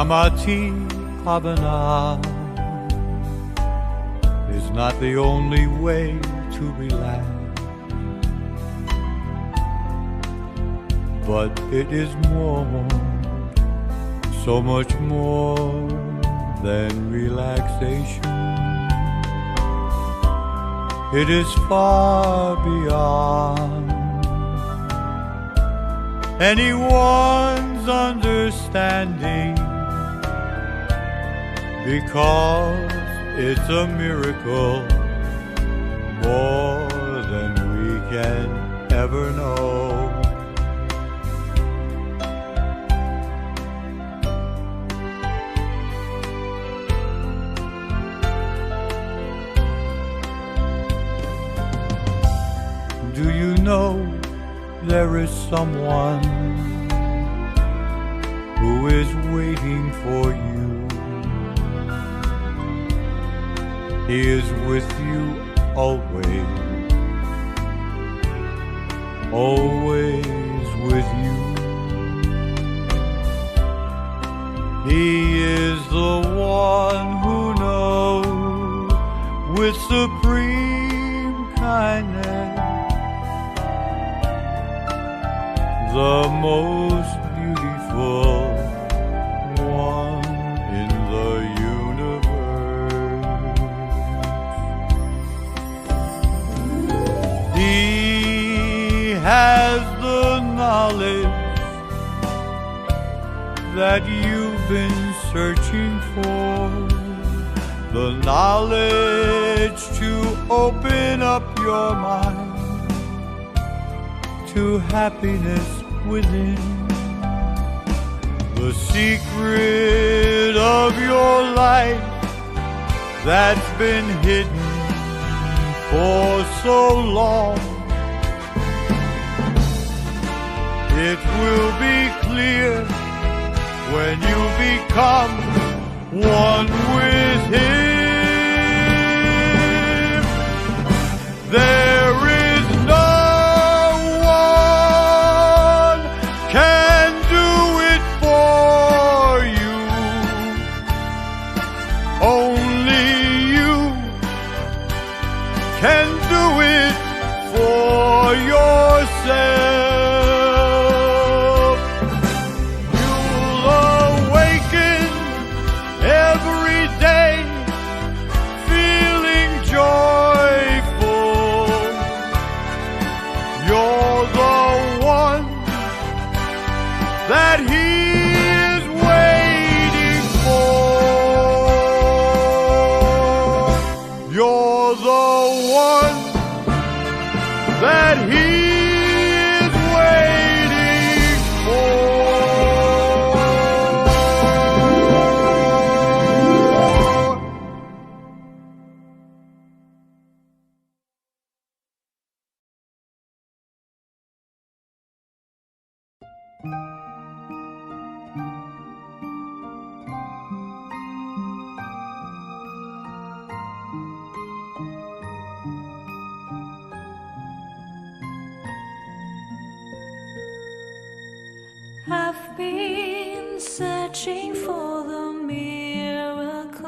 Chiamati Havana is not the only way to relax, but it is more, so much more than relaxation. It is far beyond anyone's understanding, because it's a miracle more than we can ever know. Do you know there is someone who is waiting for you? He is with you always, always with you. He is the one who knows with supreme kindness the most beautiful one in the universe. He has the knowledge that you've been searching for, the knowledge to open up your mind to happiness within, the secret of your life that's been hidden for so long. It will be clear when you become one with Him. There is no one can do it for you. Only you can do it for yourself. You'll awaken every day feeling joyful. You're the one that He is waiting for. You're the one that He is waiting for. I've been searching for the miracle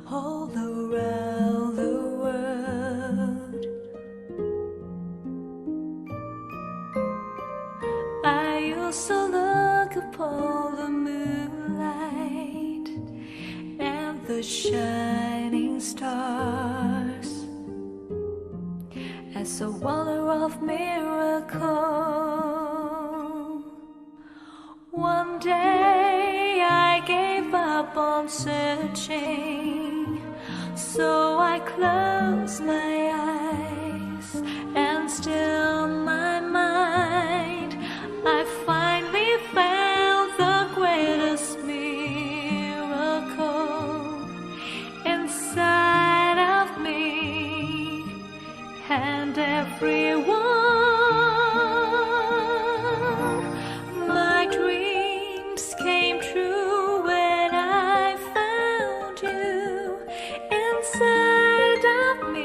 all around the world. I used to look upon the moonlight and the shining stars as a wonder of miracle. One day I gave up on searching, so I closed my eyes and still my mind. I finally found the greatest miracle inside of me, and everyone. My dreams came true when I found you inside of me.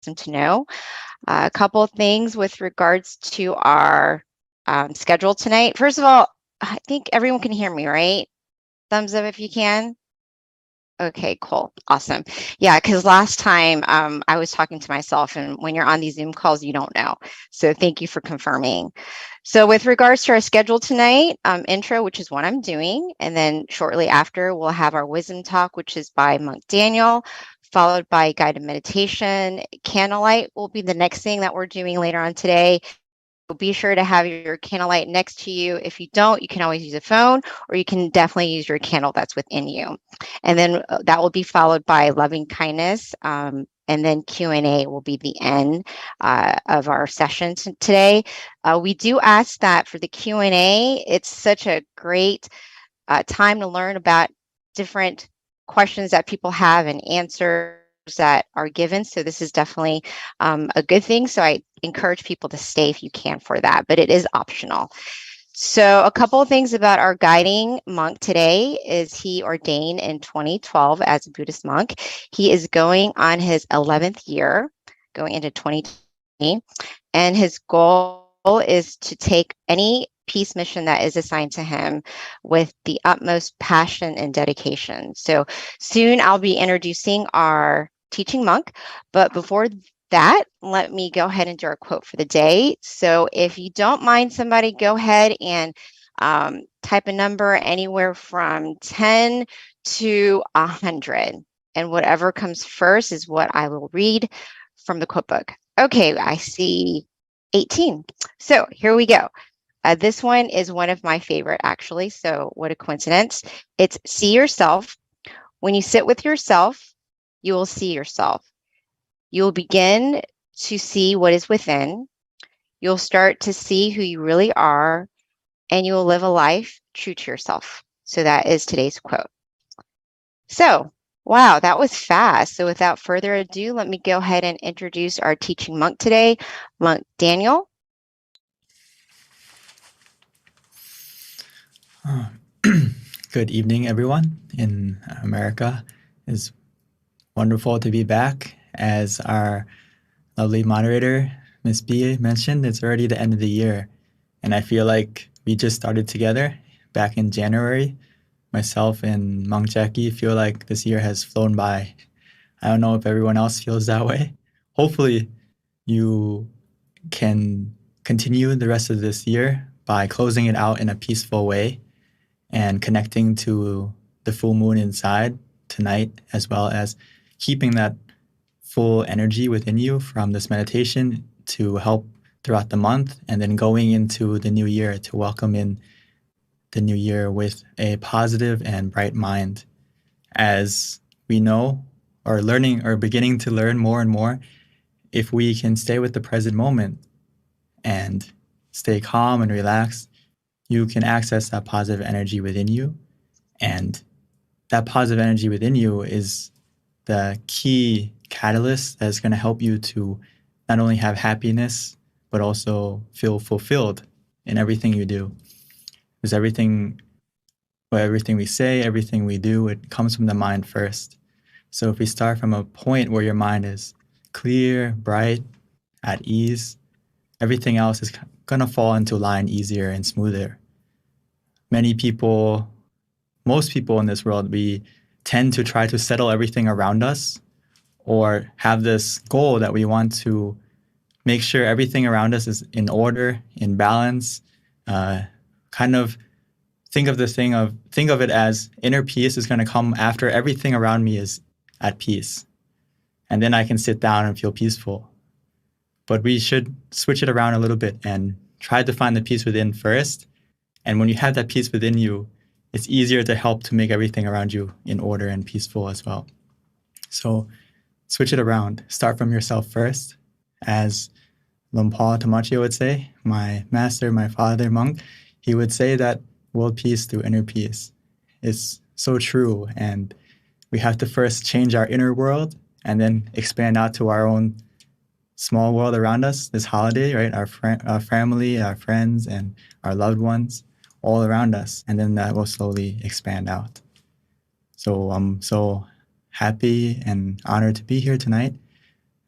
to know. A couple of things with regards to our schedule tonight. First of all, I think everyone can hear me, right? Thumbs up if you can. Okay, cool. Awesome. Yeah, because last time I was talking to myself, and when you're on these Zoom calls, you don't know. So thank you for confirming. So with regards to our schedule tonight, intro, which is what I'm doing, and then shortly after, we'll have our wisdom talk, which is by Monk Daniel, followed by guided meditation. Candlelight will be the next thing that we're doing later on today. Be sure to have your candlelight next to you. If you don't, you can always use a phone, or you can definitely use your candle that's within you. And then that will be followed by loving kindness. And then Q&A will be the end of our session today. We do ask that for the Q&A, it's such a great time to learn about different questions that people have and answers that are given. So this is definitely a good thing. So I encourage people to stay if you can for that, but it is optional. So a couple of things about our guiding monk today is he ordained in 2012 as a Buddhist monk. He is going on his 11th year, going into 2020, and his goal is to take any peace mission that is assigned to him with the utmost passion and dedication. So soon I'll be introducing our teaching monk, but before that, let me go ahead and do our quote for the day. So if you don't mind, somebody go ahead and type a number anywhere from 10 to 100. And whatever comes first is what I will read from the quote book. Okay, I see 18. So here we go. This one is one of my favorite, actually. So what a coincidence. It's see yourself. When you sit with yourself, you will see yourself. You'll begin to see what is within. You'll start to see who you really are, and you will live a life true to yourself. So that is today's quote. So, wow, that was fast. So without further ado, let me go ahead and introduce our teaching monk today, Monk Daniel. Good evening, everyone in America. It's wonderful to be back. As our lovely moderator, Miss B, mentioned, it's already the end of the year. And I feel like we just started together back in January. Myself and Monk Jackie feel like this year has flown by. I don't know if everyone else feels that way. Hopefully, you can continue the rest of this year by closing it out in a peaceful way and connecting to the full moon inside tonight, as well as keeping that full energy within you from this meditation to help throughout the month, and then going into the new year to welcome in the new year with a positive and bright mind. As we know, or learning or beginning to learn more and more, if we can stay with the present moment and stay calm and relaxed, you can access that positive energy within you. And that positive energy within you is the key catalyst that's going to help you to not only have happiness, but also feel fulfilled in everything you do. Because everything we say, everything we do, it comes from the mind first. So if we start from a point where your mind is clear, bright, at ease, everything else is going to fall into line easier and smoother. Most people in this world, we tend to try to settle everything around us, or have this goal that we want to make sure everything around us is in order, in balance. Kind of think of it as inner peace is going to come after everything around me is at peace. And then I can sit down and feel peaceful. But we should switch it around a little bit and try to find the peace within first. And when you have that peace within you, it's easier to help to make everything around you in order and peaceful as well. So switch it around. Start from yourself first. As Lumpal Tamachi would say, my master, my father monk, he would say that world peace through inner peace. It's so true. And we have to first change our inner world and then expand out to our own small world around us this holiday, right? Our family, our friends, and our loved ones all around us. And then that will slowly expand out. So I'm so happy and honored to be here tonight.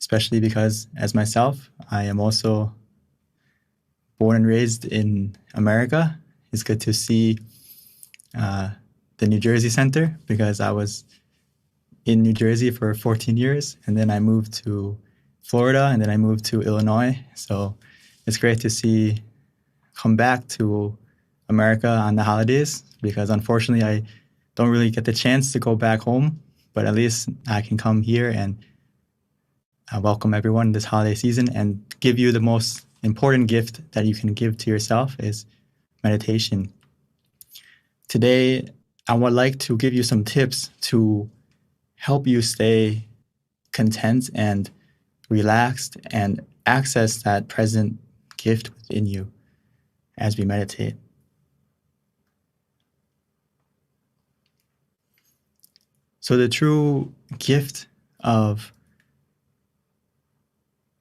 especially because as myself, I am also born and raised in America. It's good to see the New Jersey Center because I was in New Jersey for 14 years, and then I moved to Florida, and then I moved to Illinois. So it's great to come back to America on the holidays because unfortunately I don't really get the chance to go back home, but at least I can come here and welcome everyone this holiday season and give you the most important gift that you can give to yourself is meditation. Today, I would like to give you some tips to help you stay content and relaxed and access that present gift within you as we meditate. So the true gift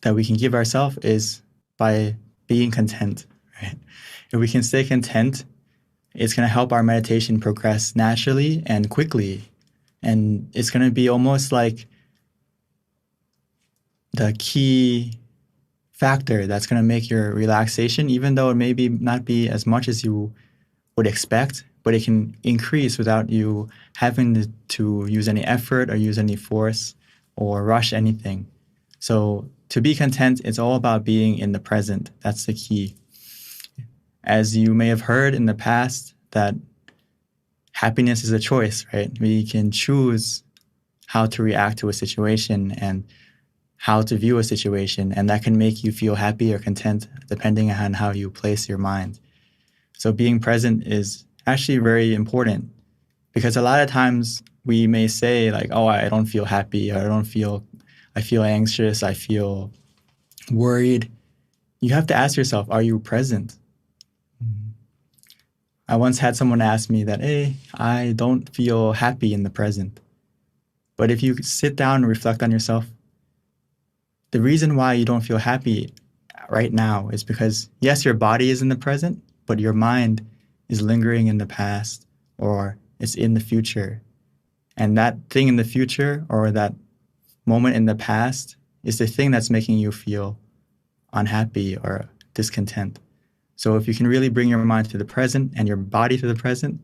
that we can give ourselves is by being content, right? If we can stay content, it's going to help our meditation progress naturally and quickly. And it's going to be almost like the key factor that's going to make your relaxation, even though it may not be as much as you would expect, but it can increase without you having to use any effort or use any force or rush anything. So to be content, it's all about being in the present. That's the key. As you may have heard in the past, that happiness is a choice, right? We can choose how to react to a situation and how to view a situation, and that can make you feel happy or content depending on how you place your mind. So being present is actually very important because a lot of times we may say like, oh, I don't feel happy, or I feel anxious, I feel worried. You have to ask yourself, are you present? I once had someone ask me that, hey, I don't feel happy in the present. But if you sit down and reflect on yourself, the reason why you don't feel happy right now is because, yes, your body is in the present, but your mind is lingering in the past or it's in the future. And that thing in the future or that moment in the past is the thing that's making you feel unhappy or discontent. So if you can really bring your mind to the present and your body to the present,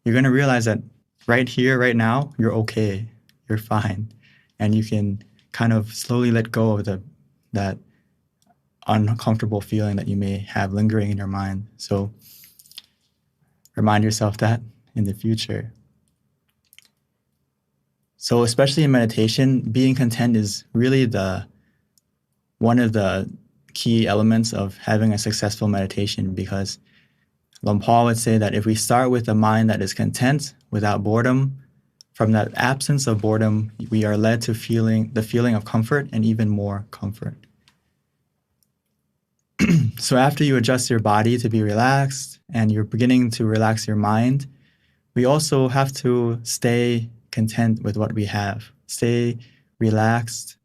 you're going to realize that right here, right now, you're okay, you're fine. And you can kind of slowly let go of that uncomfortable feeling that you may have lingering in your mind. So remind yourself that in the future. So especially in meditation, being content is really one of the key elements of having a successful meditation, because Paul would say that if we start with a mind that is content without boredom, from that absence of boredom, we are led to the feeling of comfort and even more comfort. So after you adjust your body to be relaxed and you're beginning to relax your mind, we also have to stay content with what we have. Stay relaxed.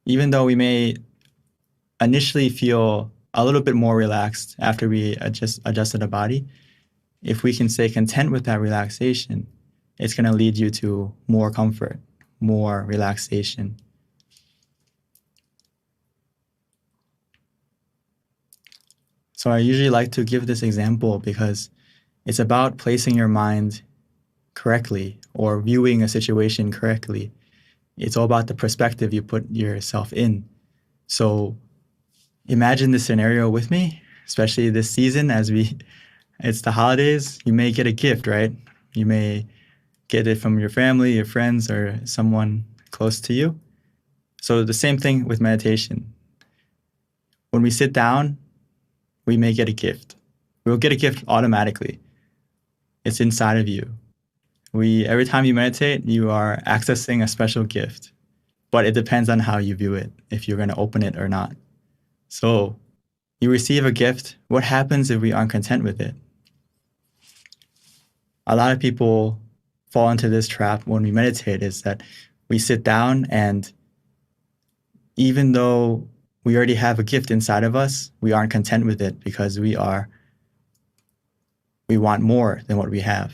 Even though we may initially feel a little bit more relaxed after we adjusted our body, if we can stay content with that relaxation, it's going to lead you to more comfort, more relaxation. So I usually like to give this example because it's about placing your mind correctly or viewing a situation correctly. It's all about the perspective you put yourself in. So imagine this scenario with me, especially this season it's the holidays. You may get a gift, right? You may get it from your family, your friends, or someone close to you. So the same thing with meditation. When we sit down, we may get a gift. We'll get a gift automatically. It's inside of you. Every time you meditate, you are accessing a special gift, but it depends on how you view it, if you're going to open it or not. So you receive a gift. What happens if we aren't content with it? A lot of people fall into this trap when we meditate, is that we sit down and even though we already have a gift inside of us, we aren't content with it because we want more than what we have.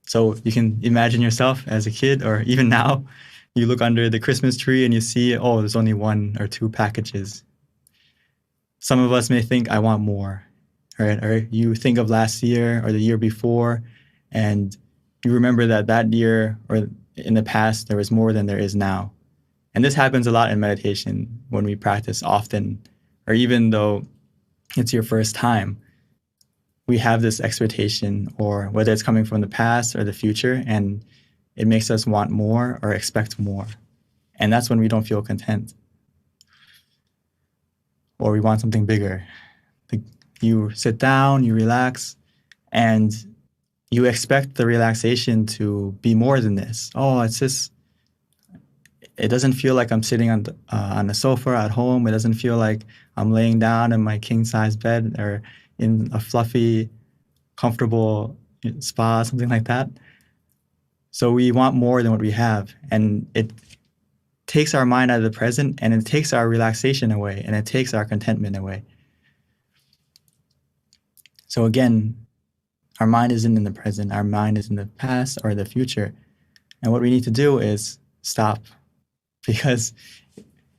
So you can imagine yourself as a kid, or even now, you look under the Christmas tree and you see, oh, there's only 1 or 2 packages. Some of us may think, I want more, right? Or you think of last year or the year before, and you remember that year or in the past, there was more than there is now. And this happens a lot in meditation when we practice often, or even though it's your first time. We have this expectation, or whether it's coming from the past or the future, and it makes us want more or expect more. And that's when we don't feel content. Or we want something bigger. Like you sit down, you relax, and you expect the relaxation to be more than this. Oh, it doesn't feel like I'm sitting on a sofa at home. It doesn't feel like I'm laying down in my king-size bed or in a fluffy, comfortable spa, something like that. So we want more than what we have. And it takes our mind out of the present, and it takes our relaxation away, and it takes our contentment away. So again, our mind isn't in the present. Our mind is in the past or the future. And what we need to do is stop. Because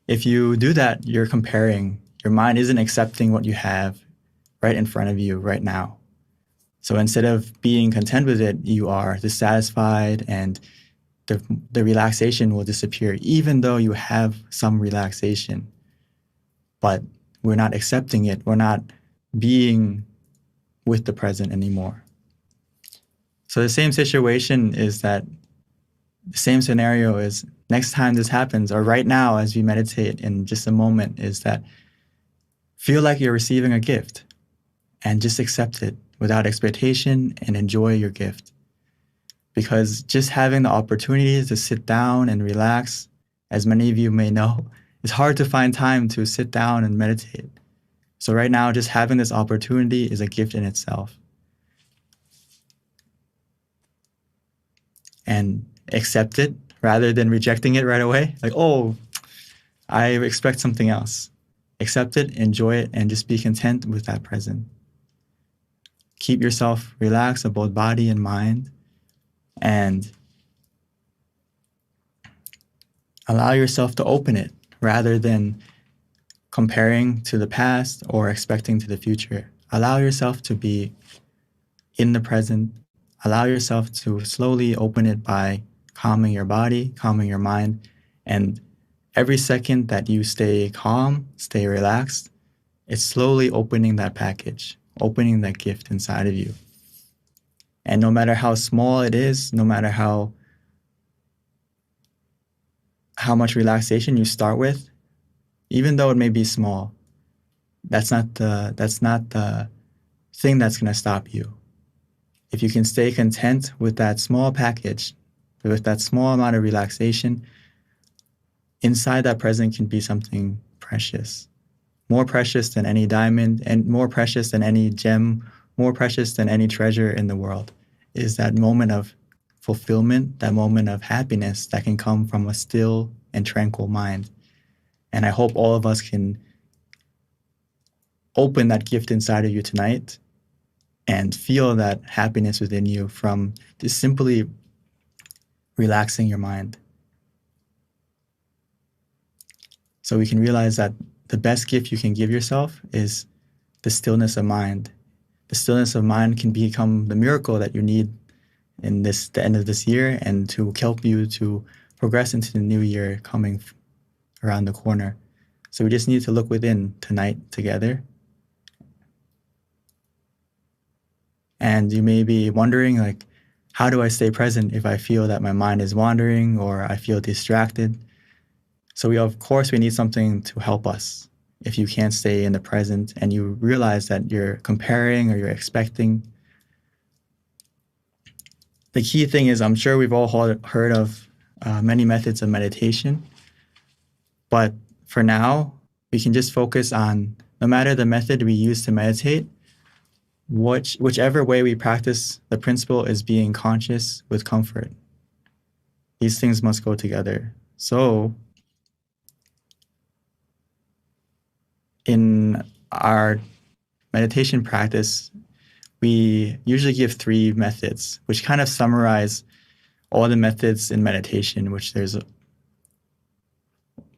if you do that, you're comparing. Your mind isn't accepting what you have right in front of you right now. So instead of being content with it, you are dissatisfied, and the relaxation will disappear, even though you have some relaxation. But we're not accepting it. We're not being with the present anymore. So the same situation is that the same scenario is next time this happens, or right now as we meditate in just a moment, is that feel like you're receiving a gift and just accept it without expectation and enjoy your gift. Because just having the opportunity to sit down and relax, as many of you may know, it's hard to find time to sit down and meditate. So right now, just having this opportunity is a gift in itself. And accept it rather than rejecting it right away. Like, oh, I expect something else. Accept it, enjoy it, and just be content with that present. Keep yourself relaxed of both body and mind, and allow yourself to open it rather than comparing to the past or expecting to the future. Allow yourself to be in the present. Allow yourself to slowly open it by calming your body, calming your mind. And every second that you stay calm, stay relaxed, it's slowly opening that package, opening that gift inside of you. And no matter how small it is, no matter how much relaxation you start with, even though it may be small, that's not the thing that's going to stop you. If you can stay content with that small package, with that small amount of relaxation, inside that present can be something precious. More precious than any diamond, and more precious than any gem, more precious than any treasure in the world, is that moment of fulfillment, that moment of happiness that can come from a still and tranquil mind. And I hope all of us can open that gift inside of you tonight and feel that happiness within you from just simply relaxing your mind. So we can realize that the best gift you can give yourself is the stillness of mind. The stillness of mind can become the miracle that you need in the end of this year, and to help you to progress into the new year coming around the corner. So we just need to look within tonight together. And you may be wondering, like, how do I stay present if I feel that my mind is wandering or I feel distracted? So of course we need something to help us. If you can't stay in the present and you realize that you're comparing or you're expecting, the key thing is, I'm sure we've all heard of many methods of meditation, but for now, we can just focus on, no matter the method we use to meditate, whichever way we practice, the principle is being conscious with comfort. These things must go together. So in our meditation practice, we usually give 3 methods, which kind of summarize all the methods in meditation, which there's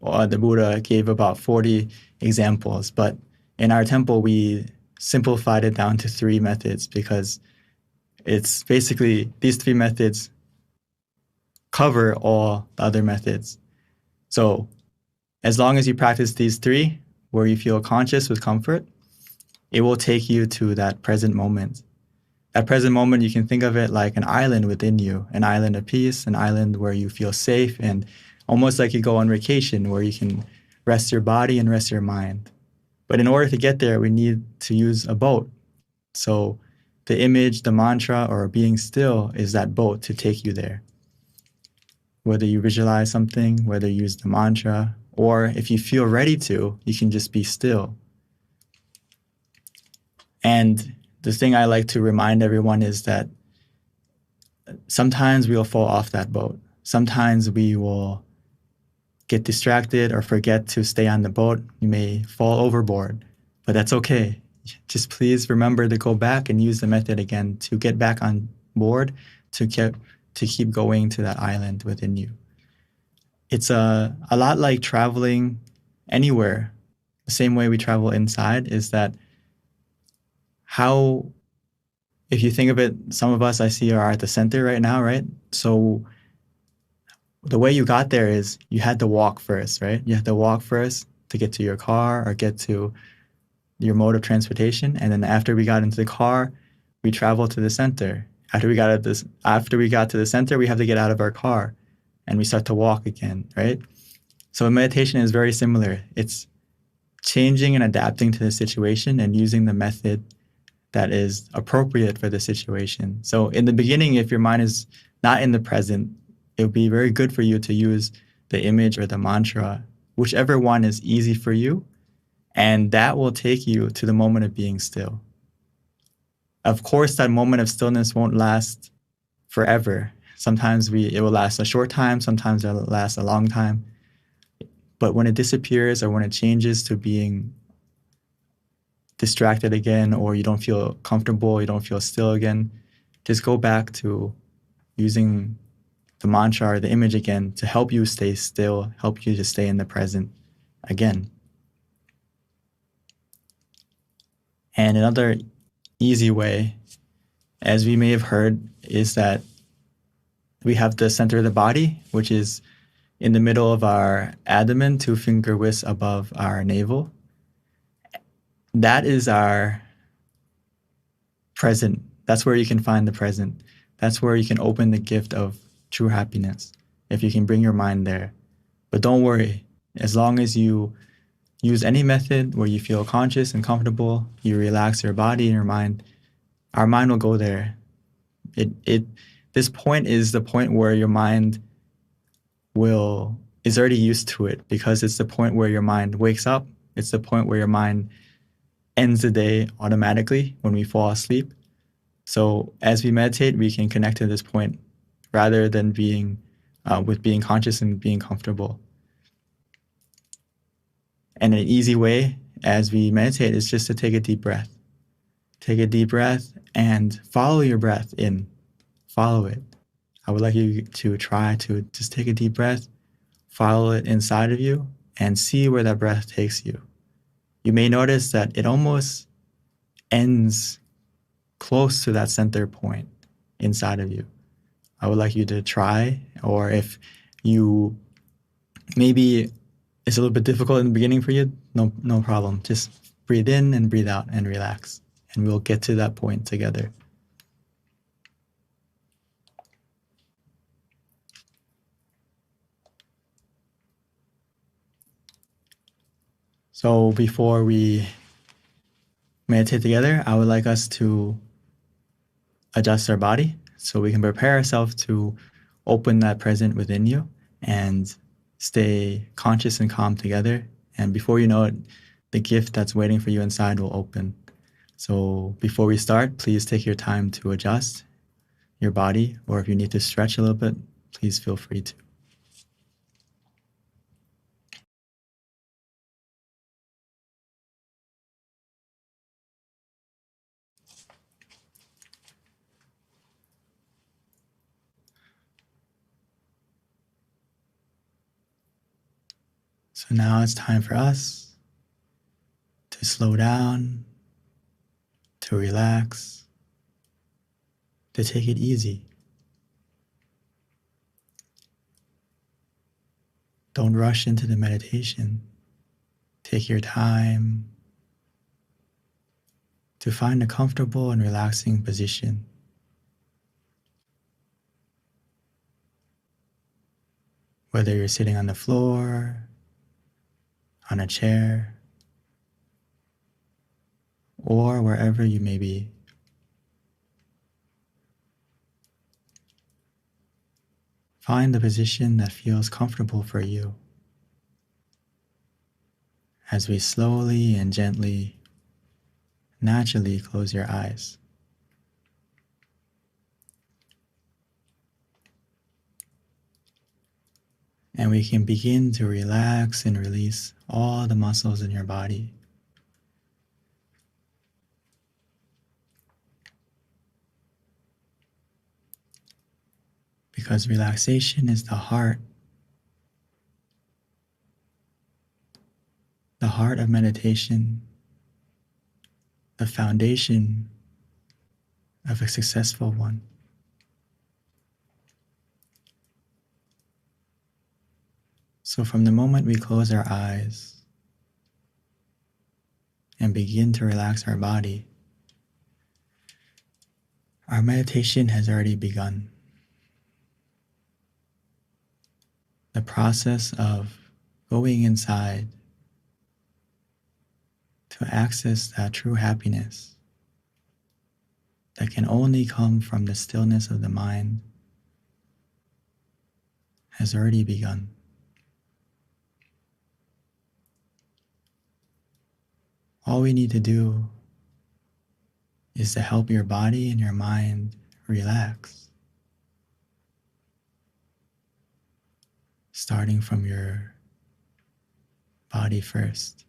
the Buddha gave about 40 examples, but in our temple, we simplified it down to 3 methods because it's basically these 3 methods cover all the other methods. So as long as you practice these 3, where you feel conscious with comfort, it will take you to that present moment. That present moment, you can think of it like an island within you, an island of peace, an island where you feel safe, and almost like you go on vacation where you can rest your body and rest your mind. But in order to get there, we need to use a boat. So the image, the mantra, or being still is that boat to take you there. Whether you visualize something, whether you use the mantra, or if you feel ready to, you can just be still. And the thing I like to remind everyone is that sometimes we'll fall off that boat. Sometimes we will get distracted or forget to stay on the boat. You may fall overboard, but that's okay. Just please remember to go back and use the method again to get back on board, to keep going to that island within you. It's a lot like traveling anywhere. The same way we travel inside is that how, if you think of it, some of us I see are at the center right now, right? So the way you got there is you had to walk first, right? You had to walk first to get to your car or get to your mode of transportation. And then after we got into the car, we traveled to the center. After we got to the center, we have to get out of our car and we start to walk again, right? So meditation is very similar. It's changing and adapting to the situation and using the method that is appropriate for the situation. So in the beginning, if your mind is not in the present, it would be very good for you to use the image or the mantra, whichever one is easy for you, and that will take you to the moment of being still. Of course, that moment of stillness won't last forever. Sometimes it will last a short time, sometimes it will last a long time. But when it disappears or when it changes to being distracted again, or you don't feel comfortable, you don't feel still again, just go back to using the mantra or the image again to help you stay still, help you to stay in the present again. And another easy way, as we may have heard, is that we have the center of the body, which is in the middle of our abdomen, 2 finger widths above our navel. That is our present. That's where you can find the present. That's where you can open the gift of true happiness, if you can bring your mind there. But don't worry, as long as you use any method where you feel conscious and comfortable, you relax your body and your mind, our mind will go there. This point is the point where your mind is already used to it, because it's the point where your mind wakes up. It's the point where your mind ends the day automatically when we fall asleep. So as we meditate, we can connect to this point rather than being conscious and being comfortable. And an easy way as we meditate is just to take a deep breath. Take a deep breath and follow your breath in. Follow it. I would like you to try to just take a deep breath, follow it inside of you, and see where that breath takes you. You may notice that it almost ends close to that center point inside of you. I would like you to try, or if you maybe it's a little bit difficult in the beginning for you, no problem. Just breathe in and breathe out and relax, and we'll get to that point together. So before we meditate together, I would like us to adjust our body so we can prepare ourselves to open that present within you and stay conscious and calm together. And before you know it, the gift that's waiting for you inside will open. So before we start, please take your time to adjust your body, or if you need to stretch a little bit, please feel free to. So now it's time for us to slow down, to relax, to take it easy. Don't rush into the meditation. Take your time to find a comfortable and relaxing position. Whether you're sitting on the floor, on a chair, or wherever you may be. Find the position that feels comfortable for you as we slowly and gently, naturally close your eyes. And we can begin to relax and release all the muscles in your body. Because relaxation is the heart of meditation, the foundation of a successful one. So from the moment we close our eyes and begin to relax our body, our meditation has already begun. The process of going inside to access that true happiness that can only come from the stillness of the mind has already begun. All we need to do is to help your body and your mind relax, starting from your body first.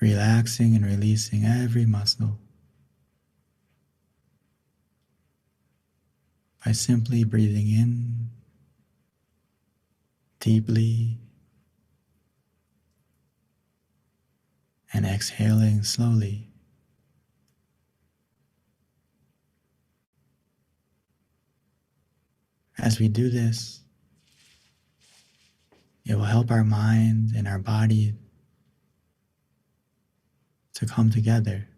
Relaxing and releasing every muscle by simply breathing in deeply and exhaling slowly. As we do this, it will help our mind and our body to come together,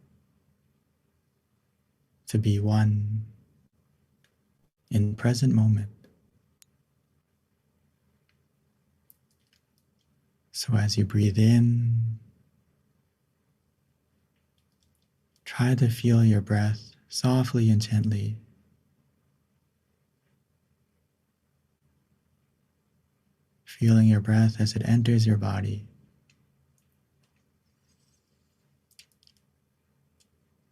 to be one in the present moment. So as you breathe in, try to feel your breath softly and gently. Feeling your breath as it enters your body.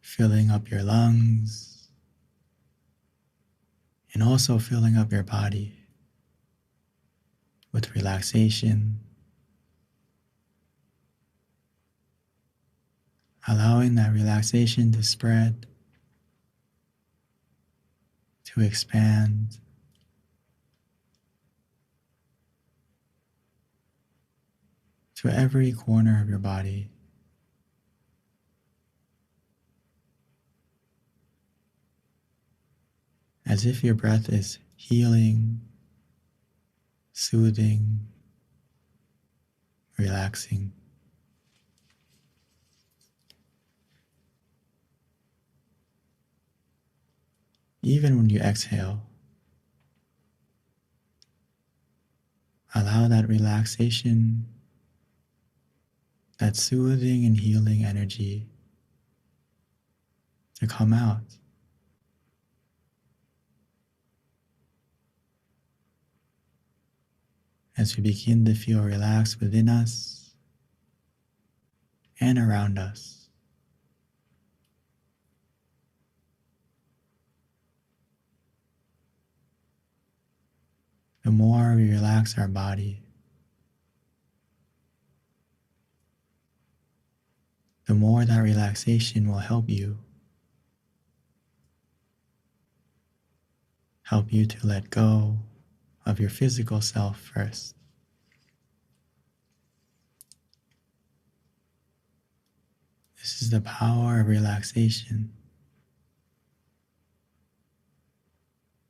Filling up your lungs and also filling up your body with relaxation, allowing that relaxation to spread, to expand, to every corner of your body. As if your breath is healing, soothing, relaxing. Even when you exhale, allow that relaxation, that soothing and healing energy to come out. As we begin to feel relaxed within us and around us. The more we relax our body, the more that relaxation will help you to let go of your physical self first. This is the power of relaxation.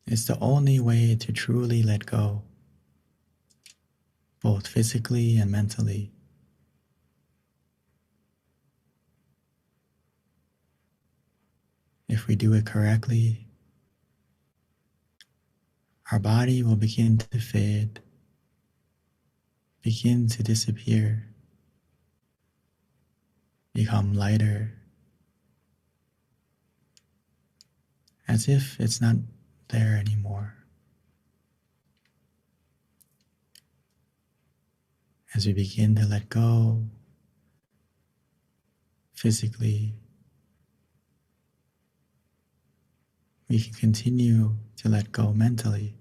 It's the only way to truly let go, both physically and mentally. If we do it correctly, our body will begin to fade, begin to disappear, become lighter, as if it's not there anymore. As we begin to let go physically, we can continue to let go mentally.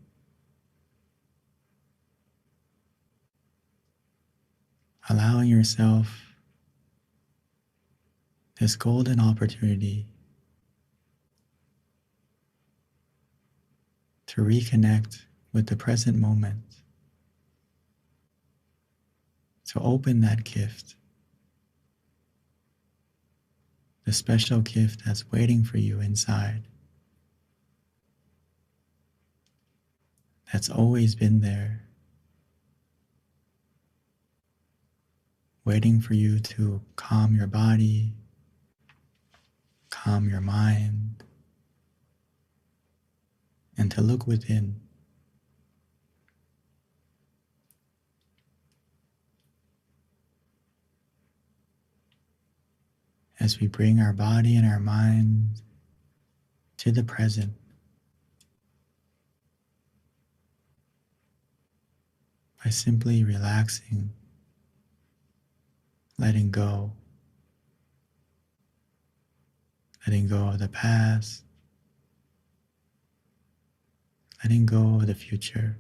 Allowing yourself this golden opportunity to reconnect with the present moment, to open that gift, the special gift that's waiting for you inside, that's always been there, waiting for you to calm your body, calm your mind, and to look within. As we bring our body and our mind to the present, by simply relaxing, letting go of the past, letting go of the future.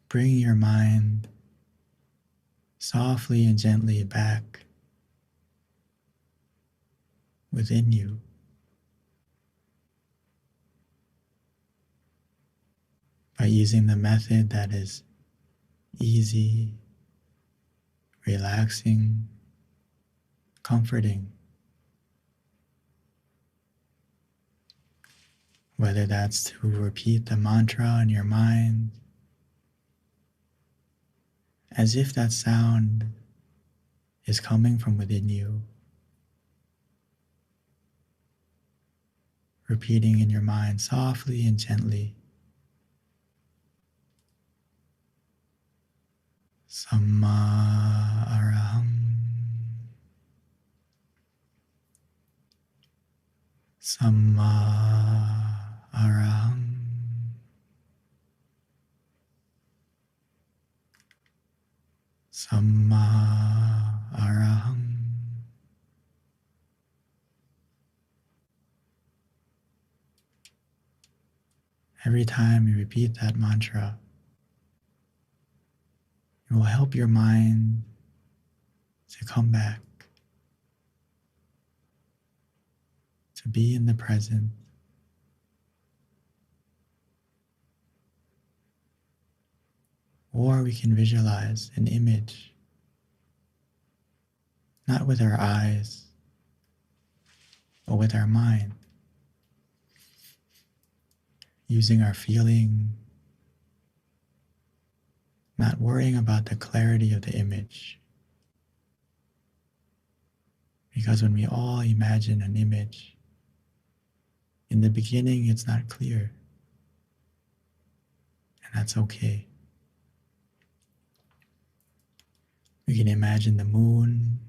Bring your mind softly and gently back within you. By using the method that is easy, relaxing, comforting. Whether that's to repeat the mantra in your mind, as if that sound is coming from within you. Repeating in your mind softly and gently. Samma araham. Samma araham. Samma araham. Every time you repeat that mantra, it will help your mind to come back, to be in the present. Or we can visualize an image, not with our eyes, but with our mind, using our feeling, not worrying about the clarity of the image. Because when we all imagine an image, in the beginning it's not clear, and that's okay. We can imagine the moon,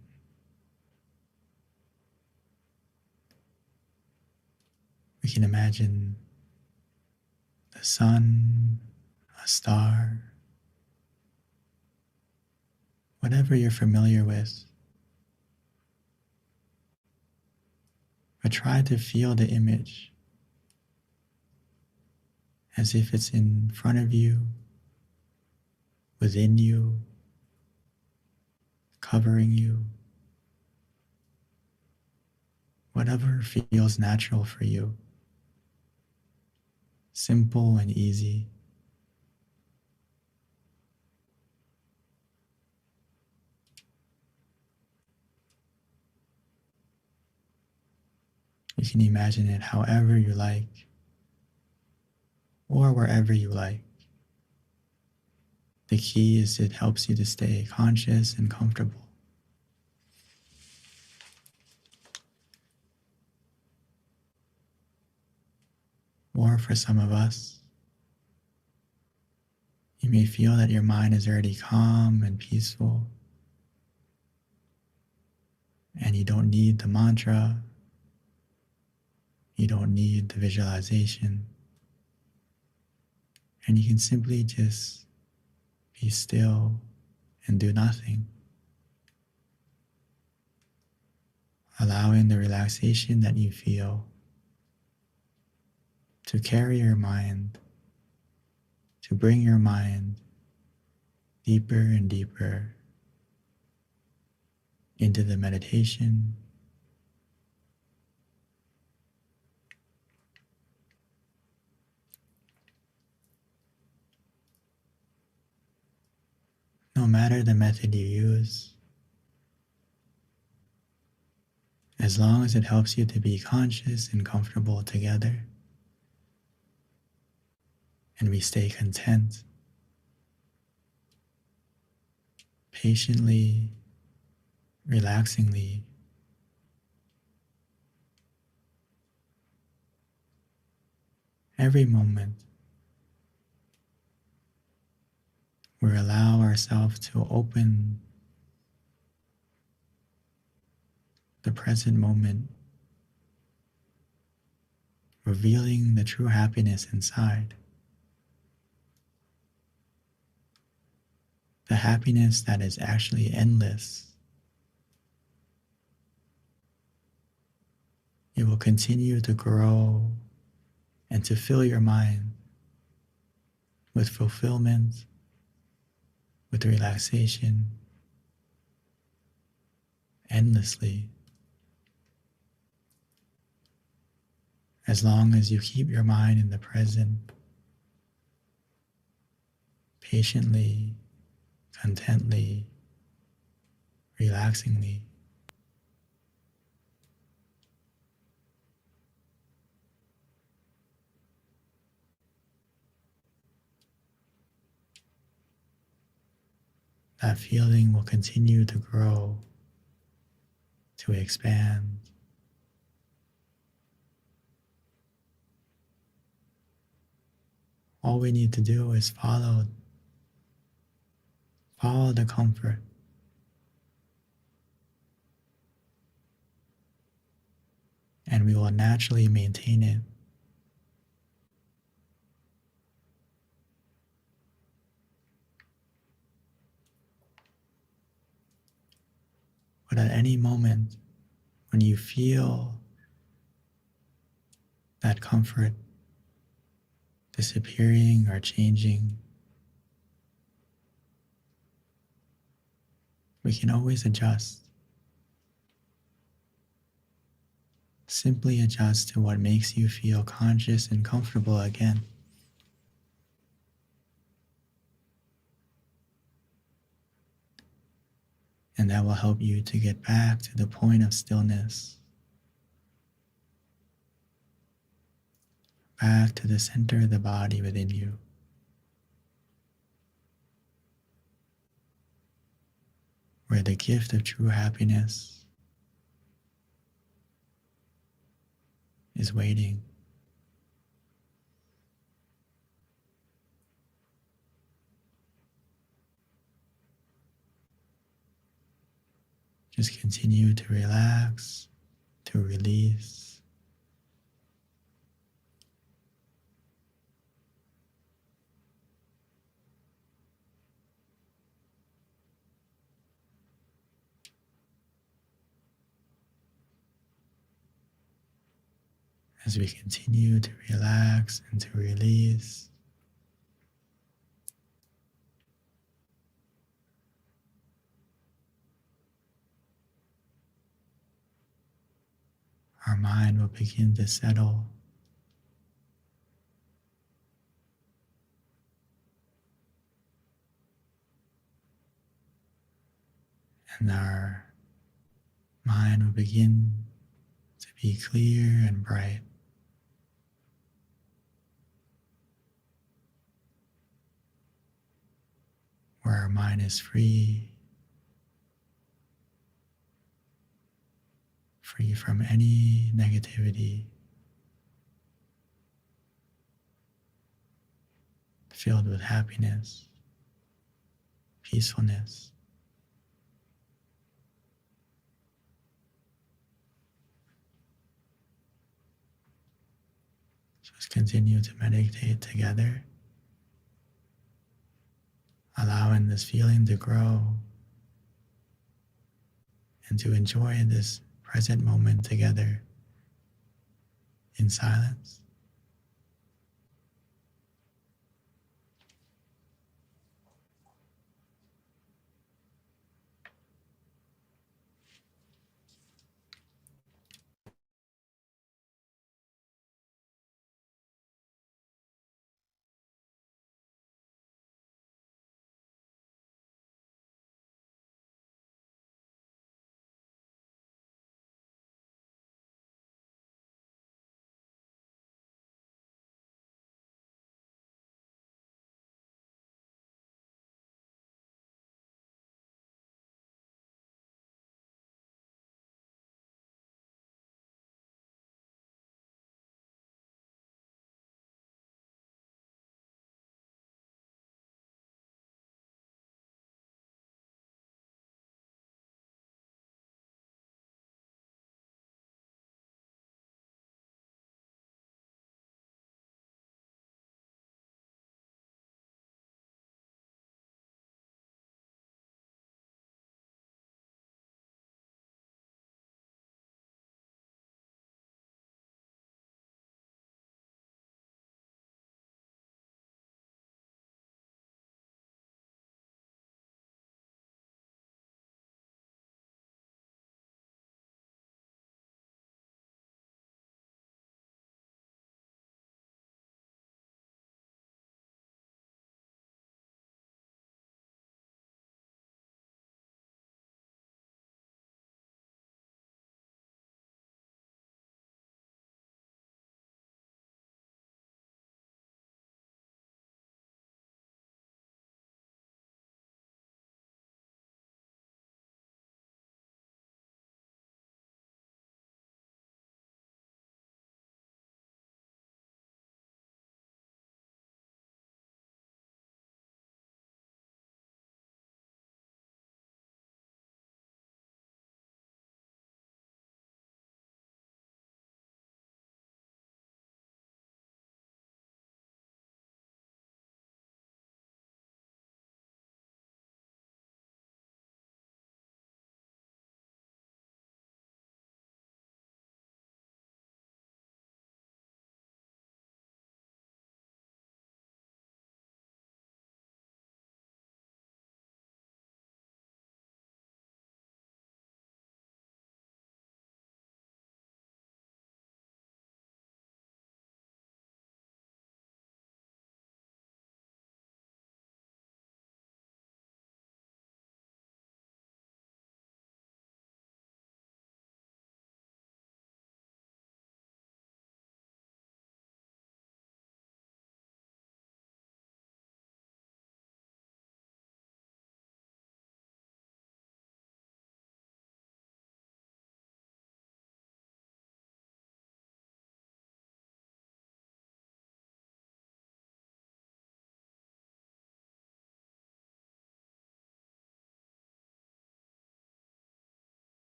we can imagine the sun, a star, whatever you're familiar with. But try to feel the image as if it's in front of you, within you, covering you. Whatever feels natural for you. simple and easy. You can imagine it however you like or wherever you like. The key is it helps you to stay conscious and comfortable. Or for some of us, you may feel that your mind is already calm and peaceful, and you don't need the mantra, you don't need the visualization, and you can simply just be still and do nothing, allowing the relaxation that you feel to carry your mind, to bring your mind deeper and deeper into the meditation, no matter the method you use, as long as it helps you to be conscious and comfortable together, and we stay content, patiently, relaxingly, every moment, we allow ourselves to open the present moment, revealing the true happiness inside. The happiness that is actually endless. It will continue to grow and to fill your mind with fulfillment, with relaxation, endlessly. As long as you keep your mind in the present, patiently, contently, relaxingly. That feeling will continue to grow, to expand. All we need to do is follow the comfort. And we will naturally maintain it. But at any moment, when you feel that comfort disappearing or changing, we can always adjust. Simply adjust to what makes you feel conscious and comfortable again. And that will help you to get back to the point of stillness, back to the center of the body within you, where the gift of true happiness is waiting. Just continue to relax, to release. As we continue to relax and to release, our mind will begin to settle and our mind will begin to be clear and bright. Where our mind is free from any negativity, filled with happiness, peacefulness. So let's continue to meditate together, allowing this feeling to grow and to enjoy this present moment together in silence.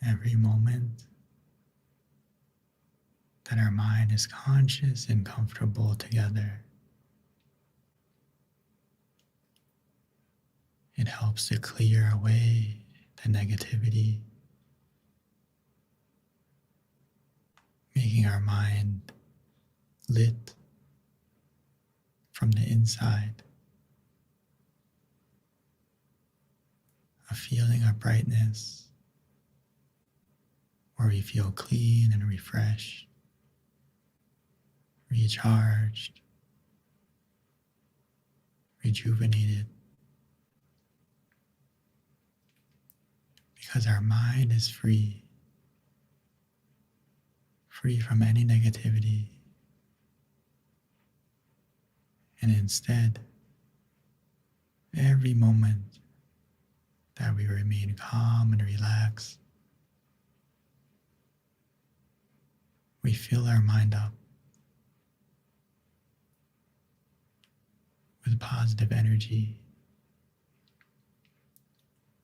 every moment that our mind is conscious and comfortable together, it helps to clear away the negativity, making our mind lit from the inside, a feeling of brightness where we feel clean and refreshed, recharged, rejuvenated, because our mind is free from any negativity, and instead, every moment that we remain calm and relaxed, we fill our mind up with positive energy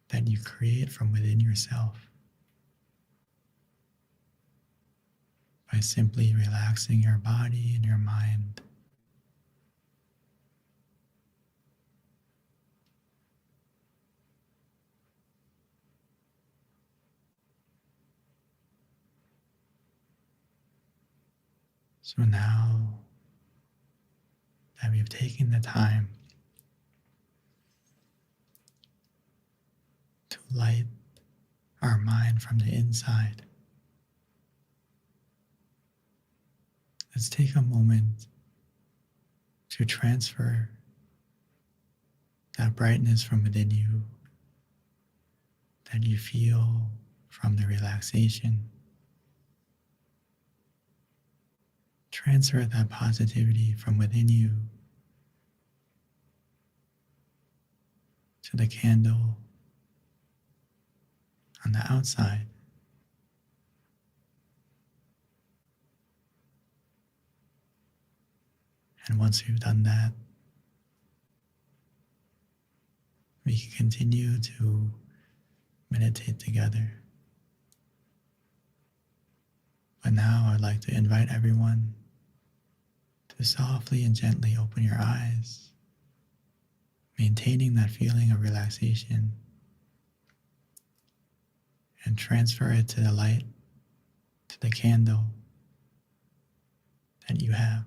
that you create from within yourself by simply relaxing your body and your mind. So now that we've taken the time to light our mind from the inside, let's take a moment to transfer that brightness from within you that you feel from the relaxation. Transfer that positivity from within you to the candle on the outside. And once we've done that, we can continue to meditate together. But now I'd like to invite everyone to softly and gently open your eyes, maintaining that feeling of relaxation, and transfer it to the light, to the candle that you have.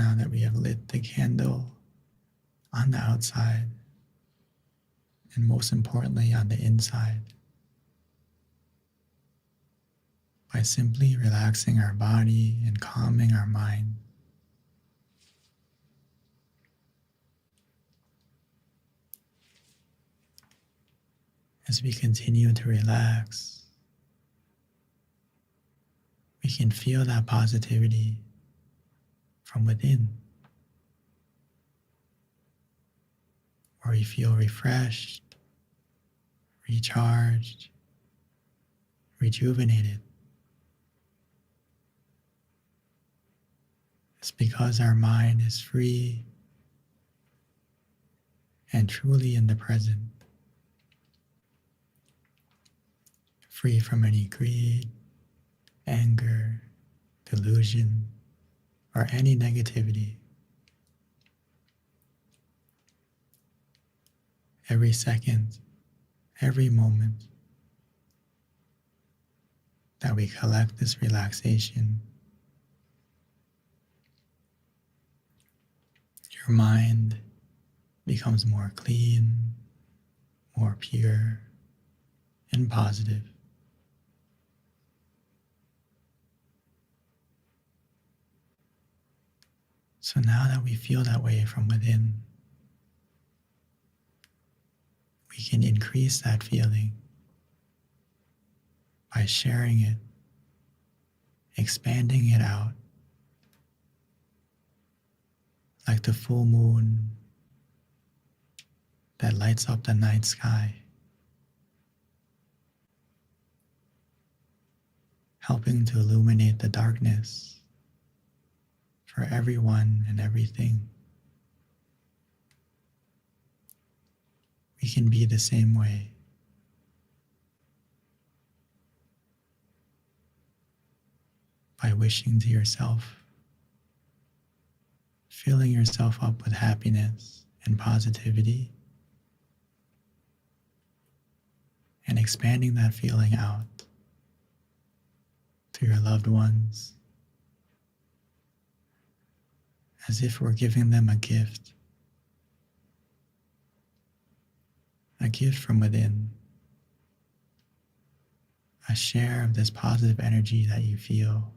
now that we have lit the candle on the outside, and most importantly on the inside, by simply relaxing our body and calming our mind, as we continue to relax, we can feel that positivity from within, where we feel refreshed, recharged, rejuvenated. It's because our mind is free and truly in the present, free from any greed, anger, delusion, or any negativity. Every second, every moment that we collect this relaxation, your mind becomes more clean, more pure, and positive. So now that we feel that way from within, we can increase that feeling by sharing it, expanding it out, like the full moon that lights up the night sky, helping to illuminate the darkness for everyone and everything. We can be the same way. By wishing to yourself, filling yourself up with happiness and positivity, and expanding that feeling out to your loved ones, as if we're giving them a gift from within, a share of this positive energy that you feel,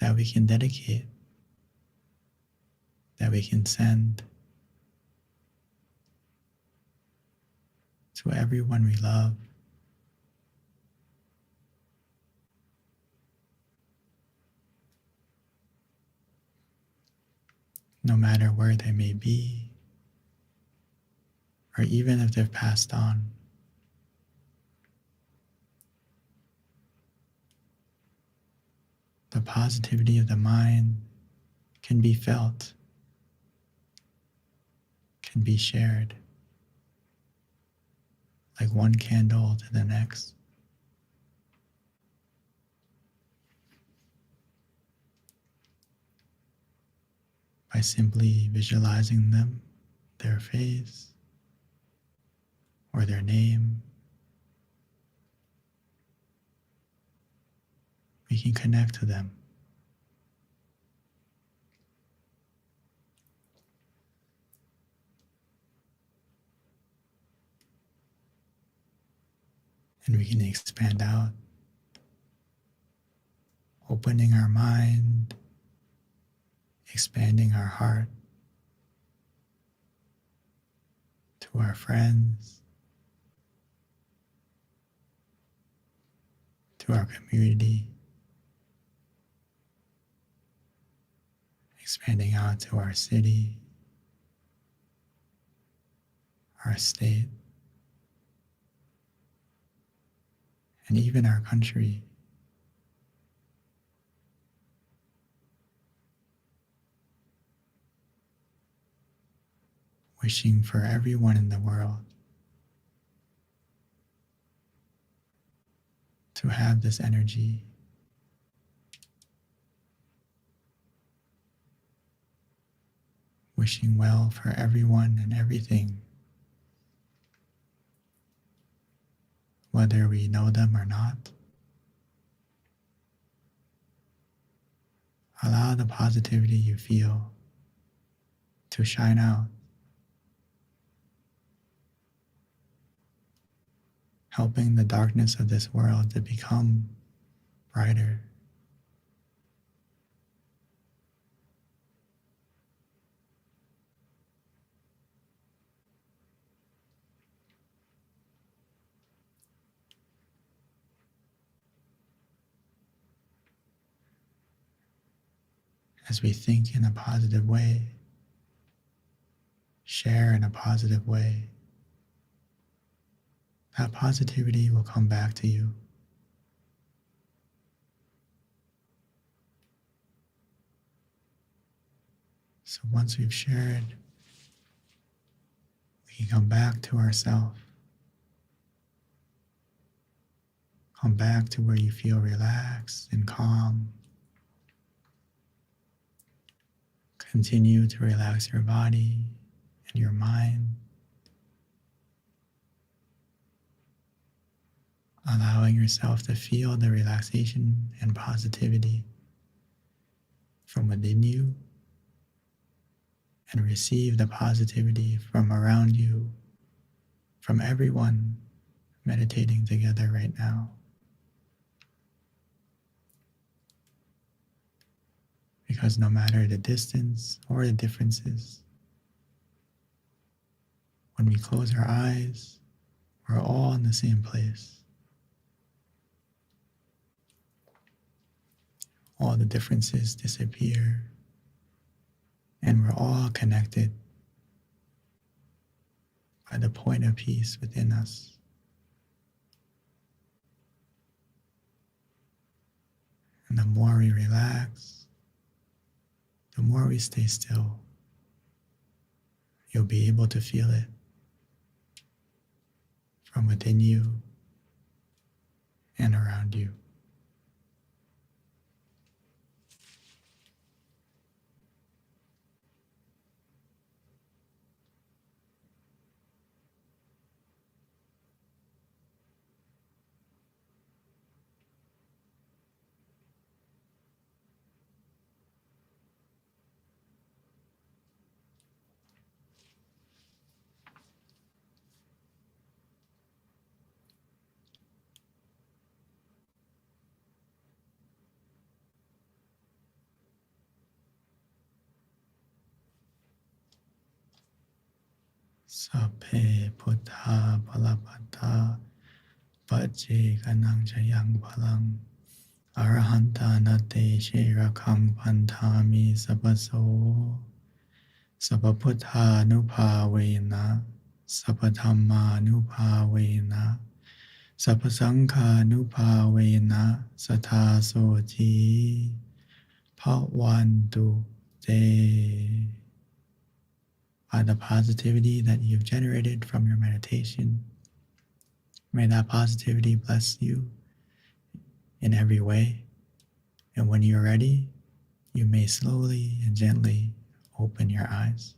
that we can dedicate, that we can send to everyone we love, no matter where they may be, or even if they've passed on. The positivity of the mind can be felt, can be shared, like one candle to the next. By simply visualizing them, their face, or their name, we can connect to them. And we can expand out, opening our mind, expanding our heart to our friends, to our community, expanding out to our city, our state, and even our country. Wishing for everyone in the world to have this energy, wishing well for everyone and everything, whether we know them or not. Allow the positivity you feel to shine out, helping the darkness of this world to become brighter. As we think in a positive way, share in a positive way, that positivity will come back to you. So once we've shared, we can come back to ourselves, come back to where you feel relaxed and calm. Continue to relax your body and your mind, allowing yourself to feel the relaxation and positivity from within you and receive the positivity from around you, from everyone meditating together right now. Because no matter the distance or the differences, when we close our eyes, we're all in the same place. All the differences disappear, and we're all connected by the point of peace within us. And the more we relax, the more we stay still, you'll be able to feel it from within you and around you. Sape Buddha Palapata Pache Kanang Chayang Palang Arahanta Nate Shirakam Pantami Sabaso Sabaputta Nupavena Sapatama Nupavena Sapasangha Nupavena Satasoti Pawandu Te. By the positivity that you've generated from your meditation, may that positivity bless you in every way. And when you're ready, you may slowly and gently open your eyes.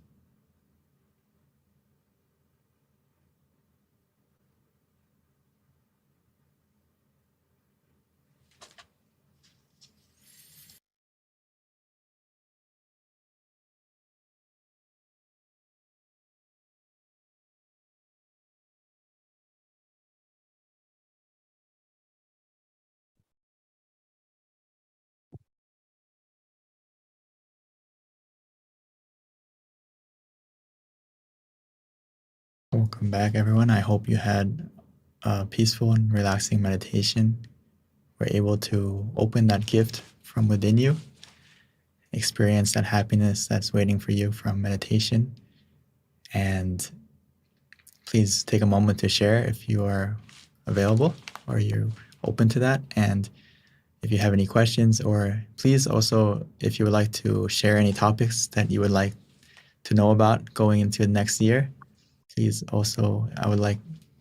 Welcome back, everyone. I hope you had a peaceful and relaxing meditation. We're able to open that gift from within you, experience that happiness that's waiting for you from meditation. And please take a moment to share if you are available or you're open to that. And if you have any questions, or please also, if you would like to share any topics that you would like to know about going into the next year, please also, I would like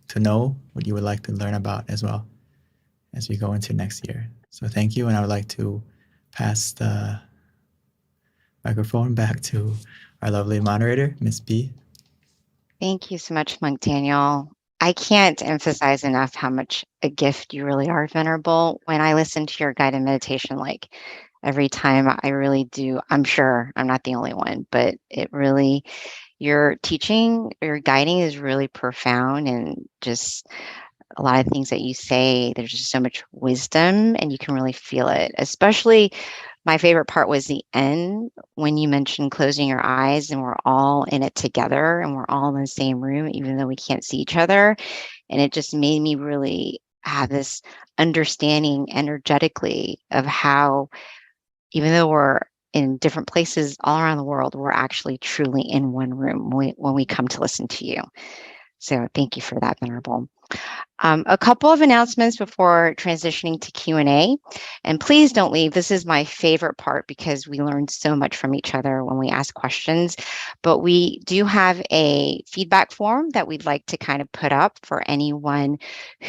to know what you would like to learn about as well as we go into next year. So thank you, and I would like to pass the microphone back to our lovely moderator, Miss B. Thank you so much, Monk Daniel. I can't emphasize enough how much a gift you really are, Venerable. When I listen to your guided meditation, like every time. I really do. I'm sure I'm not the only one, but it really, your teaching, your guiding is really profound, and just a lot of things that you say, there's just so much wisdom and you can really feel it. Especially my favorite part was the end when you mentioned closing your eyes and we're all in it together and we're all in the same room, even though we can't see each other. And it just made me really have this understanding energetically of how, even though we're in different places all around the world, we're actually truly in one room when we come to listen to you. So thank you for that, Venerable. A couple of announcements before transitioning to Q&A, and please don't leave. This is my favorite part because we learn so much from each other when we ask questions, but we do have a feedback form that we'd like to kind of put up for anyone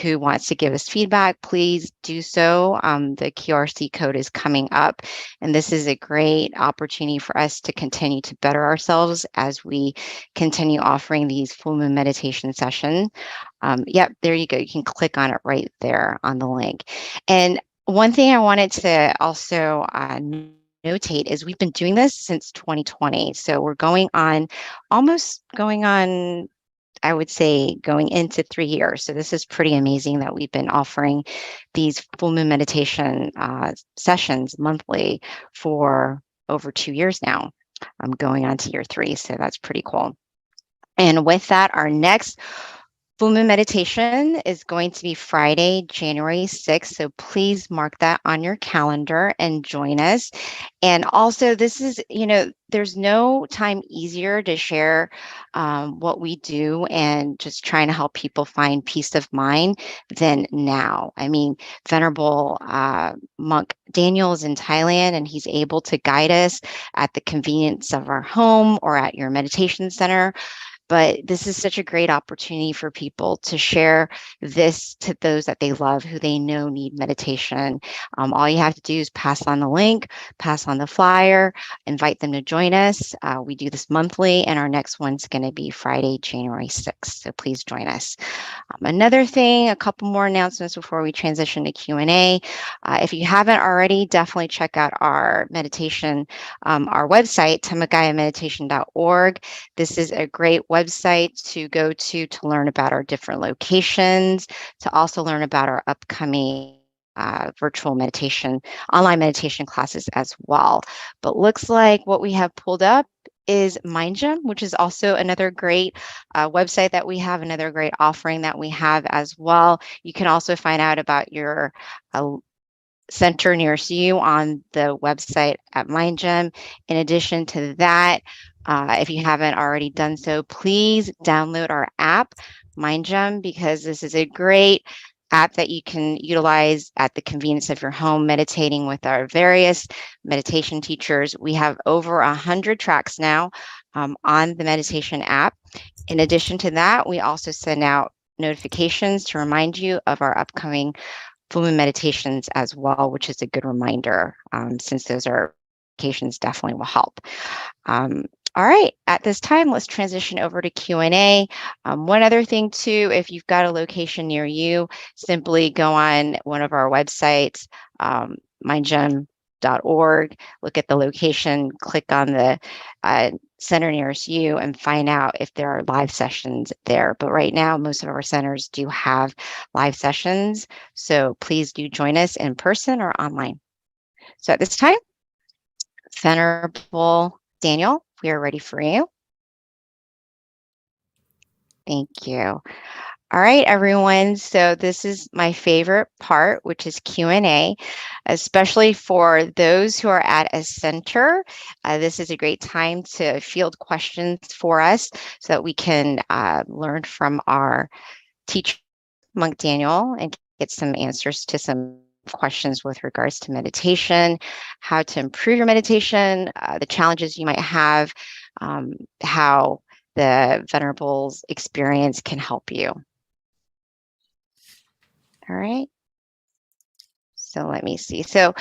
who wants to give us feedback. Please do so. The QRC code is coming up, and this is a great opportunity for us to continue to better ourselves as we continue offering these full moon meditation sessions. Yep, there you go. You can click on it right there on the link. And one thing I wanted to also notate is we've been doing this since 2020. So we're almost going on, I would say, going into 3 years. So this is pretty amazing that we've been offering these full moon meditation sessions monthly for over 2 years now. I'm going on to year 3, so that's pretty cool. And with that, our next full moon meditation is going to be Friday, January 6th. So please mark that on your calendar and join us. And also, this is, there's no time easier to share what we do and just trying to help people find peace of mind than now. I mean, Venerable Monk Daniel is in Thailand, and he's able to guide us at the convenience of our home or at your meditation center. But this is such a great opportunity for people to share this to those that they love, who they know need meditation. All you have to do is pass on the link, pass on the flyer, invite them to join us. We do this monthly, and our next one's going to be Friday, January 6th. So please join us. Another thing, a couple more announcements before we transition to Q&A. If you haven't already, definitely check out our meditation, our website, tamagayameditation.org. This is a great website to go to learn about our different locations, to also learn about our upcoming virtual meditation, online meditation classes as well. But looks like what we have pulled up is MindGym, which is also another great website that we have, another great offering that we have as well. You can also find out about your center nearest you on the website at MindGym. In addition to that, if you haven't already done so, please download our app, MindGym, because this is a great app that you can utilize at the convenience of your home, meditating with our various meditation teachers. We have over 100 tracks now on the meditation app. In addition to that, we also send out notifications to remind you of our upcoming full moon meditations as well, which is a good reminder, since those are notifications definitely will help. All right, at this time, let's transition over to Q&A. One other thing too, if you've got a location near you, simply go on one of our websites, mindgym.org, look at the location, click on the center nearest you and find out if there are live sessions there. But right now, most of our centers do have live sessions. So please do join us in person or online. So at this time, Venerable Daniel, we are ready for you. Thank you. All right, everyone. So this is my favorite part, which is Q&A, especially for those who are at a center. This is a great time to field questions for us so that we can learn from our teacher, Monk Daniel, and get some answers to some questions with regards to meditation, how to improve your meditation, the challenges you might have, how the Venerable's experience can help you. All right. So let me see. So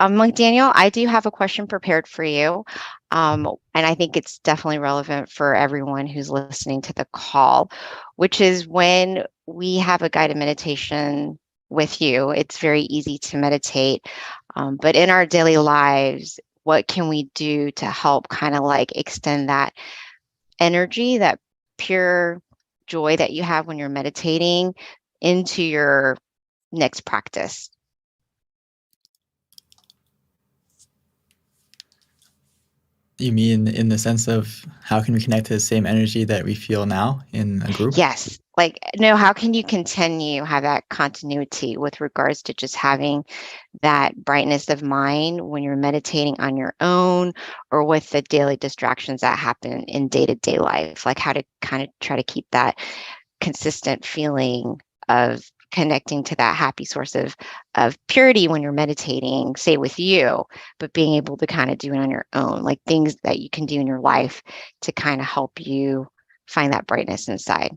Monk Daniel, I do have a question prepared for you. And I think it's definitely relevant for everyone who's listening to the call, which is when we have a guided meditation with you. It's very easy to meditate. But in our daily lives, what can we do to help kind of like extend that energy, that pure joy that you have when you're meditating into your next practice? You mean in the sense of how can we connect to the same energy that we feel now in a group? Yes. Like, no, how can you continue, have that continuity with regards to just having that brightness of mind when you're meditating on your own or with the daily distractions that happen in day-to-day life? Like how to kind of try to keep that consistent feeling of connecting to that happy source of purity when you're meditating, say with you, but being able to kind of do it on your own, like things that you can do in your life to kind of help you find that brightness inside.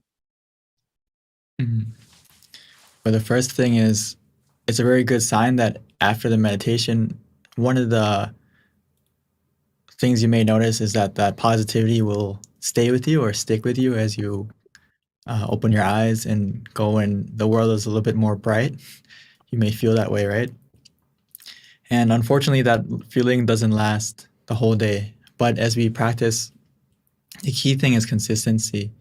Mhm. Well, the first thing is it's a very good sign that after the meditation, one of the things you may notice is that that positivity will stay with you or stick with you as you open your eyes and go when the world is a little bit more bright. You may feel that way, right? And unfortunately, that feeling doesn't last the whole day. But as we practice, the key thing is consistency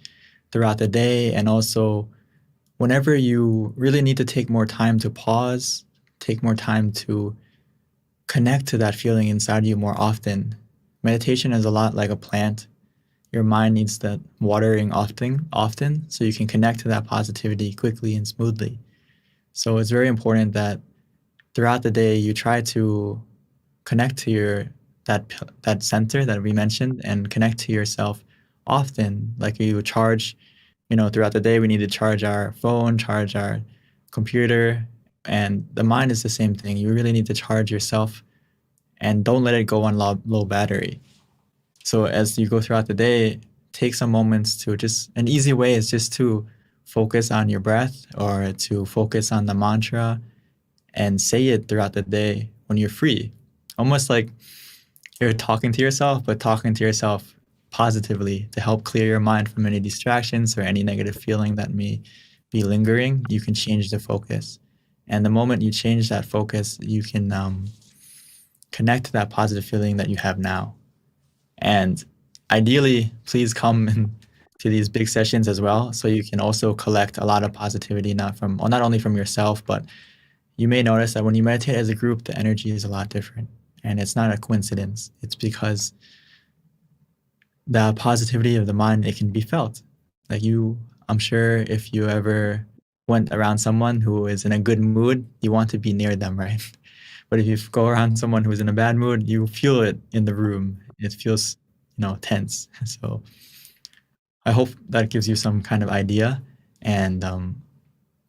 throughout the day. And also, whenever you really need to take more time to pause, take more time to connect to that feeling inside you more often. Meditation is a lot like a plant. Your mind needs that watering often, so you can connect to that positivity quickly and smoothly. So it's very important that throughout the day you try to connect to that center that we mentioned and connect to yourself often. Like you charge, throughout the day we need to charge our phone, charge our computer, and the mind is the same thing. You really need to charge yourself and don't let it go on low battery. So as you go throughout the day, take some moments to just, an easy way is just to focus on your breath or to focus on the mantra and say it throughout the day when you're free. Almost like you're talking to yourself, but talking to yourself positively to help clear your mind from any distractions or any negative feeling that may be lingering. You can change the focus. And the moment you change that focus, you can connect to that positive feeling that you have now. And ideally, please come to these big sessions as well, so you can also collect a lot of positivity, not only from yourself, but you may notice that when you meditate as a group, the energy is a lot different. And it's not a coincidence. It's because the positivity of the mind, it can be felt. Like I'm sure if you ever went around someone who is in a good mood, you want to be near them, right? But if you go around someone who's in a bad mood, you feel it in the room. It feels, tense. So I hope that gives you some kind of idea. And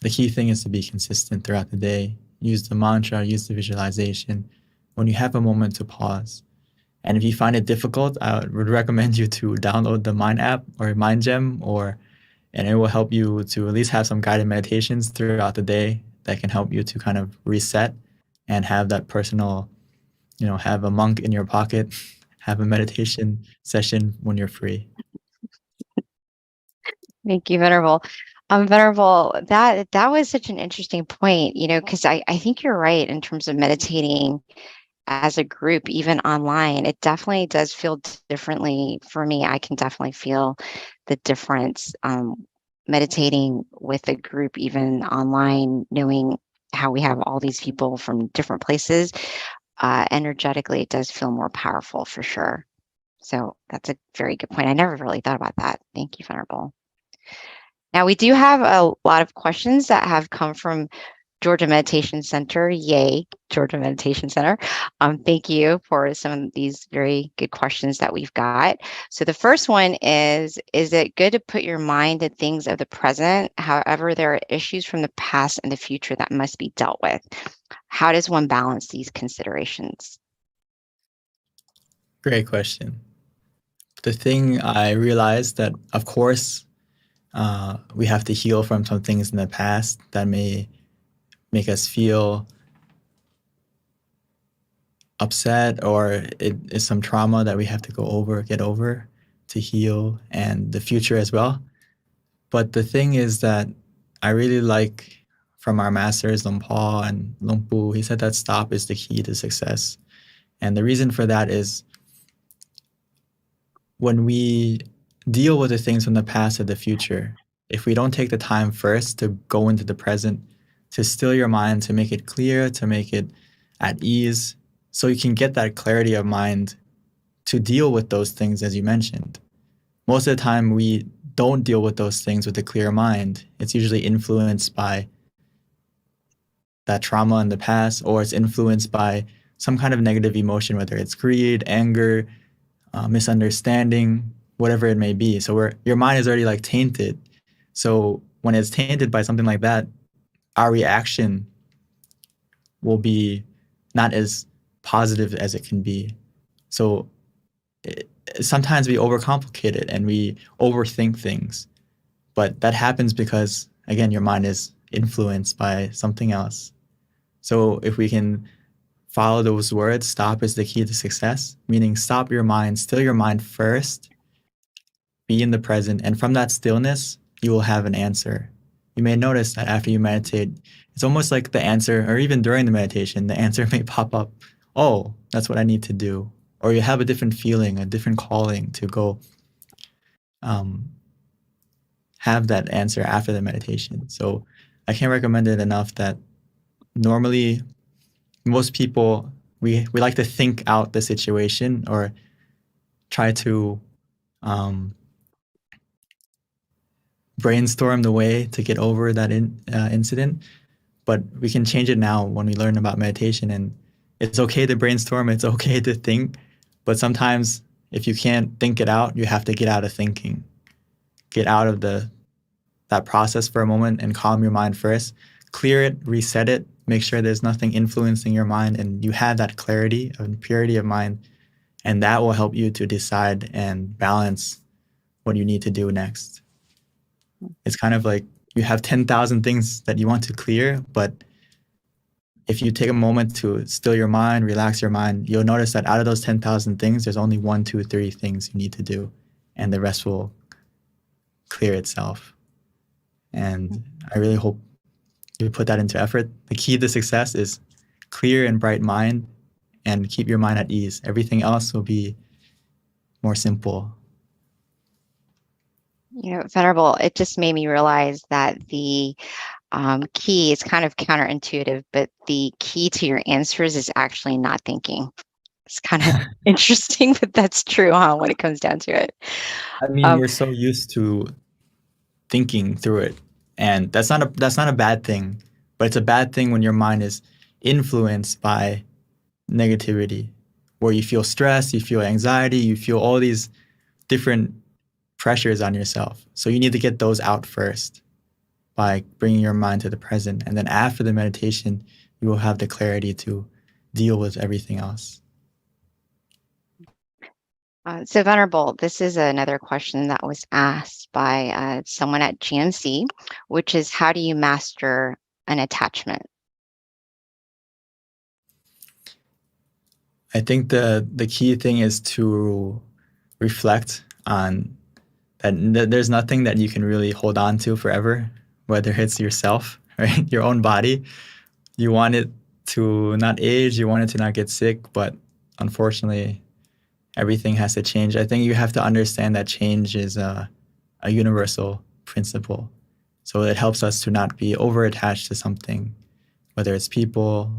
the key thing is to be consistent throughout the day. Use the mantra, use the visualization when you have a moment to pause. And if you find it difficult, I would recommend you to download the Mind app or Mind Gem, and it will help you to at least have some guided meditations throughout the day that can help you to kind of reset and have that personal, have a monk in your pocket, have a meditation session when you're free. Thank you, Venerable. Venerable, that was such an interesting point, because I think you're right in terms of meditating as a group, even online. It definitely does feel differently for me. I can definitely feel the difference meditating with a group, even online, knowing how we have all these people from different places. Energetically, it does feel more powerful for sure. So that's a very good point. I never really thought about that. Thank you, Venerable. Now, we do have a lot of questions that have come from Georgia Meditation Center. Yay, Georgia Meditation Center. Thank you for some of these very good questions that we've got. So the first one is it good to put your mind to things of the present? However, there are issues from the past and the future that must be dealt with. How does one balance these considerations? Great question. The thing I realized that, of course, we have to heal from some things in the past that may make us feel upset, or it is some trauma that we have to get over to heal, and the future as well. But the thing is that I really like from our masters, Lumpal and Lumpu. He said that stop is the key to success. And the reason for that is when we deal with the things from the past or the future, if we don't take the time first to go into the present, to still your mind, to make it clear, to make it at ease, so you can get that clarity of mind to deal with those things, as you mentioned. Most of the time, we don't deal with those things with a clear mind. It's usually influenced by that trauma in the past, or it's influenced by some kind of negative emotion, whether it's greed, anger, misunderstanding, whatever it may be. So your mind is already like tainted. So when it's tainted by something like that, our reaction will be not as positive as it can be. So sometimes we overcomplicate it and we overthink things. But that happens because, again, your mind is influenced by something else. So if we can follow those words, stop is the key to success, meaning stop your mind, still your mind first, be in the present, and from that stillness, you will have an answer. You may notice that after you meditate, it's almost like the answer, or even during the meditation, the answer may pop up, oh, that's what I need to do. Or you have a different feeling, a different calling to go have that answer after the meditation. So I can't recommend it enough that normally most people, we like to think out the situation or try to brainstorm the way to get over that incident. But we can change it now when we learn about meditation. And it's okay to brainstorm, it's okay to think. But sometimes if you can't think it out, you have to get out of thinking. Get out of that process for a moment and calm your mind first. Clear it, reset it, make sure there's nothing influencing your mind, and you have that clarity and purity of mind, and that will help you to decide and balance what you need to do next. It's kind of like you have 10,000 things that you want to clear, but if you take a moment to still your mind, relax your mind, you'll notice that out of those 10,000 things, there's only 1, 2, 3 things you need to do, and the rest will clear itself. And I really hope you put that into effort. The key to success is clear and bright mind, and keep your mind at ease. Everything else will be more simple. Venerable, it just made me realize that the key is kind of counterintuitive, but the key to your answers is actually not thinking. It's kind of interesting, but that's true, huh, when it comes down to it. I mean, we're so used to thinking through it, and that's not a bad thing, but it's a bad thing when your mind is influenced by negativity, where you feel stress, you feel anxiety, you feel all these different pressures on yourself. So you need to get those out first by bringing your mind to the present. And then after the meditation, you will have the clarity to deal with everything else. So Venerable, this is another question that was asked by someone at GNC, which is, how do you master an attachment? I think the key thing is to reflect on that there's nothing that you can really hold on to forever, whether it's yourself, right? Your own body. You want it to not age, you want it to not get sick, but unfortunately, everything has to change. I think you have to understand that change is a universal principle. So it helps us to not be over-attached to something, whether it's people.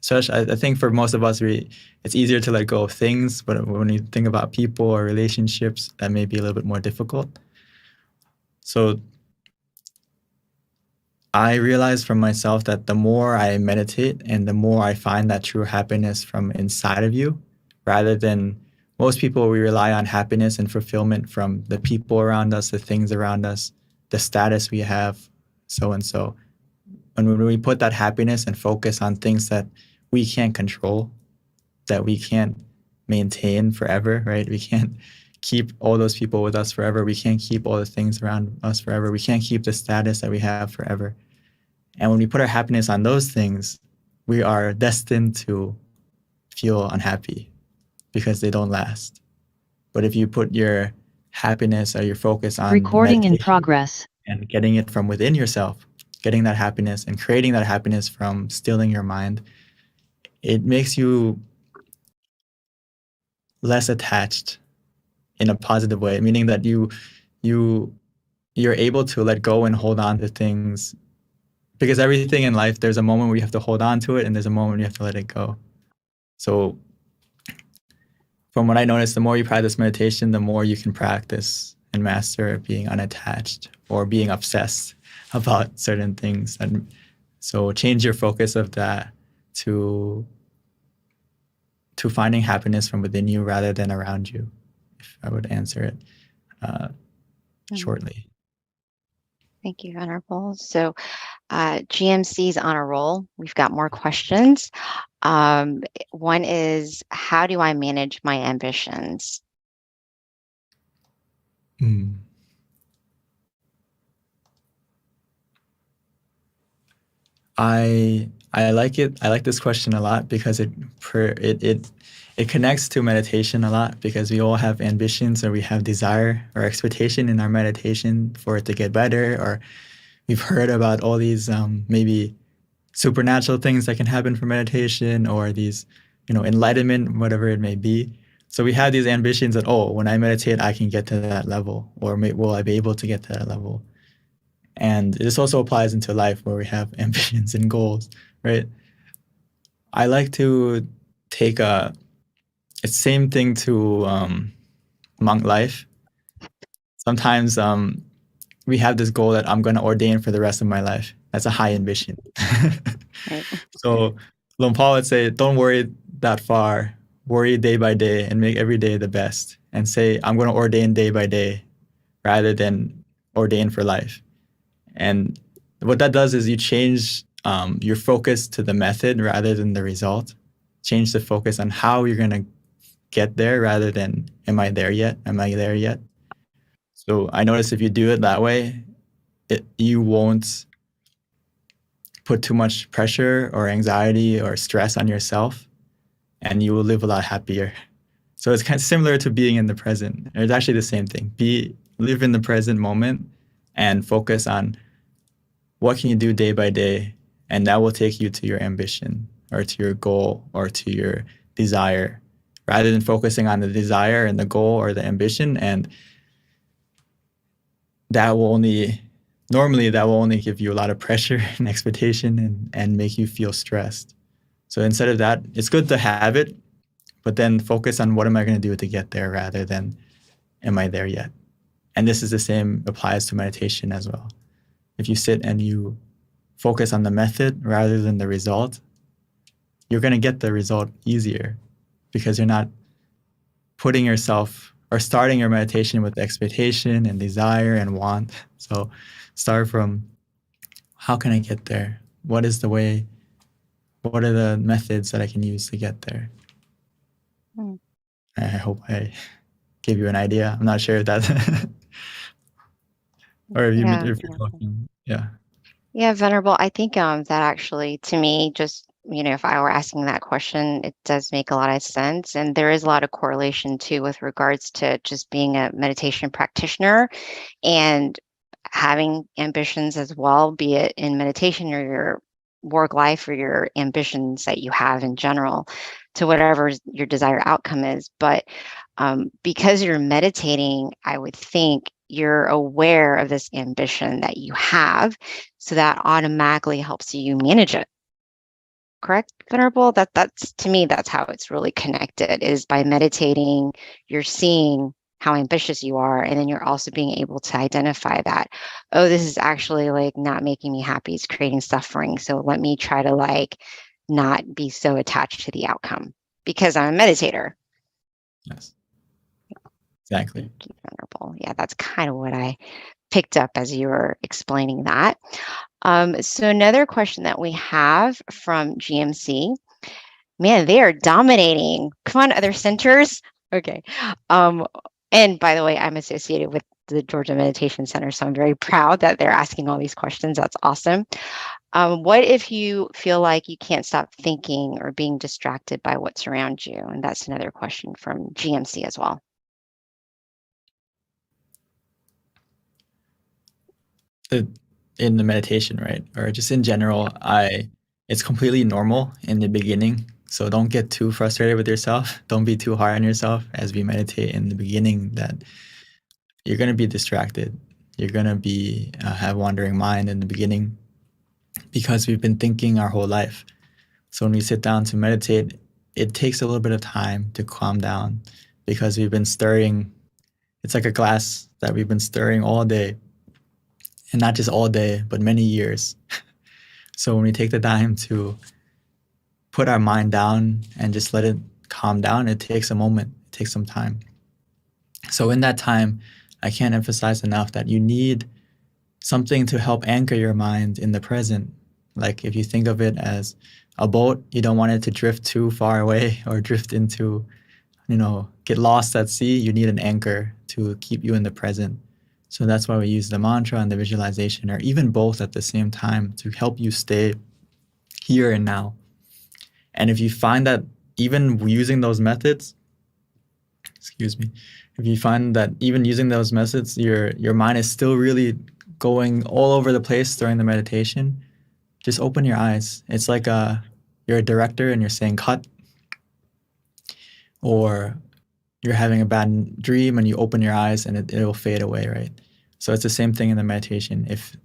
Especially, I think for most of us, it's easier to let go of things, but when you think about people or relationships, that may be a little bit more difficult. So I realized from myself that the more I meditate and the more I find that true happiness from inside of you, rather than most people, we rely on happiness and fulfillment from the people around us, the things around us, the status we have, so and so. And when we put that happiness and focus on things that we can't control, that we can't maintain forever, right? We can't keep all those people with us forever. We can't keep all the things around us forever. We can't keep the status that we have forever. And when we put our happiness on those things, we are destined to feel unhappy because they don't last. But if you put your happiness or your focus on Recording in meditation progress. and getting it from within yourself, getting that happiness and creating that happiness from stilling your mind, it makes you less attached in a positive way, meaning that you're able to let go and hold on to things, because everything in life, there's a moment where you have to hold on to it and there's a moment you have to let it go. So from what I noticed, the more you practice meditation, the more you can practice and master being unattached or being obsessed about certain things. And so change your focus of that to finding happiness from within you rather than around you, if I would answer it shortly. Thank you, Venerable. So GMC's on a roll. We've got more questions. One is, how do I manage my ambitions? I like it. I like this question a lot because it connects to meditation a lot, because we all have ambitions, or we have desire or expectation in our meditation for it to get better, or we've heard about all these maybe supernatural things that can happen from meditation, or these, enlightenment, whatever it may be. So we have these ambitions that, oh, when I meditate, I can get to that level, or will I be able to get to that level? And this also applies into life, where we have ambitions and goals, right? I like to take it's same thing to monk life. Sometimes we have this goal that I'm going to ordain for the rest of my life. That's a high ambition. Right. So Luang Por would say, don't worry that far. Worry day by day and make every day the best. And say, I'm going to ordain day by day rather than ordain for life. And what that does is you change your focus to the method rather than the result. Change the focus on how you're going to get there rather than, am I there yet? Am I there yet? So I notice if you do it that way, you won't put too much pressure or anxiety or stress on yourself, and you will live a lot happier. So it's kind of similar to being in the present. It's actually the same thing. Live in the present moment and focus on what can you do day by day, and that will take you to your ambition or to your goal or to your desire, rather than focusing on the desire and the goal or the ambition. And that will only give you a lot of pressure and expectation and make you feel stressed. So instead of that, it's good to have it, but then focus on what am I going to do to get there rather than am I there yet? And this is the same applies to meditation as well. If you sit and you focus on the method rather than the result, you're going to get the result easier, because you're not putting yourself or starting your meditation with expectation and desire and want. So start from, how can I get there? What is the way? What are the methods that I can use to get there? I hope I gave you an idea. I'm not sure if that or if you're talking. Yeah. Yeah, Venerable. I think that actually, to me, just, if I were asking that question, it does make a lot of sense. And there is a lot of correlation too with regards to just being a meditation practitioner and having ambitions as well, be it in meditation or your work life or your ambitions that you have in general, to whatever your desired outcome is. But because you're meditating, I would think you're aware of this ambition that you have, so that automatically helps you manage it. Correct, Venerable? That's to me, that's how it's really connected, is by meditating, you're seeing how ambitious you are, and then you're also being able to identify that, oh, this is actually like not making me happy, it's creating suffering. So let me try to like not be so attached to the outcome because I'm a meditator. Yes. Exactly. Thank you, Venerable. Yeah, that's kind of what I picked up as you were explaining that. So another question that we have from GMC, man, they are dominating. Come on, other centers. Okay. And by the way, I'm associated with the Georgia Meditation Center, so I'm very proud that they're asking all these questions. That's awesome. What if you feel like you can't stop thinking or being distracted by what's around you? And that's another question from GMC as well. in the meditation, right? Or just in general, it's completely normal in the beginning. So don't get too frustrated with yourself. Don't be too hard on yourself as we meditate in the beginning that you're going to be distracted. You're going to be have wandering mind in the beginning because we've been thinking our whole life. So when we sit down to meditate, it takes a little bit of time to calm down because we've been stirring. It's like a glass that we've been stirring all day, and not just all day, but many years. So when we take the time to put our mind down and just let it calm down, it takes a moment, it takes some time. So in that time, I can't emphasize enough that you need something to help anchor your mind in the present. Like if you think of it as a boat, you don't want it to drift too far away or drift into, get lost at sea. You need an anchor to keep you in the present. So that's why we use the mantra and the visualization, or even both at the same time, to help you stay here and now. And if you find that even using those methods, if you find that even using those methods, your mind is still really going all over the place during the meditation, just open your eyes. It's like you're a director and you're saying cut, or you're having a bad dream and you open your eyes and it will fade away, right? So it's the same thing in the meditation. If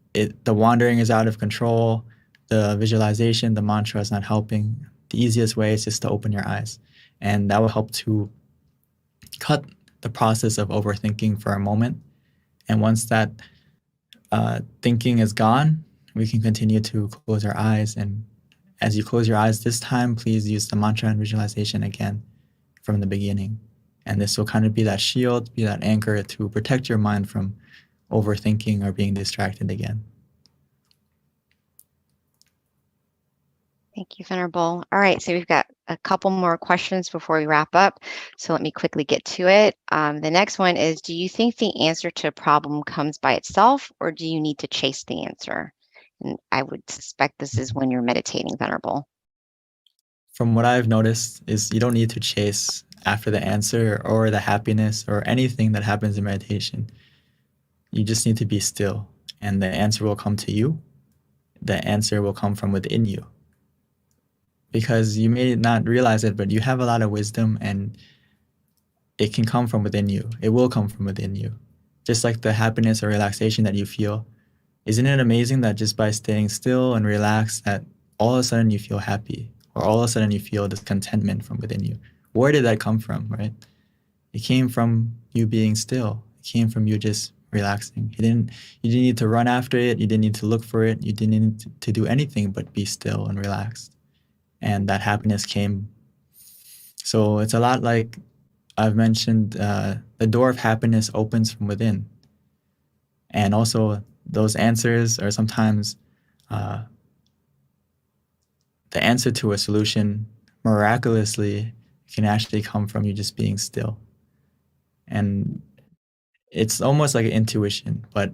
the wandering is out of control, the visualization, the mantra is not helping, the easiest way is just to open your eyes. And that will help to cut the process of overthinking for a moment. And once that thinking is gone, we can continue to close our eyes. And as you close your eyes this time, please use the mantra and visualization again from the beginning. And this will kind of be that shield, be that anchor to protect your mind from overthinking or being distracted again. Thank you, Venerable. All right, so we've got a couple more questions before we wrap up. So let me quickly get to it. The next one is, do you think the answer to a problem comes by itself, or do you need to chase the answer? And I would suspect this is when you're meditating, Venerable. From what I've noticed is you don't need to chase after the answer or the happiness or anything that happens in meditation. You just need to be still, and the answer will come to you. The answer will come from within you. Because you may not realize it, but you have a lot of wisdom, and it can come from within you. It will come from within you. Just like the happiness or relaxation that you feel. Isn't it amazing that just by staying still and relaxed, that all of a sudden you feel happy, or all of a sudden you feel this contentment from within you? Where did that come from, right? It came from you being still. It came from you just relaxing. You didn't need to run after it. You didn't need to look for it. You didn't need to do anything but be still and relaxed. And that happiness came. So it's a lot like I've mentioned, the door of happiness opens from within. And also those answers are sometimes the answer to a solution miraculously can actually come from you just being still. And it's almost like an intuition, but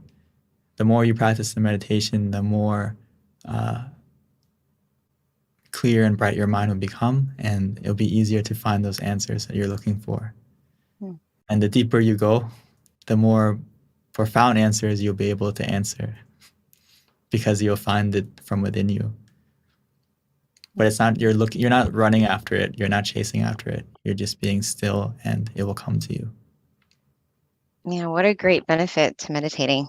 the more you practice the meditation, the more clear and bright your mind will become, and it'll be easier to find those answers that you're looking for. And the deeper you go, the more profound answers you'll be able to answer, because you'll find it from within you. But it's not, you're not running after it, you're not chasing after it, you're just being still, and it will come to you. Yeah, what a great benefit to meditating.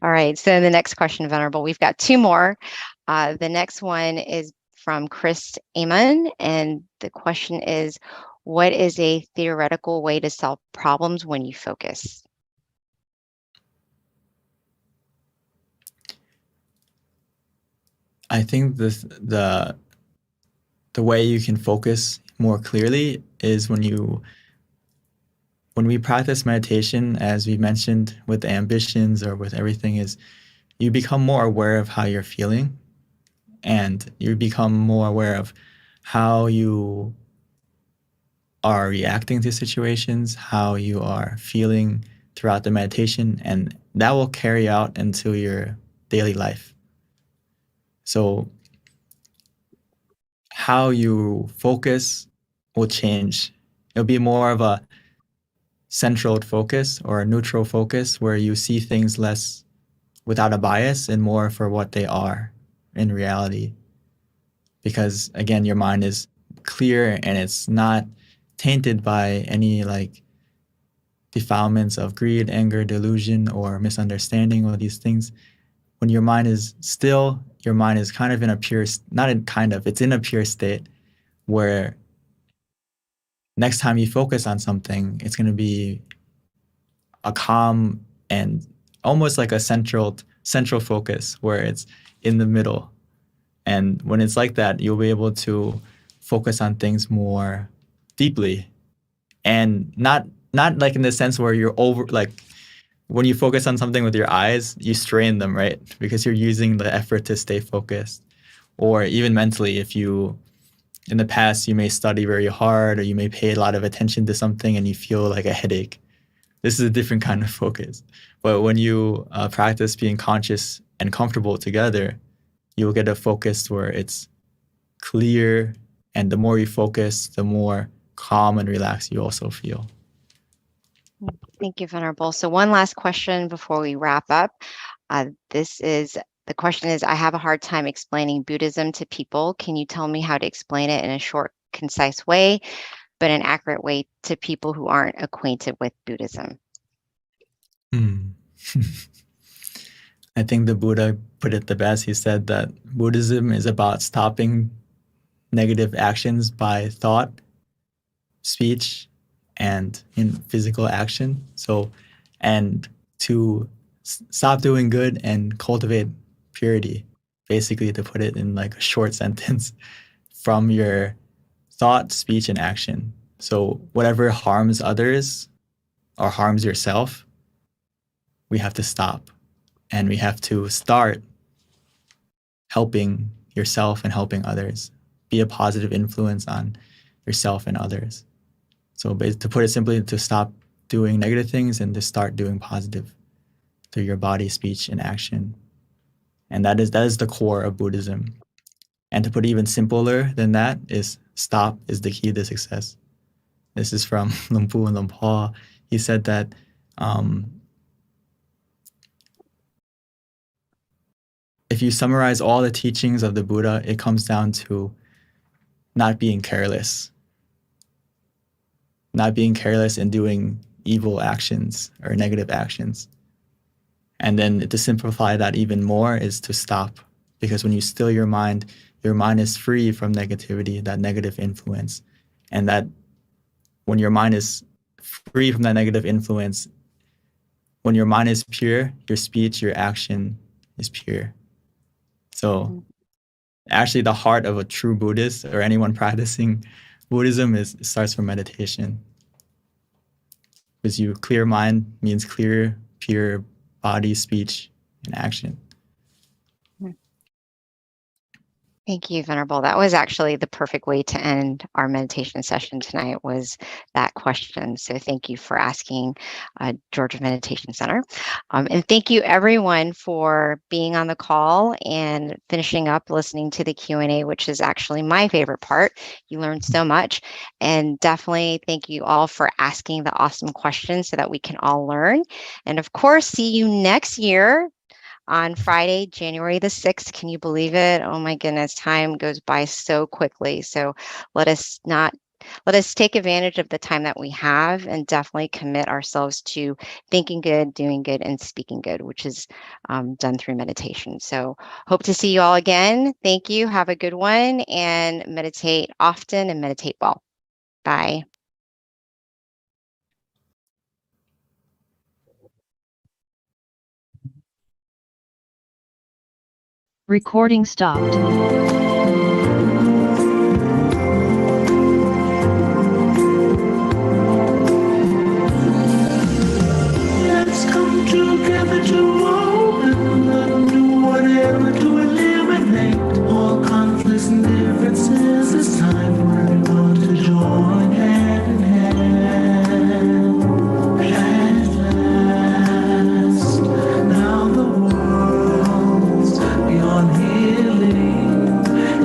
All right, so the next question, Venerable, we've got two more. The next one is from Chris Amon, and the question is, what is a theoretical way to solve problems when you focus? I think the way you can focus more clearly is when we practice meditation, as we mentioned with the ambitions or with everything, is you become more aware of how you're feeling, and you become more aware of how you are reacting to situations, how you are feeling throughout the meditation, and that will carry out into your daily life. So how you focus will change. It'll be more of a central focus or a neutral focus where you see things less without a bias and more for what they are in reality. Because again, your mind is clear and it's not tainted by any like defilements of greed, anger, delusion, or misunderstanding, all these things. When your mind is still, your mind is kind of in a pure, not in kind of, it's in a pure state where next time you focus on something, it's going to be a calm and almost like a central focus where it's in the middle. And when it's like that, you'll be able to focus on things more deeply, and not like in the sense where you're over, like when you focus on something with your eyes, you strain them, right? Because you're using the effort to stay focused. Or even mentally, if you, in the past, you may study very hard or you may pay a lot of attention to something and you feel like a headache. This is a different kind of focus. But when you practice being conscious and comfortable together, you'll get a focus where it's clear. And the more you focus, the more calm and relaxed you also feel. Thank you, Venerable. So one last question before we wrap up. The question is, I have a hard time explaining Buddhism to people. Can you tell me how to explain it in a short, concise way, but an accurate way to people who aren't acquainted with Buddhism? I think the Buddha put it the best. He said that Buddhism is about stopping negative actions by thought, speech, and in physical action. So, and to stop doing good and cultivate purity, basically, to put it in like a short sentence, from your thought, speech, and action. So whatever harms others or harms yourself, we have to stop, and we have to start helping yourself and helping others. Be a positive influence on yourself and others. So to put it simply, to stop doing negative things and to start doing positive through your body, speech, and action. And that is the core of Buddhism. And to put it even simpler than that is stop is the key to success. This is from Luang Pu and Luang Por. He said that if you summarize all the teachings of the Buddha, it comes down to not being careless. Not being careless in doing evil actions or negative actions. And then to simplify that even more is to stop. Because when you still your mind is free from negativity, that negative influence. And that when your mind is free from that negative influence, when your mind is pure, your speech, your action is pure. So actually the heart of a true Buddhist or anyone practicing Buddhism starts from meditation. Because clear mind means clear, pure body, speech, and action. Thank you, Venerable. That was actually the perfect way to end our meditation session tonight, was that question. So thank you for asking, Georgia Meditation Center. And thank you everyone for being on the call and finishing up listening to the Q&A, which is actually my favorite part. You learned so much. And definitely thank you all for asking the awesome questions so that we can all learn. And of course, see you next year on Friday, January the 6th. Can you believe it? Oh my goodness, time goes by so quickly. So let us take advantage of the time that we have and definitely commit ourselves to thinking good, doing good, and speaking good, which is done through meditation. So hope to see you all again. Thank you. Have a good one, and meditate often and meditate well. Bye. Recording stopped. Let's come together to open and do whatever to eliminate all conflicts and differences. It's time for everyone to join hand in hand. At last, now the world's beyond healing.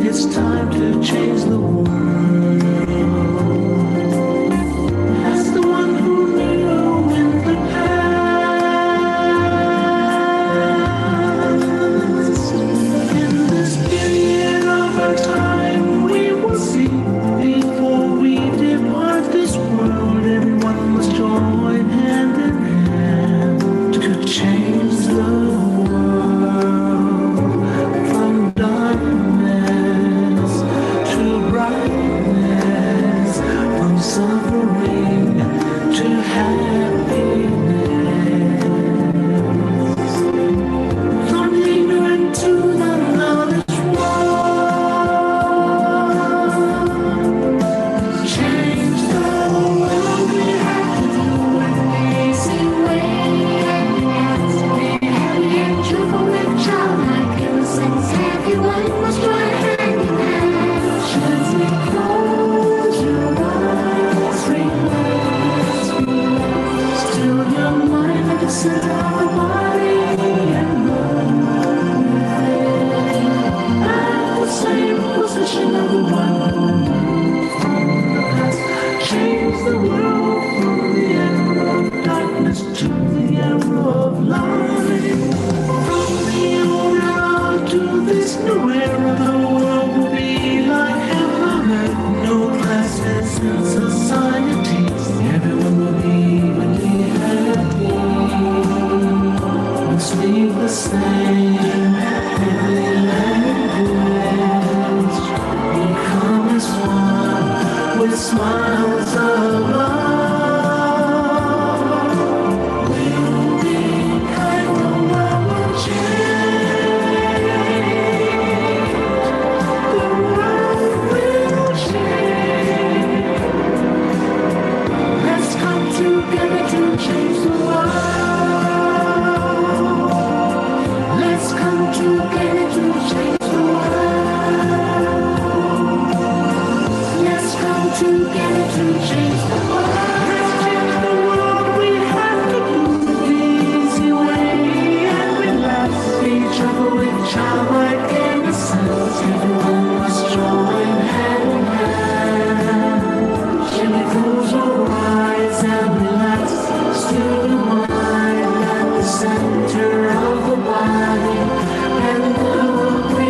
It's time to change the world. As the one who knew in the past. change the world from darkness to brightness, from suffering to happiness, from ignorant to the knowledge world. Change the world, we have to do an easy way. Childlike innocence, everyone must try hand in hand. Gently close your eyes, relax, relax. Still your mind at the center of the body and mind. At the same position of the one who moved from the past. Change the world from the era of darkness to the era of light. To this new era, the world will be like heaven and no classes in societies. Everyone will be evenly happy. Must leave the same heavenly language. Become as one with smiles of love. We'll be kind, the world will change. Together to change the world. Let's come together to change the world. Let's come together to change the world. Let's change the world. We have to do it the easy way and relax each other with childlike innocence. Everyone must join hand in hand. Gently close your eyes and relax. Still the mind at the center of the body, and the will be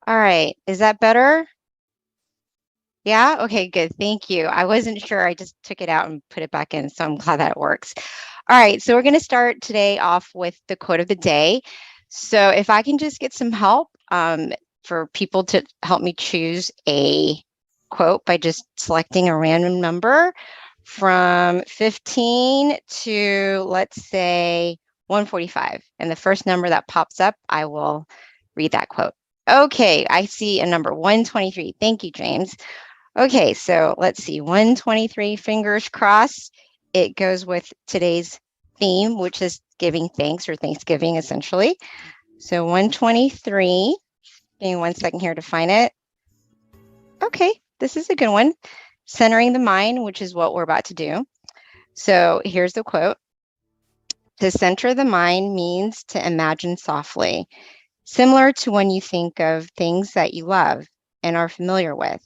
All right, is that better? Yeah? Okay, good. Thank you. I wasn't sure. I just took it out and put it back in, so I'm glad that it works. All right, so we're going to start today off with the quote of the day. So if I can just get some help for people to help me choose a quote by just selecting a random number from 15 to, let's say, 145. And the first number that pops up, I will read that quote. Okay, I see a number 123. Thank you, James. Okay, so let's see, 123, fingers crossed. It goes with today's theme, which is giving thanks or Thanksgiving, essentially. So 123, give me 1 second here to find it. Okay, this is a good one. Centering the mind, which is what we're about to do. So here's the quote. To center the mind means to imagine softly, similar to when you think of things that you love and are familiar with.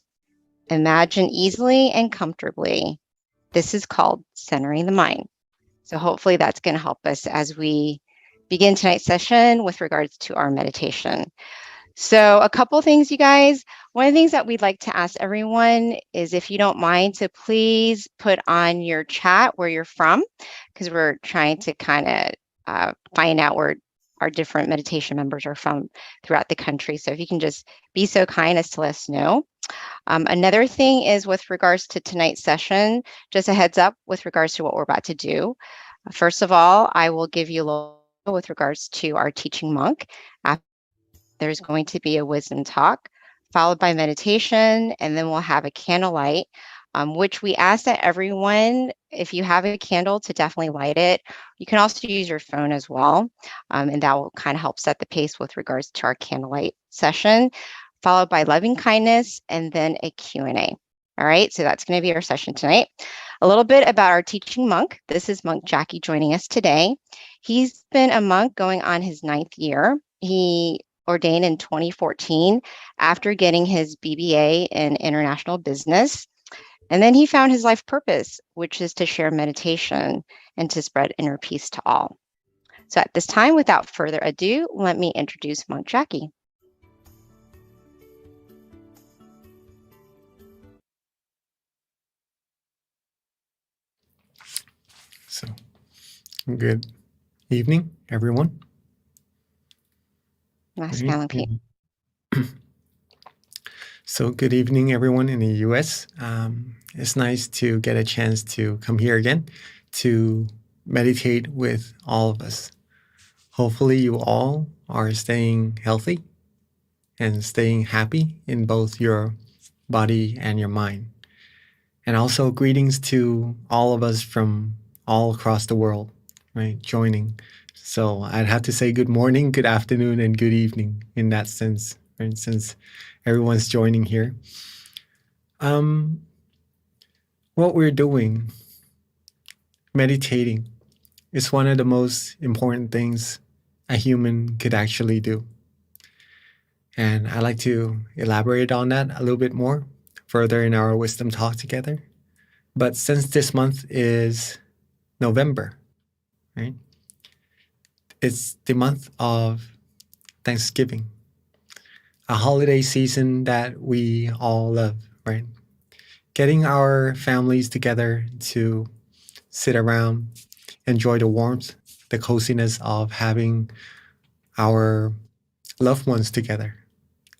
Imagine easily and comfortably. This is called centering the mind. So hopefully that's going to help us as we begin tonight's session with regards to our meditation. So a couple things, you guys. One of the things that we'd like to ask everyone is, if you don't mind, to please put on your chat where you're from, because we're trying to kind of find out where our different meditation members are from throughout the country. So if you can just be so kind as to let us know. Another thing is with regards to tonight's session, just a heads up with regards to what we're about to do. First of all, I will give you a little with regards to our teaching monk. After, there's going to be a wisdom talk, followed by meditation, and then we'll have a candlelight, which we ask that everyone, if you have a candle, to definitely light it. You can also use your phone as well, and that will kind of help set the pace with regards to our candlelight session, followed by loving kindness, and then a Q&A. All right, so that's going to be our session tonight. A little bit about our teaching monk. This is Monk Jackie joining us today. He's been a monk going on his 9th year. He ordained in 2014 after getting his BBA in international business. And then he found his life purpose, which is to share meditation and to spread inner peace to all. So at this time, without further ado, let me introduce Monk Jackie. So, good evening, everyone. Nice, So, good evening, everyone in the US. It's nice to get a chance to come here again to meditate with all of us. Hopefully, you all are staying healthy and staying happy in both your body and your mind. And also, greetings to all of us from all across the world, right, joining. So I'd have to say good morning, good afternoon, and good evening in that sense, right, since everyone's joining here. What we're doing, meditating, is one of the most important things a human could actually do. And I'd like to elaborate on that a little bit more further in our wisdom talk together. But since this month is November, right? It's the month of Thanksgiving, a holiday season that we all love, right? Getting our families together to sit around, enjoy the warmth, the coziness of having our loved ones together,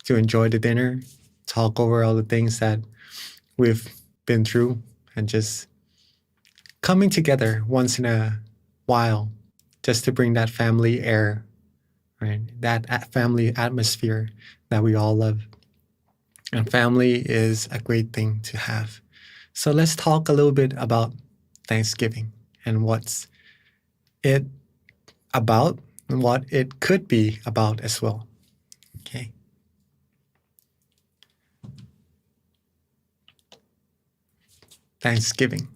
to enjoy the dinner, talk over all the things that we've been through, and just coming together once in a while just to bring that family air, right? That family atmosphere that we all love. And family is a great thing to have. So let's talk a little bit about Thanksgiving and what's it about and what it could be about as well. Okay. Thanksgiving.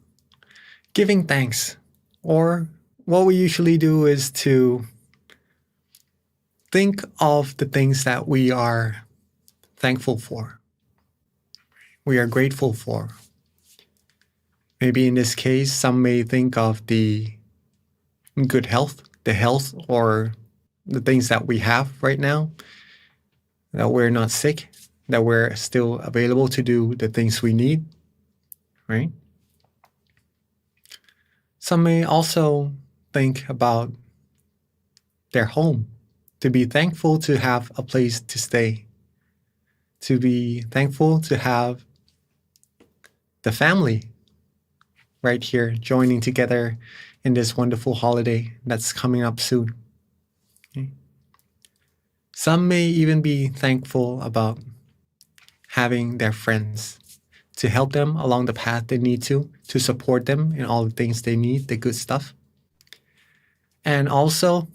Giving thanks. Or what we usually do is to think of the things that we are thankful for, we are grateful for. Maybe in this case, some may think of the good health, the health or the things that we have right now, that we're not sick, that we're still available to do the things we need, right? Some may also think about their home, to be thankful to have a place to stay, to be thankful to have the family right here joining together in this wonderful holiday that's coming up soon. Okay. Some may even be thankful about having their friends to help them along the path they need to support them in all the things they need, the good stuff. And also,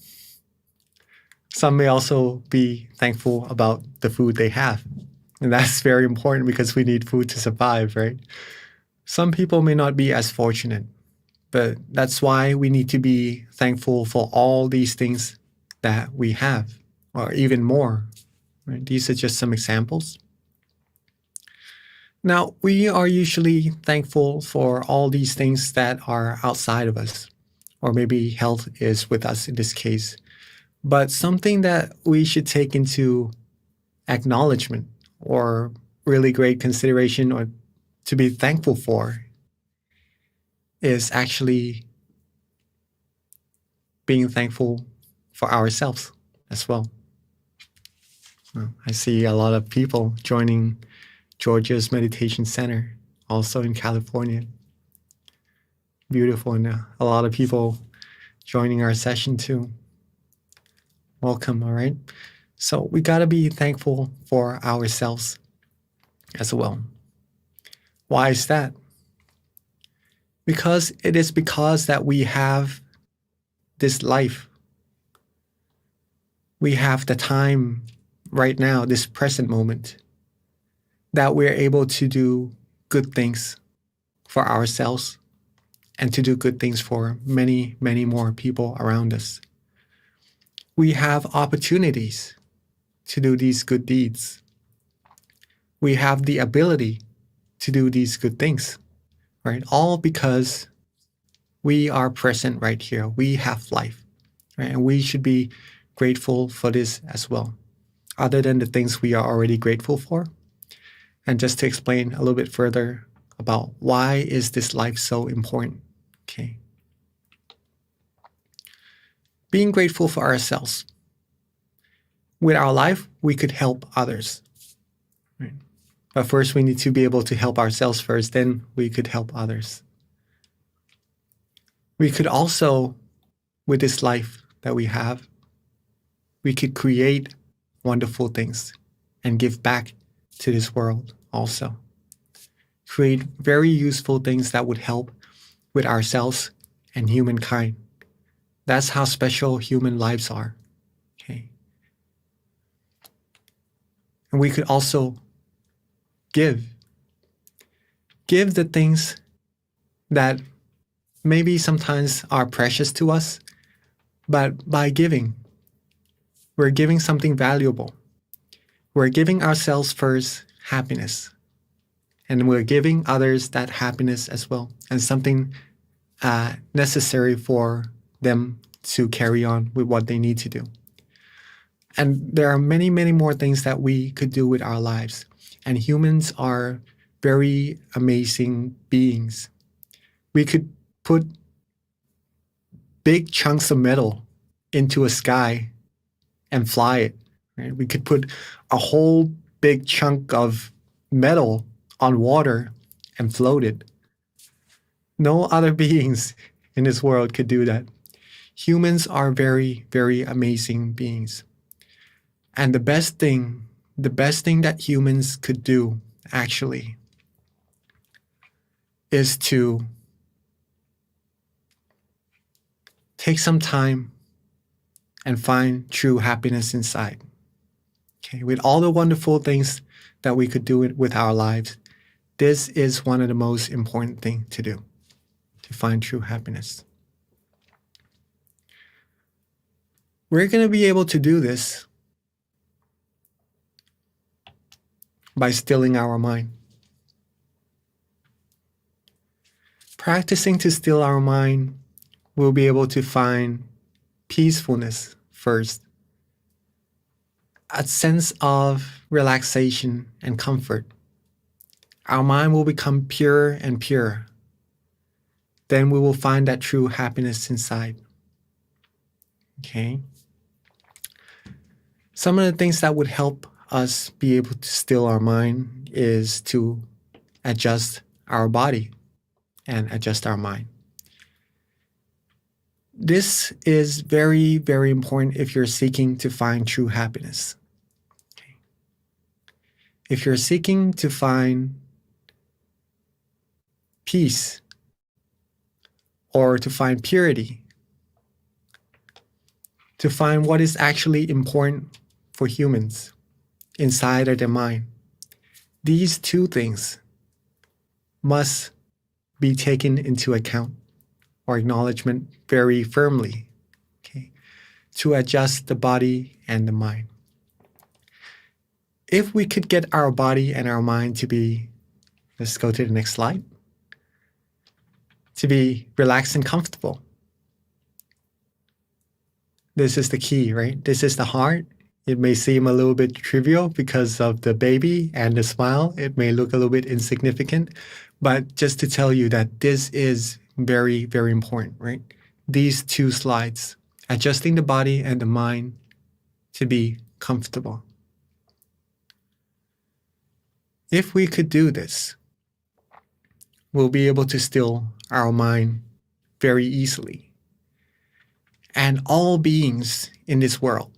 some may also be thankful about the food they have. And that's very important because we need food to survive, right? Some people may not be as fortunate, but that's why we need to be thankful for all these things that we have, or even more. Right? These are just some examples. Now, we are usually thankful for all these things that are outside of us, or maybe health is with us in this case. But something that we should take into acknowledgement or really great consideration or to be thankful for is actually being thankful for ourselves as well. I see a lot of people joining Georgia's Meditation Center, also in California. Beautiful, and a lot of people joining our session too. Welcome, all right? So we got to be thankful for ourselves as well. Why is that? Because it is because that we have this life. We have the time right now, this present moment, that we're able to do good things for ourselves and to do good things for many, many more people around us. We have opportunities to do these good deeds. We have the ability to do these good things, right? All because we are present right here. We have life, right? And we should be grateful for this as well, other than the things we are already grateful for. And just to explain a little bit further about why is this life so important, okay? Being grateful for ourselves. With our life, we could help others, right? But first, we need to be able to help ourselves first, then we could help others. We could also, with this life that we have, we could create wonderful things and give back to this world also. Create very useful things that would help with ourselves and humankind. That's how special human lives are, okay? And we could also give the things that maybe sometimes are precious to us, but by giving, we're giving something valuable. We're giving ourselves first happiness, and we're giving others that happiness as well, and something necessary for them to carry on with what they need to do. And there are many, many more things that we could do with our lives. And humans are very amazing beings. We could put big chunks of metal into a sky and fly it. Right? We could put a whole big chunk of metal on water and float it. No other beings in this world could do that. Humans are very, very amazing beings. And the best thing that humans could do, actually, is to take some time and find true happiness inside. Okay, with all the wonderful things that we could do with our lives, this is one of the most important things to do, to find true happiness. We're going to be able to do this by stilling our mind. Practicing to still our mind, we'll be able to find peacefulness first, a sense of relaxation and comfort. Our mind will become purer and purer. Then we will find that true happiness inside. Okay? Some of the things that would help us be able to still our mind is to adjust our body and adjust our mind. This is very, very important if you're seeking to find true happiness. Okay. If you're seeking to find peace or to find purity, to find what is actually important for humans inside of their mind, these two things must be taken into account or acknowledgement very firmly, okay, to adjust the body and the mind. If we could get our body and our mind to be, let's go to the next slide, to be relaxed and comfortable. This is the key, right? This is the heart. It may seem a little bit trivial because of the baby and the smile. It may look a little bit insignificant, but just to tell you that this is very, very important, right? These two slides, adjusting the body and the mind to be comfortable. If we could do this, we'll be able to still our mind very easily. And all beings in this world,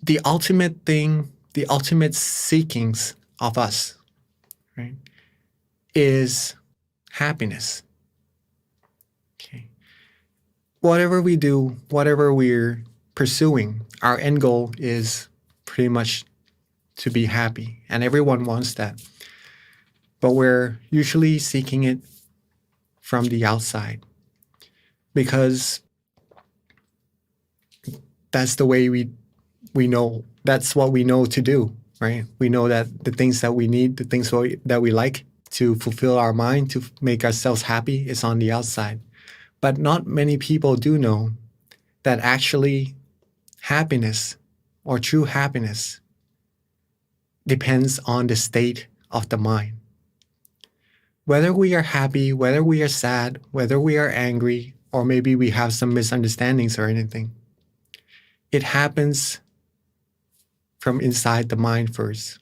the ultimate thing, the ultimate seekings of us, right, is happiness. Okay. Whatever we do, whatever we're pursuing, our end goal is pretty much to be happy, and everyone wants that. But we're usually seeking it from the outside because that's the way we know, that's what we know to do, right? We know that the things that we need, the things that we like to fulfill our mind, to make ourselves happy, is on the outside. But not many people do know that actually happiness or true happiness depends on the state of the mind. Whether we are happy, whether we are sad, whether we are angry, or maybe we have some misunderstandings or anything, it happens from inside the mind first.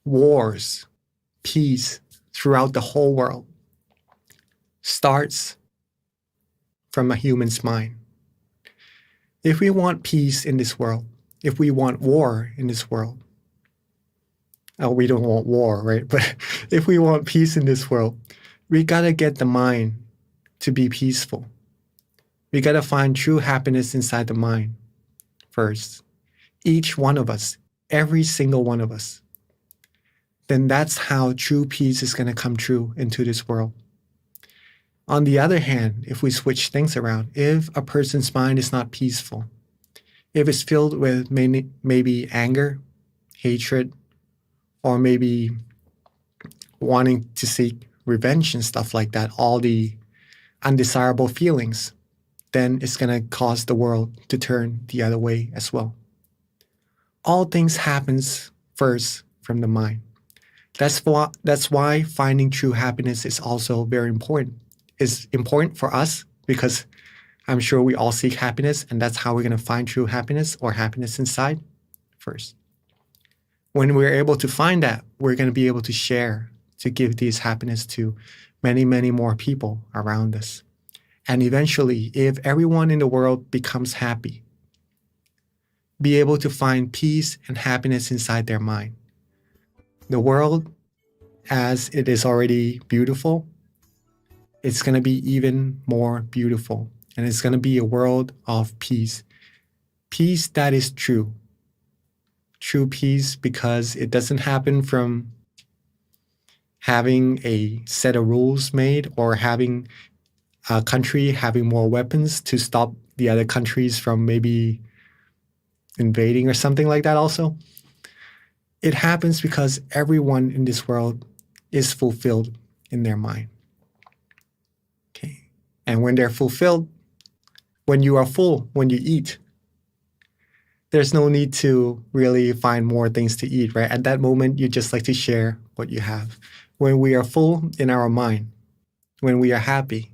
Wars, peace throughout the whole world starts from a human's mind. If we want peace in this world, if we want war in this world, we don't want war, right? But if we want peace in this world, we gotta get the mind to be peaceful. We gotta find true happiness inside the mind first. Each one of us, every single one of us. Then that's how true peace is gonna come true into this world. On the other hand, if we switch things around, if a person's mind is not peaceful, if it's filled with maybe anger, hatred, or maybe wanting to seek revenge and stuff like that, all the undesirable feelings, then it's going to cause the world to turn the other way as well. All things happens first from the mind. That's why finding true happiness is also very important. It's important for us because I'm sure we all seek happiness, and that's how we're going to find true happiness or happiness inside first. When we're able to find that, we're going to be able to share, to give this happiness to many, many more people around us. And eventually, if everyone in the world becomes happy, be able to find peace and happiness inside their mind, the world, as it is already beautiful, it's going to be even more beautiful. And it's going to be a world of peace. Peace that is true. True peace, because it doesn't happen from having a set of rules made or having a country having more weapons to stop the other countries from maybe invading or something like that also. It happens because everyone in this world is fulfilled in their mind. Okay. And when they're fulfilled, when you are full, when you eat, there's no need to really find more things to eat, right? At that moment, you just like to share what you have. When we are full in our mind, when we are happy,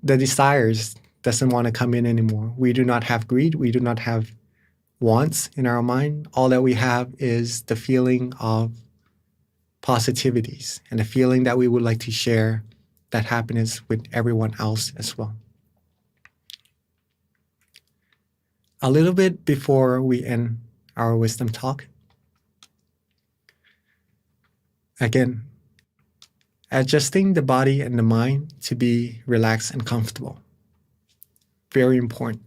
the desires doesn't want to come in anymore. We do not have greed. We do not have wants in our mind. All that we have is the feeling of positivities and the feeling that we would like to share that happiness with everyone else as well. A little bit before we end our wisdom talk, again, adjusting the body and the mind to be relaxed and comfortable. Very important.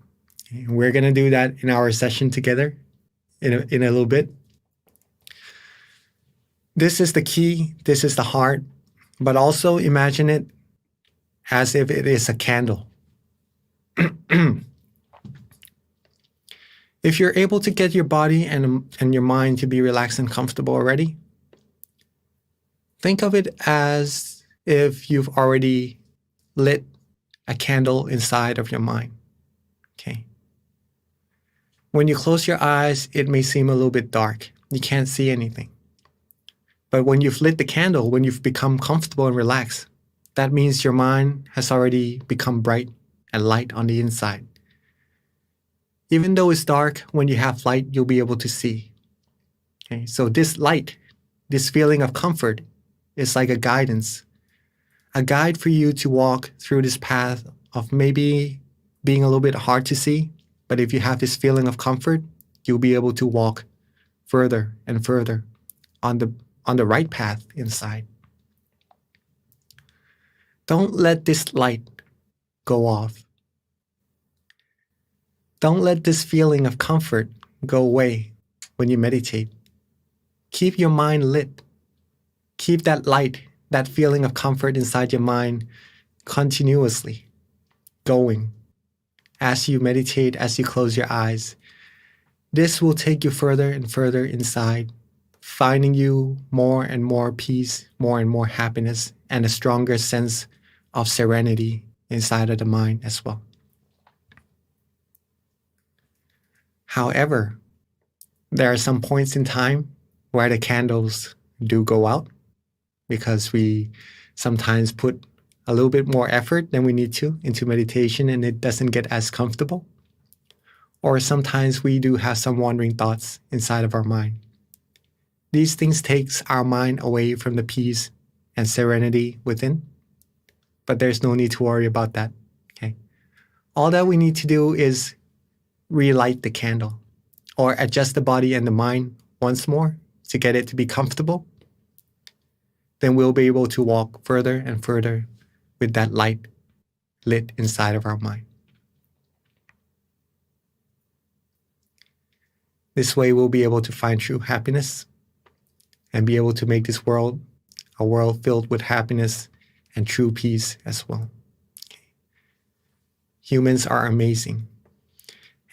And we're going to do that in our session together in a little bit. This is the key. This is the heart. But also imagine it as if it is a candle. If you're able to get your body and your mind to be relaxed and comfortable already, think of it as if you've already lit a candle inside of your mind. Okay. When you close your eyes, it may seem a little bit dark. You can't see anything. But when you've lit the candle, when you've become comfortable and relaxed, that means your mind has already become bright and light on the inside. Even though it's dark, when you have light, you'll be able to see. Okay, so this light, this feeling of comfort is like a guidance, a guide for you to walk through this path of maybe being a little bit hard to see, but if you have this feeling of comfort, you'll be able to walk further and further on the right path inside. Don't let this light go off. Don't let this feeling of comfort go away when you meditate. Keep your mind lit. Keep that light, that feeling of comfort inside your mind continuously going as you meditate, as you close your eyes. This will take you further and further inside, finding you more and more peace, more and more happiness, and a stronger sense of serenity inside of the mind as well. However, there are some points in time where the candles do go out because we sometimes put a little bit more effort than we need to into meditation and it doesn't get as comfortable. Or sometimes we do have some wandering thoughts inside of our mind. These things takes our mind away from the peace and serenity within, but there's no need to worry about that. Okay. All that we need to do is relight the candle or adjust the body and the mind once more to get it to be comfortable. Then we'll be able to walk further and further with that light lit inside of our mind. This way we'll be able to find true happiness and be able to make this world a world filled with happiness and true peace as well. Okay. Humans are amazing.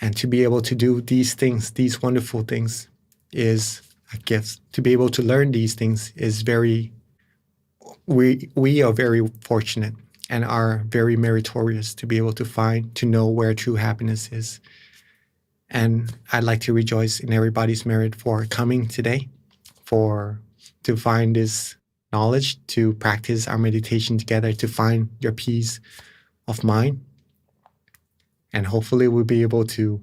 And to be able to do these things, these wonderful things, is a gift. To be able to learn these things is very we are very fortunate and are very meritorious to be able to know where true happiness is. And I'd like to rejoice in everybody's merit for coming today, to find this knowledge, to practice our meditation together, to find your peace of mind. And hopefully we'll be able to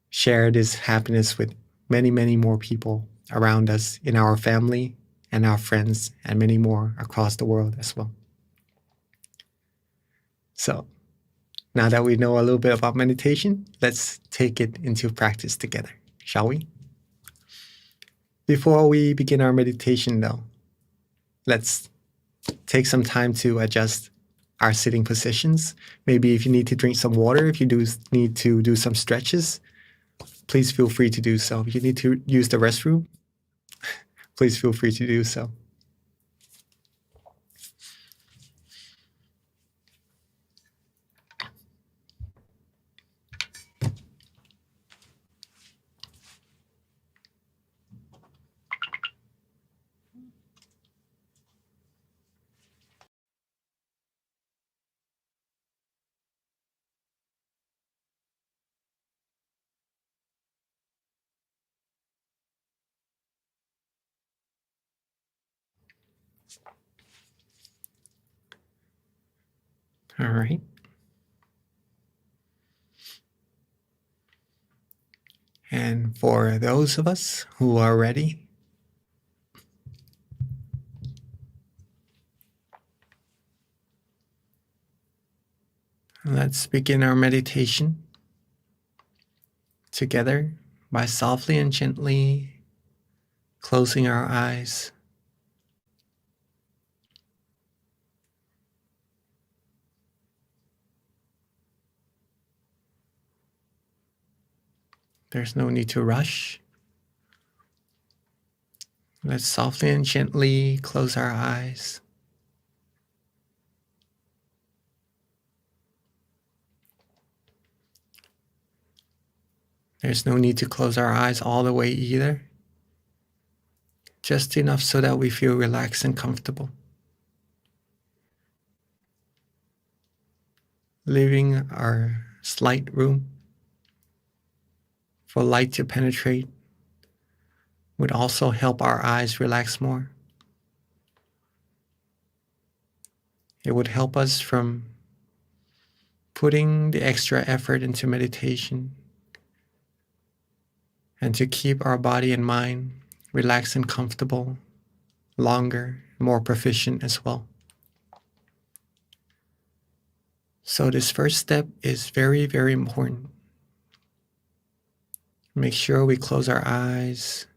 share this happiness with many, many more people around us, in our family and our friends, and many more across the world as well. So now that we know a little bit about meditation, let's take it into practice together, shall we? Before we begin our meditation, though, let's take some time to adjust our sitting positions. Maybe if you need to drink some water, if you need to do some stretches, please feel free to do so. If you need to use the restroom, please feel free to do so. All right. And for those of us who are ready, let's begin our meditation together by softly and gently closing our eyes. There's no need to rush. Let's softly and gently close our eyes. There's no need to close our eyes all the way either. Just enough so that we feel relaxed and comfortable. Leaving our slight room for light to penetrate would also help our eyes relax more. It would help us from putting the extra effort into meditation and to keep our body and mind relaxed and comfortable longer, more proficient as well. So this first step is very, very important. Make sure we close our eyes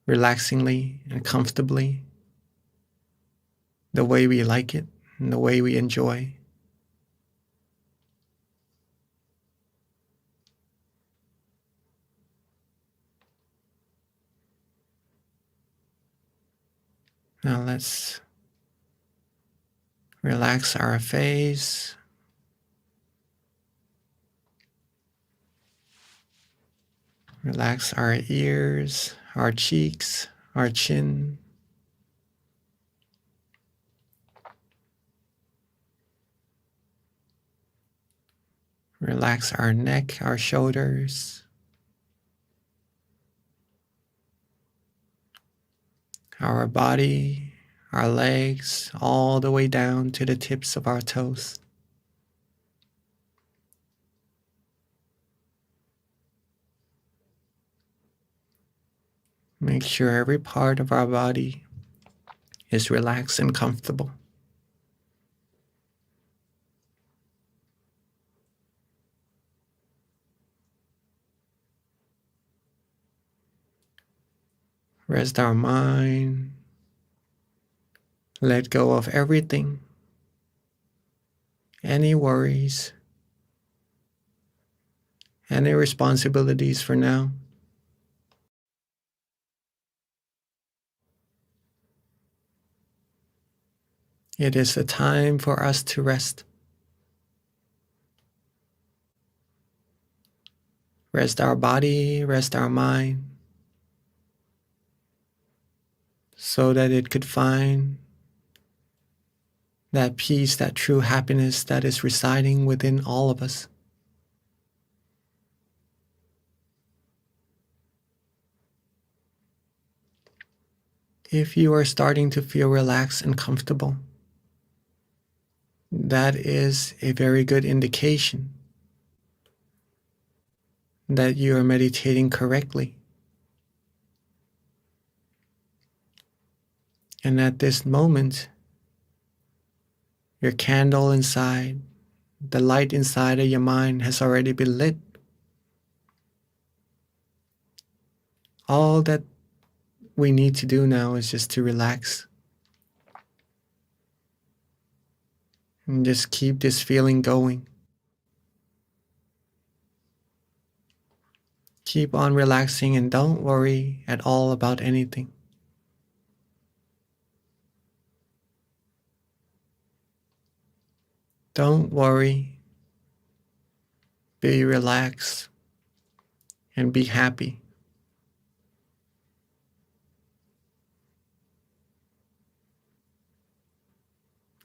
relaxingly and comfortably, the way we like it and the way we enjoy. Now let's relax our face. Relax our ears, our cheeks, our chin. Relax our neck, our shoulders, our body, our legs, all the way down to the tips of our toes. Make sure every part of our body is relaxed and comfortable. Rest our mind. Let go of everything, any worries, any responsibilities for now. It is the time for us to rest. Rest our body, rest our mind, so that it could find that peace, that true happiness that is residing within all of us. If you are starting to feel relaxed and comfortable, that is a very good indication that you are meditating correctly. And at this moment, your candle inside, the light inside of your mind has already been lit. All that we need to do now is just to relax and just keep this feeling going. Keep on relaxing and don't worry at all about anything. Don't worry. Be relaxed and be happy.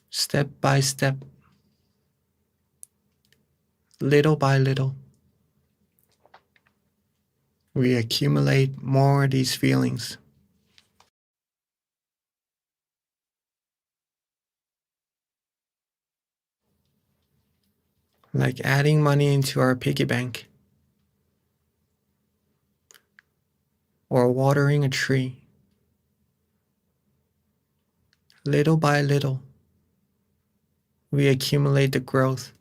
Step by step, little by little, we accumulate more of these feelings. Like adding money into our piggy bank or watering a tree. Little by little, we accumulate the growth.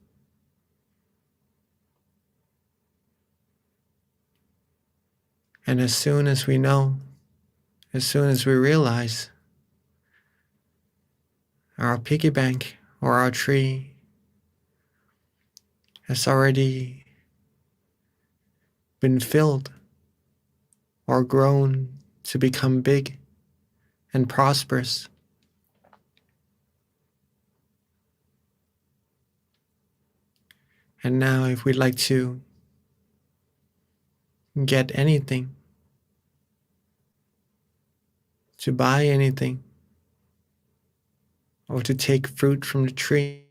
And as soon as we know, as soon as we realize our piggy bank or our tree has already been filled or grown to become big and prosperous, and now if we'd like to get anything, to buy anything, or to take fruit from the tree,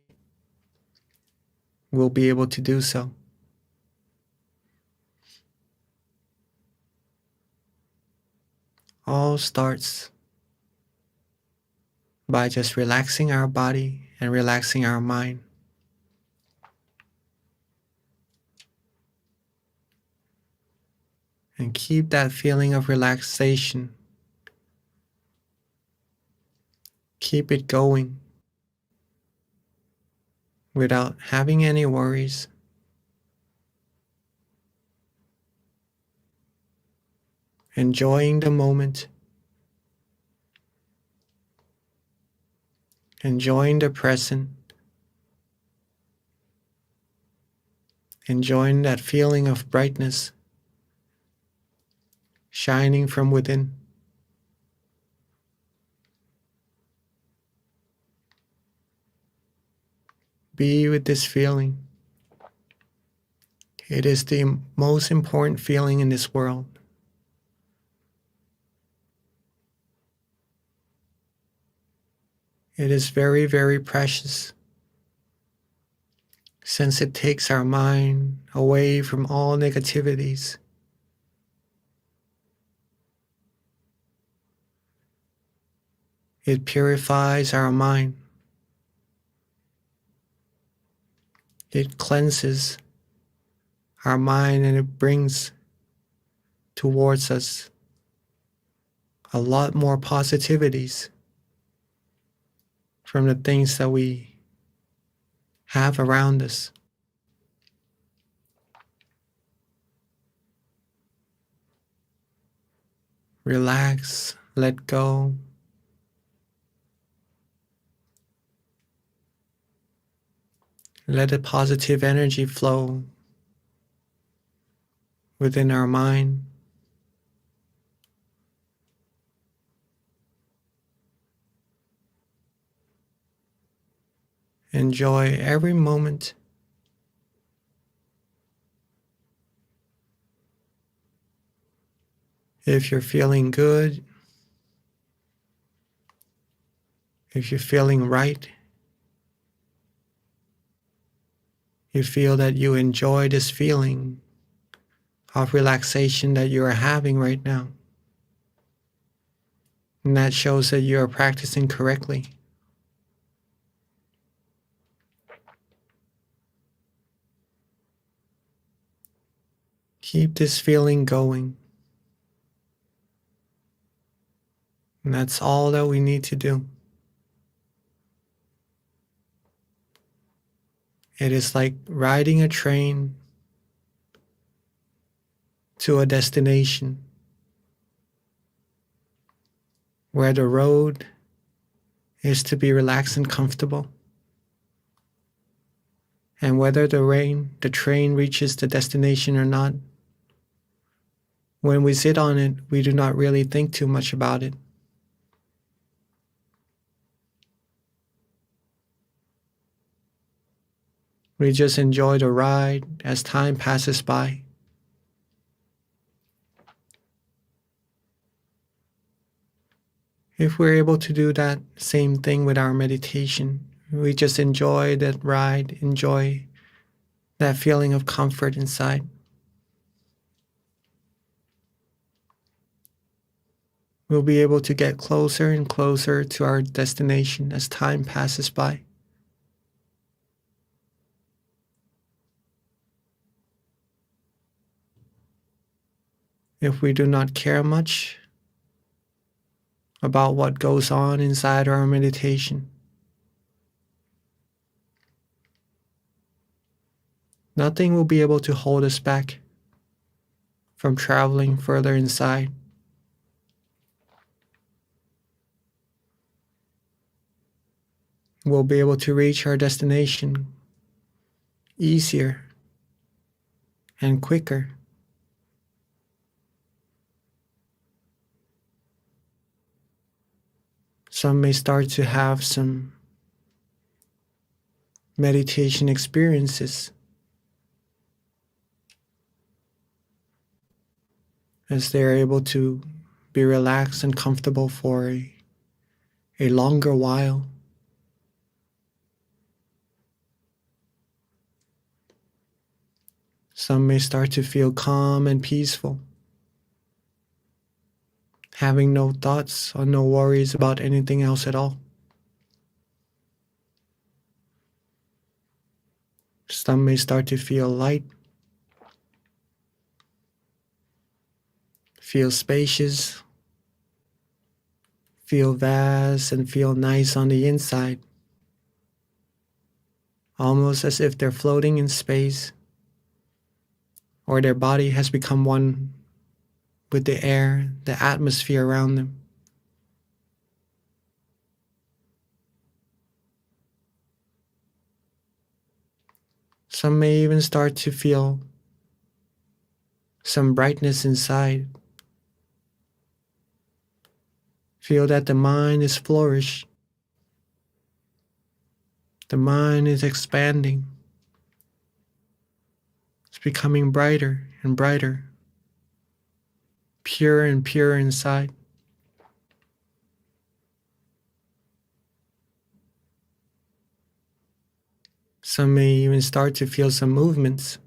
we'll be able to do so. All starts by just relaxing our body and relaxing our mind. And keep that feeling of relaxation. Keep it going without having any worries. Enjoying the moment. Enjoying the present. Enjoying that feeling of brightness shining from within. Be with this feeling. It is the most important feeling in this world. It is very, very precious, since it takes our mind away from all negativities. It purifies our mind. It cleanses our mind, and it brings towards us a lot more positivities from the things that we have around us. Relax, let go. Let the positive energy flow within our mind. Enjoy every moment. If you're feeling good, if you're feeling right, You feel that you enjoy this feeling of relaxation that you are having right now. And that shows that you are practicing correctly. Keep this feeling going. And that's all that we need to do. It is like riding a train to a destination where the road is to be relaxed and comfortable. And whether the train reaches the destination or not, when we sit on it, we do not really think too much about it. We just enjoy the ride as time passes by. If we're able to do that same thing with our meditation, we just enjoy that ride, enjoy that feeling of comfort inside. We'll be able to get closer and closer to our destination as time passes by. If we do not care much about what goes on inside our meditation, nothing will be able to hold us back from traveling further inside. We'll be able to reach our destination easier and quicker. Some may start to have some meditation experiences as they are able to be relaxed and comfortable for a longer while. Some may start to feel calm and peaceful, having no thoughts or no worries about anything else at all. Some may start to feel light, feel spacious, feel vast, and feel nice on the inside, almost as if they're floating in space, or their body has become one with the air, the atmosphere around them. Some may even start to feel some brightness inside. Feel that the mind is flourished. The mind is expanding. It's becoming brighter and brighter, pure and pure inside. Some may even start to feel some movements.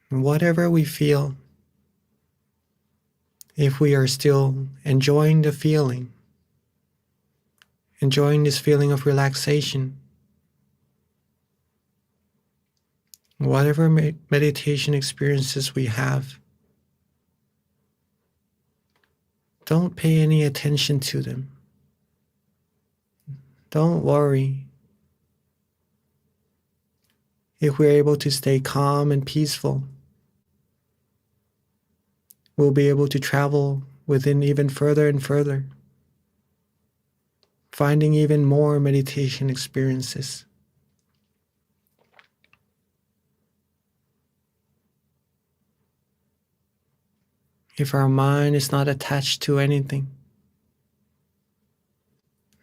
And whatever we feel, if we are still enjoying the feeling, enjoying this feeling of relaxation, whatever meditation experiences we have, don't pay any attention to them. Don't worry. If we're able to stay calm and peaceful, we'll be able to travel within even further and further, finding even more meditation experiences. If our mind is not attached to anything,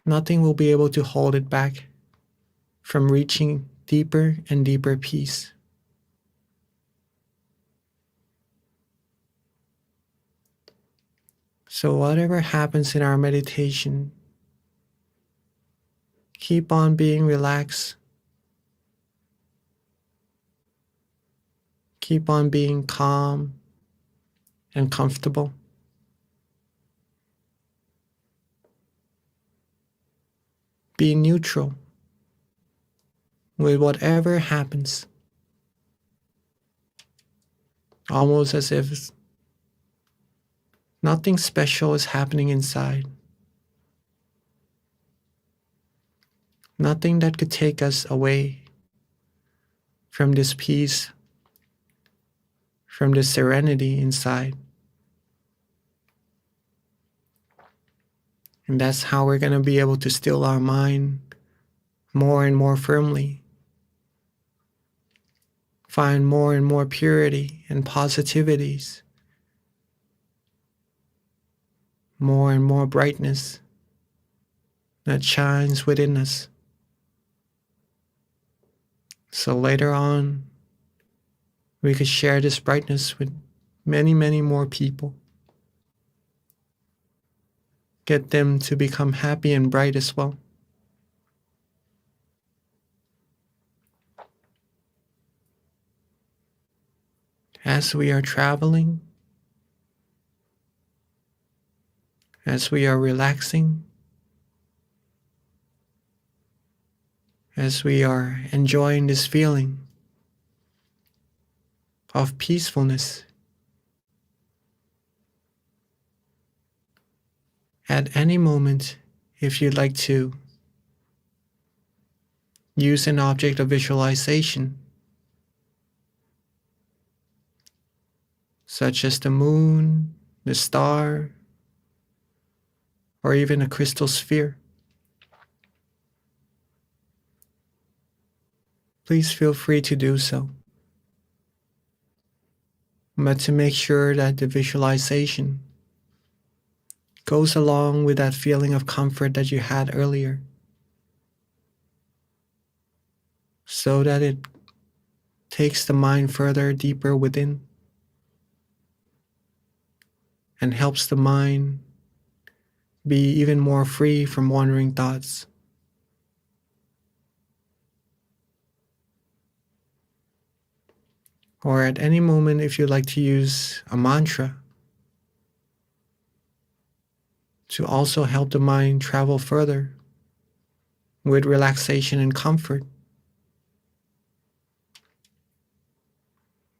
nothing will be able to hold it back from reaching deeper and deeper peace. So whatever happens in our meditation, Keep on being relaxed. Keep on being calm and comfortable. Be neutral with whatever happens, almost as if nothing special is happening inside. Nothing that could take us away from this peace, from this serenity inside. And that's how we're going to be able to still our mind more and more firmly, find more and more purity and positivities, more and more brightness that shines within us. So later on, we could share this brightness with many, many more people. Get them to become happy and bright as well. As we are traveling, as we are relaxing, as we are enjoying this feeling of peacefulness, at any moment, if you'd like to use an object of visualization, such as the moon, the star, or even a crystal sphere, please feel free to do so. But to make sure that the visualization goes along with that feeling of comfort that you had earlier, so that it takes the mind further deeper within and helps the mind be even more free from wandering thoughts. Or at any moment, if you'd like to use a mantra to also help the mind travel further with relaxation and comfort,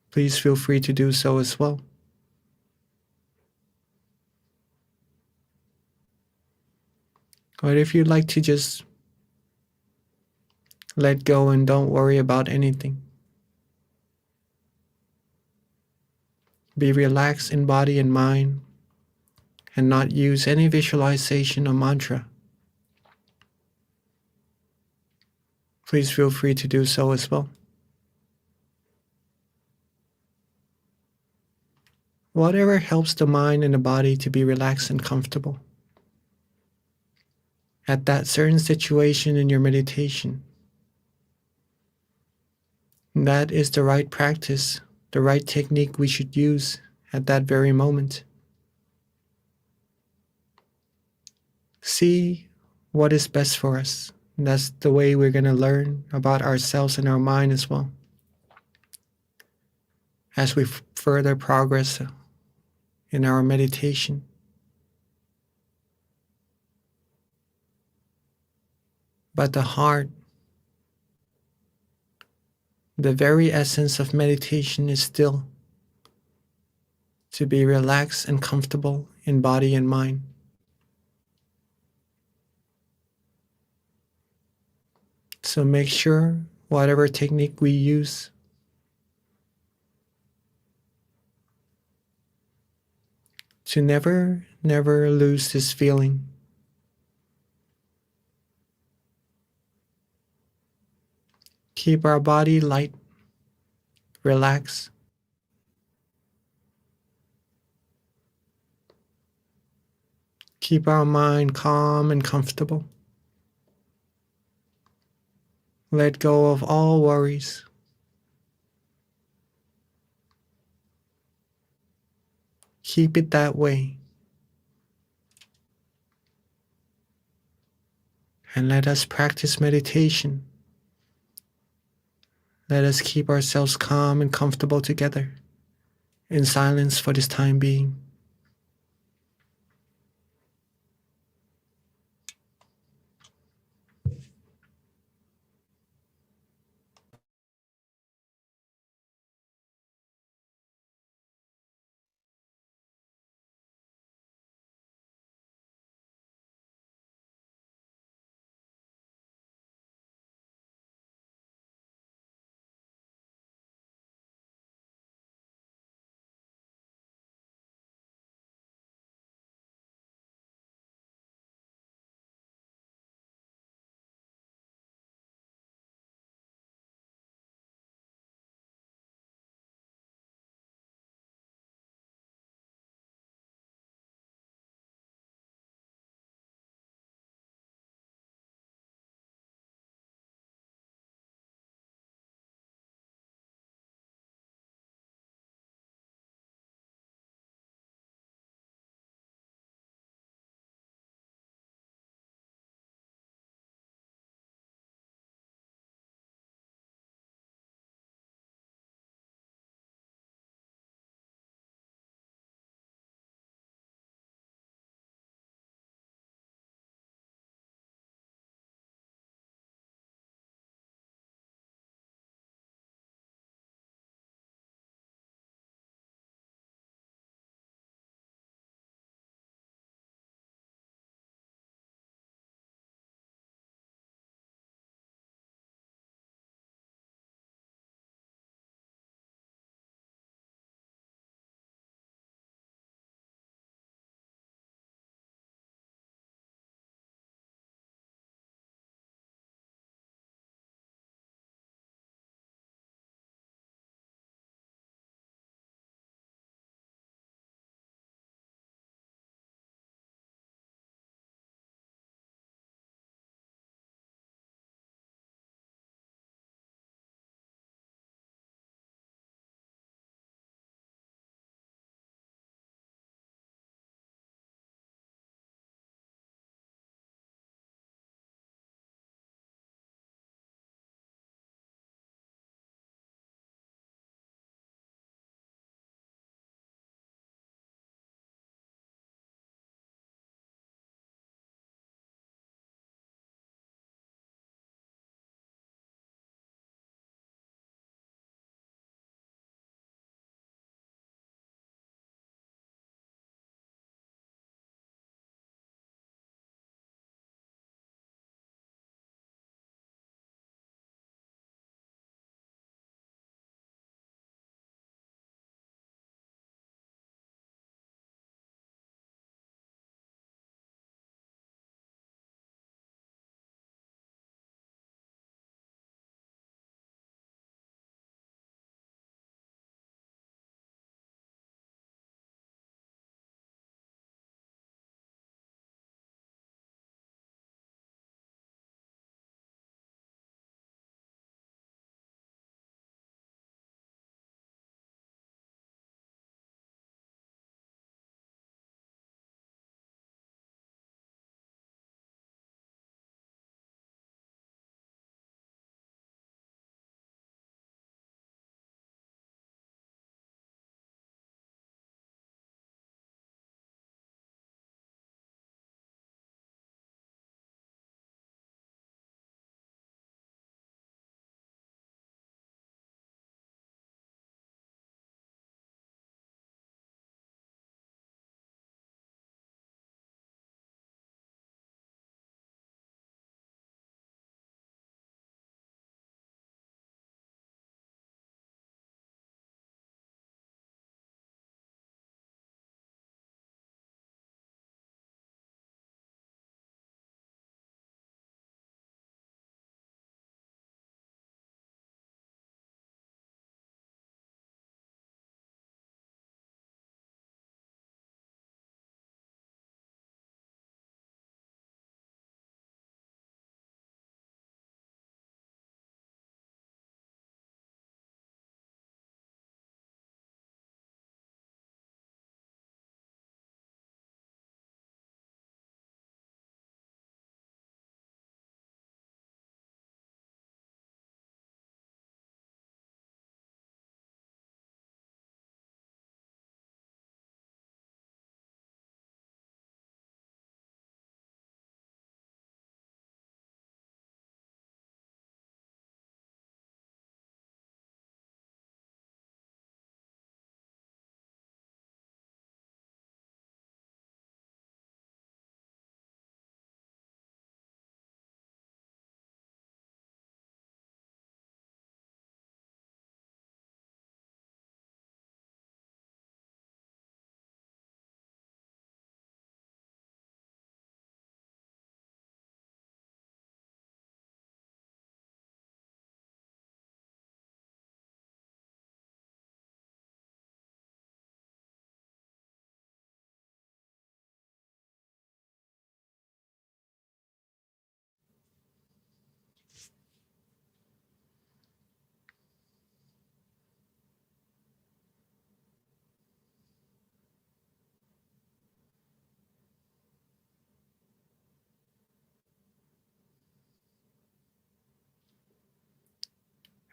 please feel free to do so as well. Or if you'd like to just let go and don't worry about anything, be relaxed in body and mind and not use any visualization or mantra, please feel free to do so as well. Whatever helps the mind and the body to be relaxed and comfortable at that certain situation in your meditation, that is the right practice, the right technique we should use at that very moment. See what is best for us. That's the way we're going to learn about ourselves and our mind as well, as we further progress in our meditation. But the heart, the very essence of meditation is still to be relaxed and comfortable in body and mind. So make sure whatever technique we use to never lose this feeling. Keep our body light, relaxed. Keep our mind calm and comfortable. Let go of all worries. Keep it that way. and let us practice meditation. Let us keep ourselves calm and comfortable together in silence for this time being.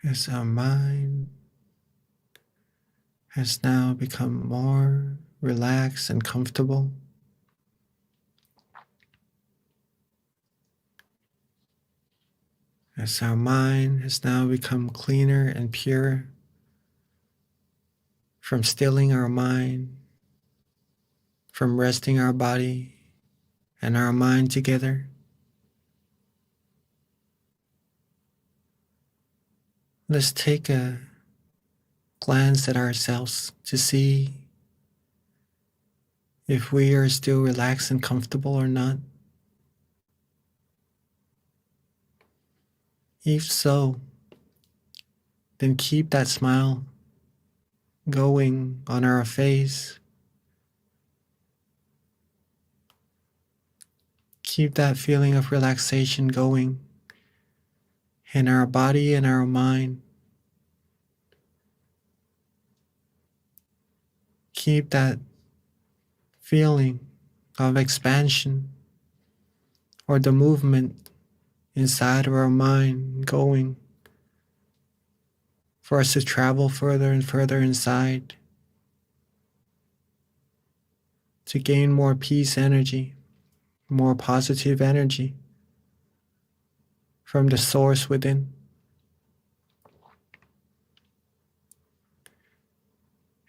as our mind has now become more relaxed and comfortable. As our mind has now become cleaner and purer from stilling our mind, from resting our body and our mind together. Let's take a glance at ourselves to see if we are still relaxed and comfortable or not. If so, then keep that smile going on our face. Keep that feeling of relaxation going in our body and our mind. Keep that feeling of expansion or the movement inside of our mind going for us to travel further and further inside to gain more peace energy, more positive energy from the source within.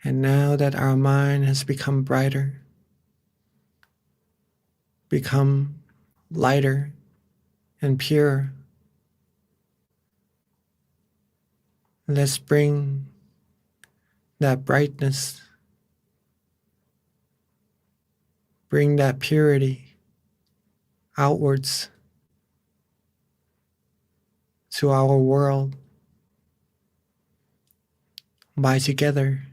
And now that our mind has become brighter, become lighter and pure, let's bring that brightness, bring that purity outwards to our world by together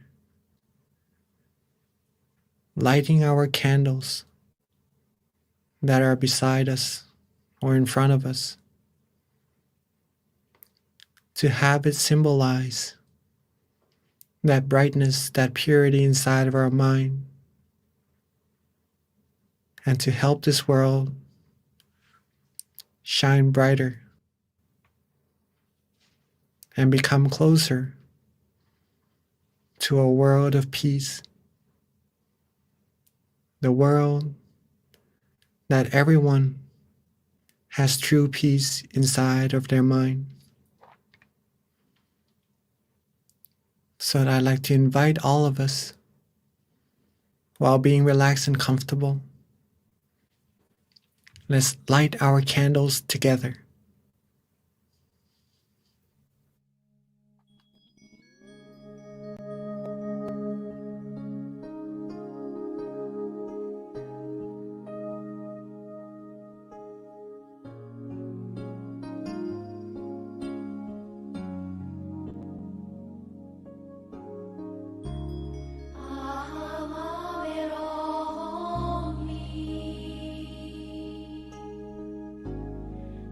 lighting our candles that are beside us or in front of us to have it symbolize that brightness, that purity inside of our mind, and to help this world shine brighter and become closer to a world of peace, the world that everyone has true peace inside of their mind. So I'd like to invite all of us, while being relaxed and comfortable, let's light our candles together.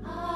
Ah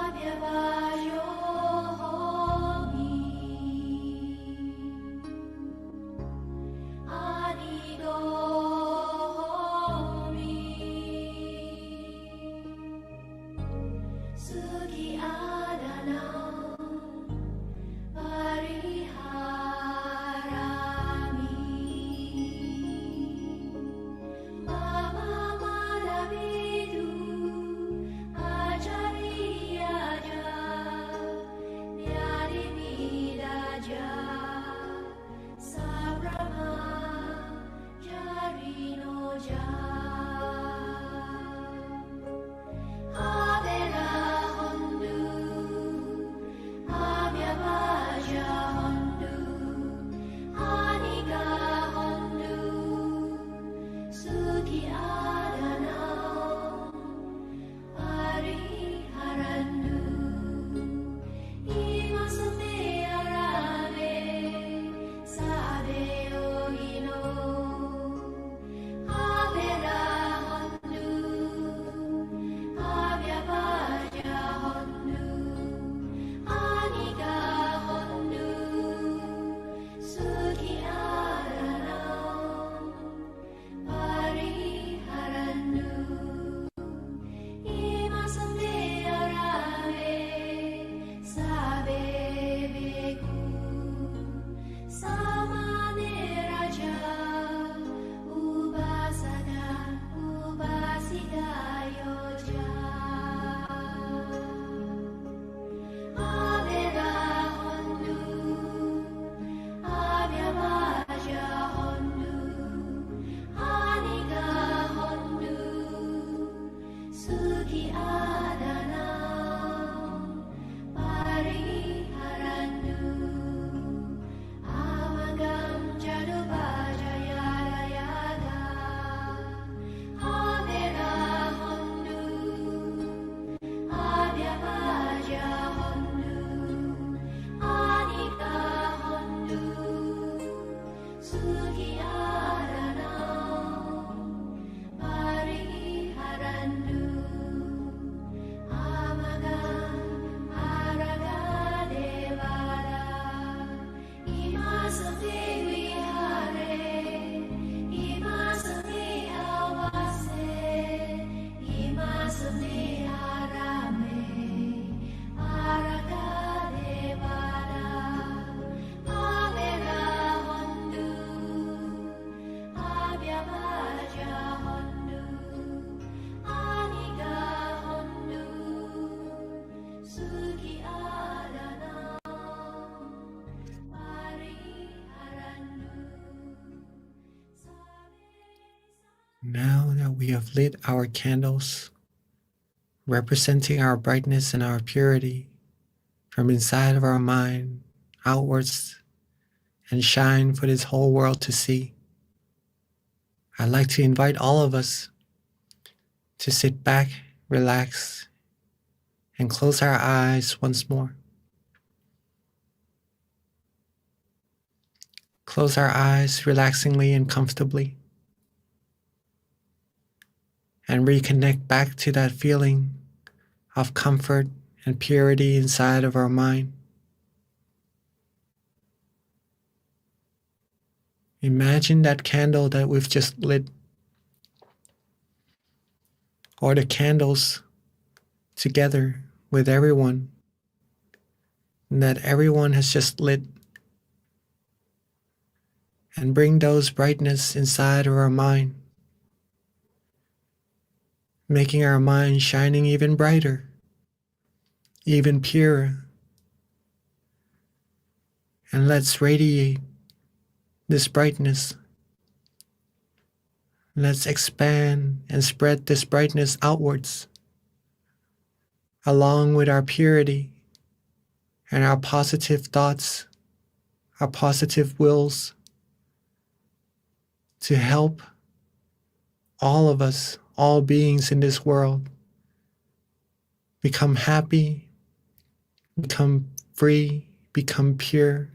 Now that we have lit our candles, representing our brightness and our purity from inside of our mind outwards and shine for this whole world to see, I'd like to invite all of us to sit back, relax, and close our eyes once more. Close our eyes relaxingly and comfortably, and reconnect back to that feeling of comfort and purity inside of our mind. Imagine that candle that we've just lit, or the candles together with everyone that everyone has just lit, and bring those brightness inside of our mind, making our mind shining even brighter, even purer. And let's radiate this brightness. Let's expand and spread this brightness outwards, along with our purity and our positive thoughts, our positive wills, to help all of us, all beings in this world, become happy, become free, become pure,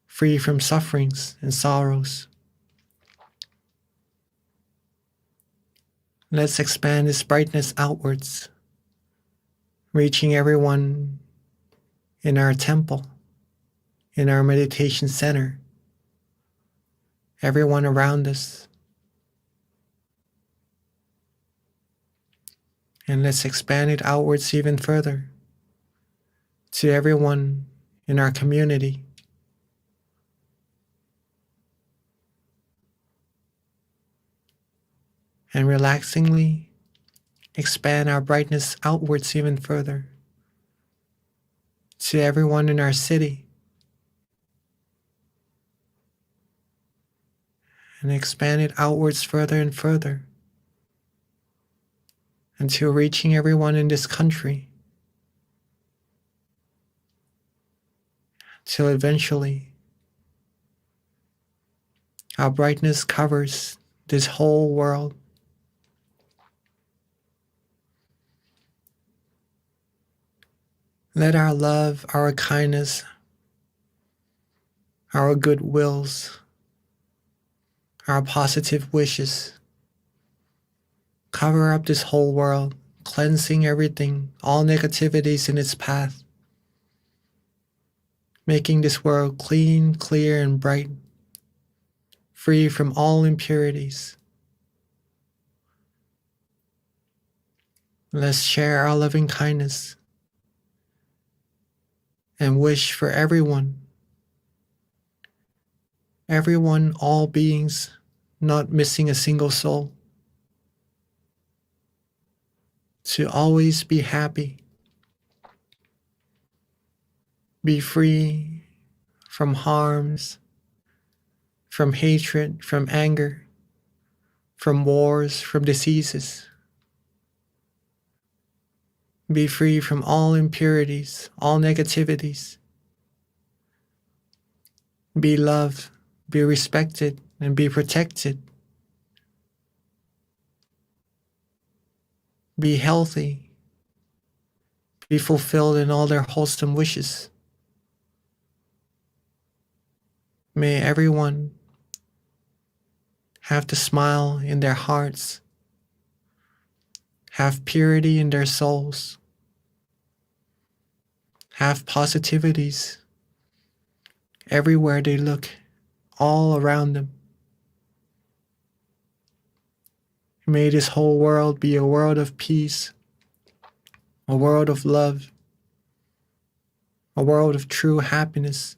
free from sufferings and sorrows. Let's expand this brightness outwards, reaching everyone in our temple, in our meditation center, everyone around us. And let's expand it outwards even further to everyone in our community. And relaxingly expand our brightness outwards even further to everyone in our city. And expand it outwards further and further until reaching everyone in this country, till eventually our brightness covers this whole world. Let our love, our kindness, our good wills, our positive wishes cover up this whole world, cleansing everything, all negativities in its path, making this world clean, clear, and bright, free from all impurities. Let's share our loving kindness and wish for everyone, all beings, not missing a single soul, to always be happy, be free from harms, from hatred, from anger, from wars, from diseases. Be free from all impurities, all negativities. Be loved, be respected, and be protected. Be healthy, be fulfilled in all their wholesome wishes. May everyone have the smile in their hearts, have purity in their souls, have positivities everywhere they look, all around them. May this whole world be a world of peace, a world of love, a world of true happiness.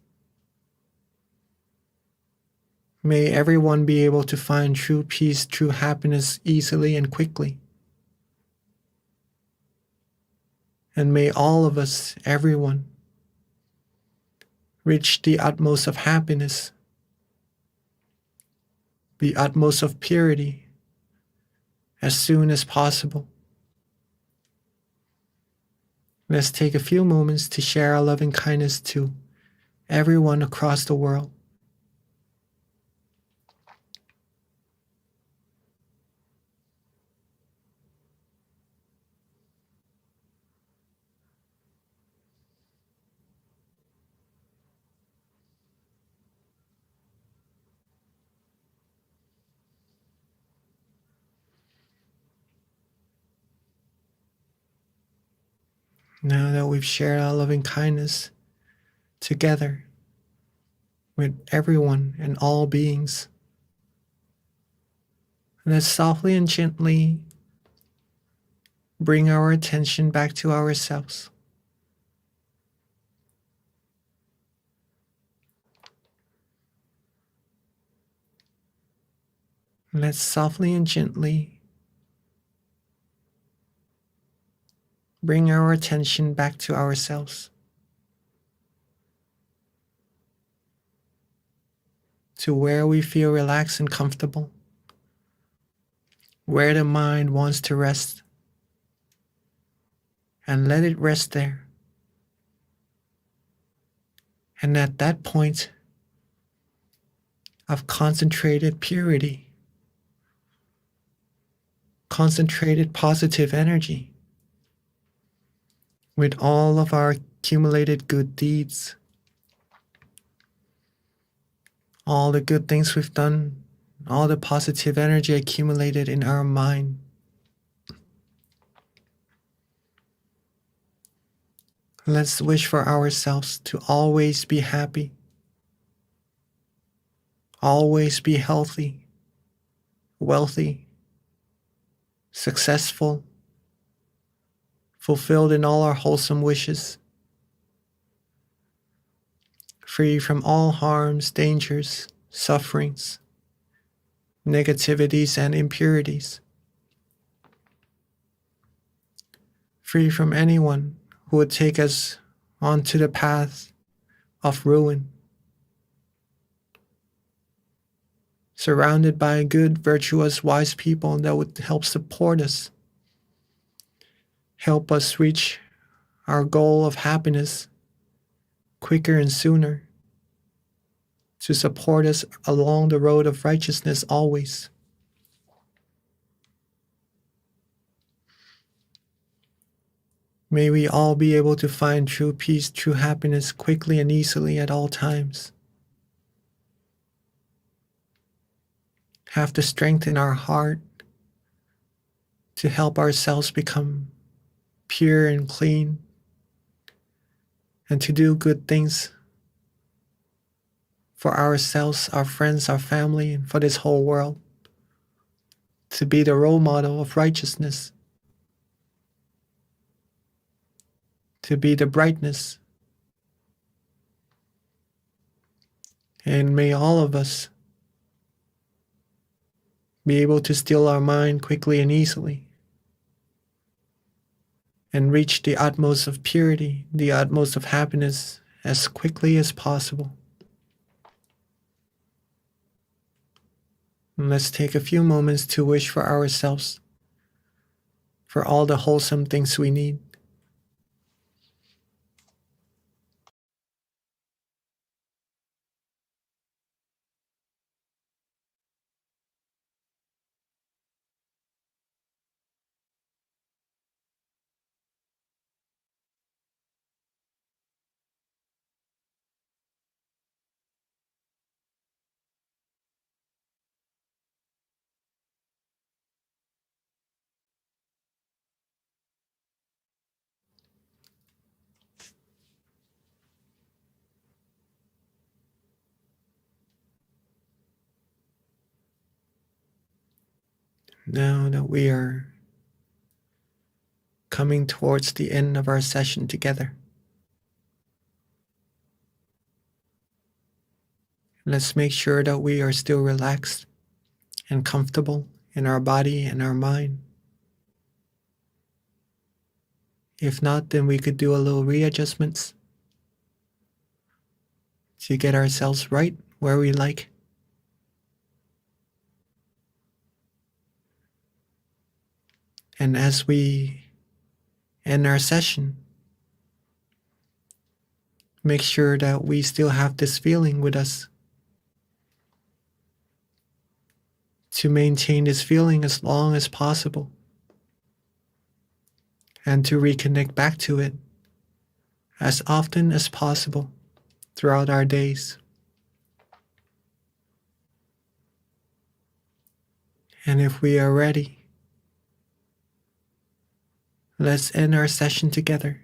May everyone be able to find true peace, true happiness easily and quickly. And may all of us, everyone, reach the utmost of happiness, the utmost of purity, as soon as possible. Let's take a few moments to share our loving kindness to everyone across the world. Now that we've shared our loving kindness together with everyone and all beings, let's softly and gently bring our attention back to ourselves. Let's softly and gently bring our attention back to ourselves, to where we feel relaxed and comfortable, where the mind wants to rest, and let it rest there. And at that point of concentrated purity, concentrated positive energy, with all of our accumulated good deeds, all the good things we've done, all the positive energy accumulated in our mind, let's wish for ourselves to always be happy, always be healthy, wealthy, successful, fulfilled in all our wholesome wishes, free from all harms, dangers, sufferings, negativities, and impurities, free from anyone who would take us onto the path of ruin, surrounded by good, virtuous, wise people that would help support us, help us reach our goal of happiness quicker and sooner, to support us along the road of righteousness always. May we all be able to find true peace, true happiness quickly and easily at all times. Have the strength in our heart to help ourselves become pure and clean, and to do good things for ourselves, our friends, our family, and for this whole world, to be the role model of righteousness, to be the brightness. And may all of us be able to still our mind quickly and easily, and reach the utmost of purity, the utmost of happiness as quickly as possible. And let's take a few moments to wish for ourselves, for all the wholesome things we need. Now that we are coming towards the end of our session together, let's make sure that we are still relaxed and comfortable in our body and our mind. If not, then we could do a little readjustments to get ourselves right where we like. And as we end our session, make sure that we still have this feeling with us, to maintain this feeling as long as possible, and to reconnect back to it as often as possible throughout our days. And if we are ready, let's end our session together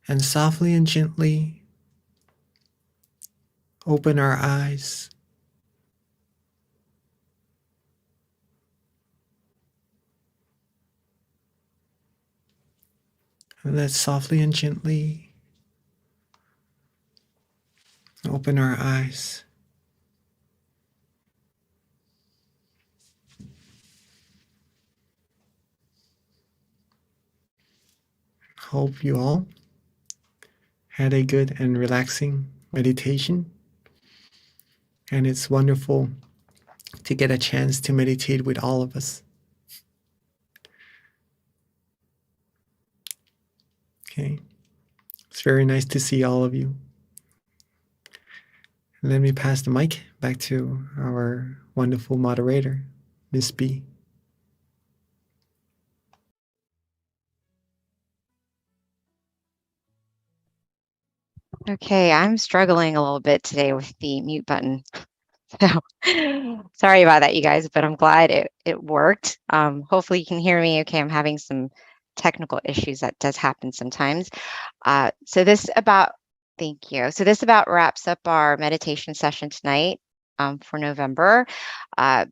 and softly and gently open our eyes. And let's softly and gently open our eyes. Hope you all had a good and relaxing meditation. And it's wonderful to get a chance to meditate with all of us. Okay, it's very nice to see all of you. Let me pass the mic back to our wonderful moderator, Miss B. Okay, I'm struggling a little bit today with the mute button. So sorry about that, you guys, but I'm glad it worked. Hopefully you can hear me okay. I'm having some technical issues. That does happen sometimes. Thank you. So this about wraps up our meditation session tonight for November.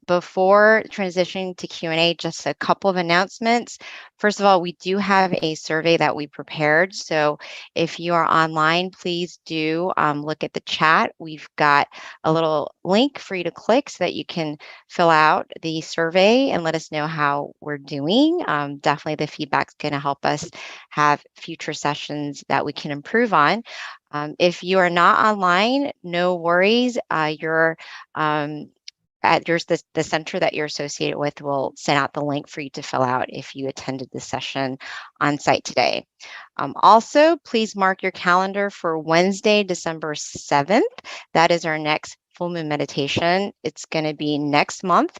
Before transitioning to Q&A, just a couple of announcements. First of all, we do have a survey that we prepared. So if you are online, please do look at the chat. We've got a little link for you to click so that you can fill out the survey and let us know how we're doing. Definitely the feedback's going to help us have future sessions that we can improve on. If you are not online, no worries. You're at the center that you're associated with will send out the link for you to fill out if you attended the session on site today. Also, please mark your calendar for Wednesday, December 7th. That is our next full moon meditation. It's going to be next month,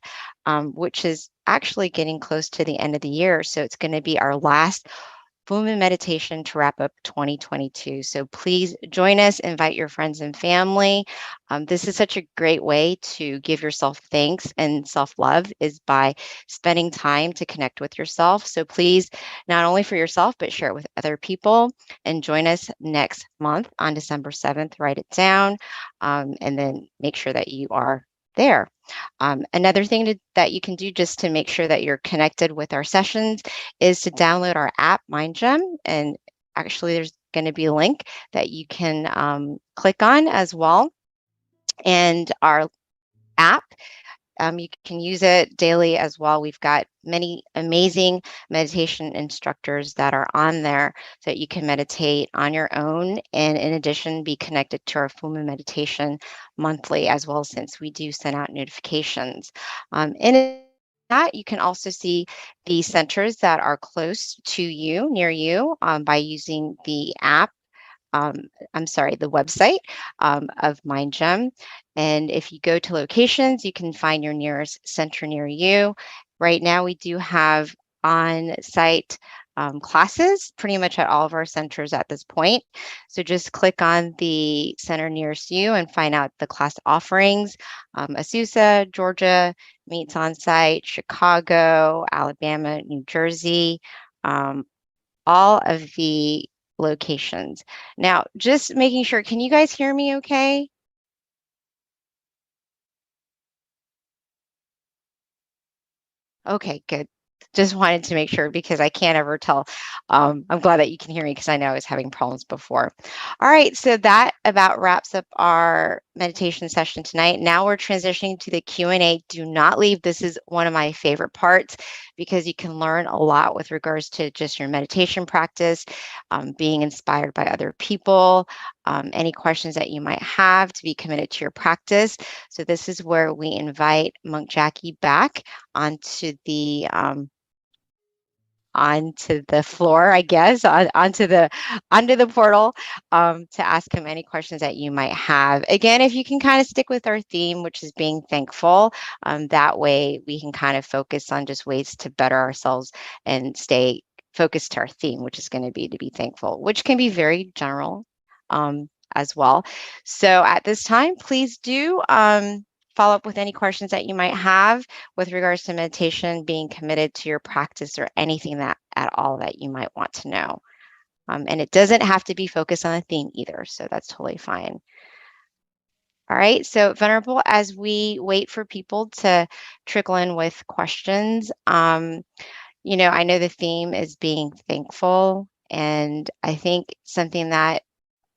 which is actually getting close to the end of the year. So it's going to be our last full moon meditation to wrap up 2022. So please join us, invite your friends and family. This is such a great way to give yourself thanks and self-love, is by spending time to connect with yourself. So please, not only for yourself, but share it with other people, and join us next month on December 7th. Write it down, and then make sure that you are there. Another thing that you can do just to make sure that you're connected with our sessions is to download our app, MindGem. And actually, there's going to be a link that you can click on as well. And our app, you can use it daily as well. We've got many amazing meditation instructors that are on there so that you can meditate on your own, and in addition, be connected to our full moon meditation monthly as well, since we do send out notifications. In that, you can also see the centers that are close to you, near you, by using the app. The website of MindGem. And if you go to locations, you can find your nearest center near you. Right now, we do have on-site classes pretty much at all of our centers at this point. So just click on the center nearest you and find out the class offerings. Azusa, Georgia meets on-site, Chicago, Alabama, New Jersey, all of the locations. Now, just making sure, can you guys hear me okay? Okay, good. Just wanted to make sure because I can't ever tell. I'm glad that you can hear me because I know I was having problems before. All right, so that about wraps up our meditation session tonight. Now we're transitioning to the Q&A. Do not leave. This is one of my favorite parts because you can learn a lot with regards to just your meditation practice, being inspired by other people, any questions that you might have to be committed to your practice. So this is where we invite Monk Jackie back onto the floor, I guess, onto the portal, to ask him any questions that you might have. Again, if you can kind of stick with our theme, which is being thankful, that way we can kind of focus on just ways to better ourselves and stay focused to our theme, which is going to be thankful, which can be very general as well. So at this time, please do follow up with any questions that you might have with regards to meditation, being committed to your practice, or anything that at all that you might want to know. And it doesn't have to be focused on a theme either, so that's totally fine. All right, so Venerable, as we wait for people to trickle in with questions, I know the theme is being thankful, and I think something that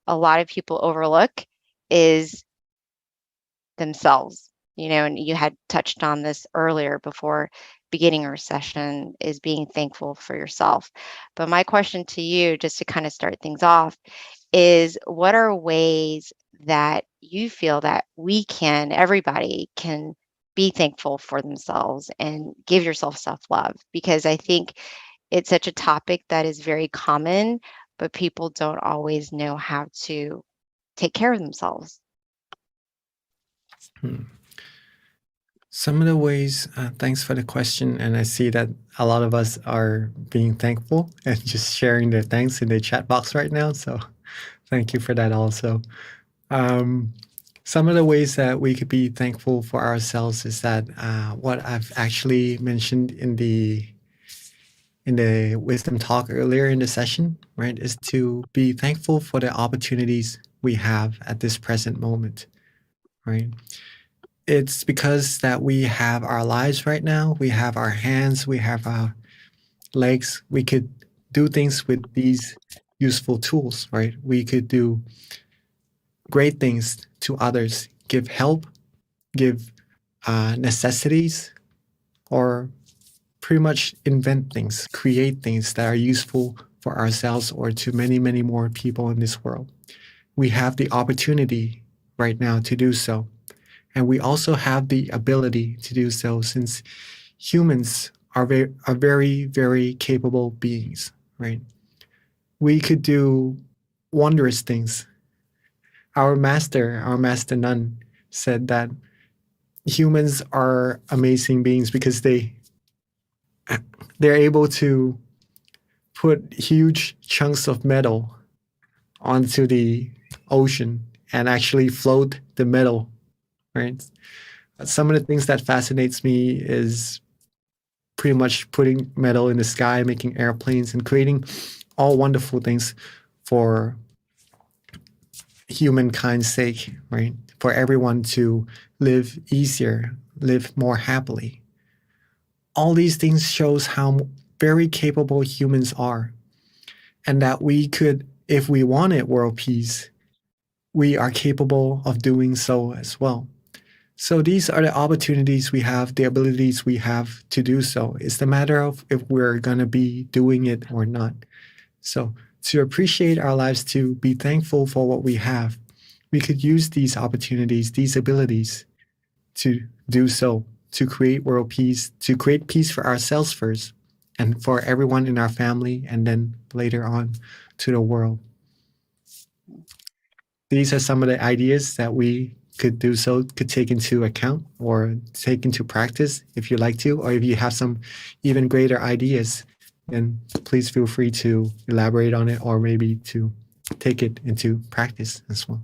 a lot of people overlook is themselves, and you had touched on this earlier before beginning our session, is being thankful for yourself. But my question to you, just to kind of start things off, is what are ways that you feel that everybody can be thankful for themselves and give yourself self-love? Because I think it's such a topic that is very common, but people don't always know how to take care of themselves. Some of the ways, thanks for the question. And I see that a lot of us are being thankful and just sharing their thanks in the chat box right now. So thank you for that also. Some of the ways that we could be thankful for ourselves is that what I've actually mentioned in the wisdom talk earlier in the session, right, is to be thankful for the opportunities we have at this present moment, right? It's because that we have our lives right now, we have our hands, we have our legs, we could do things with these useful tools, right? We could do great things to others, give help, give necessities, or pretty much invent things, create things that are useful for ourselves or to many, many more people in this world. We have the opportunity right now to do so. And we also have the ability to do so, since humans are very, very capable beings, right? We could do wondrous things. Our master nun, said that humans are amazing beings because they're able to put huge chunks of metal onto the ocean and actually float the metal, right? Some of the things that fascinates me is pretty much putting metal in the sky, making airplanes, and creating all wonderful things for humankind's sake, right? For everyone to live easier, live more happily. All these things shows how very capable humans are, and that we could, if we wanted world peace, we are capable of doing so as well. So these are the opportunities we have, the abilities we have to do so. It's the matter of if we're going to be doing it or not. So to appreciate our lives, to be thankful for what we have, we could use these opportunities, these abilities to do so, to create world peace, to create peace for ourselves first, and for everyone in our family, and then later on to the world. These are some of the ideas that we could do so, could take into account or take into practice if you like to, or if you have some even greater ideas, then please feel free to elaborate on it or maybe to take it into practice as well.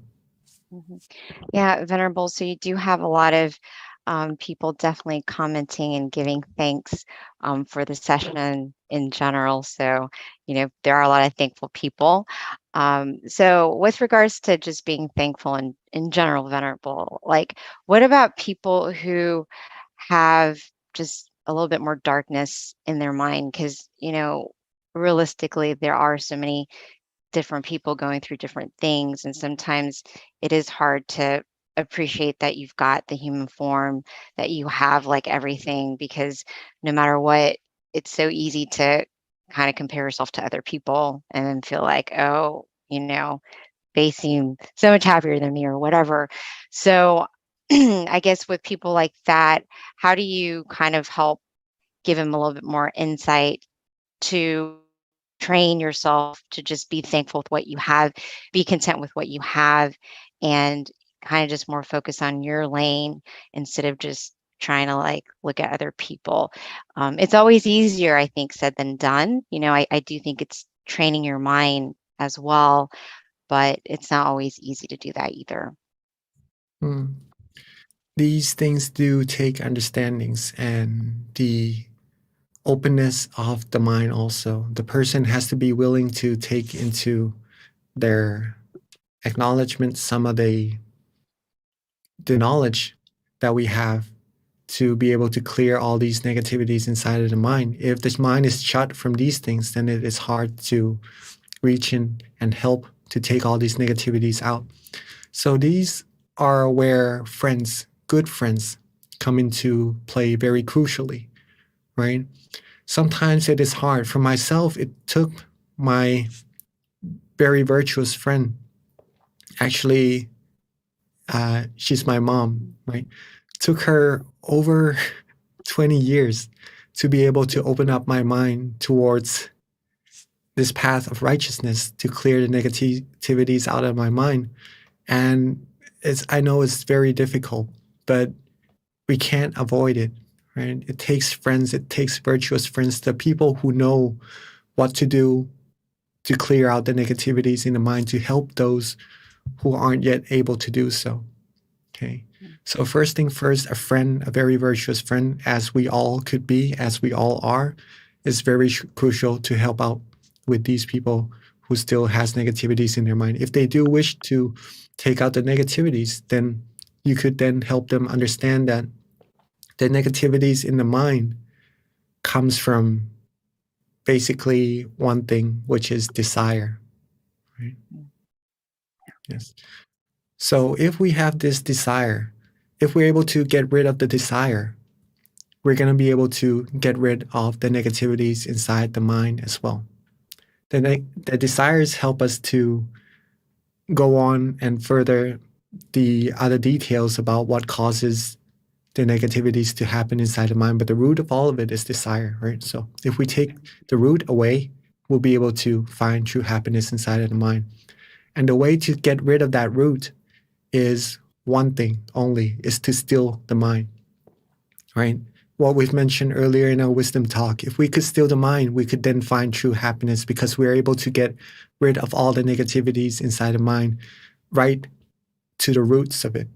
Yeah, Venerable. So you do have a lot of people definitely commenting and giving thanks for the session in general. So, there are a lot of thankful people. So with regards to just being thankful in general, Venerable, like what about people who have just a little bit more darkness in their mind because, realistically, there are so many different people going through different things. And sometimes it is hard to appreciate that you've got the human form, that you have like everything, because no matter what, it's so easy to kind of compare yourself to other people and then feel like, oh, they seem so much happier than me or whatever. So I guess with people like that, how do you kind of help give them a little bit more insight to train yourself to just be thankful with what you have, be content with what you have, and kind of just more focus on your lane instead of just trying to like look at other people. It's always easier, I think, said than done. I do think it's training your mind as well, but it's not always easy to do that either. Mm. These things do take understandings and the openness of the mind also. The person has to be willing to take into their acknowledgement some of the knowledge that we have to be able to clear all these negativities inside of the mind. If the mind is shut from these things, then it is hard to reach in and help to take all these negativities out. So these are where friends, good friends, come into play very crucially, right? Sometimes it is hard. For myself, it took my very virtuous friend. Actually, she's my mom, right? Took her over 20 years to be able to open up my mind towards this path of righteousness, to clear the negativities out of my mind. And I know it's very difficult, but we can't avoid it, right? It takes friends, it takes virtuous friends, the people who know what to do to clear out the negativities in the mind, to help those who aren't yet able to do so. Okay. So first thing first, a friend, a very virtuous friend, as we all could be, as we all are, is very crucial to help out with these people who still has negativities in their mind. If they do wish to take out the negativities, then you could then help them understand that the negativities in the mind comes from basically one thing, which is desire, right? Yes. So if we have this desire, if we're able to get rid of the desire, we're going to be able to get rid of the negativities inside the mind as well. The desires help us to go on and further the other details about what causes the negativities to happen inside the mind. But the root of all of it is desire, right? So if we take the root away, we'll be able to find true happiness inside of the mind. And the way to get rid of that root is one thing only, is to still the mind, right? What we've mentioned earlier in our wisdom talk, if we could still the mind, we could then find true happiness because we're able to get rid of all the negativities inside the mind, right to the roots of it.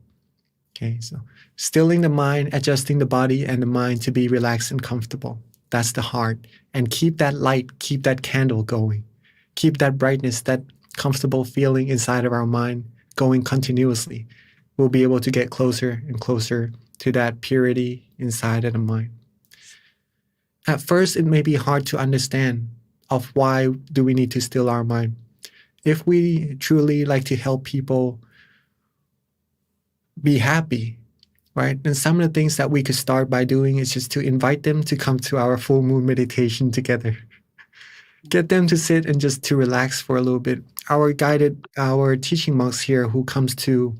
Okay, so stilling the mind, adjusting the body and the mind to be relaxed and comfortable. That's the heart. And keep that light, keep that candle going. Keep that brightness, that comfortable feeling inside of our mind going continuously. We'll be able to get closer and closer to that purity inside of the mind. At first, it may be hard to understand of why do we need to still our mind. If we truly like to help people be happy, right? And some of the things that we could start by doing is just to invite them to come to our full moon meditation together. Get them to sit and just to relax for a little bit. Our teaching monks here who comes to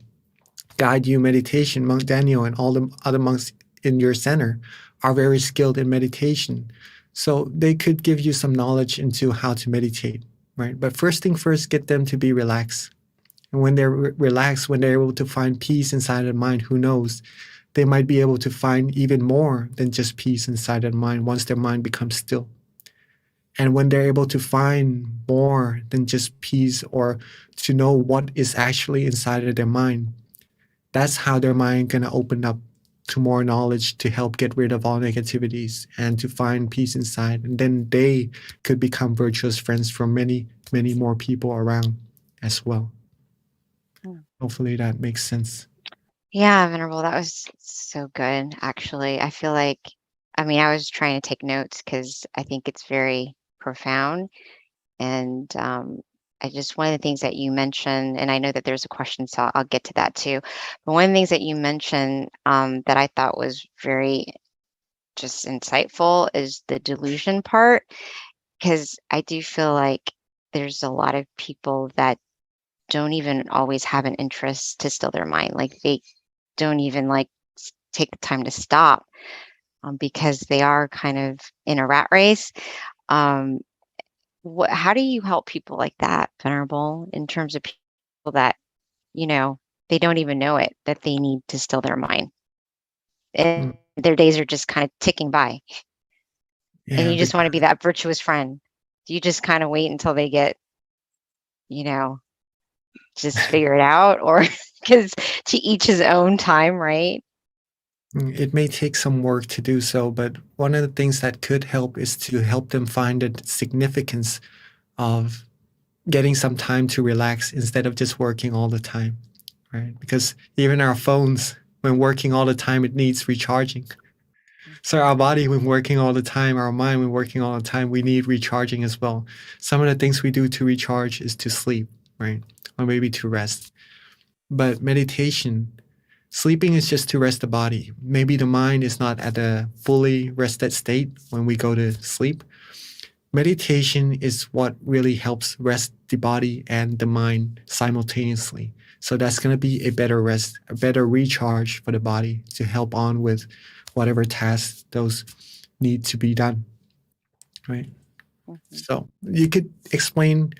guide you meditation, Monk Daniel and all the other monks in your center are very skilled in meditation. So they could give you some knowledge into how to meditate, right? But first thing first, get them to be relaxed. And when they're relaxed, when they're able to find peace inside of the mind, who knows, they might be able to find even more than just peace inside of the mind once their mind becomes still. And when they're able to find more than just peace or to know what is actually inside of their mind, that's how their mind gonna open up to more knowledge to help get rid of all negativities and to find peace inside. And then they could become virtuous friends for many, many more people around as well. Hopefully that makes sense. Yeah, Venerable, that was so good, actually. I feel like I mean, I was trying to take notes because I think it's very profound. And I just, one of the things that you mentioned, and I know that there's a question, so I'll get to that too. But one of the things that you mentioned that I thought was very just insightful is the delusion part, because I do feel like there's a lot of people that don't even always have an interest to still their mind. Like they don't even like take the time to stop because they are kind of in a rat race. How do you help people like that, Venerable, in terms of people that, you know, they don't even know it, that they need to still their mind? And their days are just kind of ticking by. And you just want to be that virtuous friend. Do you just kind of wait until they get, you know, just figure it out? Or because to each his own time, right? It may take some work to do so, but one of the things that could help is to help them find the significance of getting some time to relax instead of just working all the time, right? Because even our phones, when working all the time, it needs recharging. So our body, when working all the time, our mind, when working all the time, we need recharging as well. Some of the things we do to recharge is to sleep, right? Or maybe to rest. But meditation, sleeping is just to rest the body. Maybe the mind is not at a fully rested state when we go to sleep. Meditation is what really helps rest the body and the mind simultaneously. So that's going to be a better rest, a better recharge for the body to help on with whatever tasks those need to be done, right? So you could explain,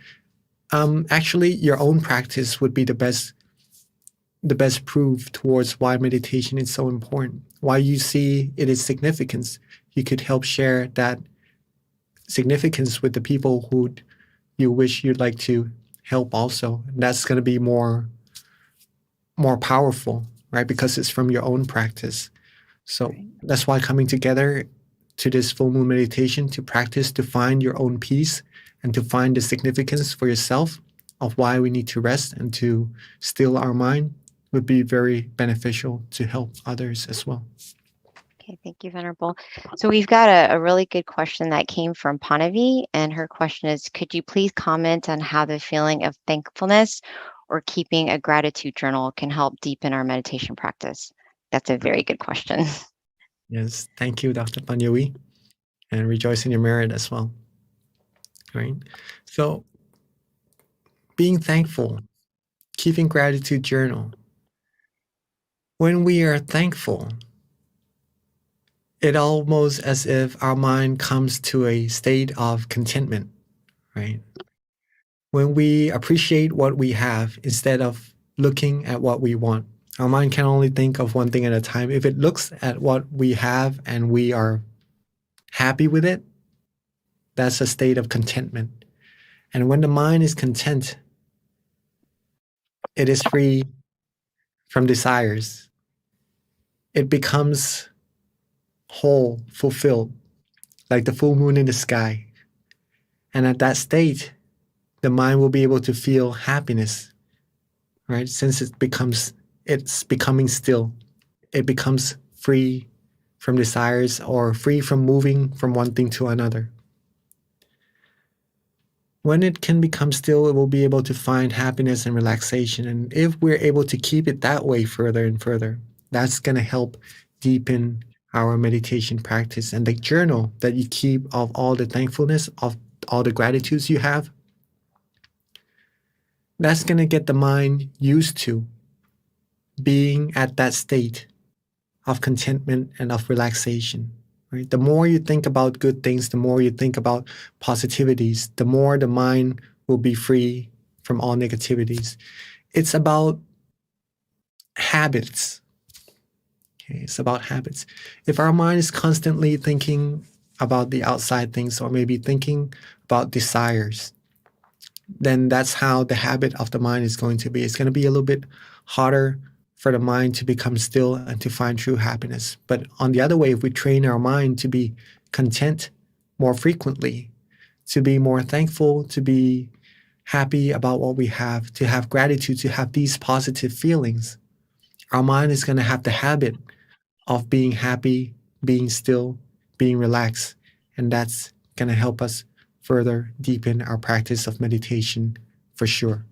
actually your own practice would be the best proof towards why meditation is so important, why you see it is significance. You could help share that significance with the people who you wish you'd like to help also. And that's going to be more powerful, right? Because it's from your own practice. So that's why coming together to this full moon meditation to practice, to find your own peace and to find the significance for yourself of why we need to rest and to still our mind would be very beneficial to help others as well. Okay, thank you, Venerable. So we've got a really good question that came from Panavi, and her question is, could you please comment on how the feeling of thankfulness or keeping a gratitude journal can help deepen our meditation practice? That's a very good question. Yes, thank you, Dr. Panyawi, and rejoice in your merit as well. Right? So being thankful, keeping gratitude journal. When we are thankful, it almost as if our mind comes to a state of contentment, right? When we appreciate what we have instead of looking at what we want, our mind can only think of one thing at a time. If it looks at what we have and we are happy with it, that's a state of contentment. And when the mind is content, it is free from desires. It becomes whole, fulfilled, like the full moon in the sky. And at that state, the mind will be able to feel happiness, right? Since it's becoming still. It becomes free from desires or free from moving from one thing to another. When it can become still, it will be able to find happiness and relaxation. And if we're able to keep it that way further and further, that's going to help deepen our meditation practice. And the journal that you keep of all the thankfulness, of all the gratitudes you have, that's going to get the mind used to being at that state of contentment and of relaxation. Right? The more you think about good things, the more you think about positivities, the more the mind will be free from all negativities. It's about habits. Okay, it's about habits. If our mind is constantly thinking about the outside things or maybe thinking about desires, then that's how the habit of the mind is going to be. It's going to be a little bit harder for the mind to become still and to find true happiness. But on the other way, if we train our mind to be content more frequently, to be more thankful, to be happy about what we have, to have gratitude, to have these positive feelings, our mind is going to have the habit of being happy, being still, being relaxed. And that's going to help us further deepen our practice of meditation for sure.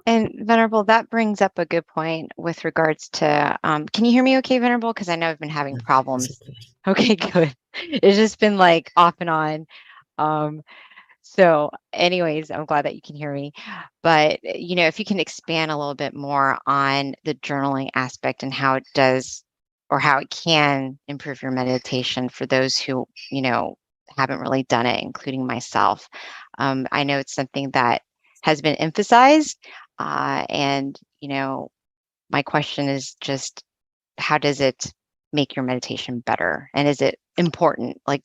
And Venerable, that brings up a good point with regards to, can you hear me okay, Venerable? Because I know I've been having problems. Okay, good. It's just been like off and on. So anyways, I'm glad that you can hear me. But, if you can expand a little bit more on the journaling aspect and how it does or how it can improve your meditation for those who, haven't really done it, including myself. I know it's something that has been emphasized. And, my question is just, how does it make your meditation better? And is it important? Like,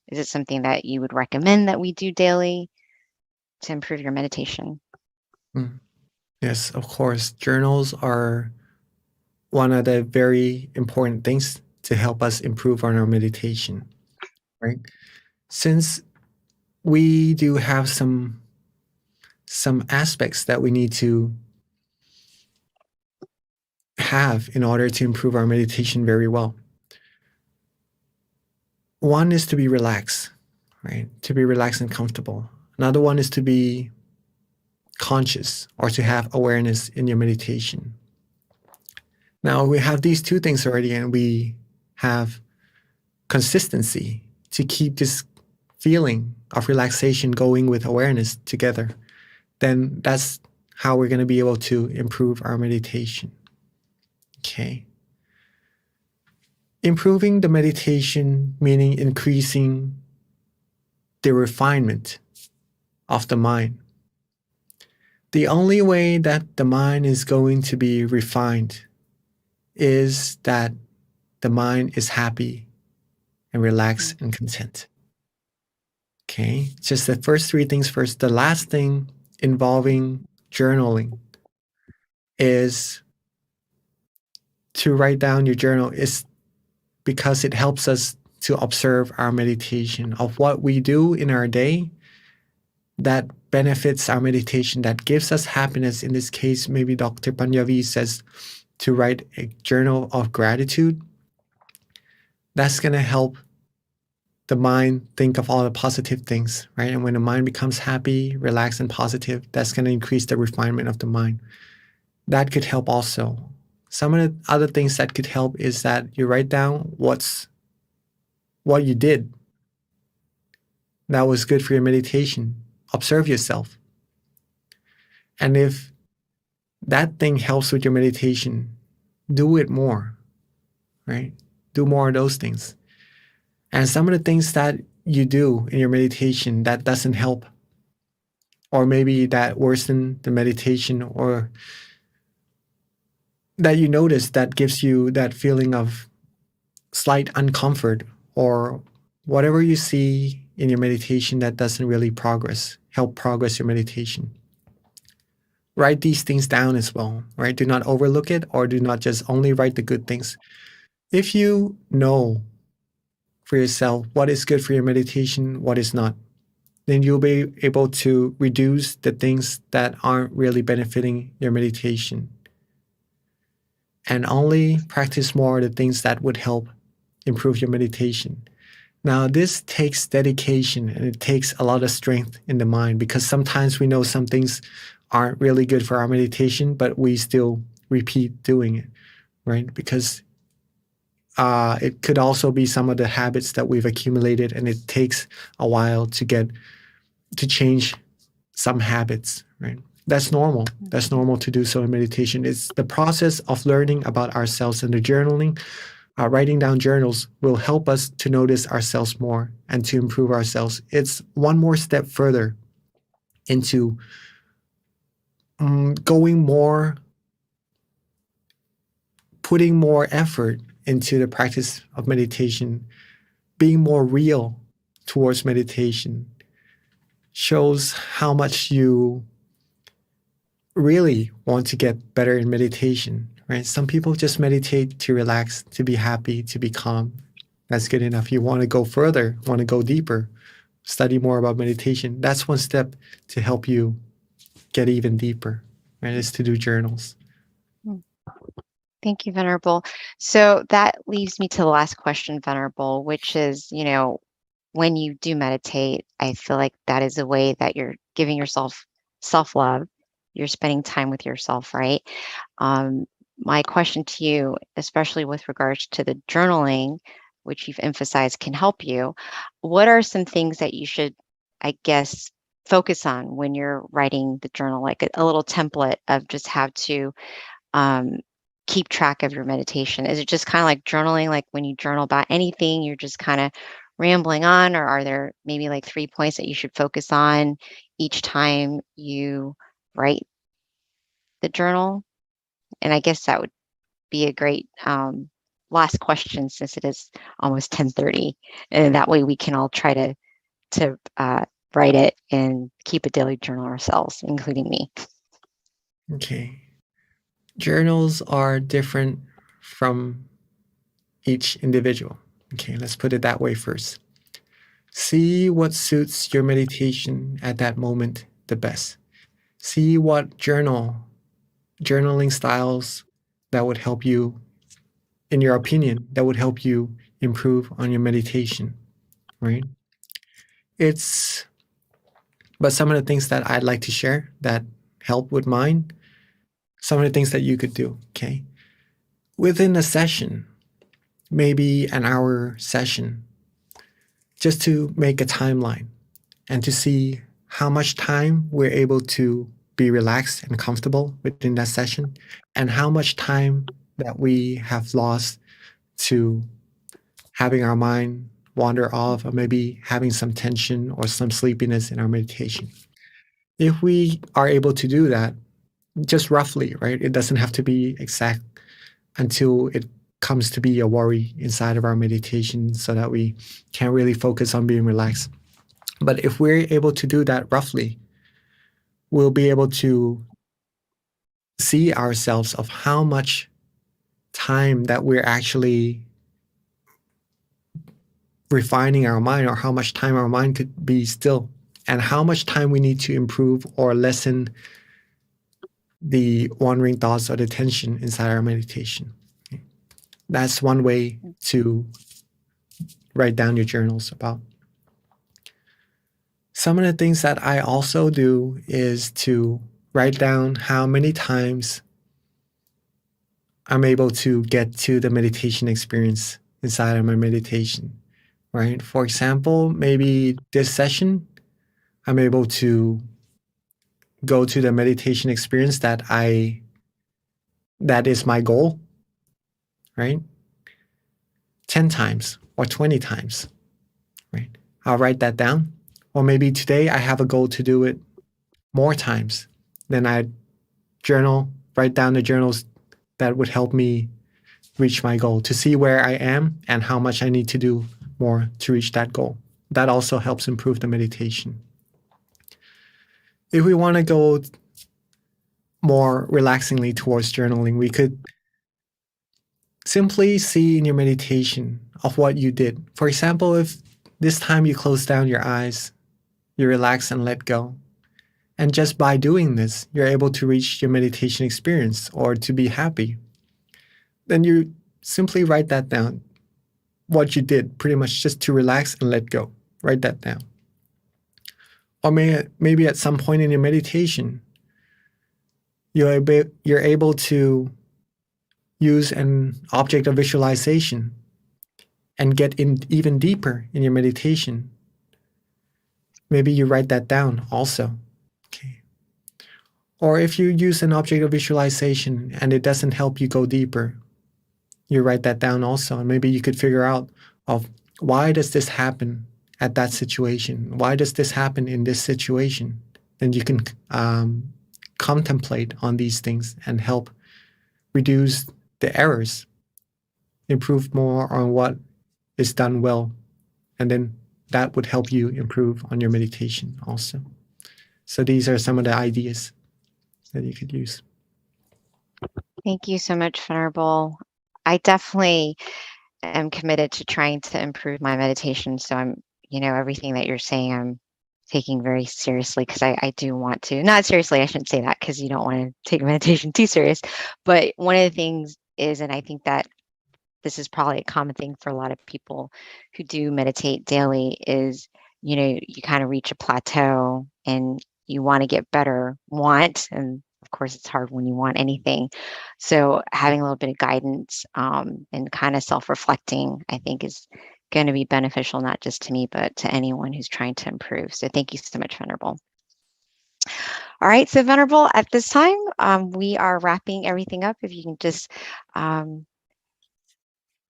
is it something that you would recommend that we do daily to improve your meditation? Yes, of course. Journals are one of the very important things to help us improve on our meditation, right? Since we do have some aspects that we need to have in order to improve our meditation very well. One is to be relaxed, right? To be relaxed and comfortable. Another one is to be conscious or to have awareness in your meditation. Now we have these two things already, and we have consistency to keep this feeling of relaxation going with awareness together. Then that's how we're going to be able to improve our meditation. Okay. Improving the meditation, meaning increasing the refinement of the mind. The only way that the mind is going to be refined is that the mind is happy and relaxed and content. Okay, just the first three things first. The last thing involving journaling is to write down your journal is because it helps us to observe our meditation of what we do in our day that benefits our meditation, that gives us happiness. In this case, maybe Dr. Panjavi says to write a journal of gratitude. That's going to help the mind think of all the positive things, right? And when the mind becomes happy, relaxed, and positive, that's going to increase the refinement of the mind. That could help also. Some of the other things that could help is that you write down what you did that was good for your meditation. Observe yourself. And if that thing helps with your meditation, do it more, right? Do more of those things. And some of the things that you do in your meditation that doesn't help, or maybe that worsen the meditation, or that you notice that gives you that feeling of slight uncomfort, or whatever you see in your meditation that doesn't really help progress your meditation. Write these things down as well, right? Do not overlook it, or do not just only write the good things. If you know for yourself what is good for your meditation, what is not, then you'll be able to reduce the things that aren't really benefiting your meditation and only practice more the things that would help improve your meditation. Now, this takes dedication and it takes a lot of strength in the mind, because sometimes we know some things aren't really good for our meditation, but we still repeat doing it, right? Because it could also be some of the habits that we've accumulated, and it takes a while to change some habits, right? That's normal. That's normal to do so in meditation. It's the process of learning about ourselves, and the journaling, writing down journals will help us to notice ourselves more and to improve ourselves. It's one more step further into putting more effort into the practice of meditation, being more real towards meditation, shows how much you really want to get better in meditation, right? Some people just meditate to relax, to be happy, to be calm. That's good enough. You want to go further, want to go deeper, study more about meditation. That's one step to help you get even deeper, right? Is to do journals. Thank you, Venerable. So that leaves me to the last question, Venerable, which is, when you do meditate, I feel like that is a way that you're giving yourself self-love. You're spending time with yourself, right? My question to you, especially with regards to the journaling, which you've emphasized can help you, what are some things that you should, I guess, focus on when you're writing the journal, like a little template of just how to keep track of your meditation? Is it just kind of like journaling, like when you journal about anything, you're just kind of rambling on, or are there maybe like 3 points that you should focus on each time you write the journal? And I guess that would be a great last question, since it is almost 10:30, and that way we can all try to write it and keep a daily journal ourselves, including me. Okay. Journals are different from each individual. Okay, let's put it that way first. See what suits your meditation at that moment the best. See what journaling styles that would help you, in your opinion, that would help you improve on your meditation, right? But some of the things that I'd like to share that help with mine, some of the things that you could do, okay? Within a session, maybe an hour session, just to make a timeline and to see how much time we're able to be relaxed and comfortable within that session, and how much time that we have lost to having our mind wander off, or maybe having some tension or some sleepiness in our meditation. If we are able to do that, just roughly, right? It doesn't have to be exact until it comes to be a worry inside of our meditation, so that we can't really focus on being relaxed. But if we're able to do that roughly, we'll be able to see ourselves of how much time that we're actually refining our mind, or how much time our mind could be still, and how much time we need to improve or lessen the wandering thoughts or the tension inside our meditation. That's one way to write down your journals about. Some of the things that I also do is to write down how many times I'm able to get to the meditation experience inside of my meditation, right? For example, maybe this session, I'm able to go to the meditation experience that is my goal, right? 10 times or 20 times, right? I'll write that down. Or maybe today I have a goal to do it more times. Then I write down the journals that would help me reach my goal, to see where I am and how much I need to do more to reach that goal. That also helps improve the meditation. If we want to go more relaxingly towards journaling, we could simply see in your meditation of what you did. For example, if this time you close down your eyes, you relax and let go. And just by doing this, you're able to reach your meditation experience or to be happy. Then you simply write that down. What you did, pretty much just to relax and let go. Write that down. Or maybe at some point in your meditation, you're able to use an object of visualization and get in even deeper in your meditation. Maybe you write that down also. Okay. Or if you use an object of visualization and it doesn't help you go deeper, you write that down also. And maybe you could figure out of why does this happen at that situation? Why does this happen in this situation? Then you can contemplate on these things and help reduce the errors, improve more on what is done well, and then that would help you improve on your meditation also. So these are some of the ideas that you could use. Thank you so much, Venerable. I definitely am committed to trying to improve my meditation. So I'm, everything that you're saying, I'm taking very seriously, because I do want to. Not seriously, I shouldn't say that, because you don't want to take meditation too serious. But one of the things is, and I think that this is probably a common thing for a lot of people who do meditate daily, is, you kind of reach a plateau and you want to get better, and of course it's hard when you want anything. So having a little bit of guidance and kind of self-reflecting, I think, is going to be beneficial, not just to me, but to anyone who's trying to improve. So thank you so much, Venerable. All right, so Venerable, at this time, we are wrapping everything up. If you can just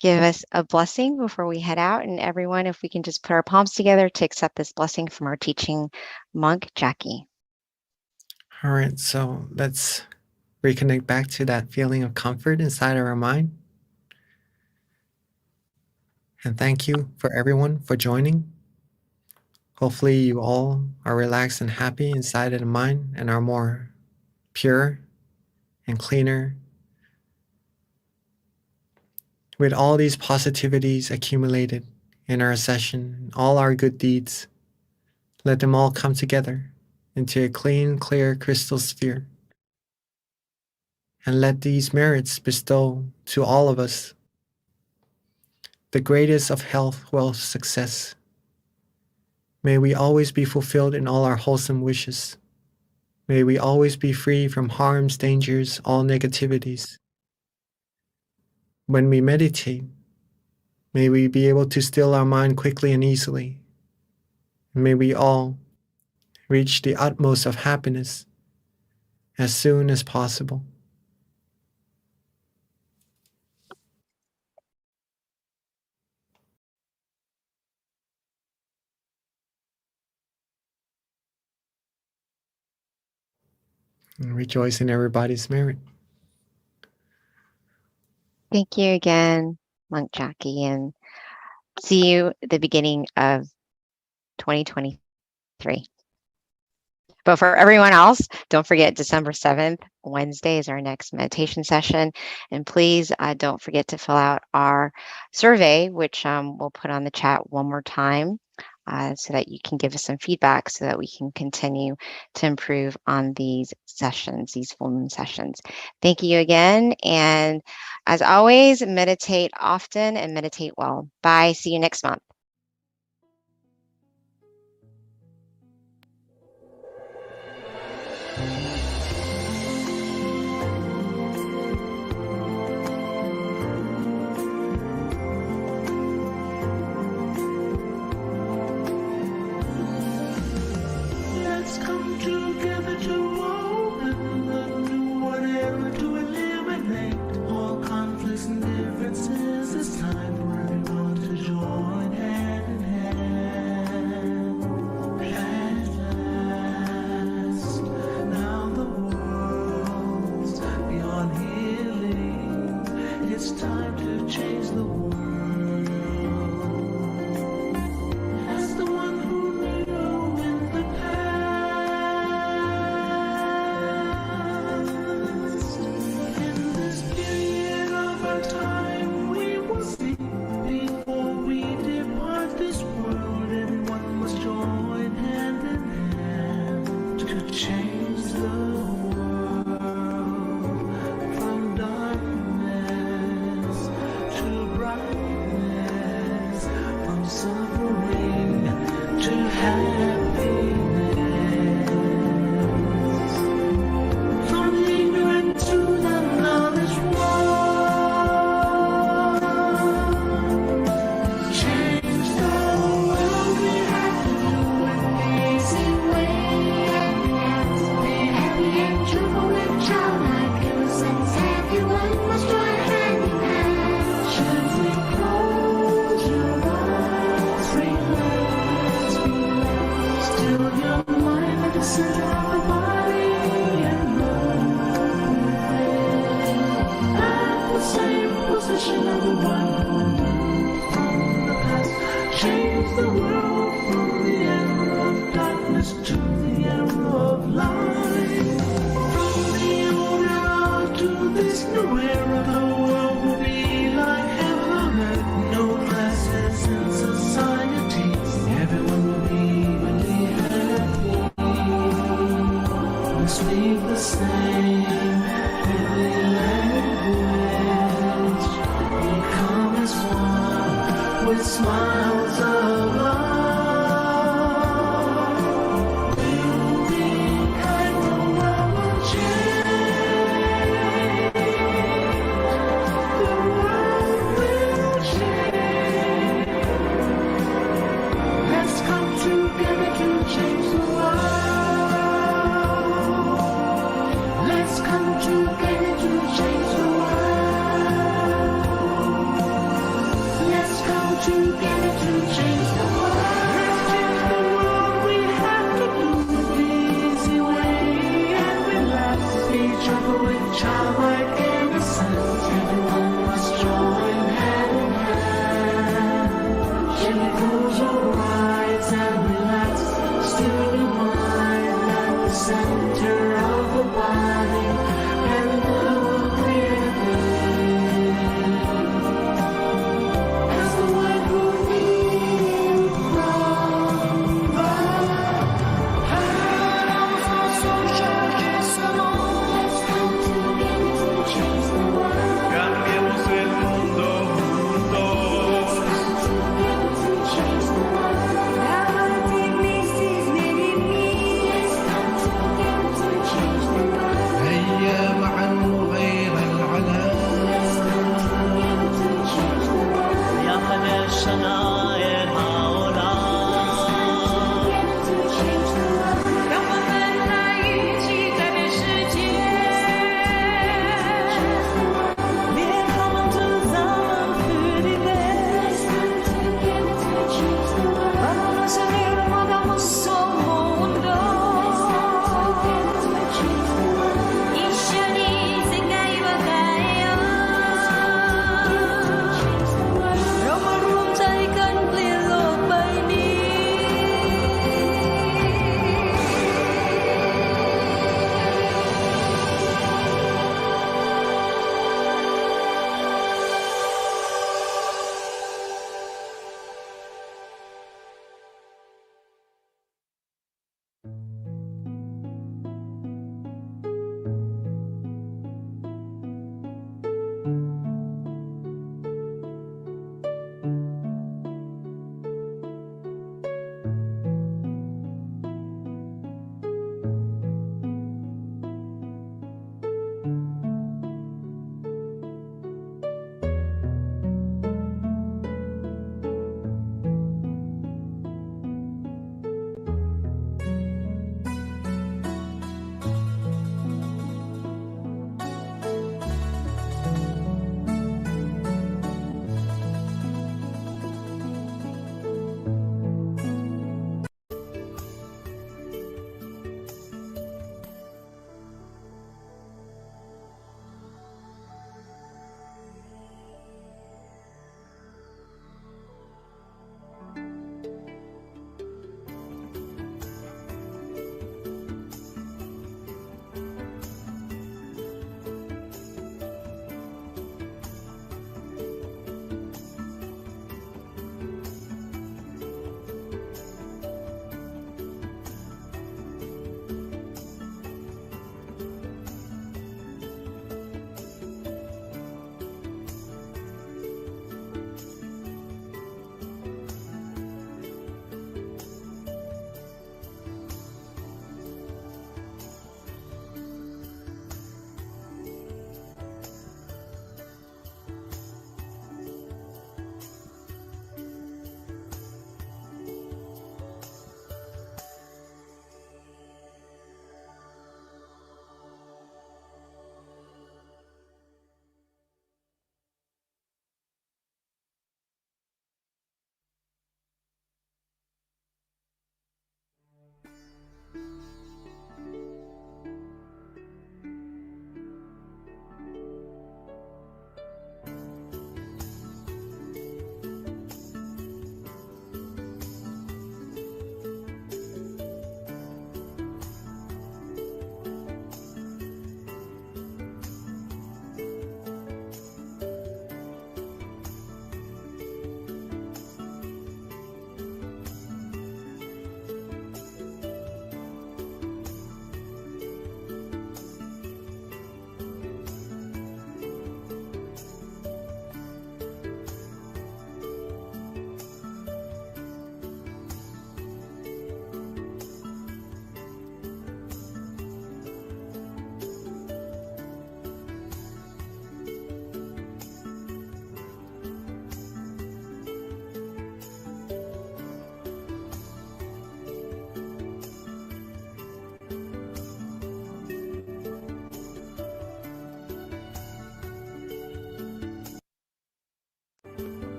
give us a blessing before we head out. And everyone, if we can just put our palms together to accept this blessing from our teaching monk, Jackie. All right, so let's reconnect back to that feeling of comfort inside of our mind. And thank you for everyone for joining. Hopefully you all are relaxed and happy inside of the mind and are more pure and cleaner. With all these positivities accumulated in our session, all our good deeds, let them all come together into a clean, clear crystal sphere. And let these merits bestow to all of us the greatest of health, wealth, success. May we always be fulfilled in all our wholesome wishes. May we always be free from harms, dangers, all negativities. When we meditate, may we be able to still our mind quickly and easily. May we all reach the utmost of happiness as soon as possible. And rejoice in everybody's merit. Thank you again, Monk Jackie, and see you at the beginning of 2023. But for everyone else, don't forget December 7th, Wednesday, is our next meditation session. And please don't forget to fill out our survey, which we'll put on the chat one more time so that you can give us some feedback so that we can continue to improve on these sessions, these full moon sessions. Thank you again. And as always, meditate often and meditate well. Bye. See you next month. Let's come together to open the new whatever, to eliminate all conflicts and differences. It's time for everyone to join hand in hand. At last, now the world's beyond healing. It's time to change the world. As the one who knew in the past, in this period of our time, we will see before we depart this world. Everyone must join hand in hand to change the world from darkness to brightness, from suffering to happiness, from ignorance to the knowledge world. Change the world, we have to do an easy way. Be happy and joyful and childlike, innocence. Everyone must join hand in hand. Gently close your eyes, relax, relax. Still your mind at the center of the body, and at the same position of the one who knew from the past. Change the world from the era of darkness to the era of light. From the old era to this new era, the world will be like heaven on earth. No classes in society, everyone will be really happy. We speak the same really language. with smiles of love. We'll be kind, the world will change. The world will change. Let's come together to change the world. Let's come together to change the world. Let's come together to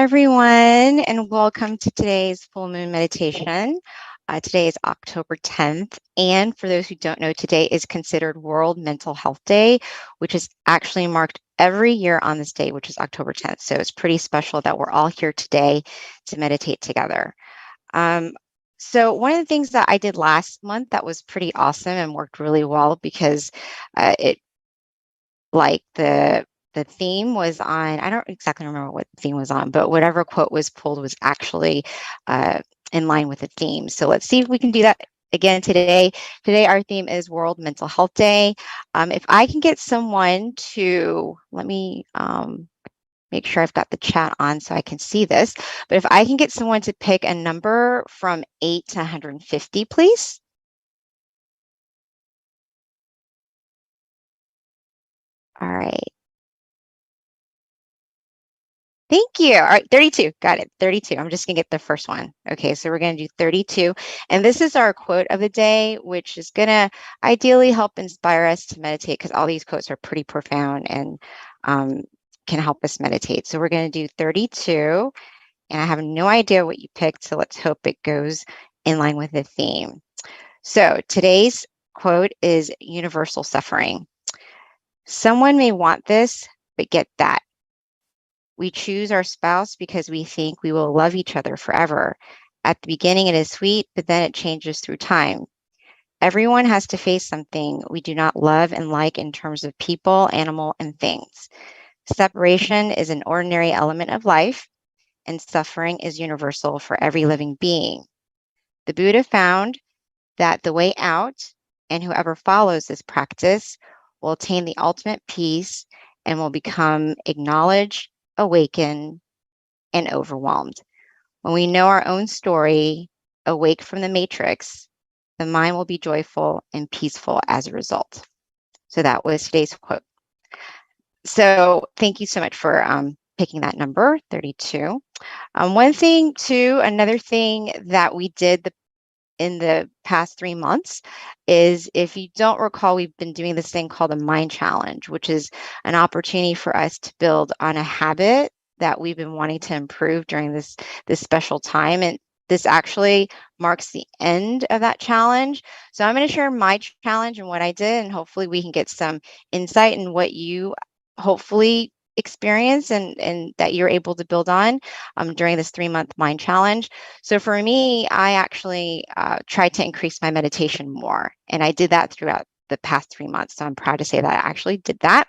everyone, and welcome to today's full moon meditation. Today is October 10th, and for those who don't know, today is considered World Mental Health Day, which is actually marked every year on this day, which is October 10th. So it's pretty special that we're all here today to meditate together. So one of the things that I did last month that was pretty awesome and worked really well because the theme was on, I don't exactly remember what the theme was on, but whatever quote was pulled was actually in line with the theme. So let's see if we can do that again today. Today, our theme is World Mental Health Day. If I can get someone to, let me make sure I've got the chat on so I can see this, but if I can get someone to pick a number from 8 to 150, please. All right. Thank you. All right, 32. Got it. 32. I'm just going to get the first one. Okay, so we're going to do 32. And this is our quote of the day, which is going to ideally help inspire us to meditate because all these quotes are pretty profound and can help us meditate. So we're going to do 32. And I have no idea what you picked, so let's hope it goes in line with the theme. So today's quote is universal suffering. Someone may want this, but get that. We choose our spouse because we think we will love each other forever. At the beginning, it is sweet, but then it changes through time. Everyone has to face something we do not love and like in terms of people, animal, and things. Separation is an ordinary element of life, and suffering is universal for every living being. The Buddha found that the way out, and whoever follows this practice, will attain the ultimate peace and will become acknowledged, awakened, and overwhelmed. When we know our own story, awake from the matrix, the mind will be joyful and peaceful as a result. So that was today's quote. So thank you so much for picking that number, 32. Another thing that we did in the past 3 months is, if you don't recall, we've been doing this thing called a mind challenge, which is an opportunity for us to build on a habit that we've been wanting to improve during this special time. And this actually marks the end of that challenge. So I'm going to share my challenge and what I did, and hopefully we can get some insight in what you hopefully experience and that you're able to build on during this 3-month mind challenge. So for me, I actually tried to increase my meditation more, and I did that throughout the past 3 months. So I'm proud to say that I actually did that.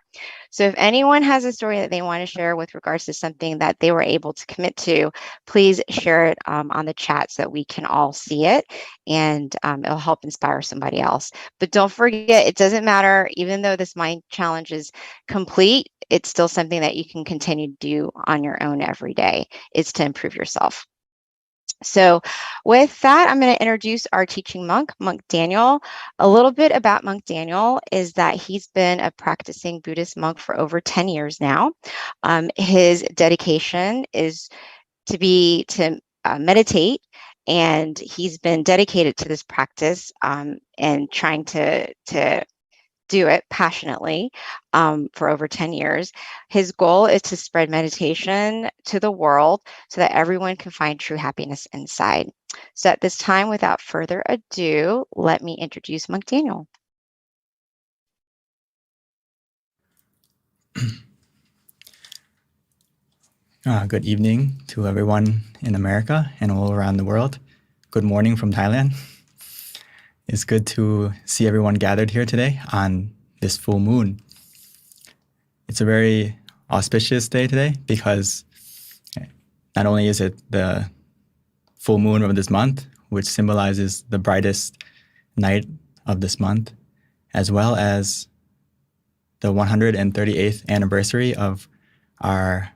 So if anyone has a story that they want to share with regards to something that they were able to commit to, please share it on the chat so that we can all see it, and it'll help inspire somebody else. But don't forget, it doesn't matter, even though this mind challenge is complete, it's still something that you can continue to do on your own every day. It's to improve yourself. So with that, I'm going to introduce our teaching monk, Monk Daniel. A little bit about Monk Daniel is that he's been a practicing Buddhist monk for over 10 years now. His dedication is to meditate, and he's been dedicated to this practice and trying to do it passionately for over 10 years. His goal is to spread meditation to the world so that everyone can find true happiness inside. So at this time, without further ado, let me introduce Monk Daniel. Good evening to everyone in America and all around the world. Good morning from Thailand. It's good to see everyone gathered here today on this full moon. It's a very auspicious day today because not only is it the full moon of this month, which symbolizes the brightest night of this month, as well as the 138th anniversary of our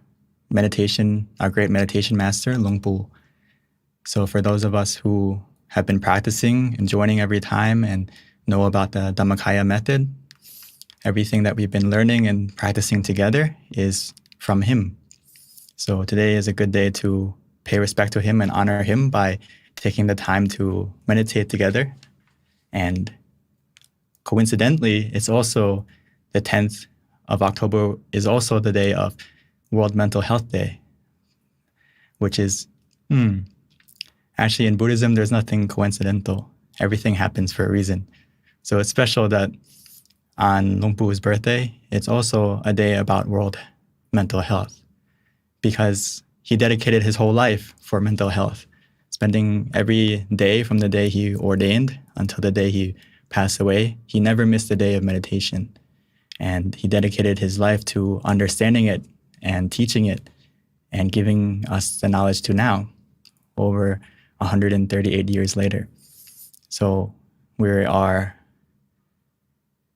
great meditation master, Luang Pu. So for those of us who have been practicing and joining every time and know about the Dhammakaya method, everything that we've been learning and practicing together is from him. So today is a good day to pay respect to him and honor him by taking the time to meditate together. And coincidentally, it's also the 10th of October is also the day of World Mental Health Day. which is, actually in Buddhism, there's nothing coincidental. Everything happens for a reason. So it's special that on Luang Pu's birthday, it's also a day about World Mental Health, because he dedicated his whole life for mental health, spending every day from the day he ordained until the day he passed away. He never missed a day of meditation. And he dedicated his life to understanding it and teaching it and giving us the knowledge to now, over 138 years later. So we are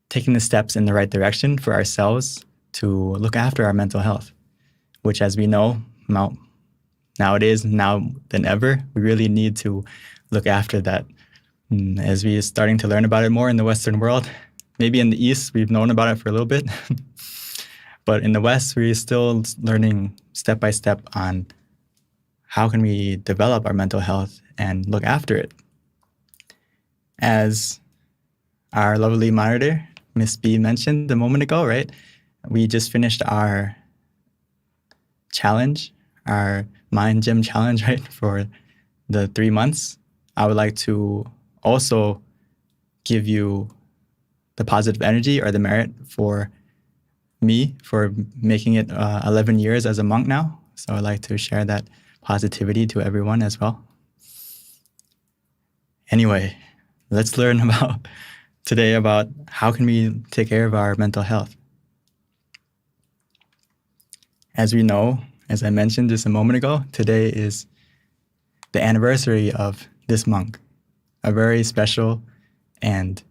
taking the steps in the right direction for ourselves to look after our mental health, which, as we know, nowadays, now than ever, we really need to look after that. As we are starting to learn about it more in the Western world, maybe in the East, we've known about it for a little bit, but in the West, we're still learning step by step on how can we develop our mental health and look after it. As our lovely moderator, Miss B, mentioned a moment ago, right? We just finished our challenge, our Mind Gym challenge, right, for the 3 months. I would like to also give you the positive energy or the merit for me for making it 11 years as a monk now. So I'd like to share that positivity to everyone as well. Anyway, let's learn today about how can we take care of our mental health. As we know, as I mentioned just a moment ago, today is the anniversary of this monk, a very special and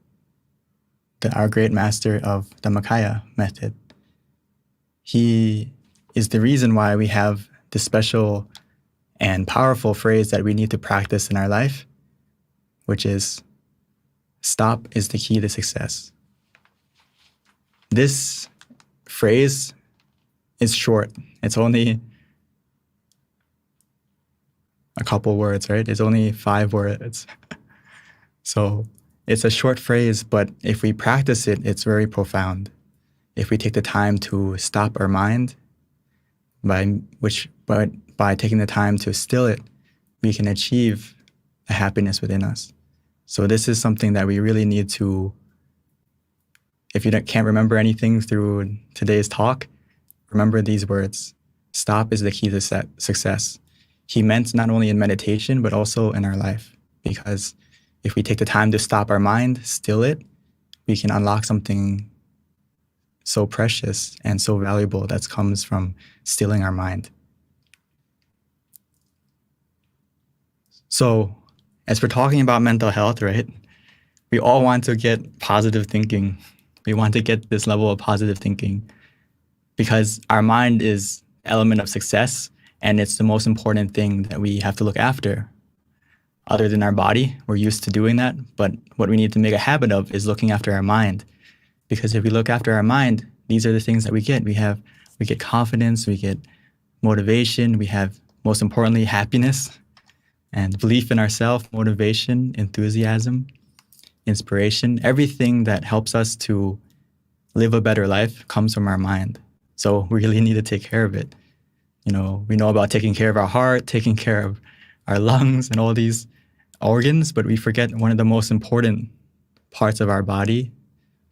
our great master of the Makaya method. He is the reason why we have this special and powerful phrase that we need to practice in our life, which is, stop is the key to success. This phrase is short. It's only a couple words, right? It's only 5 words. So it's a short phrase, but if we practice it, it's very profound. If we take the time to stop our mind, by taking the time to still it, we can achieve the happiness within us. So this is something that we really need to, if you can't remember anything through today's talk, remember these words. Stop is the key to success. He meant not only in meditation, but also in our life. Because if we take the time to stop our mind, still it, we can unlock something so precious and so valuable that comes from stilling our mind. So, as we're talking about mental health, right, we all want to get positive thinking. We want to get this level of positive thinking because our mind is an element of success, and it's the most important thing that we have to look after. Other than our body, we're used to doing that, but what we need to make a habit of is looking after our mind. Because if we look after our mind, these are the things that we get. We get confidence, we get motivation, we have, most importantly, happiness and belief in ourselves, motivation, enthusiasm, inspiration. Everything that helps us to live a better life comes from our mind. So we really need to take care of it. You know, we know about taking care of our heart, taking care of our lungs and all these organs, but we forget one of the most important parts of our body,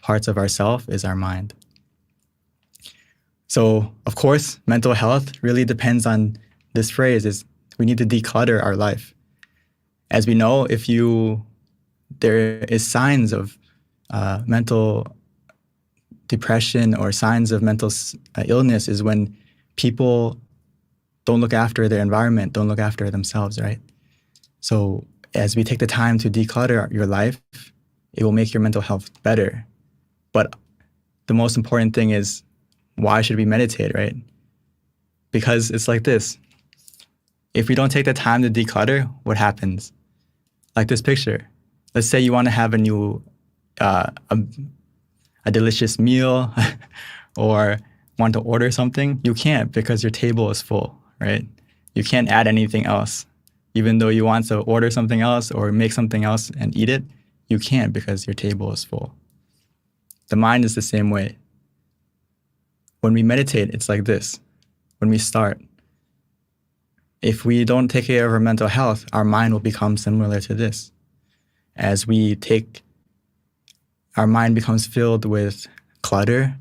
parts of ourself, is our mind. So, of course, mental health really depends on this phrase, is we need to declutter our life. As we know, there is signs of mental depression or signs of mental illness is when people don't look after their environment, don't look after themselves, right? So as we take the time to declutter your life, it will make your mental health better. But the most important thing is, why should we meditate, right? Because it's like this. If we don't take the time to declutter, what happens? Like this picture. Let's say you want to have a delicious meal or want to order something. You can't because your table is full, right? You can't add anything else. Even though you want to order something else or make something else and eat it, you can't because your table is full. The mind is the same way. When we meditate, it's like this. When we start, if we don't take care of our mental health, our mind will become similar to this. As our mind becomes filled with clutter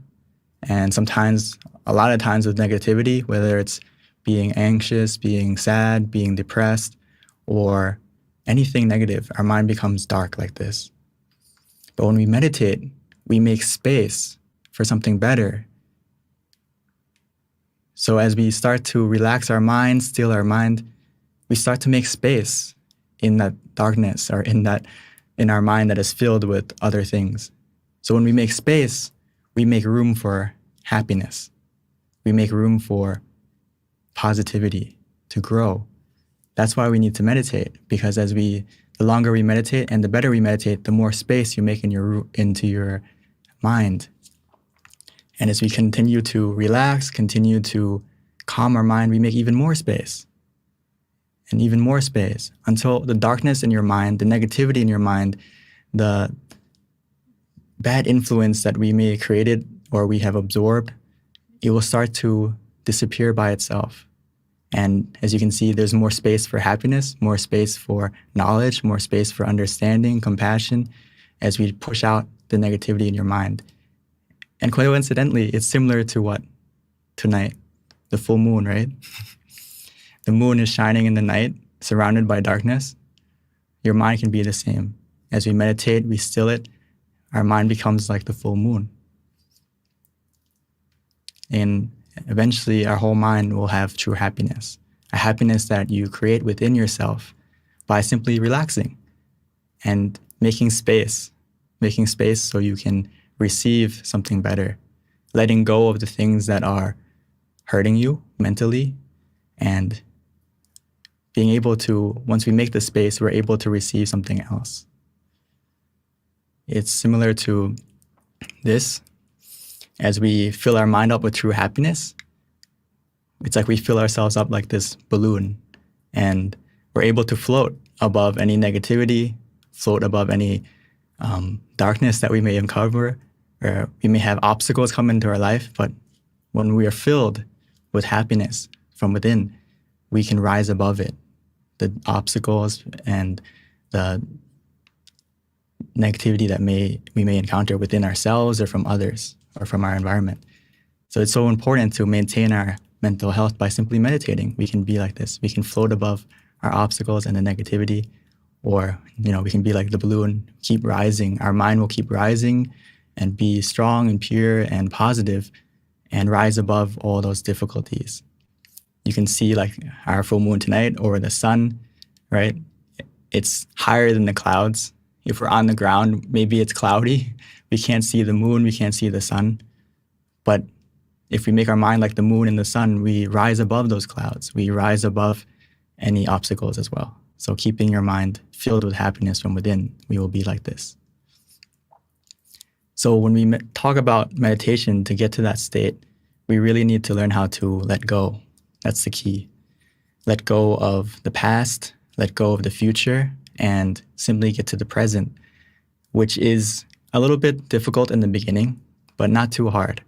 and sometimes, a lot of times with negativity, whether it's being anxious, being sad, being depressed, or anything negative, our mind becomes dark like this. But when we meditate, we make space for something better. So as we start to relax our mind, still our mind, we start to make space in that darkness or in our mind that is filled with other things. So when we make space, we make room for happiness. We make room for positivity to grow. That's why we need to meditate, because the longer we meditate and the better we meditate, the more space you make into your mind. And as we continue to relax, continue to calm our mind, we make even more space and even more space until the darkness in your mind, the negativity in your mind, the bad influence that we may have created or we have absorbed, it will start to disappear by itself. And as you can see, there's more space for happiness, more space for knowledge, more space for understanding, compassion, as we push out the negativity in your mind. And coincidentally, it's similar to what? Tonight, the full moon, right? The moon is shining in the night, surrounded by darkness. Your mind can be the same. As we meditate, we still it, our mind becomes like the full moon. And eventually, our whole mind will have true happiness, a happiness that you create within yourself by simply relaxing and making space so you can receive something better, letting go of the things that are hurting you mentally, and being able to, once we make the space, we're able to receive something else. It's similar to this. As we fill our mind up with true happiness, it's like we fill ourselves up like this balloon, and we're able to float above any negativity, float above any darkness that we may uncover, or we may have obstacles come into our life. But when we are filled with happiness from within, we can rise above it, the obstacles and the negativity that we may encounter within ourselves or from others or from our environment. So it's so important to maintain our mental health by simply meditating. We can be like this. We can float above our obstacles and the negativity, or we can be like the balloon, keep rising. Our mind will keep rising and be strong and pure and positive and rise above all those difficulties. You can see like our full moon tonight over the sun, right? It's higher than the clouds. If we're on the ground, maybe it's cloudy. We can't see the moon, we can't see the sun. But if we make our mind like the moon and the sun, we rise above those clouds. We rise above any obstacles as well. So keeping your mind filled with happiness from within, we will be like this. So when we talk about meditation, to get to that state, we really need to learn how to let go. That's the key. Let go of the past, let go of the future, and simply get to the present, which is a little bit difficult in the beginning, but not too hard.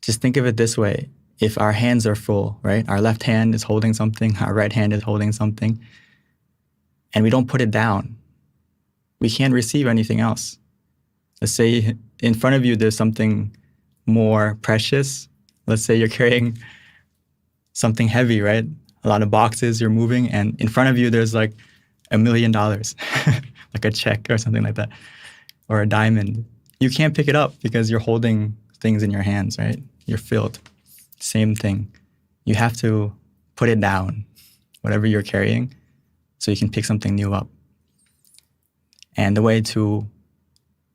Just think of it this way. If our hands are full, right? Our left hand is holding something, our right hand is holding something, and we don't put it down, we can't receive anything else. Let's say in front of you, there's something more precious. Let's say you're carrying something heavy, right? A lot of boxes, you're moving, and in front of you, there's like $1 million, like a check or something like that, or a diamond. You can't pick it up because you're holding things in your hands, right? You're filled. Same thing. You have to put it down, whatever you're carrying, so you can pick something new up. And the way to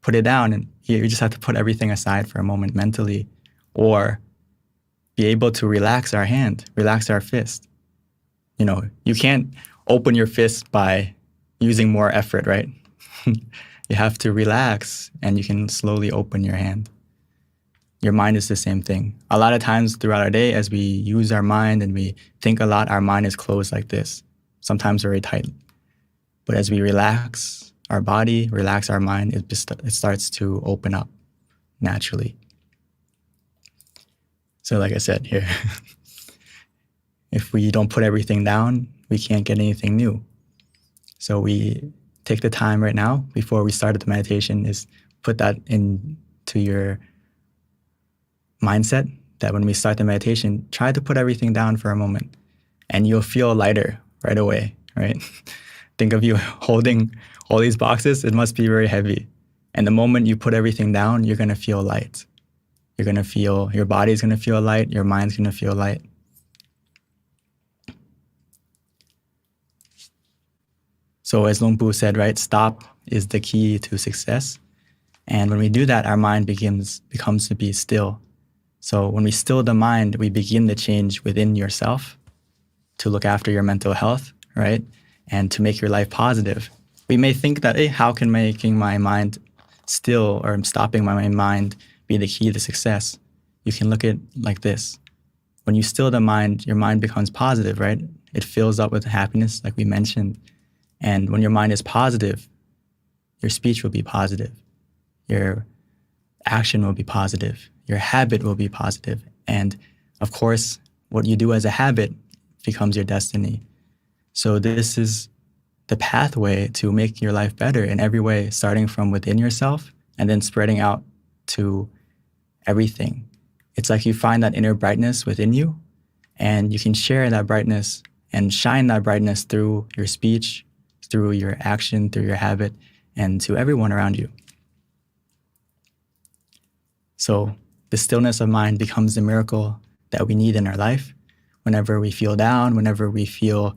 put it down, and you just have to put everything aside for a moment mentally, or be able to relax our hand, relax our fist. You can't open your fist by using more effort, right? You have to relax, and you can slowly open your hand. Your mind is the same thing. A lot of times throughout our day, as we use our mind and we think a lot, our mind is closed like this, sometimes very tight. But as we relax our body, relax our mind, it starts to open up naturally. So like I said here, If we don't put everything down, we can't get anything new. So we take the time right now before we started the meditation is put that into your mindset that when we start the meditation, try to put everything down for a moment and you'll feel lighter right away, right? Think of you holding all these boxes, it must be very heavy. And the moment you put everything down, you're gonna feel light. You're gonna feel, your body's gonna feel light, your mind's gonna feel light. So as Luang Pu said, right, stop is the key to success. And when we do that, our mind becomes to be still. So when we still the mind, we begin the change within yourself to look after your mental health, right? And to make your life positive. We may think that, hey, how can making my mind still or stopping my mind be the key to success? You can look at it like this. When you still the mind, your mind becomes positive, right? It fills up with happiness, like we mentioned. And when your mind is positive, your speech will be positive. Your action will be positive. Your habit will be positive. And of course, what you do as a habit becomes your destiny. So this is the pathway to make your life better in every way, starting from within yourself and then spreading out to everything. It's like you find that inner brightness within you and you can share that brightness and shine that brightness through your speech, through your action, through your habit, and to everyone around you. So the stillness of mind becomes the miracle that we need in our life. Whenever we feel down, whenever we feel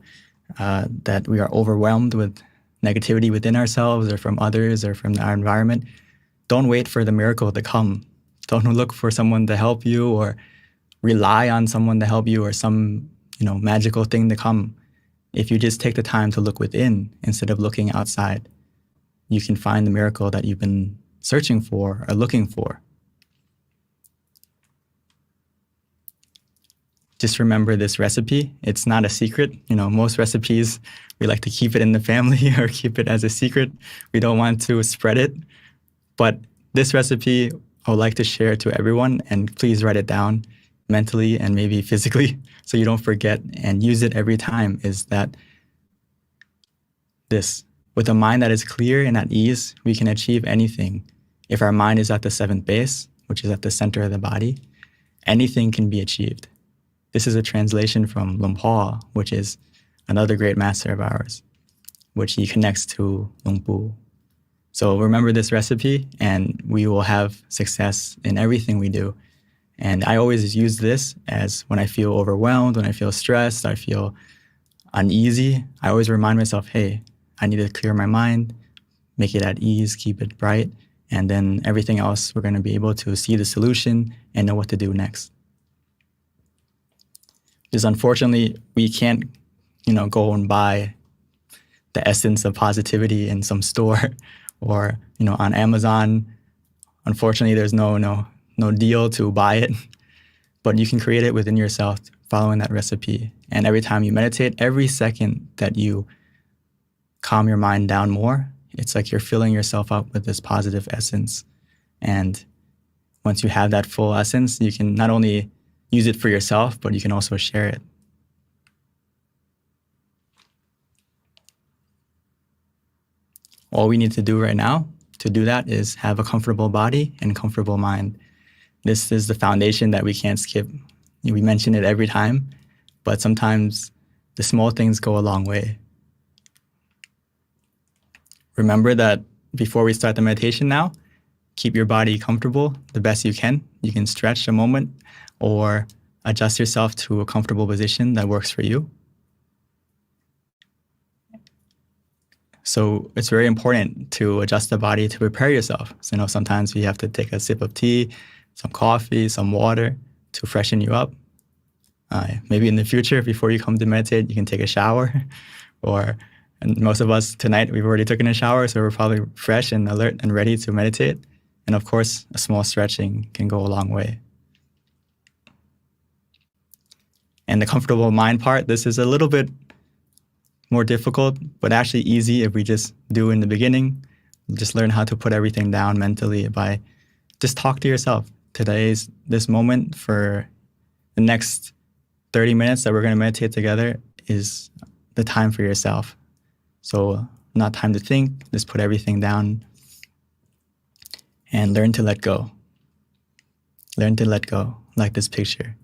that we are overwhelmed with negativity within ourselves or from others or from our environment, don't wait for the miracle to come. Don't look for someone to help you or rely on someone to help you or some, magical thing to come. If you just take the time to look within instead of looking outside, you can find the miracle that you've been searching for or looking for. Just remember this recipe. It's not a secret. Most recipes, we like to keep it in the family or keep it as a secret. We don't want to spread it. But this recipe, I would like to share to everyone, and please write it down mentally and maybe physically so you don't forget and use it every time, is that this. With a mind that is clear and at ease, we can achieve anything. If our mind is at the seventh base, which is at the center of the body, anything can be achieved. This is a translation from Luang Por, which is another great master of ours, which he connects to Luang Pu. So remember this recipe and we will have success in everything we do. And I always use this as when I feel overwhelmed, when I feel stressed, I feel uneasy, I always remind myself, hey, I need to clear my mind, make it at ease, keep it bright, and then everything else, we're going to be able to see the solution and know what to do next. Because unfortunately, we can't, go and buy the essence of positivity in some store or, on Amazon. Unfortunately, there's no deal to buy it, but you can create it within yourself following that recipe. And every time you meditate, every second that you calm your mind down more, it's like you're filling yourself up with this positive essence. And once you have that full essence, you can not only use it for yourself, but you can also share it. All we need to do right now to do that is have a comfortable body and comfortable mind. This is the foundation that we can't skip. We mention it every time, but sometimes the small things go a long way. Remember that before we start the meditation now, keep your body comfortable the best you can. You can stretch a moment or adjust yourself to a comfortable position that works for you. So it's very important to adjust the body to prepare yourself. So, sometimes we have to take a sip of tea, some coffee, some water to freshen you up. Maybe in the future, before you come to meditate, you can take a shower. And most of us tonight, we've already taken a shower, so we're probably fresh and alert and ready to meditate. And of course, a small stretching can go a long way. And the comfortable mind part, this is a little bit more difficult, but actually easy if we just do in the beginning. Just learn how to put everything down mentally by just talk to yourself. Today's this moment for the next 30 minutes that we're going to meditate together is the time for yourself. So not time to think, just put everything down and learn to let go. Learn to let go, like this picture.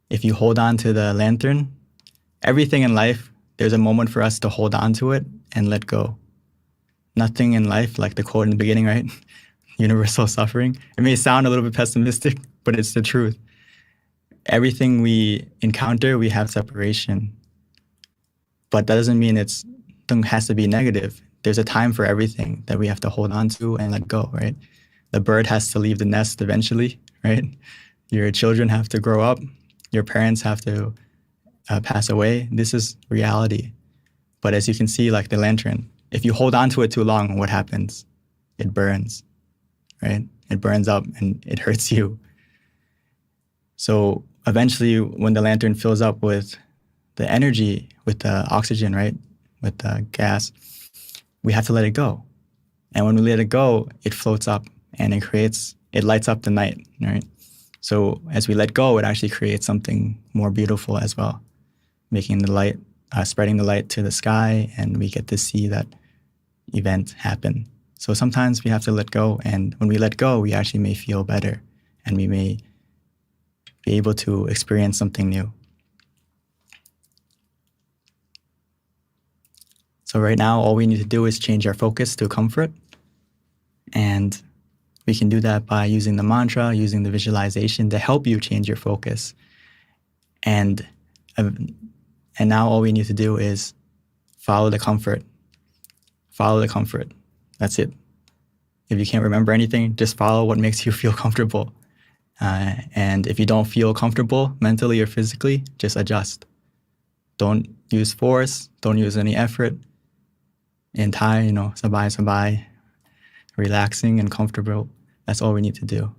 If you hold on to the lantern, everything in life, there's a moment for us to hold on to it and let go. Nothing in life, like the quote in the beginning, right? Universal suffering. It may sound a little bit pessimistic, but it's the truth. Everything we encounter, we have separation. But that doesn't mean it has to be negative. There's a time for everything that we have to hold on to and let go, right? The bird has to leave the nest eventually, right? Your children have to grow up. Your parents have to pass away. This is reality. But as you can see, like the lantern, if you hold on to it too long, what happens? It burns, right? It burns up and it hurts you. So eventually, when the lantern fills up with the energy, with the oxygen, right? With the gas, we have to let it go. And when we let it go, it floats up and it lights up the night, right? So as we let go, it actually creates something more beautiful as well, making the light, spreading the light to the sky, and we get to see that event happen. So sometimes we have to let go, and when we let go, we actually may feel better, and we may be able to experience something new. So right now, all we need to do is change our focus to comfort, and we can do that by using the mantra, using the visualization to help you change your focus. And now all we need to do is follow the comfort. Follow the comfort. That's it. If you can't remember anything, just follow what makes you feel comfortable. And if you don't feel comfortable mentally or physically, just adjust. Don't use force. Don't use any effort. In Thai, sabai, relaxing and comfortable. That's all we need to do.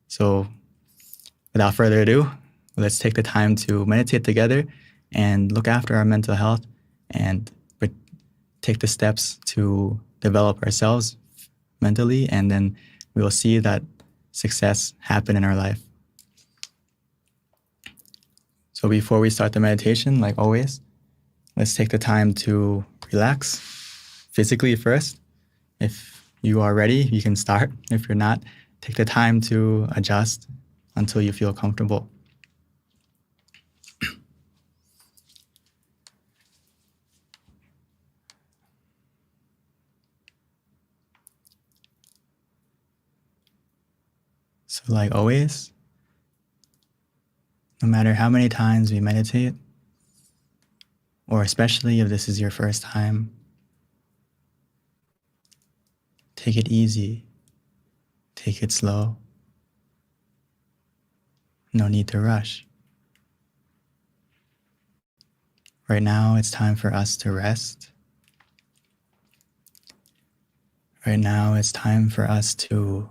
So without further ado, let's take the time to meditate together and look after our mental health and take the steps to develop ourselves mentally, and then we will see that success happen in our life. So before we start the meditation, like always, let's take the time to relax physically first. If you are ready, you can start. If you're not, take the time to adjust until you feel comfortable. So like always, no matter how many times we meditate, or especially if this is your first time, take it easy, take it slow. No need to rush. Right now, it's time for us to rest. Right now, it's time for us to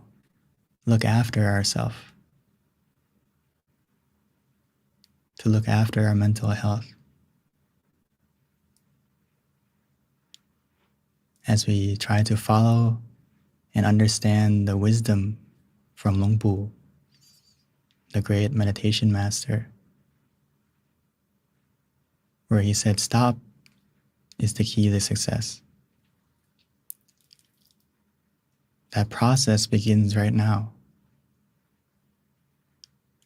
look after ourselves, to look after our mental health. As we try to follow and understand the wisdom from Luang Pu, the great meditation master, where he said, stop is the key to success. That process begins right now,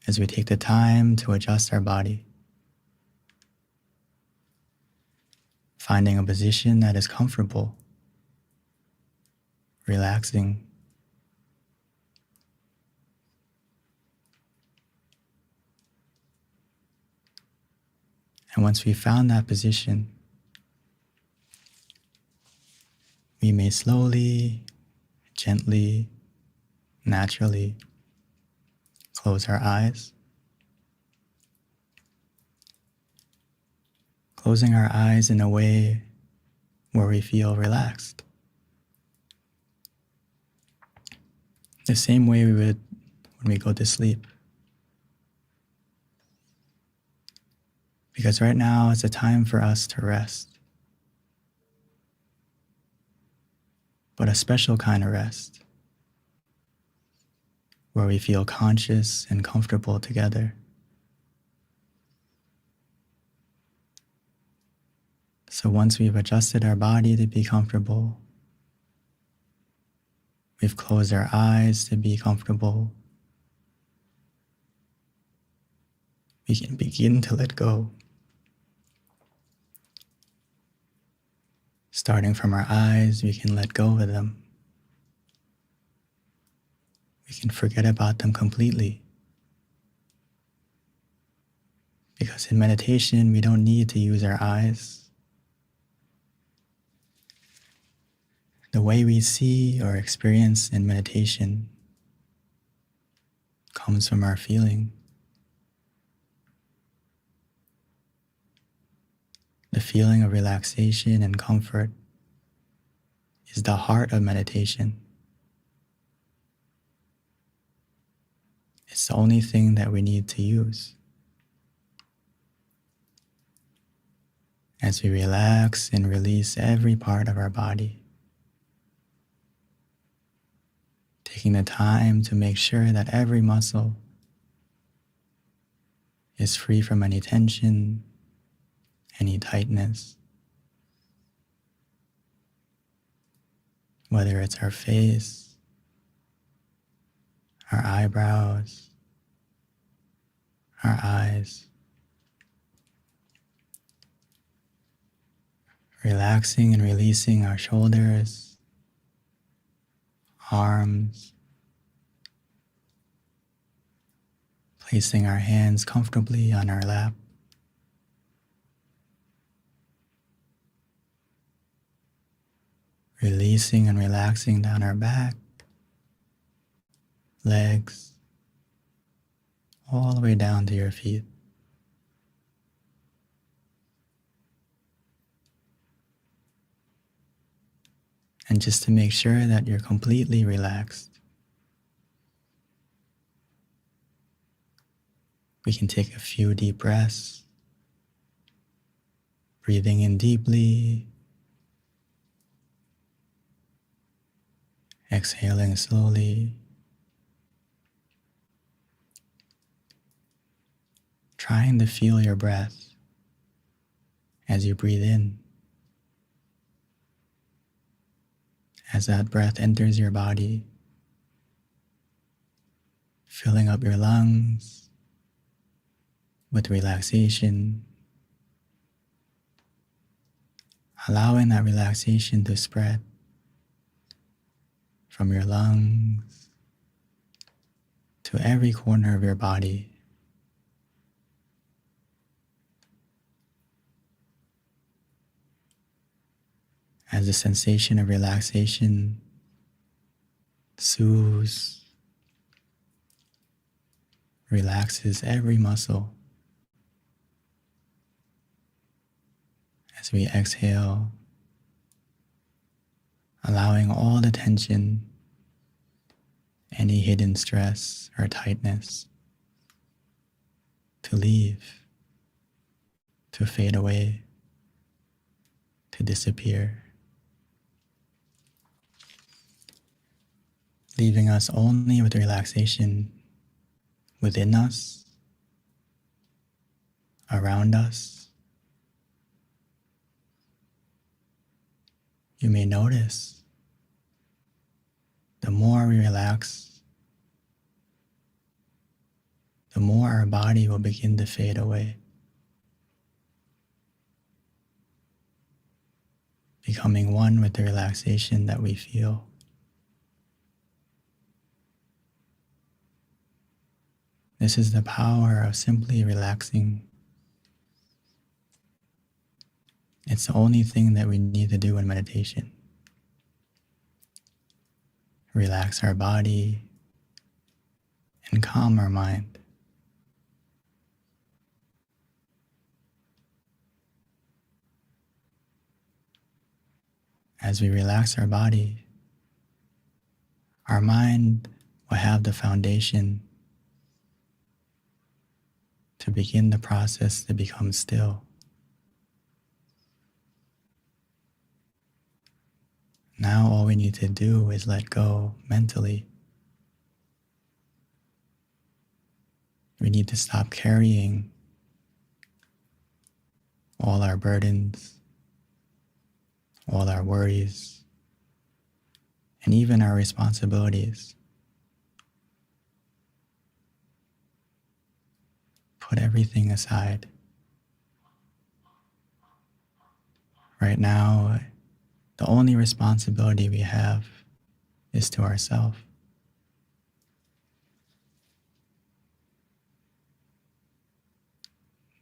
as we take the time to adjust our body, finding a position that is comfortable, relaxing. And once we found that position, we may slowly, gently, naturally close our eyes. Closing our eyes in a way where we feel relaxed. The same way we would when we go to sleep. Because right now is a time for us to rest. But a special kind of rest, where we feel conscious and comfortable together. So once we've adjusted our body to be comfortable, we've closed our eyes to be comfortable, we can begin to let go. Starting from our eyes, we can let go of them. We can forget about them completely. Because in meditation, we don't need to use our eyes. The way we see or experience in meditation comes from our feeling. The feeling of relaxation and comfort is the heart of meditation. It's the only thing that we need to use. As we relax and release every part of our body, taking the time to make sure that every muscle is free from any tension, any tightness, whether it's our face, our eyebrows, our eyes. Relaxing and releasing our shoulders, arms, placing our hands comfortably on our lap, releasing and relaxing down our back, legs, all the way down to your feet. And just to make sure that you're completely relaxed, we can take a few deep breaths, breathing in deeply, exhaling slowly, trying to feel your breath as you breathe in. As that breath enters your body, filling up your lungs with relaxation, allowing that relaxation to spread from your lungs to every corner of your body. As the sensation of relaxation soothes, relaxes every muscle. As we exhale, allowing all the tension, any hidden stress or tightness to leave, to fade away, to disappear. Leaving us only with relaxation within us, around us. You may notice the more we relax, the more our body will begin to fade away, becoming one with the relaxation that we feel. This is the power of simply relaxing. It's the only thing that we need to do in meditation. Relax our body and calm our mind. As we relax our body, our mind will have the foundation to begin the process to become still. Now all we need to do is let go mentally. We need to stop carrying all our burdens, all our worries, and even our responsibilities. Put everything aside. Right now, the only responsibility we have is to ourselves.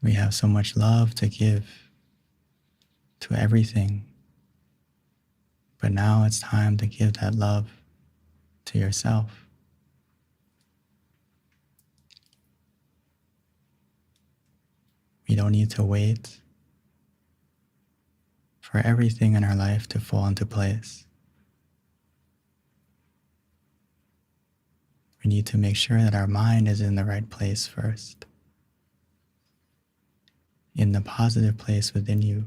We have so much love to give to everything, but now it's time to give that love to yourself. We don't need to wait for everything in our life to fall into place. We need to make sure that our mind is in the right place first, in the positive place within you.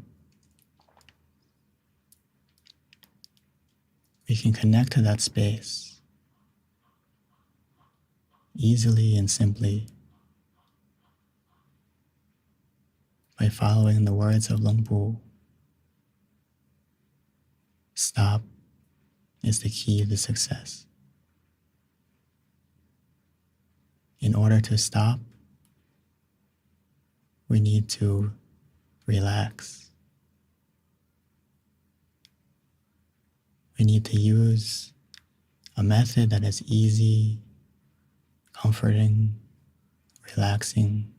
We can connect to that space easily and simply by following the words of Luang Pu. Stop is the key to success. In order to stop, we need to relax. We need to use a method that is easy, comforting, relaxing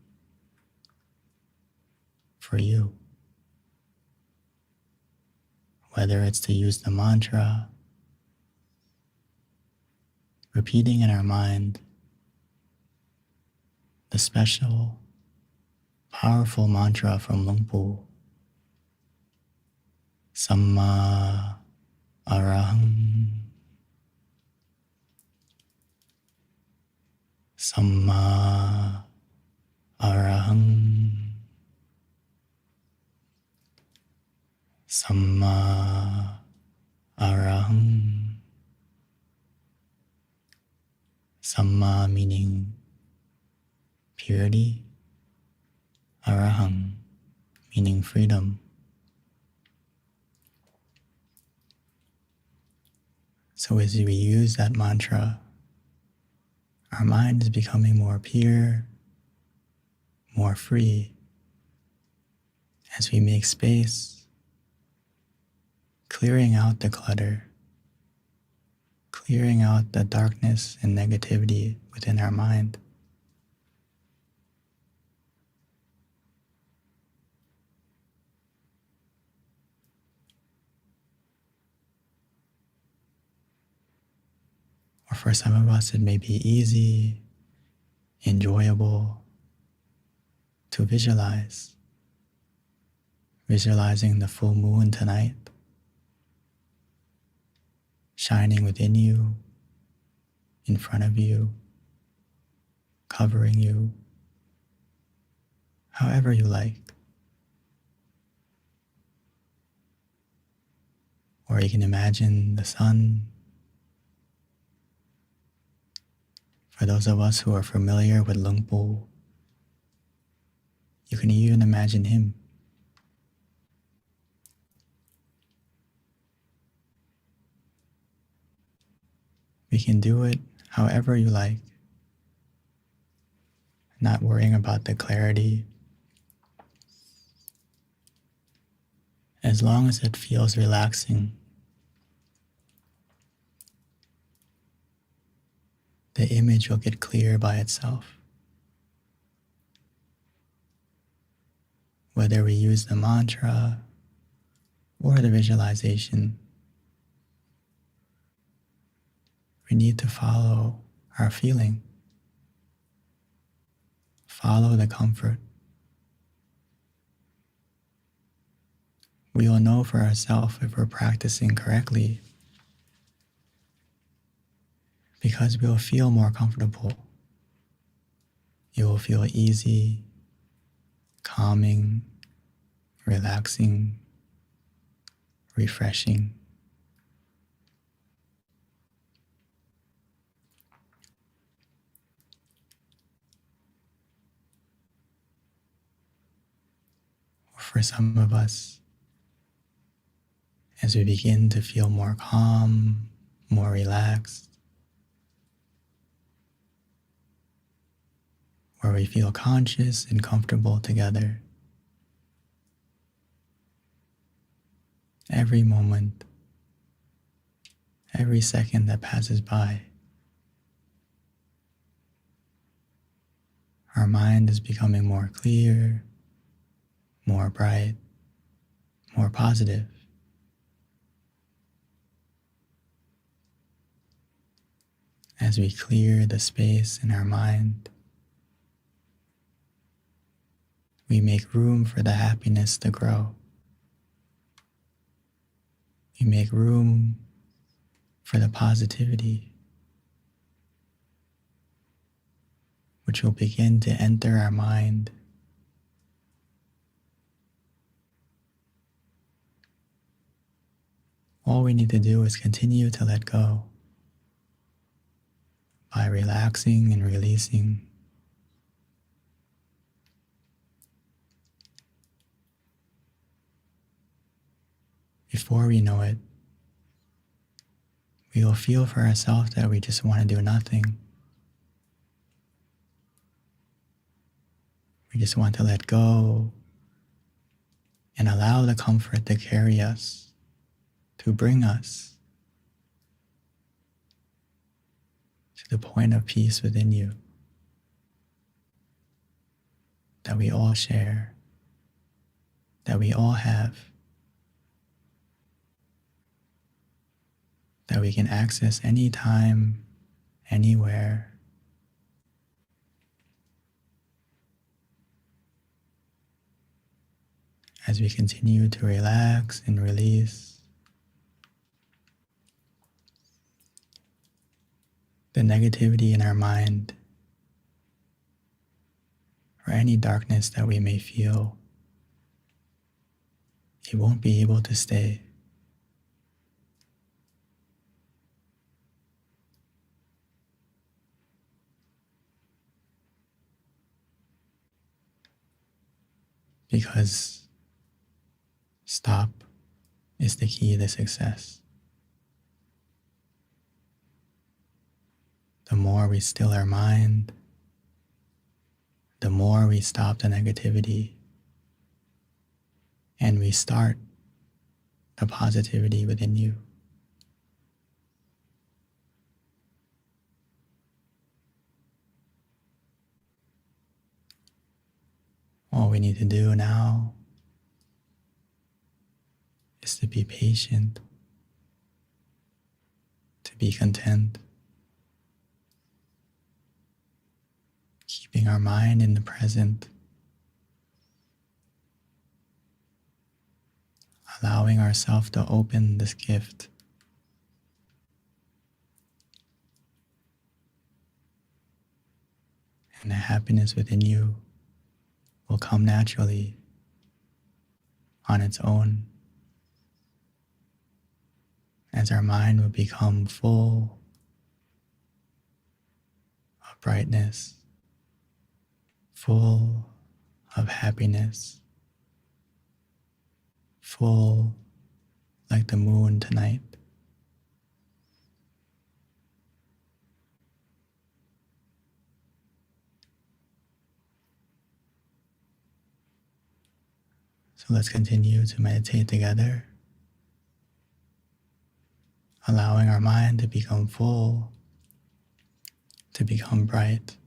for you. Whether it's to use the mantra, repeating in our mind the special, powerful mantra from Luang Pu, Samma Arahang, Samma Arahang, Samma Arahang. Samma meaning purity, Arahang meaning freedom. So as we use that mantra, our mind is becoming more pure, more free, as we make space, clearing out the clutter, clearing out the darkness and negativity within our mind. Or for some of us, it may be easy, enjoyable to visualize. Visualizing the full moon tonight, shining within you, in front of you, covering you, however you like. Or you can imagine the sun. For those of us who are familiar with Luang Pu, you can even imagine him. We can do it however you like, not worrying about the clarity, as long as it feels relaxing. The image will get clear by itself. Whether we use the mantra or the visualization, we need to follow our feeling, follow the comfort. We will know for ourselves if we're practicing correctly, because we will feel more comfortable. It will feel easy, calming, relaxing, refreshing. For some of us, as we begin to feel more calm, more relaxed, where we feel conscious and comfortable together. Every moment, every second that passes by, our mind is becoming more clear, more bright, more positive. As we clear the space in our mind, we make room for the happiness to grow. We make room for the positivity, which will begin to enter our mind. All we need to do is continue to let go by relaxing and releasing. Before we know it, we will feel for ourselves that we just want to do nothing. We just want to let go and allow the comfort to carry us, to bring us to the point of peace within you that we all share, that we all have, that we can access anytime, anywhere. As we continue to relax and release, the negativity in our mind, or any darkness that we may feel, it won't be able to stay. Because stop is the key to success. The more we still our mind, the more we stop the negativity, and we start the positivity within you. All we need to do now is to be patient, to be content, keeping our mind in the present, allowing ourselves to open this gift. And the happiness within you will come naturally on its own, as our mind will become full of brightness, full of happiness, full like the moon tonight. So let's continue to meditate together, allowing our mind to become full, to become bright.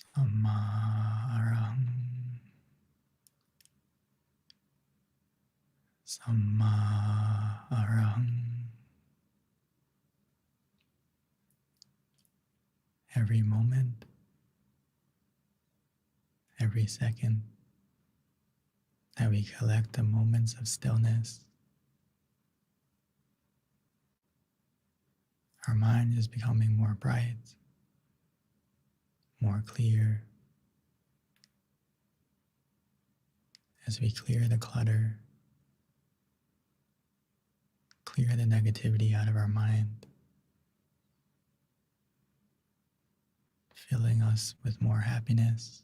Samarang. Samarang. Every moment, every second that we collect the moments of stillness, our mind is becoming more bright, more clear, as we clear the clutter, clear the negativity out of our mind, filling us with more happiness,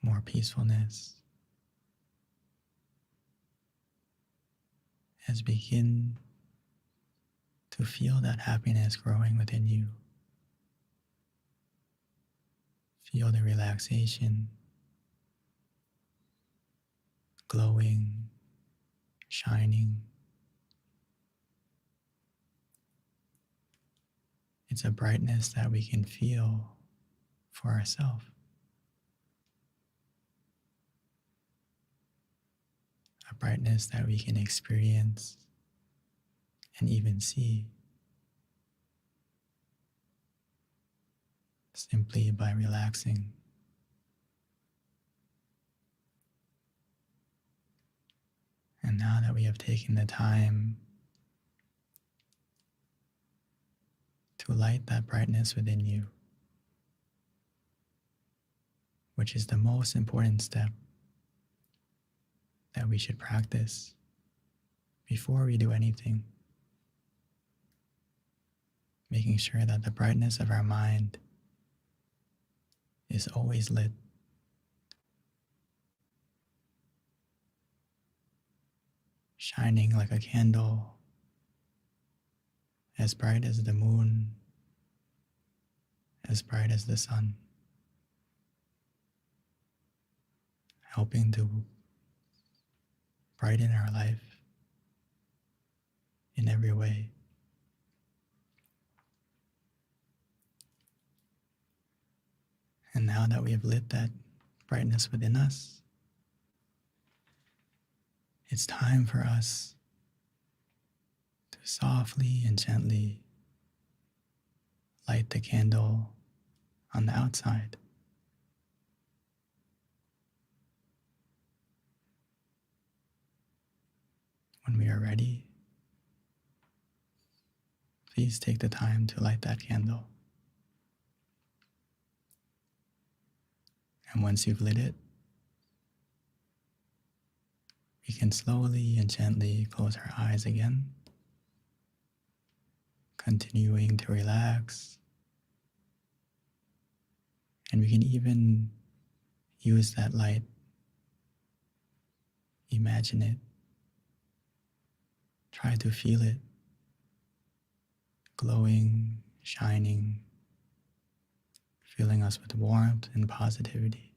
more peacefulness, as begin to feel that happiness growing within you. Feel the relaxation, glowing, shining. It's a brightness that we can feel for ourselves. A brightness that we can experience and even see simply by relaxing. And now that we have taken the time to light that brightness within you, which is the most important step that we should practice before we do anything, making sure that the brightness of our mind is always lit, shining like a candle, as bright as the moon, as bright as the sun, helping to brighten our life in every way. And now that we have lit that brightness within us, it's time for us to softly and gently light the candle on the outside. When we are ready, please take the time to light that candle. And once you've lit it, we can slowly and gently close our eyes again, continuing to relax. And we can even use that light, imagine it, try to feel it, glowing, shining, filling us with warmth and positivity.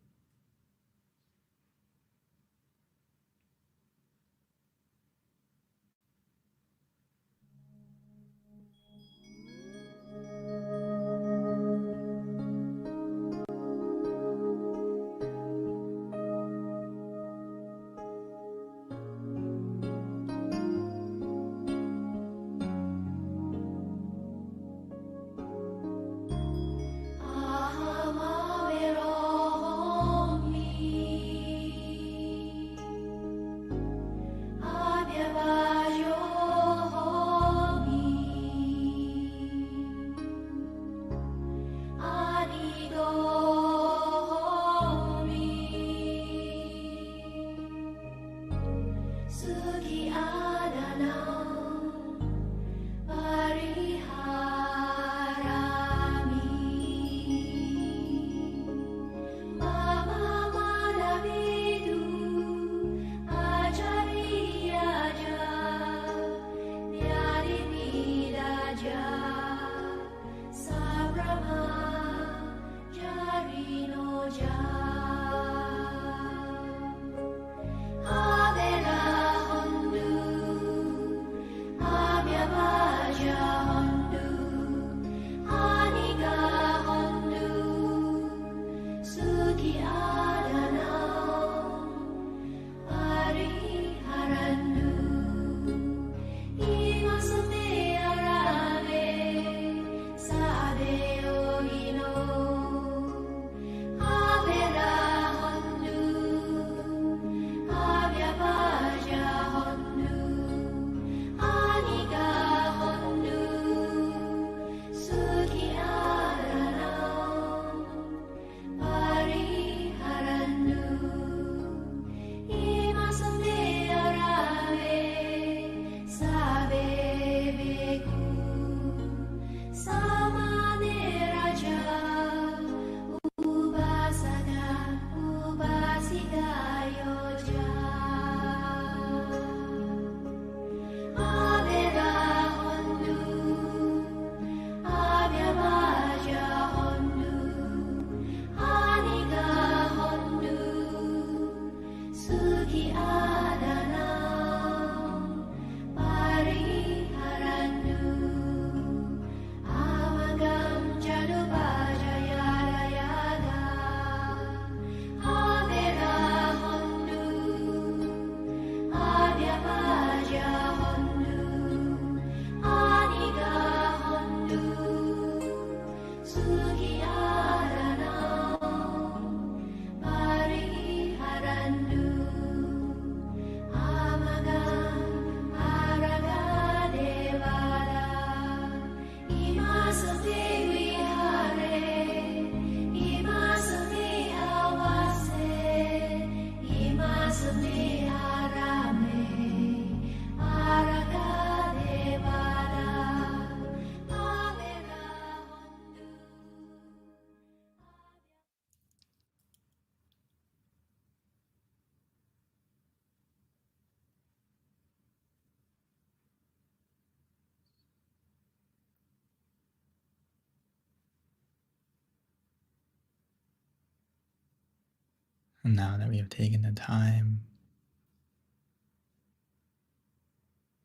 And now that we have taken the time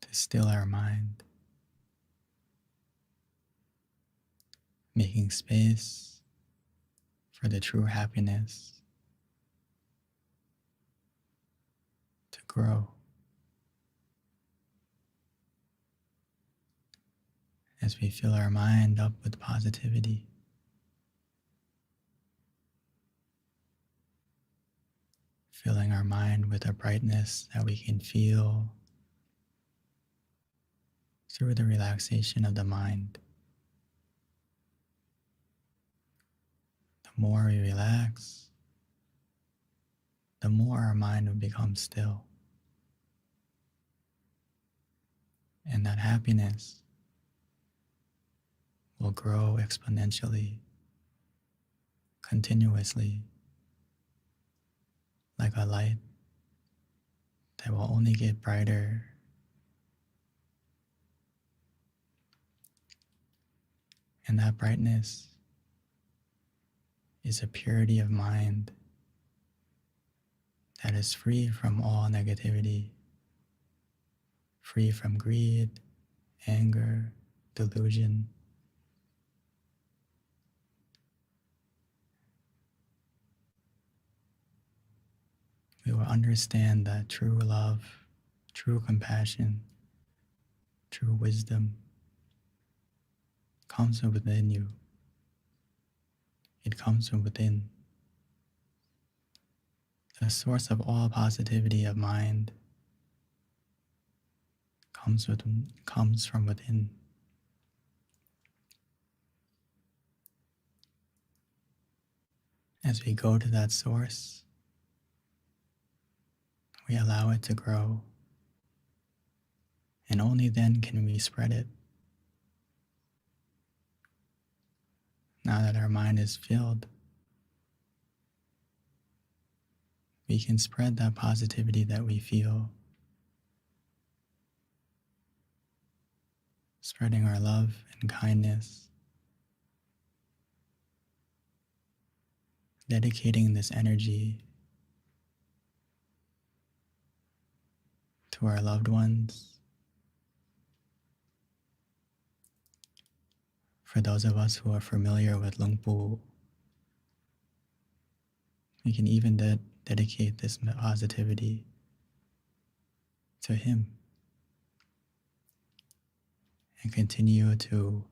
to still our mind, making space for the true happiness to grow. As we fill our mind up with positivity, filling our mind with a brightness that we can feel through the relaxation of the mind. The more we relax, the more our mind will become still. And that happiness will grow exponentially, continuously, like a light that will only get brighter. And that brightness is a purity of mind that is free from all negativity, free from greed, anger, delusion. We will understand that true love, true compassion, true wisdom comes from within you. It comes from within. The source of all positivity of mind comes from within. As we go to that source, we allow it to grow, and only then can we spread it. Now that our mind is filled, we can spread that positivity that we feel, spreading our love and kindness, dedicating this energy to our loved ones. For those of us who are familiar with Lung Pu, we can even dedicate this positivity to him and continue to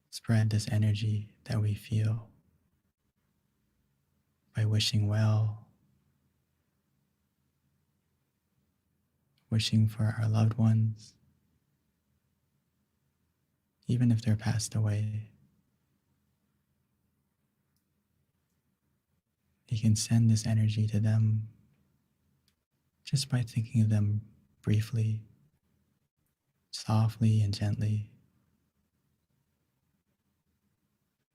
spread this energy that we feel by wishing well, wishing for our loved ones, even if they're passed away. You can send this energy to them just by thinking of them briefly, softly and gently.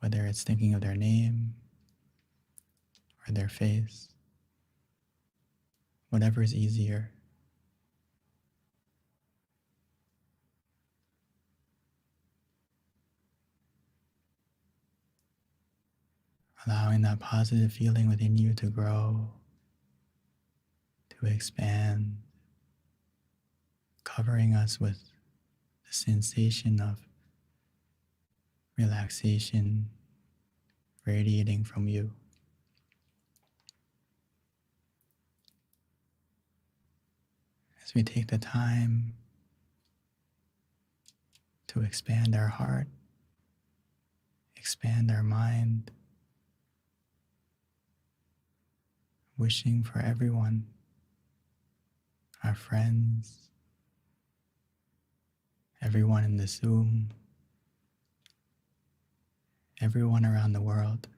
Whether it's thinking of their name or their face, whatever is easier. allowing that positive feeling within you to grow, to expand, covering us with the sensation of relaxation radiating from you. As we take the time to expand our heart, expand our mind, wishing for everyone, our friends, everyone in the Zoom, everyone around the world,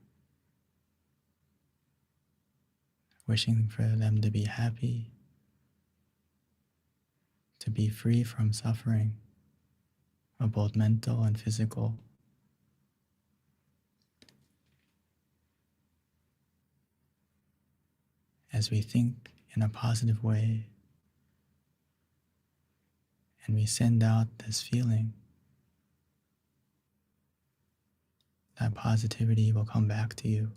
wishing for them to be happy, to be free from suffering of both mental and physical. As we think in a positive way and we send out this feeling, that positivity will come back to you,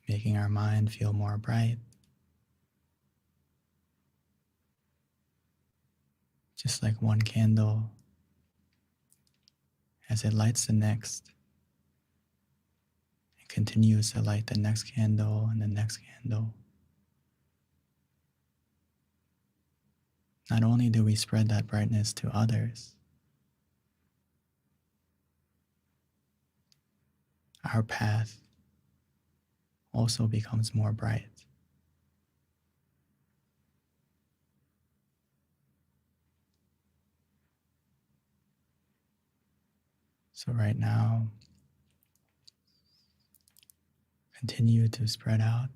making our mind feel more bright, just like one candle, as it lights the next, it continues to light the next candle and the next candle. Not only do we spread that brightness to others, our path also becomes more bright. So right now, continue to spread out.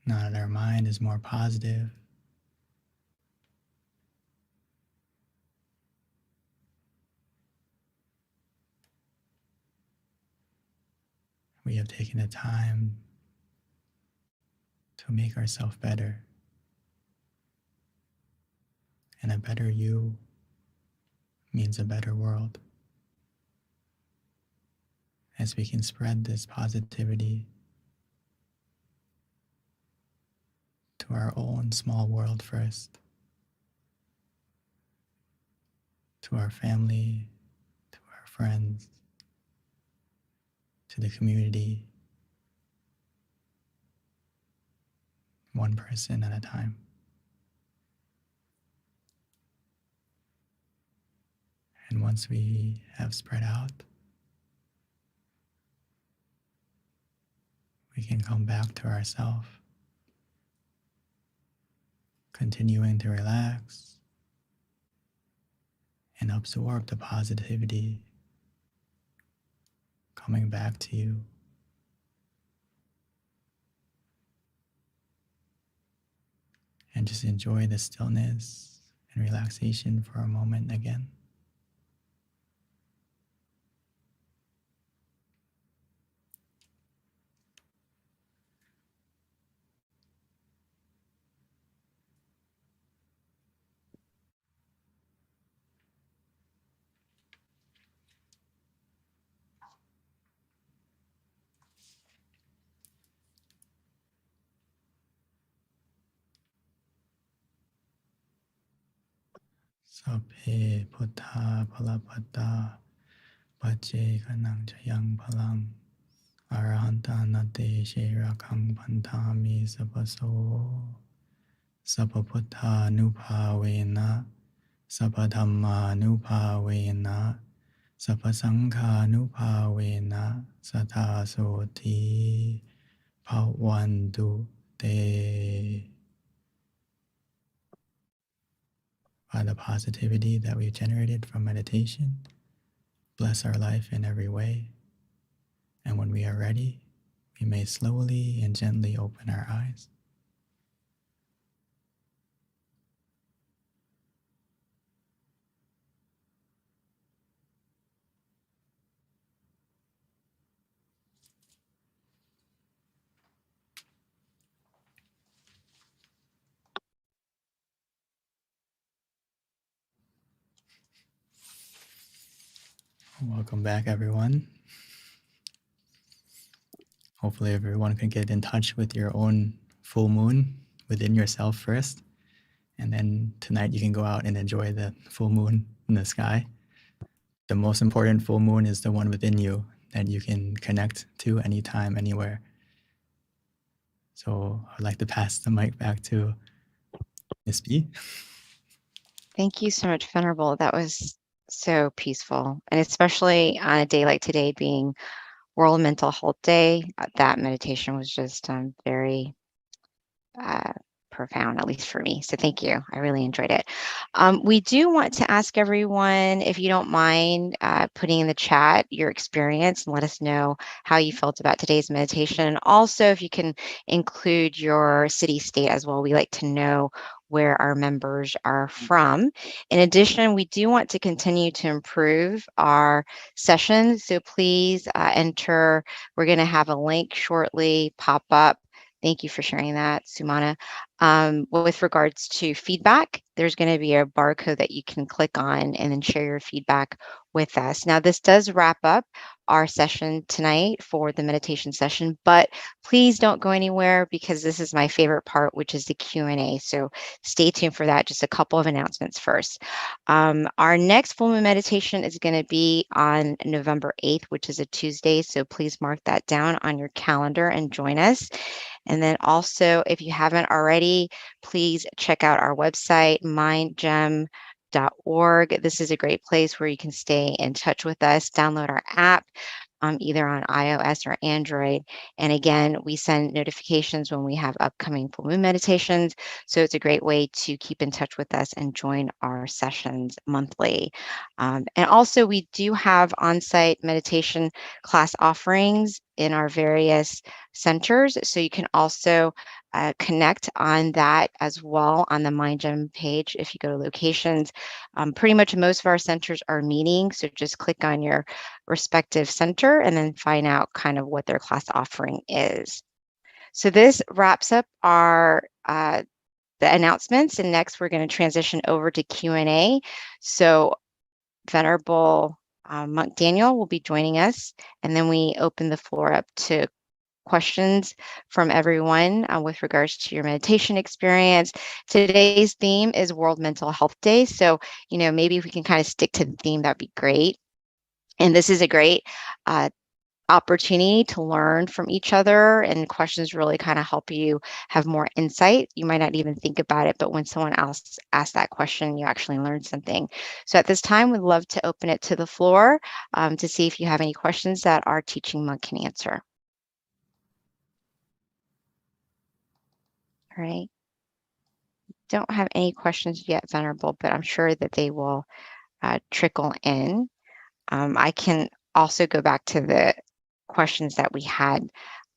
Now that our mind is more positive, we have taken the time to make ourselves better. And a better you means a better world. As we can spread this positivity to our own small world first, to our family, to our friends, to the community, one person at a time. And once we have spread out, we can come back to ourselves, continuing to relax and absorb the positivity coming back to you. And just enjoy the stillness and relaxation for a moment again. Sabbe Buddha Palapada Pache Kanang Chayang Palang Arahanta Nate Sherakang Pantami Sabaso Sabaputta Nupavena Sapadhamma Nupavena Sapasangha Nupavena Satasoti Pawandu Te. By the positivity that we've generated from meditation, bless our life in every way. And when we are ready, we may slowly and gently open our eyes. Welcome back, everyone. Hopefully, everyone can get in touch with your own full moon within yourself first. And then tonight, you can go out and enjoy the full moon in the sky. The most important full moon is the one within you that you can connect to anytime, anywhere. So I'd like to pass the mic back to Miss B. Thank you so much, Venerable. That was so peaceful. And especially on a day like today being World Mental Health Day, that meditation was just very profound, at least for me. So thank you. I really enjoyed it. We do want to ask everyone, if you don't mind putting in the chat your experience and let us know how you felt about today's meditation. Also, if you can include your city state as well. We like to know where our members are from. In addition, we do want to continue to improve our sessions. So please enter. We're going to have a link shortly pop up. Thank you for sharing that, Sumana. With regards to feedback, there's going to be a barcode that you can click on and then share your feedback with us. Now, this does wrap up our session tonight for the meditation session, but please don't go anywhere because this is my favorite part, which is the Q&A. So stay tuned for that. Just a couple of announcements first. Our next full moon meditation is going to be on November 8th, which is a Tuesday. So please mark that down on your calendar and join us. And then also, if you haven't already, please check out our website, mindgem.org. This is a great place where you can stay in touch with us, download our app, either on iOS or Android. And again, we send notifications when we have upcoming full moon meditations. So it's a great way to keep in touch with us and join our sessions monthly. And also, we do have on-site meditation class offerings in our various centers. So you can also connect on that as well on the MindGem page if you go to locations. Pretty much most of our centers are meeting, so just click on your respective center and then find out kind of what their class offering is. So this wraps up our the announcements, and next we're going to transition over to Q&A. So Venerable Monk Daniel will be joining us, and then we open the floor up to questions from everyone with regards to your meditation experience. Today's theme is World Mental Health Day. So, maybe if we can kind of stick to the theme, that'd be great. And this is a great opportunity to learn from each other, and questions really kind of help you have more insight. You might not even think about it, but when someone else asks that question, you actually learn something. So at this time, we'd love to open it to the floor to see if you have any questions that our teaching monk can answer. All right. Don't have any questions yet, Venerable, but I'm sure that they will trickle in. I can also go back to the questions that we had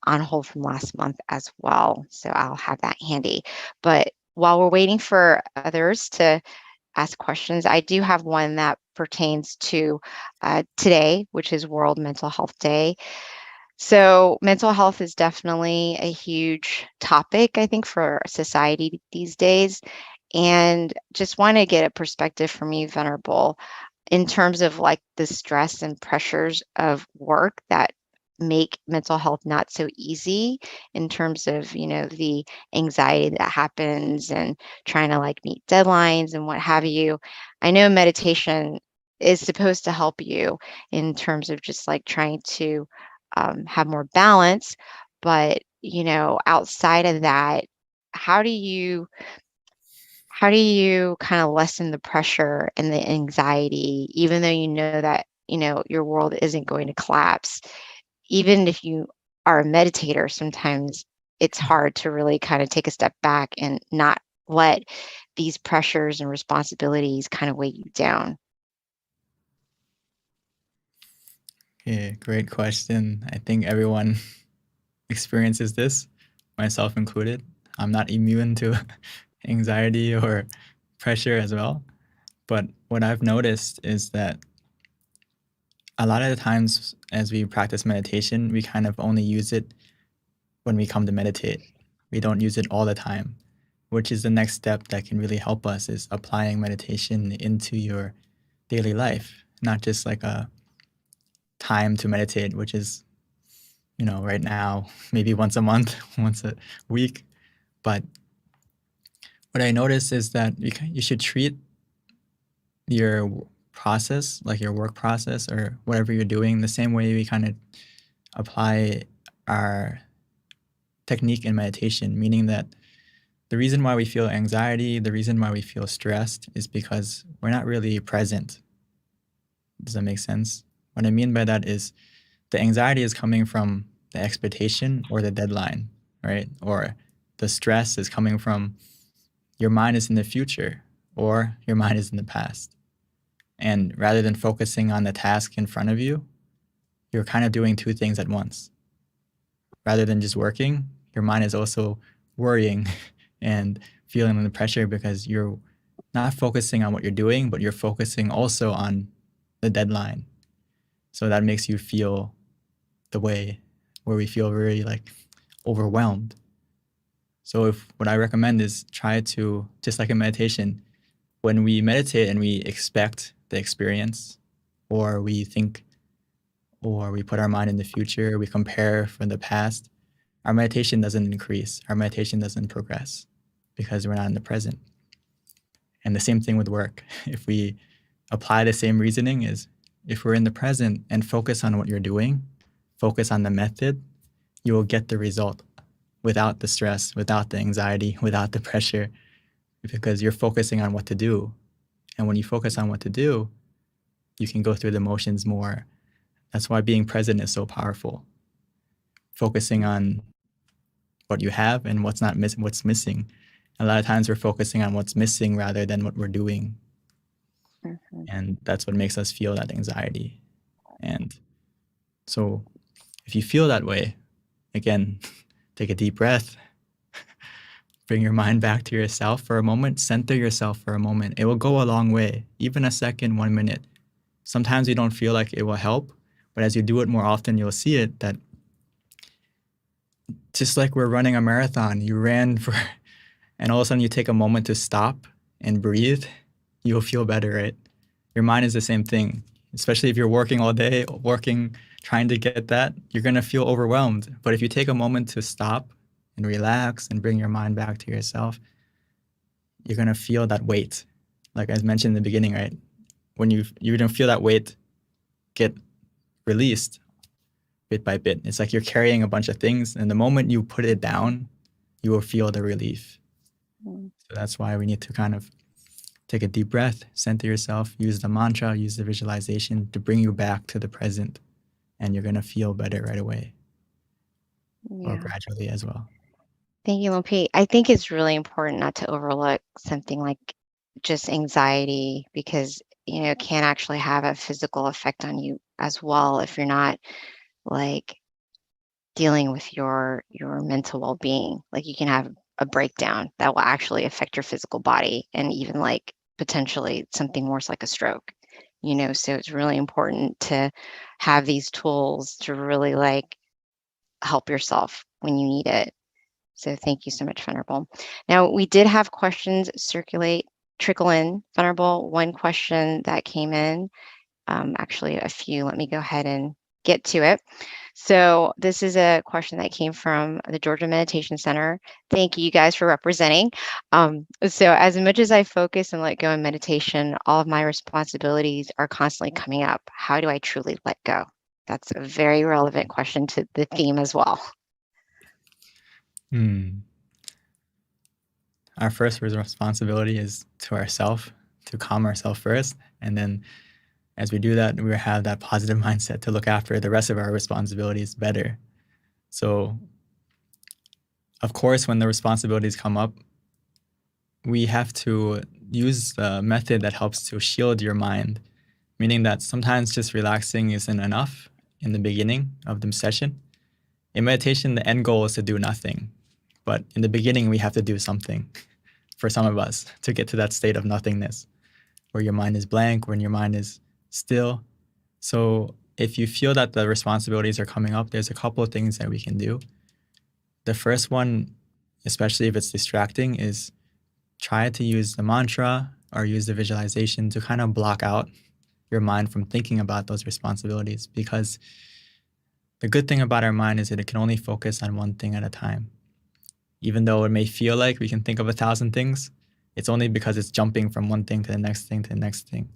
on hold from last month as well. So I'll have that handy. But while we're waiting for others to ask questions, I do have one that pertains to today, which is World Mental Health Day. So mental health is definitely a huge topic, I think, for society these days. And just want to get a perspective from you, Venerable, in terms of like the stress and pressures of work that make mental health not so easy, in terms of, the anxiety that happens and trying to like meet deadlines and what have you. I know meditation is supposed to help you in terms of just like trying to have more balance, but outside of that, how do you kind of lessen the pressure and the anxiety, even though you know that your world isn't going to collapse? Even if you are a meditator, sometimes it's hard to really kind of take a step back and not let these pressures and responsibilities kind of weigh you down. Okay, great question. I think everyone experiences this, myself included. I'm not immune to anxiety or pressure as well. But what I've noticed is that a lot of the times as we practice meditation, we kind of only use it when we come to meditate. We don't use it all the time, which is the next step that can really help us, is applying meditation into your daily life, not just like a time to meditate, which is, right now, maybe once a month, once a week. But what I noticed is that you should treat your process, like your work process or whatever you're doing, the same way we kind of apply our technique in meditation, meaning that the reason why we feel anxiety, the reason why we feel stressed is because we're not really present. Does that make sense? What I mean by that is the anxiety is coming from the expectation or the deadline, right? Or the stress is coming from your mind is in the future or your mind is in the past. And rather than focusing on the task in front of you, you're kind of doing two things at once. Rather than just working, your mind is also worrying and feeling the pressure because you're not focusing on what you're doing, but you're focusing also on the deadline. So that makes you feel the way where we feel very like overwhelmed. So what I recommend is try to, just like in meditation, when we meditate and we expect the experience, or we think, or we put our mind in the future, we compare from the past, our meditation doesn't increase, our meditation doesn't progress because we're not in the present. And the same thing with work. If we apply the same reasoning, is if we're in the present and focus on what you're doing, focus on the method, you will get the result without the stress, without the anxiety, without the pressure, because you're focusing on what to do. And when you focus on what to do, you can go through the motions more. That's why being present is so powerful. Focusing on what you have and what's missing. A lot of times we're focusing on what's missing rather than what we're doing. Mhm. And that's what makes us feel that anxiety. And so if you feel that way, again, take a deep breath, bring your mind back to yourself for a moment, center yourself for a moment. It will go a long way, even a second, 1 minute. Sometimes you don't feel like it will help, but as you do it more often, you'll see it that just like we're running a marathon, you ran for, and all of a sudden you take a moment to stop and breathe, you'll feel better, right? Your mind is the same thing, especially if you're working all day, trying to get that, you're going to feel overwhelmed. But if you take a moment to stop and relax and bring your mind back to yourself, you're going to feel that weight. Like I mentioned in the beginning, right? When you don't feel that weight get released bit by bit. It's like you're carrying a bunch of things, and the moment you put it down, you will feel the relief. Mm. So that's why we need to kind of take a deep breath, center yourself, use the mantra, use the visualization to bring you back to the present, and you're going to feel better right away or Yeah. gradually as well. Thank you, Lumpy. I think it's really important not to overlook something like just anxiety because, it can actually have a physical effect on you as well if you're not like dealing with your mental well-being. Like you can have a breakdown that will actually affect your physical body and even like potentially something worse like a stroke. So it's really important to have these tools to really like help yourself when you need it. So thank you so much, Venerable. Now, we did have questions trickle in, Venerable. One question that came in, actually a few. Let me go ahead and get to it. So this is a question that came from the Georgia Meditation Center. Thank you guys for representing. So as much as I focus and let go in meditation, all of my responsibilities are constantly coming up. How do I truly let go? That's a very relevant question to the theme as well. Our first responsibility is to ourselves, to calm ourselves first. And then as we do that, we have that positive mindset to look after the rest of our responsibilities better. So, of course, when the responsibilities come up, we have to use the method that helps to shield your mind, meaning that sometimes just relaxing isn't enough in the beginning of the session. In meditation, the end goal is to do nothing. But in the beginning, we have to do something for some of us to get to that state of nothingness, where your mind is blank, when your mind is still. So if you feel that the responsibilities are coming up, there's a couple of things that we can do. The first one, especially if it's distracting, is try to use the mantra or use the visualization to kind of block out your mind from thinking about those responsibilities, because the good thing about our mind is that it can only focus on one thing at a time. Even though it may feel like we can think of 1,000 things, it's only because it's jumping from one thing to the next thing to the next thing.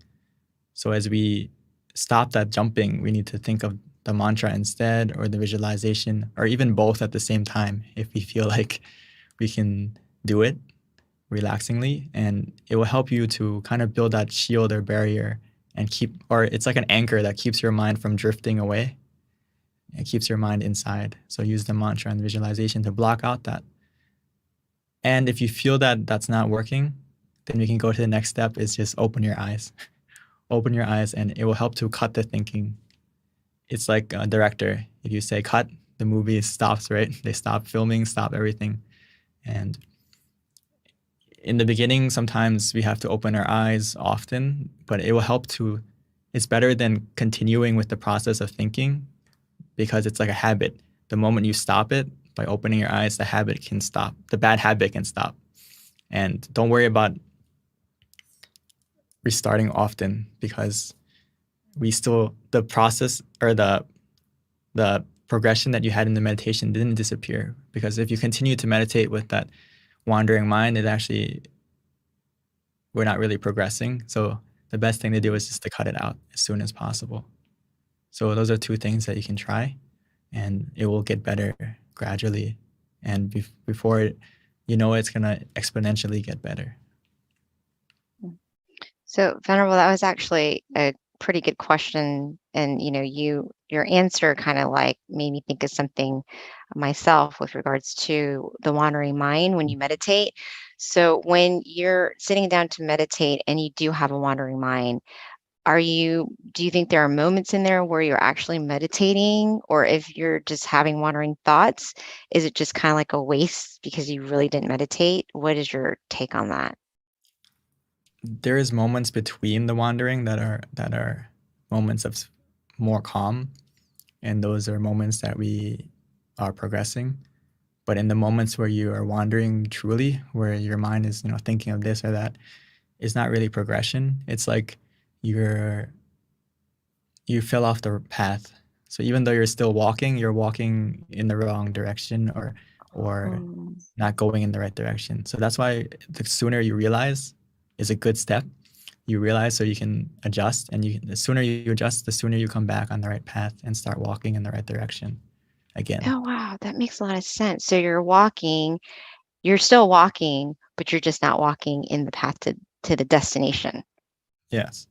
So as we stop that jumping, we need to think of the mantra instead, or the visualization, or even both at the same time if we feel like we can do it relaxingly. And it will help you to kind of build that shield or barrier and or it's like an anchor that keeps your mind from drifting away. It keeps your mind inside. So use the mantra and the visualization to block out that. And if you feel that that's not working, then we can go to the next step, is just open your eyes. Open your eyes, and it will help to cut the thinking. It's like a director. If you say cut, the movie stops, right? They stop filming, stop everything. And in the beginning, sometimes we have to open our eyes often, but it will help to, it's better than continuing with the process of thinking, because it's like a habit. The moment you stop it by opening your eyes, the habit can stop. The bad habit can stop. And don't worry about restarting often, because the process or the progression that you had in the meditation didn't disappear. Because if you continue to meditate with that wandering mind, we're not really progressing. So the best thing to do is just to cut it out as soon as possible. So those are two things that you can try, and it will get better gradually. And before you know, it's going to exponentially get better. So, Venerable, that was actually a pretty good question. And, your answer kind of like made me think of something myself with regards to the wandering mind when you meditate. So when you're sitting down to meditate and you do have a wandering mind, do you think there are moments in there where you're actually meditating? Or if you're just having wandering thoughts, is it just kind of like a waste because you really didn't meditate? What is your take on that? There is moments between the wandering that are moments of more calm, and those are moments that we are progressing. But in the moments where you are wandering truly, where your mind is thinking of this or that, it's not really progression. It's like you fell off the path. So even though you're still walking, you're walking in the wrong direction, or not going in the right direction. So that's why the sooner you realize is a good step. You realize so you can adjust, and the sooner you adjust, the sooner you come back on the right path and start walking in the right direction again. Oh, wow. That makes a lot of sense. So you're still walking, but you're just not walking in the path to the destination. Yes.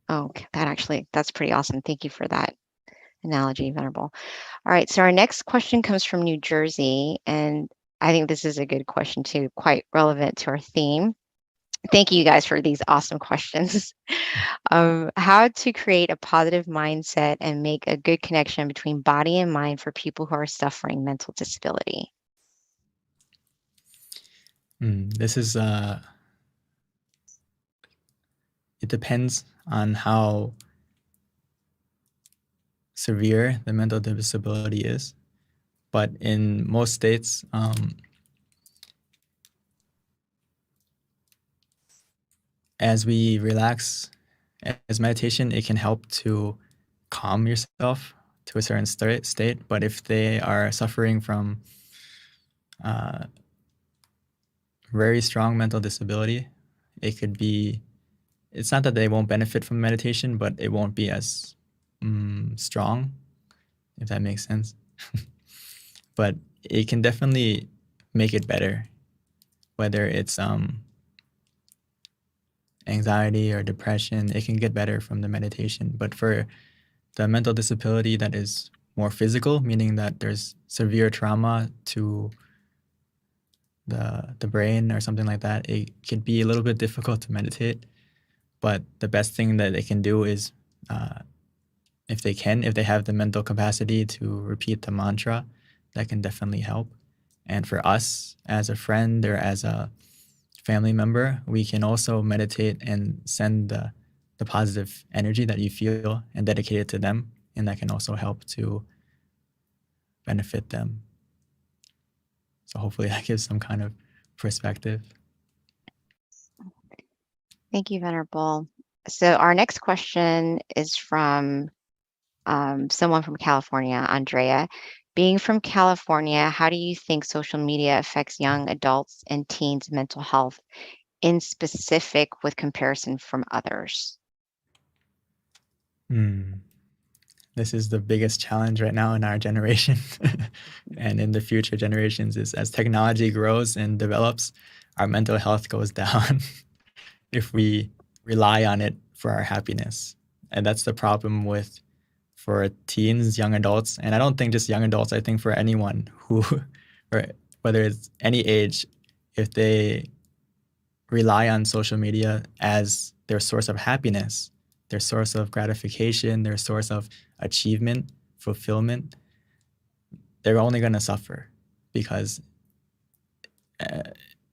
Oh, that's pretty awesome. Thank you for that analogy, Venerable. All right. So our next question comes from New Jersey, and I think this is a good question too, quite relevant to our theme. Thank you guys for these awesome questions. How to create a positive mindset and make a good connection between body and mind for people who are suffering mental disability. This is it depends on how severe the mental disability is, but in most states, as we relax, as meditation, it can help to calm yourself to a certain state. But if they are suffering from very strong mental disability, it's not that they won't benefit from meditation, but it won't be as strong, if that makes sense. But it can definitely make it better, whether it's anxiety or depression. It can get better from the meditation. But for the mental disability that is more physical, meaning that there's severe trauma to the brain or something like that, it could be a little bit difficult to meditate. But the best thing that they can do is, if they have the mental capacity to repeat the mantra, that can definitely help. And for us, as a friend or as a family member, we can also meditate and send the positive energy that you feel and dedicate it to them. And that can also help to benefit them. So hopefully that gives some kind of perspective. Thank you, Venerable. So our next question is from someone from California, Andrea. Being from California, how do you think social media affects young adults and teens' mental health, in specific with comparison from others? This is the biggest challenge right now in our generation and in the future generations is as technology grows and develops, our mental health goes down if we rely on it for our happiness. And that's the problem with for teens, young adults, and I don't think just young adults, I think for anyone who or whether it's any age, if they rely on social media as their source of happiness, their source of gratification, their source of achievement, fulfillment, they're only going to suffer because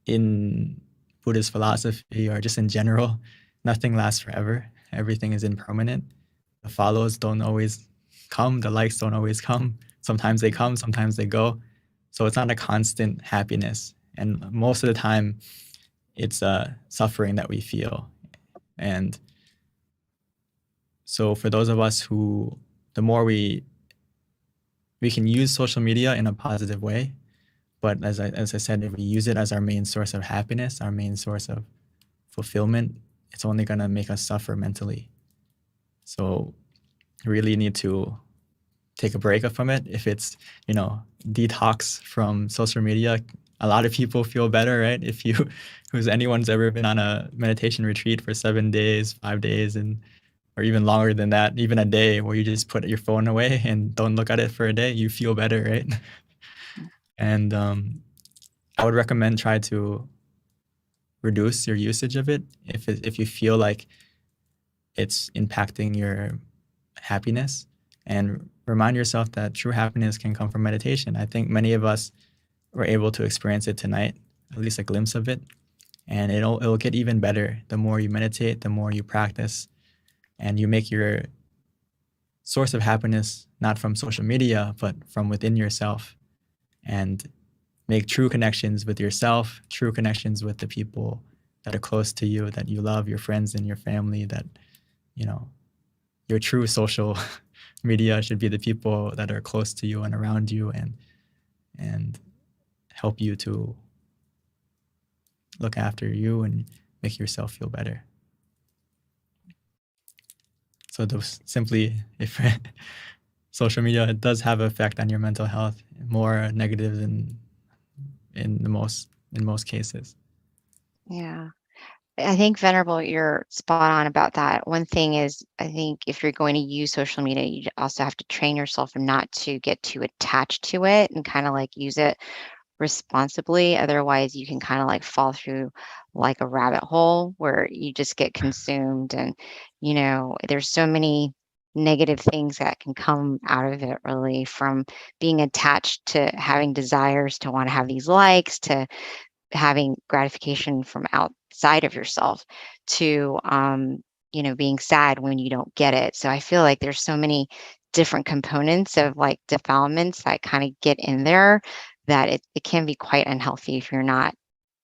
in Buddhist philosophy or just in general, nothing lasts forever. Everything is impermanent. The follows don't always come. The likes don't always come. Sometimes they come, sometimes they go. So it's not a constant happiness. And most of the time, it's suffering that we feel. And so for those of us who, the more we can use social media in a positive way, but as I said, if we use it as our main source of happiness, our main source of fulfillment, it's only going to make us suffer mentally. So really need to take a break from it. If it's, detox from social media, a lot of people feel better, right? If anyone's ever been on a meditation retreat for 7 days, 5 days, or even longer than that, even a day where you just put your phone away and don't look at it for a day, you feel better, right? And I would recommend try to reduce your usage of it if you feel like it's impacting your happiness, and remind yourself that true happiness can come from meditation. I think many of us were able to experience it tonight, at least a glimpse of it, and it'll get even better the more you meditate, the more you practice, and you make your source of happiness not from social media, but from within yourself, and make true connections with yourself, true connections with the people that are close to you, that you love, your friends and your family, that, your true social media should be the people that are close to you and around you and help you to look after you and make yourself feel better. So those simply, if social media, it does have an effect on your mental health, more negative than in most cases. Yeah. I think, Venerable, you're spot on about that. One thing is, I think if you're going to use social media, you also have to train yourself not to get too attached to it and kind of like use it responsibly. Otherwise, you can kind of like fall through like a rabbit hole where you just get consumed. And, there's so many negative things that can come out of it, really, from being attached to having desires to want to have these likes, to having gratification from outside of yourself, to being sad when you don't get it. So I feel like there's so many different components of like defilements that kind of get in there that it can be quite unhealthy if you're not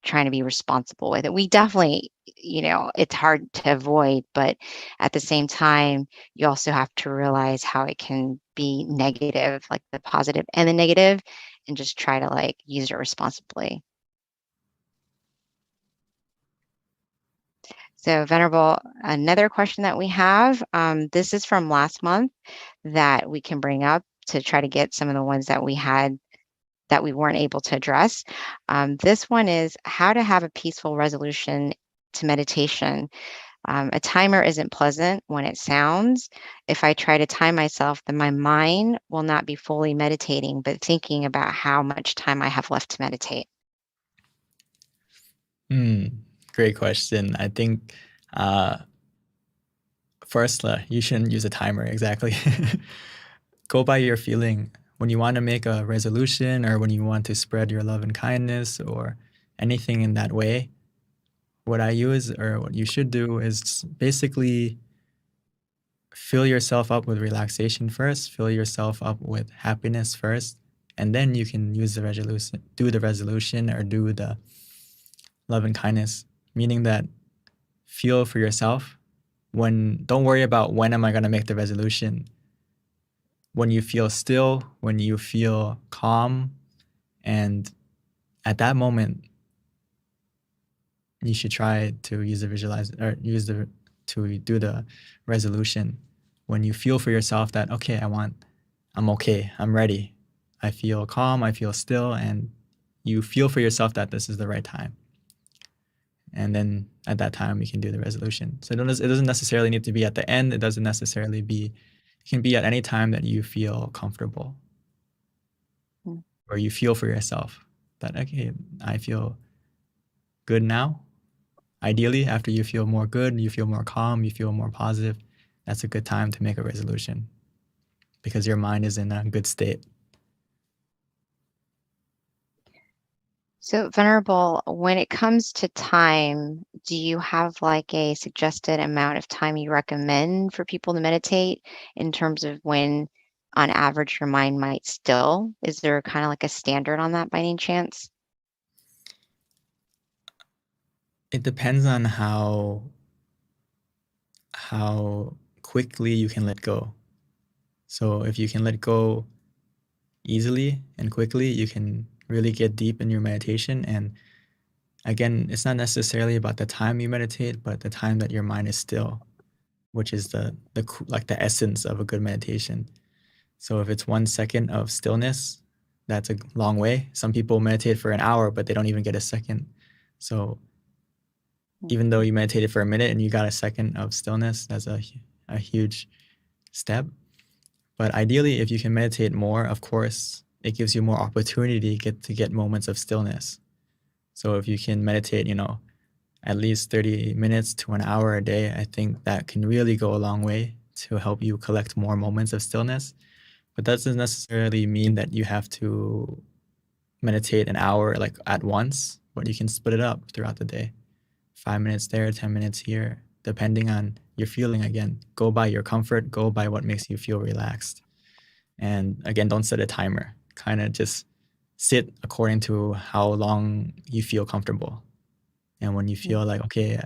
trying to be responsible with it. We definitely, it's hard to avoid, but at the same time, you also have to realize how it can be negative, like the positive and the negative, and just try to like use it responsibly. So, Venerable, another question that we have, this is from last month that we can bring up to try to get some of the ones that we had that we weren't able to address. This one is how to have a peaceful resolution to meditation. A timer isn't pleasant when it sounds. If I try to time myself, then my mind will not be fully meditating, but thinking about how much time I have left to meditate. Great question. I think first, you shouldn't use a timer, exactly. Go by your feeling. When you want to make a resolution or when you want to spread your love and kindness or anything in that way, what I use or what you should do is basically fill yourself up with relaxation first, fill yourself up with happiness first, and then you can use the resolution, do the resolution or do the love and kindness, meaning that feel for yourself don't worry about when am I going to make the resolution. When you feel still, when you feel calm, and at that moment, you should try to use the to do the resolution. When you feel for yourself that, okay, I'm okay, I'm ready, I feel calm, I feel still, and you feel for yourself that this is the right time. And then at that time, you can do the resolution. So it doesn't necessarily need to be at the end. It doesn't necessarily be, it can be at any time that you feel comfortable. Or you feel for yourself that, okay, I feel good now. Ideally, after you feel more good, you feel more calm, you feel more positive, that's a good time to make a resolution because your mind is in a good state. So, Venerable, when it comes to time, do you have like a suggested amount of time you recommend for people to meditate in terms of when, on average, your mind might still? Is there kind of like a standard on that by any chance? It depends on how quickly you can let go. So if you can let go easily and quickly, you can really get deep in your meditation. And again, it's not necessarily about the time you meditate, but the time that your mind is still, which is the essence of a good meditation. So if it's 1 second of stillness, that's a long way. Some people meditate for an hour, but they don't even get a second. So even though you meditated for a minute and you got a second of stillness, that's a huge step. But ideally, if you can meditate more, of course, it gives you more opportunity to get moments of stillness. So if you can meditate, at least 30 minutes to an hour a day, I think that can really go a long way to help you collect more moments of stillness. But that doesn't necessarily mean that you have to meditate an hour like at once, but you can split it up throughout the day. 5 minutes there, 10 minutes here, depending on your feeling. Again, go by your comfort, go by what makes you feel relaxed. And again, don't set a timer. Kind of just sit according to how long you feel comfortable. And when you feel like, okay,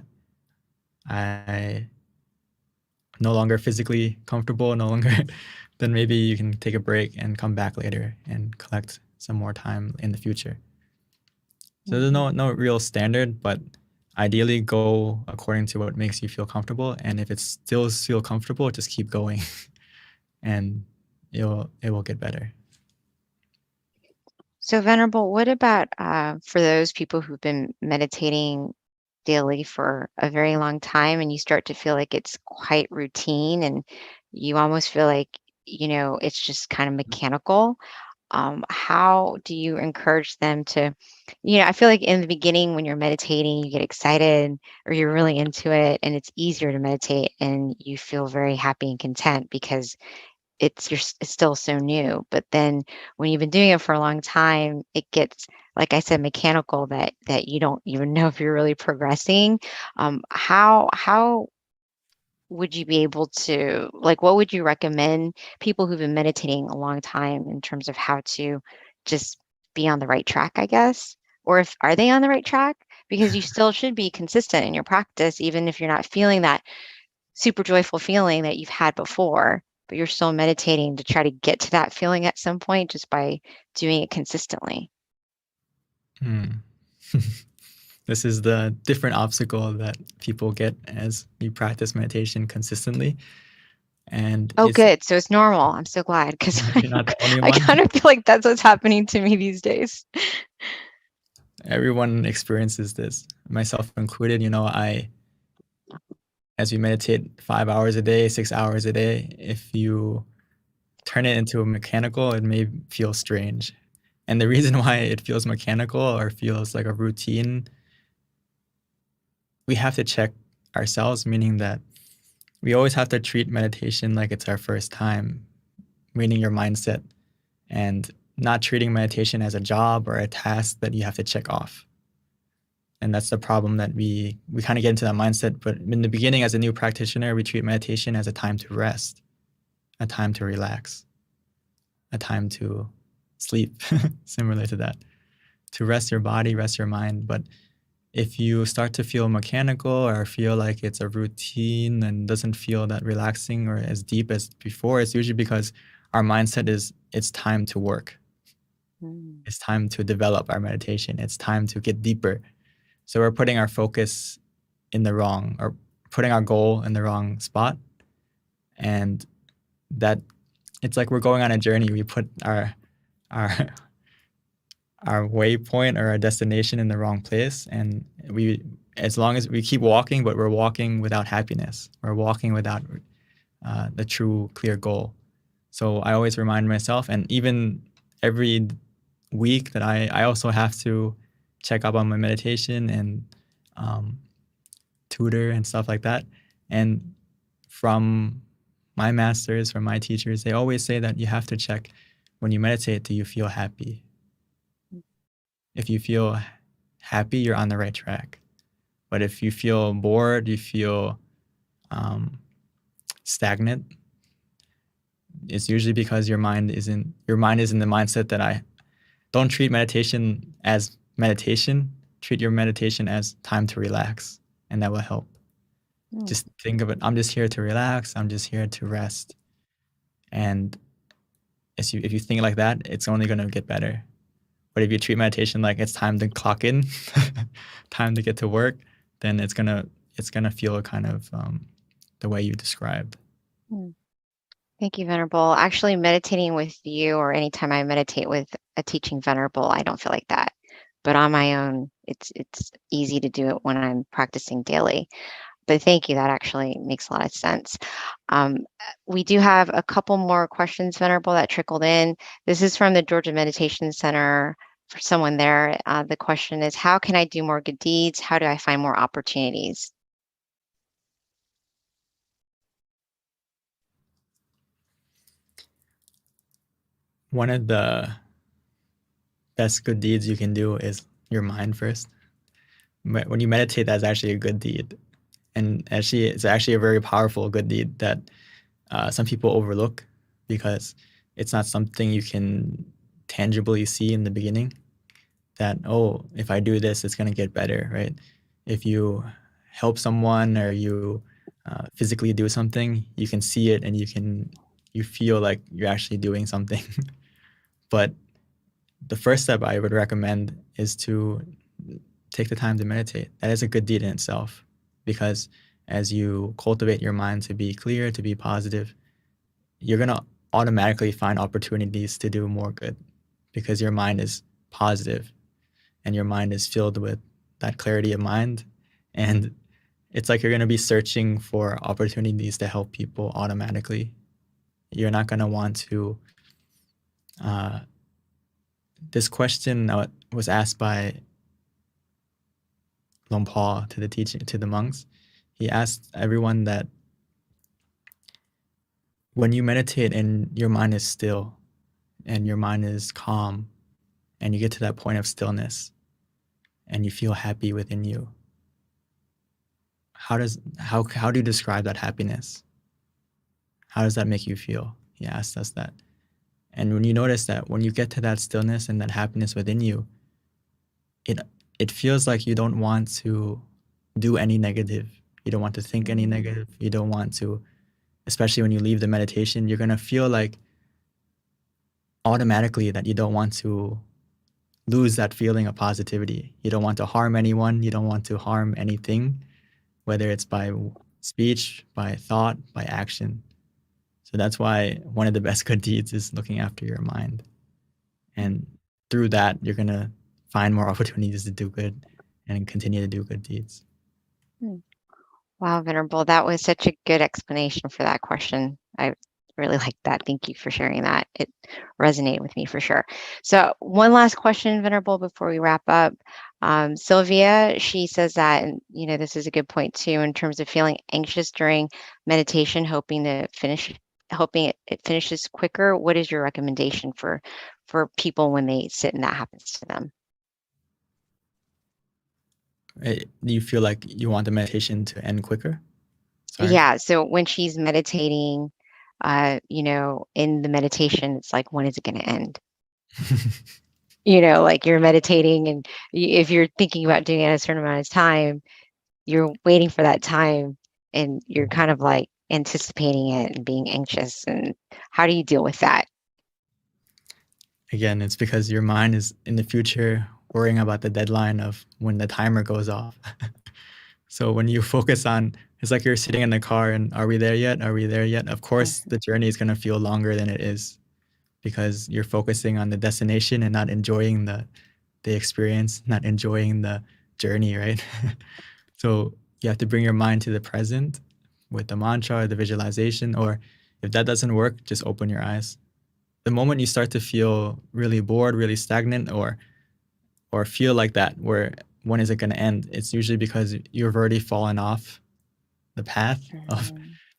I no longer physically comfortable, no longer, then maybe you can take a break and come back later and collect some more time in the future. So there's no real standard, but ideally go according to what makes you feel comfortable. And if it still feel comfortable, just keep going and it will get better. So, Venerable, what about for those people who've been meditating daily for a very long time and you start to feel like it's quite routine and you almost feel like, it's just kind of mechanical? How do you encourage them to, I feel like in the beginning when you're meditating, you get excited or you're really into it and it's easier to meditate and you feel very happy and content because it's still so new. But then when you've been doing it for a long time, it gets, like I said, mechanical that you don't even know if you're really progressing. How would you be able to, like, what would you recommend people who've been meditating a long time in terms of how to just be on the right track, I guess? Or are they on the right track? Because you still should be consistent in your practice, even if you're not feeling that super joyful feeling that you've had before, but you're still meditating to try to get to that feeling at some point just by doing it consistently. This is the different obstacle that people get as you practice meditation consistently. And Good. So it's normal. I'm so glad because you're not the only I one. kind of feel like that's what's happening to me these days. Everyone experiences this, myself included. As we meditate 5 hours a day, 6 hours a day, if you turn it into a mechanical, it may feel strange. And the reason why it feels mechanical or feels like a routine, we have to check ourselves, meaning that we always have to treat meditation like it's our first time, meaning your mindset, and not treating meditation as a job or a task that you have to check off. And that's the problem that we kind of get into that mindset. But in the beginning, as a new practitioner, we treat meditation as a time to rest, a time to relax, a time to sleep, similar to that, to rest your body, rest your mind. But if you start to feel mechanical or feel like it's a routine and doesn't feel that relaxing or as deep as before, it's usually because our mindset is it's time to work. It's time to develop our meditation. It's time to get deeper. So we're putting our focus in the wrong, or putting our goal in the wrong spot. And that it's like we're going on a journey. We put our waypoint or our destination in the wrong place, and as long as we keep walking, but we're walking without happiness, we're walking without the true clear goal. So I always remind myself, and even every week that I also have to check up on my meditation and tutor and stuff like that. And from my masters, from my teachers, they always say that you have to check when you meditate, do you feel happy? If you feel happy, you're on the right track. But if you feel bored, you feel stagnant, it's usually because your mind is in the mindset that I don't treat meditation as meditation. Treat your meditation as time to relax, and that will help. Just think of it. I'm just here to relax. I'm just here to rest. And if you think like that, it's only going to get better. But if you treat meditation like it's time to clock in, time to get to work, then it's gonna feel kind of the way you described. Thank you, Venerable. Actually, meditating with you, or anytime I meditate with a teaching Venerable, I don't feel like that. But on my own, it's easy to do it when I'm practicing daily. But thank you. That actually makes a lot of sense. We do have a couple more questions, Venerable, that trickled in. This is from the Georgia Meditation Center. For someone there, the question is, how can I do more good deeds? How do I find more opportunities? One of the best good deeds you can do is your mind first. When you meditate, that's actually a good deed. And actually, it's actually a very powerful good deed that some people overlook because it's not something you can tangibly see in the beginning. That, oh, if I do this, it's going to get better, right? If you help someone or you physically do something, you can see it and you feel like you're actually doing something. But the first step I would recommend is to take the time to meditate. That is a good deed in itself, because as you cultivate your mind to be clear, to be positive, you're going to automatically find opportunities to do more good because your mind is positive and your mind is filled with that clarity of mind. And it's like you're going to be searching for opportunities to help people automatically. You're not going to want to... this question was asked by Longpa to the monks. He asked everyone that when you meditate and your mind is still and your mind is calm and you get to that point of stillness and you feel happy within you, how do you describe that happiness? How does that make you feel? He asked us that. And when you notice that when you get to that stillness and that happiness within you, it feels like you don't want to do any negative. You don't want to think any negative. You don't want to, especially when you leave the meditation, you're going to feel like automatically that you don't want to lose that feeling of positivity. You don't want to harm anyone. You don't want to harm anything, whether it's by speech, by thought, by action. So that's why one of the best good deeds is looking after your mind. And through that, you're going to find more opportunities to do good and continue to do good deeds. Wow, Venerable, that was such a good explanation for that question. I really like that. Thank you for sharing that. It resonated with me for sure. So one last question, Venerable, before we wrap up. Sylvia, she says that, and this is a good point too, in terms of feeling anxious during meditation, hoping it finishes quicker. What is your recommendation for people when they sit and that happens to them? Do you feel like you want the meditation to end quicker? Sorry. Yeah. So when she's meditating, in the meditation, it's like, when is it going to end? like you're meditating and if you're thinking about doing it at a certain amount of time, you're waiting for that time and you're kind of like anticipating it and being anxious. And how do you deal with that? Again, it's because your mind is in the future worrying about the deadline of when the timer goes off. So when you focus on, it's like you're sitting in the car and are we there yet? Are we there yet? Of course, the journey is going to feel longer than it is because you're focusing on the destination and not enjoying the experience, not enjoying the journey, right? So you have to bring your mind to the present with the mantra or the visualization, or if that doesn't work, just open your eyes. The moment you start to feel really bored, really stagnant, or feel like that, where when is it going to end? It's usually because you've already fallen off the path of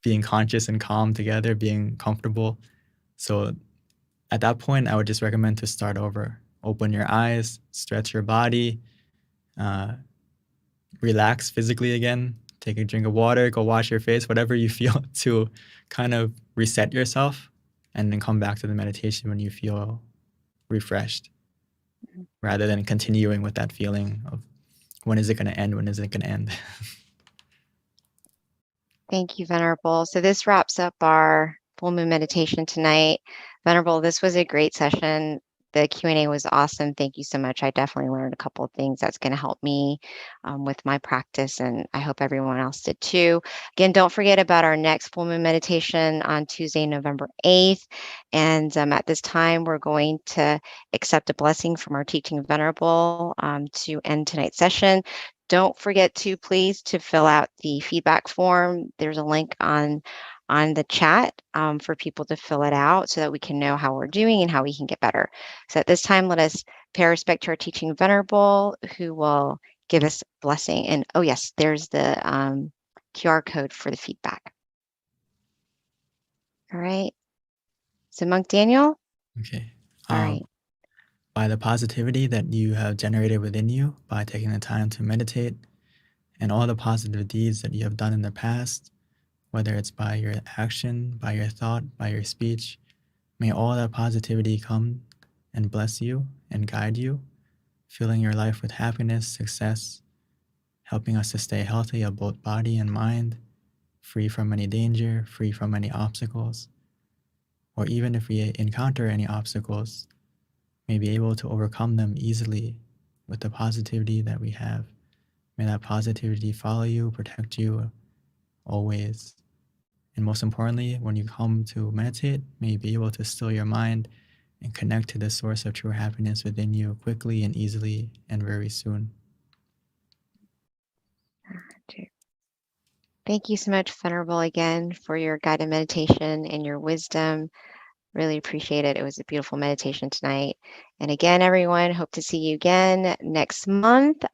being conscious and calm together, being comfortable. So at that point, I would just recommend to start over. Open your eyes, stretch your body, relax physically again, take a drink of water, go wash your face, whatever you feel to kind of reset yourself, and then come back to the meditation when you feel refreshed, rather than continuing with that feeling of when is it going to end? When is it going to end? Thank you, Venerable. So this wraps up our full moon meditation tonight. Venerable, this was a great session. The Q&A was awesome. Thank you so much. I definitely learned a couple of things that's going to help me with my practice, and I hope everyone else did too. Again, don't forget about our next full moon meditation on Tuesday, November 8th. And at this time, we're going to accept a blessing from our teaching Venerable to end tonight's session. Don't forget to please to fill out the feedback form. There's a link on the chat for people to fill it out so that we can know how we're doing and how we can get better. So at this time, let us pay respect to our teaching Venerable, who will give us blessing. And oh yes, there's the QR code for the feedback. All right. So Monk Daniel. Okay. All right. By the positivity that you have generated within you by taking the time to meditate, and all the positive deeds that you have done in the past, whether it's by your action, by your thought, by your speech, may all that positivity come and bless you and guide you, filling your life with happiness, success, helping us to stay healthy of both body and mind, free from any danger, free from any obstacles, or even if we encounter any obstacles, may be able to overcome them easily with the positivity that we have. May that positivity follow you, protect you always. And most importantly, when you come to meditate, may you be able to still your mind and connect to the source of true happiness within you quickly and easily and very soon. Thank you so much, Venerable, again, for your guided meditation and your wisdom. Really appreciate it. It was a beautiful meditation tonight. And again, everyone, hope to see you again next month.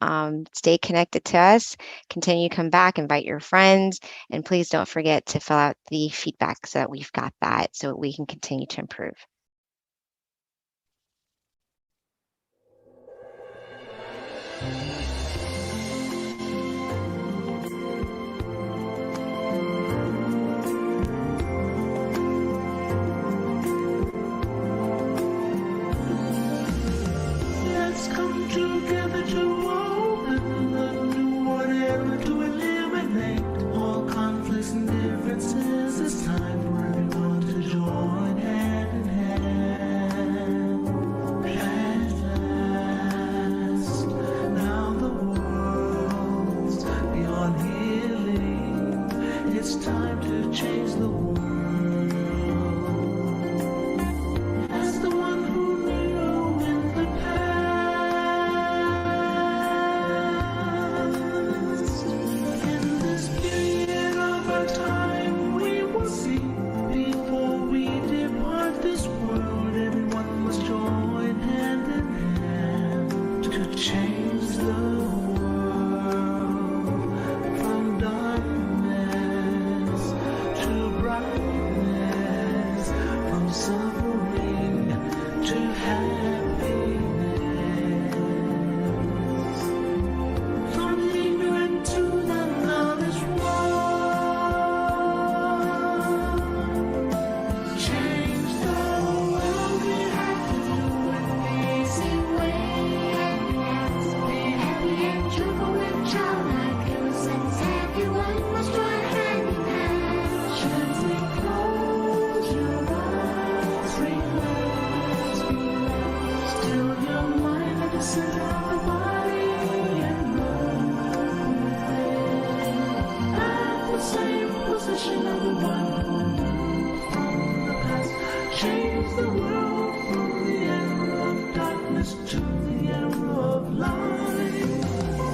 Stay connected to us. Continue to come back, invite your friends, and please don't forget to fill out the feedback so that we've got that so we can continue to improve. Let's come together to open a new world era to eliminate all conflicts and differences. It's time for everyone to join hand in hand. At last, now the world's beyond healing. It's time to change the world. As the one who knew in the past, in this period of our time, we will see before we depart this world. Everyone must join hand in hand to change the world from darkness to brightness, from suffering to happiness, from ignorant to the knowledge world. Change the world, we have to do it the easy way. the one who moved from the past. Change the world from the era of darkness to the era of light.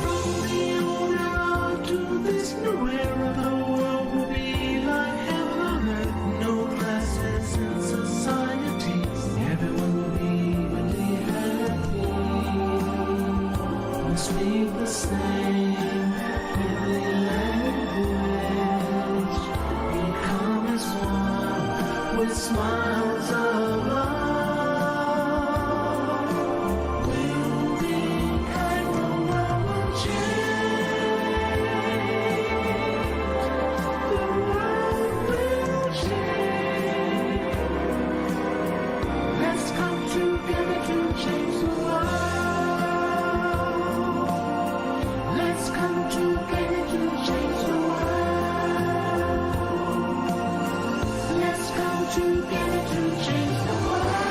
From the old era to this new era, the world will be like heaven on earth. No classes in society. Everyone will be evenly happy. We'll speak the same heavenly language. Become as one with smiles of love. We'll be kind, the world will change. The world will change. Let's come together to change the world. Let's come together to change the world. Let's come together to change the world.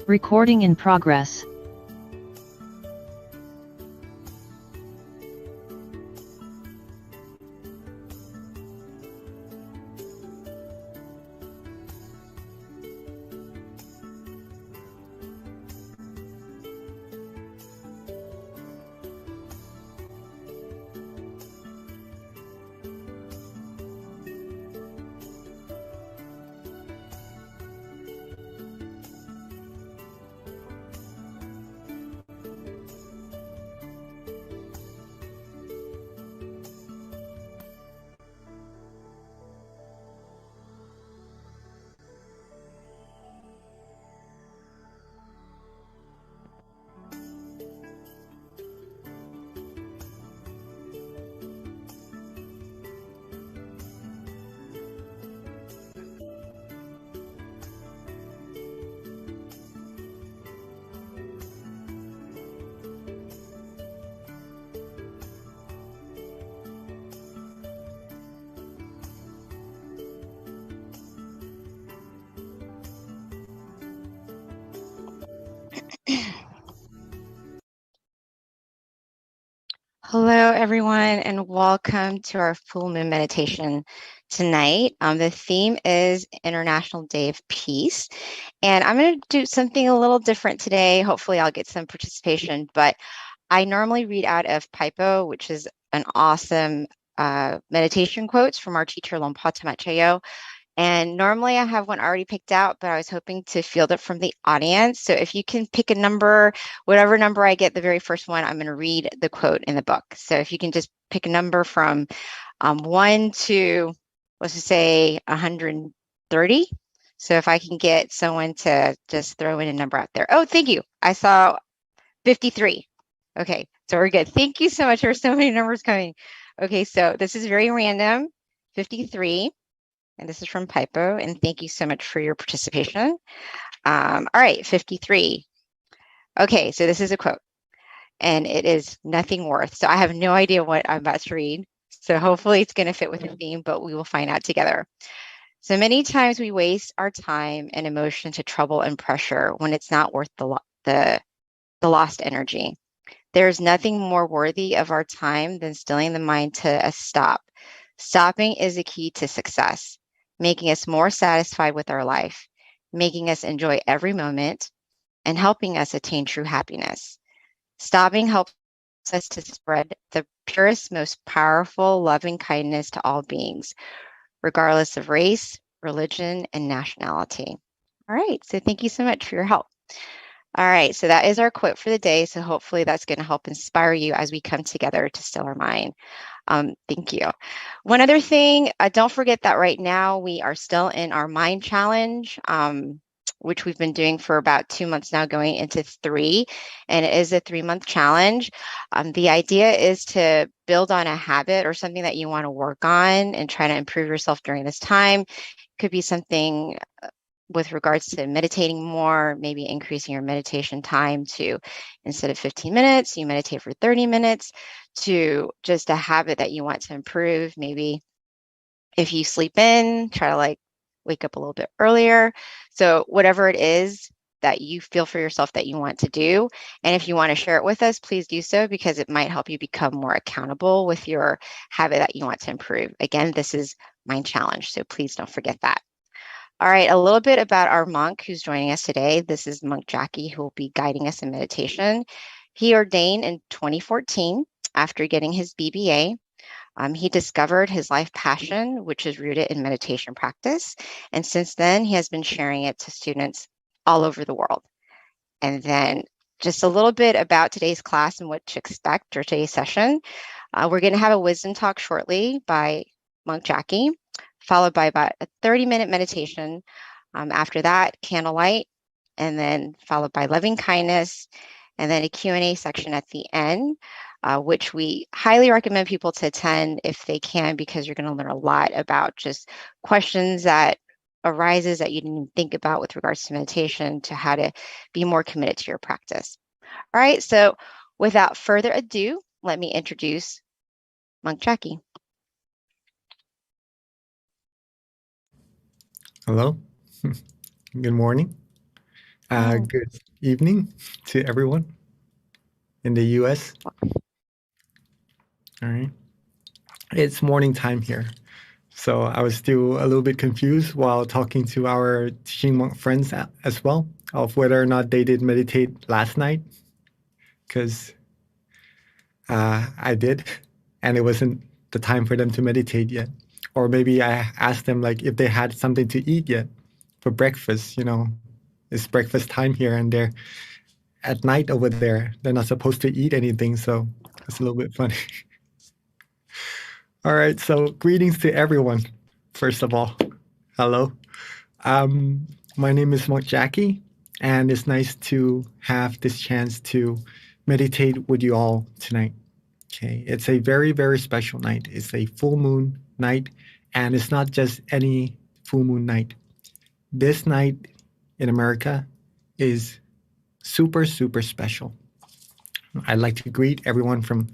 Recording in progress. Hello, everyone, and welcome to our full moon meditation tonight. The theme is International Day of Peace, and I'm going to do something a little different today. Hopefully, I'll get some participation, but I normally read out of Paipo, which is an awesome meditation quotes from our teacher, Lompata Machayo. And normally I have one already picked out, but I was hoping to field it from the audience. So if you can pick a number, whatever number I get, the very first one, I'm going to read the quote in the book. So if you can just pick a number from 1 to, let's just say 130. So if I can get someone to just throw in a number out there. Oh, thank you. I saw 53. Okay, so we're good. Thank you so much. There are so many numbers coming. Okay, so this is very random, 53. And this is from Paipo, and thank you so much for your participation. All right, 53. Okay, so this is a quote, and it is nothing worth. So I have no idea what I'm about to read. So hopefully it's going to fit with the theme, but we will find out together. So many times we waste our time and emotion to trouble and pressure when it's not worth the lost energy. There is nothing more worthy of our time than stilling the mind to a stop. Stopping is a key to success, making us more satisfied with our life, making us enjoy every moment, and helping us attain true happiness. Stopping helps us to spread the purest, most powerful, loving kindness to all beings, regardless of race, religion, and nationality. All right, so thank you so much for your help. All right, so that is our quote for the day. So hopefully that's going to help inspire you as we come together to still our mind. Thank you. One other thing, don't forget that right now we are still in our mind challenge, which we've been doing for about 2 months now, going into 3, and it is a 3-month challenge. The idea is to build on a habit or something that you want to work on and try to improve yourself during this time. Could be something with regards to meditating more, maybe increasing your meditation time to, instead of 15 minutes, you meditate for 30 minutes, to just a habit that you want to improve. Maybe if you sleep in, try to wake up a little bit earlier. So whatever it is that you feel for yourself that you want to do. And if you want to share it with us, please do so, because it might help you become more accountable with your habit that you want to improve. Again, this is Mind Challenge, so please don't forget that. All right, a little bit about our monk who's joining us today. This is Monk Jackie, who will be guiding us in meditation. He ordained in 2014 after getting his BBA. He discovered his life passion, which is rooted in meditation practice. And since then, he has been sharing it to students all over the world. And then just a little bit about today's class and what to expect, or today's session. We're going to have a wisdom talk shortly by Monk Jackie, followed by about a 30-minute meditation. After that, candlelight, and then followed by loving kindness, and then a Q&A section at the end, which we highly recommend people to attend if they can, because you're going to learn a lot about just questions that arises that you didn't even think about with regards to meditation, to how to be more committed to your practice. All right, so without further ado, let me introduce Monk Jackie. Hello. Good morning. Oh. Good evening to everyone in the US. All right. It's morning time here. So I was still a little bit confused while talking to our teaching monk friends as well of whether or not they did meditate last night, because I did, and it wasn't the time for them to meditate yet. Or maybe I asked them like if they had something to eat yet for breakfast. It's breakfast time here, and they're at night over there. They're not supposed to eat anything, so it's a little bit funny. All right, so greetings to everyone. First of all, hello. My name is Monk Jackie, and it's nice to have this chance to meditate with you all tonight. Okay, it's a very, very special night. It's a full moon night, and it's not just any full moon night. This night in America is super, super special. I'd like to greet everyone from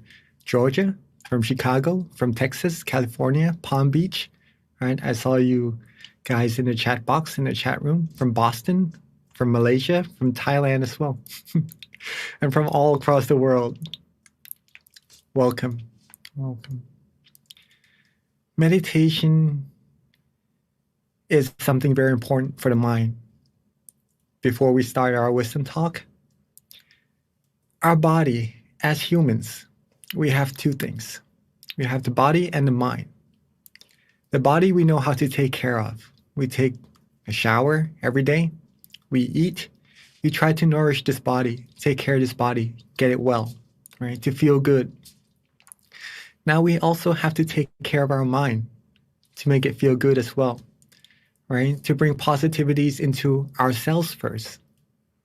Georgia, from Chicago, from Texas, California, Palm Beach. Right? I saw you guys in the chat box, in the chat room, from Boston, from Malaysia, from Thailand as well, and from all across the world. Welcome. Welcome. Meditation is something very important for the mind. Before we start our wisdom talk, our body, as humans, we have two things. We have the body and the mind. The body we know how to take care of. We take a shower every day. We eat. We try to nourish this body, take care of this body, get it well, right? To feel good. Now we also have to take care of our mind to make it feel good as well, right? To bring positivities into ourselves first,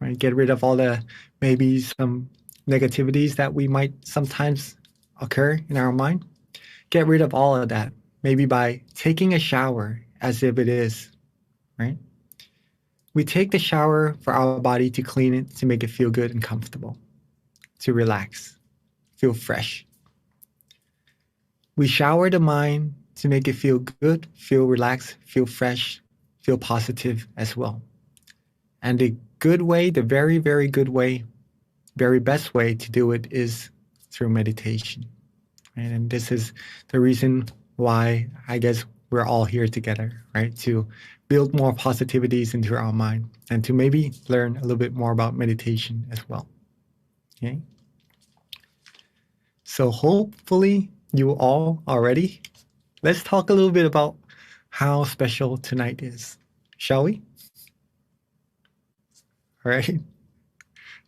right? Get rid of all the maybe some negativities that we might sometimes occur in our mind. Get rid of all of that, maybe by taking a shower as if it is, right? We take the shower for our body to clean it, to make it feel good and comfortable, to relax, feel fresh. We shower the mind to make it feel good, feel relaxed, feel fresh, feel positive as well. And the good way, the very, very good way, very best way to do it is through meditation. Right? And this is the reason why I guess we're all here together, right? To build more positivities into our mind and to maybe learn a little bit more about meditation as well. Okay? So hopefully you all are ready. Let's talk a little bit about how special tonight is, shall we? All right.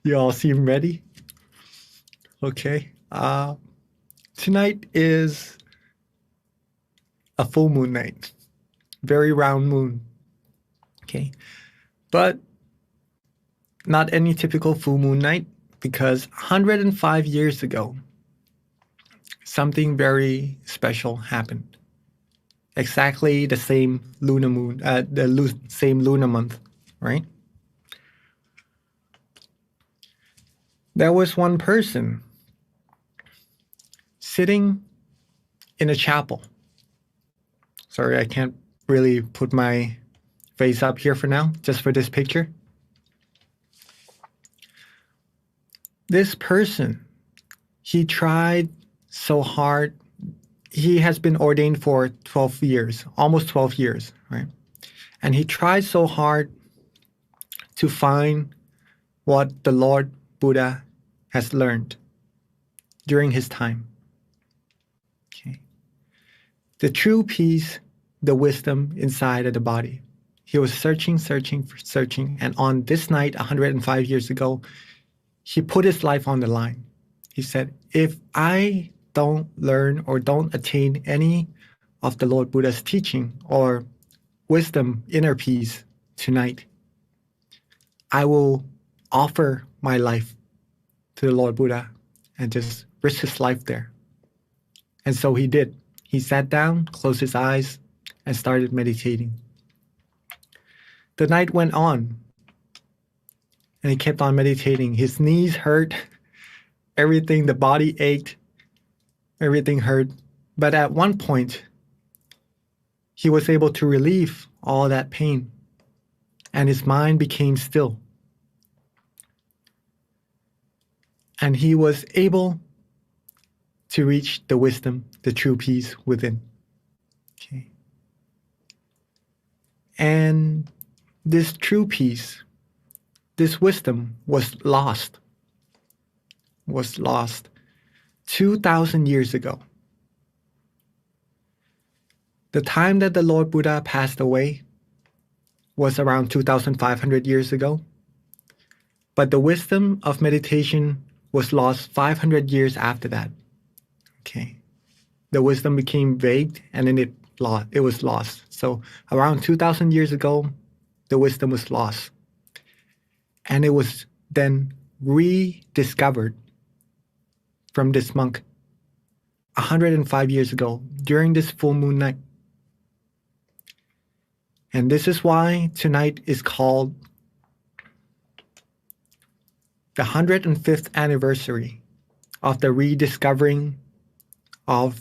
You all seem ready? Okay. Tonight is a full moon night, very round moon. Okay. But not any typical full moon night, because 105 years ago, something very special happened. Exactly the same lunar moon, same lunar month, right? There was one person sitting in a chapel. Sorry, I can't really put my face up here for now, just for this picture. This person, he tried so hard. He has been ordained for 12 years, almost 12 years, right? And he tried so hard to find what the Lord Buddha has learned during his time. Okay. The true peace, the wisdom inside of the body. He was searching, and on this night, 105 years ago, he put his life on the line. He said, if I don't learn or don't attain any of the Lord Buddha's teaching or wisdom, inner peace tonight, I will offer my life to the Lord Buddha and just risk his life there. And so he did. He sat down, closed his eyes, and started meditating. The night went on, and he kept on meditating. His knees hurt, everything, the body ached, everything hurt. But at one point, he was able to relieve all that pain, and his mind became still. And he was able to reach the wisdom, the true peace within. Okay. And this true peace, this wisdom was lost 2,000 years ago. The time that the Lord Buddha passed away was around 2,500 years ago. But the wisdom of meditation was lost 500 years after that. Okay. The wisdom became vague and then it was lost. So around 2,000 years ago, the wisdom was lost. And it was then rediscovered from this monk 105 years ago during this full moon night. And this is why tonight is called the 105th anniversary of the rediscovering of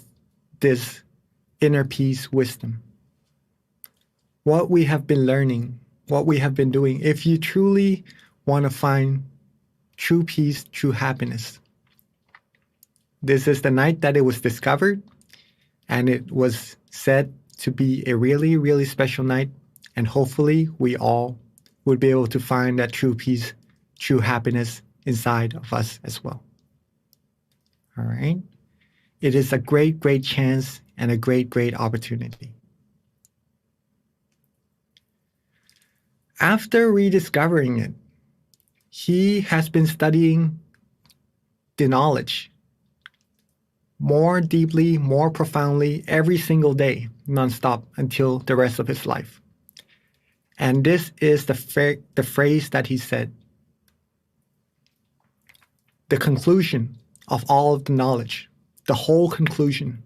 this inner peace wisdom. What we have been learning, what we have been doing, if you truly want to find true peace, true happiness, this is the night that it was discovered, and it was said to be a really, really special night. And hopefully we all would be able to find that true peace, true happiness inside of us as well. All right? It is a great, great chance and a great, great opportunity. After rediscovering it, he has been studying the knowledge more deeply, more profoundly, every single day, nonstop, until the rest of his life. And this is the phrase that he said. The conclusion of all of the knowledge, the whole conclusion.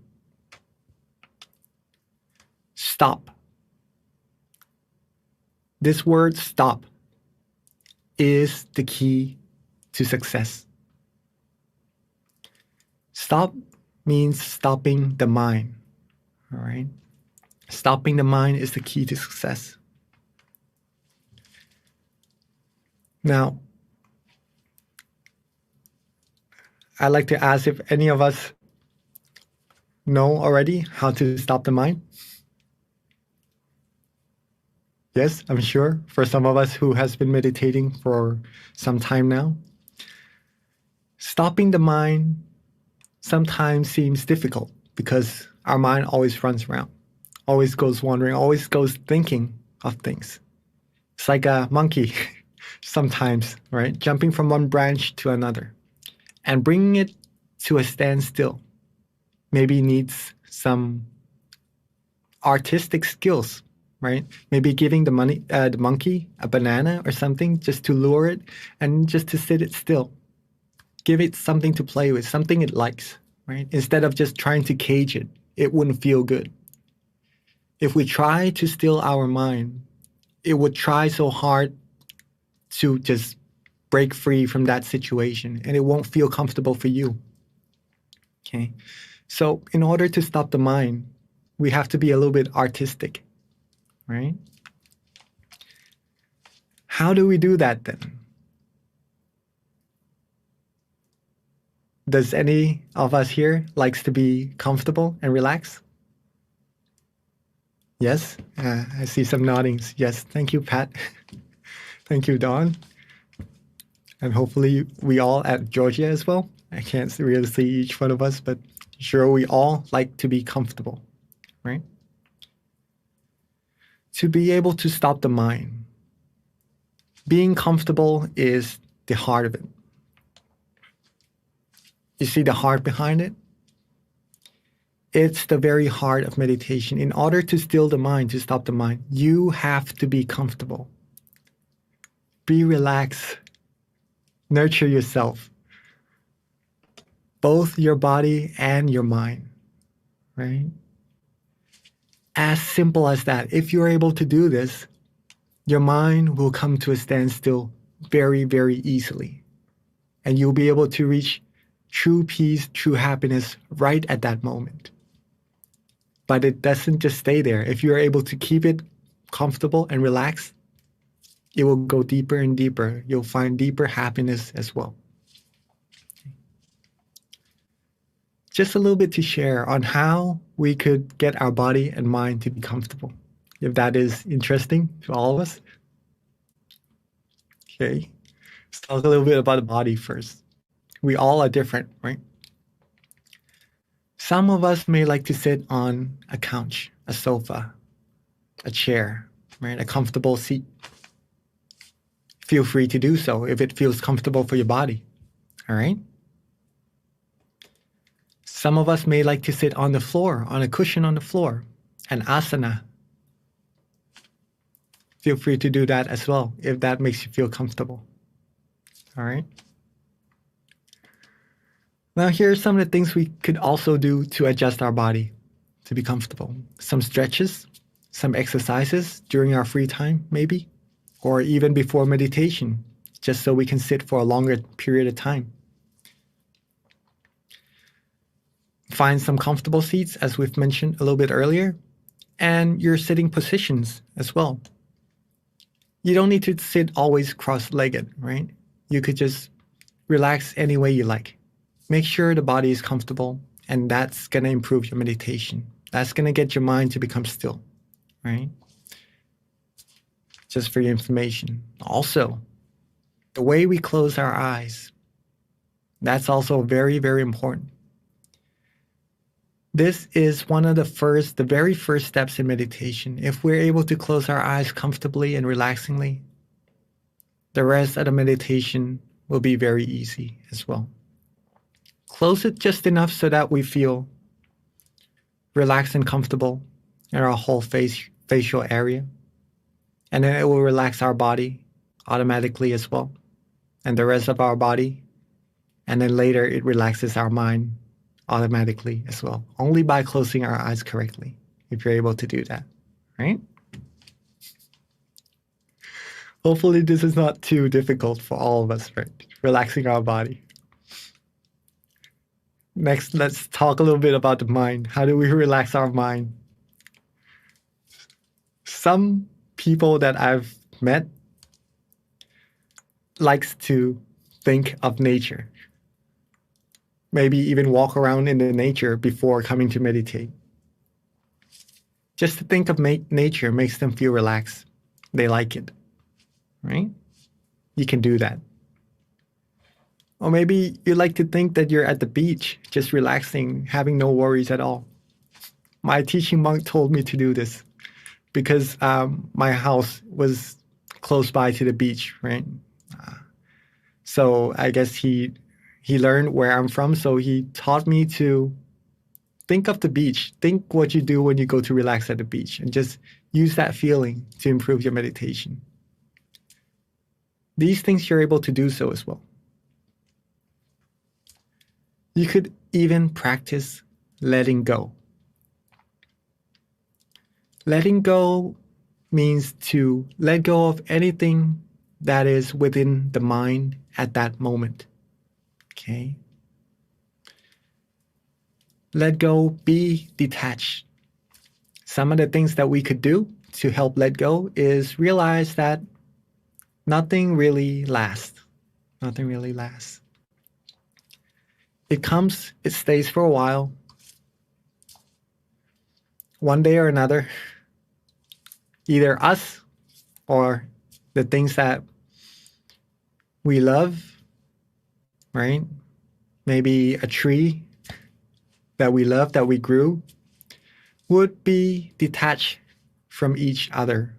Stop. This word stop is the key to success. Stop means stopping the mind. All right? Stopping the mind is the key to success. Now, I'd like to ask if any of us know already how to stop the mind. Yes, I'm sure for some of us who has been meditating for some time now. Stopping the mind sometimes seems difficult because our mind always runs around, always goes wandering, always goes thinking of things. It's like a monkey sometimes, right? Jumping from one branch to another and bringing it to a standstill. Maybe needs some artistic skills, right? Maybe giving the monkey a banana or something just to lure it and just to sit it still. Give it something to play with, something it likes, right? Instead of just trying to cage it, it wouldn't feel good. If we try to still our mind, it would try so hard to just break free from that situation, and it won't feel comfortable for you. Okay? So in order to stop the mind, we have to be a little bit artistic, right? How do we do that then? Does any of us here likes to be comfortable and relax? Yes? I see some noddings. Yes. Thank you, Pat. Thank you, Dawn. And hopefully we all at Georgia as well. I can't really see each one of us, but sure we all like to be comfortable, right? To be able to stop the mind. Being comfortable is the heart of it. You see the heart behind it? It's the very heart of meditation. In order to still the mind, to stop the mind, you have to be comfortable. Be relaxed. Nurture yourself. Both your body and your mind, right? As simple as that. If you're able to do this, your mind will come to a standstill very, very easily. And you'll be able to reach true peace, true happiness right at that moment. But it doesn't just stay there. If you're able to keep it comfortable and relaxed, it will go deeper and deeper. You'll find deeper happiness as well. just a little bit to share on how we could get our body and mind to be comfortable, if that is interesting to all of us. Okay, let's talk a little bit about the body first. We all are different, right? Some of us may like to sit on a couch, a sofa, a chair, right? A comfortable seat. Feel free to do so if it feels comfortable for your body, all right? Some of us may like to sit on the floor, on a cushion on the floor, an asana. Feel free to do that as well if that makes you feel comfortable, all right? Now, here are some of the things we could also do to adjust our body to be comfortable. Some stretches, some exercises during our free time, maybe, or even before meditation, just so we can sit for a longer period of time. Find some comfortable seats, as we've mentioned a little bit earlier, and your sitting positions as well. You don't need to sit always cross-legged, right? You could just relax any way you like. Make sure the body is comfortable, and that's going to improve your meditation. That's going to get your mind to become still, right? Just for your information. Also, the way we close our eyes, that's also very, very important. This is one of the very first steps in meditation. If we're able to close our eyes comfortably and relaxingly, the rest of the meditation will be very easy as well. Close it just enough so that we feel relaxed and comfortable in our whole facial area. And then it will relax our body automatically as well, and the rest of our body. And then later it relaxes our mind automatically as well, only by closing our eyes correctly, if you're able to do that, right? Hopefully this is not too difficult for all of us, right? Relaxing our body. Next, let's talk a little bit about the mind. How do we relax our mind? Some people that I've met likes to think of nature. Maybe even walk around in the nature before coming to meditate. Just to think of nature makes them feel relaxed. They like it, right? You can do that. Or maybe you like to think that you're at the beach, just relaxing, having no worries at all. My teaching monk told me to do this because my house was close by to the beach, right? So I guess he learned where I'm from, so he taught me to think of the beach. Think what you do when you go to relax at the beach, and just use that feeling to improve your meditation. These things you're able to do so as well. You could even practice letting go. Letting go means to let go of anything that is within the mind at that moment. Okay? Let go, be detached. Some of the things that we could do to help let go is realize that nothing really lasts. Nothing really lasts. It comes, it stays for a while. One day or another, either us or the things that we love, right? Maybe a tree that we love, that we grew, would be detached from each other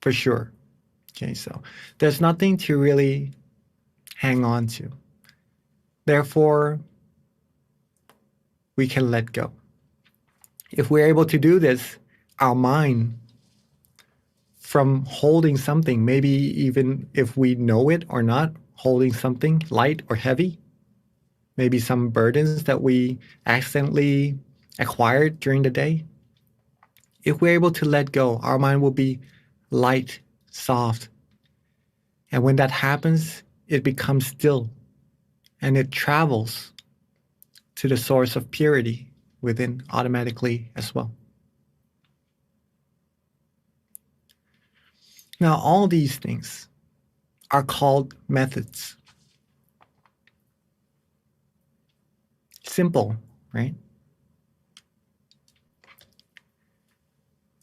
for sure. Okay, so there's nothing to really hang on to. Therefore, we can let go. If we're able to do this, our mind, from holding something, maybe even if we know it or not, holding something light or heavy, maybe some burdens that we accidentally acquired during the day. If we're able to let go, our mind will be light, soft. And when that happens, it becomes still, and it travels to the source of purity within automatically as well. Now, all these things are called methods. simple, right?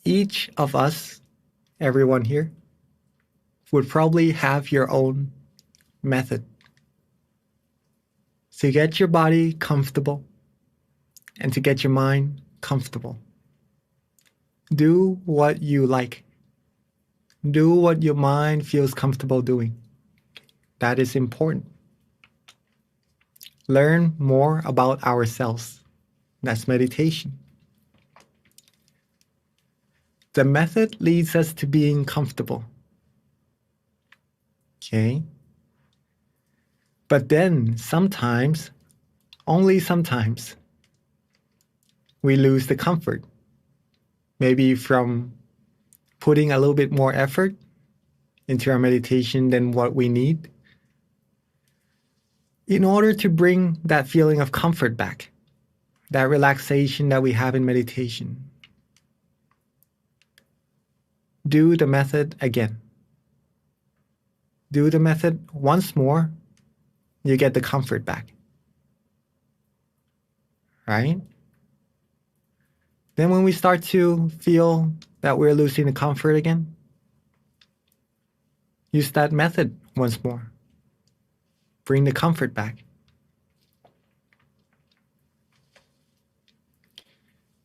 Each of us, everyone here, would probably have your own method to get your body comfortable and to get your mind comfortable. Do what you like. Do what your mind feels comfortable doing. That is important. Learn more about ourselves. That's meditation. The method leads us to being comfortable. Okay? But then sometimes, only sometimes, we lose the comfort. Maybe from putting a little bit more effort into our meditation than what we need, in order to bring that feeling of comfort back, that relaxation that we have in meditation. Do the method again. Do the method once more, you get the comfort back. Right? Then when we start to feel that we're losing the comfort again, use that method once more. Bring the comfort back.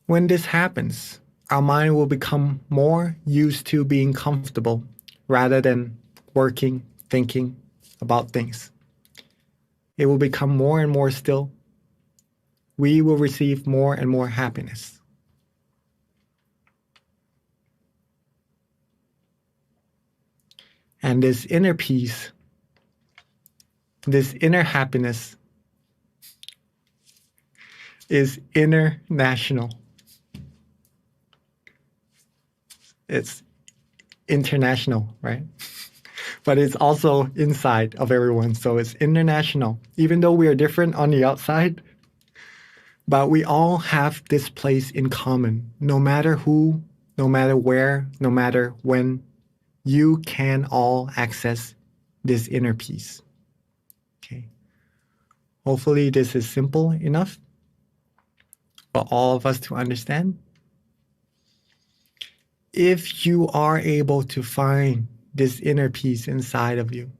When this happens, our mind will become more used to being comfortable rather than working, thinking about things. It will become more and more still. We will receive more and more happiness. And this inner peace, this inner happiness is international. It's international, right? But it's also inside of everyone, so it's international. Even though we are different on the outside, but we all have this place in common. No matter who, no matter where, no matter when, you can all access this inner peace. Okay. Hopefully this is simple enough for all of us to understand. If you are able to find this inner peace inside of you,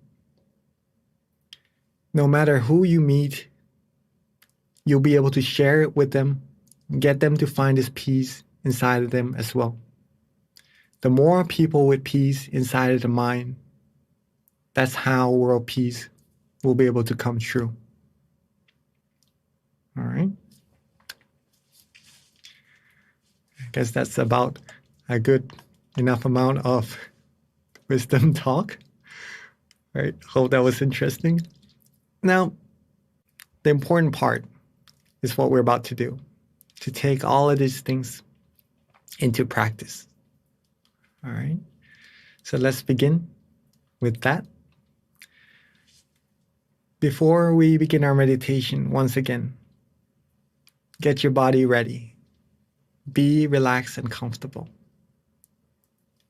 no matter who you meet, you'll be able to share it with them, get them to find this peace inside of them as well. The more people with peace inside of the mind, that's how world peace will be able to come true. All right? I guess that's about a good enough amount of wisdom talk. Right? Hope that was interesting. Now, the important part is what we're about to do, to take all of these things into practice. All right? So let's begin with that. Before we begin our meditation, once again, get your body ready. Be relaxed and comfortable.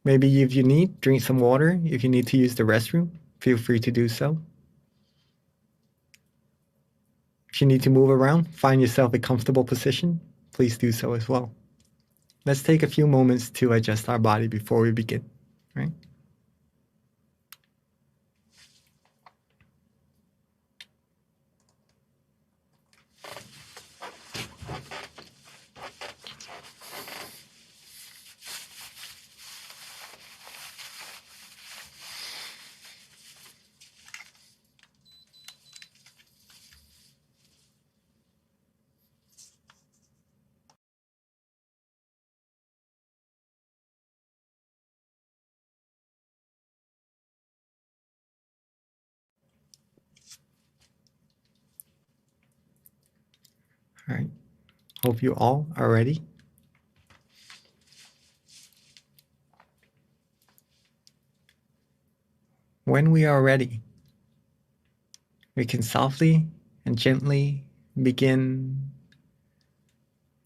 Maybe if you need, drink some water. If you need to use the restroom, feel free to do so. If you need to move around, find yourself a comfortable position, please do so as well. Let's take a few moments to adjust our body before we begin, right? All right. Hope you all are ready. When we are ready, we can softly and gently begin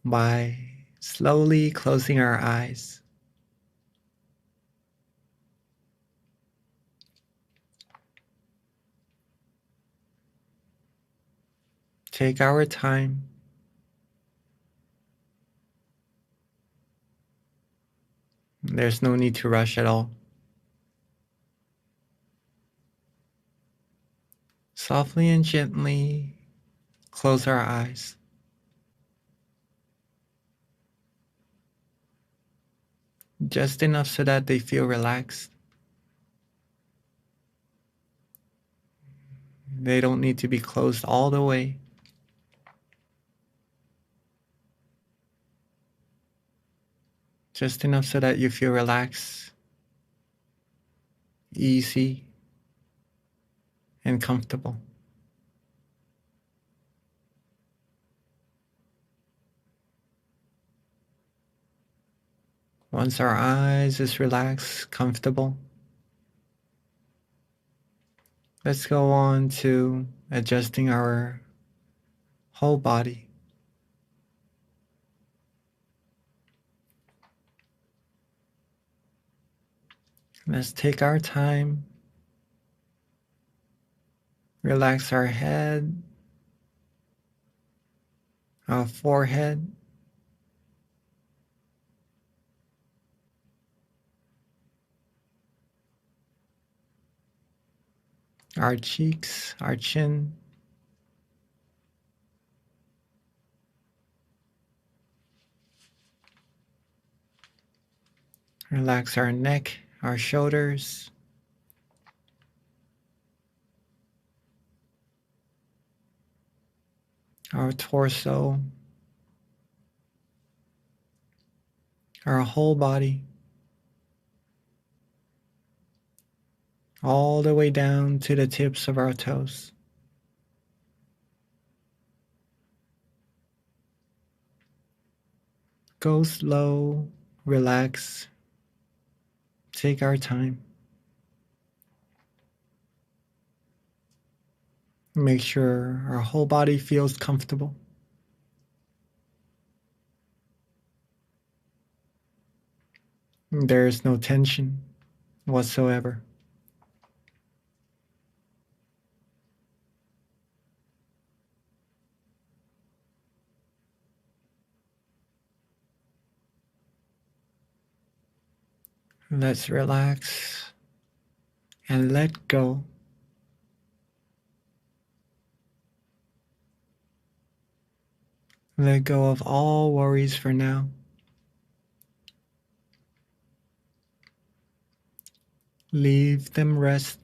by slowly closing our eyes. Take our time There's no need to rush at all. Softly and gently close our eyes. Just enough so that they feel relaxed. They don't need to be closed all the way. Just enough so that you feel relaxed, easy, and comfortable. Once our eyes is relaxed, comfortable, let's go on to adjusting our whole body. Let's take our time, relax our head, our forehead, our cheeks, our chin, relax our neck, our shoulders, our torso, our whole body, all the way down to the tips of our toes. Go slow, relax, take our time. Make sure our whole body feels comfortable. There is no tension whatsoever. Let's relax and let go. Let go of all worries for now. Leave them rest.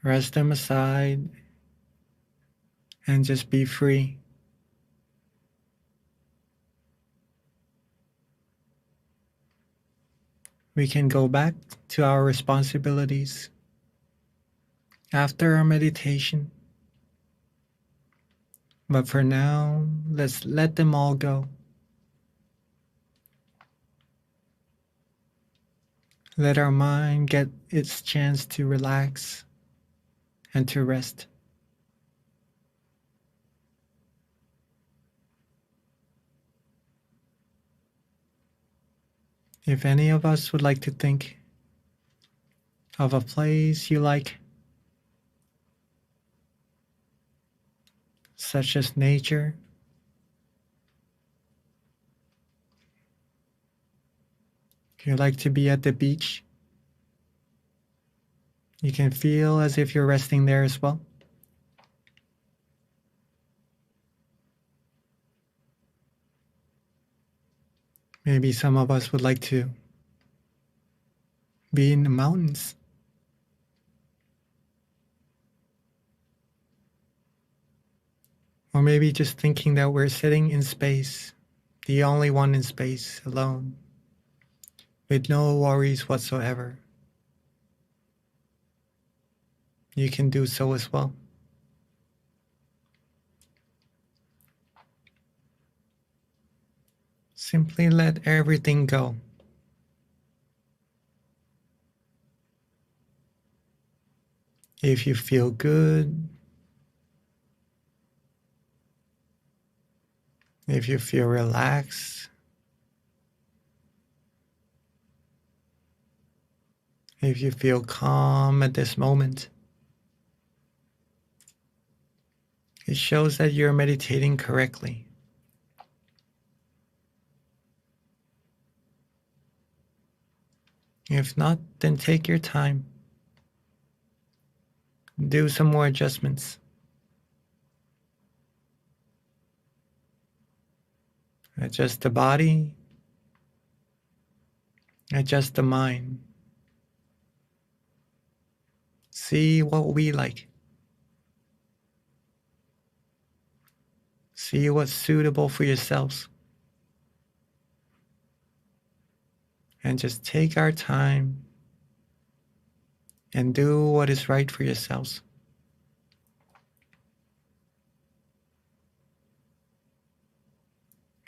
Rest them aside and just be free. We can go back to our responsibilities after our meditation. But for now, let's let them all go. Let our mind get its chance to relax and to rest. If any of us would like to think of a place you like, such as nature, if you like to be at the beach, you can feel as if you're resting there as well. Maybe some of us would like to be in the mountains. Or maybe just thinking that we're sitting in space, the only one in space, alone, with no worries whatsoever. You can do so as well. Simply let everything go. If you feel good, if you feel relaxed, if you feel calm at this moment, it shows that you're meditating correctly. If not, then take your time. Do some more adjustments. Adjust the body. Adjust the mind. See what we like. See what's suitable for yourselves. And just take our time and do what is right for yourselves.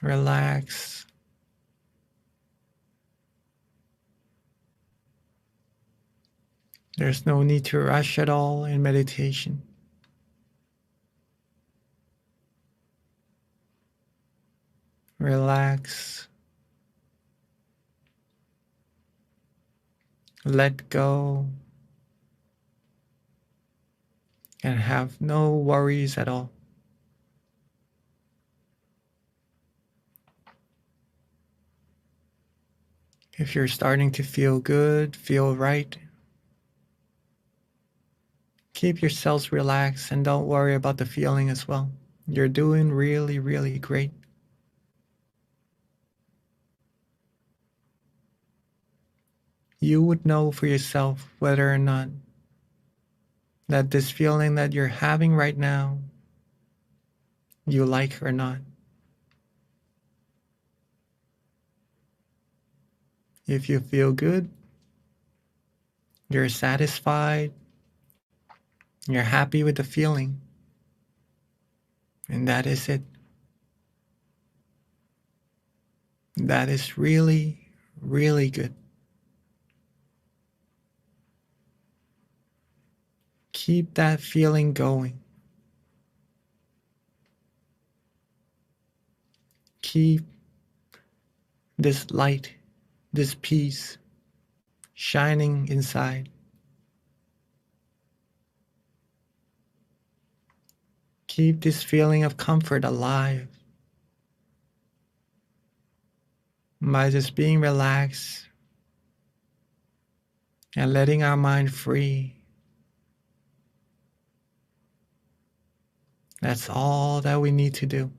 Relax. There's no need to rush at all in meditation. Relax. Let go. And have no worries at all. If you're starting to feel good, feel right, keep yourselves relaxed and don't worry about the feeling as well. You're doing really, really great. You would know for yourself whether or not that this feeling that you're having right now, you like or not. If you feel good, you're satisfied, you're happy with the feeling, and that is it. That is really, really good. Keep that feeling going. Keep this light, this peace shining inside. Keep this feeling of comfort alive by just being relaxed and letting our mind free. That's all that we need to do.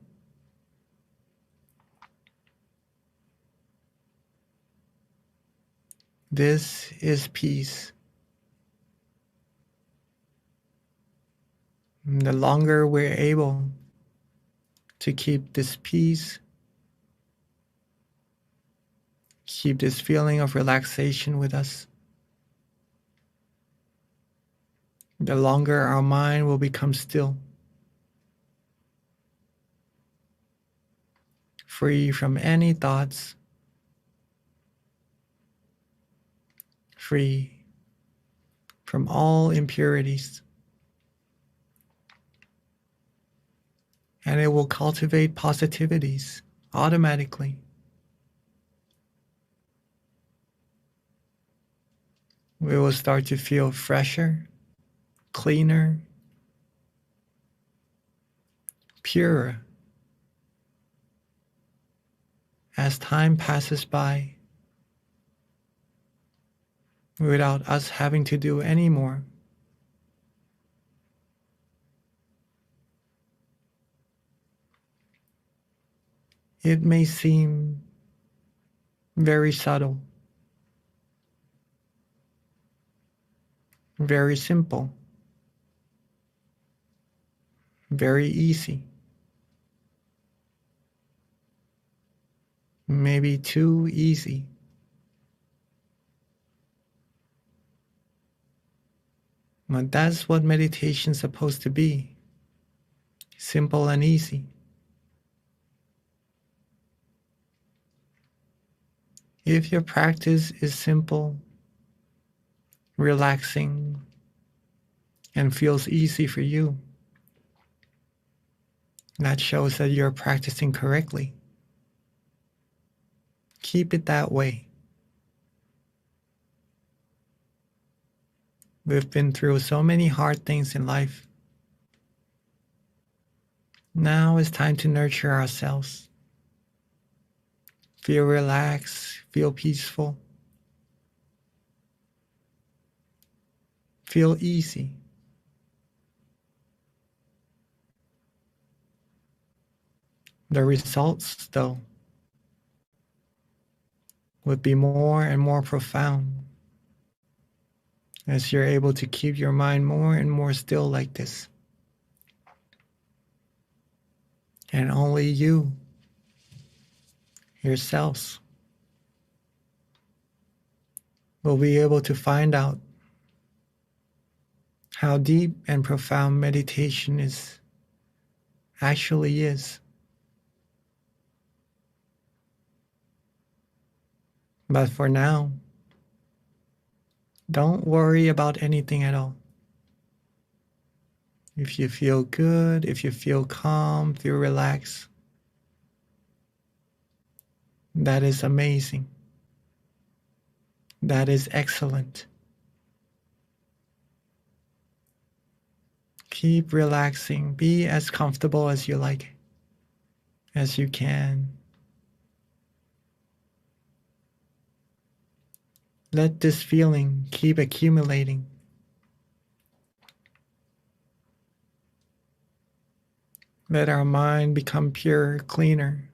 This is peace. And the longer we're able to keep this peace, keep this feeling of relaxation with us, the longer our mind will become still, free from any thoughts, free from all impurities. And it will cultivate positivities automatically. We will start to feel fresher, cleaner, purer. As time passes by, without us having to do any more. It may seem very subtle, very simple, very easy, maybe too easy. But that's what meditation's supposed to be, simple and easy. If your practice is simple, relaxing, and feels easy for you, that shows that you're practicing correctly. Keep it that way. We've been through so many hard things in life. Now it's time to nurture ourselves. Feel relaxed, feel peaceful, feel easy. The results, though, would be more and more profound as you're able to keep your mind more and more still like this. And only you, yourselves, will be able to find out how deep and profound meditation actually is. But for now, don't worry about anything at all. If you feel good, if you feel calm, feel relaxed, that is amazing. That is excellent. Keep relaxing. Be as comfortable as you like, as you can. Let this feeling keep accumulating. Let our mind become pure, cleaner,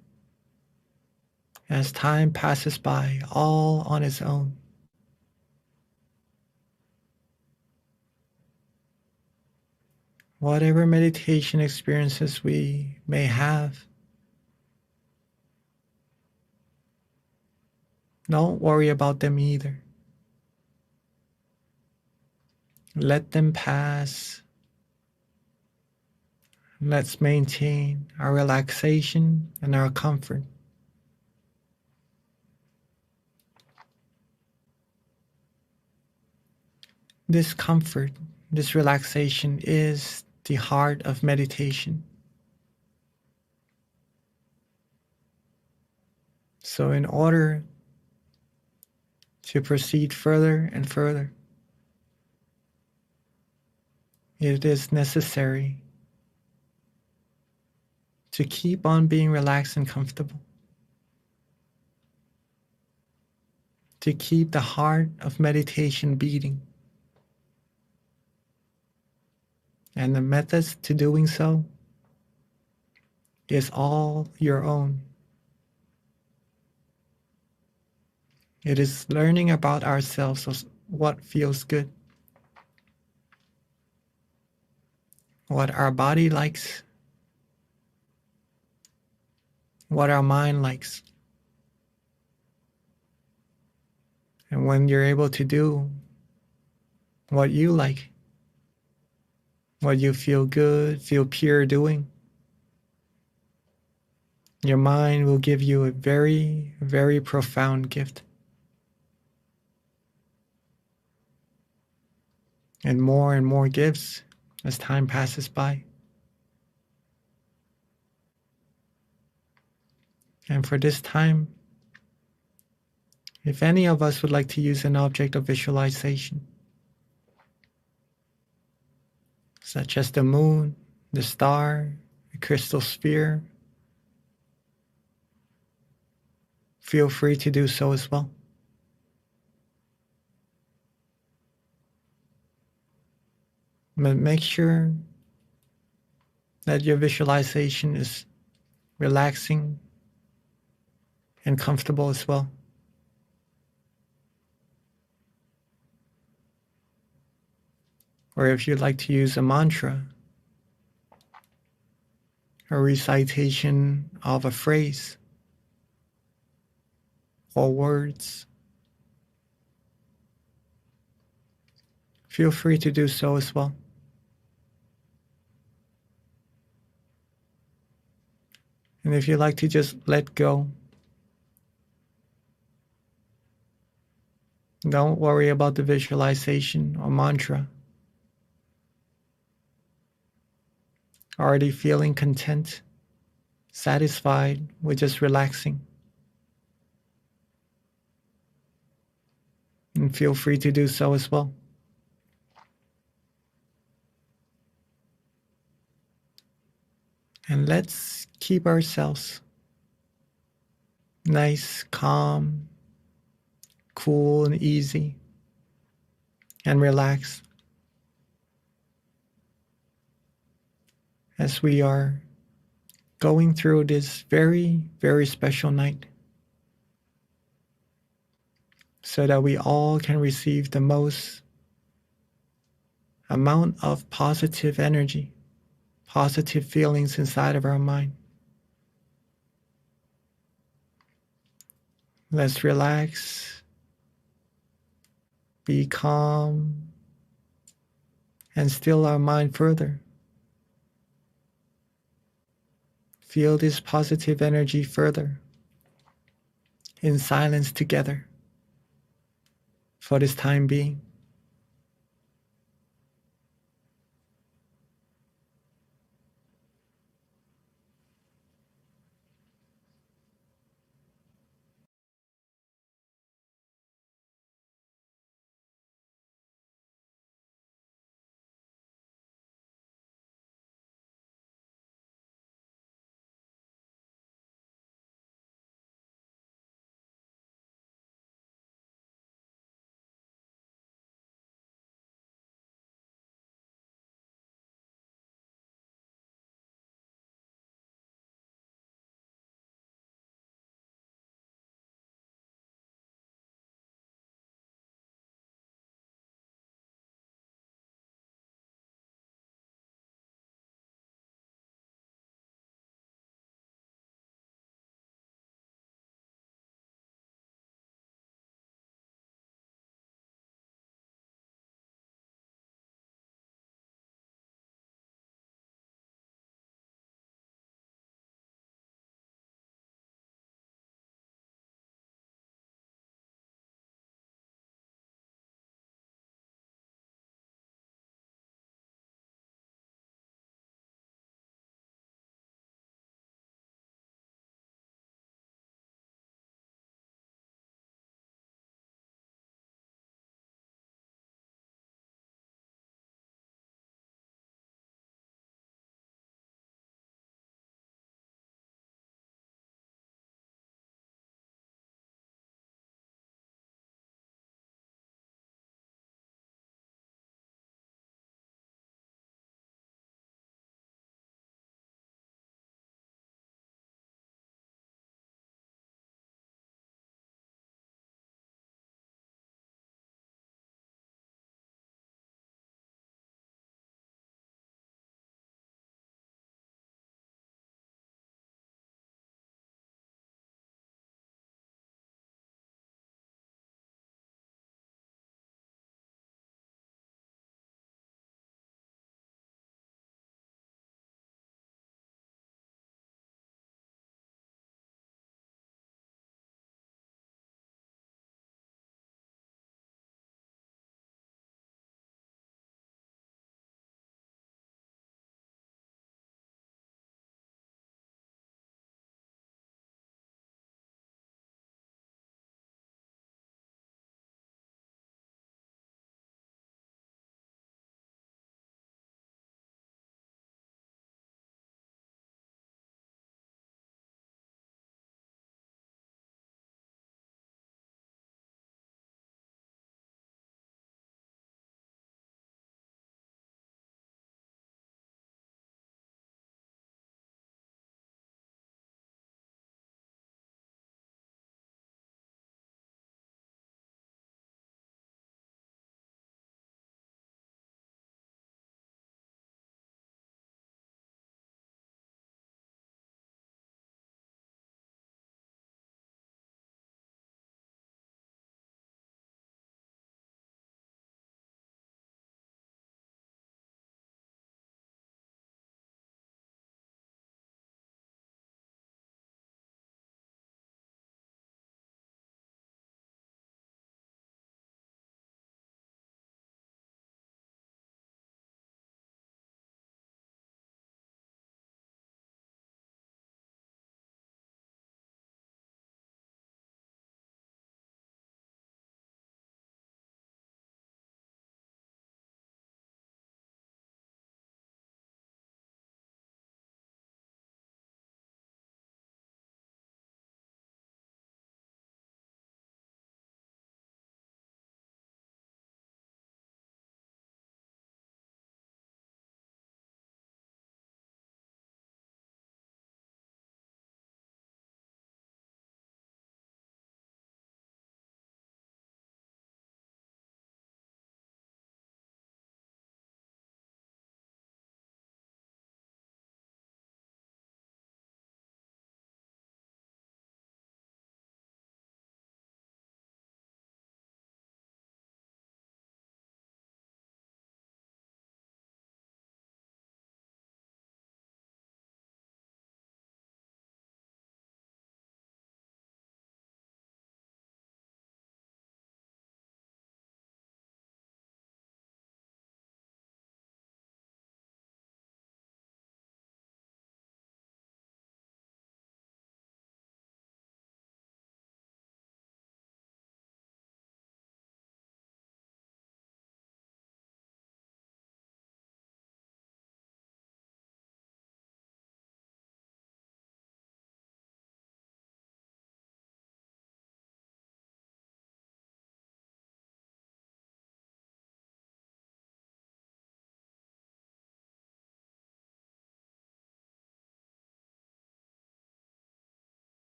as time passes by, all on its own. Whatever meditation experiences we may have, don't worry about them either. Let them pass. Let's maintain our relaxation and our comfort. This comfort, this relaxation is the heart of meditation. So in order to proceed further and further, it is necessary to keep on being relaxed and comfortable, to keep the heart of meditation beating. And the methods to doing so is all your own. It is learning about ourselves, of what feels good, what our body likes, what our mind likes. And when you're able to do what you like, what you feel good, feel pure doing, your mind will give you a very, very profound gift. And more gifts as time passes by. And for this time, if any of us would like to use an object of visualization, such as the moon, the star, a crystal sphere, feel free to do so as well. But make sure that your visualization is relaxing and comfortable as well. Or if you'd like to use a mantra, a recitation of a phrase or words, feel free to do so as well. And if you'd like to just let go, don't worry about the visualization or mantra. Already feeling content, satisfied with just relaxing. And feel free to do so as well. And let's keep ourselves nice, calm, cool and easy, and relaxed. as we are going through this very, very special night, so that we all can receive the most amount of positive energy, positive feelings inside of our mind. Let's relax, be calm, and still our mind further. Feel this positive energy further in silence together for this time being.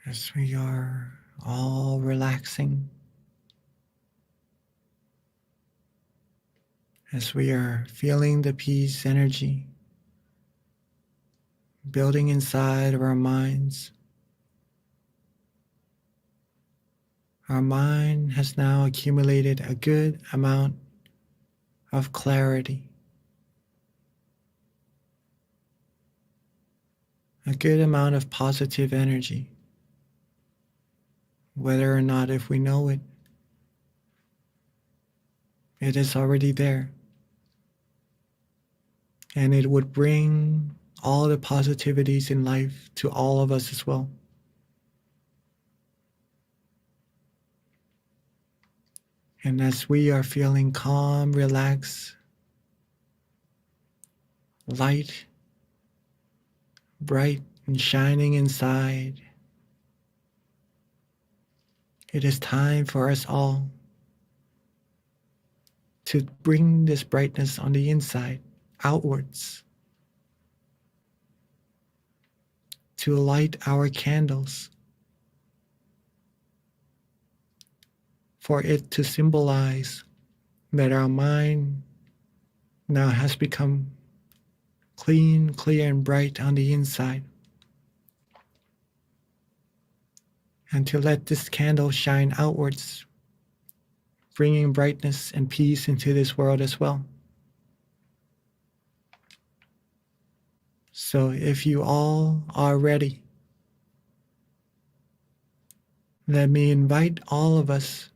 as we are all relaxing, as we are feeling the peace energy building inside of our minds. Our mind has now accumulated a good amount of clarity, a good amount of positive energy, whether or not if we know it, it is already there. And it would bring all the positivities in life to all of us as well. And as we are feeling calm, relaxed, light, bright and shining inside, it is time for us all to bring this brightness on the inside, outwards, to light our candles, for it to symbolize that our mind now has become clean, clear, and bright on the inside. And to let this candle shine outwards, bringing brightness and peace into this world as well. So if you all are ready, let me invite all of us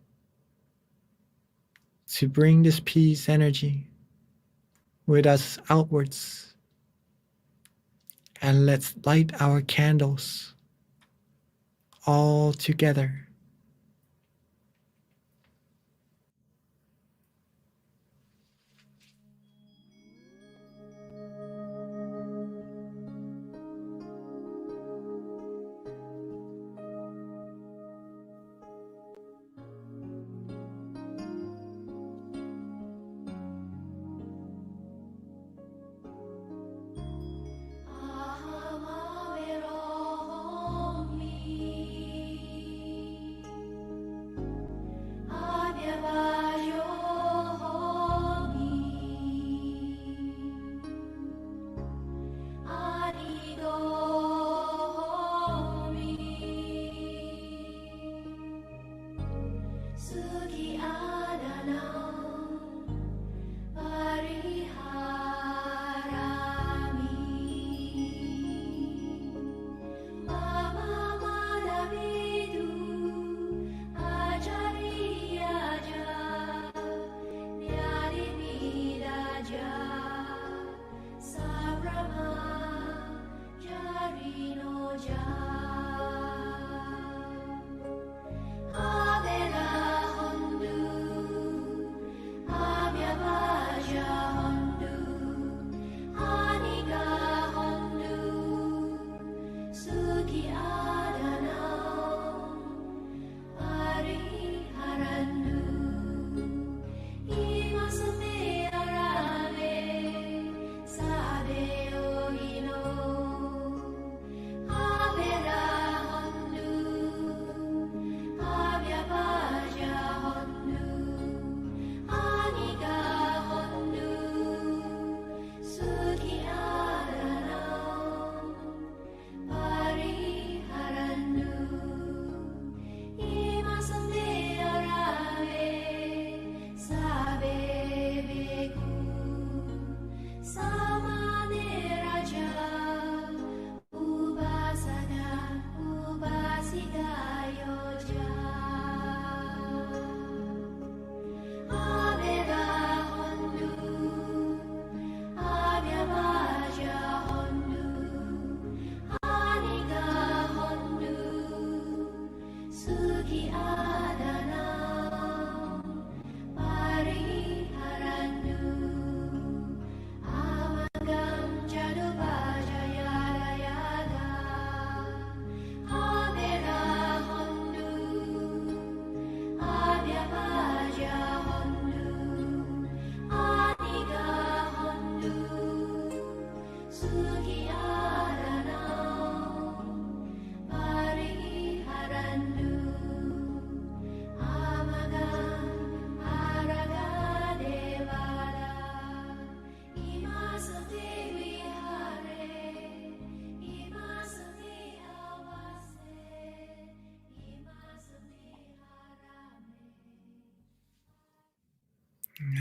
to bring this peace energy with us outwards, and let's light our candles all together.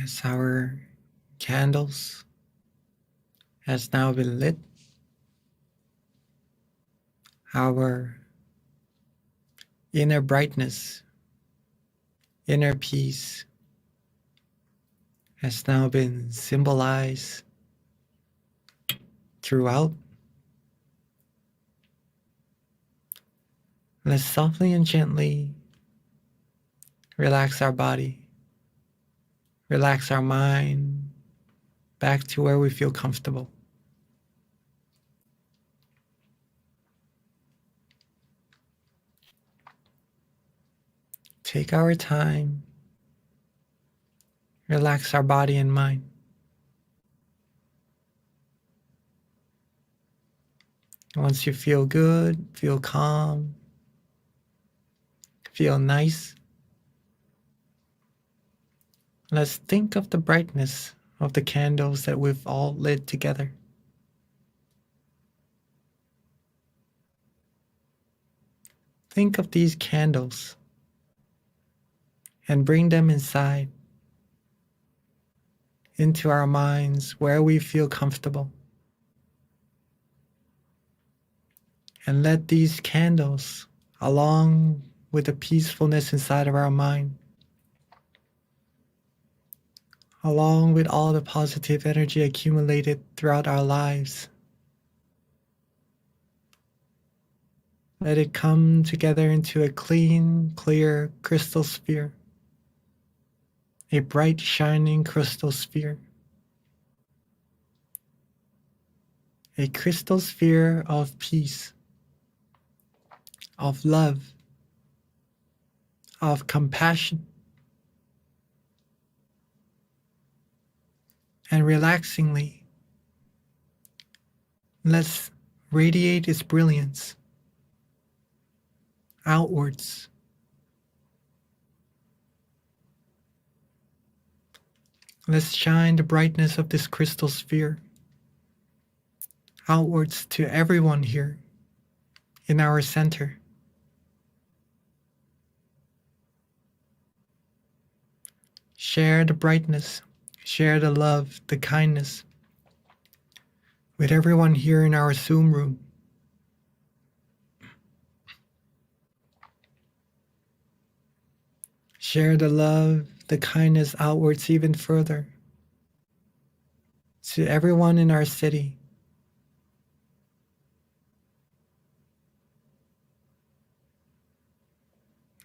as our candles has now been lit, our inner brightness, inner peace has now been symbolized throughout. Let's softly and gently relax our body, relax our mind back to where we feel comfortable. Take our time, relax our body and mind. Once you feel good, feel calm, feel nice, let's think of the brightness of the candles that we've all lit together. Think of these candles and bring them inside, into our minds where we feel comfortable. And let these candles, along with the peacefulness inside of our mind, along with all the positive energy accumulated throughout our lives, let it come together into a clean, clear crystal sphere, a bright, shining crystal sphere, a crystal sphere of peace, of love, of compassion. And relaxingly, let's radiate its brilliance outwards. Let's shine the brightness of this crystal sphere outwards to everyone here in our center. Share the brightness, share the love, the kindness with everyone here in our Zoom room. Share the love, the kindness outwards even further to everyone in our city.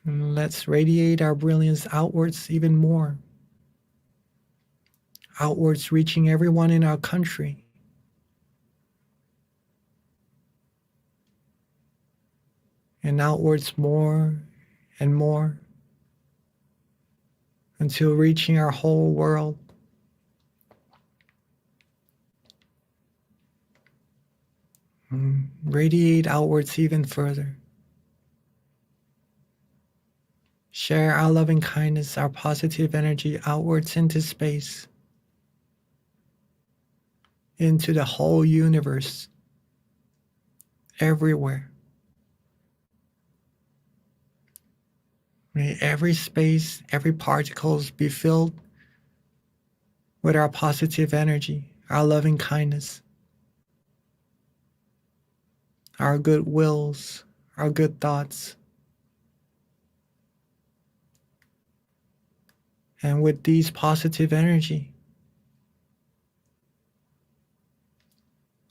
And let's radiate our brilliance outwards even more. Outwards, reaching everyone in our country. And outwards more and more until reaching our whole world. Radiate outwards even further. Share our loving kindness, our positive energy outwards into space, into the whole universe, everywhere. May every space, every particles be filled with our positive energy, our loving kindness, our good wills, our good thoughts. And with these positive energy,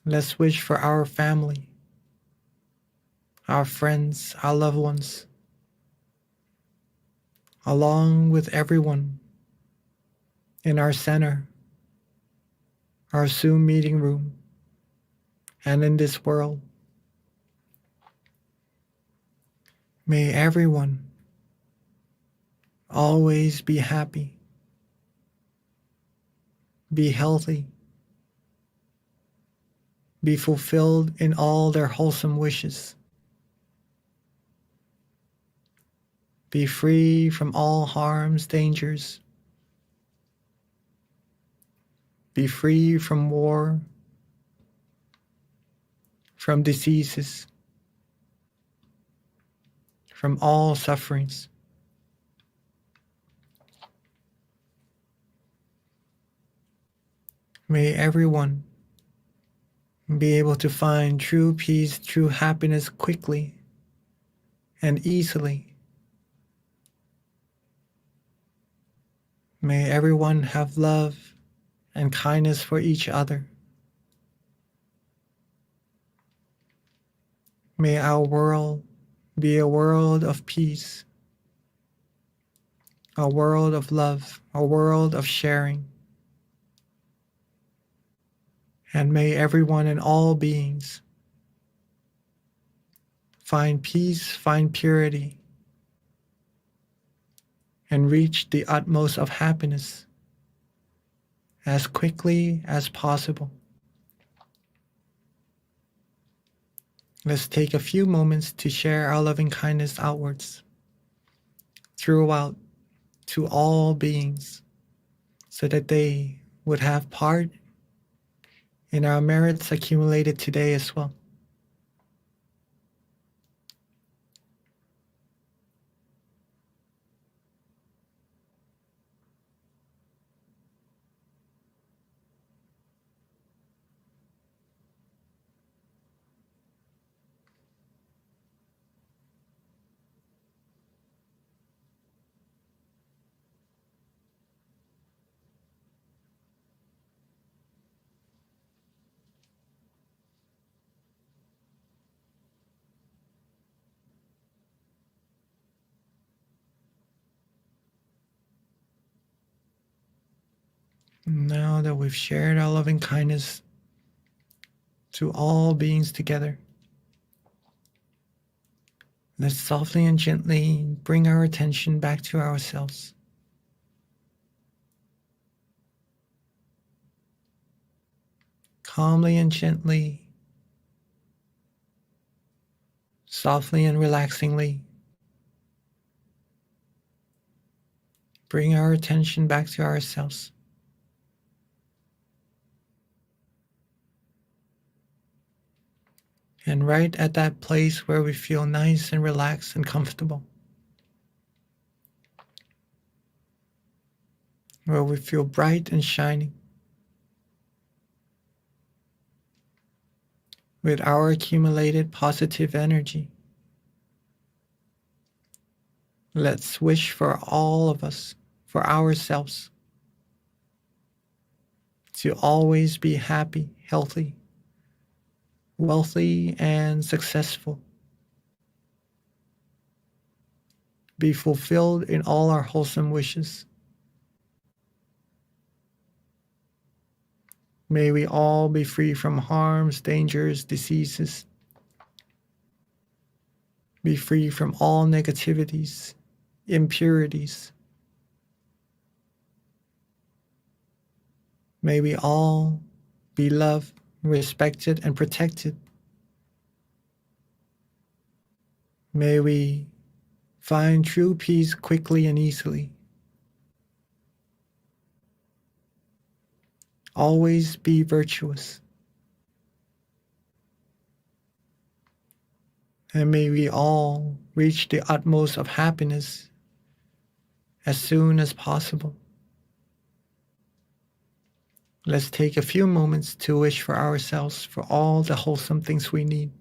let's wish for our family, our friends, our loved ones, along with everyone in our center, our Zoom meeting room, and in this world. May everyone always be happy, be healthy, be fulfilled in all their wholesome wishes, be free from all harms, dangers, be free from war, from diseases, from all sufferings. May everyone be able to find true peace, true happiness quickly and easily. May everyone have love and kindness for each other. May our world be a world of peace, a world of love, a world of sharing. And may everyone and all beings find peace, find purity, and reach the utmost of happiness as quickly as possible. Let's take a few moments to share our loving kindness outwards, throughout, to all beings, so that they would have part in our merits accumulated today as well. Now that we've shared our loving kindness to all beings together, let's softly and gently bring our attention back to ourselves. Calmly and gently, softly and relaxingly, bring our attention back to ourselves. And right at that place where we feel nice and relaxed and comfortable, where we feel bright and shining, with our accumulated positive energy, let's wish for all of us, for ourselves, to always be happy, healthy, wealthy, and successful. Be fulfilled in all our wholesome wishes. May we all be free from harms, dangers, diseases. Be free from all negativities, impurities. May we all be loved, respected, and protected. May we find true peace quickly and easily. Always be virtuous. And may we all reach the utmost of happiness as soon as possible. Let's take a few moments to wish for ourselves for all the wholesome things we need.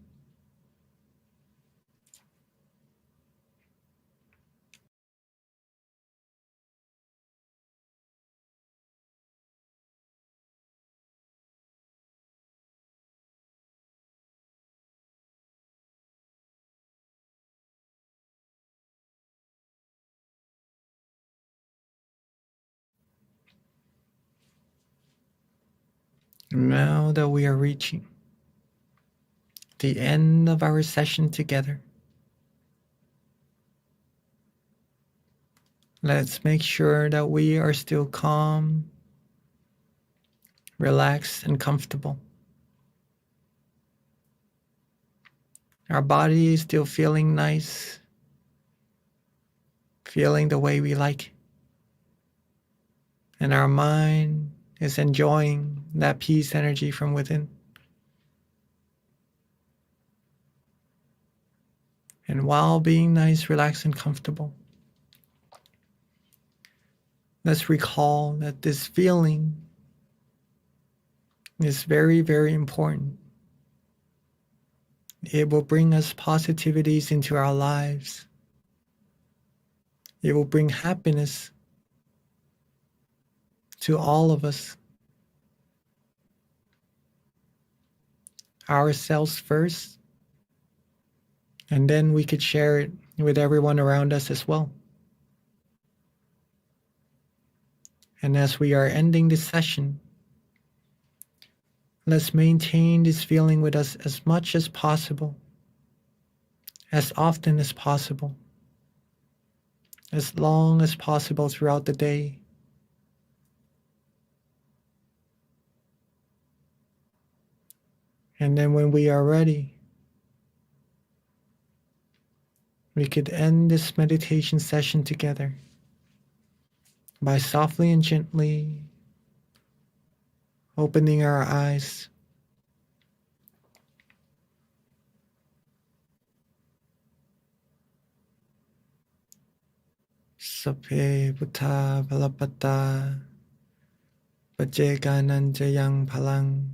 Now that we are reaching the end of our session together, let's make sure that we are still calm, relaxed, and comfortable. Our body is still feeling nice, feeling the way we like. And our mind is enjoying that peace energy from within. And while being nice, relaxed, and comfortable, let's recall that this feeling is very, very important. It will bring us positivities into our lives. It will bring happiness to all of us. Ourselves first, and then we could share it with everyone around us as well. And as we are ending this session, let's maintain this feeling with us as much as possible, as often as possible, as long as possible throughout the day. And then when we are ready, we could end this meditation session together by softly and gently opening our eyes. Sape Buddha Palapata Pajegananjayang Palang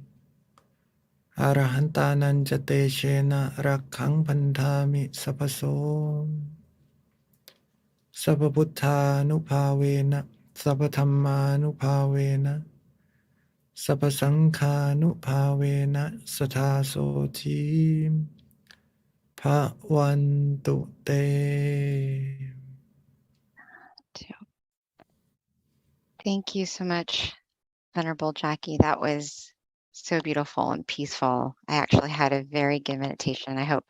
Arahantananjate Shena Rakhang Pandami Sapaso Sapabuddha Nupavena Sapathamma Nupavena Sapasangha Nupavena Satasoti Pawantu Te. Thank you so much, Venerable Jackie. That was so beautiful and peaceful. I actually had a very good meditation. I hope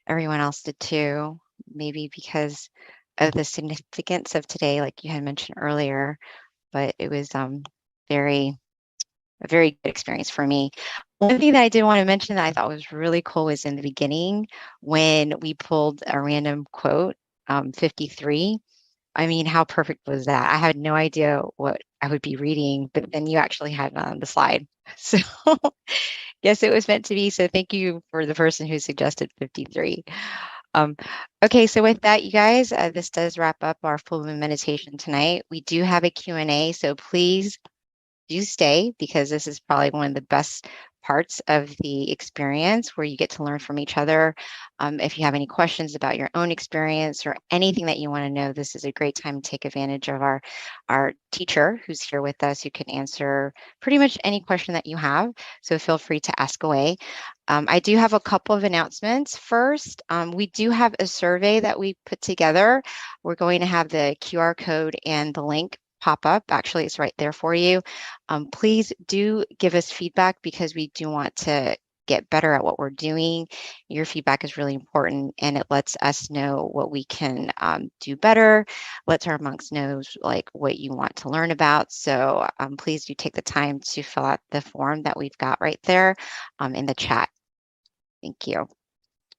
everyone else did too. Maybe because of the significance of today, like you had mentioned earlier, but it was a very good experience for me. One thing that I did want to mention that I thought was really cool was in the beginning when we pulled a random quote, 53. I mean, how perfect was that? I had no idea what I would be reading, but then you actually had it on the slide. So yes, it was meant to be. So thank you for the person who suggested 53. Okay, so with that, you guys, this does wrap up our full moon meditation tonight. We do have a Q&A, so please do stay because this is probably one of the best parts of the experience where you get to learn from each other. If you have any questions about your own experience or anything that you want to know, this is a great time to take advantage of our teacher who's here with us who can answer pretty much any question that you have. So feel free to ask away. I do have a couple of announcements. First, we do have a survey that we put together. We're going to have the QR code and the link pop up. Actually, it's right there for you. Please do give us feedback because we do want to get better at what we're doing. Your feedback is really important and it lets us know what we can do better, lets our monks know like what you want to learn about. So please do take the time to fill out the form that we've got right there in the chat. Thank you.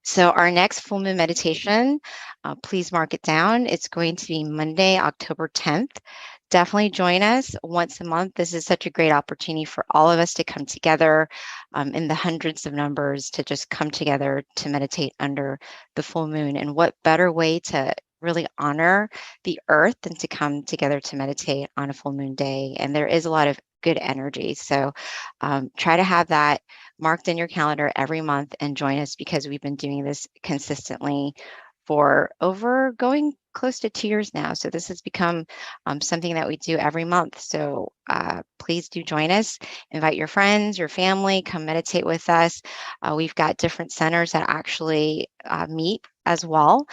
So our next full moon meditation, please mark it down. It's going to be Monday, October 10th. Definitely join us once a month. This is such a great opportunity for all of us to come together in the hundreds of numbers to just come together to meditate under the full moon. And what better way to really honor the earth than to come together to meditate on a full moon day. And there is a lot of good energy. So try to have that marked in your calendar every month and join us because we've been doing this consistently for over going close to 2 years now. So this has become something that we do every month. So please do join us, invite your friends, your family, come meditate with us. We've got different centers that actually meet as well,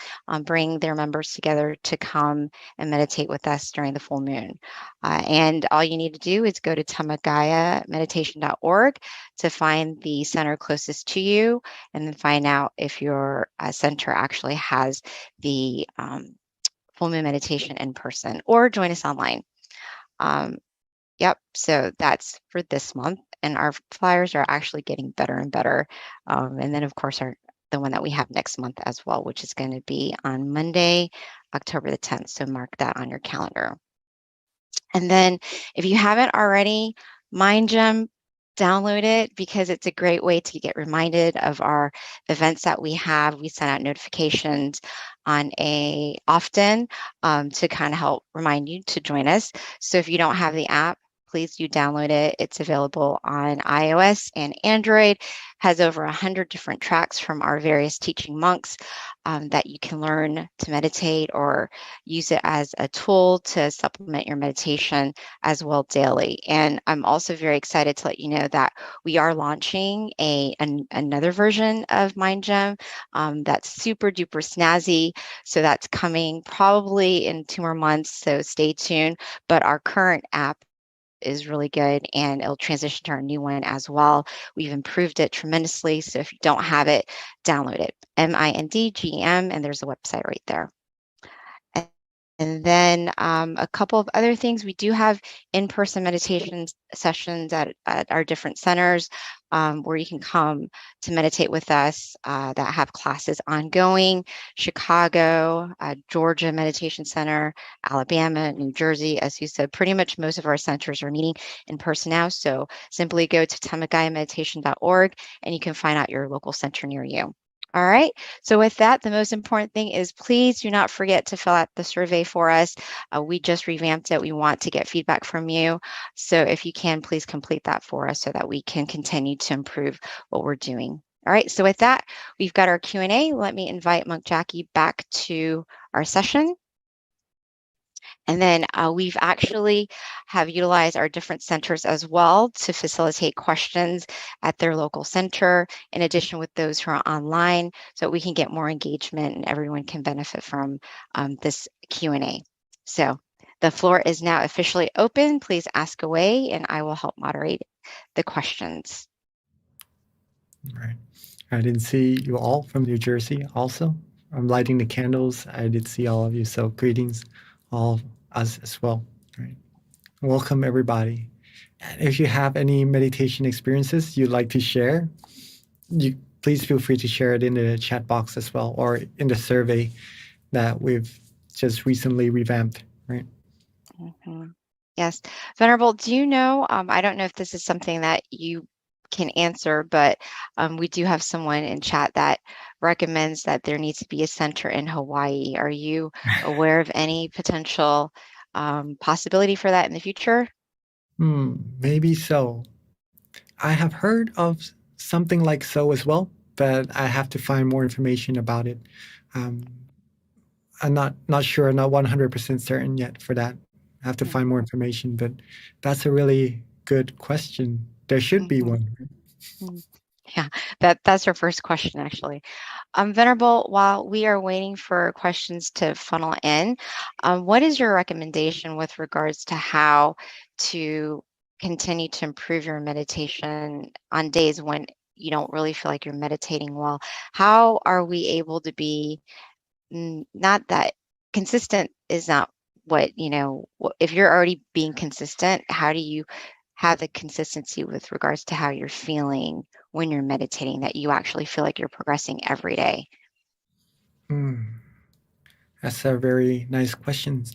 bring their members together to come and meditate with us during the full moon. And all you need to do is go to tamagayameditation.org to find the center closest to you and then find out if your center actually has the full moon meditation in person or join us online. Yep, so that's for this month. And our flyers are actually getting better and better. And then, of course, the one that we have next month as well, which is going to be on Monday, October the 10th. So mark that on your calendar. And then if you haven't already, MindGem, download it because it's a great way to get reminded of our events that we have. We send out notifications on often to kind of help remind you to join us. So if you don't have the app, please do download it. It's available on iOS and Android, has over 100 different tracks from our various teaching monks that you can learn to meditate or use it as a tool to supplement your meditation as well daily. And I'm also very excited to let you know that we are launching another version of Mind Gem that's super duper snazzy. So that's coming probably in 2 more months. So stay tuned. But our current app is really good and it'll transition to our new one as well. We've improved it tremendously. So if you don't have it, download it. MINDGEM, and there's a website right there. And then a couple of other things. We do have in-person meditation sessions at our different centers where you can come to meditate with us that have classes ongoing. Chicago, Georgia Meditation Center, Alabama, New Jersey. As you said, pretty much most of our centers are meeting in person now. So simply go to tamagayameditation.org and you can find out your local center near you. All right. So with that, the most important thing is please do not forget to fill out the survey for us. We just revamped it. We want to get feedback from you. So if you can, please complete that for us so that we can continue to improve what we're doing. All right. So with that, we've got our Q&A. Let me invite Monk Jackie back to our session. And then we've actually have utilized our different centers as well to facilitate questions at their local center, in addition with those who are online, so we can get more engagement and everyone can benefit from this Q&A. So the floor is now officially open. Please ask away and I will help moderate the questions. All right. I didn't see you all from New Jersey also. I'm lighting the candles. I did see all of you. So greetings, all of us as well. Right. Welcome, everybody. And if you have any meditation experiences you'd like to share, please feel free to share it in the chat box as well, or in the survey that we've just recently revamped, right? Mm-hmm. Yes. Venerable, do you know, I don't know if this is something that you can answer, but we do have someone in chat that recommends that there needs to be a center in Hawaii. Are you aware of any potential possibility for that in the future? Maybe so. I have heard of something like so as well, but I have to find more information about it. I'm not sure, not 100% certain yet for that. I have to find more information, but that's a really good question. There should be one. Yeah, that's our first question, actually. Venerable, while we are waiting for questions to funnel in, what is your recommendation with regards to how to continue to improve your meditation on days when you don't really feel like you're meditating well? How are we able to be, not that consistent is not what, if you're already being consistent, how do you have the consistency with regards to how you're feeling when you're meditating, that you actually feel like you're progressing every day? That's a very nice question,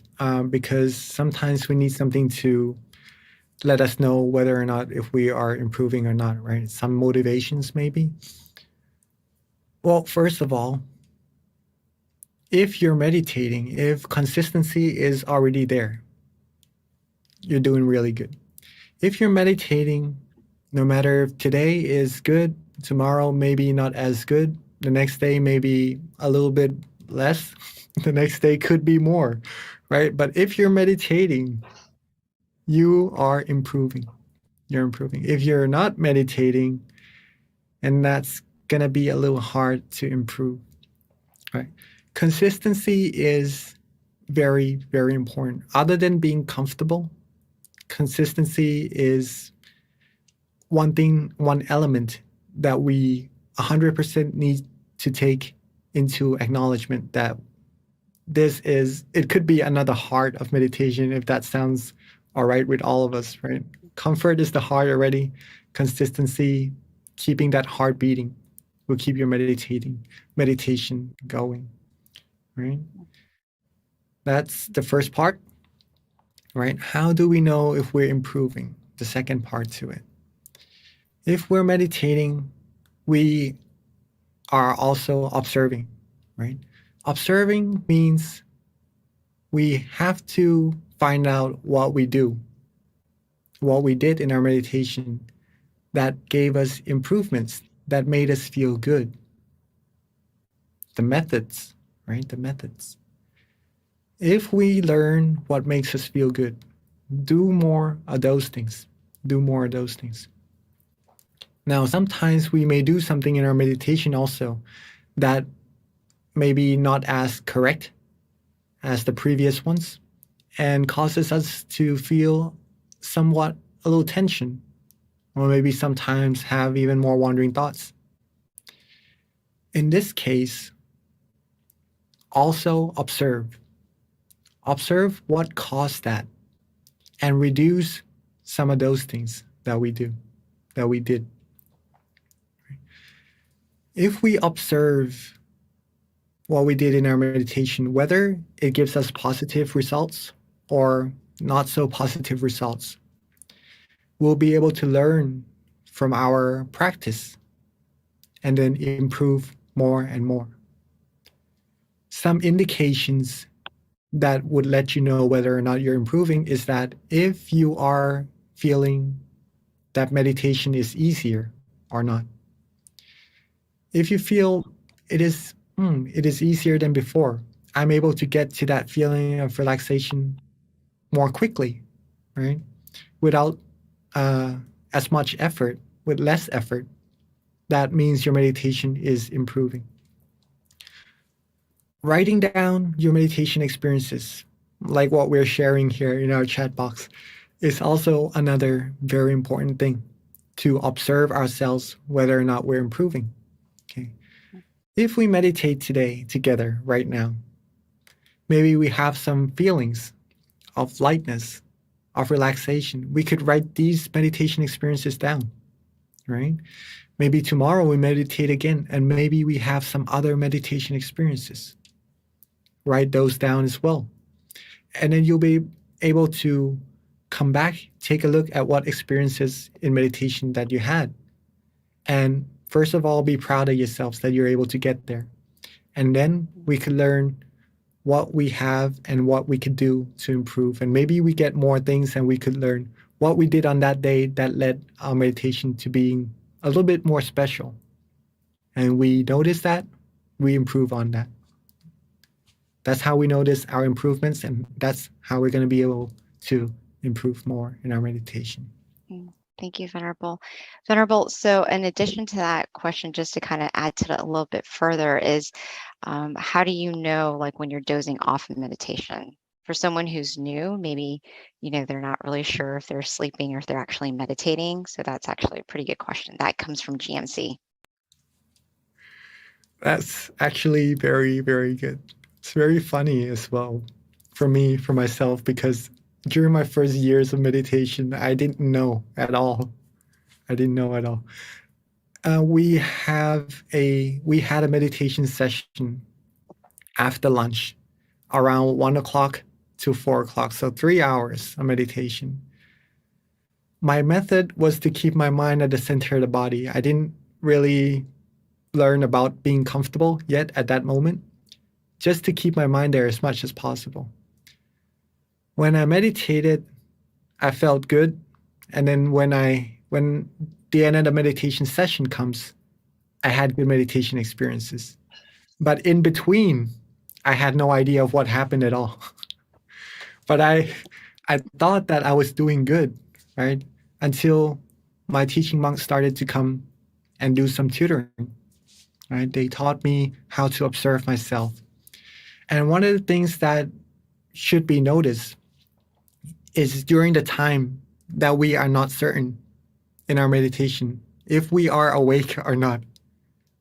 because sometimes we need something to let us know whether or not if we are improving or not, right? Some motivations maybe. Well, first of all, if you're meditating, if consistency is already there, you're doing really good. If you're meditating, no matter if today is good, tomorrow maybe not as good, the next day maybe a little bit less, the next day could be more, right? But if you're meditating, you are improving. You're improving. If you're not meditating, and that's going to be a little hard to improve, right? Consistency is very, very important. Other than being comfortable, consistency is one thing, one element that we 100% need to take into acknowledgement that it could be another heart of meditation, if that sounds all right with all of us, right? Comfort is the heart already. Consistency, keeping that heart beating, will keep your meditation going, right? That's the first part, right? How do we know if we're improving? The second part to it. If we're meditating, we are also observing, right? Observing means we have to find out what we do what we did in our meditation that gave us improvements, that made us feel good. The methods, right? The methods. If we learn what makes us feel good, do more of those things. Do more of those things. Now, sometimes we may do something in our meditation also that may be not as correct as the previous ones and causes us to feel somewhat a little tension, or maybe sometimes have even more wandering thoughts. In this case, also observe. Observe what caused that and reduce some of those things that we did. If we observe what we did in our meditation, whether it gives us positive results or not so positive results, we'll be able to learn from our practice and then improve more and more. Some indications that would let you know whether or not you're improving is that if you are feeling that meditation is easier or not. If you feel it is easier than before, I'm able to get to that feeling of relaxation more quickly, right? Without as much effort, with less effort, that means your meditation is improving. Writing down your meditation experiences, like what we're sharing here in our chat box, is also another very important thing to observe ourselves whether or not we're improving. Okay. If we meditate today together right now, maybe we have some feelings of lightness, of relaxation. We could write these meditation experiences down, right? Maybe tomorrow we meditate again, and maybe we have some other meditation experiences. Write those down as well. And then you'll be able to come back, take a look at what experiences in meditation that you had. And first of all, be proud of yourselves that you're able to get there. And then we could learn what we have and what we could do to improve. And maybe we get more things and we could learn what we did on that day that led our meditation to being a little bit more special. And we notice that, we improve on that. That's how we notice our improvements, and that's how we're going to be able to improve more in our meditation. Thank you, Venerable. Venerable, so in addition to that question, just to kind of add to that a little bit further is, how do you know, like when you're dozing off in meditation? For someone who's new, maybe, they're not really sure if they're sleeping or if they're actually meditating. So that's actually a pretty good question. That comes from GMC. That's actually very, very good. It's very funny as well for me, for myself, because during my first years of meditation, I didn't know at all. We had a meditation session after lunch around 1 o'clock to 4 o'clock, so 3 hours of meditation. My method was to keep my mind at the center of the body. I didn't really learn about being comfortable yet at that moment, just to keep my mind there as much as possible. When I meditated, I felt good. And then when the end of the meditation session comes, I had good meditation experiences. But in between, I had no idea of what happened at all. But I thought that I was doing good, right? Until my teaching monks started to come and do some tutoring, right? They taught me how to observe myself. And one of the things that should be noticed is during the time that we are not certain in our meditation, if we are awake or not,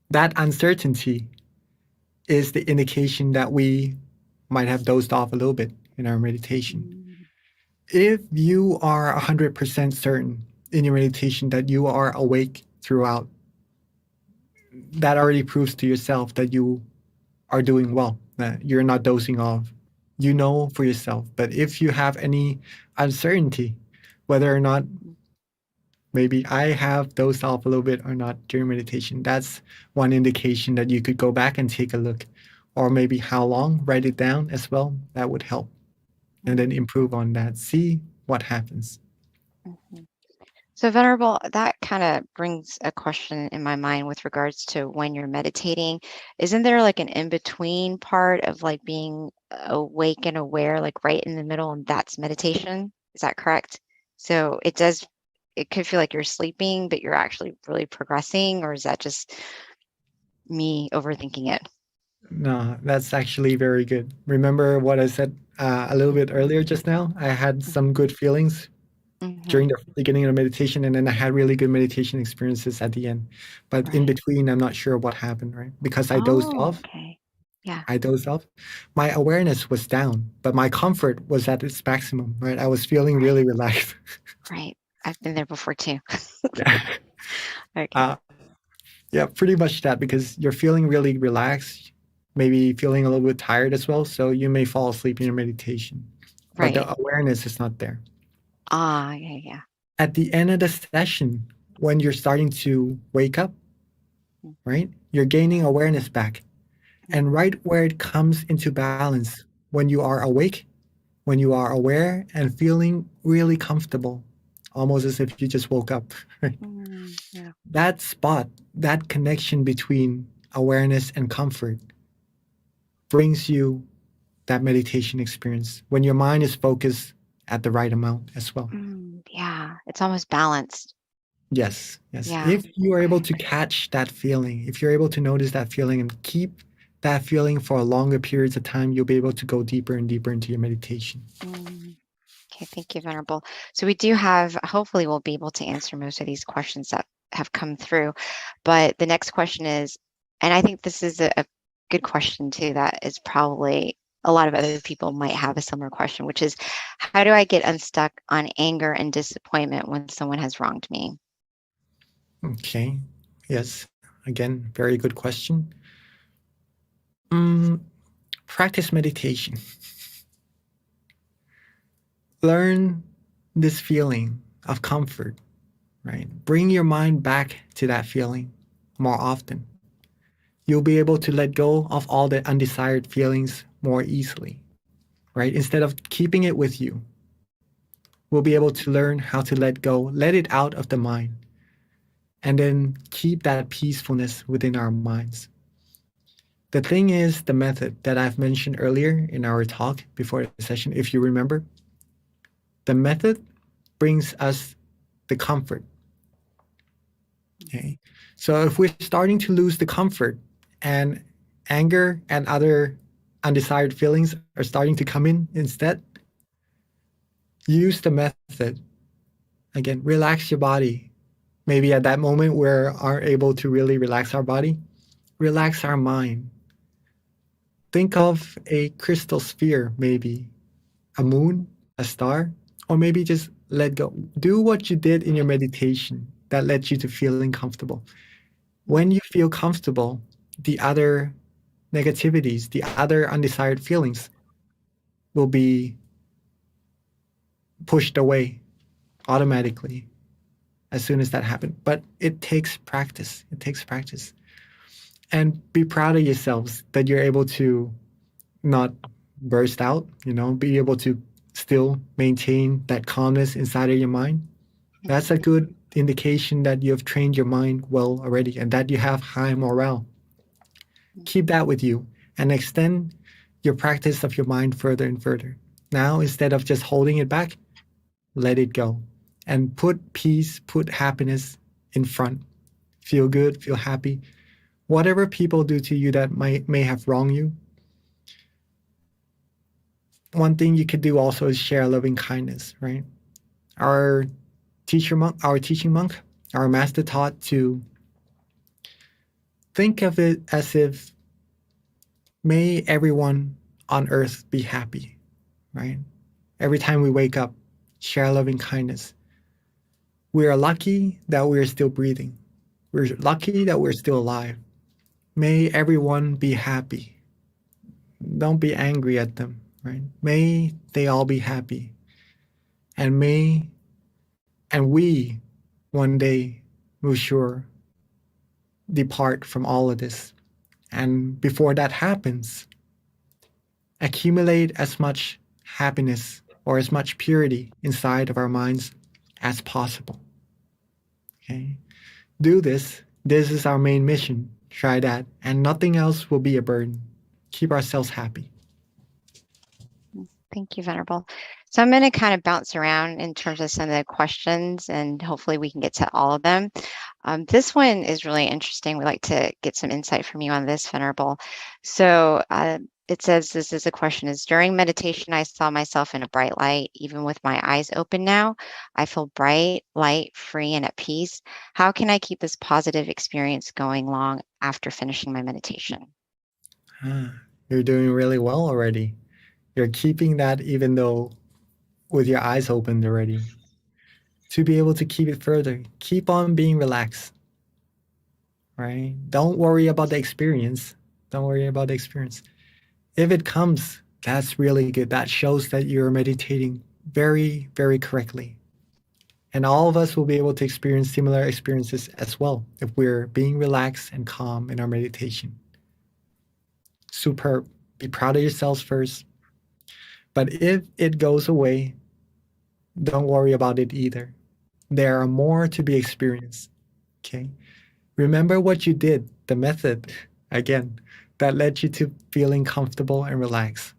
that uncertainty is the indication that we might have dozed off a little bit in our meditation. If you are 100% certain in your meditation that you are awake throughout, that already proves to yourself that you are doing well, that you're not dozing off. You know for yourself. But if you have any uncertainty, whether or not maybe I have dozed off a little bit or not during meditation, that's one indication that you could go back and take a look. Or maybe how long, write it down as well. That would help. And then improve on that. See what happens. Mhm. So, Venerable, that kind of brings a question in my mind with regards to when you're meditating. Isn't there like an in-between part of like being awake and aware, like right in the middle, and that's meditation? Is that correct? So it could feel like you're sleeping, but you're actually really progressing, or is that just me overthinking it? No, that's actually very good. Remember what I said a little bit earlier just now? I had some good feelings Mm-hmm. during the beginning of meditation, and then I had really good meditation experiences at the end. But in Right. between, I'm not sure what happened, right? Because I dozed Oh, off. okay. Yeah, I dozed off. My awareness was down, but my comfort was at its maximum, right? I was feeling right, really relaxed. right. I've been there before too. Yeah. Okay. Uh, yeah, pretty much that because you're feeling really relaxed, maybe feeling a little bit tired as well. So you may fall asleep in your meditation, but Right. the awareness is not there. Ah, yeah, yeah. At the end of the session, when you're starting to wake up, right, you're gaining awareness back. And right where it comes into balance, when you are awake, when you are aware and feeling really comfortable, almost as if you just woke up, right? Yeah. That spot, that connection between awareness and comfort brings you that meditation experience when your mind is focused at the right amount as well. Yeah. It's almost balanced. Yes, yes. Yeah. If you are able Okay. to catch that feeling, if you're able to notice that feeling and keep that feeling for a longer periods of time, you'll be able to go deeper and deeper into your meditation. Okay, thank you, Venerable. So we do have, hopefully we'll be able to answer most of these questions that have come through. But the next question is, and I think this is a good question too, that is probably a lot of other people might have a similar question, which is, how do I get unstuck on anger and disappointment when someone has wronged me? Okay. Yes. Again, very good question. Mm, practice meditation. Learn this feeling of comfort, right? Bring your mind back to that feeling more often. You'll be able to let go of all the undesired feelings more easily, right? Instead of keeping it with you, we'll be able to learn how to let go, let it out of the mind, and then keep that peacefulness within our minds. The thing is, the method that I've mentioned earlier in our talk before the session, if you remember, the method brings us the comfort. Okay. So if we're starting to lose the comfort and anger and other undesired feelings are starting to come in instead, use the method. Again, relax your body. Maybe at that moment we aren't able to really relax our body, relax our mind. Think of a crystal sphere, maybe a moon, a star, or maybe just let go. Do what you did in your meditation that led you to feeling comfortable. When you feel comfortable, the other negativities, the other undesired feelings will be pushed away automatically as soon as that happens. But it takes practice. It takes practice. And be proud of yourselves that you're able to not burst out, be able to still maintain that calmness inside of your mind. That's a good indication that you have trained your mind well already and that you have high morale. Keep that with you and extend your practice of your mind further and further. Now, instead of just holding it back, let it go and put peace, put happiness in front. Feel good, feel happy. Whatever people do to you that may have wronged you, one thing you could do also is share loving kindness, right? Our teaching monk, our master taught to think of it as if may everyone on earth be happy, right? Every time we wake up, share loving kindness. We are lucky that we're still breathing. We're lucky that we're still alive. May everyone be happy. Don't be angry at them, right? May they all be happy. And we one day will sure depart from all of this. And before that happens, accumulate as much happiness or as much purity inside of our minds as possible. Okay? Do this. This is our main mission. Try that, and nothing else will be a burden. Keep ourselves happy. Thank you, Venerable. So I'm going to kind of bounce around in terms of some of the questions, and hopefully we can get to all of them. This one is really interesting. We'd like to get some insight from you on this, Venerable. So it says, this is a question, is during meditation, I saw myself in a bright light. Even with my eyes open now, I feel bright, light, free, and at peace. How can I keep this positive experience going long after finishing my meditation? You're doing really well already. You're keeping that even though with your eyes opened already. To be able to keep it further, keep on being relaxed, right? Don't worry about the experience. Don't worry about the experience. If it comes, that's really good. That shows that you're meditating very, very correctly. And all of us will be able to experience similar experiences as well if we're being relaxed and calm in our meditation. Superb. Be proud of yourselves first. But if it goes away, don't worry about it either. There are more to be experienced. Okay? Remember what you did, the method, again, that led you to feeling comfortable and relaxed.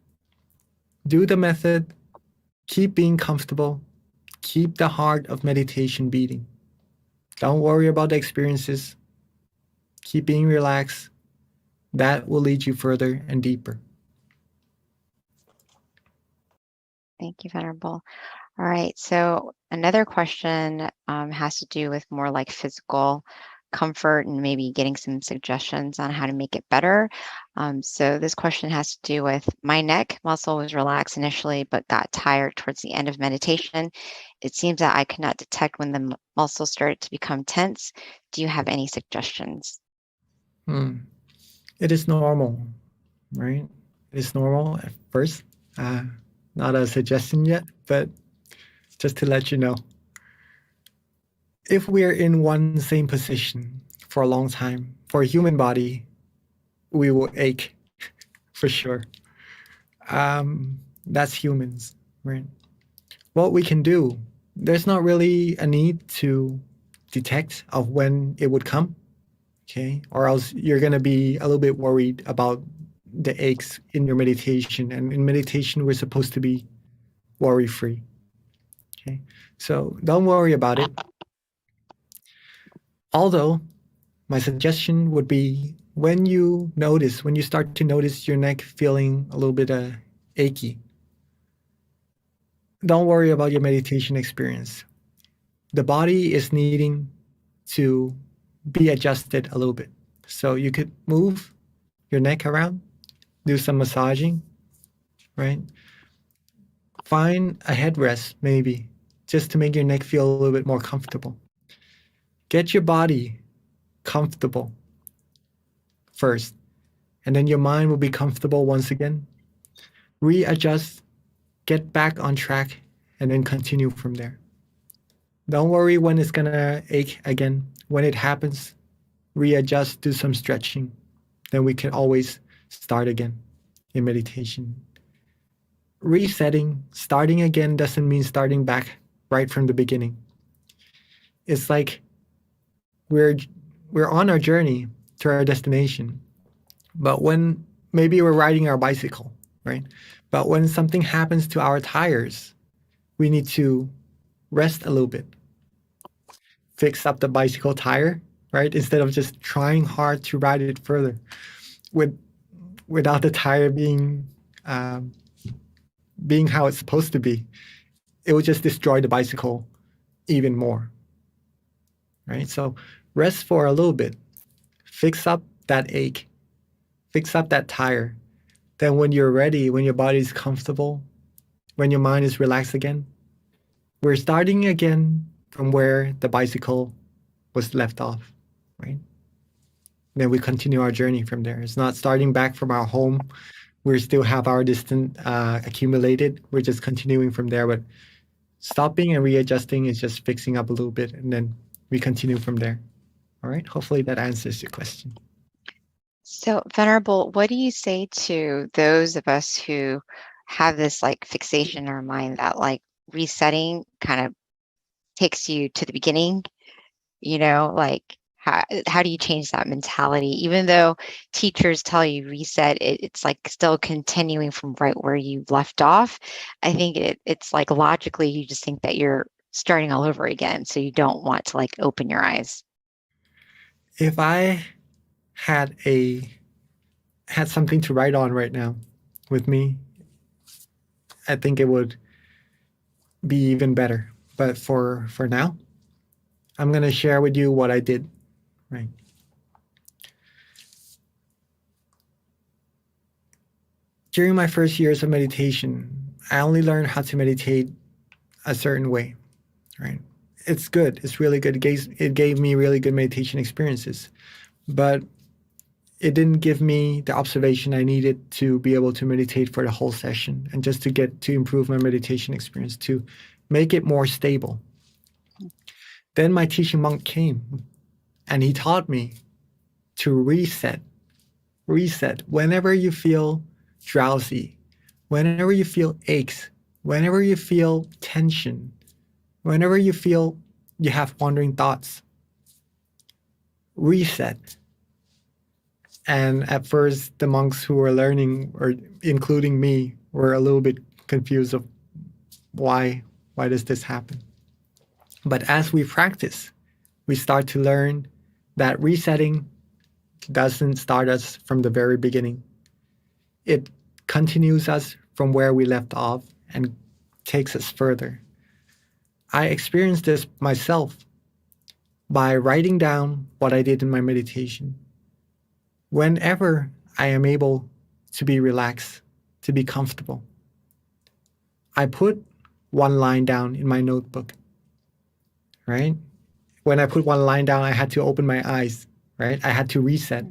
Do the method, keep being comfortable, keep the heart of meditation beating. Don't worry about the experiences. Keep being relaxed. That will lead you further and deeper. Thank you, Venerable. All right, so another question has to do with more like physical comfort and maybe getting some suggestions on how to make it better. So this question has to do with my neck muscle was relaxed initially, but got tired towards the end of meditation. It seems that I could not detect when the muscle started to become tense. Do you have any suggestions? It is normal, right? It is normal at first. Not a suggestion yet, but just to let you know. If we're in one same position for a long time, for a human body, we will ache for sure. That's humans, right? What we can do, there's not really a need to detect of when it would come, okay? Or else you're going to be a little bit worried about the aches in your meditation. And in meditation, we're supposed to be worry-free, okay? So don't worry about it. Although my suggestion would be when you start to notice your neck feeling a little bit achy, don't worry about your meditation experience. The body is needing to be adjusted a little bit. So you could move your neck around, do some massaging, right? Find a headrest maybe, just to make your neck feel a little bit more comfortable. Get your body comfortable first, and then your mind will be comfortable once again. Readjust, get back on track, and then continue from there. Don't worry when it's gonna ache again. When it happens, readjust, do some stretching. Then we can always start again in meditation. Resetting, starting again doesn't mean starting back right from the beginning. It's like we're on our journey to our destination, but when maybe we're riding our bicycle, right? But when something happens to our tires, we need to rest a little bit, fix up the bicycle tire, right? Instead of just trying hard to ride it further without the tire being how it's supposed to be. It will just destroy the bicycle even more, right? So rest for a little bit, fix up that ache, fix up that tire. Then when you're ready, when your body is comfortable, when your mind is relaxed again, we're starting again from where the bicycle was left off, right? Then we continue our journey from there. It's not starting back from our home. We still have our distance accumulated. We're just continuing from there, but stopping and readjusting is just fixing up a little bit, and then we continue from there. All right, hopefully that answers your question. So, Venerable, what do you say to those of us who have this like fixation in our mind that like resetting kind of takes you to the beginning, you know, like how do you change that mentality? Even though teachers tell you reset, it's like still continuing from right where you left off. I think it's like logically you just think that you're starting all over again. So you don't want to like open your eyes. If I had something to write on right now with me, I think it would be even better. But for now, I'm going to share with you what I did, right? During my first years of meditation, I only learned how to meditate a certain way, right? It's good. It's really good. It gave me really good meditation experiences, but it didn't give me the observation I needed to be able to meditate for the whole session and just to improve my meditation experience, to make it more stable. Then my teaching monk came and he taught me to reset. Whenever you feel drowsy, whenever you feel aches, whenever you feel tension, whenever you feel you have wandering thoughts, reset. And at first, the monks who were learning, or including me, were a little bit confused of why does this happen? But as we practice, we start to learn that resetting doesn't start us from the very beginning. It continues us from where we left off and takes us further. I experienced this myself by writing down what I did in my meditation. Whenever I am able to be relaxed, to be comfortable, I put one line down in my notebook, right? When I put one line down, I had to open my eyes, right? I had to reset.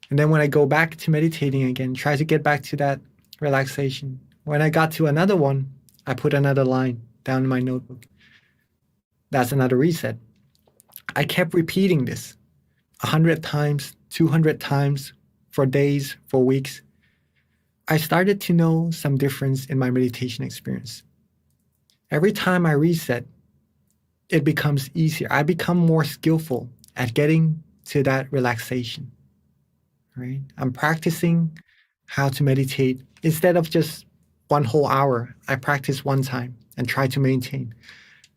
And then when I go back to meditating again, try to get back to that relaxation. When I got to another one, I put another line down in my notebook. That's another reset. I kept repeating this 100 times, 200 times, for days, for weeks. I started to know some difference in my meditation experience. Every time I reset, it becomes easier. I become more skillful at getting to that relaxation, right? I'm practicing how to meditate. Instead of just one whole hour, I practice one time and try to maintain.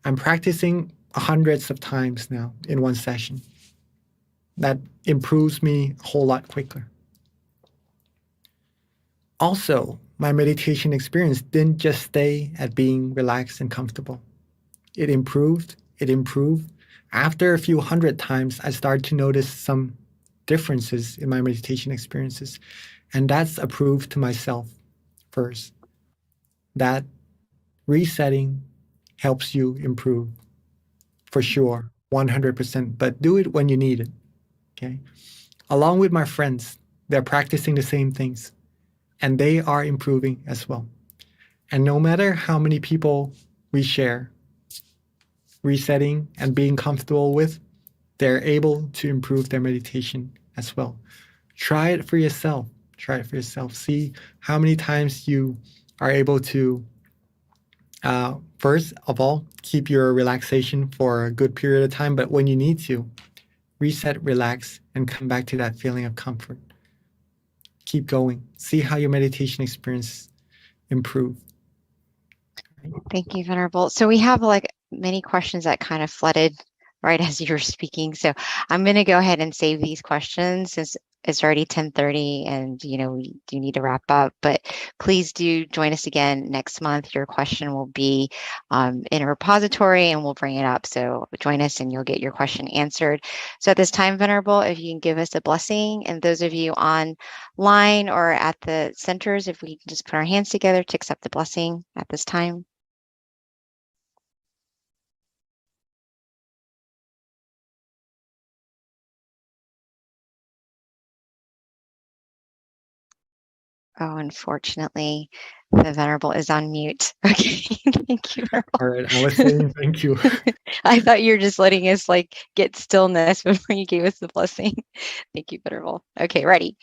I'm practicing hundreds of times now in one session. That improves me a whole lot quicker. Also, my meditation experience didn't just stay at being relaxed and comfortable. It improved. After a few hundred times, I started to notice some differences in my meditation experiences. And that's a proof to myself first that resetting helps you improve for sure, 100%, but do it when you need it. Okay. Along with my friends, they're practicing the same things and they are improving as well. And no matter how many people we share, resetting and being comfortable with, they're able to improve their meditation as well. Try it for yourself. See how many times you are able to, first of all, keep your relaxation for a good period of time, but when you need to, reset, relax, and come back to that feeling of comfort. Keep going. See how your meditation experience improve. Thank you, Venerable. So we have like many questions that kind of flooded right as you were speaking. So I'm going to go ahead and save these questions since it's already 10:30 and, you know, we do need to wrap up, but please do join us again next month. Your question will be in a repository and we'll bring it up. So join us and you'll get your question answered. So at this time, Venerable, if you can give us a blessing, and those of you online or at the centers, if we can just put our hands together to accept the blessing at this time. Oh, unfortunately, the Venerable is on mute. Okay, thank you, Venerable. All right, I was saying thank you. I thought you were just letting us like get stillness before you gave us the blessing. Thank you, Venerable. Okay, ready.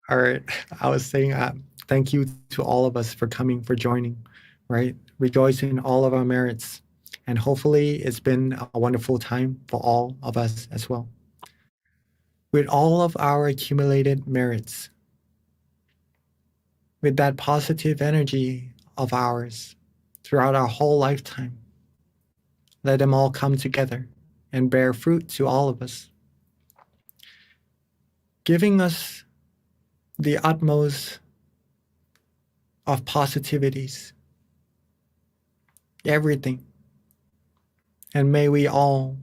All right, I was saying thank you to all of us for coming, for joining, right? Rejoice in all of our merits And hopefully it's been a wonderful time for all of us as well. With all of our accumulated merits, with that positive energy of ours throughout our whole lifetime, let them all come together and bear fruit to all of us, giving us the utmost of positivities, everything. And may we all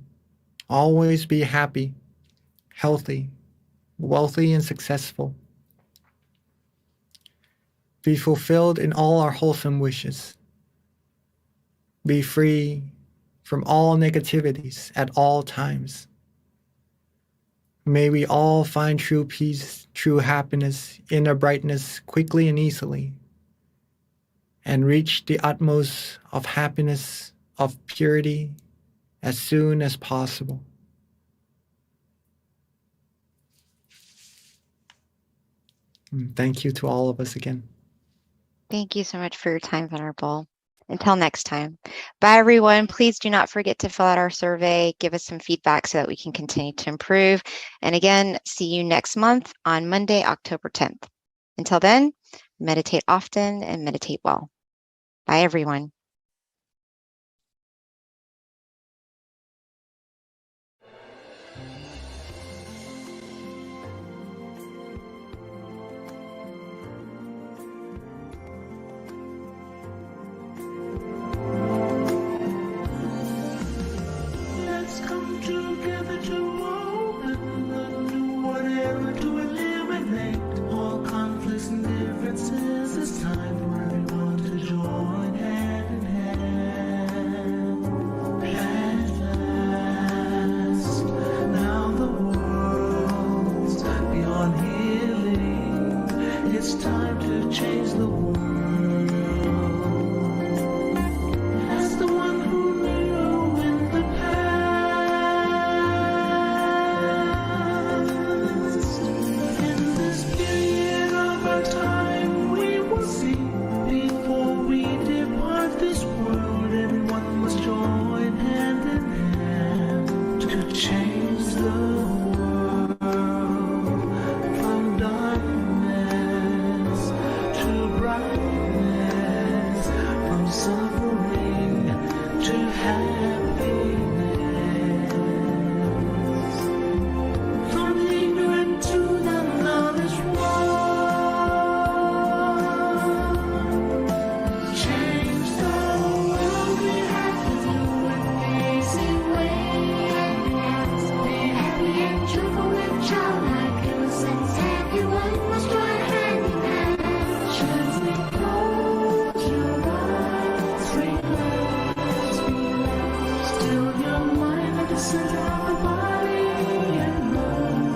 always be happy, healthy, wealthy, and successful. Be fulfilled in all our wholesome wishes. Be free from all negativities at all times. May we all find true peace, true happiness, inner brightness quickly and easily, and reach the utmost of happiness, of purity, as soon as possible. Thank you to all of us again. Thank you so much for your time, Venerable. Until next time. Bye, everyone. Please do not forget to fill out our survey, give us some feedback so that we can continue to improve. And again, see you next month on Monday, October 10th. Until then, meditate often and meditate well. Bye, everyone. Let's come together to open the new whatever to eliminate all conflicts and differences. It's time for everyone to join hand in hand. At last, now the world's beyond healing. It's time to change the world. As the one who knew in the past, in this period of our time, we will see before we depart this world. Everyone must join hand in hand to change the world from darkness to brightness, from suffering to happiness, from ignorant to the knowledge one. Change the world, we have to do it easy way. Be happy and joyful and childlike innocence. Everyone must join hand in hand. Gently close your eyes, relax, still your mind at the center of the body and mind.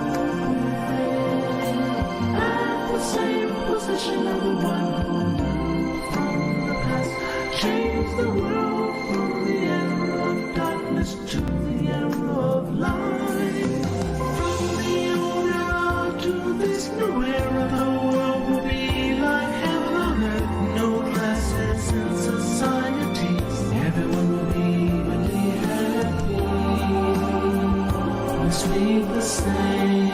At the same position of the one who knew from the past. Change the world from the era of darkness to the era of light. From the old era to this new era, the world will be like heaven on earth. No classes in society. Everyone will be really happy. We speak the same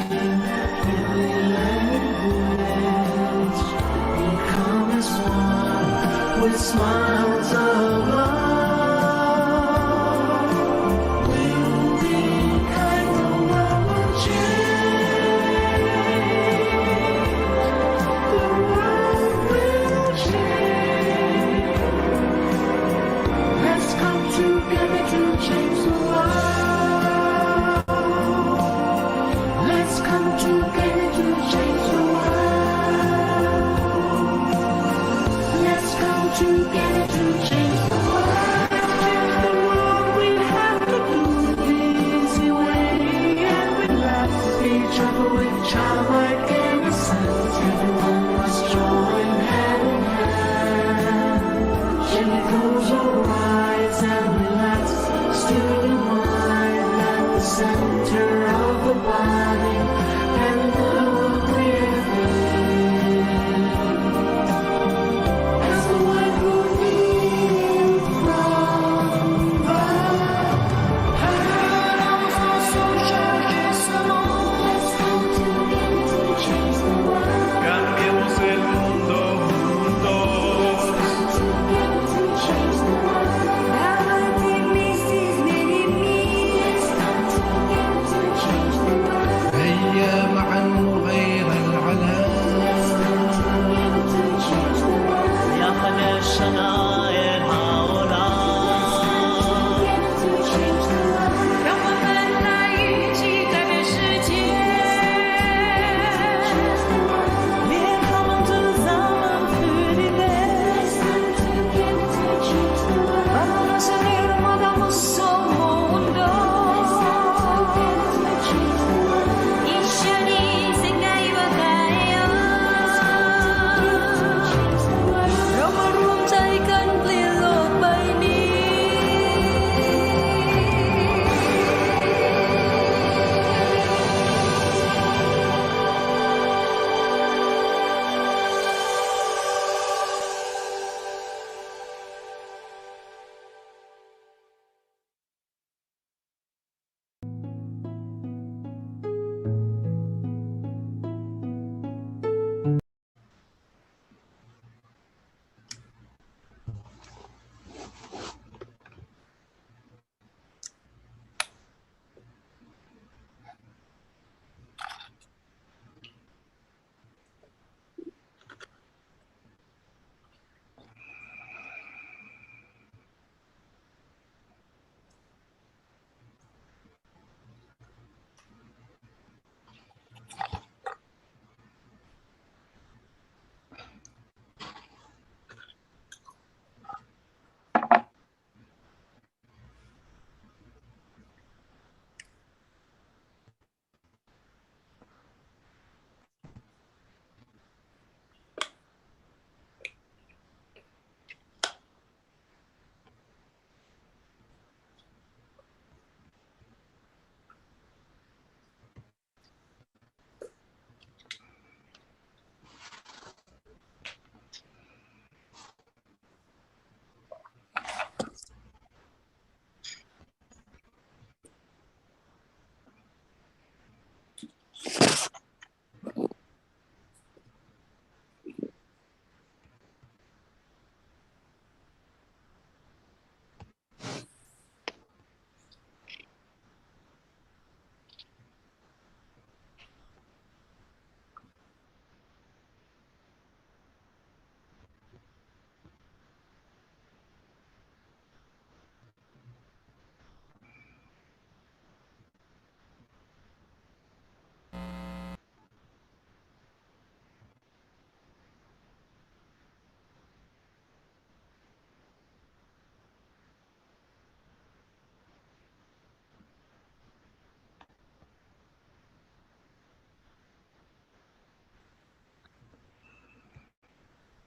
heavenly language. Become as one with smiles of love. We'll be kind, the world will change. The world will change. Let's come together to change the world. Let's come together to change the world. Let's come together to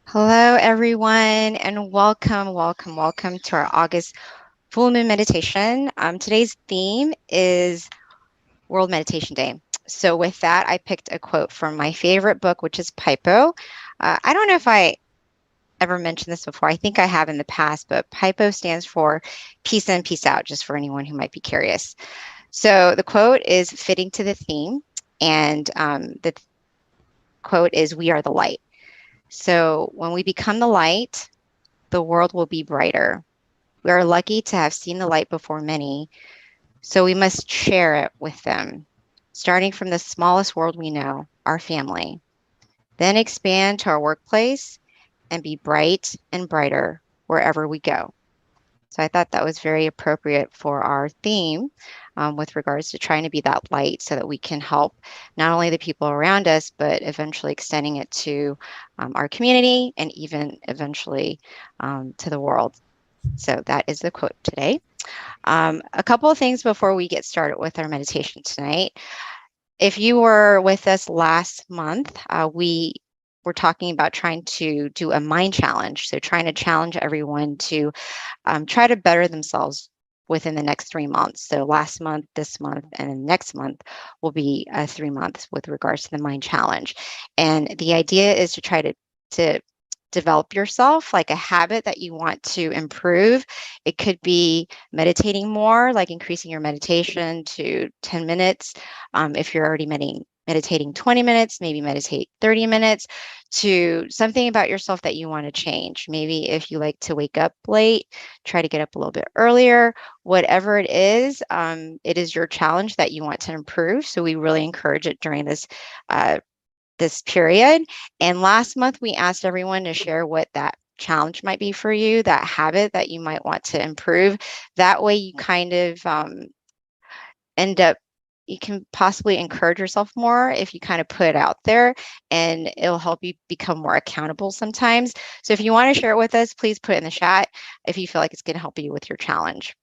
Hello, everyone, and welcome to our August full moon meditation. Today's theme is World Meditation Day. So with that, I picked a quote from my favorite book, which is Pipo. I don't know if I ever mentioned this before. I think I have in the past, but Pipo stands for peace in, peace out, just for anyone who might be curious. So the quote is fitting to the theme, and the quote is, "We are the light." So when we become the light, the world will be brighter. We are lucky to have seen the light before many, so we must share it with them, starting from the smallest world we know, our family. Then expand to our workplace and be bright and brighter wherever we go. So I thought that was very appropriate for our theme with regards to trying to be that light so that we can help not only the people around us, but eventually extending it to our community and even eventually to the world. So that is the quote today. A couple of things before we get started with our meditation tonight. If you were with us last month, we were talking about trying to do a mind challenge. So trying to challenge everyone to try to better themselves within the next 3 months. So last month, this month, and then next month will be 3 months with regards to the mind challenge. And the idea is to try to develop yourself like a habit that you want to improve. It could be meditating more, like increasing your meditation to 10 minutes. If you're already meditating 20 minutes, maybe meditate 30 minutes, to something about yourself that you want to change. Maybe if you like to wake up late, try to get up a little bit earlier. Whatever it is your challenge that you want to improve. So we really encourage it during this period. And last month, we asked everyone to share what that challenge might be for you, that habit that you might want to improve. That way you kind of you can possibly encourage yourself more if you kind of put it out there, and it'll help you become more accountable sometimes. So if you want to share it with us, please put it in the chat if you feel like it's going to help you with your challenge.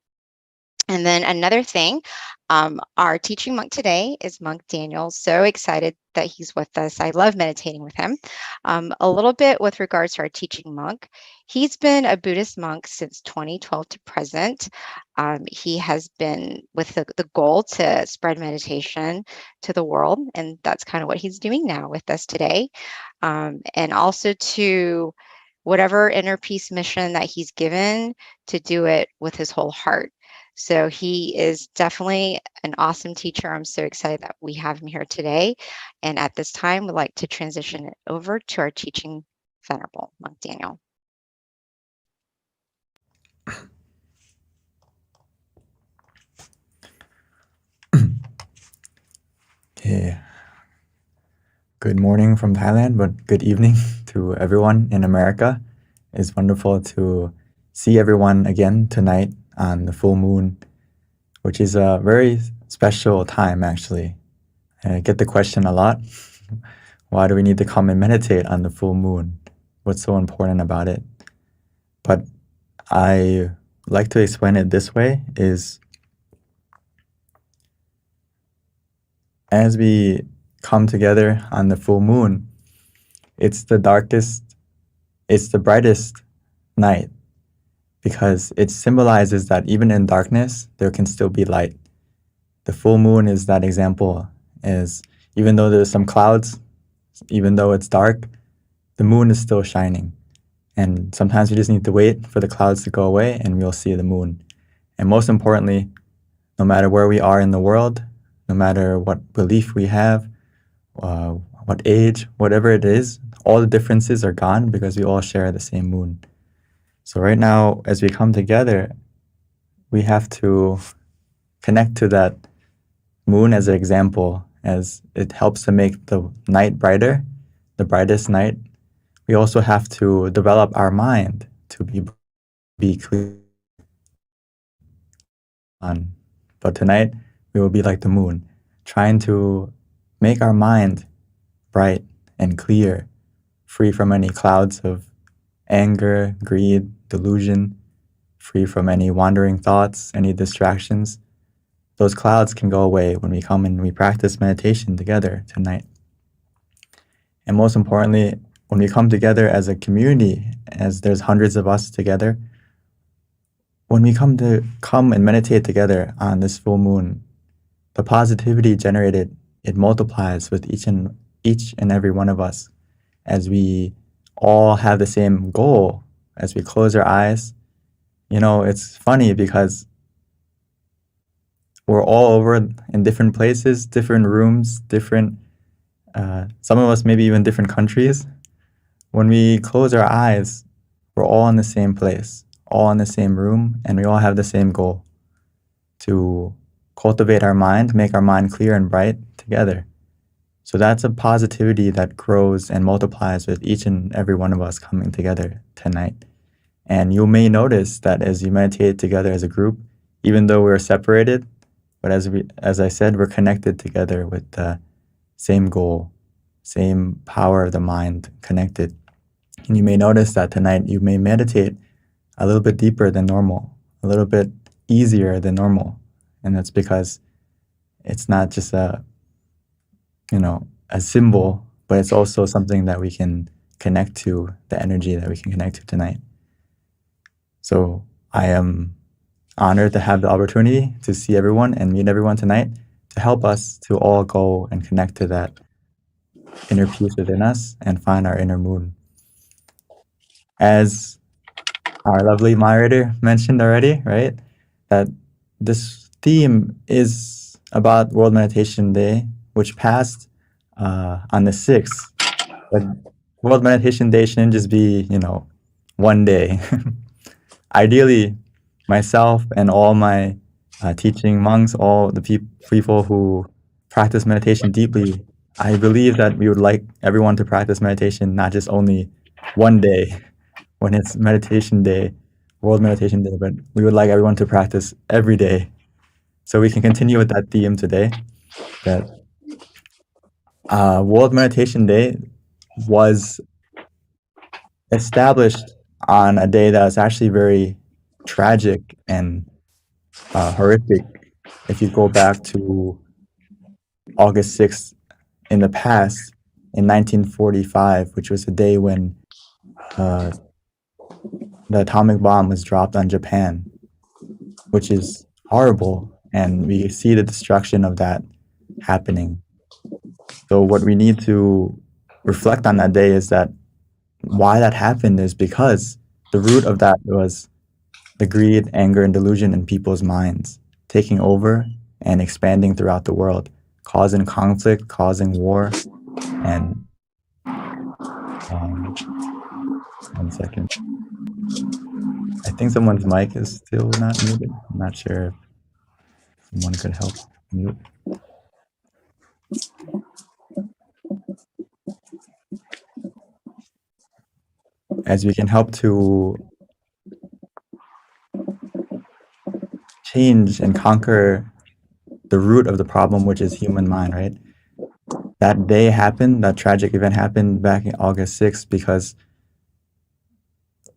And then another thing, our teaching monk today is Monk Daniel. So excited that he's with us. I love meditating with him. A little bit with regards to our teaching monk. He's been a Buddhist monk since 2012 to present. He has been with the goal to spread meditation to the world, and that's kind of what he's doing now with us today. And also to whatever inner peace mission that he's given, to do it with his whole heart. So he is definitely an awesome teacher. I'm so excited that we have him here today. And at this time, we'd like to transition it over to our teaching venerable, Monk Daniel. Okay. Good morning from Thailand, but good evening to everyone in America. It's wonderful to see everyone again tonight on the full moon, which is a very special time, actually. I get the question a lot. Why do we need to come and meditate on the full moon? What's so important about it? But I like to explain it this way, is as we come together on the full moon, it's the brightest night, because it symbolizes that even in darkness, there can still be light. The full moon is that example, is even though there's some clouds, even though it's dark, the moon is still shining. And sometimes we just need to wait for the clouds to go away and we'll see the moon. And most importantly, no matter where we are in the world, no matter what belief we have, what age, whatever it is, all the differences are gone because we all share the same moon. So right now, as we come together, we have to connect to that moon as an example, as it helps to make the night brighter, the brightest night. We also have to develop our mind to be clear. But tonight, we will be like the moon, trying to make our mind bright and clear, free from any clouds of anger, greed, delusion, free from any wandering thoughts, any distractions. Those clouds can go away when we come and we practice meditation together tonight. And most importantly, when we come together as a community, as there's hundreds of us together, when we come and meditate together on this full moon, the positivity generated, it multiplies with each and every one of us as we all have the same goal. As we close our eyes, it's funny because we're all over in different places, different rooms, different, some of us maybe even different countries. When we close our eyes, we're all in the same place, all in the same room, and we all have the same goal: to cultivate our mind, make our mind clear and bright together. So that's a positivity that grows and multiplies with each and every one of us coming together tonight. And you may notice that as you meditate together as a group, even though we're separated, but as I said, we're connected together with the same goal, same power of the mind connected. And you may notice that tonight you may meditate a little bit deeper than normal, a little bit easier than normal. And that's because it's not just a symbol, but it's also something that we can connect to, the energy that we can connect to tonight. So I am honored to have the opportunity to see everyone and meet everyone tonight, to help us to all go and connect to that inner peace within us and find our inner moon. As our lovely moderator mentioned already, right, that this theme is about World Meditation Day, which passed on the 6th. But World Meditation Day shouldn't just be, one day. Ideally, myself and all my teaching monks, all the people who practice meditation deeply, I believe that we would like everyone to practice meditation not just only one day when it's Meditation Day, World Meditation Day, but we would like everyone to practice every day. So we can continue with that theme today, that World Meditation Day was established on a day that was actually very tragic and horrific. If you go back to August 6th in the past, in 1945, which was the day when the atomic bomb was dropped on Japan, which is horrible, and we see the destruction of that happening. So what we need to reflect on that day is that why that happened is because the root of that was the greed, anger, and delusion in people's minds, taking over and expanding throughout the world, causing conflict, causing war, and 1 second. I think someone's mic is still not muted. I'm not sure if someone could help mute. As we can help to change and conquer the root of the problem, which is human mind, right? That day happened, that tragic event happened back in August 6th because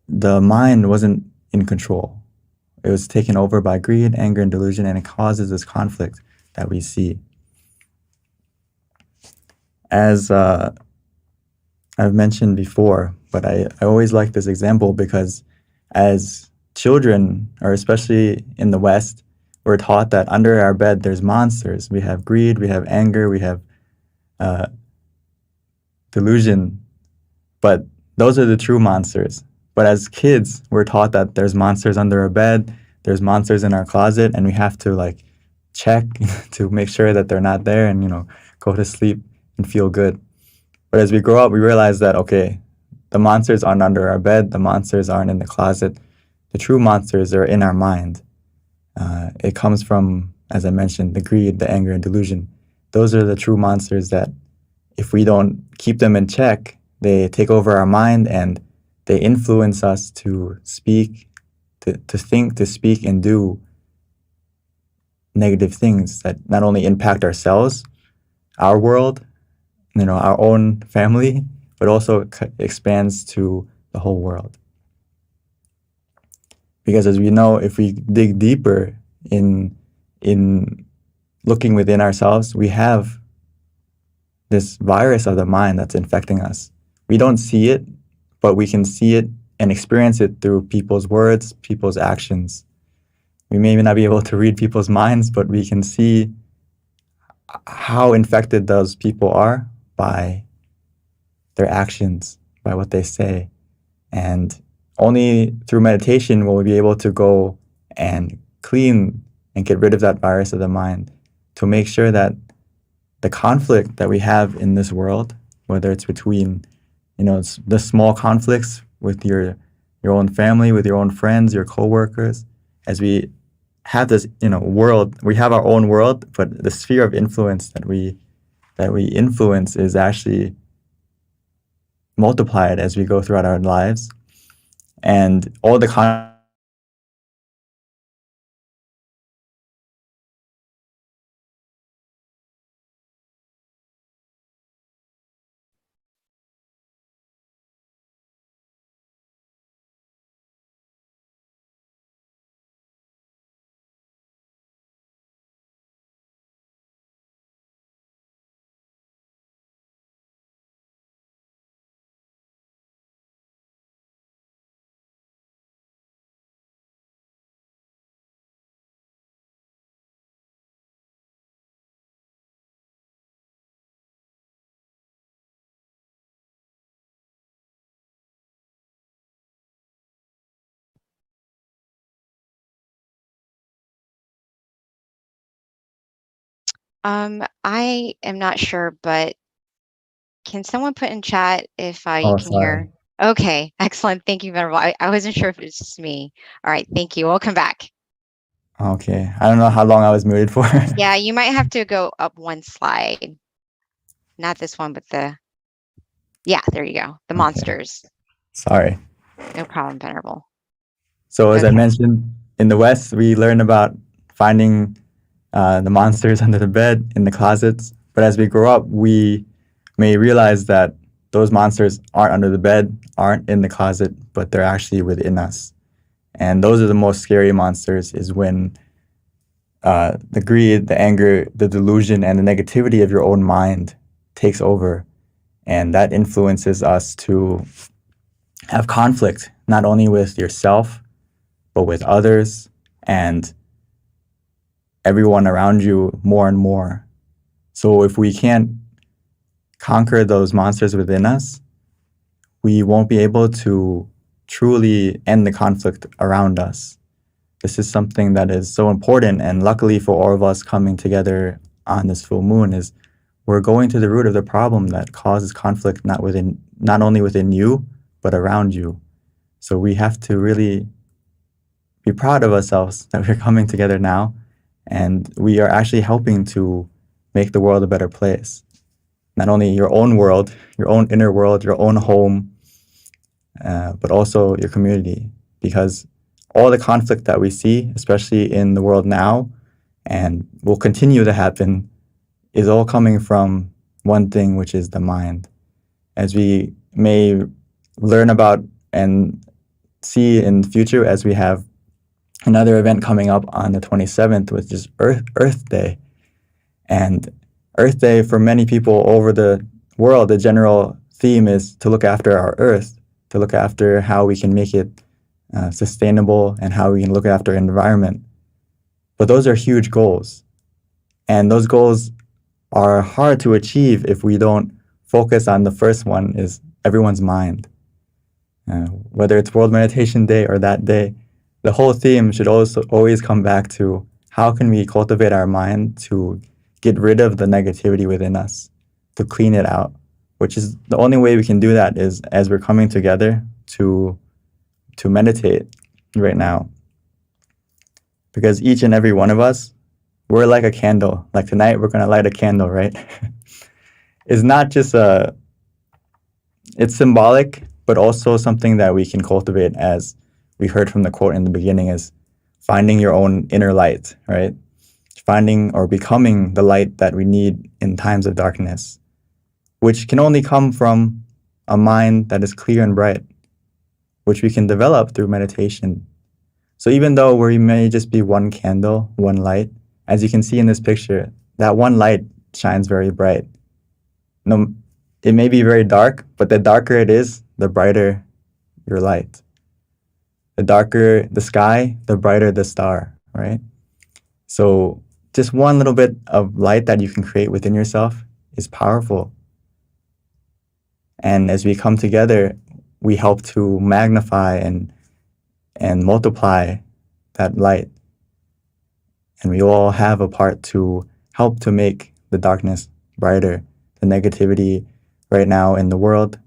the mind wasn't in control. It was taken over by greed, anger, and delusion, and it causes this conflict that we see. As I've mentioned before, but I always like this example because as children, or especially in the West, we're taught that under our bed there's monsters. We have greed, we have anger, we have delusion, but those are the true monsters. But as kids, we're taught that there's monsters under our bed, there's monsters in our closet, and we have to check to make sure that they're not there and go to sleep and feel good. But as we grow up, we realize that, okay, the monsters aren't under our bed, the monsters aren't in the closet. The true monsters are in our mind. It comes from, as I mentioned, the greed, the anger, and delusion. Those are the true monsters that if we don't keep them in check, they take over our mind and they influence us to speak, to think, to speak, and do negative things that not only impact ourselves, our world, our own family, but also expands to the whole world. Because as we know, if we dig deeper in looking within ourselves, we have this virus of the mind that's infecting us, we don't see it, but we can see it and experience it through people's words, people's actions. We may not be able to read people's minds, but we can see how infected those people are by their actions, by what they say. And only through meditation will we be able to go and clean and get rid of that virus of the mind, to make sure that the conflict that we have in this world, whether it's between, it's the small conflicts with your own family, with your own friends, your coworkers, as we have this, world, we have our own world, but the sphere of influence that we influence is actually multiplied as we go throughout our lives. And all the I am not sure, but can someone put in chat if you Oh, can hear? sorry. Okay, excellent. Thank you, Venerable. I wasn't sure if it's just me. All right, thank you. Welcome back. Okay. I don't know how long I was muted for. Yeah, you might have to go up one slide. Not this one, but yeah, there you go. The Okay. monsters. Sorry. No problem, Venerable. So as I Okay. mentioned, in the West, we learn about finding the monsters under the bed, in the closets. But as we grow up, we may realize that those monsters aren't under the bed, aren't in the closet, but they're actually within us. And those are the most scary monsters, is when the greed, the anger, the delusion, and the negativity of your own mind takes over. And that influences us to have conflict, not only with yourself, but with others and everyone around you more and more. So if we can't conquer those monsters within us, we won't be able to truly end the conflict around us. This is something that is so important, and luckily for all of us coming together on this full moon, is we're going to the root of the problem that causes conflict, not only within you, but around you. So we have to really be proud of ourselves that we're coming together now, and we are actually helping to make the world a better place. Not only your own world, your own inner world, your own home, but also your community. Because all the conflict that we see, especially in the world now, and will continue to happen, is all coming from one thing, which is the mind. As we may learn about and see in the future, as we have another event coming up on the 27th, which is Earth Day. And Earth Day, for many people over the world, the general theme is to look after our Earth, to look after how we can make it sustainable and how we can look after our environment. But those are huge goals. And those goals are hard to achieve if we don't focus on the first one, is everyone's mind. Whether it's World Meditation Day or that day, the whole theme should also always come back to how can we cultivate our mind to get rid of the negativity within us, to clean it out, which is the only way we can do that is as we're coming together to meditate right now. Because each and every one of us, we're like a candle. Like tonight, we're going to light a candle, right? It's not just it's symbolic, but also something that we can cultivate, as we heard from the quote in the beginning, is finding your own inner light, right? Finding or becoming the light that we need in times of darkness, which can only come from a mind that is clear and bright, which we can develop through meditation. So even though we may just be one candle, one light, as you can see in this picture, that one light shines very bright. No, it may be very dark, but the darker it is, the brighter your light. The darker the sky, the brighter the star, right? So just one little bit of light that you can create within yourself is powerful. And as we come together, we help to magnify and multiply that light. And we all have a part to help to make the darkness brighter. The negativity right now in the world,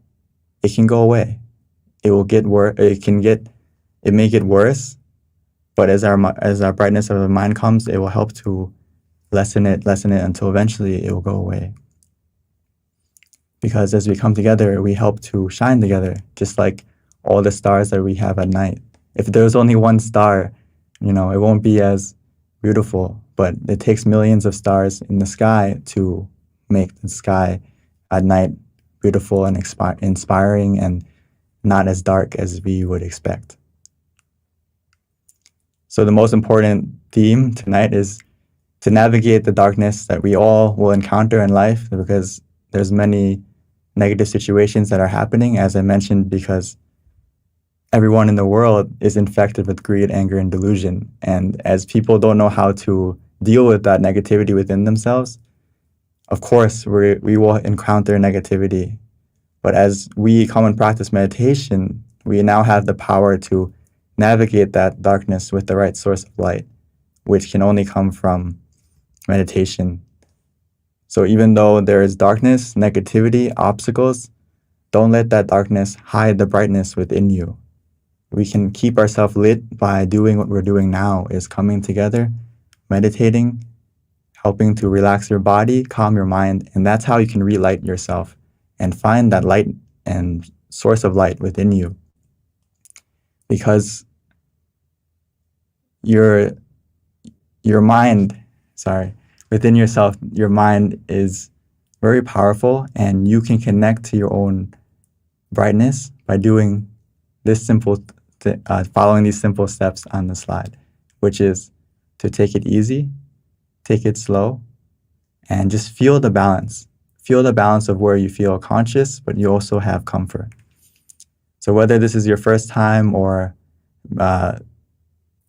it can go away. It will get worse. It may get worse, but as our brightness of the mind comes, it will help to lessen it until eventually it will go away. Because as we come together, we help to shine together, just like all the stars that we have at night. If there's only one star, it won't be as beautiful, but it takes millions of stars in the sky to make the sky at night beautiful and inspiring and not as dark as we would expect. So the most important theme tonight is to navigate the darkness that we all will encounter in life, because there's many negative situations that are happening, as I mentioned, because everyone in the world is infected with greed, anger, and delusion. And as people don't know how to deal with that negativity within themselves, of course, we will encounter negativity. But as we come and practice meditation, we now have the power to navigate that darkness with the right source of light, which can only come from meditation. So even though there is darkness, negativity, obstacles, don't let that darkness hide the brightness within you. We can keep ourselves lit by doing what we're doing now, is coming together, meditating, helping to relax your body, calm your mind, and that's how you can relight yourself and find that light and source of light within you. Because your mind, within yourself, your mind is very powerful, and you can connect to your own brightness by doing this following these simple steps on the slide, which is to take it easy, take it slow, and just feel the balance. Feel the balance of where you feel conscious, but you also have comfort. So whether this is your first time or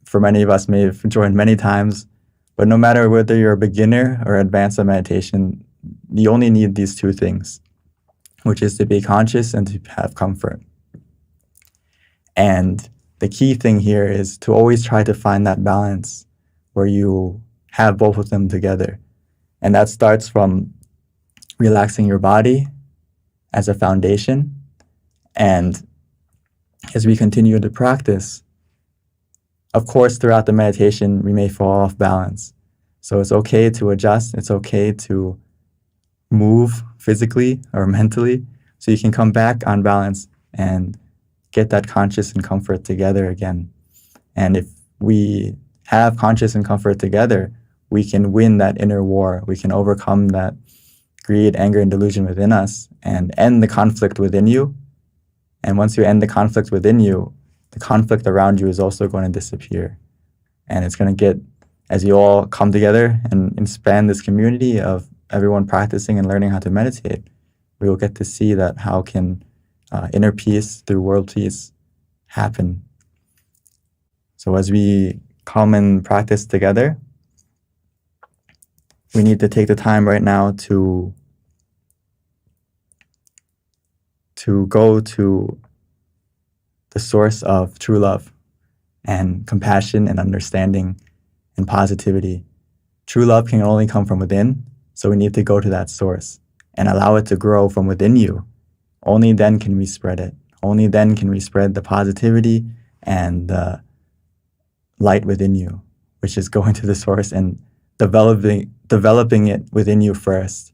for many of us may have joined many times, but no matter whether you're a beginner or advanced in meditation, you only need these two things, which is to be conscious and to have comfort. And the key thing here is to always try to find that balance where you have both of them together. And that starts from relaxing your body as a foundation. And as we continue to practice, of course, throughout the meditation, we may fall off balance. So it's okay to adjust. It's okay to move physically or mentally so you can come back on balance and get that conscious and comfort together again. And if we have conscious and comfort together, we can win that inner war. We can overcome that greed, anger, and delusion within us and end the conflict within you. And once you end the conflict within you, the conflict around you is also going to disappear. And it's going to get, as you all come together and expand this community of everyone practicing and learning how to meditate, we will get to see that how can inner peace through world peace happen. So as we come and practice together, we need to take the time right now to go to the source of true love and compassion and understanding and positivity. True love can only come from within, so we need to go to that source and allow it to grow from within you. Only then can we spread it. Only then can we spread the positivity and the light within you, which is going to the source and developing it within you first.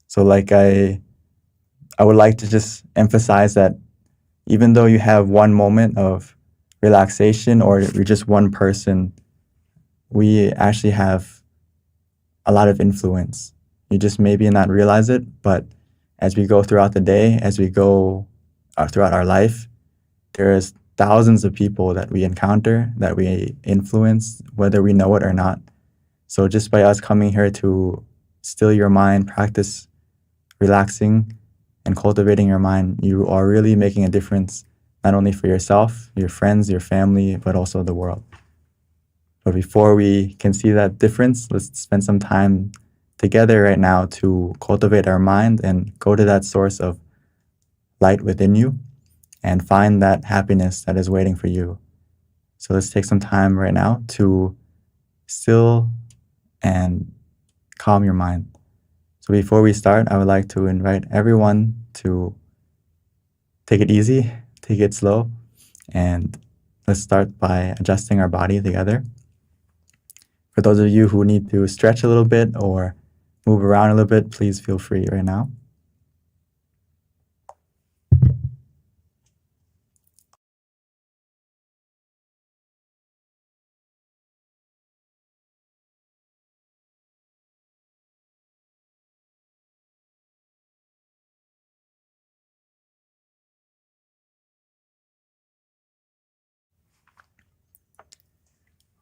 So like I would like to just emphasize that even though you have one moment of relaxation or you're just one person, we actually have a lot of influence. You just maybe not realize it, but as we go throughout the day, as we go throughout our life, there's thousands of people that we encounter, that we influence, whether we know it or not. So just by us coming here to still your mind, practice relaxing and cultivating your mind, you are really making a difference, not only for yourself, your friends, your family, but also the world. But before we can see that difference, let's spend some time together right now to cultivate our mind and go to that source of light within you and find that happiness that is waiting for you. So let's take some time right now to still and calm your mind. So before we start, I would like to invite everyone to take it easy, take it slow, and let's start by adjusting our body together. For those of you who need to stretch a little bit or move around a little bit, please feel free right now.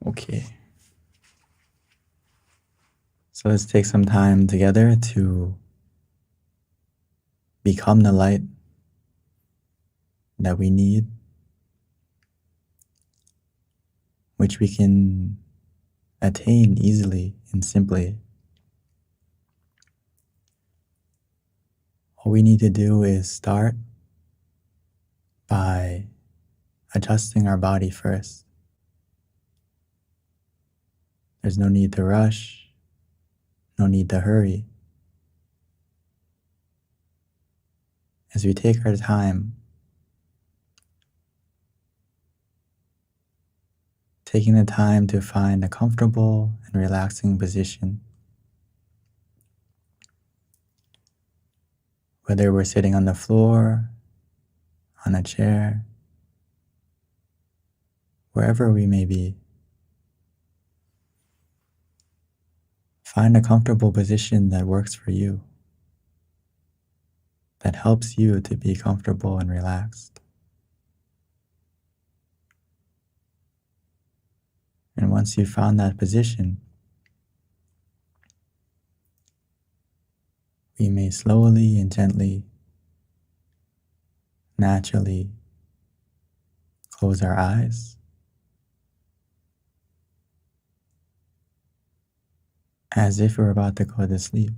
Okay. So let's take some time together to become the light that we need, which we can attain easily and simply. All we need to do is start by adjusting our body first. There's no need to rush, no need to hurry. As we take our time, taking the time to find a comfortable and relaxing position, whether we're sitting on the floor, on a chair, wherever we may be. Find a comfortable position that works for you, that helps you to be comfortable and relaxed. And once you've found that position, we may slowly and gently, naturally close our eyes as if we're about to go to sleep.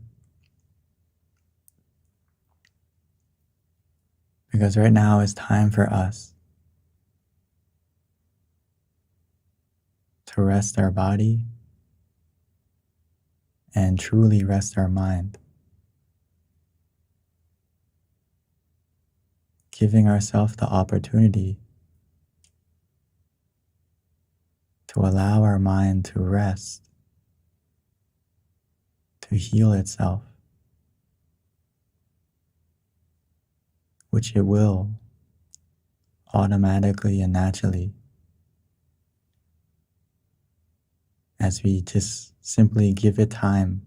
Because right now is time for us to rest our body and truly rest our mind, giving ourselves the opportunity to allow our mind to rest, to heal itself, which it will automatically and naturally as we just simply give it time.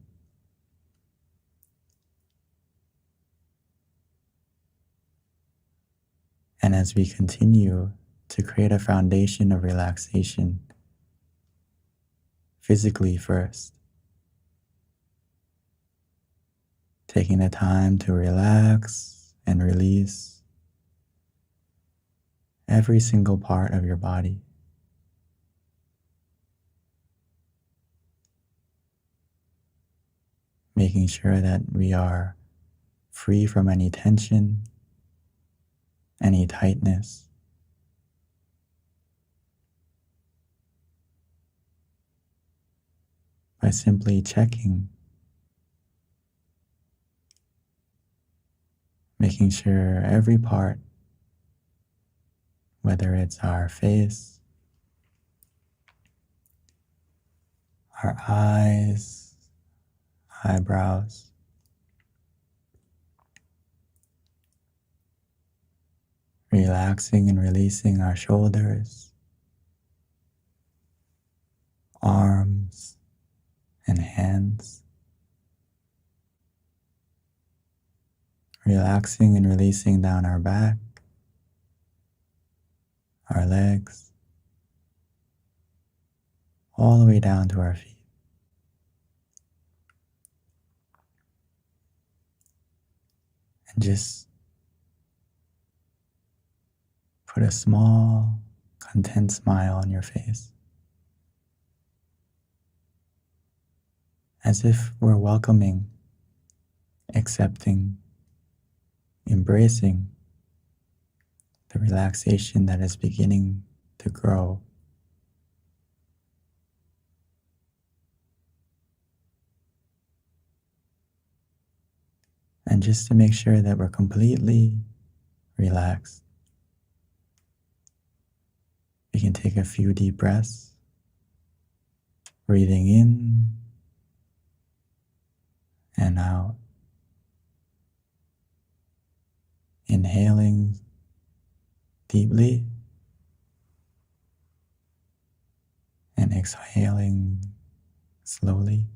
And as we continue to create a foundation of relaxation, physically first, taking the time to relax and release every single part of your body. Making sure that we are free from any tension, any tightness. By simply checking, making sure every part, whether it's our face, our eyes, eyebrows, relaxing and releasing our shoulders, arms, and hands, relaxing and releasing down our back, our legs, all the way down to our feet. And just put a small, content smile on your face, as if we're welcoming, accepting, embracing the relaxation that is beginning to grow. And just to make sure that we're completely relaxed, we can take a few deep breaths, breathing in and out, inhaling deeply and exhaling slowly.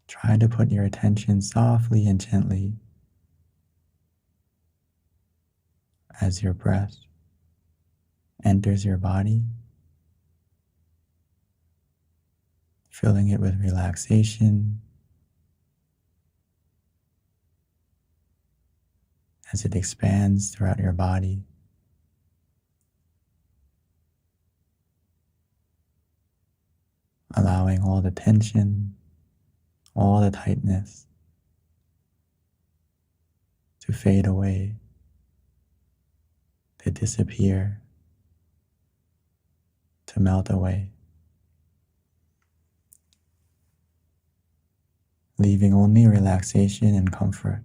Try to put your attention softly and gently as your breath enters your body, filling it with relaxation as it expands throughout your body. Allowing all the tension, all the tightness to fade away, to disappear, to melt away, leaving only relaxation and comfort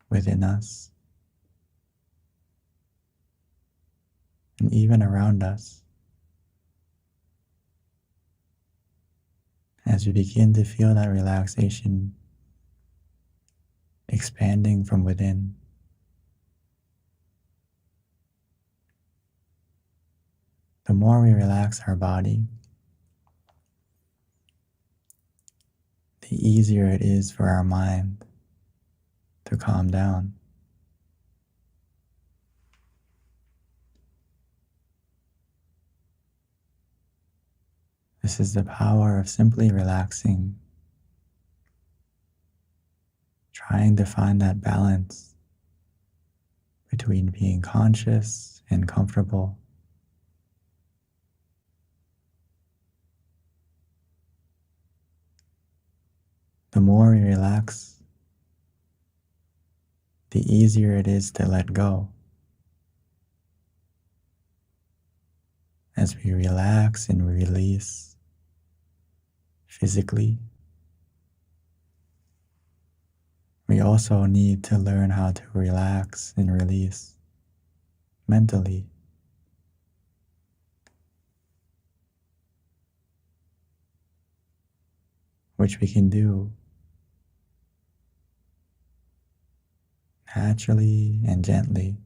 within us and even around us. As we begin to feel that relaxation expanding from within, the more we relax our body, the easier it is for our mind to calm down. This is the power of simply relaxing, trying to find that balance between being conscious and comfortable. The more we relax, the easier it is to let go. As we relax and release physically, we also need to learn how to relax and release mentally. Which we can do naturally and gently,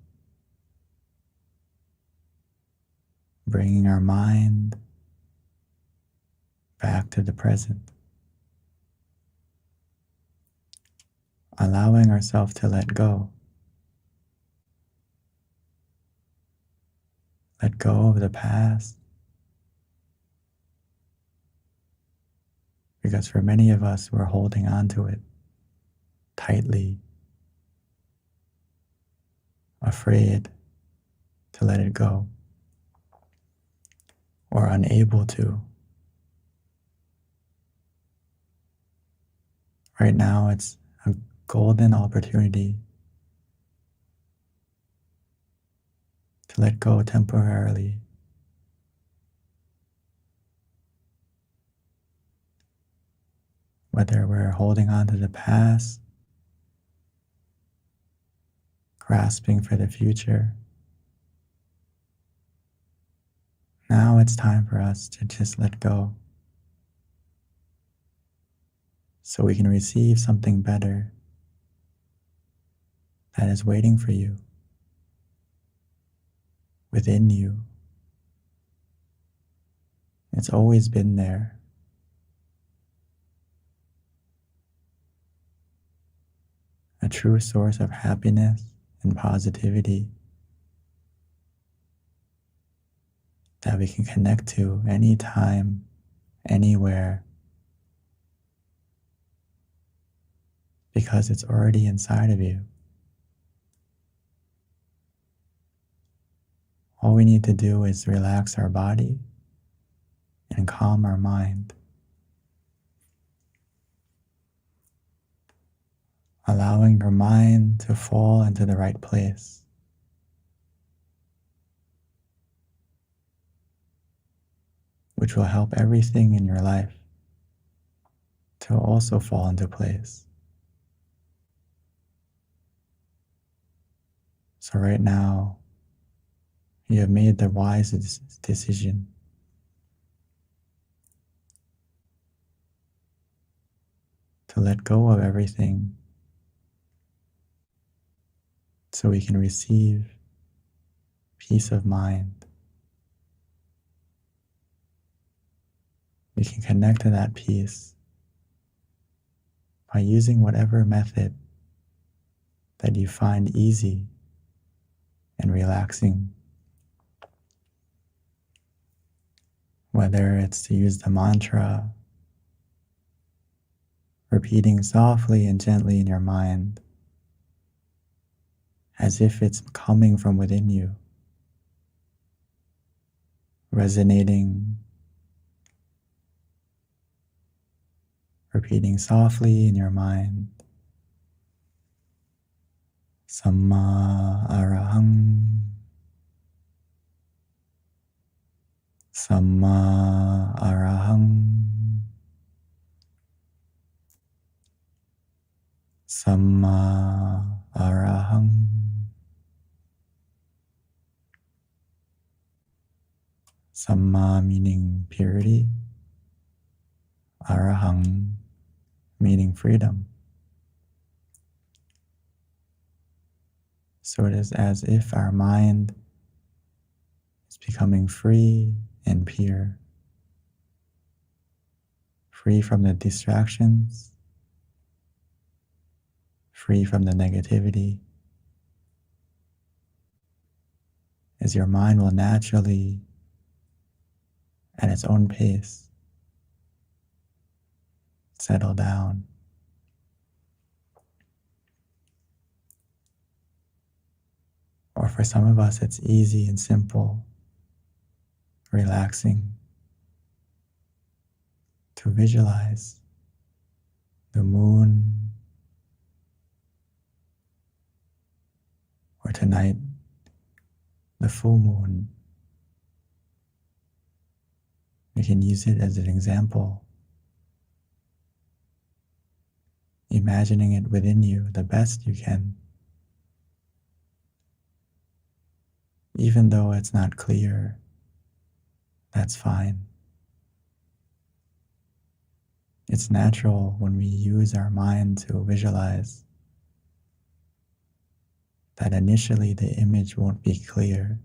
bringing our mind back to the present, allowing ourselves to let go of the past, because for many of us, we're holding on to it tightly, afraid to let it go, or unable to. Right now, it's a golden opportunity to let go temporarily. Whether we're holding on to the past, grasping for the future, now it's time for us to just let go so we can receive something better that is waiting for you, within you. It's always been there. A true source of happiness and positivity that we can connect to anytime, anywhere, because it's already inside of you. All we need to do is relax our body and calm our mind, allowing your mind to fall into the right place. Which will help everything in your life to also fall into place. So right now, you have made the wise decision to let go of everything so we can receive peace of mind. We can connect to that peace by using whatever method that you find easy and relaxing. Whether it's to use the mantra, repeating softly and gently in your mind, as if it's coming from within you, resonating, repeating softly in your mind, Samma Arahang, Samma Arahang, Samma Arahang, Samma meaning purity, Arahang meaning freedom. So it is as if our mind is becoming free and pure, free from the distractions, free from the negativity, as your mind will naturally, at its own pace, settle down. Or for some of us, it's easy and simple, relaxing, to visualize the moon, or tonight, the full moon. We can use it as an example, imagining it within you the best you can. Even though it's not clear, that's fine. It's natural when we use our mind to visualize that initially the image won't be clear.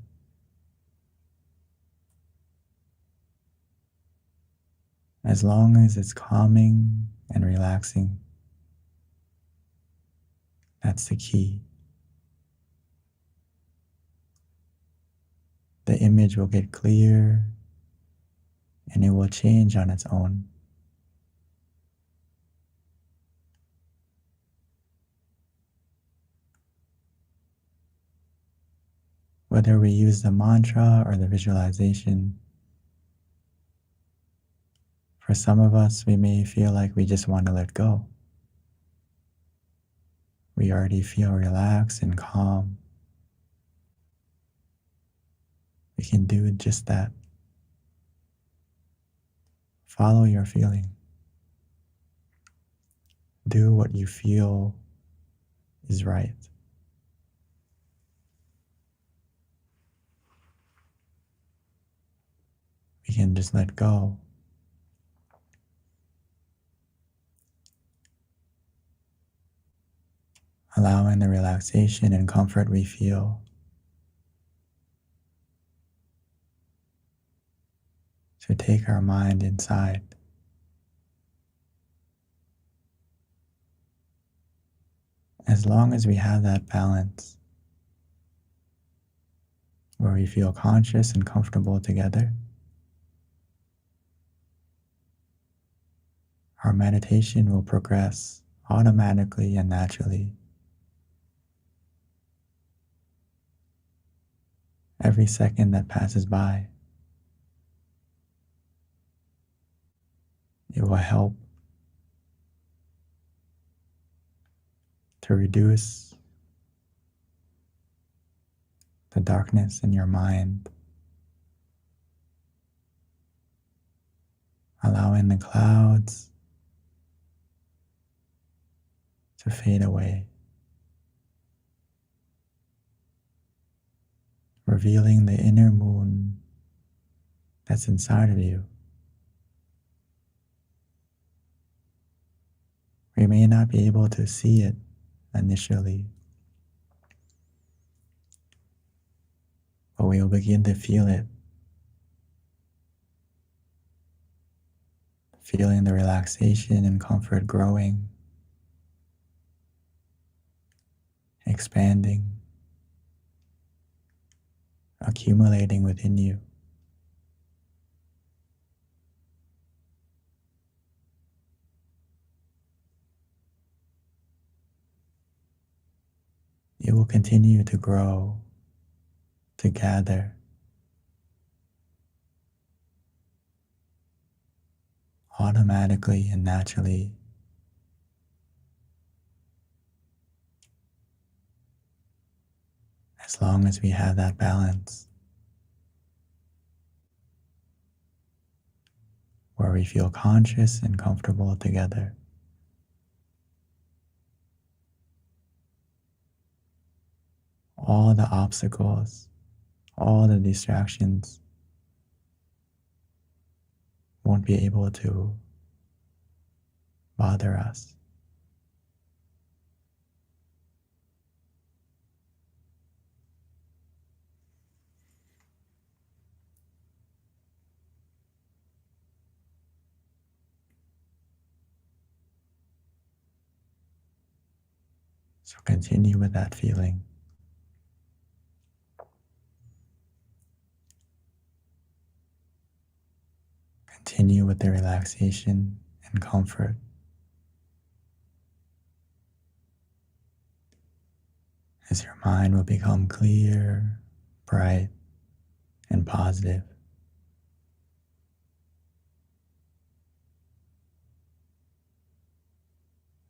As long as it's calming and relaxing, that's the key. The image will get clear and it will change on its own. Whether we use the mantra or the visualization, for some of us, we may feel like we just want to let go. We already feel relaxed and calm. We can do just that. Follow your feeling. Do what you feel is right. We can just let go. Allowing the relaxation and comfort we feel to take our mind inside. As long as we have that balance, where we feel conscious and comfortable together. Our meditation will progress automatically and naturally. Every second that passes by, it will help to reduce the darkness in your mind, allowing the clouds to fade away, revealing the inner moon that's inside of you. We may not be able to see it initially, but we will begin to feel it, feeling the relaxation and comfort growing, expanding, accumulating within you. It will continue to grow, to gather, automatically and naturally, as long as we have that balance, where we feel conscious and comfortable together. All the obstacles, all the distractions won't be able to bother us. So continue with that feeling. Continue with the relaxation and comfort. As your mind will become clear, bright, and positive.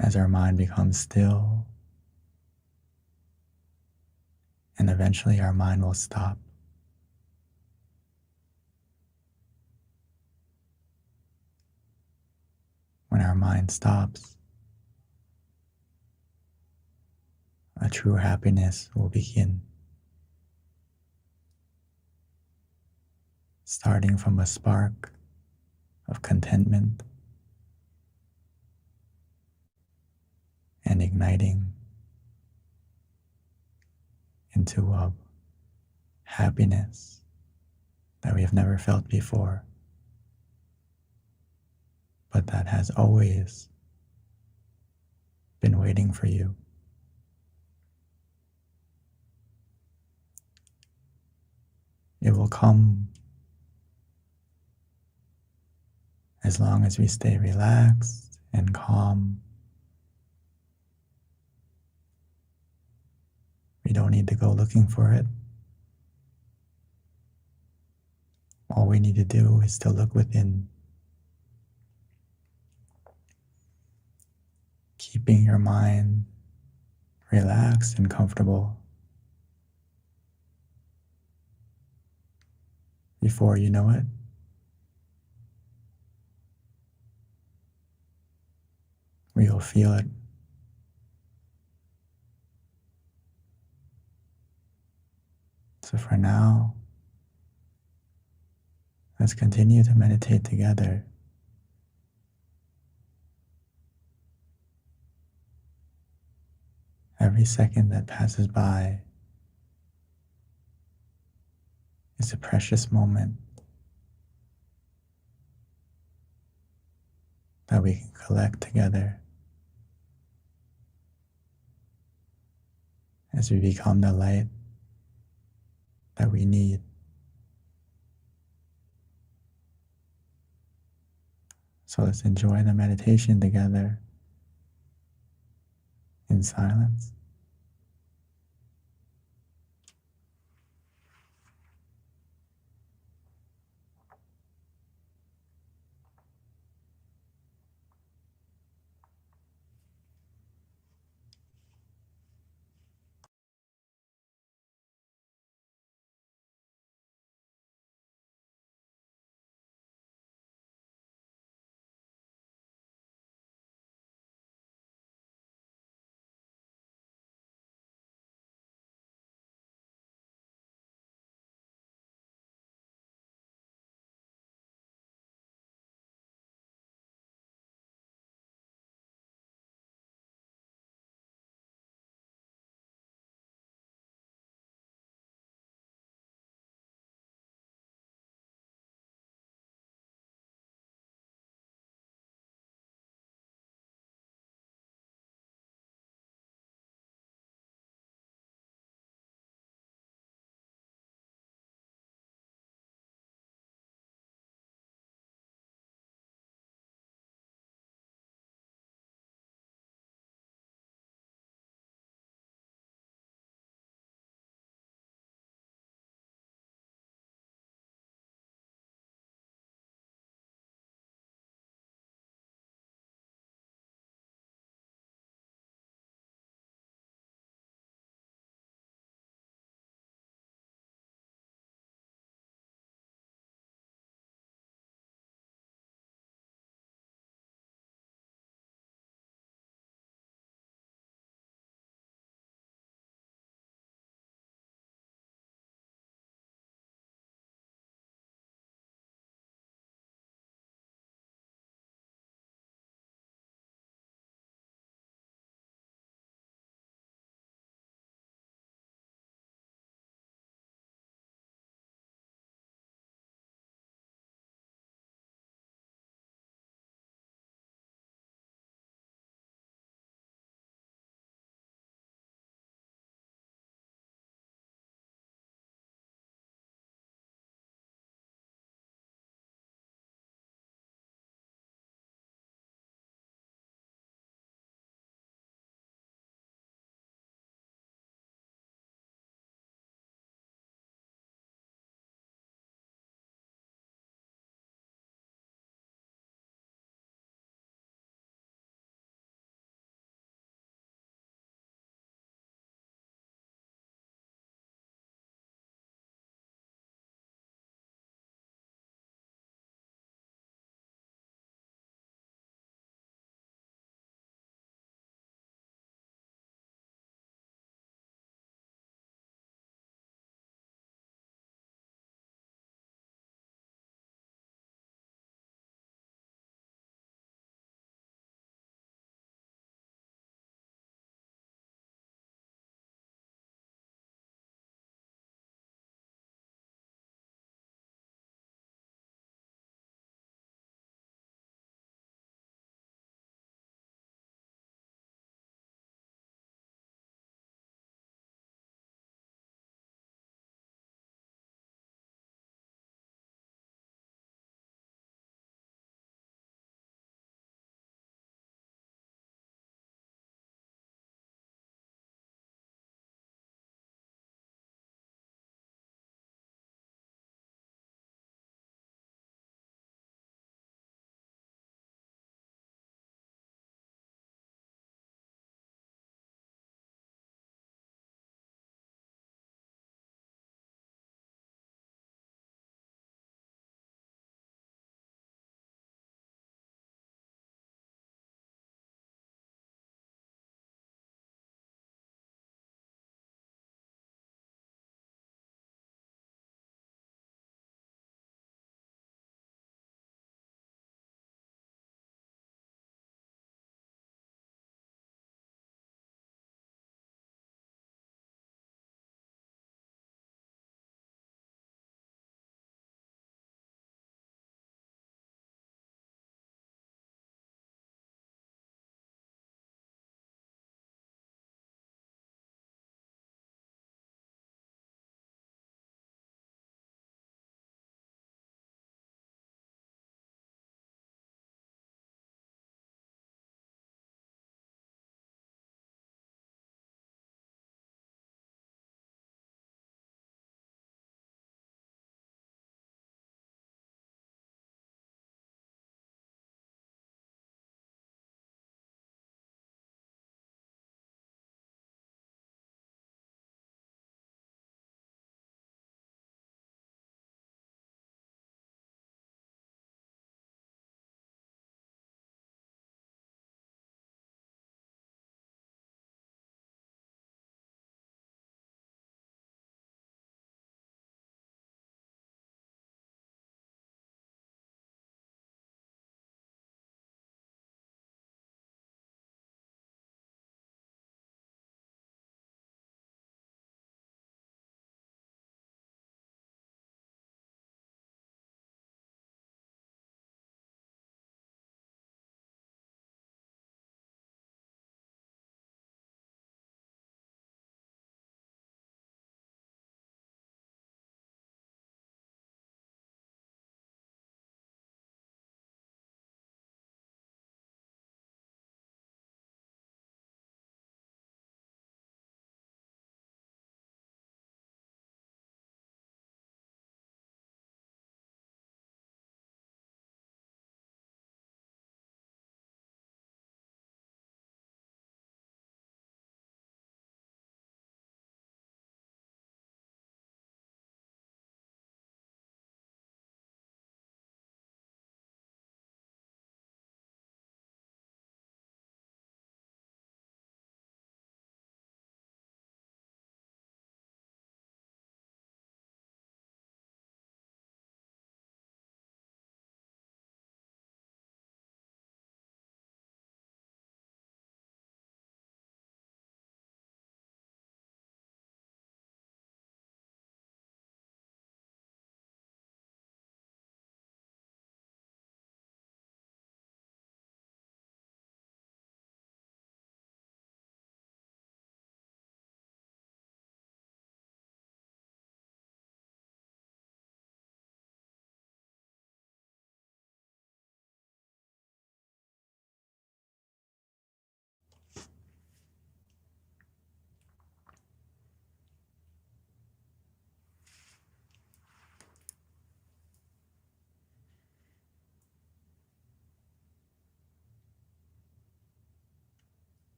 As our mind becomes still, and eventually our mind will stop. When our mind stops, a true happiness will begin, starting from a spark of contentment and igniting into a happiness that we have never felt before, but that has always been waiting for you. It will come as long as we stay relaxed and calm. We don't need to go looking for it. All we need to do is to look within, keeping your mind relaxed and comfortable. Before you know it, we will feel it. So for now, let's continue to meditate together. Every second that passes by is a precious moment that we can collect together as we become the light that we need. So let's enjoy the meditation together in silence.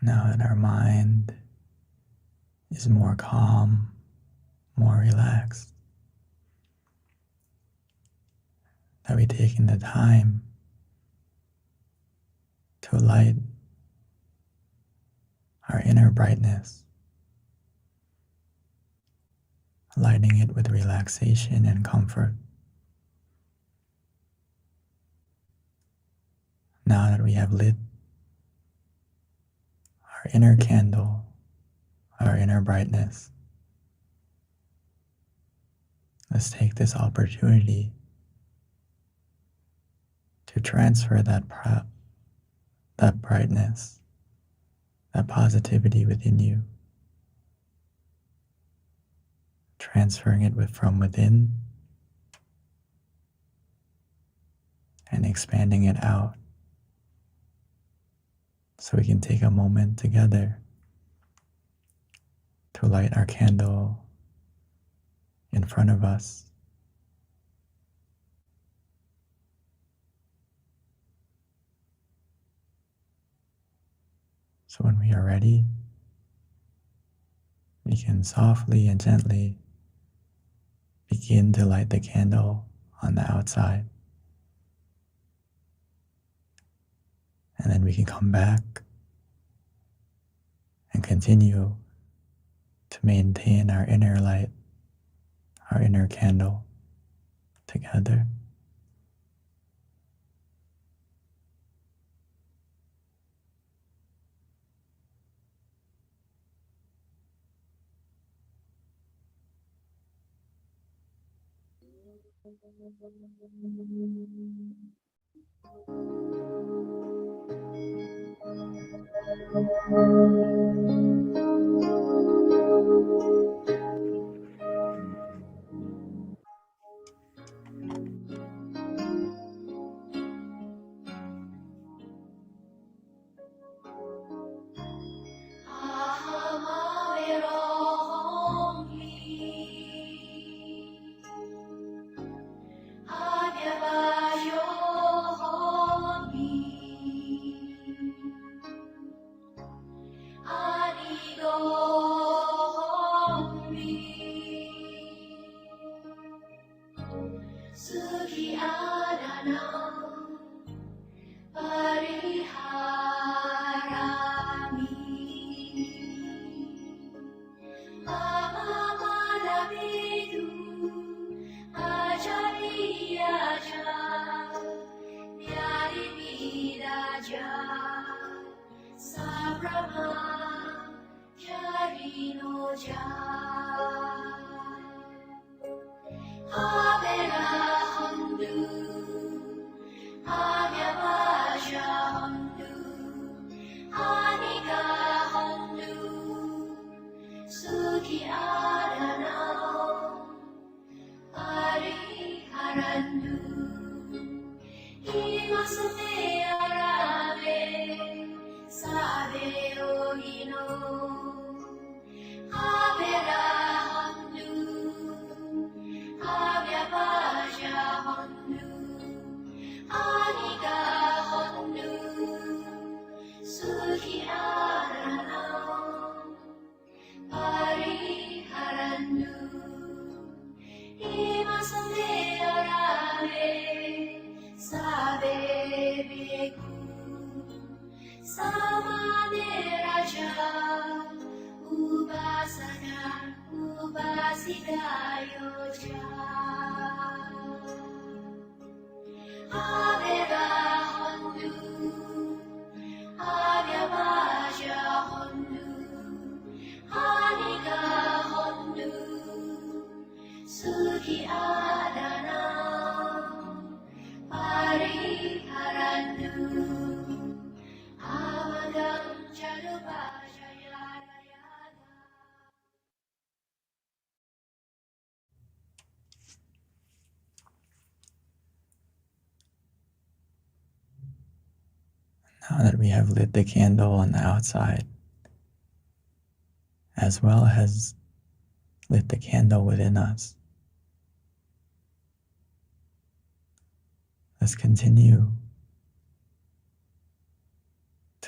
Now that our mind is more calm, more relaxed, that we've taken the time to light our inner brightness, lighting it with relaxation and comfort. Now that we have lit our inner candle, our inner brightness, let's take this opportunity to transfer that brightness, that positivity within you, transferring it from within and expanding it out. So we can take a moment together to light our candle in front of us. So when we are ready, we can softly and gently begin to light the candle on the outside. And then we can come back and continue to maintain our inner light, our inner candle together. Now that we have lit the candle on the outside, as well as lit the candle within us, let's continue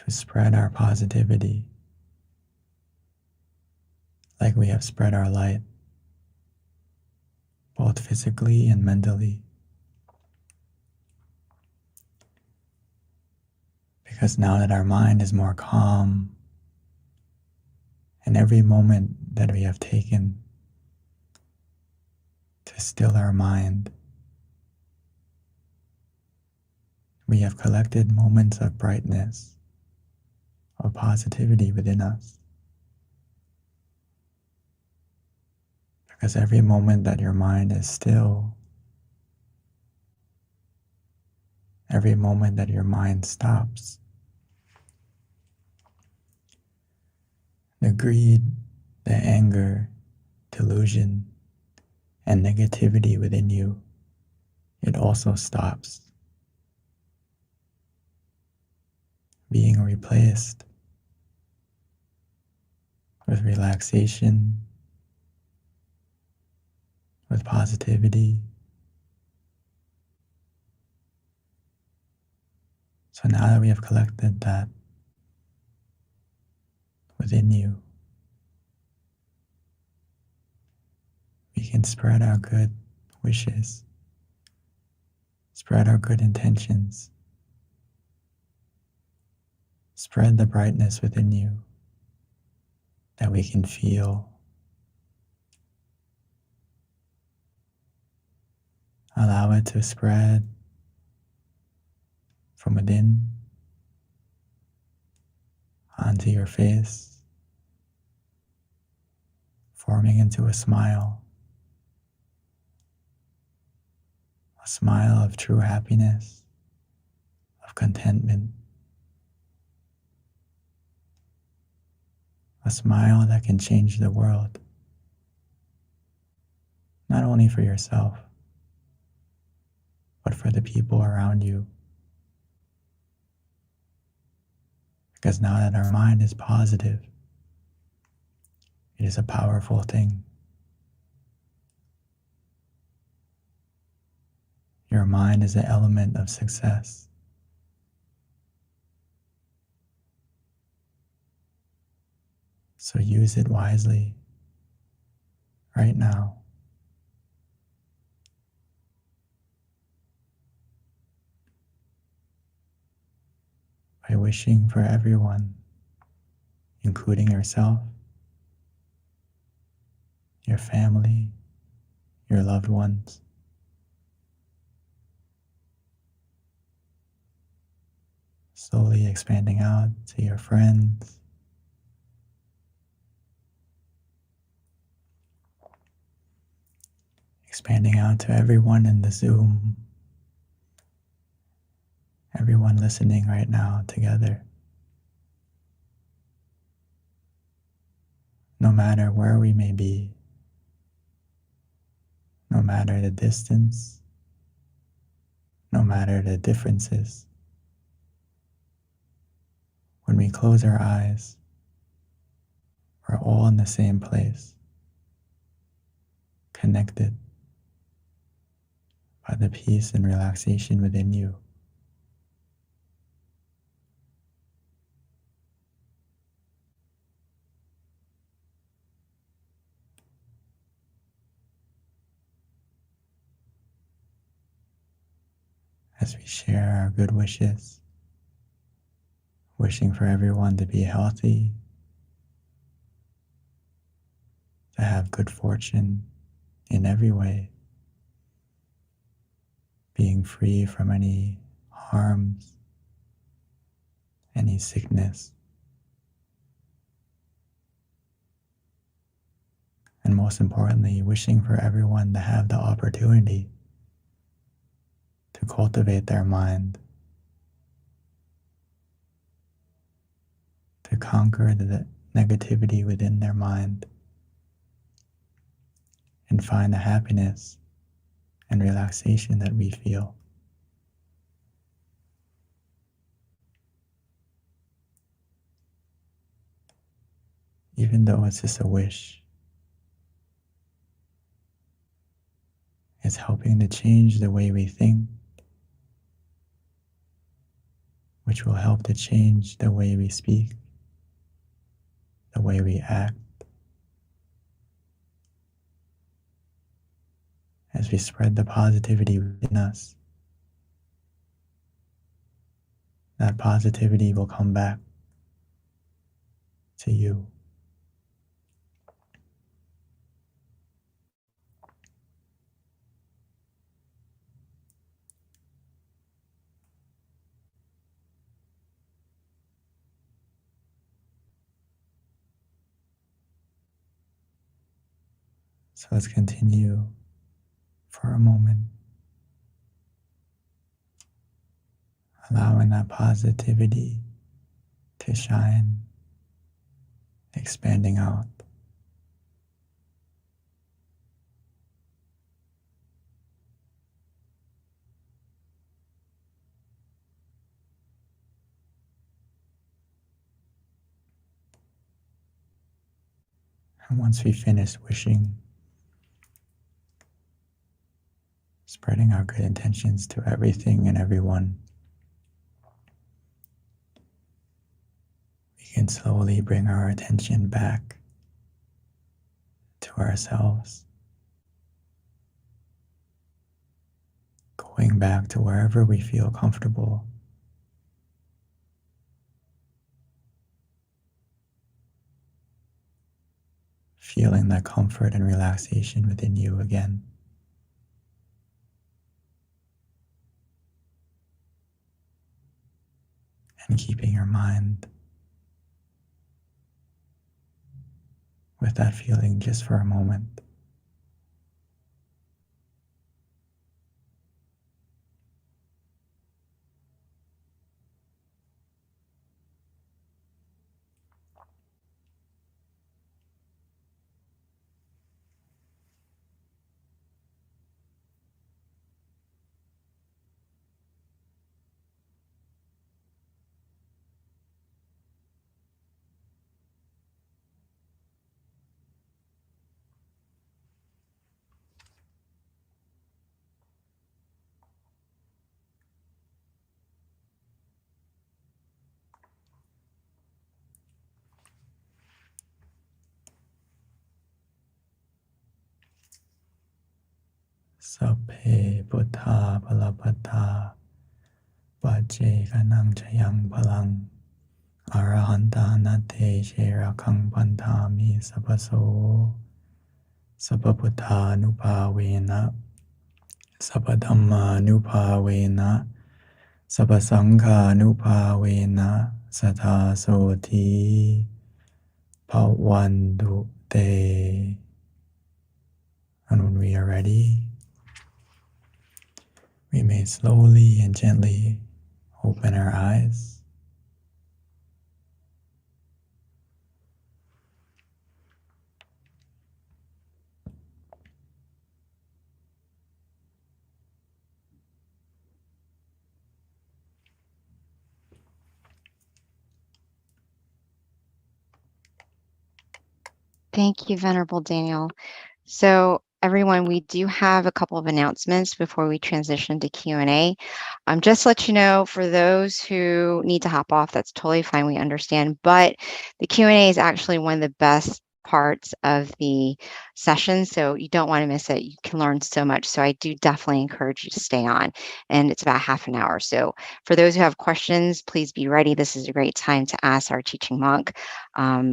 to spread our positivity like we have spread our light, both physically and mentally. Because now that our mind is more calm, and every moment that we have taken to still our mind, we have collected moments of brightness, of positivity within us. Because every moment that your mind is still, every moment that your mind stops, the greed, the anger, delusion, and negativity within you, it also stops, being replaced with relaxation, with positivity. So now that we have collected that within you, we can spread our good wishes, spread our good intentions, spread the brightness within you that we can feel. Allow it to spread from within onto your face, forming into a smile of true happiness, of contentment, a smile that can change the world, not only for yourself, but for the people around you. Because now that our mind is positive, it is a powerful thing. Your mind is an element of success. So use it wisely right now. By wishing for everyone, including yourself, your family, your loved ones, slowly expanding out to your friends, expanding out to everyone in the Zoom, everyone listening right now together. No matter where we may be, no matter the distance, no matter the differences, when we close our eyes, we're all in the same place, connected by the peace and relaxation within you. As we share our good wishes, wishing for everyone to be healthy, to have good fortune in every way, being free from any harms, any sickness, and most importantly, wishing for everyone to have the opportunity to cultivate their mind, to conquer the negativity within their mind, and find the happiness and relaxation that we feel. Even though it's just a wish, it's helping to change the way we think, which will help to change the way we speak, the way we act, as we spread the positivity within us. That positivity will come back to you. So let's continue for a moment, allowing that positivity to shine, expanding out. And once we finish wishing, spreading our good intentions to everything and everyone, we can slowly bring our attention back to ourselves, going back to wherever we feel comfortable. Feeling that comfort and relaxation within you again. And keeping your mind with that feeling just for a moment. Sapphe Buddha Palapata Pache Kanang Chayang Palang Arahanta Nate Sherakang Pantami Sapaso Sapaputa Nupavena Sapadhamma Nupavena Sapasangha Nupavena Sata Soti Pawandu Te. And when we are ready, we may slowly and gently open our eyes. Thank you, Venerable Daniel. So everyone, we do have a couple of announcements before we transition to Q&A. Just to let you know, for those who need to hop off, that's totally fine, we understand, but the Q&A is actually one of the best parts of the session, so you don't want to miss it. You can learn so much, so I do definitely encourage you to stay on, and it's about half an hour. So for those who have questions, please be ready. This is a great time to ask our teaching monk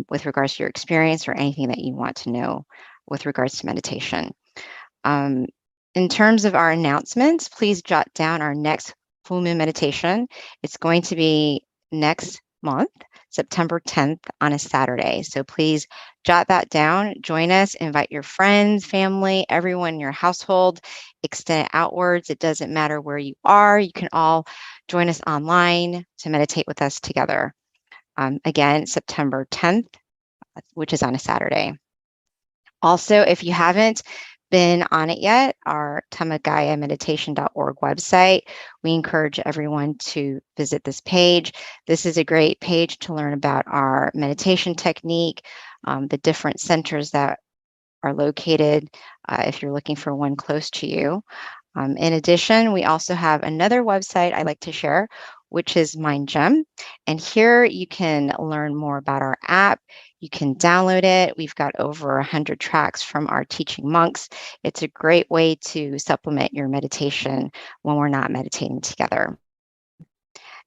with regards to your experience or anything that you want to know with regards to meditation. In terms of our announcements, please jot down our next full moon meditation. It's going to be next month, September 10th on a Saturday. So please jot that down, join us, invite your friends, family, everyone in your household, extend it outwards. It doesn't matter where you are. You can all join us online to meditate with us together. Again, September 10th, which is on a Saturday. Also, if you haven't been on it yet, our tamagayameditation.org website, we encourage everyone to visit this page. This is a great page to learn about our meditation technique, the different centers that are located if you're looking for one close to you. In addition, we also have another website I like to share, which is Mind Gem. And here you can learn more about our app. You can download it. We've got over 100 tracks from our teaching monks. It's a great way to supplement your meditation when we're not meditating together.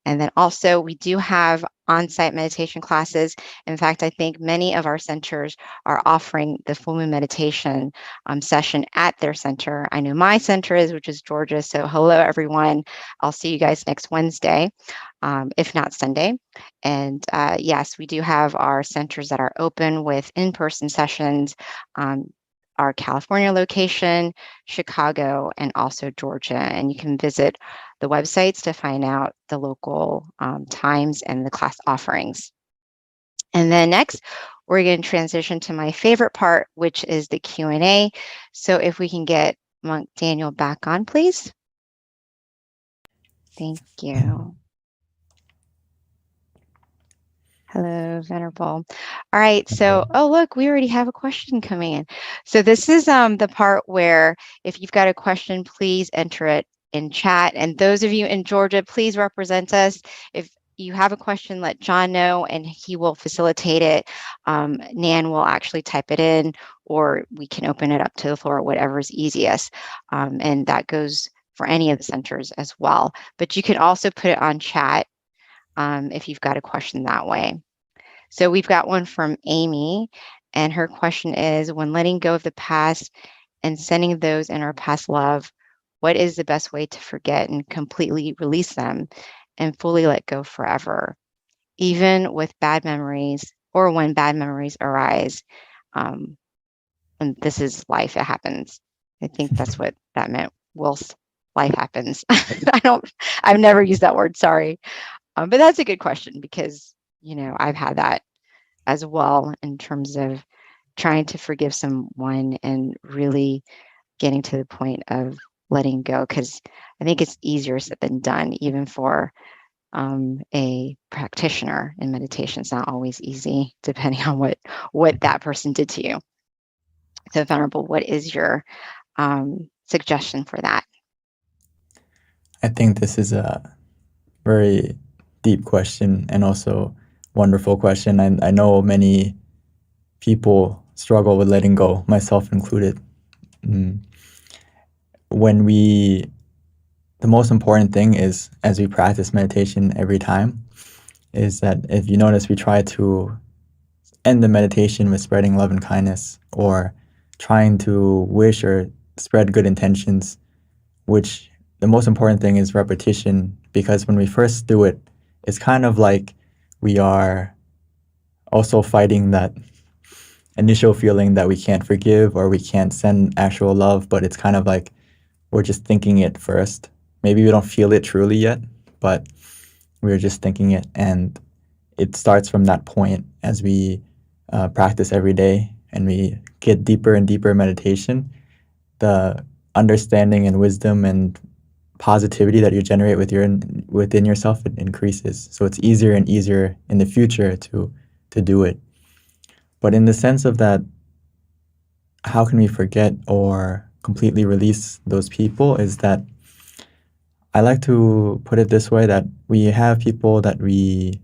And then also we do have on-site meditation classes. In fact, I think many of our centers are offering the full moon meditation session at their center. I know my center is, which is Georgia. So hello, everyone. I'll see you guys next Wednesday, if not Sunday. And yes, we do have our centers that are open with in-person sessions. Our California location, Chicago, and also Georgia. And you can visit the websites to find out the local times and the class offerings. And then next, we're going to transition to my favorite part, which is the Q&A. So if we can get Monk Daniel back on, please. Thank you. Hello, Venerable. All right, so, oh, look, we already have a question coming in. So this is the part where if you've got a question, please enter it in chat. And those of you in Georgia, please represent us. If you have a question, let John know and he will facilitate it. Nan will actually type it in, or we can open it up to the floor, whatever is easiest. And that goes for any of the centers as well. But you can also put it on chat if you've got a question that way. So we've got one from Amy, and her question is, when letting go of the past and sending those in our past love, what is the best way to forget and completely release them and fully let go forever, even with bad memories or when bad memories arise? And this is life, it happens. I think that's what that meant. Whilst life happens. I've never used that word, sorry. But that's a good question because, you know, I've had that as well in terms of trying to forgive someone and really getting to the point of letting go, because I think it's easier said than done, even for a practitioner in meditation. It's not always easy, depending on what that person did to you. So, Venerable, what is your suggestion for that? I think this is a very deep question and also wonderful question. I know many people struggle with letting go, myself included. The most important thing is, as we practice meditation every time, is that if you notice, we try to end the meditation with spreading love and kindness, or trying to wish or spread good intentions, which the most important thing is repetition, because when we first do it, it's kind of like we are also fighting that initial feeling that we can't forgive or we can't send actual love, but it's kind of like we're just thinking it first. Maybe we don't feel it truly yet, but we're just thinking it. And it starts from that point as we practice every day and we get deeper and deeper meditation. The understanding and wisdom and positivity that you generate within yourself, it increases. So it's easier and easier in the future to do it. But in the sense of that, how can we forget or completely release those people, is that I like to put it this way, that we have people that we,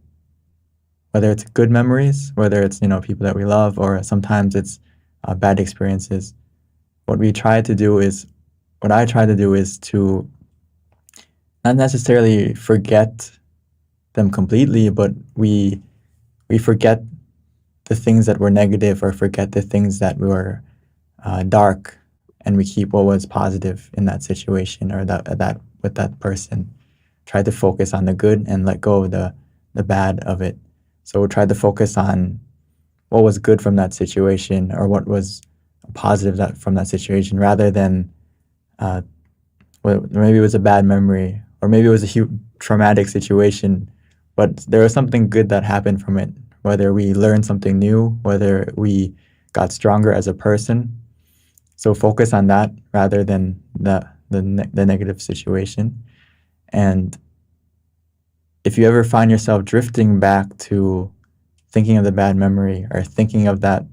whether it's good memories, whether it's, people that we love, or sometimes it's bad experiences. What I try to do is to not necessarily forget them completely, but we forget the things that were negative, or forget the things that were dark, and we keep what was positive in that situation, or that with that person. Try to focus on the good and let go of the bad of it. So we'll try to focus on what was good from that situation, or what was positive from that situation, rather than maybe it was a bad memory, or maybe it was a huge traumatic situation, but there was something good that happened from it, whether we learned something new, whether we got stronger as a person. So focus on that rather than the negative situation. And if you ever find yourself drifting back to thinking of the bad memory, or thinking of that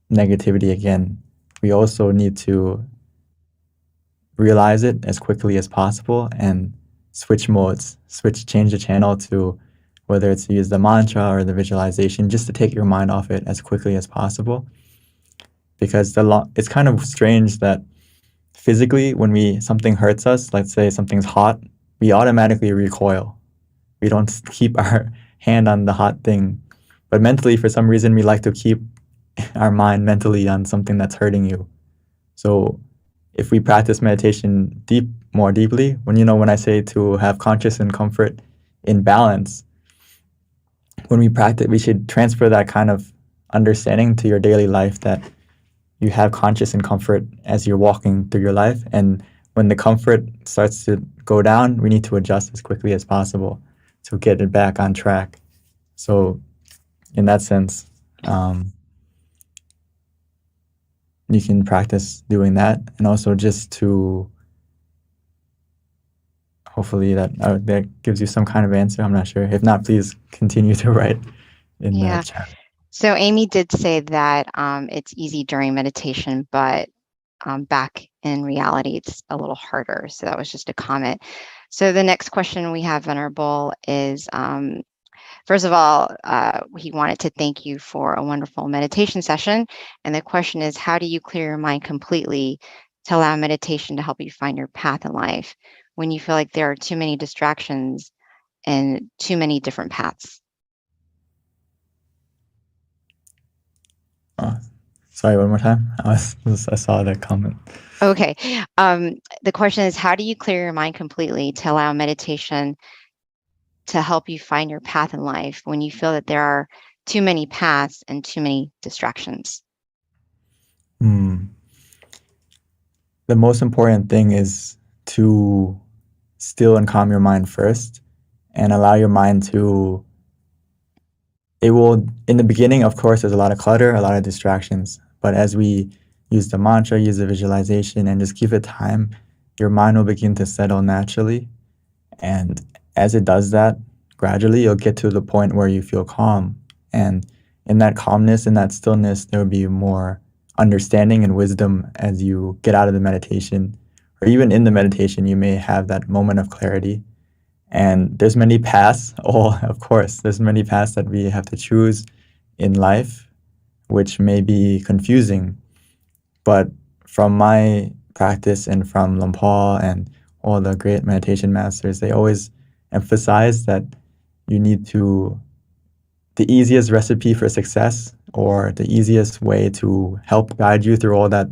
negativity again, we also need to realize it as quickly as possible and switch modes, change the channel to whether it's to use the mantra or the visualization, just to take your mind off it as quickly as possible. Because it's kind of strange that physically, when something hurts us, let's say something's hot, we automatically recoil. We don't keep our hand on the hot thing. But mentally, for some reason, we like to keep our mind mentally on something that's hurting you. So if we practice meditation more deeply, when I say to have conscious and comfort in balance, when we practice, we should transfer that kind of understanding to your daily life, that you have conscious and comfort as you're walking through your life. And when the comfort starts to go down, we need to adjust as quickly as possible to get it back on track. So in that sense, you can practice doing that, and also just to hopefully that gives you some kind of answer. I'm not sure. If not, please continue to write in the chat. So Amy did say that it's easy during meditation, but back in reality, it's a little harder. So that was just a comment. So the next question we have, Venerable, is first of all, he wanted to thank you for a wonderful meditation session. And the question is, how do you clear your mind completely to allow meditation to help you find your path in life when you feel like there are too many distractions and too many different paths? Sorry, one more time. I saw that comment. Okay. The question is, how do you clear your mind completely to allow meditation to help you find your path in life when you feel that there are too many paths and too many distractions? The most important thing is to still and calm your mind first, and allow your mind to, in the beginning, of course, there's a lot of clutter, a lot of distractions. But as we use the mantra, use the visualization, and just give it time, your mind will begin to settle naturally. And as it does that, gradually you'll get to the point where you feel calm. And in that calmness, in that stillness, there will be more understanding and wisdom as you get out of the meditation. Or even in the meditation, you may have that moment of clarity. And there's many paths. Of course, there's many paths that we have to choose in life, which may be confusing. But from my practice and from Lumpur and all the great meditation masters, they always emphasize that the easiest recipe for success, or the easiest way to help guide you through all that,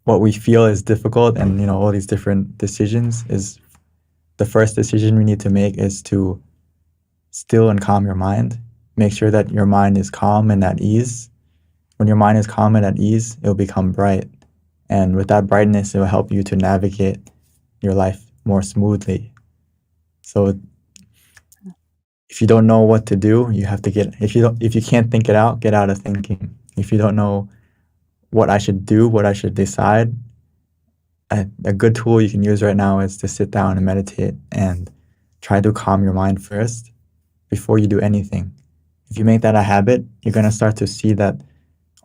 what we feel is difficult and all these different decisions, is the first decision we need to make is to still and calm your mind. Make sure that your mind is calm and at ease. When your mind is calm and at ease, it'll become bright. And with that brightness, it will help you to navigate your life more smoothly. So if you don't know what to do, you have to if you can't think it out, get out of thinking. If you don't know what I should do, what I should decide, a good tool you can use right now is to sit down and meditate and try to calm your mind first before you do anything. If you make that a habit, you're going to start to see that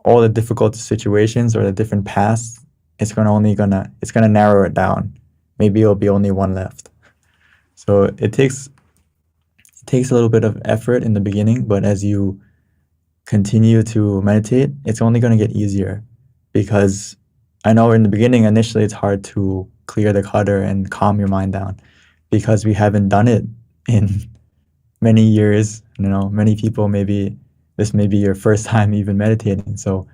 all the difficult situations or the different paths, it's going to narrow it down. Maybe it'll be only one left. So it takes a little bit of effort in the beginning, but as you continue to meditate, it's only going to get easier. Because I know in the beginning, initially, it's hard to clear the clutter and calm your mind down, because we haven't done it in many years. Many people, maybe this may be your first time even meditating. So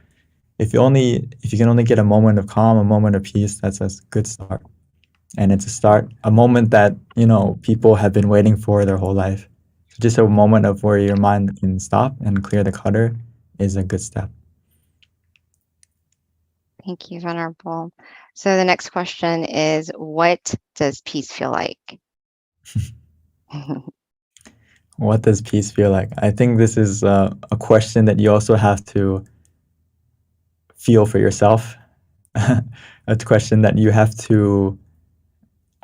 if you can only get a moment of calm, a moment of peace, that's a good start. And it's a moment that, people have been waiting for their whole life. So just a moment of where your mind can stop and clear the clutter is a good step. Thank you, Venerable. So the next question is, what does peace feel like? What does peace feel like? I think this is a question that you also have to feel for yourself. A question that you have to,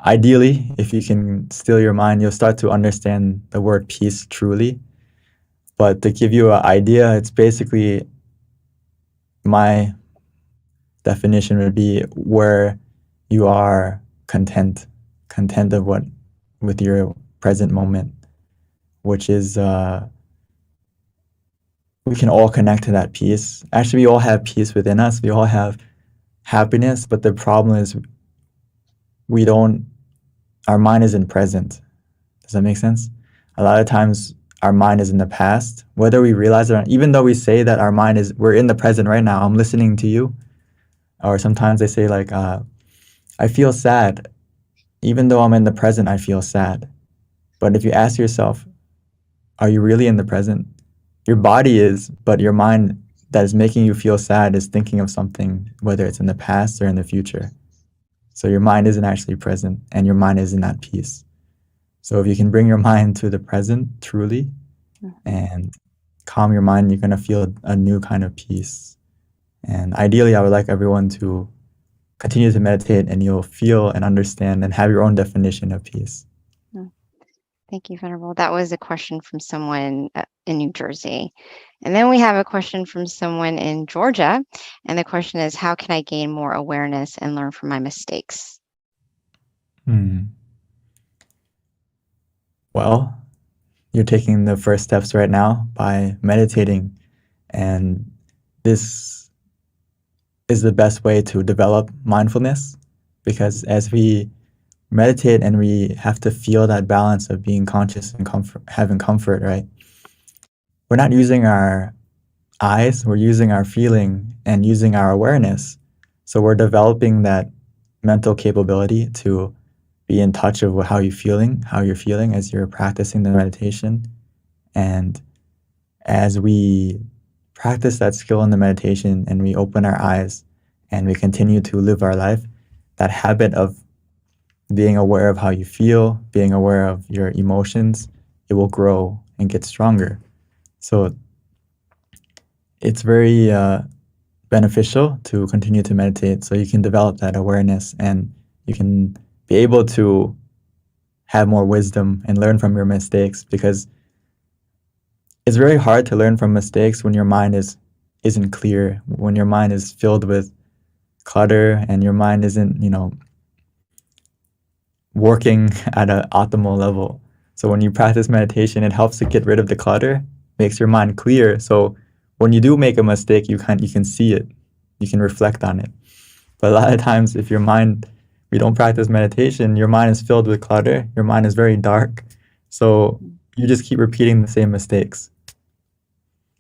ideally, if you can still your mind, you'll start to understand the word peace truly. But to give you an idea, it's basically, my definition would be where you are content content of what with your present moment, which is we can all connect to that peace. Actually, we all have peace within us. We all have happiness, but the problem is our mind isn't present. Does that make sense? A lot of times our mind is in the past, whether we realize it or not, even though we say that we're in the present right now, I'm listening to you. Or sometimes they say like, I feel sad. Even though I'm in the present, I feel sad. But if you ask yourself, are you really in the present? Your body is, but your mind that is making you feel sad is thinking of something, whether it's in the past or in the future. So your mind isn't actually present, and your mind isn't at peace. So if you can bring your mind to the present truly and calm your mind, you're going to feel a new kind of peace. And ideally, I would like everyone to continue to meditate, and you'll feel and understand and have your own definition of peace. Thank you, Venerable. That was a question from someone in New Jersey. And then we have a question from someone in Georgia. And the question is, how can I gain more awareness and learn from my mistakes? Well, you're taking the first steps right now by meditating. And this is the best way to develop mindfulness, because as we meditate and we have to feel that balance of being conscious and having comfort, right? We're not using our eyes, we're using our feeling and using our awareness. So we're developing that mental capability to be in touch of how you're feeling as you're practicing the meditation. And as we practice that skill in the meditation and we open our eyes and we continue to live our life, that habit of being aware of how you feel, being aware of your emotions, it will grow and get stronger. So it's very beneficial to continue to meditate so you can develop that awareness and you can be able to have more wisdom and learn from your mistakes, because it's very hard to learn from mistakes when your mind isn't clear, when your mind is filled with clutter and your mind isn't, working at an optimal level. So when you practice meditation, it helps to get rid of the clutter, makes your mind clear. So when you do make a mistake, you can see it, you can reflect on it. But a lot of times, if we don't practice meditation, your mind is filled with clutter, your mind is very dark. So you just keep repeating the same mistakes.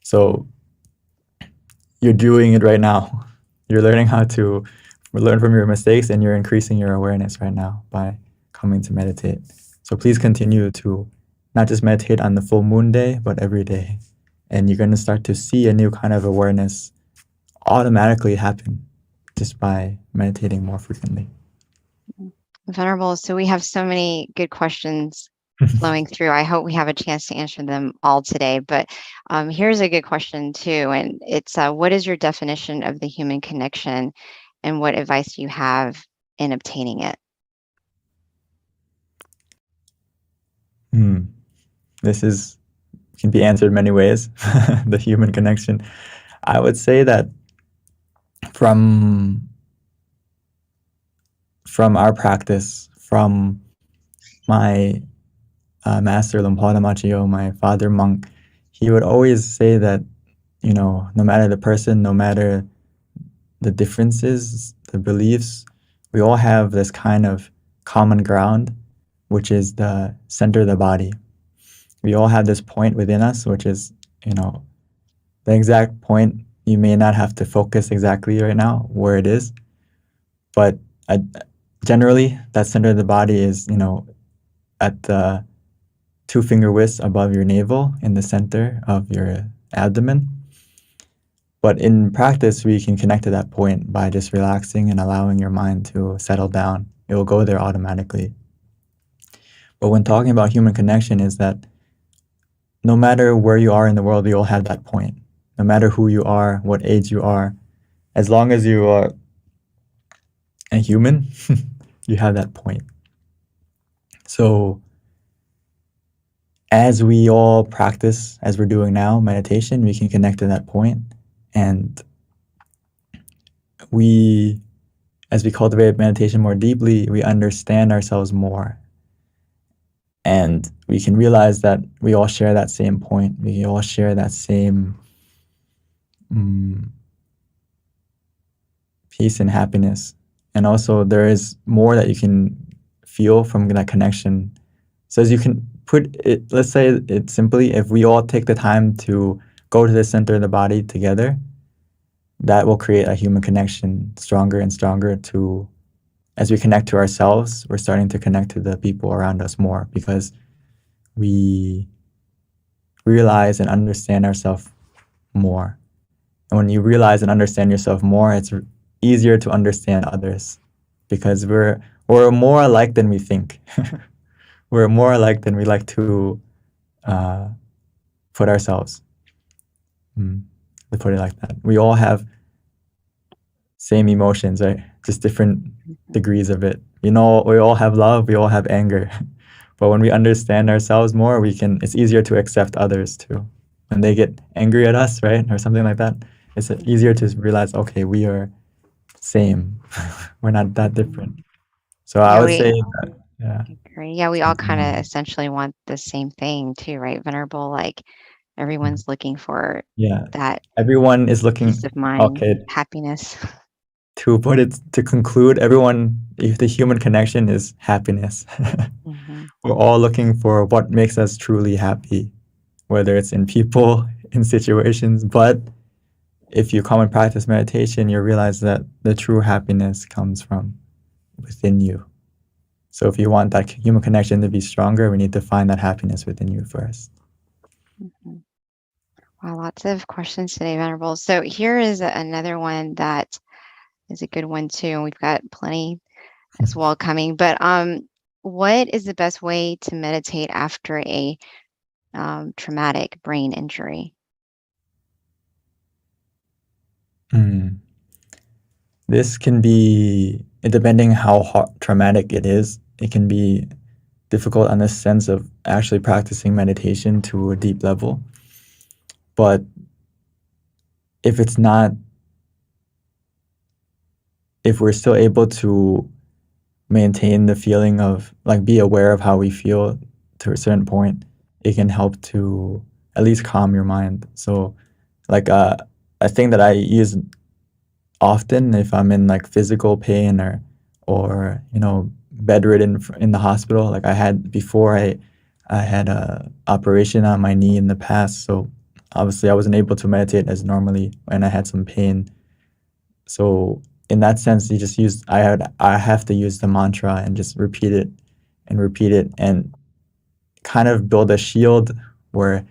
So you're doing it right now. You're learning how to learn from your mistakes, and you're increasing your awareness right now by coming to meditate. So please continue to not just meditate on the full moon day, but every day. And you're going to start to see a new kind of awareness automatically happen just by meditating more frequently. Venerable, so we have so many good questions flowing through. I hope we have a chance to answer them all today. But here's a good question too. And it's, what is your definition of the human connection, and what advice do you have in obtaining it? This can be answered many ways, the human connection. I would say that from our practice, from my master Lumpata Machio, my father monk, he would always say that, no matter the person, no matter the differences, the beliefs, we all have this kind of common ground, which is the center of the body. We all have this point within us, which is, the exact point. You may not have to focus exactly right now where it is, but generally that center of the body is, at the 2-finger widths above your navel, in the center of your abdomen. But in practice, we can connect to that point by just relaxing and allowing your mind to settle down. It will go there automatically. But when talking about human connection, is that no matter where you are in the world, we all have that point. No matter who you are, what age you are, as long as you are a human, you have that point. So as we all practice, as we're doing now, meditation, we can connect to that point. And as we cultivate meditation more deeply, we understand ourselves more. And we can realize that we all share that same point. We all share that same peace and happiness. And also there is more that you can feel from that connection. So as you can put it, let's say it simply, if we all take the time to go to the center of the body together, that will create a human connection stronger and stronger. To as we connect to ourselves, we're starting to connect to the people around us more, because we realize and understand ourselves more. And when you realize and understand yourself more, it's easier to understand others, because we're more alike than we think. We're more alike than we like to put ourselves. To put it like that. We all have same emotions, right? Just different degrees of it. We all have love, we all have anger. But when we understand ourselves more, it's easier to accept others too. When they get angry at us, right? Or something like that, it's easier to realize, okay, we are same. We're not that different. So I would say that, yeah. Agree. Yeah, we all kind of essentially want the same thing too, right? Venerable, like everyone's looking for that everyone is looking, peace of mind, okay, happiness. to conclude, the human connection is happiness. We're all looking for what makes us truly happy, whether it's in people, in situations. But if you come and practice meditation, you realize that the true happiness comes from within you. So if you want that human connection to be stronger, we need to find that happiness within you first. Wow, lots of questions today, Venerable. So here is another one that is a good one too. And we've got plenty as well coming. But what is the best way to meditate after a traumatic brain injury? This can be, depending how traumatic it is, it can be difficult on the sense of actually practicing meditation to a deep level. But if we're still able to maintain the feeling of, like, be aware of how we feel to a certain point, it can help to at least calm your mind. So like a thing that I use often if I'm in like physical pain or bedridden in the hospital, like I had before, I had a operation on my knee in the past, so obviously I wasn't able to meditate as normally, and I had some pain. So in that sense, I have to use the mantra and just repeat it and kind of build a shield where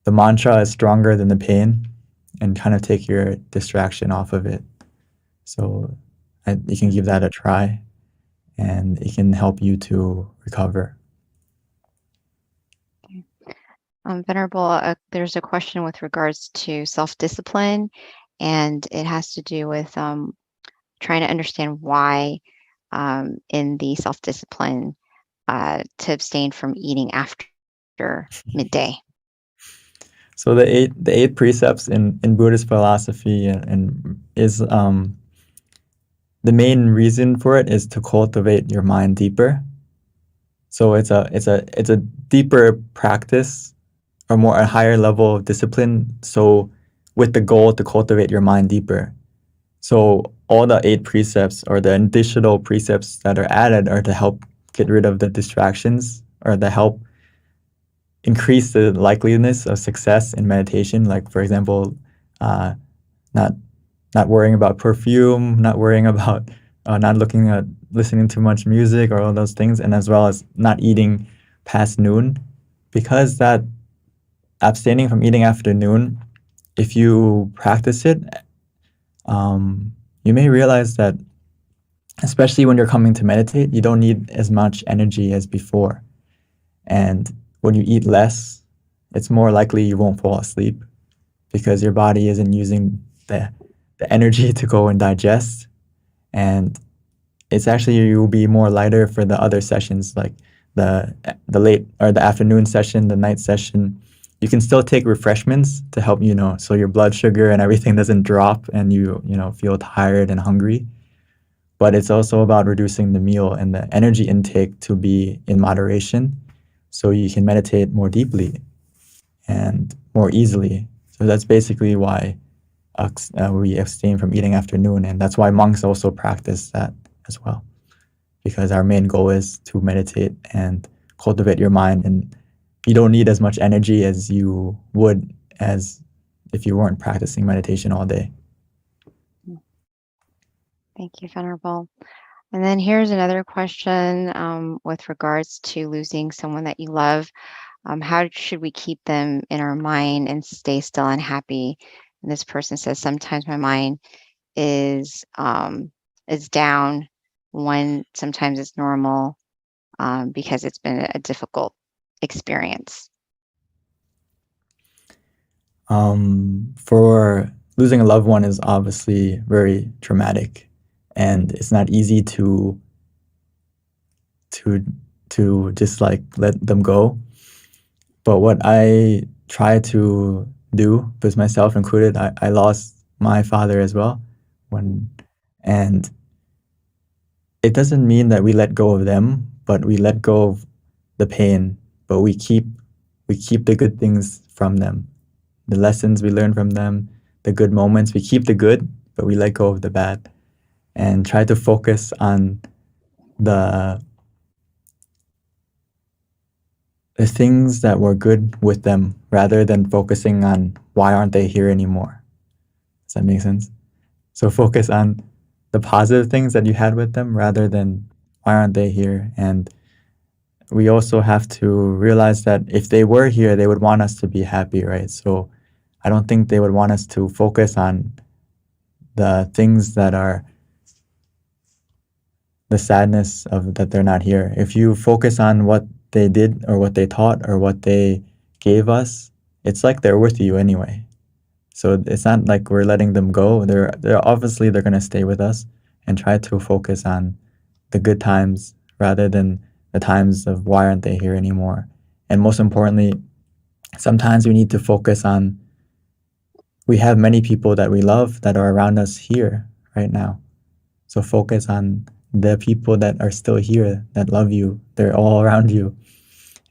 the mantra is stronger than the pain, and kind of take your distraction off of it. So you can give that a try, and it can help you to recover. Venerable, there's a question with regards to self-discipline, and it has to do with trying to understand why in the self-discipline to abstain from eating after midday. So the eight precepts in Buddhist philosophy and is the main reason for it is to cultivate your mind deeper. So it's a deeper practice, or more a higher level of discipline. So with the goal to cultivate your mind deeper. So all the 8 precepts or the additional precepts that are added are to help get rid of the distractions, or to help increase the likeliness of success in meditation. Like, for example, not worrying about perfume, not worrying about not listening to much music, or all those things, and as well as not eating past noon, because that abstaining from eating after noon, if you practice it, you may realize that, especially when you're coming to meditate, you don't need as much energy as before. And when you eat less, it's more likely you won't fall asleep, because your body isn't using the energy to go and digest. And it's actually, you will be more lighter for the other sessions, like the late or the afternoon session, the night session. You can still take refreshments to help, so your blood sugar and everything doesn't drop and you feel tired and hungry. but it's also about reducing the meal and the energy intake to be in moderation so you can meditate more deeply and more easily. So that's basically why we abstain from eating after noon, and that's why monks also practice that as well, because our main goal is to meditate and cultivate your mind, and you don't need as much energy as you would as if you weren't practicing meditation all day. Thank you, Venerable. And then here's another question with regards to losing someone that you love. How should we keep them in our mind and stay still and happy? And this person says, sometimes my mind is down when sometimes it's normal because it's been a difficult experience. For losing a loved one is obviously very traumatic, and it's not easy to just like let them go. But what I try to do, with myself included, I lost my father as well, and it doesn't mean that we let go of them, but we let go of the pain, but we keep the good things from them, the lessons we learn from them, the good moments. We keep the good, but we let go of the bad, and try to focus on the things that were good with them rather than focusing on why aren't they here anymore. Does that make sense? So focus on the positive things that you had with them rather than why aren't they here. And we also have to realize that if they were here, they would want us to be happy, right? So I don't think they would want us to focus on the things that are the sadness of that they're not here. If you focus on what they did or what they taught or what they gave us, it's like they're with you anyway. So it's not like we're letting them go. They're obviously they're gonna stay with us, and try to focus on the good times rather than the times of why aren't they here anymore. And most importantly, sometimes we need to focus on, we have many people that we love that are around us here right now. So focus on the people that are still here, that love you. They're all around you.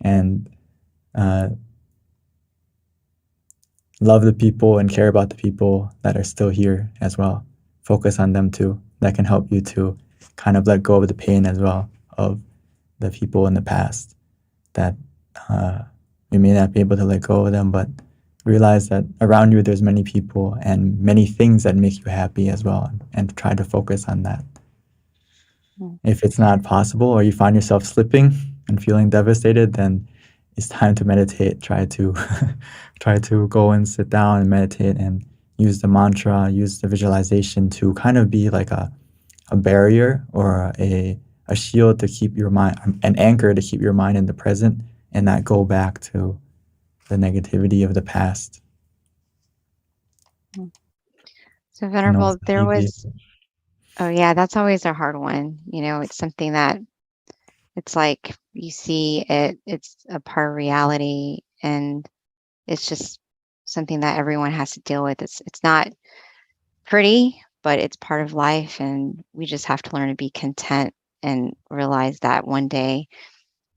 And love the people and care about the people that are still here as well. Focus on them too. That can help you to kind of let go of the pain as well of the people in the past that you may not be able to let go of them, but realize that around you there's many people and many things that make you happy as well, and try to focus on that. If it's not possible or you find yourself slipping and feeling devastated, then it's time to meditate. Try to go and sit down and meditate and use the mantra, use the visualization to kind of be like a barrier or a shield to keep your mind, an anchor to keep your mind in the present and not go back to the negativity of the past. So Venerable, there was, oh yeah, that's always a hard one. You know, it's something that it's like you see it, it's a part of reality, and it's just something that everyone has to deal with. It's not pretty, but it's part of life, and we just have to learn to be content and realize that one day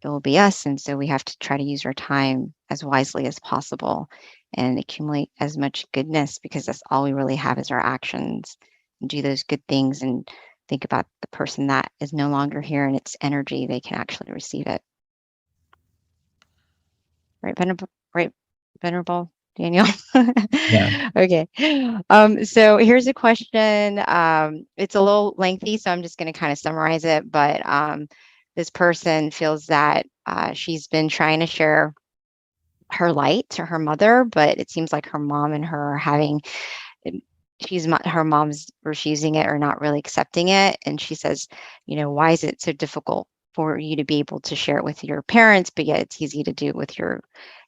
it will be us. And so we have to try to use our time as wisely as possible and accumulate as much goodness, because that's all we really have is our actions, and do those good things and think about the person that is no longer here and its energy, they can actually receive it. Right, Venerable Daniel? Yeah. Okay. So here's a question. It's a little lengthy, so I'm just going to kind of summarize it. But this person feels that she's been trying to share her light to her mother, but it seems like her mom and her are having, her mom's refusing it or not really accepting it. And she says, you know, why is it so difficult for you to be able to share it with your parents, but yet it's easy to do it with your,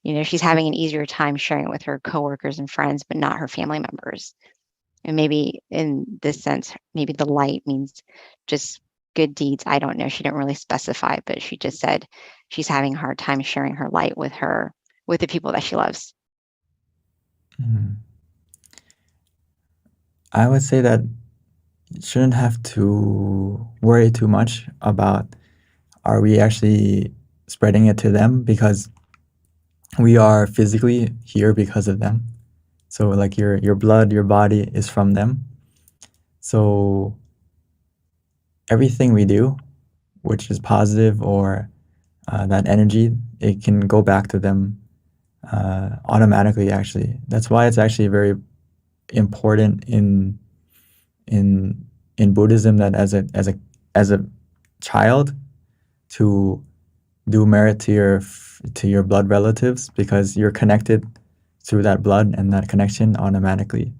you know, she's having an easier time sharing it with her coworkers and friends, but not her family members. And maybe in this sense, maybe the light means just good deeds. I don't know. She didn't really specify, but she just said she's having a hard time sharing her light with the people that she loves. I would say that shouldn't have to worry too much about are we actually spreading it to them, because we are physically here because of them. So like your blood, your body is from them. So everything we do, which is positive or that energy, it can go back to them automatically. Actually, that's why it's actually very important in Buddhism that as a child to do merit to your blood relatives, because you're connected through that blood and that connection automatically.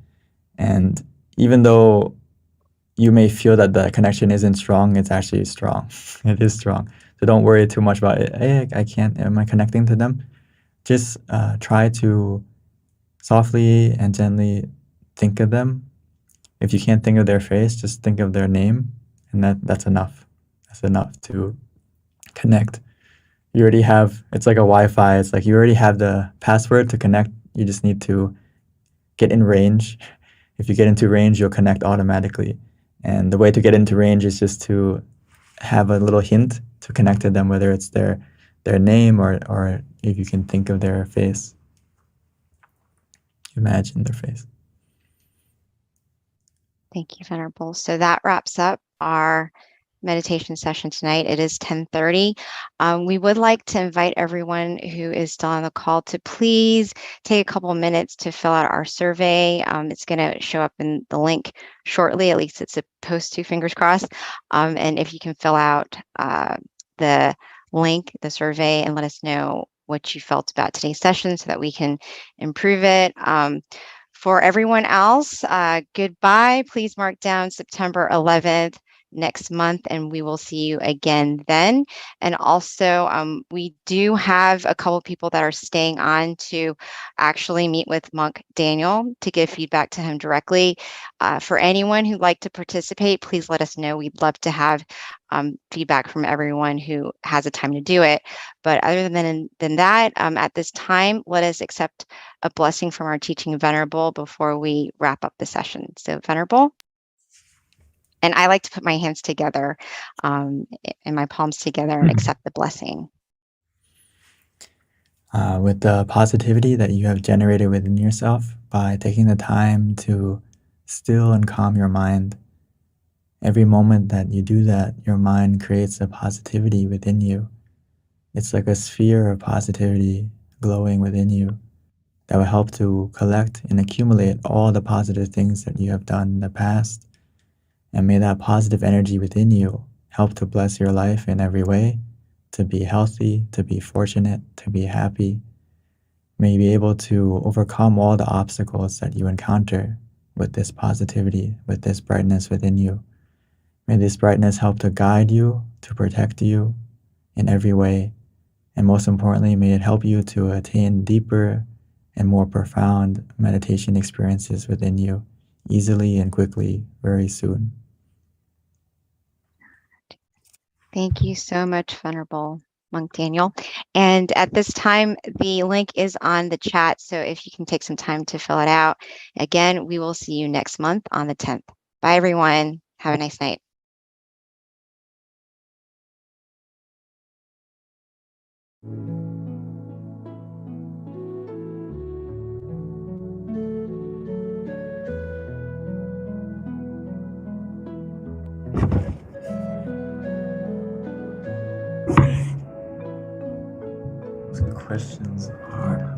And even though you may feel that the connection isn't strong, it's actually strong. It is strong. So don't worry too much about it. Hey, I can't. Am I connecting to them? Just try to softly and gently think of them. If you can't think of their face, just think of their name, and that's enough. That's enough to connect. You already have. It's like a Wi-Fi. It's like you already have the password to connect. You just need to get in range. If you get into range, you'll connect automatically. And the way to get into range is just to have a little hint to connect to them, whether it's their name or if you can think of their face. Imagine their face. Thank you, Venerable. So that wraps up our meditation session tonight. It is 10:30. We would like to invite everyone who is still on the call to please take a couple minutes to fill out our survey. It's going to show up in the link shortly, at least it's supposed to, fingers crossed. And if you can fill out the link, the survey, and let us know what you felt about today's session so that we can improve it. For everyone else, goodbye. Please mark down September 11th next month, and we will see you again then. And also, we do have a couple people that are staying on to actually meet with Monk Daniel to give feedback to him directly. For anyone who'd like to participate, please let us know. We'd love to have feedback from everyone who has a time to do it. But other than that, at this time, let us accept a blessing from our teaching Venerable before we wrap up the session. So Venerable. And I like to put my hands together and my palms together and accept the blessing. With the positivity that you have generated within yourself by taking the time to still and calm your mind. Every moment that you do that, your mind creates a positivity within you. It's like a sphere of positivity glowing within you that will help to collect and accumulate all the positive things that you have done in the past. And may that positive energy within you help to bless your life in every way, to be healthy, to be fortunate, to be happy. May you be able to overcome all the obstacles that you encounter with this positivity, with this brightness within you. May this brightness help to guide you, to protect you in every way. And most importantly, may it help you to attain deeper and more profound meditation experiences within you easily and quickly, very soon. Thank you so much, Venerable Monk Daniel. And at this time, the link is on the chat. So if you can take some time to fill it out. Again, we will see you next month on the 10th. Bye, everyone. Have a nice night. Questions are...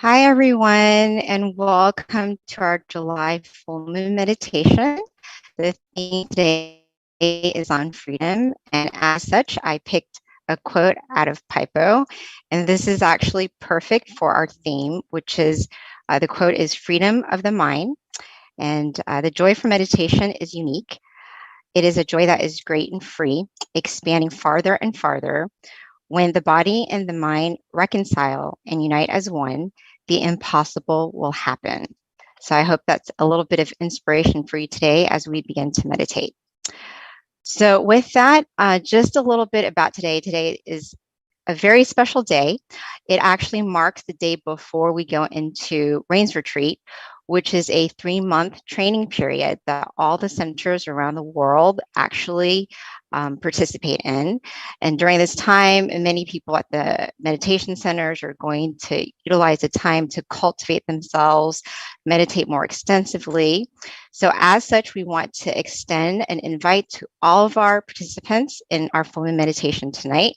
Hi, everyone, and welcome to our July full moon meditation. The theme today is on freedom, and as such, I picked a quote out of Pipo, and this is actually perfect for our theme, which is the quote is freedom of the mind, and the joy for meditation is unique. It is a joy that is great and free, expanding farther and farther. When the body and the mind reconcile and unite as one, the impossible will happen. So I hope that's a little bit of inspiration for you today as we begin to meditate. So with that, just a little bit about today. Today is a very special day. It actually marks the day before we go into Rains Retreat, which is a 3-month training period that all the centers around the world actually participate in. And during this time, many people at the meditation centers are going to utilize the time to cultivate themselves, meditate more extensively. So as such, we want to extend and invite to all of our participants in our full moon meditation tonight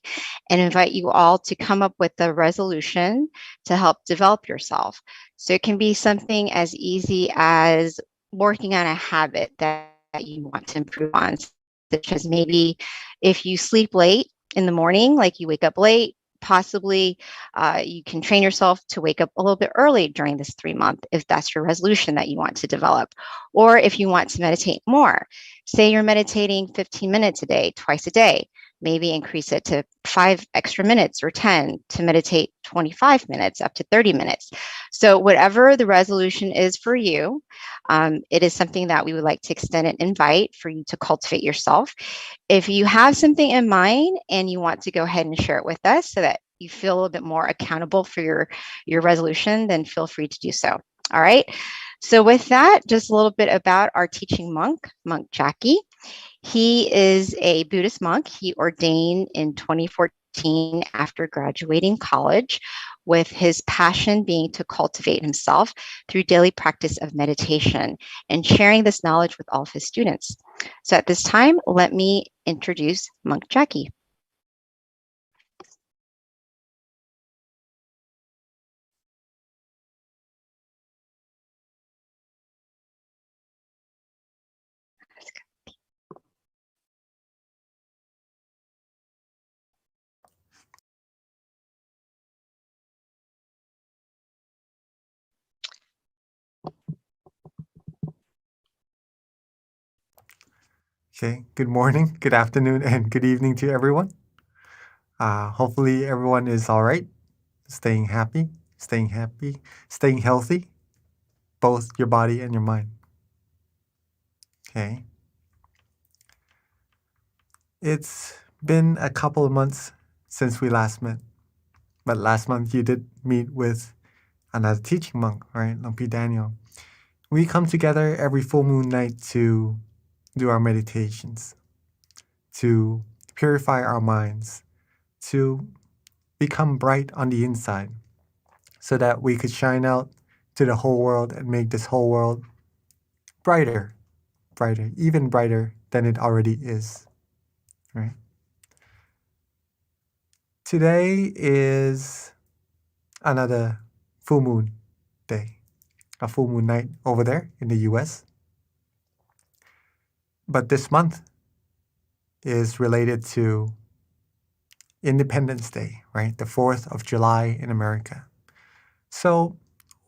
and invite you all to come up with a resolution to help develop yourself. So it can be something as easy as working on a habit that you want to improve on, such as maybe if you sleep late in the morning, like you wake up late, possibly you can train yourself to wake up a little bit early during this 3-month, if that's your resolution that you want to develop. Or if you want to meditate more, say you're meditating 15 minutes a day, twice a day, maybe increase it to 5 extra minutes or 10 to meditate 25 minutes up to 30 minutes. So whatever the resolution is for you, it is something that we would like to extend and invite for you to cultivate yourself. If you have something in mind and you want to go ahead and share it with us so that you feel a little bit more accountable for your resolution, then feel free to do so. All right. So with that, just a little bit about our teaching monk, Monk Jackie. He is a Buddhist monk. He ordained in 2014 after graduating college, with his passion being to cultivate himself through daily practice of meditation and sharing this knowledge with all of his students. So at this time, let me introduce Monk Jackie. Okay, good morning, good afternoon, and good evening to everyone. Hopefully, everyone is all right, staying happy, staying healthy, both your body and your mind. Okay. It's been a couple of months since we last met, but last month you did meet with another teaching monk, right, Lumpy Daniel. We come together every full moon night to do our meditations, to purify our minds, to become bright on the inside, so that we could shine out to the whole world and make this whole world brighter, even brighter than it already is, right? Today is another full moon day, a full moon night over there in the US. But this month is related to Independence Day, right? The 4th of July in America. So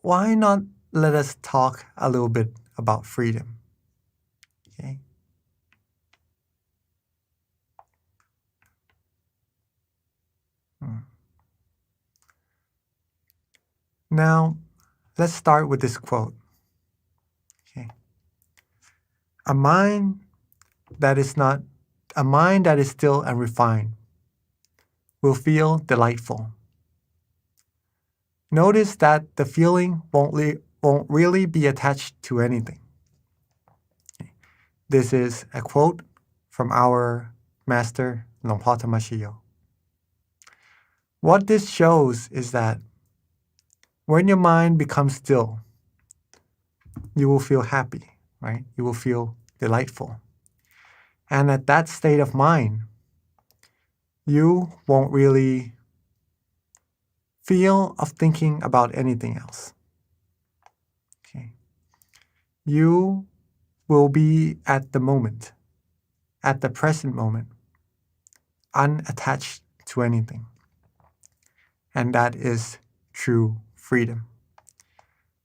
why not let us talk a little bit about freedom? Okay. Now, let's start with this quote. Okay. A mind that is still and refined will feel delightful. Notice that the feeling won't really be attached to anything. Okay. This is a quote from our master, Longpa Tamashiyo. What this shows is that when your mind becomes still, you will feel happy, right? You will feel delightful. And at that state of mind, you won't really feel of thinking about anything else. Okay. You will be at the moment, at the present moment, unattached to anything. And that is true freedom.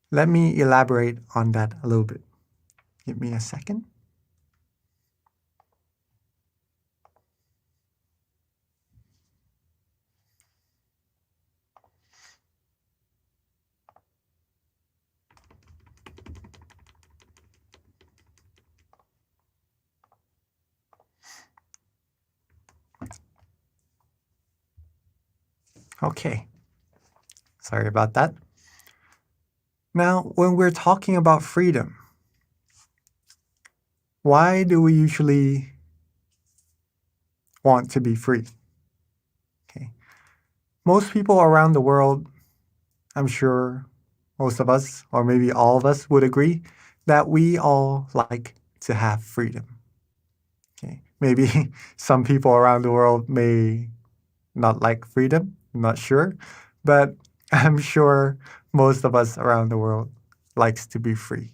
Let me elaborate on that a little bit. Give me a second. Okay. Sorry about that. Now, when we're talking about freedom, why do we usually want to be free? Okay. Most people around the world, I'm sure most of us, or maybe all of us, would agree that we all like to have freedom. Okay. Maybe some people around the world may not like freedom, I'm not sure, but I'm sure most of us around the world likes to be free.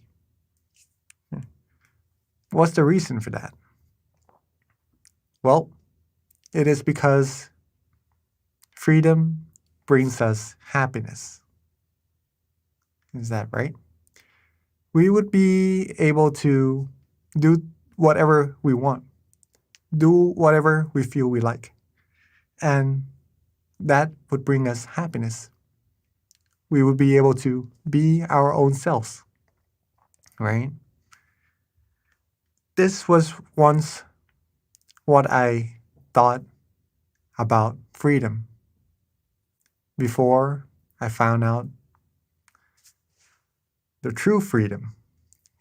What's the reason for that? Well, it is because freedom brings us happiness. Is that right? We would be able to do whatever we want, do whatever we feel we like, and that would bring us happiness. We would be able to be our own selves, right? This was once what I thought about freedom before I found out the true freedom,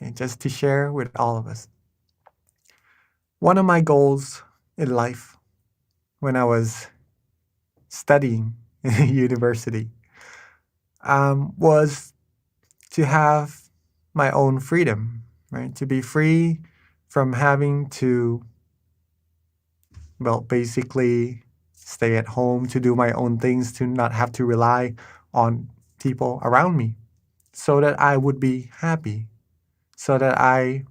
okay, just to share with all of us. One of my goals in life when I was studying in university was to have my own freedom, right? To be free from having to, well, basically stay at home, to do my own things, to not have to rely on people around me, so that I would be happy, so that I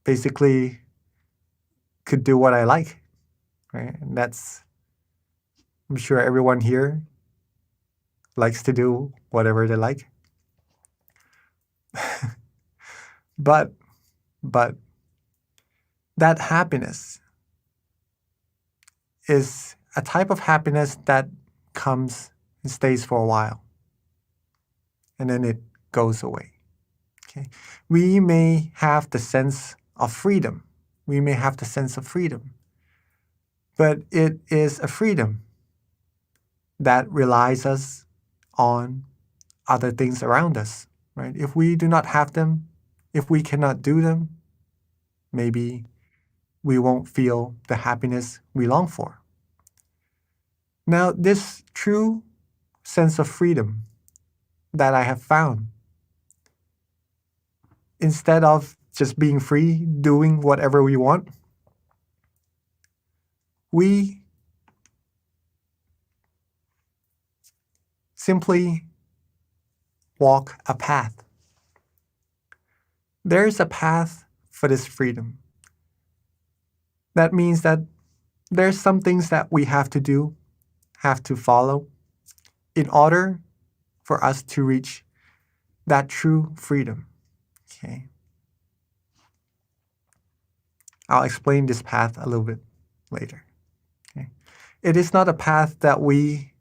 basically could do what I like, right? And that's, I'm sure everyone here likes to do whatever they like. But that happiness is a type of happiness that comes and stays for a while, and then it goes away. Okay? We may have the sense of freedom. We may have the sense of freedom, but it is a freedom that relies us on other things around us, right? If we do not have them, if we cannot do them, maybe we won't feel the happiness we long for. Now, this true sense of freedom that I have found, instead of just being free, doing whatever we want, we simply walk a path. There's a path for this freedom. That means that there's some things that we have to do, have to follow, in order for us to reach that true freedom. Okay. I'll explain this path a little bit later. Okay. It is not a path that we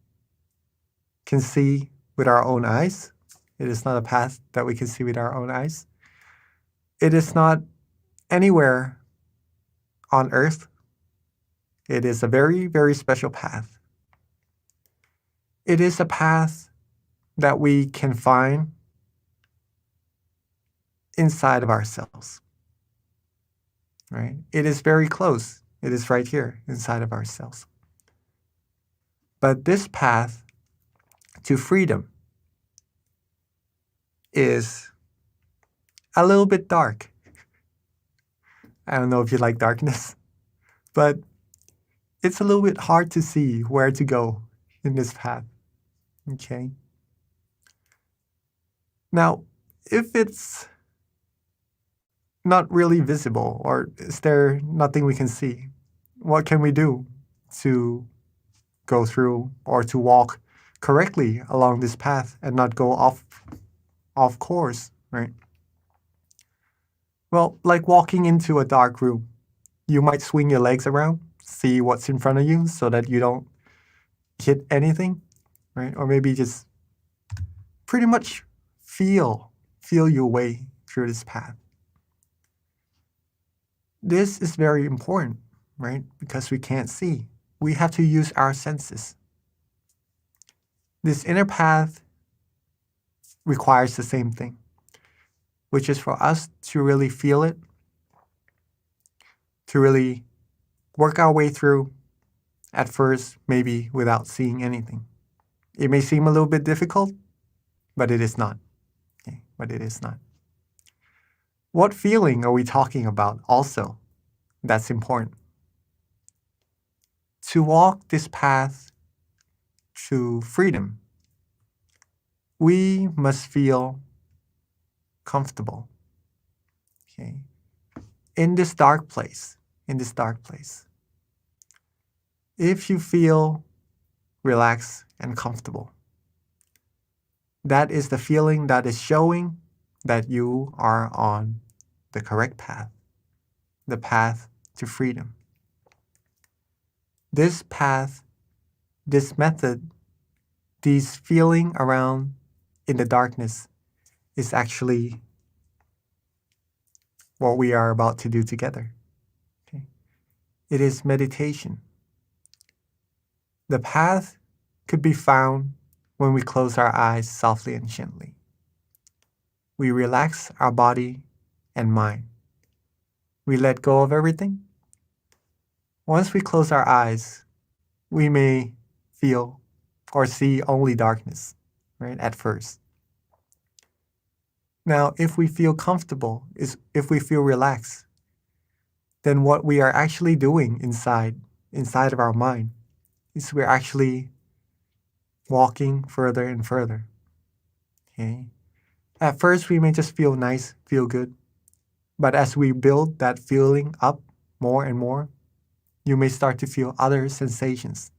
can see with our own eyes. It is not a path that we can see with our own eyes. It is not anywhere on earth. It is a very, very special path. It is a path that we can find inside of ourselves, right? It is very close. It is right here inside of ourselves. But this path to freedom is a little bit dark. I don't know if you like darkness, but it's a little bit hard to see where to go in this path. Okay. Now, if it's not really visible, or is there nothing we can see, what can we do to go through or to walk correctly along this path and not go off course, right? Well, like walking into a dark room, you might swing your legs around, see what's in front of you so that you don't hit anything, right? Or maybe just pretty much feel your way through this path. This is very important, right? Because we can't see. We have to use our senses. This inner path requires the same thing, which is for us to really feel it, to really work our way through, at first, maybe without seeing anything. It may seem a little bit difficult, but it is not. Okay? But it is not. What feeling are we talking about also? That's important. To walk this path to freedom, we must feel comfortable. Okay? In this dark place, if you feel relaxed and comfortable, that is the feeling that is showing that you are on the correct path, the path to freedom. This path, this method, these feeling around in the darkness is actually what we are about to do together. Okay? It is meditation. The path could be found when we close our eyes softly and gently. We relax our body and mind. We let go of everything. Once we close our eyes, we may feel or see only darkness, right, at first. Now, if we feel comfortable, if we feel relaxed, then what we are actually doing inside of our mind is we're actually walking further and further. Okay? At first, we may just feel nice, feel good. But as we build that feeling up more and more, you may start to feel other sensations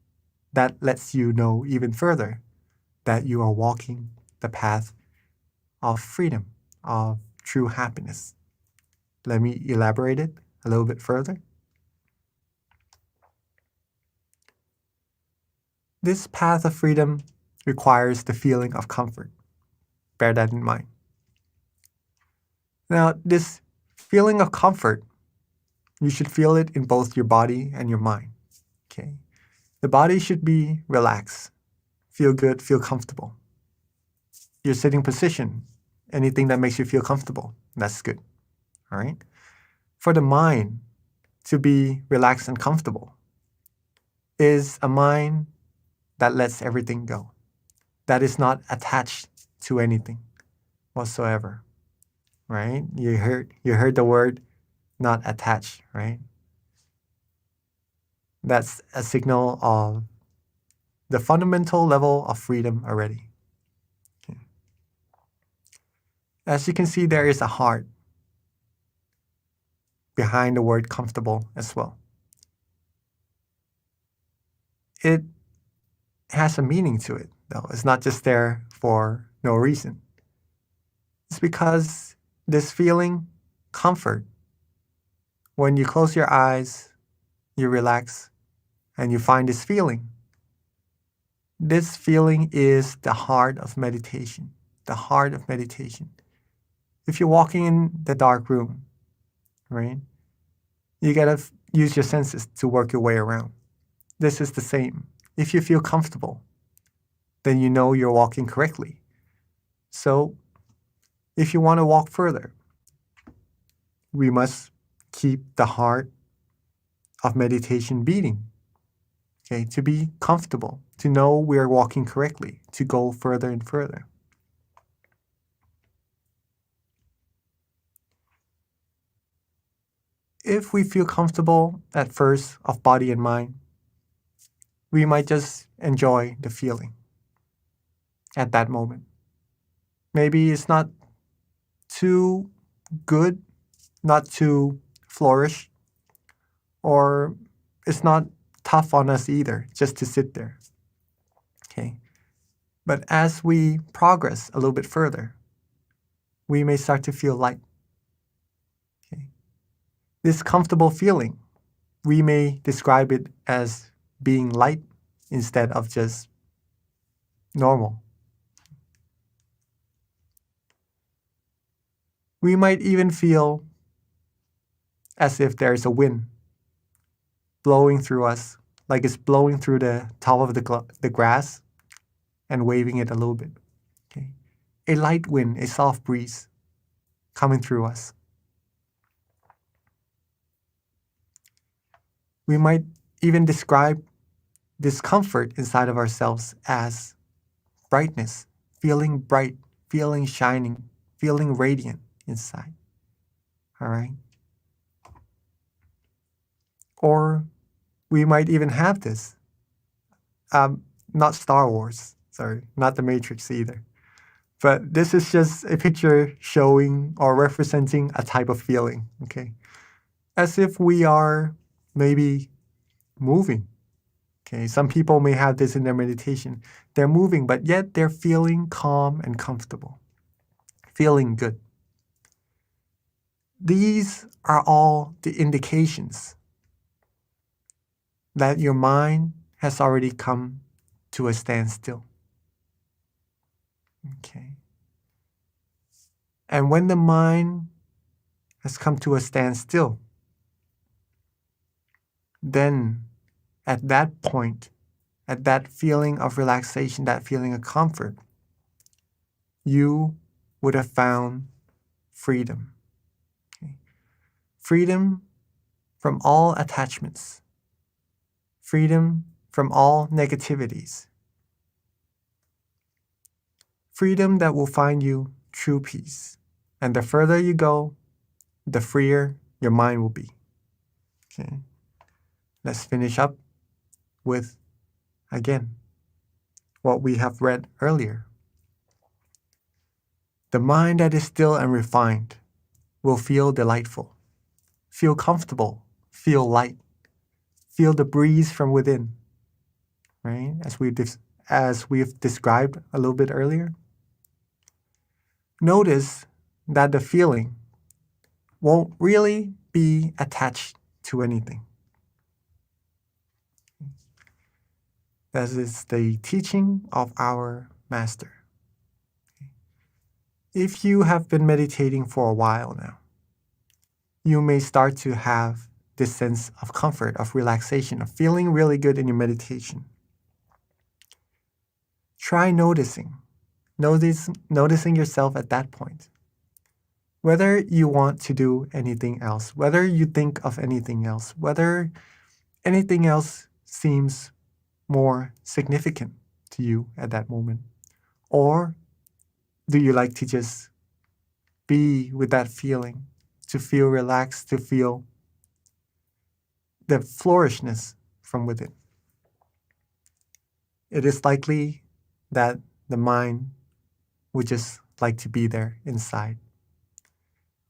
that lets you know even further that you are walking the path of freedom, of true happiness. Let me elaborate it a little bit further. This path of freedom requires the feeling of comfort. Bear that in mind. Now, this feeling of comfort, you should feel it in both your body and your mind. Okay? The body should be relaxed, feel good, feel comfortable. Your sitting position, anything that makes you feel comfortable, that's good. All right? For the mind to be relaxed and comfortable is a mind that lets everything go, that is not attached to anything whatsoever. Right? You heard the word not attached, right? That's a signal of the fundamental level of freedom already. Okay. As you can see, there is a heart behind the word comfortable as well. It has a meaning to it, though. It's not just there for no reason. It's because this feeling, comfort, when you close your eyes, you relax, and you find this feeling. This feeling is the heart of meditation, the heart of meditation. If you're walking in the dark room, right, you gotta use your senses to work your way around. This is the same. If you feel comfortable, then you know you're walking correctly. So if you want to walk further, we must keep the heart of meditation beating. Okay, to be comfortable, to know we are walking correctly, to go further and further. If we feel comfortable at first of body and mind, we might just enjoy the feeling. at that moment. Maybe it's not too good, not too flourish, or it's not tough on us either, just to sit there. Okay. But as we progress a little bit further, we may start to feel light. Okay. This comfortable feeling, we may describe it as being light instead of just normal. We might even feel as if there's a wind blowing through us, like it's blowing through the top of the grass and waving it a little bit. Okay. A light wind, a soft breeze coming through us. We might even describe discomfort inside of ourselves as brightness, feeling bright, feeling shining, feeling radiant inside. All right? Or we might even have this. Not Star Wars, sorry, not the Matrix either. But this is just a picture showing or representing a type of feeling, okay? As if we are maybe moving. Okay, some people may have this in their meditation. They're moving, but yet they're feeling calm and comfortable, feeling good. These are all the indications that your mind has already come to a standstill. Okay. And when the mind has come to a standstill, then at that point, at that feeling of relaxation, that feeling of comfort, you would have found freedom. Okay. Freedom from all attachments, freedom from all negativities, freedom that will find you true peace. And the further you go, the freer your mind will be. Okay. Let's finish up with, again, what we have read earlier. The mind that is still and refined will feel delightful, feel comfortable, feel light, feel the breeze from within, right? As we've described a little bit earlier. Notice that the feeling won't really be attached to anything. That is the teaching of our master. If you have been meditating for a while now, you may start to have this sense of comfort, of relaxation, of feeling really good in your meditation. Try noticing yourself at that point. Whether you want to do anything else, whether you think of anything else, whether anything else seems more significant to you at that moment, or do you like to just be with that feeling, to feel relaxed, to feel the flourishness from within? It is likely that the mind would just like to be there inside.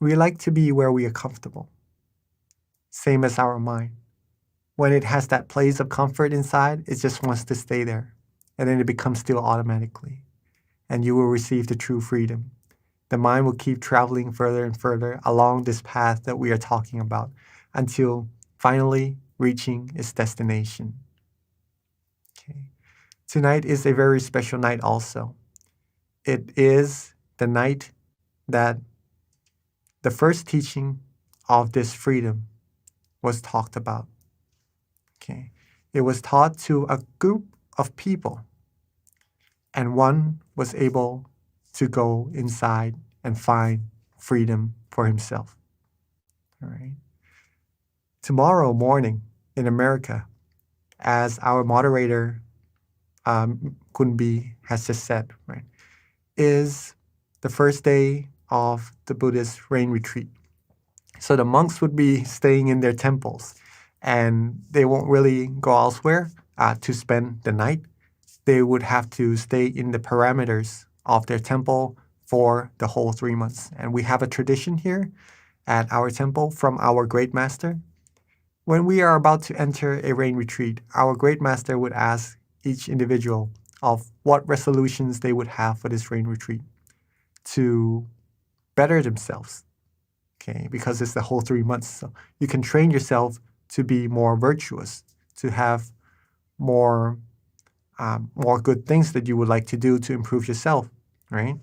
We like to be where we are comfortable. Same as our mind. When it has that place of comfort inside, it just wants to stay there. And then it becomes still automatically. And you will receive the true freedom. The mind will keep traveling further and further along this path that we are talking about until finally reaching its destination. Okay. Tonight is a very special night also. It is the night that the first teaching of this freedom was talked about. Okay. It was taught to a group of people, and one was able to go inside and find freedom for himself. All right. Tomorrow morning in America, as our moderator Kunbi has just said, right, is the first day of the Buddhist rain retreat. So the monks would be staying in their temples, and they won't really go elsewhere to spend the night. they would have to stay in the parameters of their temple for the whole 3 months. And we have a tradition here at our temple from our Great Master. When we are about to enter a rain retreat, our Great Master would ask each individual of what resolutions they would have for this rain retreat to better themselves. Okay, because it's the whole 3 months. So you can train yourself to be more virtuous, to have more good things that you would like to do to improve yourself, right?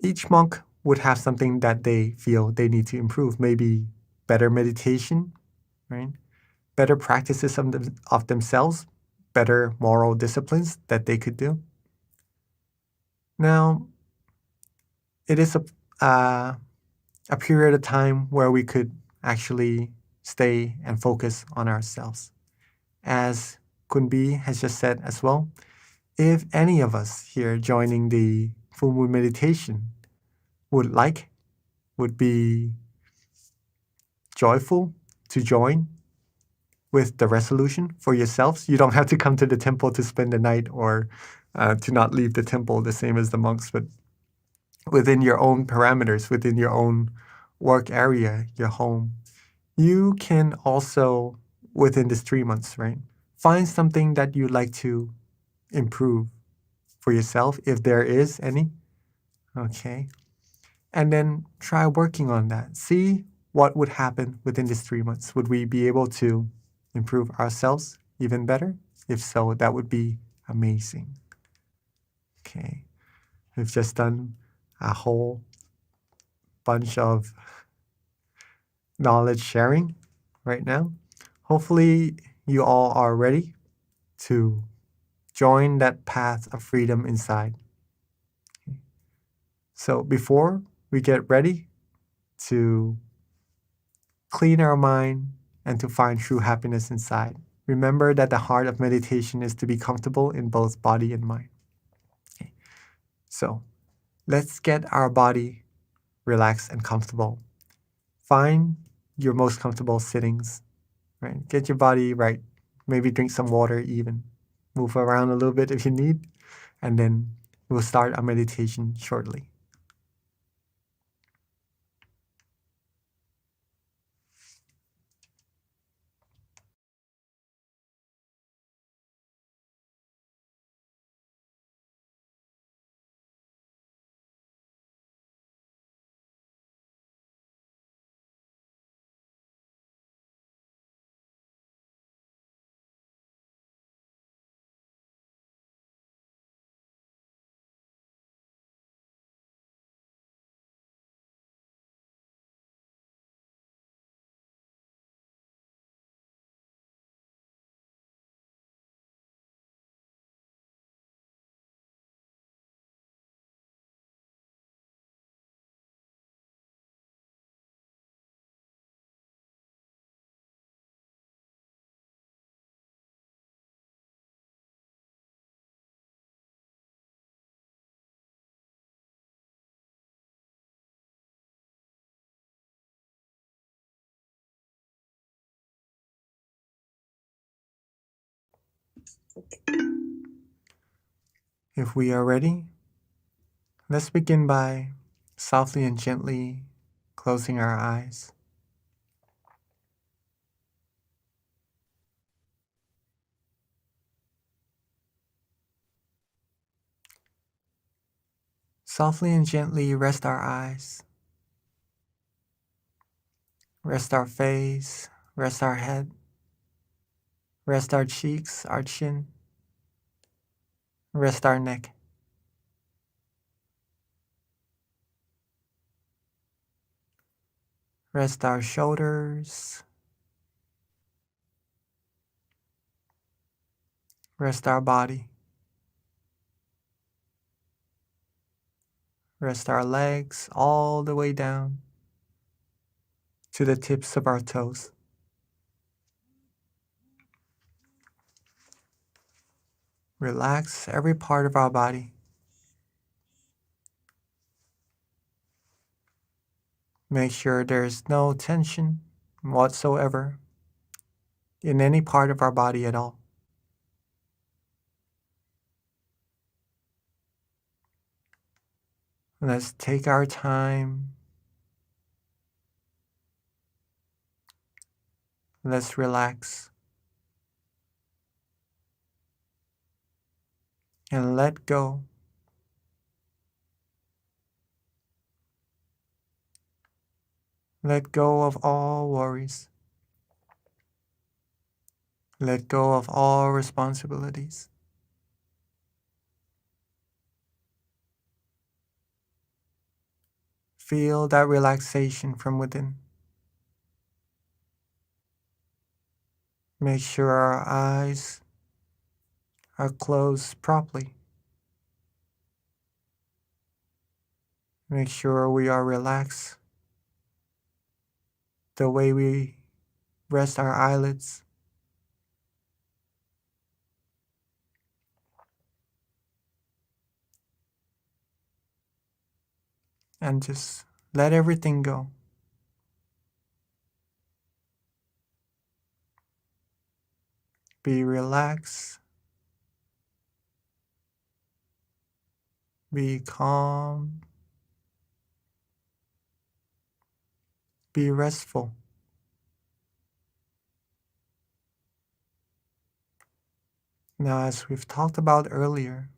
Each monk would have something that they feel they need to improve. Maybe better meditation, right? Better practices of themselves, better moral disciplines that they could do. Now, it is a period of time where we could actually stay and focus on ourselves. As Kunbi has just said as well, if any of us here joining the full moon meditation would be joyful to join with the resolution for yourselves, you don't have to come to the temple to spend the night or to not leave the temple the same as the monks, but within your own parameters, within your own work area, your home, you can also, within this 3 months, right, find something that you'd like to improve for yourself, if there is any. Okay. And then try working on that. See what would happen within these 3 months. Would we be able to improve ourselves even better? If so, that would be amazing. Okay. We've just done a whole bunch of knowledge sharing right now. Hopefully, you all are ready to join that path of freedom inside. Okay. So before we get ready to clean our mind and to find true happiness inside, remember that the heart of meditation is to be comfortable in both body and mind. Okay. So let's get our body relaxed and comfortable. Find your most comfortable sittings, right? Get your body right. Maybe drink some water even. Move around a little bit if you need. And then we'll start our meditation shortly. If we are ready, let's begin by softly and gently closing our eyes. Softly and gently rest our eyes. Rest our face, rest our head, rest our cheeks, our chin, rest our neck. Rest our shoulders, rest our body, rest our legs all the way down to the tips of our toes. Relax every part of our body. Make sure there's no tension whatsoever in any part of our body at all. Let's take our time. Let's relax and let go. Let go of all worries. Let go of all responsibilities. Feel that relaxation from within. Make sure our eyes are closed properly. Make sure we are relaxed the way we rest our eyelids. And just let everything go. Be relaxed. Be calm. Be restful. Now, as we've talked about earlier,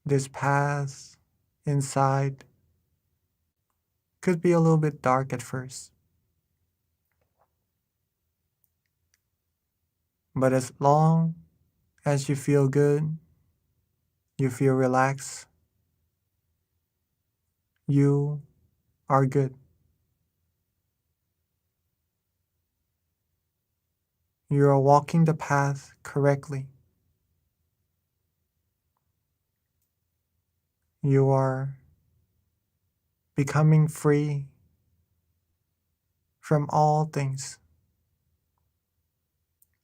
this path inside could be a little bit dark at first. But as long as you feel good, you feel relaxed, you are good. You are walking the path correctly. You are becoming free from all things,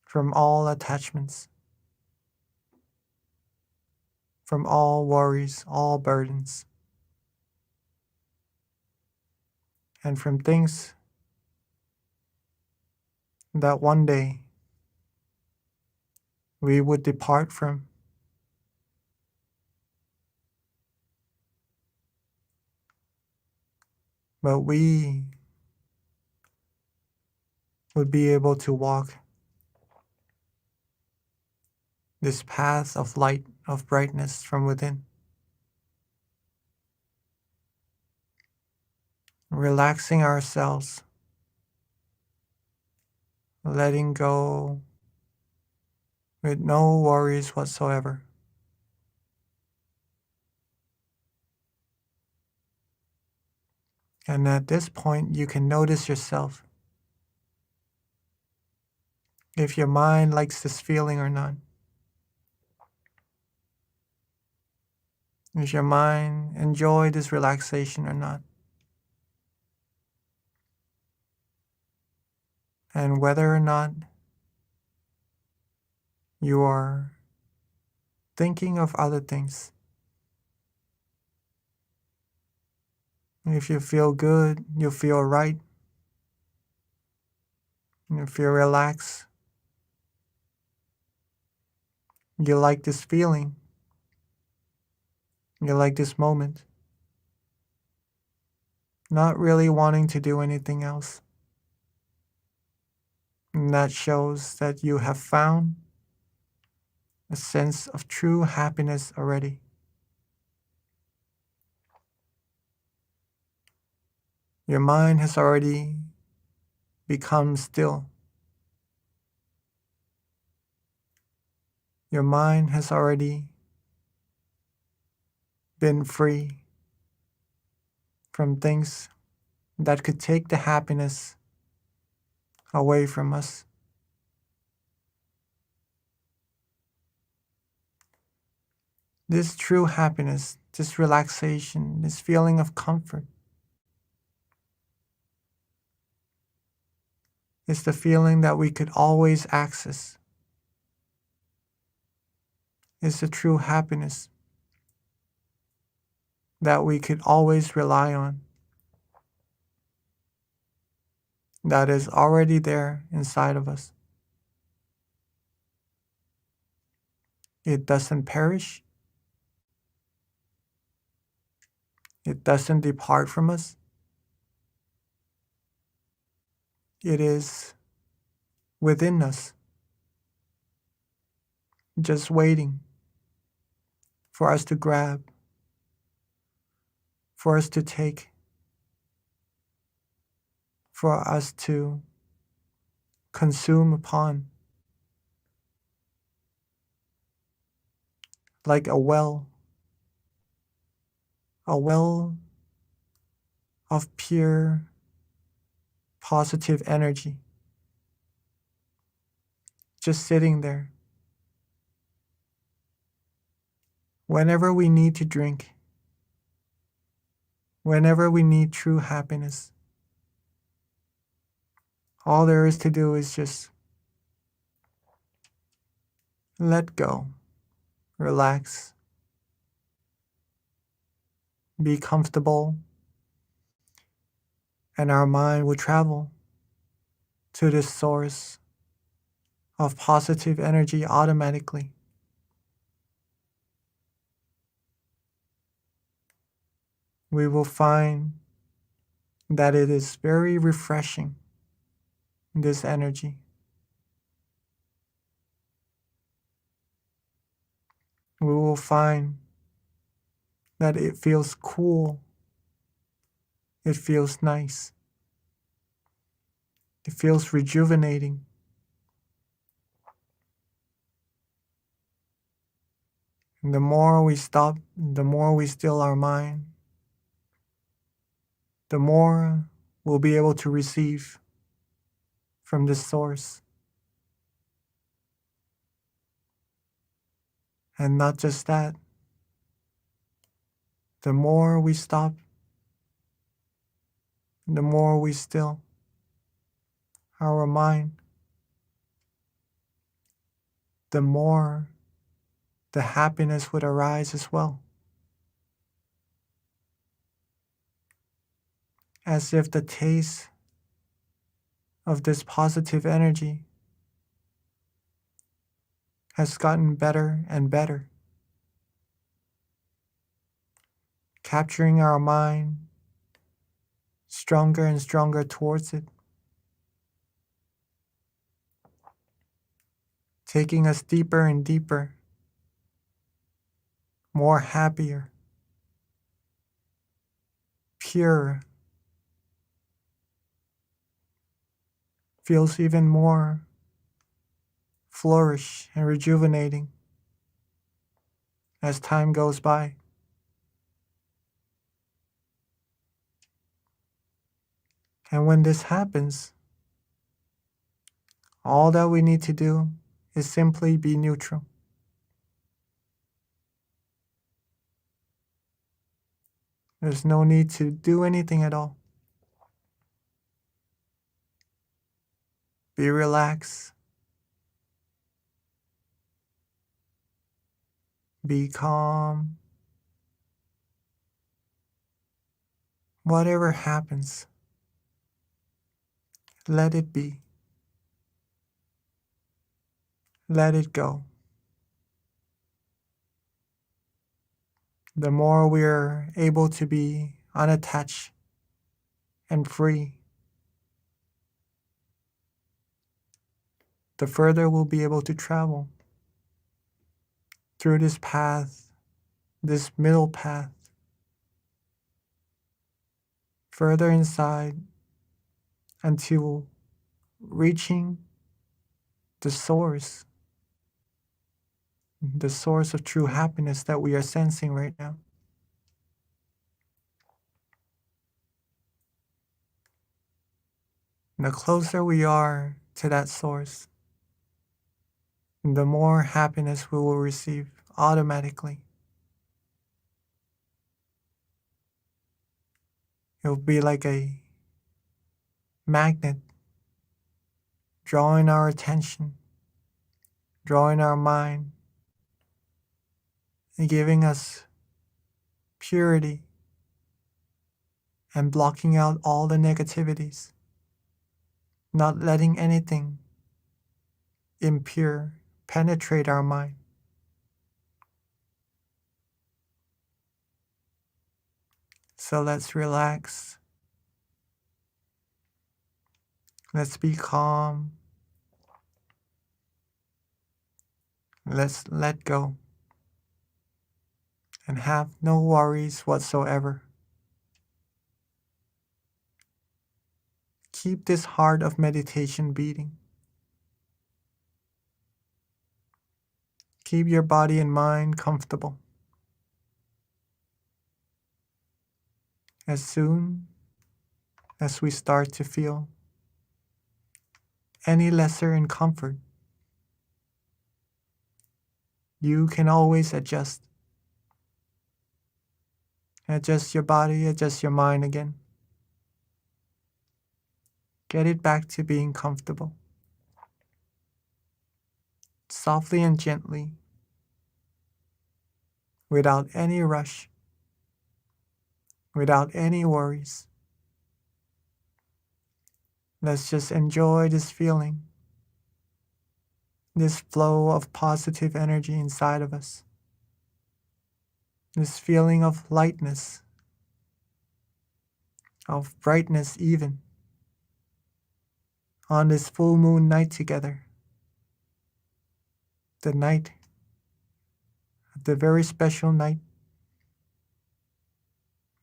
from all attachments, from all worries, all burdens, and from things that one day we would depart from. But we would be able to walk this path of light, of brightness from within, relaxing ourselves, letting go with no worries whatsoever. And at this point, you can notice yourself, if your mind likes this feeling or not. Does your mind enjoy this relaxation or not? And whether or not you are thinking of other things. If you feel good, you feel right, you feel relaxed, you like this feeling, you like this moment, not really wanting to do anything else. And that shows that you have found a sense of true happiness already. Your mind has already become still. Your mind has already been free from things that could take the happiness away from us. This true happiness, this relaxation, this feeling of comfort is the feeling that we could always access. It's the true happiness that we could always rely on. That is already there inside of us. It doesn't perish. It doesn't depart from us. It is within us, just waiting for us to grab, for us to take, for us to consume upon, like a well of pure positive energy, just sitting there. Whenever we need to drink, whenever we need true happiness, all there is to do is just let go, relax, be comfortable, and our mind will travel to this source of positive energy automatically. We will find that it is very refreshing, this energy. We will find that it feels cool. It feels nice. It feels rejuvenating. And the more we stop, the more we still our mind, the more we'll be able to receive from this source. And not just that, the more we stop, the more we still our mind, the more the happiness would arise as well. As if the taste of this positive energy has gotten better and better, capturing our mind stronger and stronger towards it, taking us deeper and deeper, more happier, purer, feels even more flourish and rejuvenating as time goes by. And when this happens, all that we need to do is simply be neutral. There's no need to do anything at all. Be relaxed. Be calm. Whatever happens, let it be. Let it go. The more we're able to be unattached and free, the further we'll be able to travel through this path, this middle path, further inside until reaching the source of true happiness that we are sensing right now. And the closer we are to that source, the more happiness we will receive automatically. It will be like a magnet drawing our attention, drawing our mind, and giving us purity and blocking out all the negativities, not letting anything impure penetrate our mind. So let's relax. Let's be calm. Let's let go and have no worries whatsoever. Keep this heart of meditation beating. Keep your body and mind comfortable. As soon as we start to feel any lesser in comfort, you can always adjust. Adjust your body, adjust your mind again. Get it back to being comfortable. Softly and gently, without any rush, without any worries. Let's just enjoy this feeling, this flow of positive energy inside of us, this feeling of lightness, of brightness even, on this full moon night together, the night, the very special night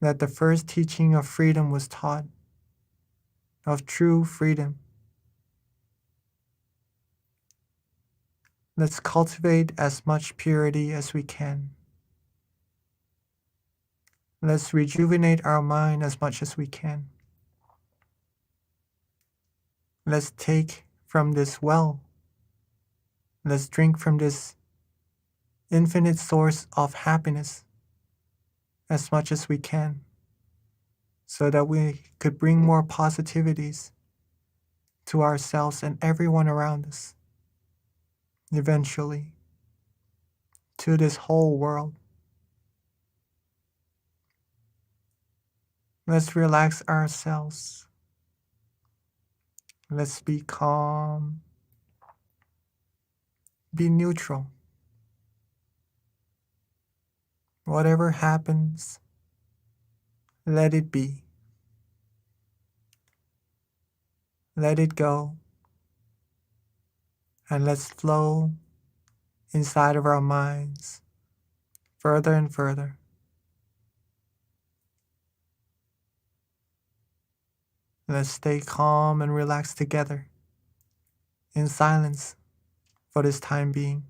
that the first teaching of freedom was taught, of true freedom. Let's cultivate as much purity as we can. Let's rejuvenate our mind as much as we can. Let's take from this well. Let's drink from this infinite source of happiness as much as we can, so that we could bring more positivities to ourselves and everyone around us, eventually to this whole world. Let's relax ourselves. Let's be calm. Be neutral. Whatever happens, let it be. Let it go. And let's flow inside of our minds further and further. Let's stay calm and relaxed together in silence for this time being.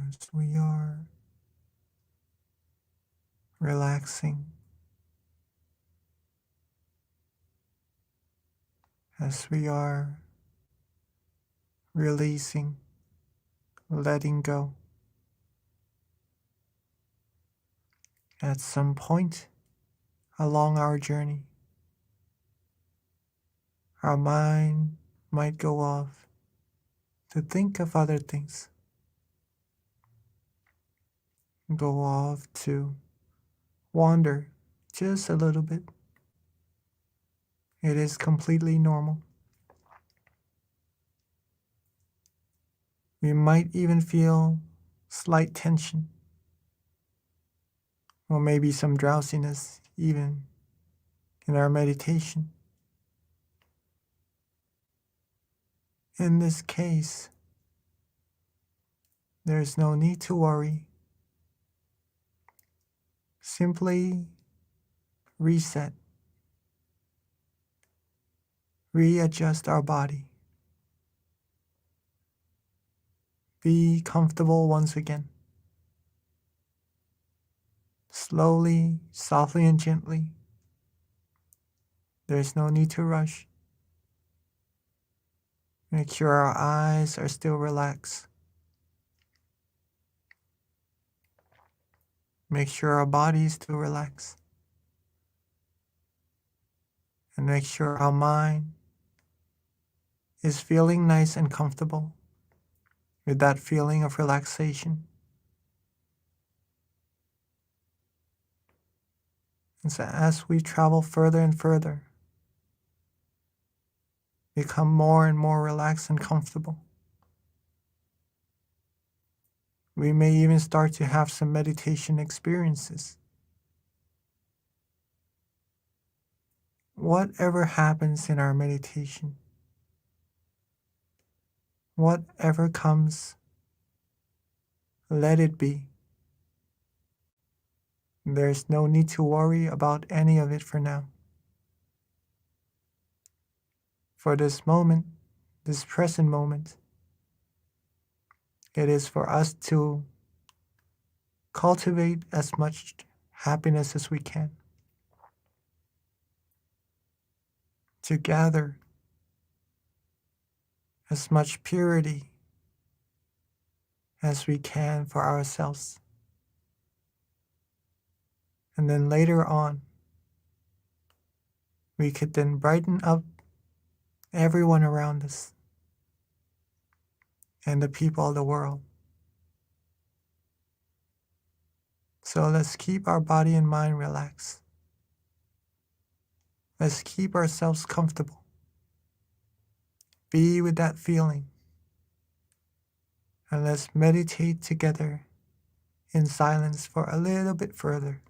as we are relaxing, as we are releasing, letting go. At some point along our journey, our mind might go off to think of other things, go off to wander just a little bit. It is completely normal. We might even feel slight tension, or maybe some drowsiness even in our meditation. In this case, there is no need to worry. Simply reset, readjust our body. Be comfortable once again. Slowly, softly, and gently. There is no need to rush. Make sure our eyes are still relaxed. Make sure our body is still relaxed. And make sure our mind is feeling nice and comfortable with that feeling of relaxation. And so as we travel further and further, become more and more relaxed and comfortable, we may even start to have some meditation experiences. Whatever happens in our meditation, whatever comes, let it be. There's no need to worry about any of it for now. For this moment, this present moment, it is for us to cultivate as much happiness as we can, to gather as much purity as we can for ourselves. And then later on, we could then brighten up everyone around us and the people of the world. So let's keep our body and mind relaxed. Let's keep ourselves comfortable. Be with that feeling. And let's meditate together in silence for a little bit further.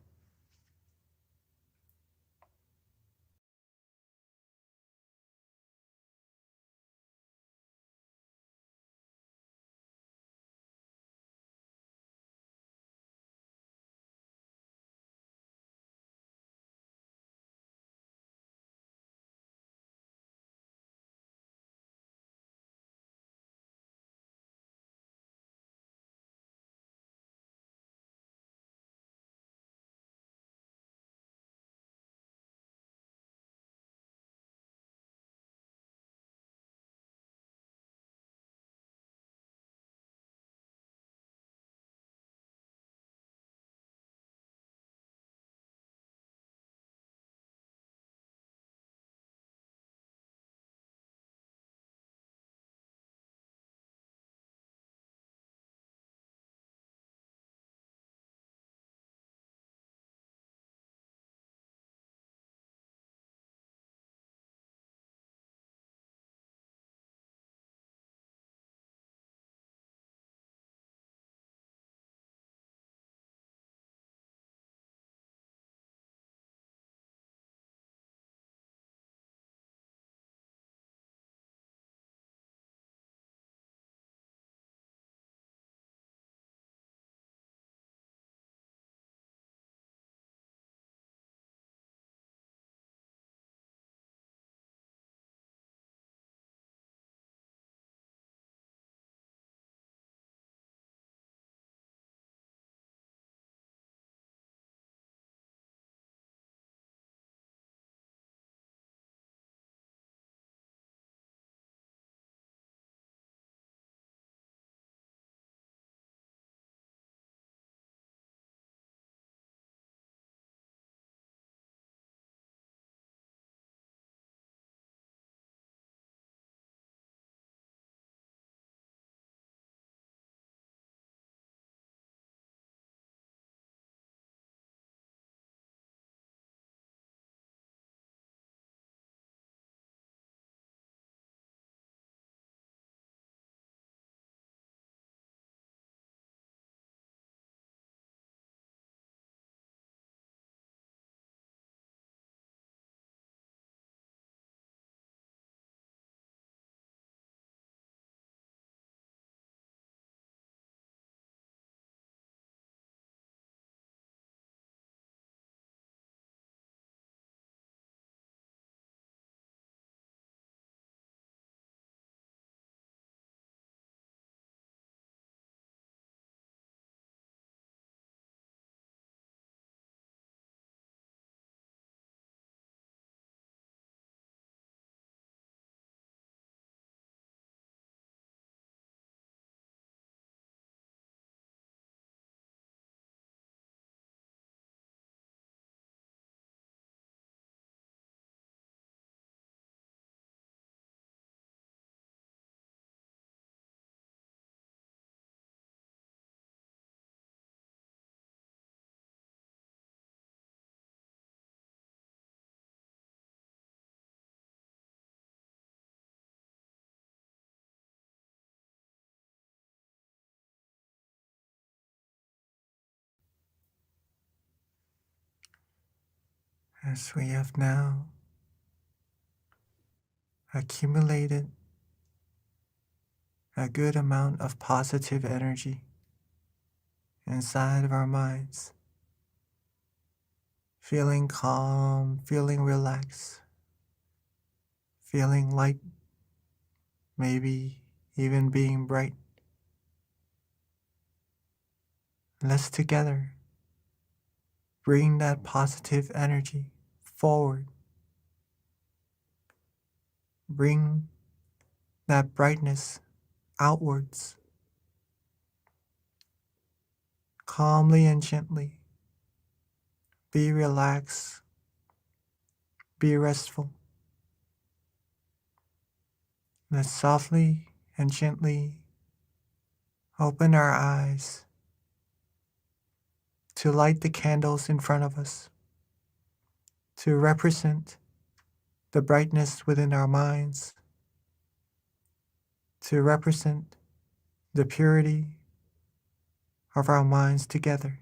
as we have now accumulated a good amount of positive energy inside of our minds, feeling calm, feeling relaxed, feeling light, maybe even being bright. Let's together bring that positive energy forward. Bring that brightness outwards, calmly and gently. Be relaxed, be restful. Let's softly and gently open our eyes to light the candles in front of us, to represent the brightness within our minds, to represent the purity of our minds together.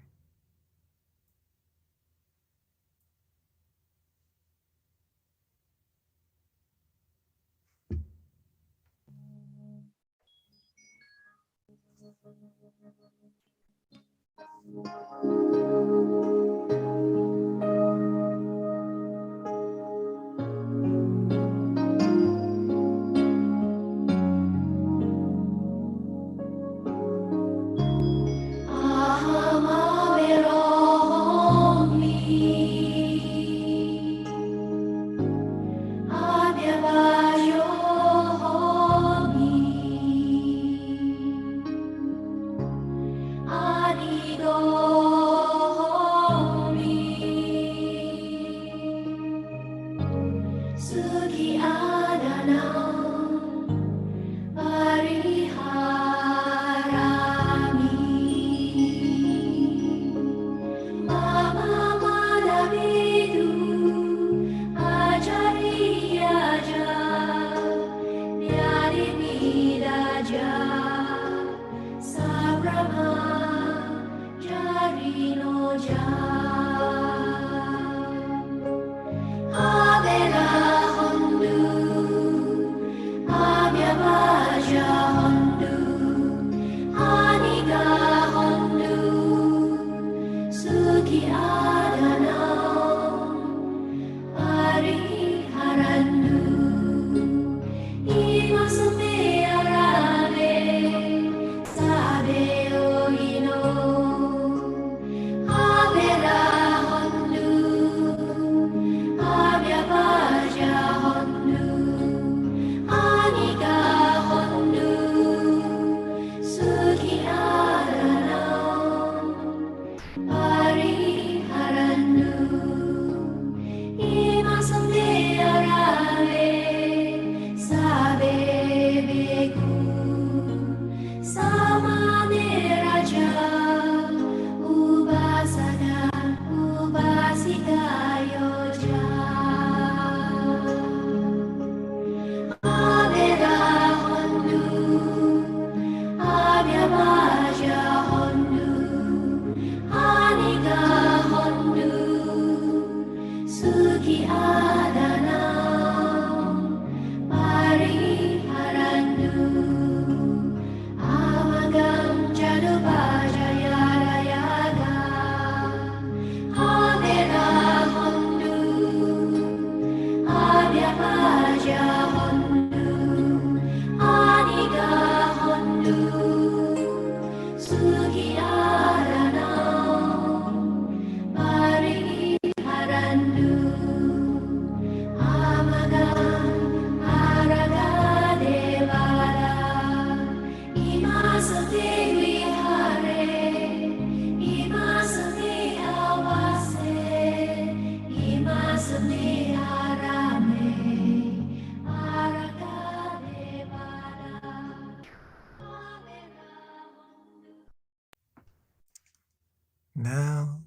Now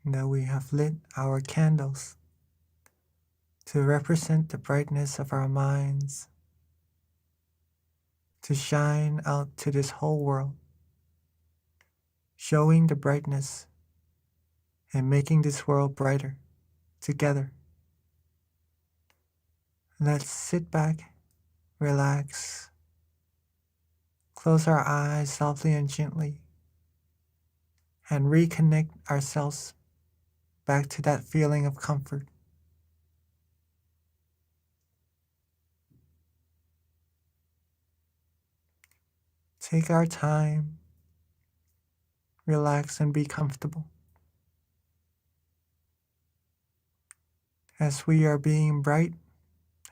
that we have lit our candles to represent the brightness of our minds, to shine out to this whole world, showing the brightness and making this world brighter together. Let's sit back, relax, close our eyes softly and gently, and reconnect ourselves back to that feeling of comfort. Take our time, relax, and be comfortable. As we are being bright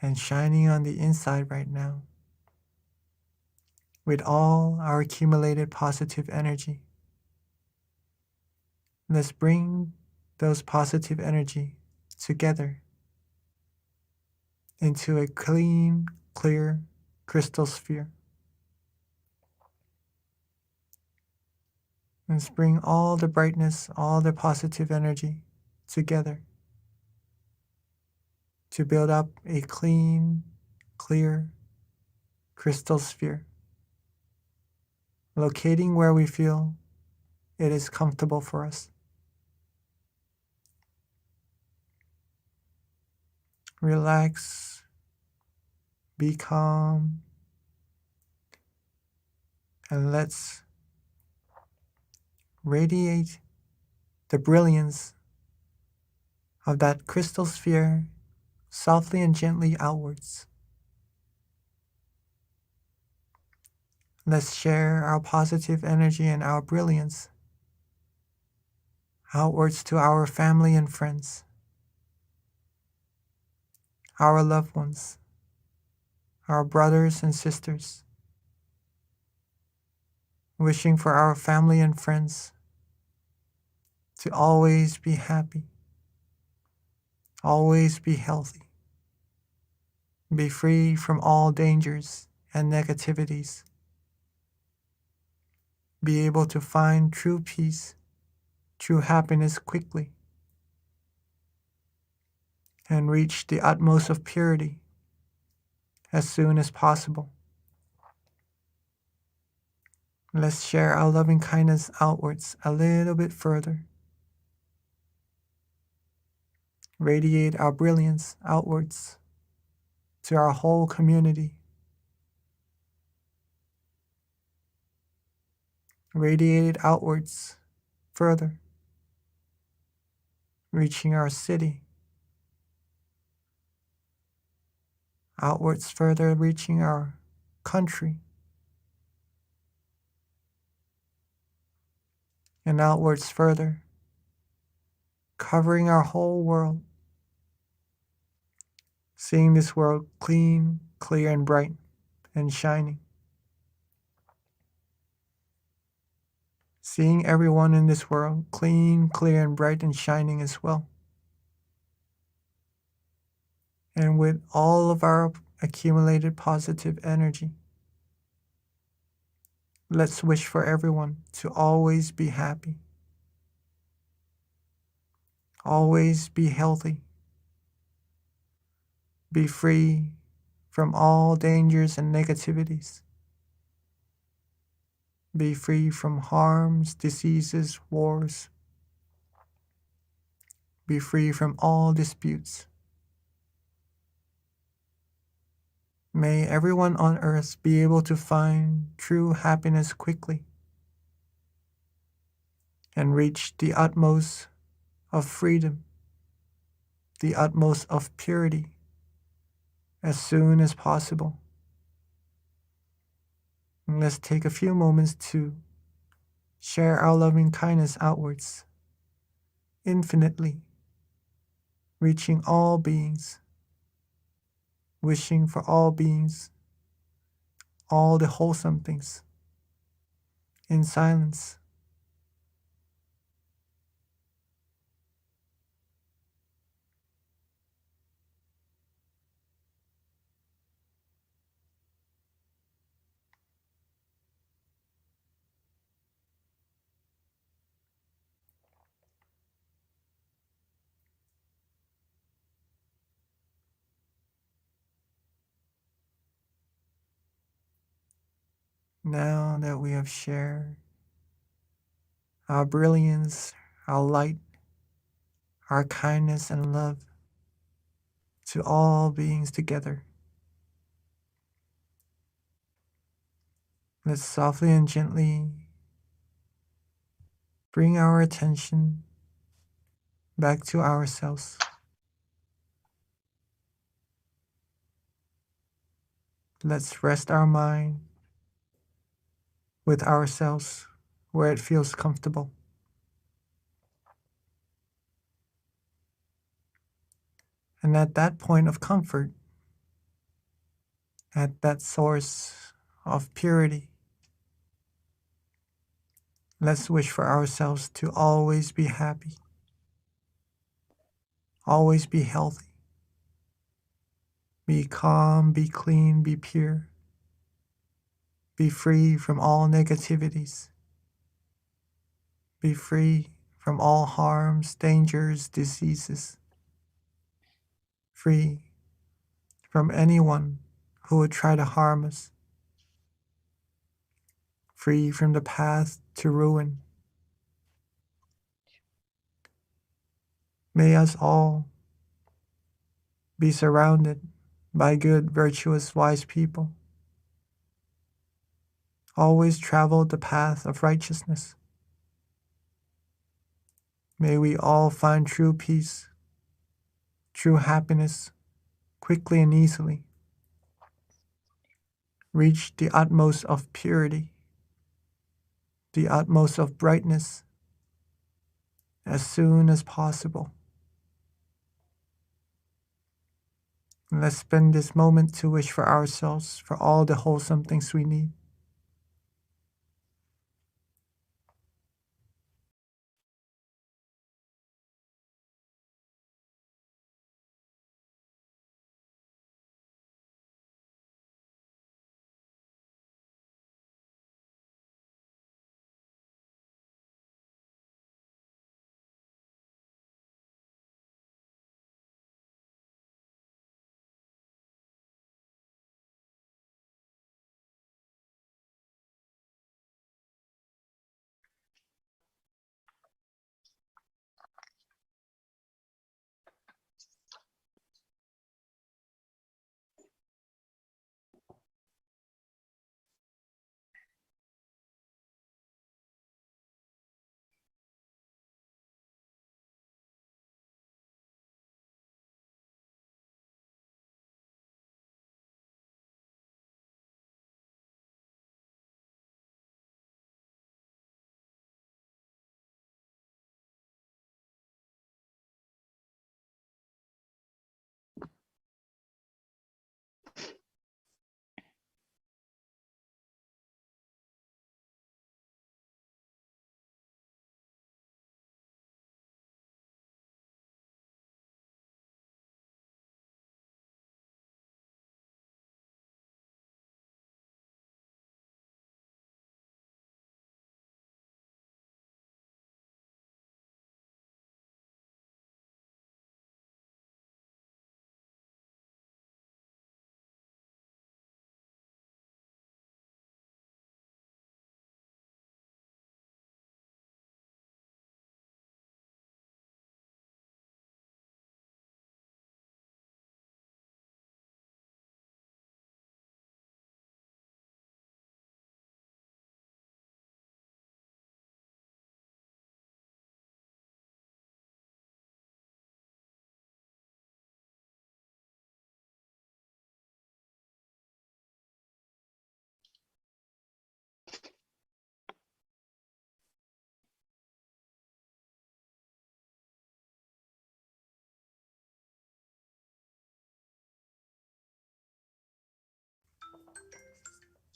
and shining on the inside right now, with all our accumulated positive energy, let's bring those positive energy together into a clean, clear crystal sphere. Let's bring all the brightness, all the positive energy together to build up a clean, clear crystal sphere, locating where we feel it is comfortable for us. Relax, be calm, and let's radiate the brilliance of that crystal sphere softly and gently outwards. Let's share our positive energy and our brilliance outwards to our family and friends, our loved ones, our brothers and sisters, wishing for our family and friends to always be happy, always be healthy, be free from all dangers and negativities, be able to find true peace, true happiness quickly, and reach the utmost of purity as soon as possible. Let's share our loving kindness outwards a little bit further. Radiate our brilliance outwards to our whole community. Radiate it outwards further, reaching our city. Outwards further, reaching our country. And outwards further, covering our whole world. Seeing this world clean, clear, and bright, and shining. Seeing everyone in this world clean, clear, and bright, and shining as well. And with all of our accumulated positive energy, let's wish for everyone to always be happy, always be healthy, be free from all dangers and negativities, be free from harms, diseases, wars, be free from all disputes. May everyone on earth be able to find true happiness quickly and reach the utmost of freedom, the utmost of purity as soon as possible. And let's take a few moments to share our loving kindness outwards, infinitely, reaching all beings, wishing for all beings, all the wholesome things, in silence. Now that we have shared our brilliance, our light, our kindness and love, to all beings together. Let's softly and gently bring our attention back to ourselves. Let's rest our mind with ourselves where it feels comfortable. And at that point of comfort, at that source of purity, let's wish for ourselves to always be happy, always be healthy, be calm, be clean, be pure, be free from all negativities, be free from all harms, dangers, diseases, free from anyone who would try to harm us, free from the path to ruin. May us all be surrounded by good, virtuous, wise people. Always travel the path of righteousness. May we all find true peace, true happiness, quickly and easily. Reach the utmost of purity, the utmost of brightness, as soon as possible. And let's spend this moment to wish for ourselves for all the wholesome things we need.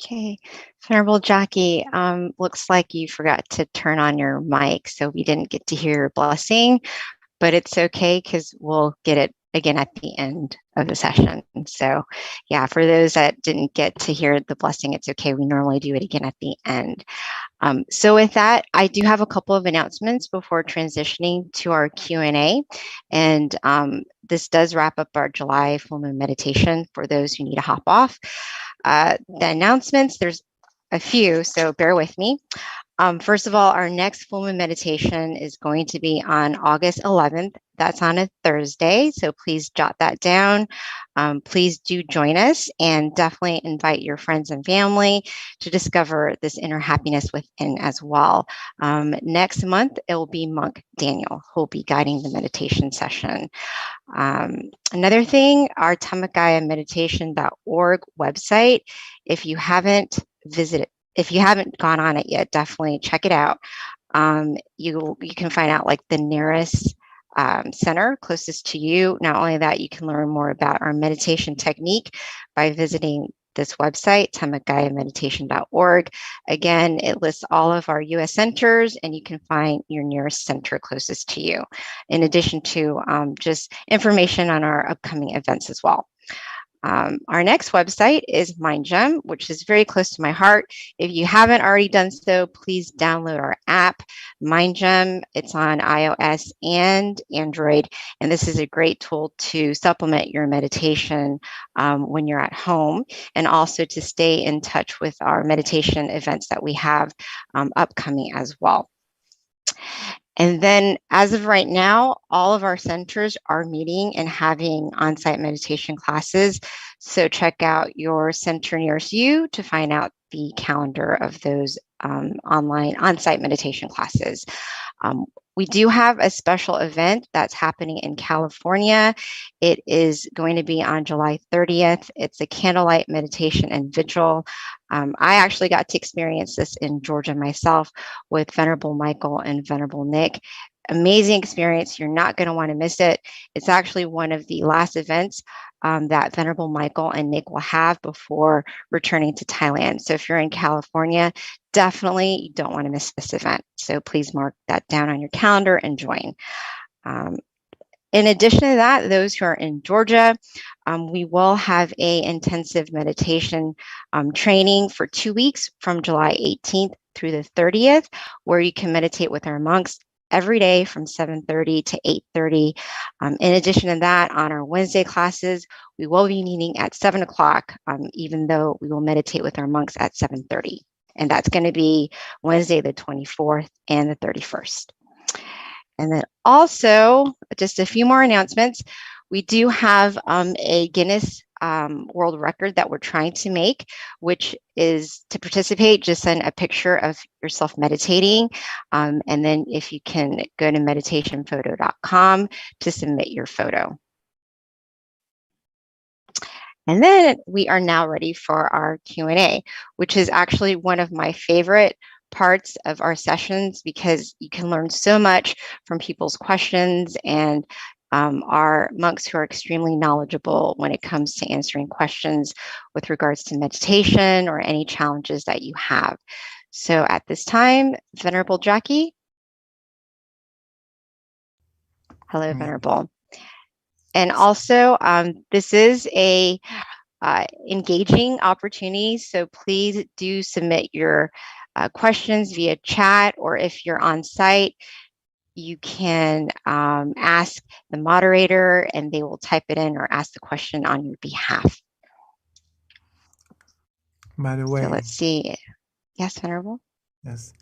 Okay, Venerable Jackie, looks like you forgot to turn on your mic, so we didn't get to hear your blessing, but it's okay because we'll get it again at the end of the session. So yeah, for those that didn't get to hear the blessing, it's okay. We normally do it again at the end. So with that, I do have a couple of announcements before transitioning to our Q&A. And this does wrap up our July full moon meditation for those who need to hop off. The announcements, there's a few, so bear with me. First of all, our next full moon meditation is going to be on August 11th That's on a Thursday, so please jot that down. Please do join us and definitely invite your friends and family to discover this inner happiness within as well. Next month, it will be Monk Daniel who will be guiding the meditation session. Another thing, our Meditation.org website, if you haven't gone on it yet, definitely check it out. You can find out like the nearest center closest to you. Not only that, you can learn more about our meditation technique by visiting this website, Meditation.org. Again, it lists all of our US centers, and you can find your nearest center closest to you, in addition to just information on our upcoming events as well. Our next website is MindGem, which is very close to my heart. If you haven't already done so, please download our app, MindGem. It's on iOS and Android, and this is a great tool to supplement your meditation when you're at home, and also to stay in touch with our meditation events that we have upcoming as well. And then as of right now, all of our centers are meeting and having on-site meditation classes. So check out your center nearest you to find out the calendar of those online on-site meditation classes. We do have a special event that's happening in California. It is going to be on July 30th. It's a candlelight meditation and vigil. I actually got to experience this in Georgia myself with Venerable Michael and Venerable Nick. Amazing experience. You're not going to want to miss it. It's actually one of the last events that Venerable Michael and Nick will have before returning to Thailand. So if you're in California, definitely you don't want to miss this event. So please mark that down on your calendar and join. In addition to that, those who are in Georgia, we will have a intensive meditation training for 2 weeks from July 18th through the 30th, where you can meditate with our monks every day from 7:30 to 8:30. In addition to that, on our Wednesday classes, we will be meeting at 7 o'clock, even though we will meditate with our monks at 7:30. And that's going to be Wednesday, the 24th and the 31st. And then also, just a few more announcements. We do have a Guinness World Record that we're trying to make, which is to participate, just send a picture of yourself meditating. And then if you can go to meditationphoto.com to submit your photo. And then we are now ready for our Q&A, which is actually one of my favorite parts of our sessions because you can learn so much from people's questions, and our monks who are extremely knowledgeable when it comes to answering questions with regards to meditation or any challenges that you have. So at this time, Venerable Jackie. Hello, Venerable. And also, this is a engaging opportunity, so please do submit your questions via chat, or if you're on site, you can ask the moderator and they will type it in or ask the question on your behalf. By the way, so let's see. Yes, Venerable? Yes.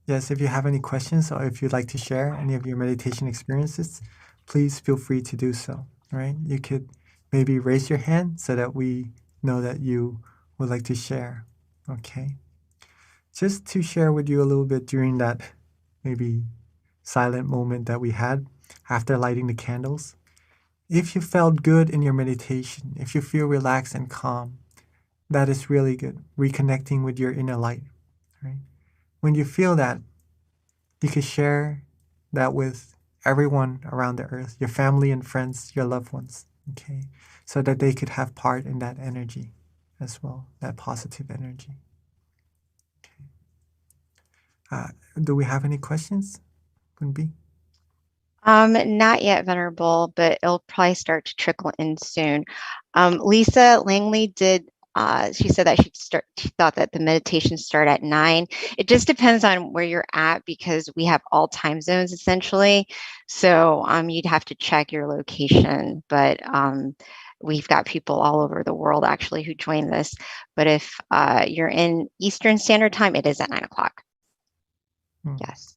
Yes, if you have any questions or if you'd like to share any of your meditation experiences, please feel free to do so, right? You could maybe raise your hand so that we know that you would like to share, okay? Just to share with you a little bit during that maybe silent moment that we had after lighting the candles. If you felt good in your meditation, if you feel relaxed and calm, that is really good. Reconnecting with your inner light, right? When you feel that, you can share that with everyone around the earth, your family and friends, your loved ones, okay? So that they could have part in that energy as well, that positive energy. Okay. Do we have any questions? Kunbi? Not yet, Venerable, but it'll probably start to trickle in soon. Lisa Langley did. She said that she thought that the meditation start at 9. It just depends on where you're at because we have all time zones essentially. So you'd have to check your location, but we've got people all over the world actually who join this. But if you're in Eastern Standard Time, it is at 9 o'clock. Yes.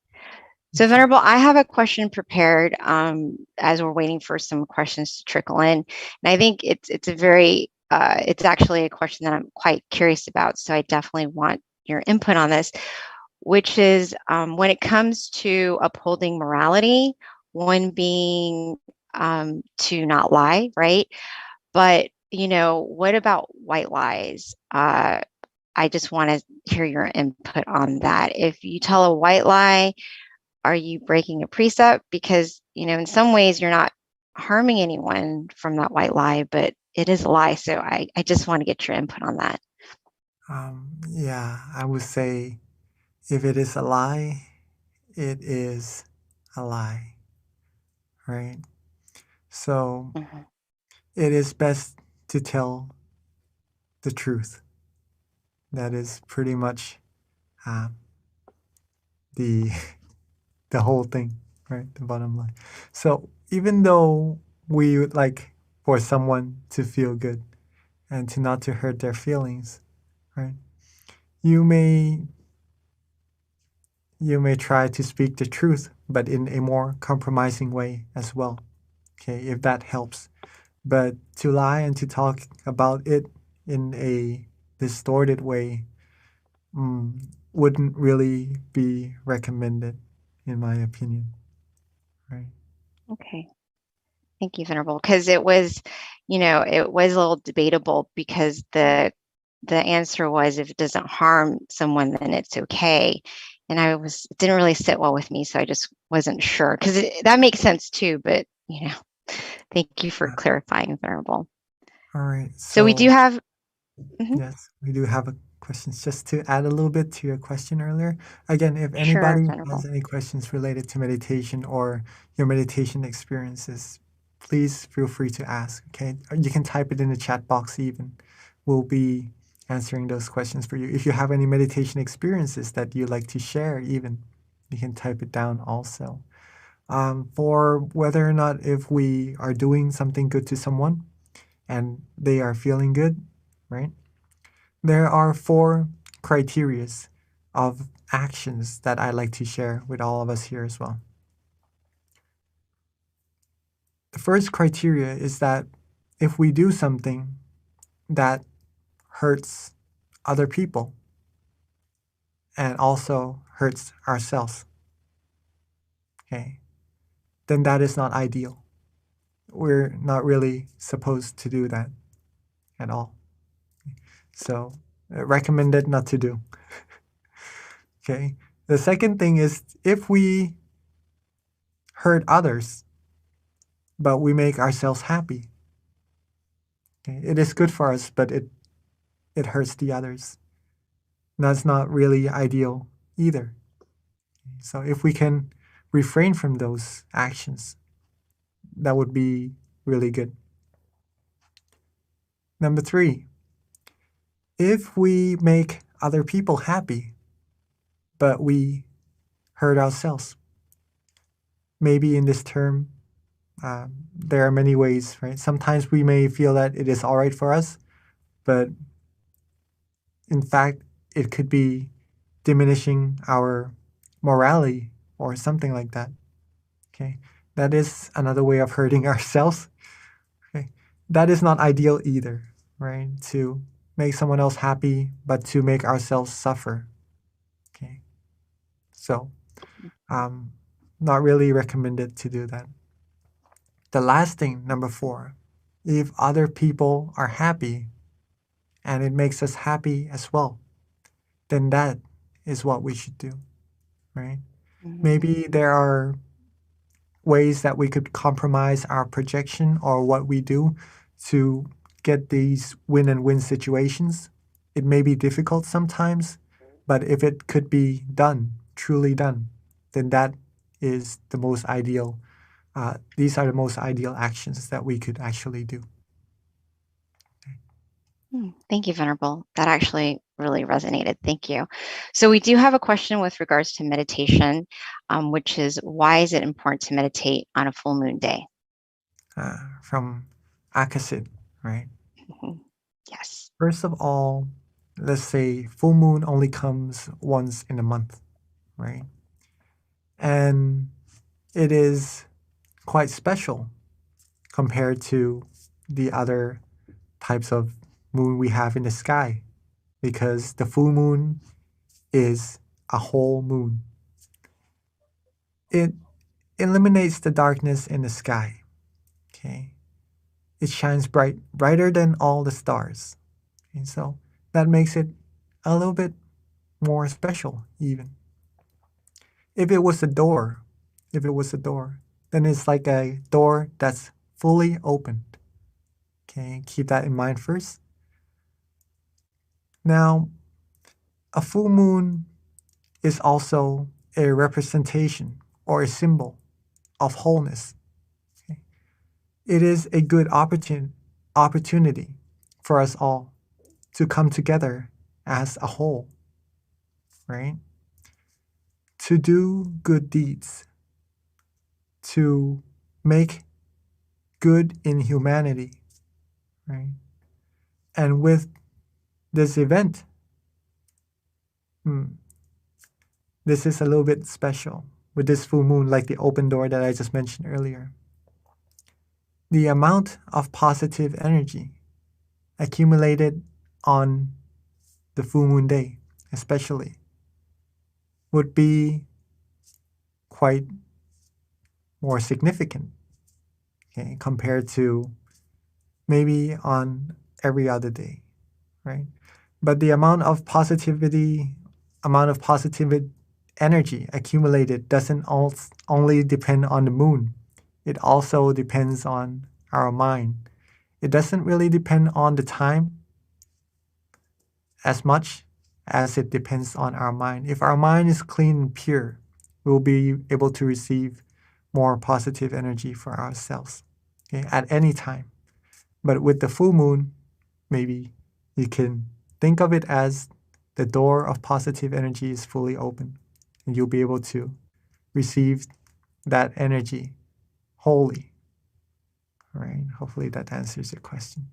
So, Venerable, I have a question prepared as we're waiting for some questions to trickle in, and I think it's a very it's actually a question that I'm quite curious about. So, I definitely want your input on this, which is when it comes to upholding morality, one being to not lie, right? But what about white lies? I just want to hear your input on that. If you tell a white lie, are you breaking a precept? Because, in some ways you're not harming anyone from that white lie, but it is a lie. So I just want to get your input on that. Yeah, I would say if it is a lie, it is a lie, right? So Mhm. it is best to tell the truth. That is pretty much the the whole thing, right? The bottom line. So even though we would like for someone to feel good and to not to hurt their feelings, right? You may try to speak the truth, but in a more compromising way as well. Okay, if that helps. But to lie and to talk about it in a distorted way wouldn't really be recommended, in my opinion. Right. Okay. Thank you, Venerable. Because it was a little debatable because the answer was if it doesn't harm someone, then it's okay. And it didn't really sit well with me. So I just wasn't sure because that makes sense too. But, thank you for clarifying, Venerable. All right. So we do have, mhm, yes, we do have a questions. Just to add a little bit to your question earlier. Again, if sure, anybody Venerable. has any questions related to meditation or your meditation experiences, please feel free to ask. Okay, you can type it in the chat box. Even we'll be answering those questions for you. If you have any meditation experiences that you like to share, even you can type it down also. For whether or not if we are doing something good to someone and they are feeling good, right? There are 4 criterias of actions that I like to share with all of us here as well. The first criteria is that if we do something that hurts other people and also hurts ourselves, okay, then that is not ideal. We're not really supposed to do that at all. So, recommended not to do. Okay. The second thing is if we hurt others, but we make ourselves happy. Okay? It is good for us, but it hurts the others. That's not really ideal either. So if we can refrain from those actions, that would be really good. Number 3, if we make other people happy, but we hurt ourselves, maybe in this term, there are many ways, right? Sometimes we may feel that it is all right for us, but in fact, it could be diminishing our morality or something like that. Okay, that is another way of hurting ourselves. Okay, that is not ideal either, right? To make someone else happy, but to make ourselves suffer. Okay, so not really recommended to do that. The last thing, number 4, if other people are happy and it makes us happy as well, then that is what we should do, right? Maybe there are ways that we could compromise our projection or what we do to get these win and win situations. It may be difficult sometimes, but if it could be done, truly done, then that is the most ideal. These are the most ideal actions that we could actually do. Thank you, Venerable. That actually really resonated. Thank you. So we do have a question with regards to meditation, which is why is it important to meditate on a full moon day? From Akasid, right? Yes. First of all, let's say full moon only comes once in a month, right? And it is quite special compared to the other types of moon we have in the sky, because the full moon is a whole moon. It eliminates the darkness in the sky. Okay, it shines brighter than all the stars. And so that makes it a little bit more special even. If it was a door, then it's like a door that's fully opened. Okay, keep that in mind first. Now, a full moon is also a representation or a symbol of wholeness. Okay? It is a good opportunity for us all to come together as a whole, right? To do good deeds, to make good in humanity, right? And with this event, this is a little bit special. With this full moon, like the open door that I just mentioned earlier, the amount of positive energy accumulated on the full moon day, especially, would be quite more significant, okay, compared to maybe on every other day, right? But the amount of positive energy accumulated doesn't only depend on the moon. It also depends on our mind. It doesn't really depend on the time as much as it depends on our mind. If our mind is clean and pure, we'll be able to receive more positive energy for ourselves, okay, at any time. But with the full moon, maybe you can think of it as the door of positive energy is fully open, and you'll be able to receive that energy wholly. All right, hopefully that answers your question.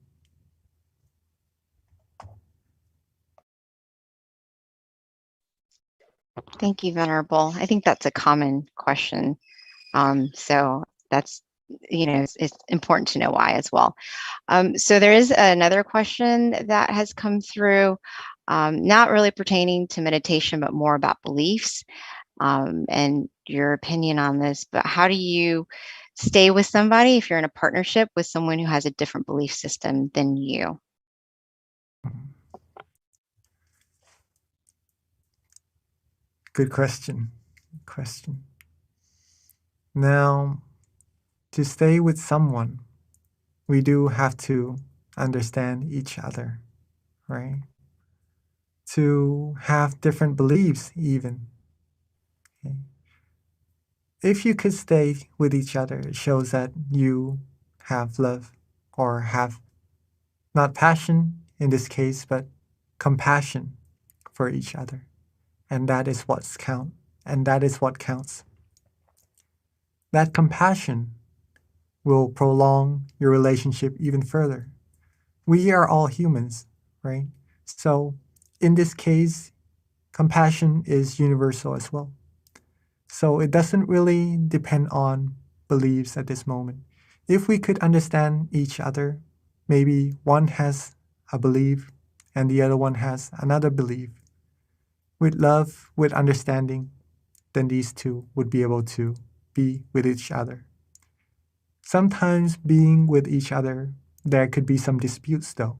Thank you, Venerable. I think that's a common question. So that's, it's important to know why as well. So there is another question that has come through, not really pertaining to meditation, but more about beliefs, and your opinion on this. But how do you stay with somebody if you're in a partnership with someone who has a different belief system than you? Good question. Now, to stay with someone, we do have to understand each other, right? To have different beliefs even. Okay? If you could stay with each other, it shows that you have love, or have not passion in this case, but compassion for each other. And that is what counts. That compassion will prolong your relationship even further. We are all humans, right? So in this case, compassion is universal as well. So it doesn't really depend on beliefs at this moment. If we could understand each other, maybe one has a belief and the other one has another belief. With love, with understanding, then these two would be able to be with each other. Sometimes being with each other, there could be some disputes though,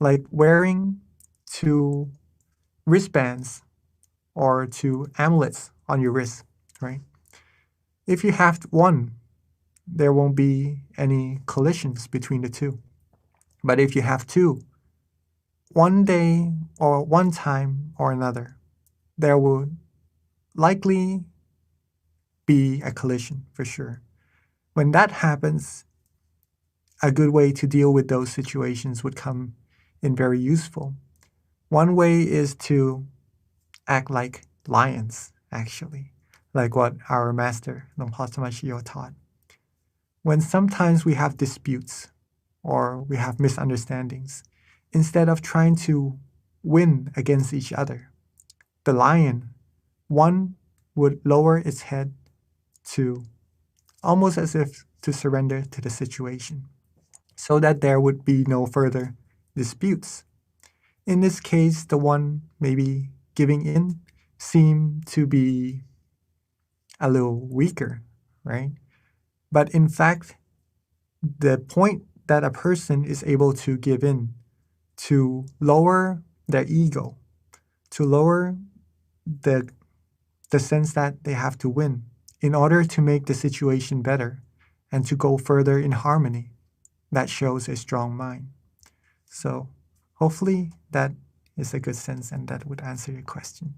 like wearing two wristbands or two amulets on your wrist, right? If you have one, there won't be any collisions between the two. But if you have two, one day or one time or another, there will likely be a collision for sure. When that happens, a good way to deal with those situations would come in very useful. One way is to act like lions, actually, like what our master, Luangpa Samashio, taught. When sometimes we have disputes or we have misunderstandings, instead of trying to win against each other, the lion, one would lower its head to almost as if to surrender to the situation, so that there would be no further disputes. In this case, the one maybe giving in seemed to be a little weaker, right? But in fact, the point that a person is able to give in, to lower their ego, to lower the sense that they have to win in order to make the situation better and to go further in harmony, that shows a strong mind. So hopefully that is a good sense and that would answer your question.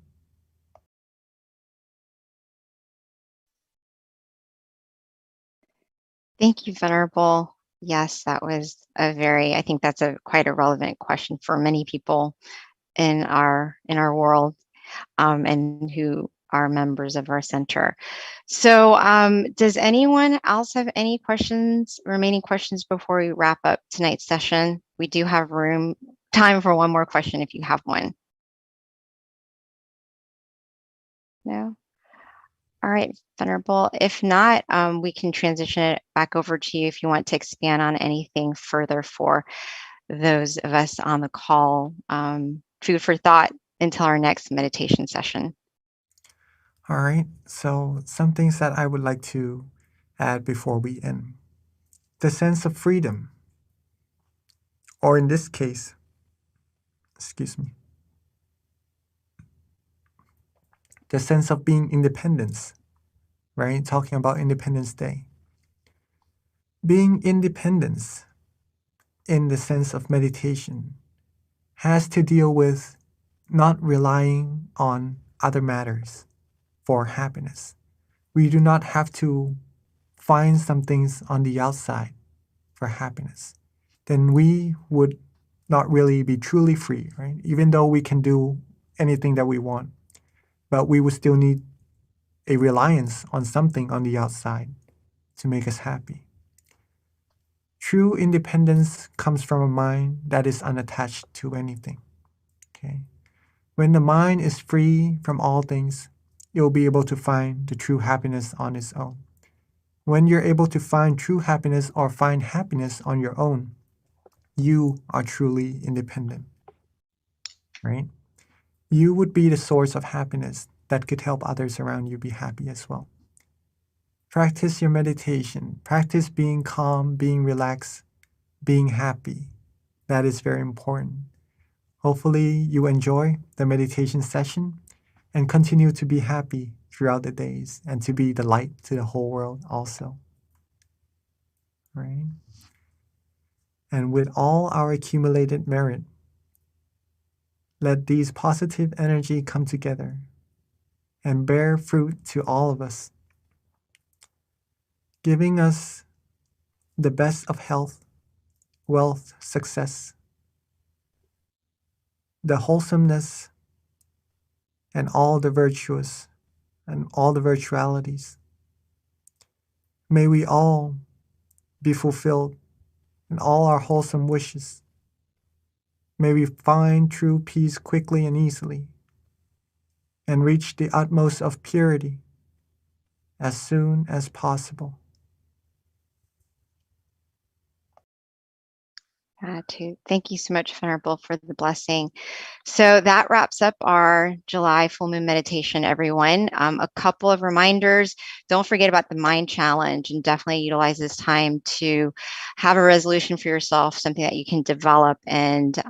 Thank you, Venerable. Yes, that was I think that's quite a relevant question for many people in our world, and who are members of our center. So does anyone else have any remaining questions before we wrap up tonight's session? We do have time for one more question if you have one. No? All right, Venerable. If not, we can transition it back over to you if you want to expand on anything further for those of us on the call. Food for thought until our next meditation session. All right, so some things that I would like to add before we end. The sense of freedom, or in this case, the sense of being independence, right? Talking about Independence Day. Being independence in the sense of meditation has to deal with not relying on other matters for happiness. We do not have to find some things on the outside for happiness. Then we would not really be truly free, right? Even though we can do anything that we want, but we would still need a reliance on something on the outside to make us happy. True independence comes from a mind that is unattached to anything. Okay? When the mind is free from all things, you'll be able to find the true happiness on its own. When you're able to find true happiness or find happiness on your own, you are truly independent, right? You would be the source of happiness that could help others around you be happy as well. Practice your meditation. Practice being calm, being relaxed, being happy. That is very important. Hopefully you enjoy the meditation session and continue to be happy throughout the days and to be the light to the whole world also. Right? And with all our accumulated merit, let these positive energy come together and bear fruit to all of us, giving us the best of health, wealth, success, the wholesomeness, and all the virtuous and all the virtualities. May we all be fulfilled in all our wholesome wishes. May we find true peace quickly and easily, and reach the utmost of purity as soon as possible. Thank you so much, Venerable, for the blessing. So that wraps up our July full moon meditation, everyone. A couple of reminders. Don't forget about the mind challenge, and definitely utilize this time to have a resolution for yourself, something that you can develop, and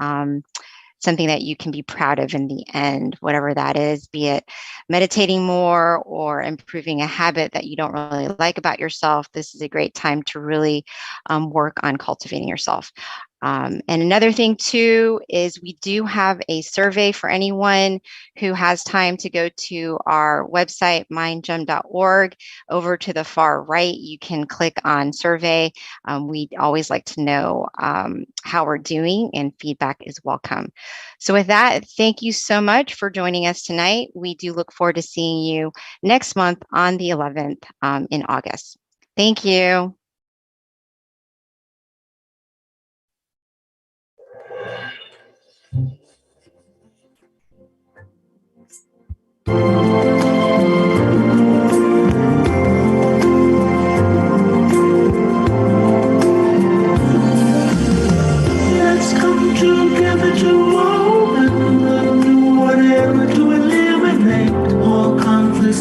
something that you can be proud of in the end, whatever that is, be it meditating more or improving a habit that you don't really like about yourself. This is a great time to really work on cultivating yourself. And another thing too is we do have a survey for anyone who has time to go to our website, mindgem.org. Over to the far right, you can click on survey. We always like to know how we're doing, and feedback is welcome. So with that, thank you so much for joining us tonight. We do look forward to seeing you next month on the 11th in August. Thank you.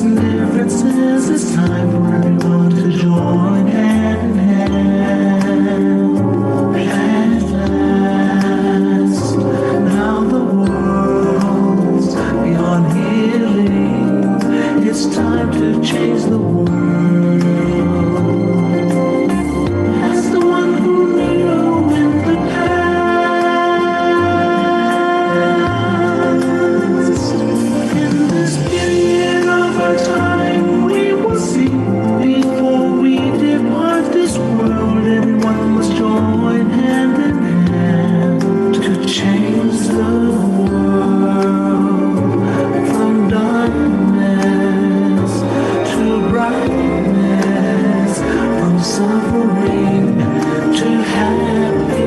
and differences, it's time for everyone to join hand in hand. At last, now the world's beyond healing. It's time to change the world. As the one who knew in the past, in this period of our time, we will see before we depart this world. Everyone must join hand in hand to change the world from darkness to brightness, from suffering to happiness,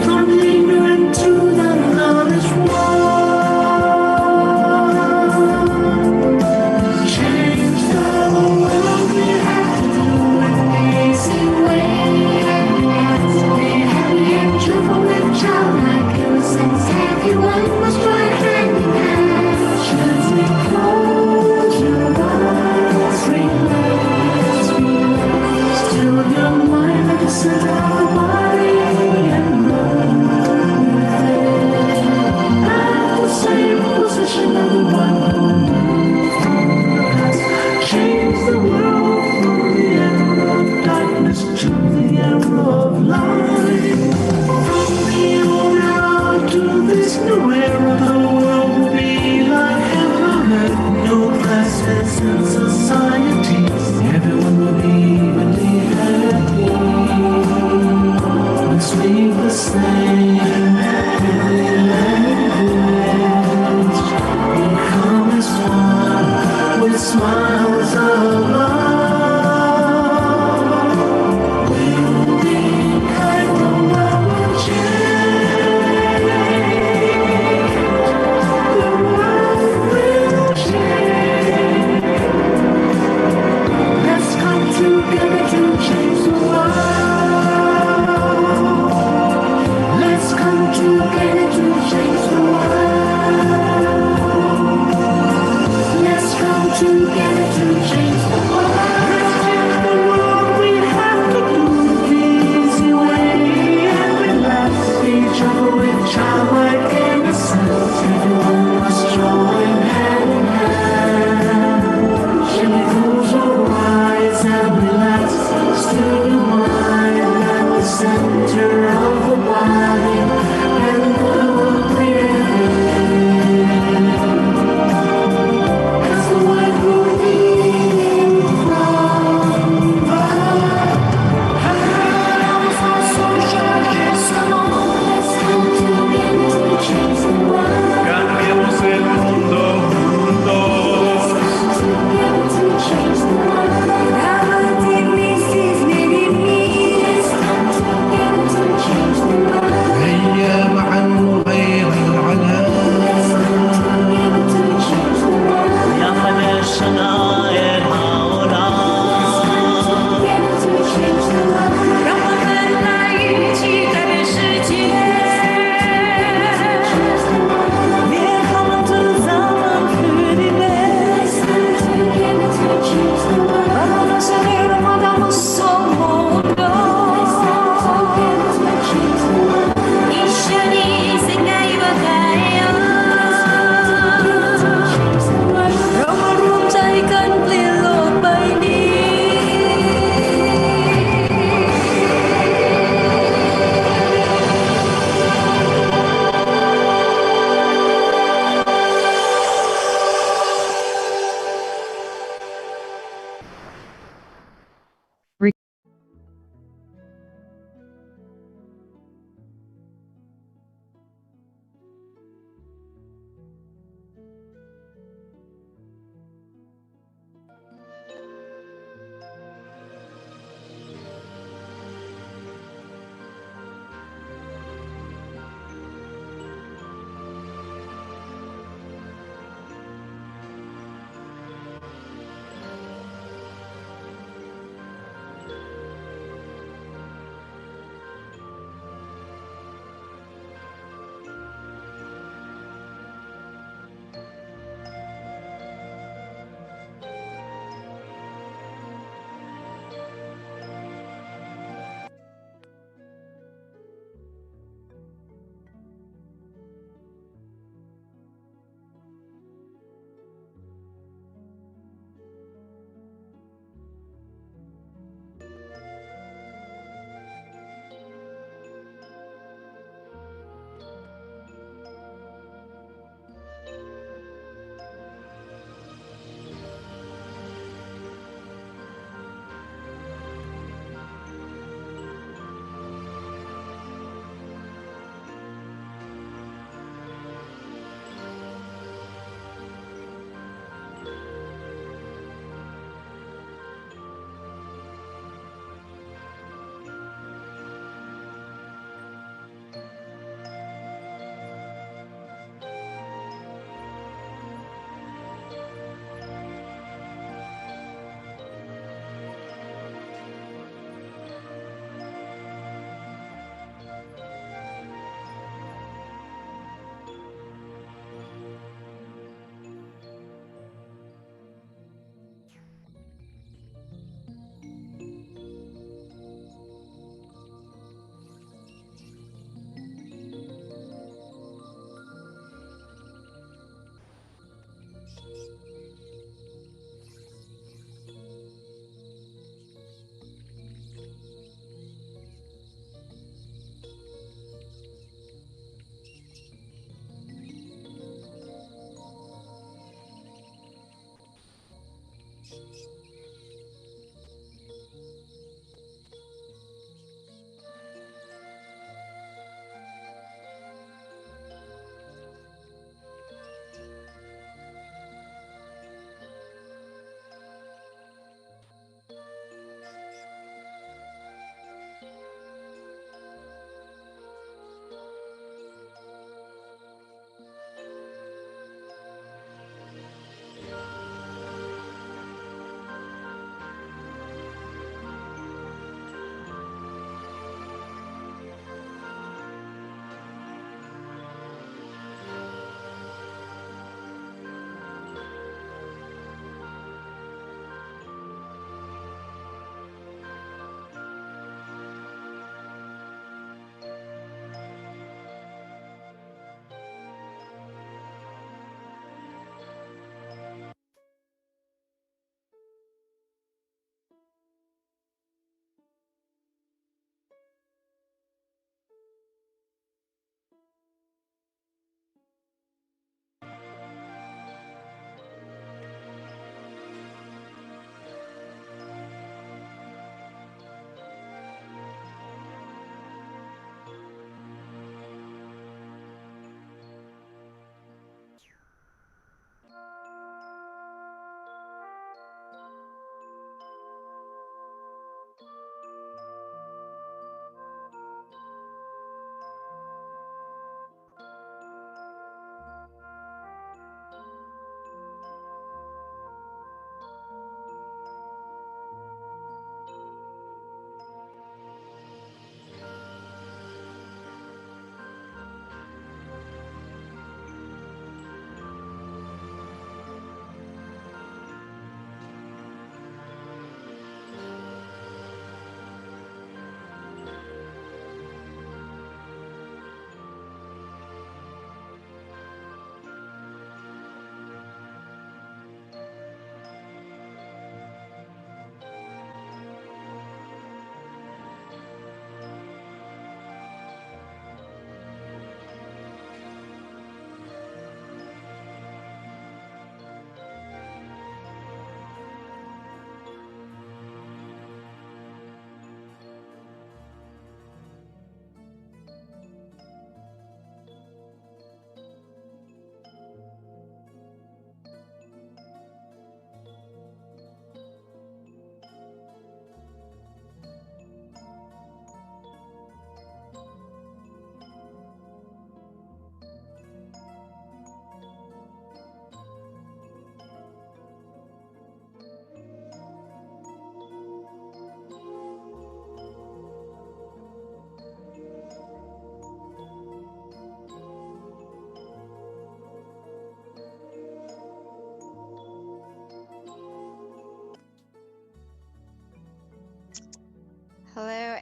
from ignorant to the knowledge one. Change the world, we have to do it the easy way. Be happy and cheerful and childlike innocence. Everyone must join hand in hand. Gently close your eyes, relax, relax. Still your mind at the center of the body and breath. At the same position of the one who moved from the past. Change the world from the era of darkness to the era of light. From the old era to this new era, the world will be like heaven on earth. No classes in society. Everyone will be evenly happy. And speak the same heavenly language. Become as one with smiles of love. We'll be kind, the world will change. The world will change.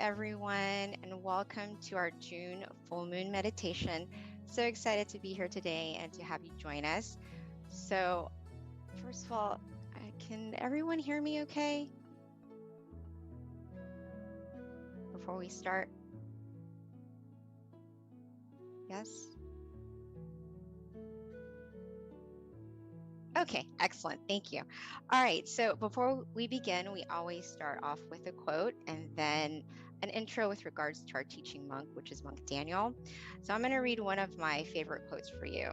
everyone, and welcome to our June full moon meditation. So excited to be here today and to have you join us. So, first of all, can everyone hear me okay? Before we start? Yes? Okay, excellent. Thank you. All right, so before we begin, we always start off with a quote and then an intro with regards to our teaching monk, which is Monk Daniel. So I'm going to read one of my favorite quotes for you.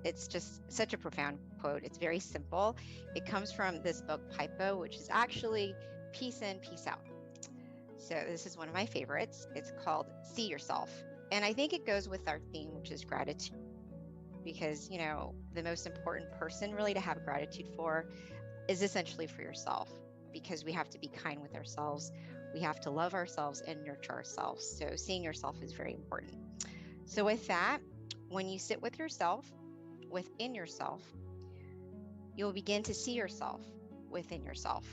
It's just such a profound quote. It's very simple. It comes from this book, Paipo, which is actually Peace In, Peace Out. So this is one of my favorites. It's called See Yourself. And I think it goes with our theme, which is gratitude. Because, you know, the most important person really to have gratitude for is essentially for yourself, because we have to be kind with ourselves. We have to love ourselves and nurture ourselves. So seeing yourself is very important. So with that, when you sit with yourself, within yourself, you'll begin to see yourself within yourself.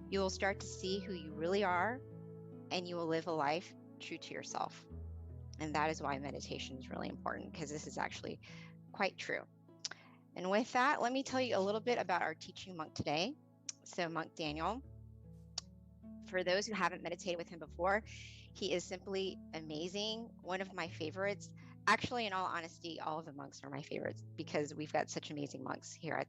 You will start to see who you really are, and you will live a life true to yourself. And that is why meditation is really important, because this is actually quite true. And with that, let me tell you a little bit about our teaching monk today. So Monk Daniel, for those who haven't meditated with him before, he is simply amazing. One of my favorites. Actually, in all honesty, all of the monks are my favorites because we've got such amazing monks here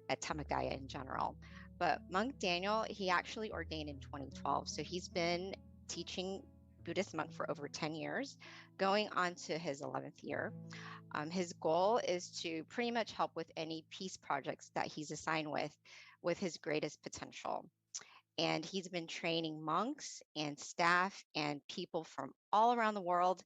at Dhammakaya in general. But Monk Daniel, he actually ordained in 2012. So he's been teaching Buddhist monk for over 10 years, going on to his 11th year. His goal is to pretty much help with any peace projects that he's assigned with his greatest potential. And he's been training monks and staff and people from all around the world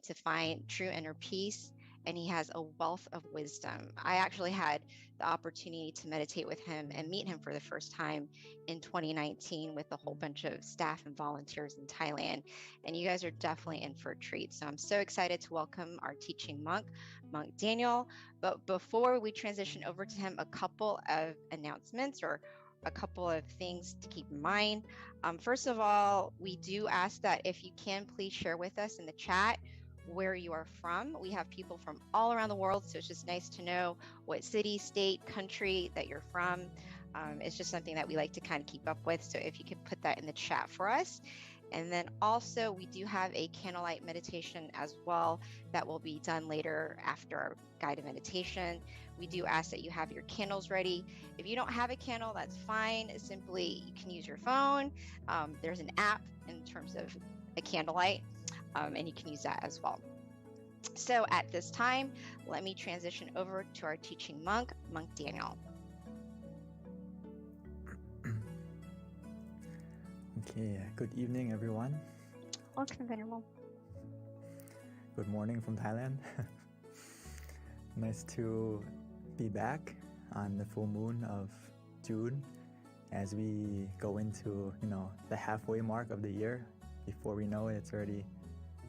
to find true inner peace. And he has a wealth of wisdom. I actually had the opportunity to meditate with him and meet him for the first time in 2019 with a whole bunch of staff and volunteers in Thailand. And you guys are definitely in for a treat. So I'm so excited to welcome our teaching monk, Monk Daniel. But before we transition over to him, a couple of announcements or a couple of things to keep in mind. First of all, we do ask that if you can, please share with us in the chat where you are from. We have people from all around the world, so it's just nice to know what city, state, country that you're from. It's just something that we like to kind of keep up with, so if you could put that in the chat for us. And then also we do have a candlelight meditation as well that will be done later after our guided meditation. We do ask that you have your candles ready. If you don't have a candle, that's fine. Simply, you can use your phone. There's an app in terms of a candlelight, and you can use that as well. So at this time, let me transition over to our teaching monk, Monk Daniel. Okay, good evening, everyone. Welcome, Venerable. Good morning from Thailand. Nice to be back on the full moon of June as we go into, the halfway mark of the year. Before we know it, it's already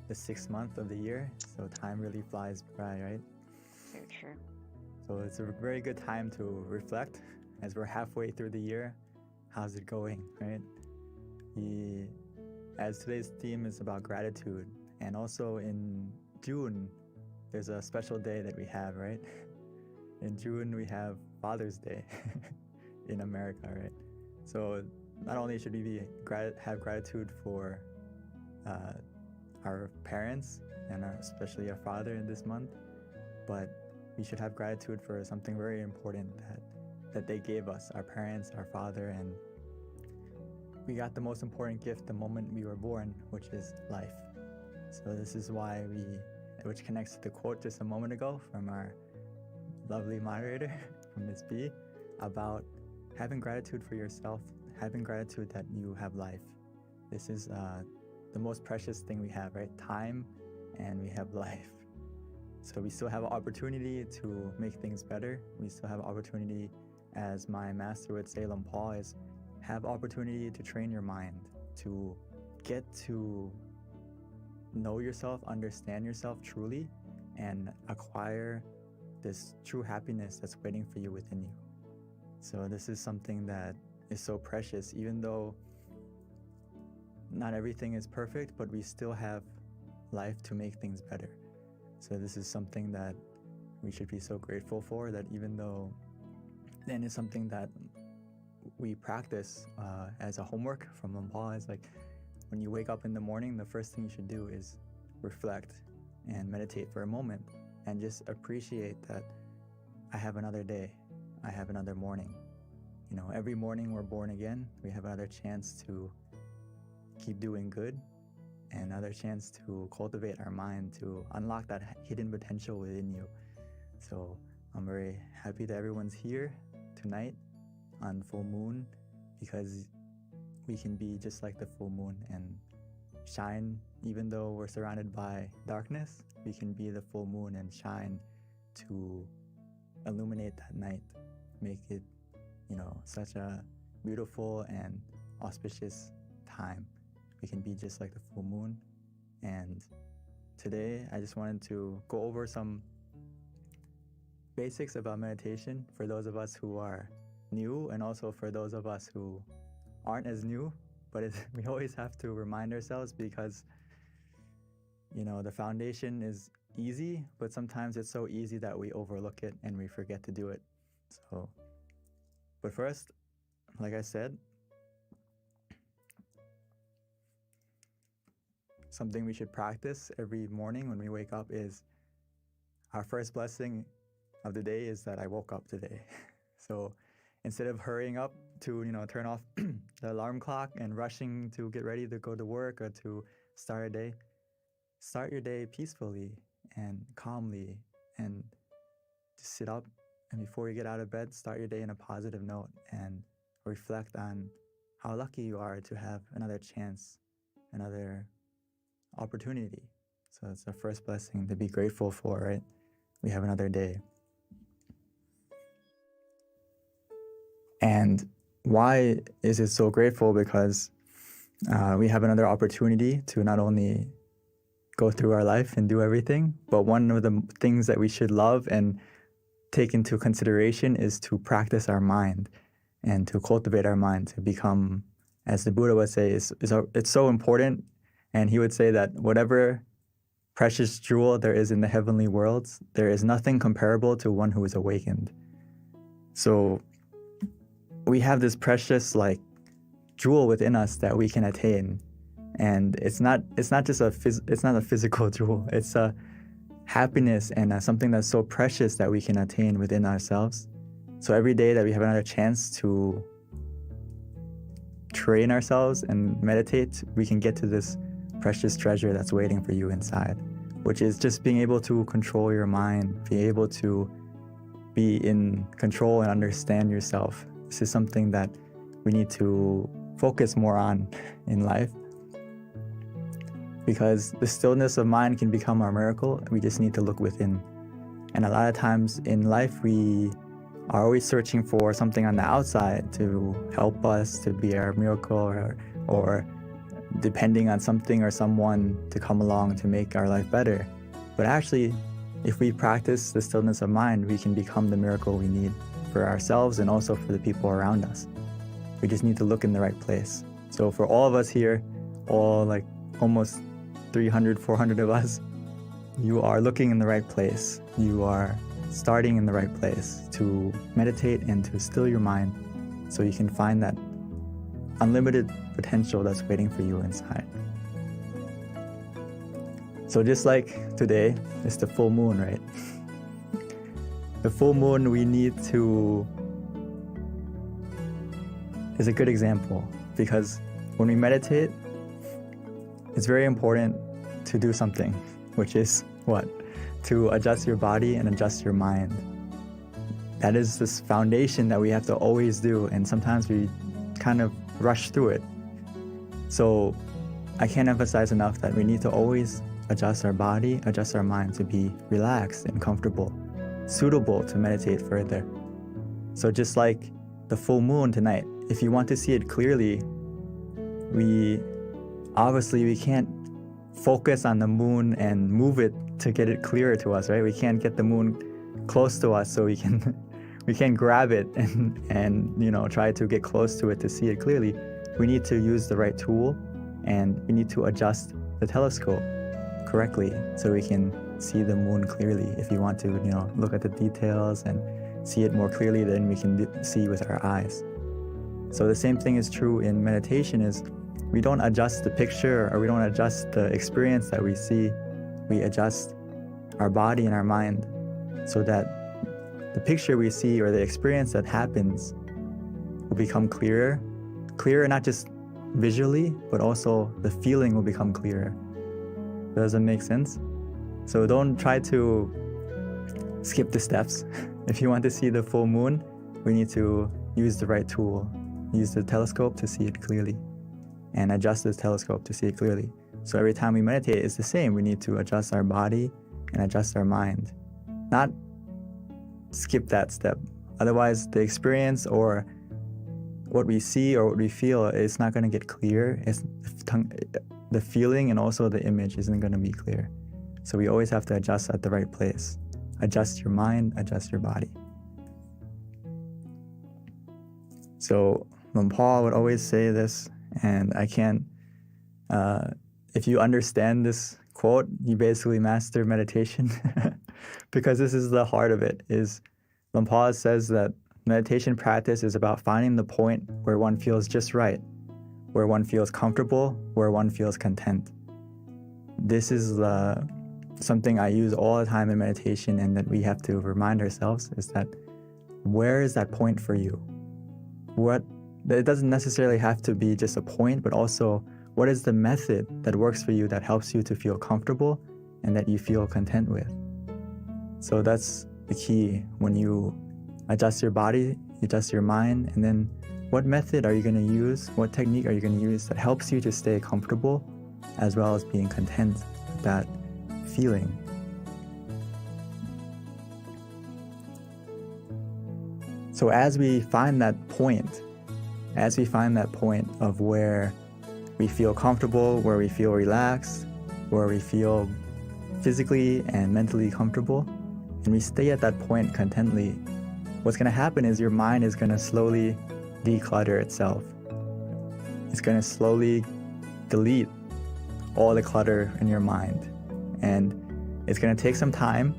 the 6th month of the year. So time really flies by, right? So true. So it's a very good time to reflect as we're halfway through the year. How's it going, right? As today's theme is about gratitude, and also in June, there's a special day that we have, right? In June, we have Father's Day in America, right? So not only should we have gratitude for our parents and especially our father in this month, but we should have gratitude for something very important that they gave us, our parents, our father, and we got the most important gift the moment we were born, which is life. So this is why which connects to the quote just a moment ago from our lovely moderator, from Ms. B, about having gratitude for yourself, having gratitude that you have life. This is the most precious thing we have, right? Time, and we have life. So we still have an opportunity to make things better. We still have an opportunity, as my master would say, Lam Paul, is have opportunity to train your mind, to get to know yourself, understand yourself truly, and acquire this true happiness that's waiting for you within you. So this is something that is so precious, even though not everything is perfect, but we still have life to make things better. So this is something that we should be so grateful for, that even though then it's something that we practice as a homework from Lampal. Is like when you wake up in the morning, the first thing you should do is reflect and meditate for a moment and just appreciate that I have another day, I have another morning. You know, every morning we're born again, we have another chance to keep doing good and another chance to cultivate our mind, to unlock that hidden potential within you. So I'm very happy that everyone's here tonight on full moon, because we can be just like the full moon and shine. Even though we're surrounded by darkness, we can be the full moon and shine to illuminate that night, make it, you know, such a beautiful and auspicious time. We can be just like the full moon. And today I just wanted to go over some basics about meditation for those of us who are new, and also for those of us who aren't as new. But we always have to remind ourselves, because you know, the foundation is easy, but sometimes it's so easy that we overlook it and we forget to do it. So, but first, like I said, something we should practice every morning when we wake up is our first blessing of the day is that I woke up today. So instead of hurrying up to, you know, turn off the alarm clock and rushing to get ready to go to work or to start a day, start your day peacefully and calmly, and just sit up, and before you get out of bed, start your day in a positive note and reflect on how lucky you are to have another chance, another opportunity. So it's the first blessing to be grateful for, right? We have another day. And why is it so grateful? Because we have another opportunity to not only go through our life and do everything, but one of the things that we should love and take into consideration is to practice our mind and to cultivate our mind to become, as the Buddha would say, it's so important. And he would say that whatever precious jewel there is in the heavenly worlds, there is nothing comparable to one who is awakened. So we have this precious like jewel within us that we can attain, and it's not just a physical jewel. It's a happiness and something that's so precious that we can attain within ourselves. So every day that we have another chance to train ourselves and meditate, we can get to this precious treasure that's waiting for you inside, which is just being able to control your mind, be able to be in control and understand yourself. This is something that we need to focus more on in life, because the stillness of mind can become our miracle. We just need to look within. And a lot of times in life, we are always searching for something on the outside to help us, to be our miracle, or depending on something or someone to come along to make our life better. But actually, if we practice the stillness of mind, we can become the miracle we need for ourselves and also for the people around us. We just need to look in the right place. So for all of us here, all like almost 300, 400 of us, you are looking in the right place. You are starting in the right place to meditate and to still your mind so you can find that unlimited potential that's waiting for you inside. So just like today, it's the full moon, right? The full moon is a good example, because when we meditate, it's very important to do something, which is what? To adjust your body and adjust your mind. That is this foundation that we have to always do, and sometimes we kind of rush through it. So I can't emphasize enough that we need to always adjust our body, adjust our mind to be relaxed and comfortable, suitable to meditate further. So just like the full moon tonight, if you want to see it clearly, we can't focus on the moon and move it to get it clearer to us, right? We can't get the moon close to us so we can grab it and try to get close to it to see it clearly. We need to use the right tool and we need to adjust the telescope correctly so we can see the moon clearly. If you want to, look at the details and see it more clearly than we can see with our eyes. So the same thing is true in meditation, is we don't adjust the picture or we don't adjust the experience that we see. We adjust our body and our mind so that the picture we see or the experience that happens will become clearer not just visually, but also the feeling will become clearer. Does that make sense? So don't try to skip the steps. If you want to see the full moon, we need to use the right tool. Use the telescope to see it clearly and adjust the telescope to see it clearly. So every time we meditate, it's the same. We need to adjust our body and adjust our mind, not skip that step. Otherwise, the experience or what we see or what we feel is not going to get clear. The feeling and also the image isn't going to be clear. So we always have to adjust at the right place. Adjust your mind, adjust your body. So Paul would always say this, and I can't, if you understand this quote, you basically master meditation because this is the heart of it. Is Paul says that meditation practice is about finding the point where one feels just right, where one feels comfortable, where one feels content. This is something I use all the time in meditation, and that we have to remind ourselves is that where is that point for you? It doesn't necessarily have to be just a point, but also what is the method that works for you that helps you to feel comfortable and that you feel content with? So that's the key. When you adjust your body, you adjust your mind, and then what method are you going to use? What technique are you going to use that helps you to stay comfortable as well as being content with that feeling? So as we find that point of where we feel comfortable, where we feel relaxed, where we feel physically and mentally comfortable, and we stay at that point contently, what's going to happen is your mind is going to slowly declutter itself. It's going to slowly delete all the clutter in your mind. And it's going to take some time,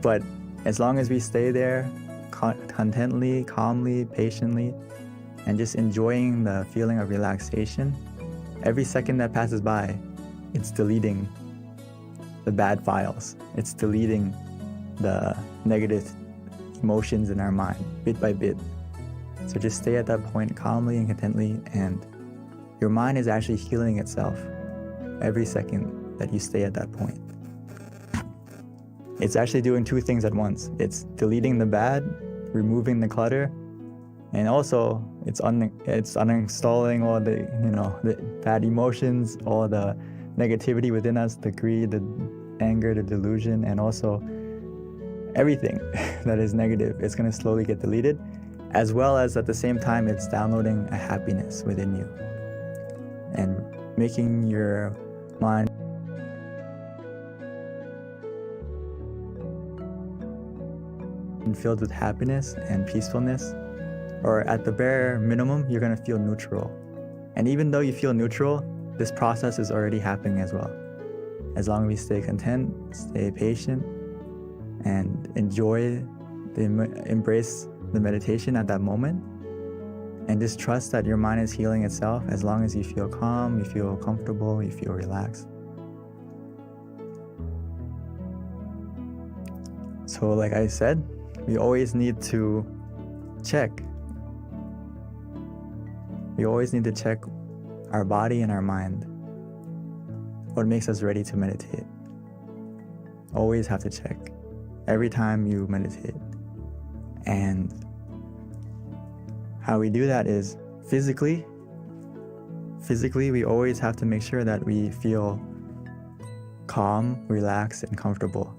but as long as we stay there contently, calmly, patiently, and just enjoying the feeling of relaxation, every second that passes by, it's deleting the bad files. It's deleting the negative emotions in our mind, bit by bit. So just stay at that point calmly and contently, and your mind is actually healing itself every second that you stay at that point. It's actually doing two things at once. It's deleting the bad, removing the clutter, and also it's uninstalling all the bad emotions, all the negativity within us, the greed, the anger, the delusion, and also everything that is negative. It's going to slowly get deleted, as well as at the same time it's downloading a happiness within you and making your mind filled with happiness and peacefulness, or at the bare minimum, you're going to feel neutral. And even though you feel neutral, this process is already happening as well. As long as we stay content, stay patient, and embrace the meditation at that moment, and just trust that your mind is healing itself. As long as you feel calm, you feel comfortable, you feel relaxed. So like I said, we always need to check. We always need to check our body and our mind. What makes us ready to meditate? Always have to check every time you meditate. And how we do that is physically, we always have to make sure that we feel calm, relaxed, and comfortable.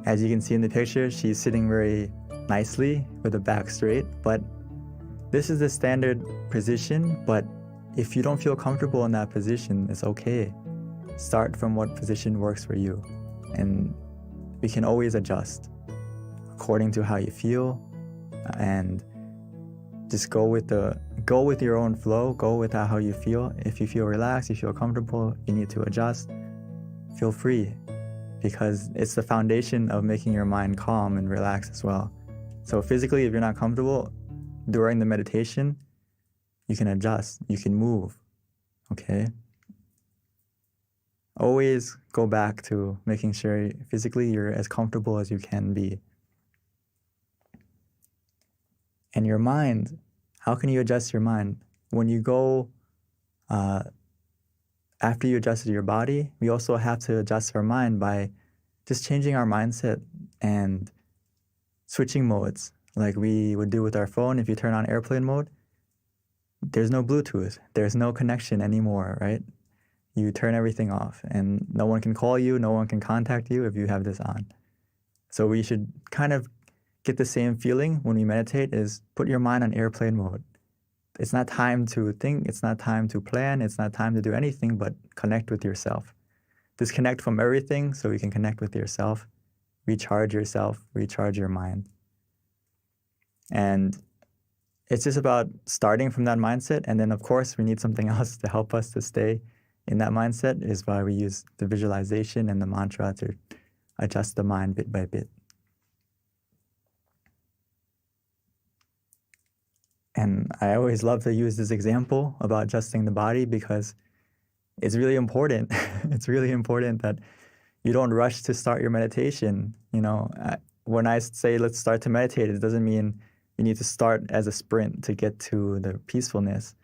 As you can see in the picture, she's sitting very nicely with the back straight, but this is the standard position. But if you don't feel comfortable in that position, it's okay. Start from what position works for you, and we can always adjust according to how you feel. And just go with your own flow, go with how you feel. If you feel relaxed, you feel comfortable, you need to adjust, feel free, because it's the foundation of making your mind calm and relaxed as well. So physically, if you're not comfortable during the meditation, you can adjust, you can move, okay? Always go back to making sure physically you're as comfortable as you can be. And your mind, how can you adjust your mind? When you go, after you adjusted your body, we also have to adjust our mind by just changing our mindset and switching modes, like we would do with our phone. If you turn on airplane mode, there's no Bluetooth, there's no connection anymore, right? You turn everything off and no one can call you, no one can contact you if you have this on. So we should kind of get the same feeling when we meditate, is put your mind on airplane mode. It's not time to think, it's not time to plan, it's not time to do anything but connect with yourself. Disconnect from everything so you can connect with yourself, recharge yourself, recharge your mind. And it's just about starting from that mindset. And then, of course, we need something else to help us to stay in that mindset, is why we use the visualization and the mantra to adjust the mind bit by bit. And I always love to use this example about adjusting the body because it's really important. It's really important that you don't rush to start your meditation. You know, when I say let's start to meditate, it doesn't mean you need to start as a sprint to get to the peacefulness.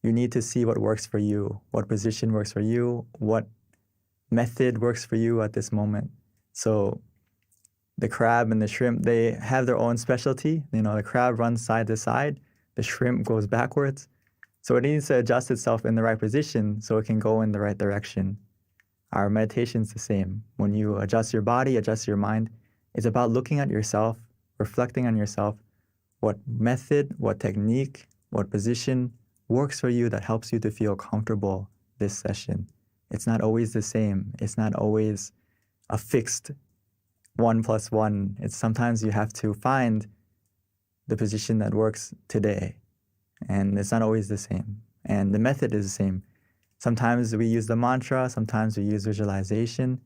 You need to see what works for you, what position works for you, what method works for you at this moment. So the crab and the shrimp, they have their own specialty. You know, the crab runs side to side, the shrimp goes backwards. So it needs to adjust itself in the right position so it can go in the right direction. Our meditation's the same. When you adjust your body, adjust your mind, it's about looking at yourself, reflecting on yourself, what method, what technique, what position works for you that helps you to feel comfortable this session. It's not always the same. It's not always a fixed 1 + 1. It's sometimes you have to find the position that works today. And it's not always the same. And the method is the same. Sometimes we use the mantra, sometimes we use visualization.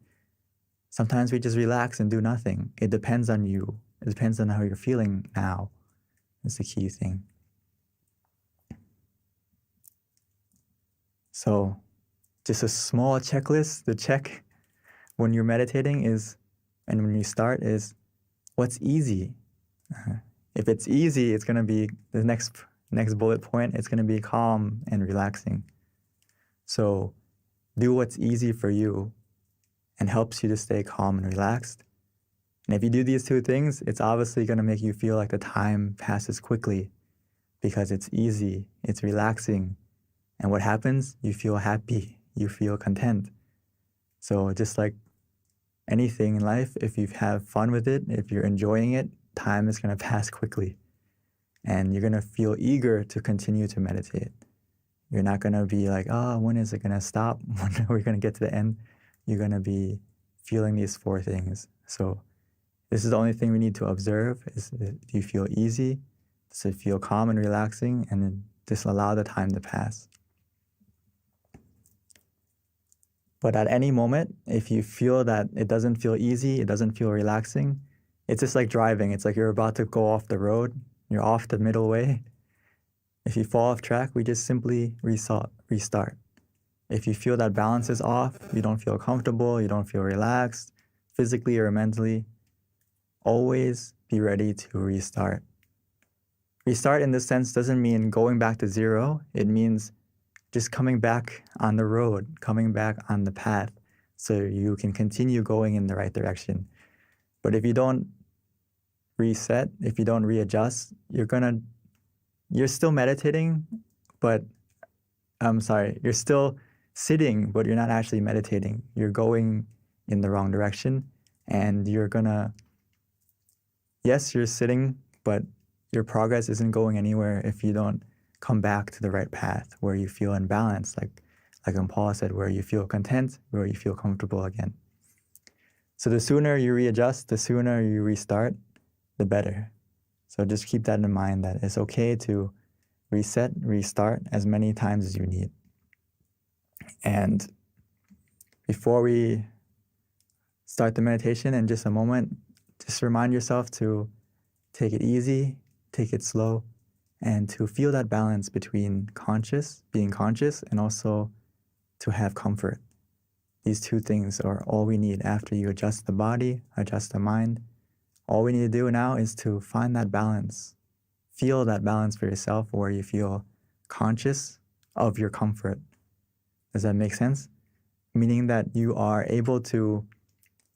Sometimes we just relax and do nothing. It depends on you. It depends on how you're feeling now. That's the key thing. So just a small checklist to check when you're meditating is, and when you start, is what's easy. If it's easy, it's going to be the next bullet point. It's going to be calm and relaxing. So do what's easy for you and helps you to stay calm and relaxed. And if you do these two things, it's obviously going to make you feel like the time passes quickly because it's easy, it's relaxing. And what happens? You feel happy, you feel content. So just like anything in life, if you have fun with it, if you're enjoying it, time is going to pass quickly. And you're going to feel eager to continue to meditate. You're not going to be like, oh, when is it going to stop? When are we going to get to the end? You're going to be feeling these 4 things. So this is the only thing we need to observe is, do you feel easy? Does it feel calm and relaxing? And then just allow the time to pass. But at any moment, if you feel that it doesn't feel easy, it doesn't feel relaxing, it's just like driving. It's like you're about to go off the road. You're off the middle way. If you fall off track, we just simply restart. If you feel that balance is off, you don't feel comfortable, you don't feel relaxed, physically or mentally, always be ready to restart. Restart in this sense doesn't mean going back to zero. It means just coming back on the road, coming back on the path so you can continue going in the right direction. But if you don't reset, if you don't readjust, you're still meditating, but you're still sitting, but you're not actually meditating. You're going in the wrong direction, and yes, you're sitting, but your progress isn't going anywhere if you don't come back to the right path where you feel in balance, like Paul said, where you feel content, where you feel comfortable again. So the sooner you readjust, the sooner you restart, the better. So just keep that in mind, that it's okay to reset, restart as many times as you need. And before we start the meditation in just a moment, just remind yourself to take it easy, take it slow, and to feel that balance between being conscious, and also to have comfort. These two things are all we need after you adjust the body, adjust the mind. All we need to do now is to find that balance. Feel that balance for yourself where you feel conscious of your comfort. Does that make sense? Meaning that you are able to,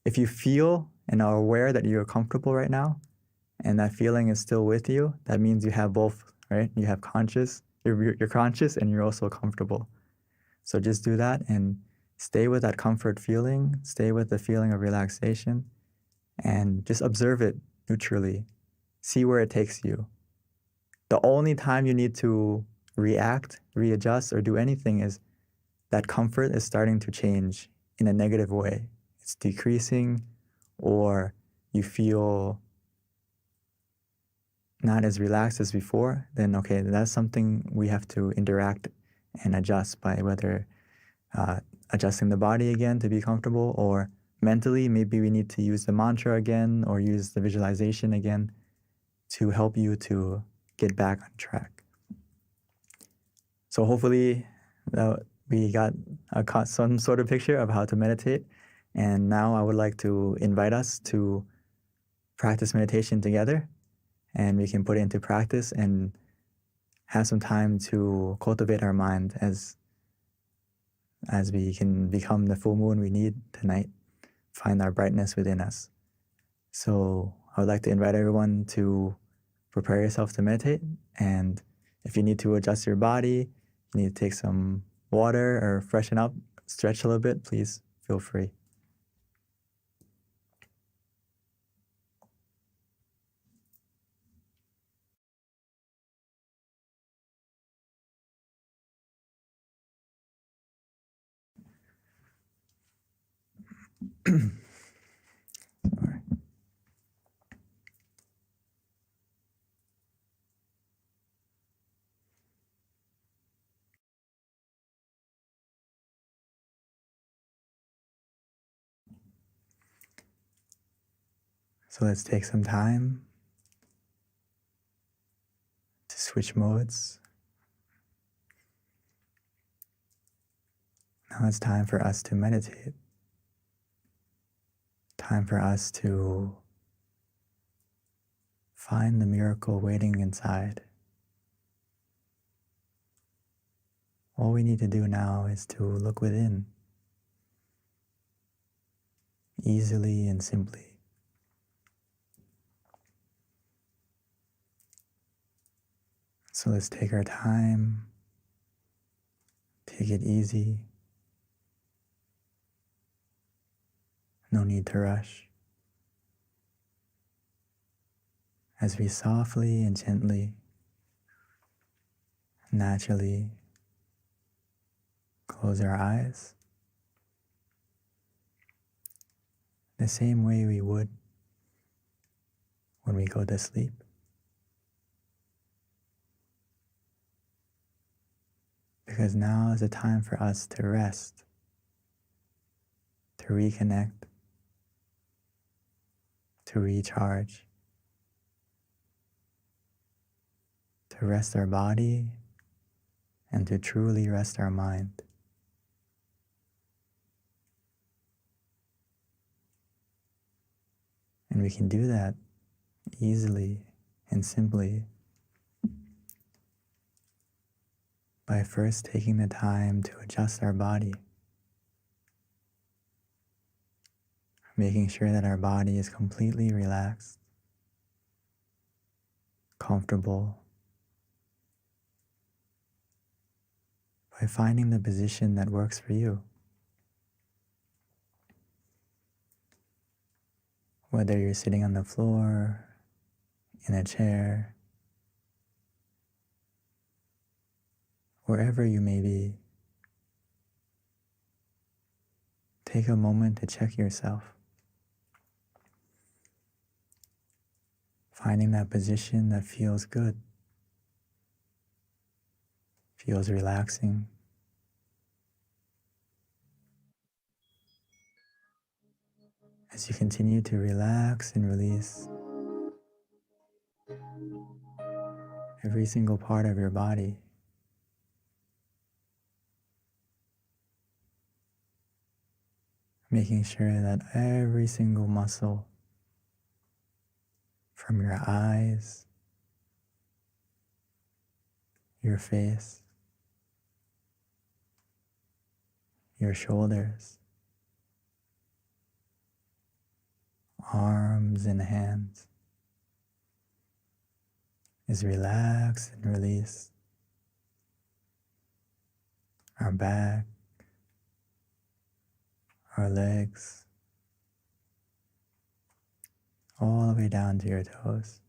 if you feel and are aware that you're comfortable right now, and that feeling is still with you, that means you have both, right? You have you're conscious and you're also comfortable. So just do that and stay with that comfort feeling, stay with the feeling of relaxation, and just observe it neutrally. See where it takes you. The only time you need to react, readjust, or do anything is that comfort is starting to change in a negative way. It's decreasing, or you feel not as relaxed as before, then okay, that's something we have to interact and adjust by whether adjusting the body again to be comfortable, or mentally, maybe we need to use the mantra again or use the visualization again to help you to get back on track. So hopefully we got some sort of picture of how to meditate. And now I would like to invite us to practice meditation together, and we can put it into practice and have some time to cultivate our mind as we can become the full moon we need tonight, find our brightness within us. So I would like to invite everyone to prepare yourself to meditate. And if you need to adjust your body, you need to take some water or freshen up, stretch a little bit, please feel free. Sorry. So let's take some time to switch modes. Now it's time for us to meditate. Time for us to find the miracle waiting inside. All we need to do now is to look within, easily and simply. So let's take our time, take it easy. No need to rush. As we softly and gently, naturally close our eyes, the same way we would when we go to sleep. Because now is the time for us to rest, to reconnect, to recharge, to rest our body, and to truly rest our mind. And we can do that easily and simply by first taking the time to adjust our body, making sure that our body is completely relaxed, comfortable, by finding the position that works for you. Whether you're sitting on the floor, in a chair, wherever you may be, take a moment to check yourself. Finding that position that feels good, feels relaxing. As you continue to relax and release every single part of your body, making sure that every single muscle from your eyes, your face, your shoulders, arms and hands is relaxed and released. Our back, our legs, all the way down to your toes.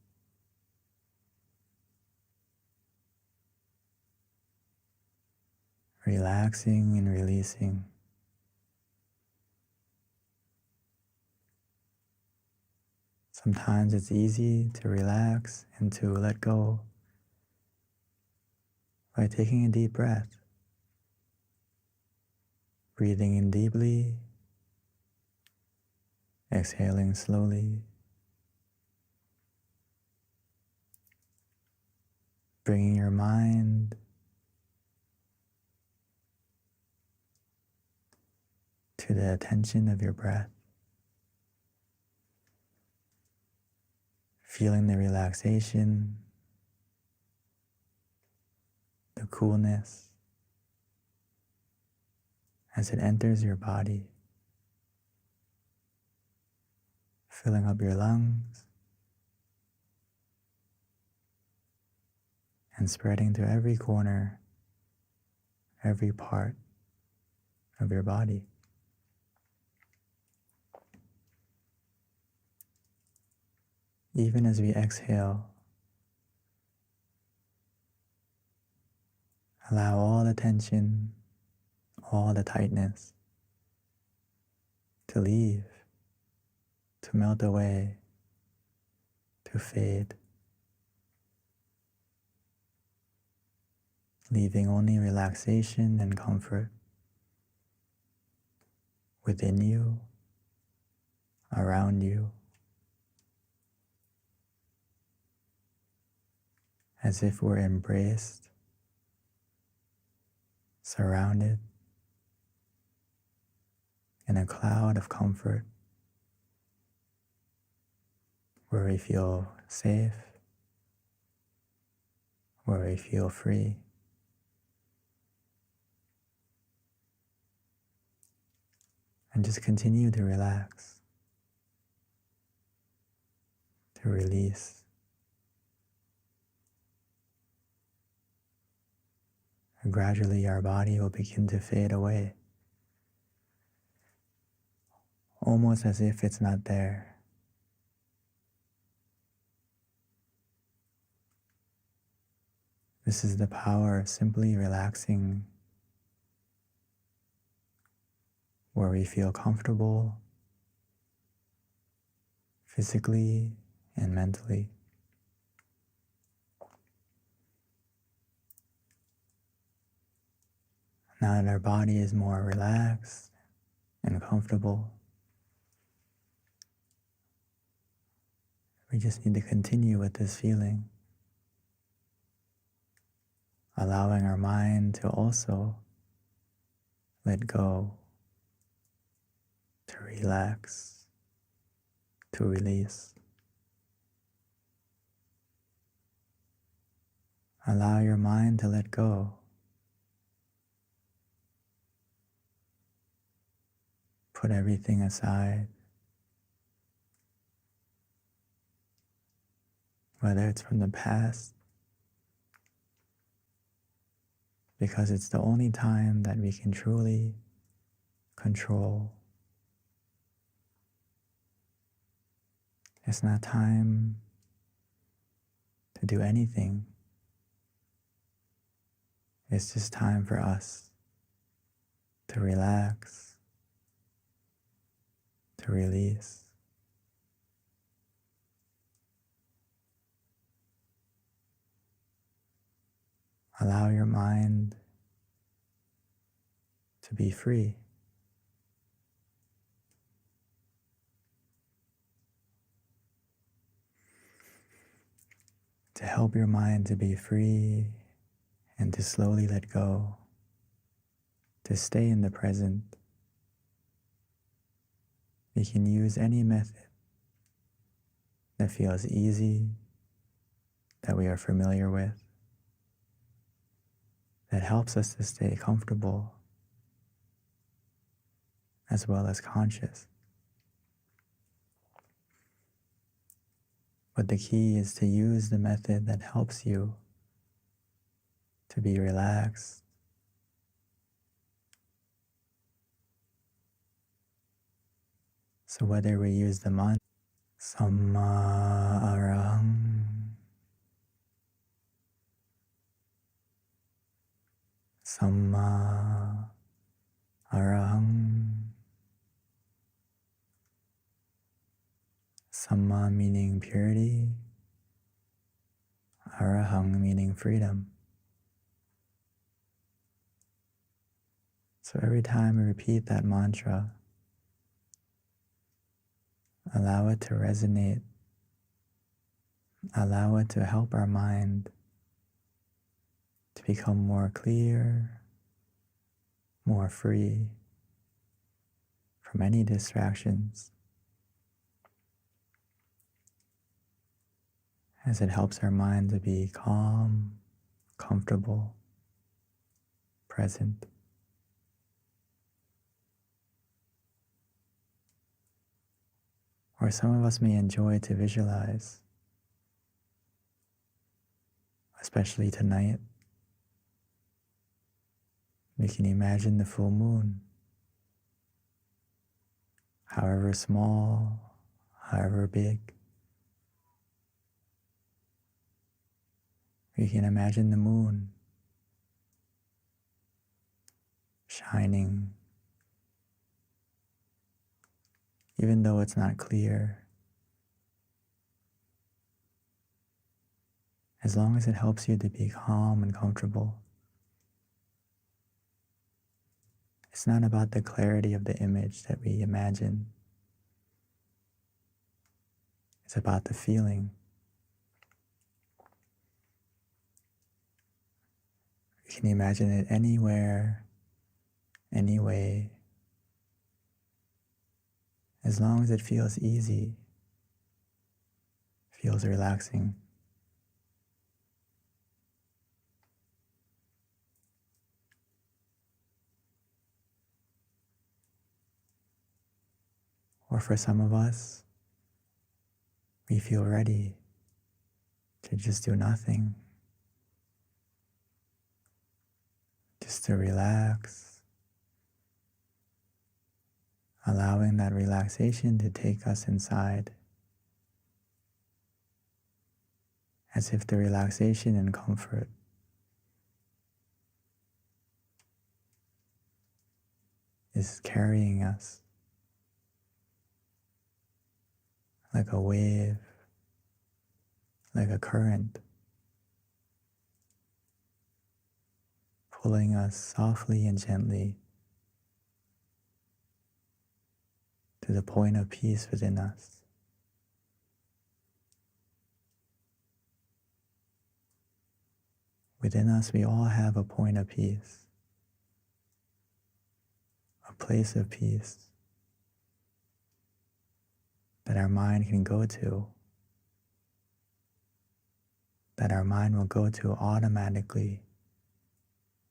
Relaxing and releasing. Sometimes it's easy to relax and to let go by taking a deep breath, breathing in deeply, exhaling slowly, bringing your mind to the attention of your breath, feeling the relaxation, the coolness as it enters your body, filling up your lungs and spreading to every corner, every part of your body. Even as we exhale, allow all the tension, all the tightness to leave, to melt away, to fade, leaving only relaxation and comfort within you, around you, as if we're embraced, surrounded in a cloud of comfort where we feel safe, where we feel free. And just continue to relax, to release. And gradually our body will begin to fade away, almost as if it's not there. This is the power of simply relaxing, where we feel comfortable physically and mentally. Now that our body is more relaxed and comfortable, we just need to continue with this feeling, allowing our mind to also let go, to relax, to release. Allow your mind to let go. Put everything aside, whether it's from the past, because it's the only time that we can truly control. It's not time to do anything. It's just time for us to relax, to release, Allow your mind to be free. To help your mind to be free and to slowly let go, to stay in the present, we can use any method that feels easy, that we are familiar with, that helps us to stay comfortable as well as conscious. But the key is to use the method that helps you to be relaxed, so whether we use the mantra, Samma Arahang, Samma Arahang, Samma meaning purity, Arahang meaning freedom. So every time we repeat that mantra, allow it to resonate, allow it to help our mind to become more clear, more free from any distractions, as it helps our mind to be calm, comfortable, present. Or some of us may enjoy to visualize, especially tonight. We can imagine the full moon, however small, however big. We can imagine the moon shining, even though it's not clear, as long as it helps you to be calm and comfortable. It's not about the clarity of the image that we imagine. It's about the feeling. We can imagine it anywhere, any way, as long as it feels easy, feels relaxing. Or for some of us, we feel ready to just do nothing, just to relax, allowing that relaxation to take us inside, as if the relaxation and comfort is carrying us like a wave, like a current, pulling us softly and gently to the point of peace within us. Within us, we all have a point of peace, a place of peace that our mind can go to, that our mind will go to automatically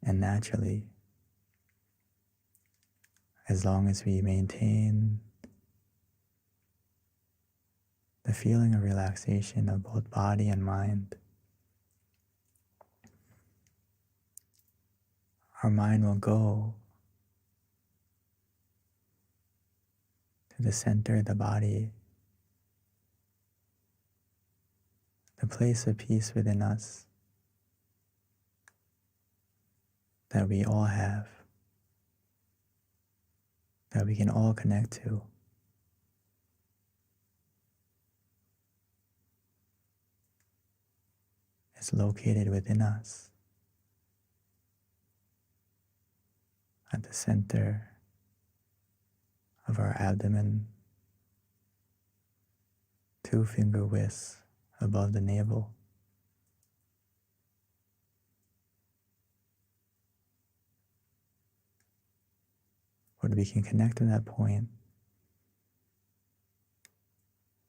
and naturally, as long as we maintain the feeling of relaxation of both body and mind. Our mind will go to the center of the body, the place of peace within us that we all have, that we can all connect to. It's located within us. at the center of our abdomen, 2 finger widths above the navel. But we can connect to that point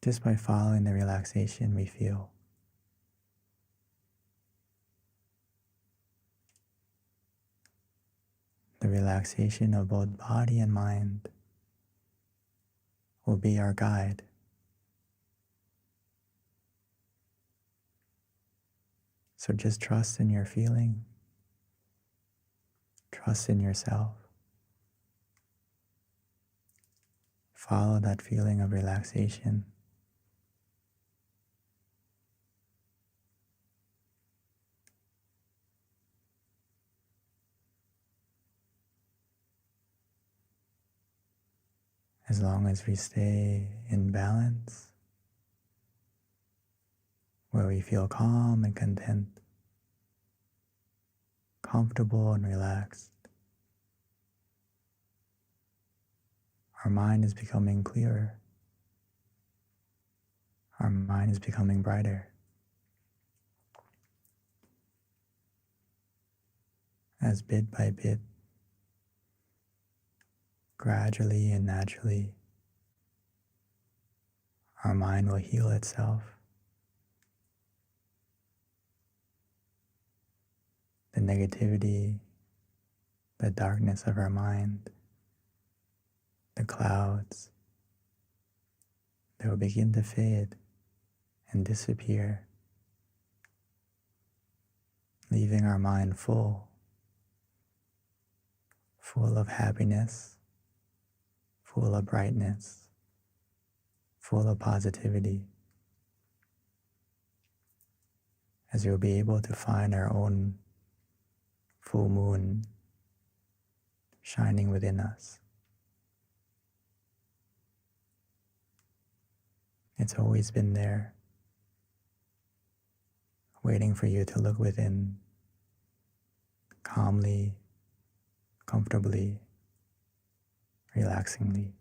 just by following the relaxation we feel. The relaxation of both body and mind will be our guide. So just trust in your feeling, trust in yourself. Follow that feeling of relaxation. As long as we stay in balance, where we feel calm and content, comfortable and relaxed, our mind is becoming clearer. Our mind is becoming brighter. As bit by bit, gradually and naturally, our mind will heal itself. The negativity, the darkness of our mind, the clouds, they will begin to fade and disappear, leaving our mind full of happiness, full of brightness, full of positivity, as we'll be able to find our own full moon shining within us. It's always been there, waiting for you to look within, calmly, comfortably, relaxingly.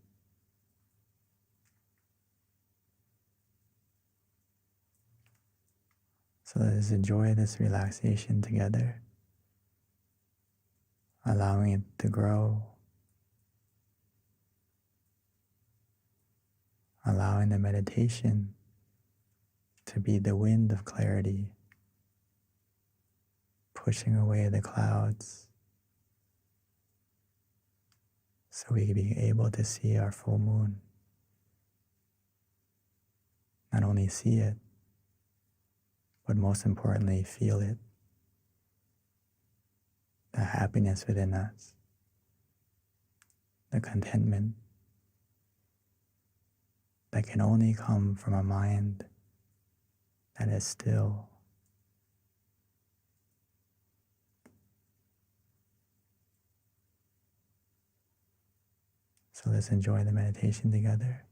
So let us enjoy this relaxation together, allowing it to grow, allowing the meditation to be the wind of clarity, pushing away the clouds so we can be able to see our full moon. Not only see it, but most importantly, feel it. The happiness within us, the contentment that can only come from a mind that is still. So let's enjoy the meditation together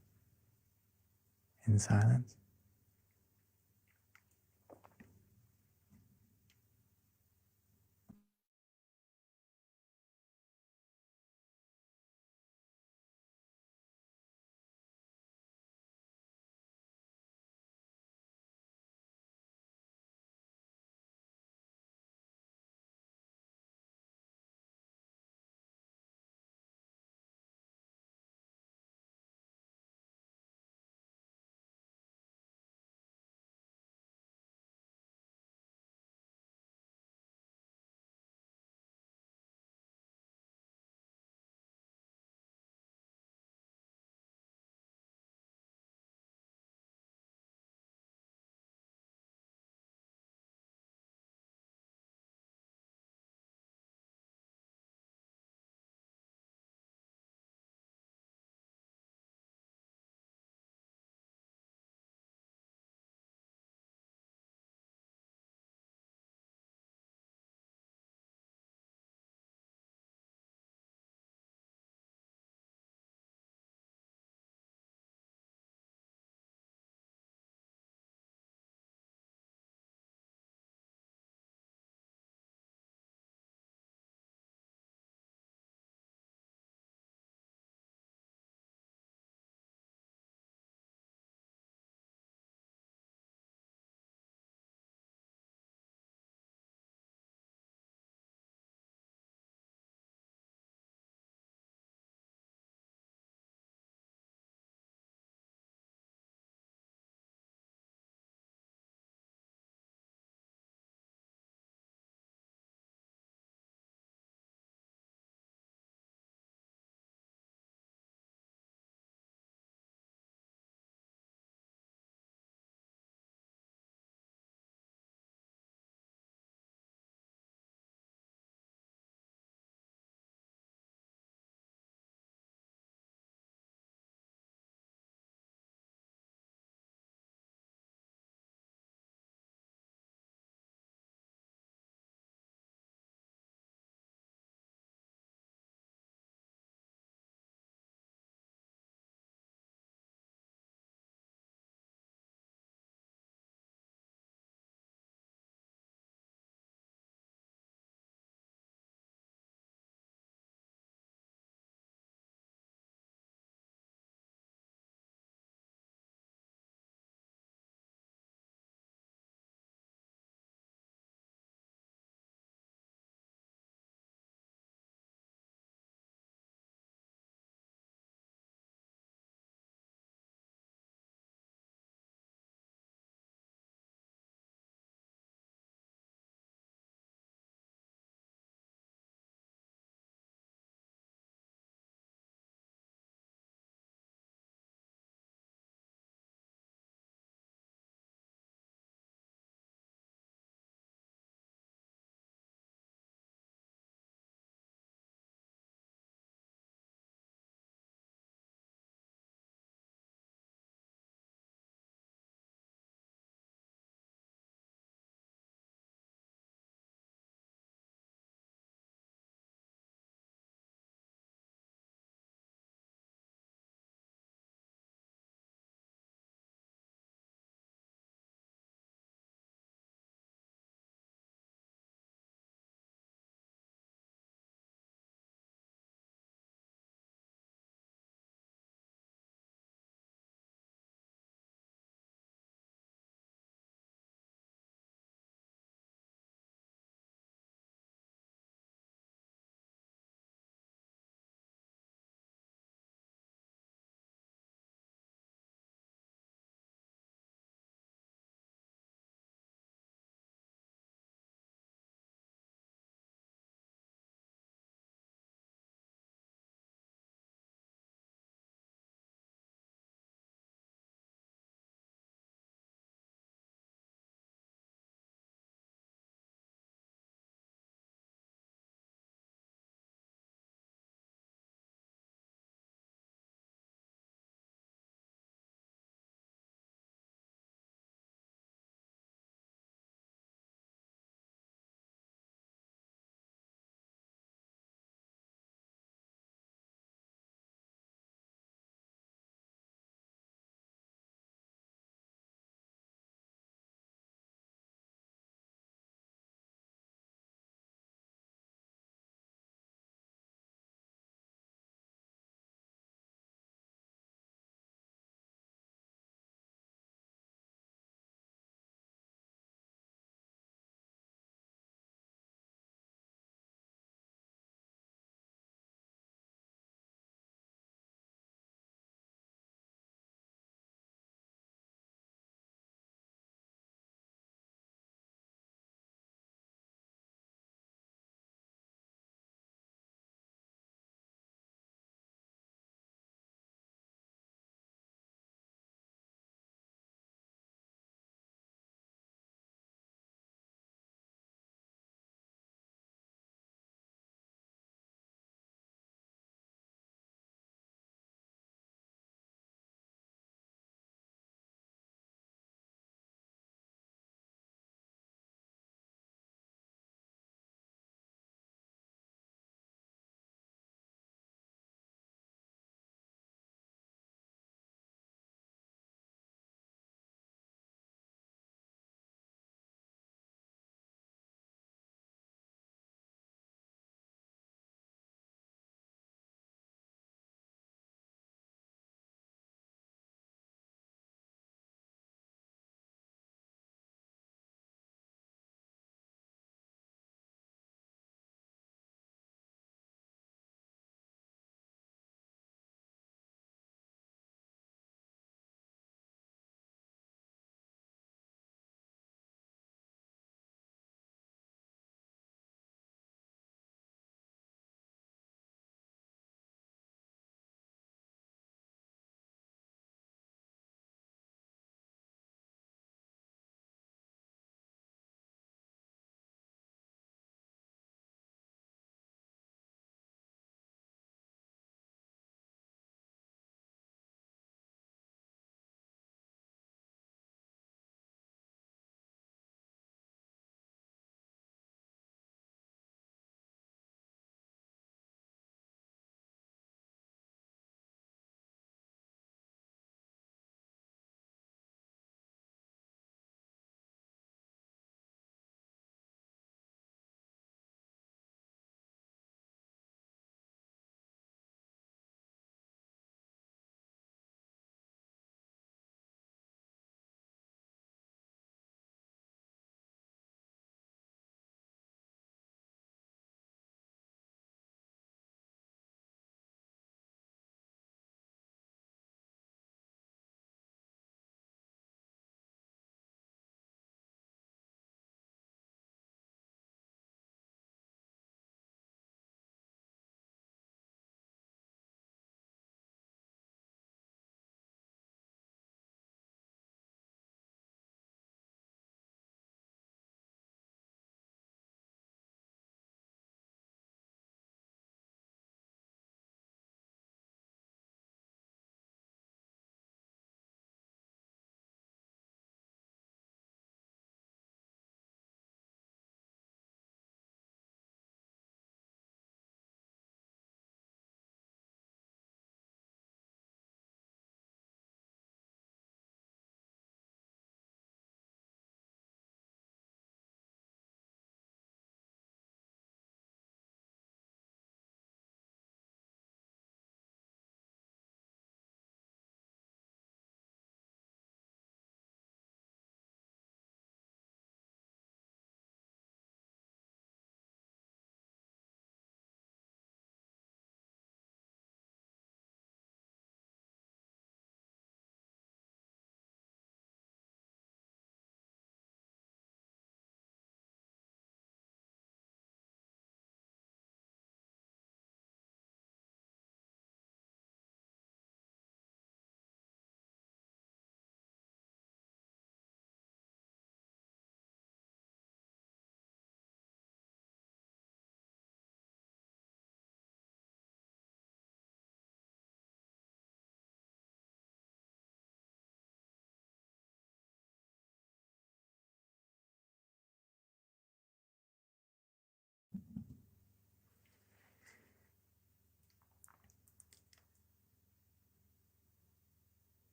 in silence.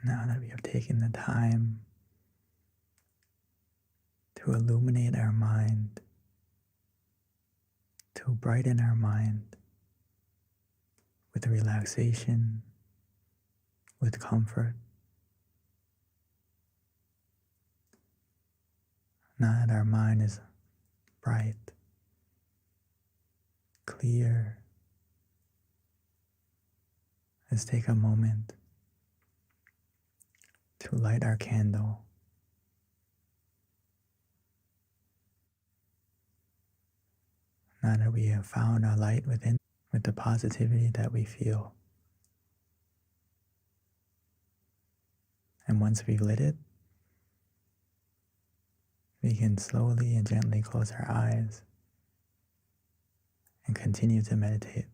Now that we have taken the time to illuminate our mind, to brighten our mind with relaxation, with comfort. Now that our mind is bright, clear, let's take a moment to light our candle. Now that we have found our light within, with the positivity that we feel. And once we've lit it, we can slowly and gently close our eyes and continue to meditate.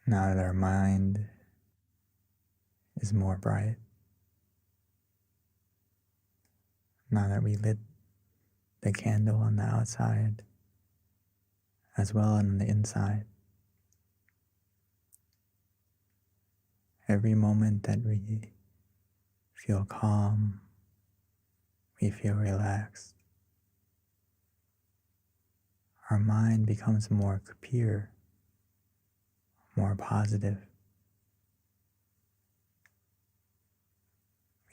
Now that our mind is more bright, now that we lit the candle on the outside as well on the inside, every moment that we feel calm, we feel relaxed, our mind becomes more pure, more positive.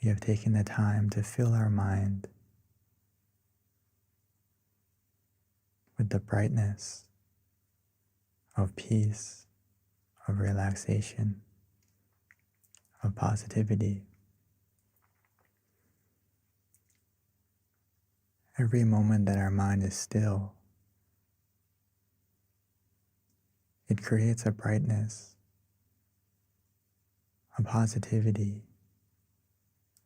We have taken the time to fill our mind with the brightness of peace, of relaxation, of positivity. Every moment that our mind is still, it creates a brightness, a positivity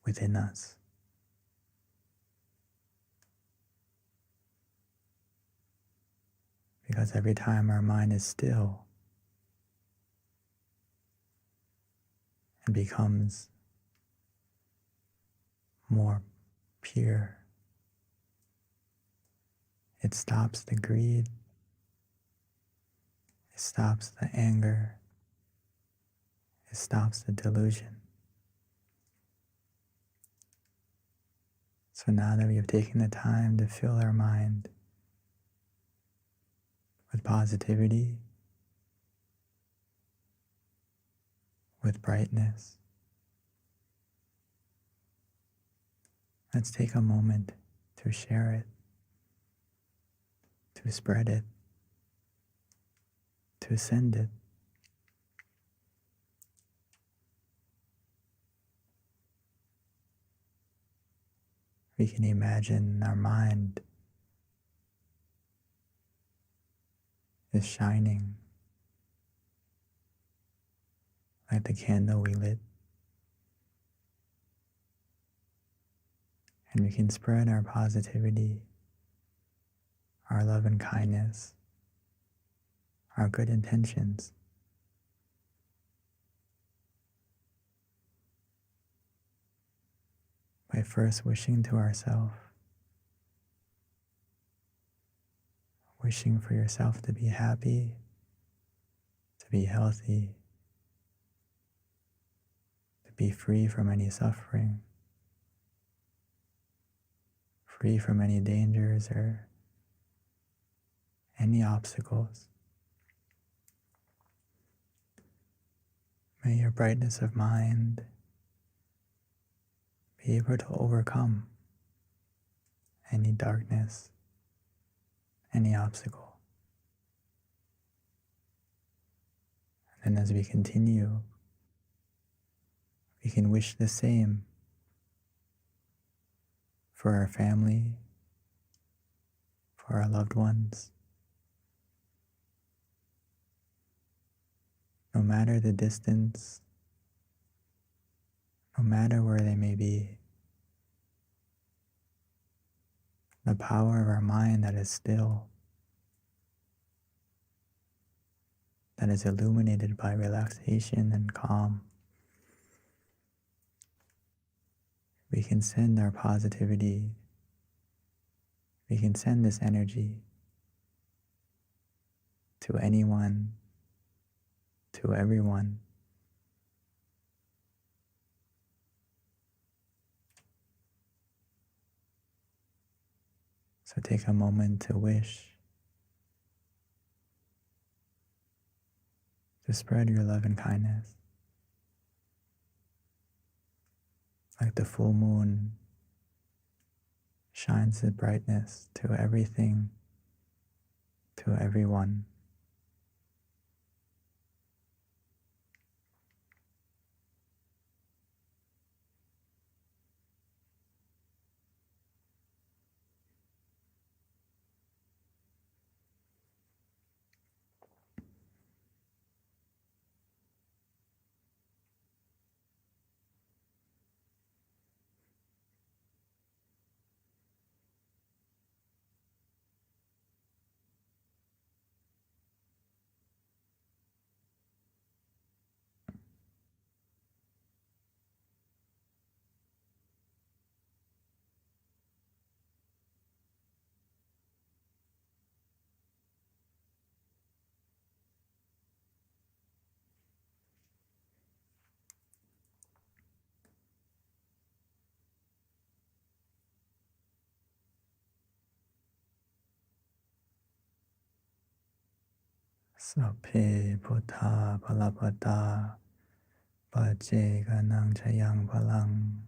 within us. Because every time our mind is still, it becomes more pure. It stops the greed, it stops the anger, it stops the delusion. So now that we have taken the time to fill our mind with positivity, with brightness, let's take a moment to share it, to spread it, to send it. We can imagine our mind is shining like the candle we lit. And we can spread our positivity, our love and kindness, our good intentions by first wishing to ourselves, wishing for yourself to be happy, to be healthy, to be free from any suffering, free from any dangers or any obstacles. May your brightness of mind be able to overcome any darkness, any obstacle. And then as we continue, we can wish the same for our family, for our loved ones. No matter the distance, no matter where they may be, the power of our mind that is still, that is illuminated by relaxation and calm, we can send our positivity, we can send this energy to anyone, to everyone. So take a moment to wish, to spread your love and kindness. Like the full moon shines its brightness to everything, to everyone. Sapphe Buddha Balapada Pajeganang Chayang Palang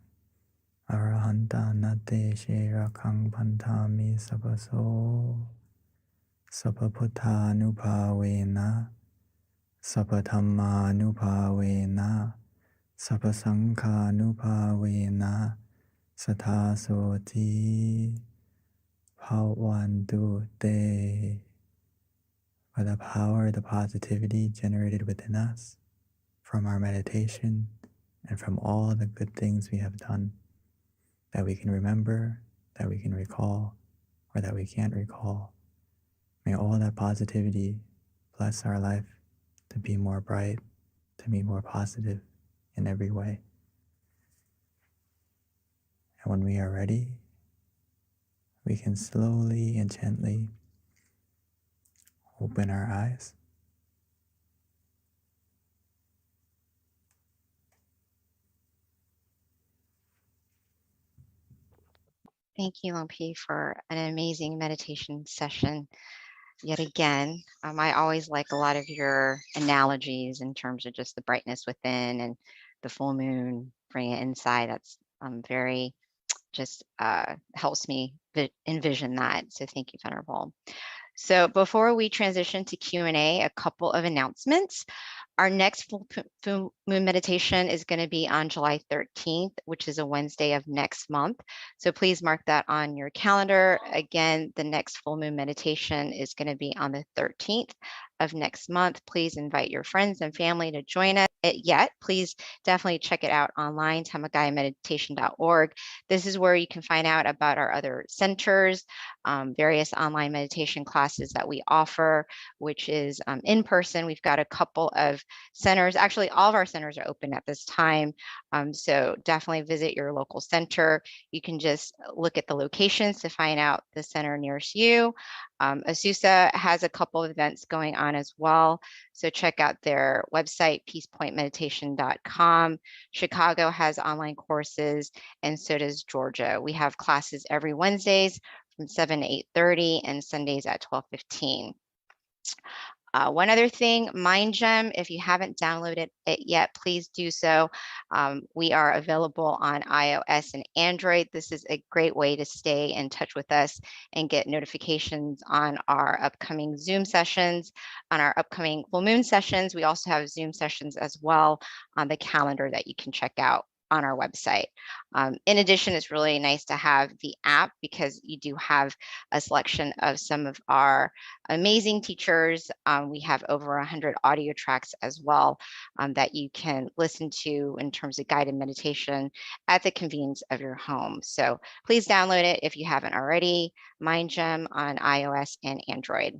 Arahanta Nate Shirakang Pantami Sabaso Sappaputta Nupavena Sappathamma Nupavena Sappasangha Nupavena Sathasoti Bhavantu Te. By the power, the positivity generated within us from our meditation and from all the good things we have done that we can remember, that we can recall, or that we can't recall. May all that positivity bless our life to be more bright, to be more positive in every way. And when we are ready, we can slowly and gently open our eyes. Thank you, Longpi, for an amazing meditation session yet again. I always like a lot of your analogies in terms of just the brightness within and the full moon bringing it inside. That's very just helps me envision that. So thank you, Venerable. So before we transition to Q&A, a couple of announcements. Our next full moon meditation is going to be on July 13th, which is a Wednesday of next month. So please mark that on your calendar. Again, the next full moon meditation is going to be on the 13th of next month. Please invite your friends and family to join us. Please definitely check it out online, tamagayameditation.org. This is where you can find out about our other centers, various online meditation classes that we offer, which is in person. We've got a couple of centers. Actually, all of our centers are open at this time. So definitely visit your local center. You can just look at the locations to find out the center nearest you. Azusa has a couple of events going on as well. So check out their website, peacepointmeditation.com. Chicago has online courses, and so does Georgia. We have classes every Wednesdays from 7 to 8:30 and Sundays at 12:15. One other thing, MindGem, if you haven't downloaded it yet, please do so. We are available on iOS and Android. This is a great way to stay in touch with us and get notifications on our upcoming Zoom sessions, on our upcoming full moon sessions. We also have Zoom sessions as well on the calendar that you can check out on our website. In addition, it's really nice to have the app because you do have a selection of some of our amazing teachers. We have over 100 audio tracks as well that you can listen to in terms of guided meditation at the convenience of your home. So please download it if you haven't already, MindGem on iOS and Android.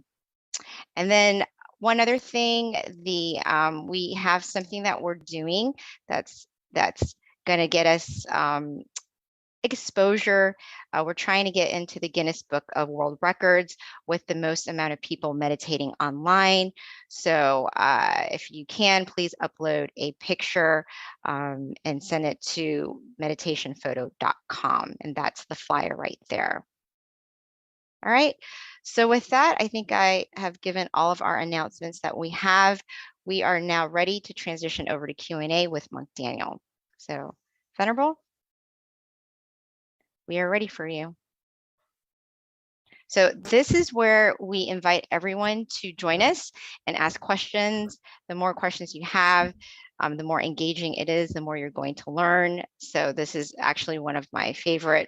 And then one other thing, we have something that we're doing that's going to get us exposure. We're trying to get into the Guinness Book of World Records with the most amount of people meditating online. So if you can, please upload a picture and send it to meditationphoto.com. And that's the flyer right there. All right. So with that, I think I have given all of our announcements that we have. We are now ready to transition over to Q&A with Monk Daniel. So, Venerable, we are ready for you. So this is where we invite everyone to join us and ask questions. The more questions you have, the more engaging it is, the more you're going to learn. So this is actually one of my favorite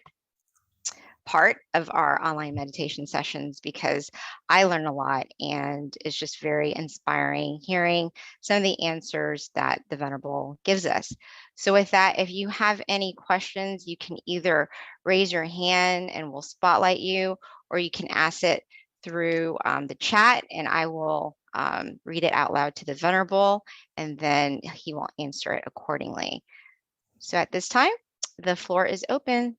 part of our online meditation sessions because I learn a lot and it's just very inspiring hearing some of the answers that the Venerable gives us. So with that, if you have any questions, you can either raise your hand and we'll spotlight you, or you can ask it through the chat and I will read it out loud to the Venerable and then he will answer it accordingly. So at this time, the floor is open.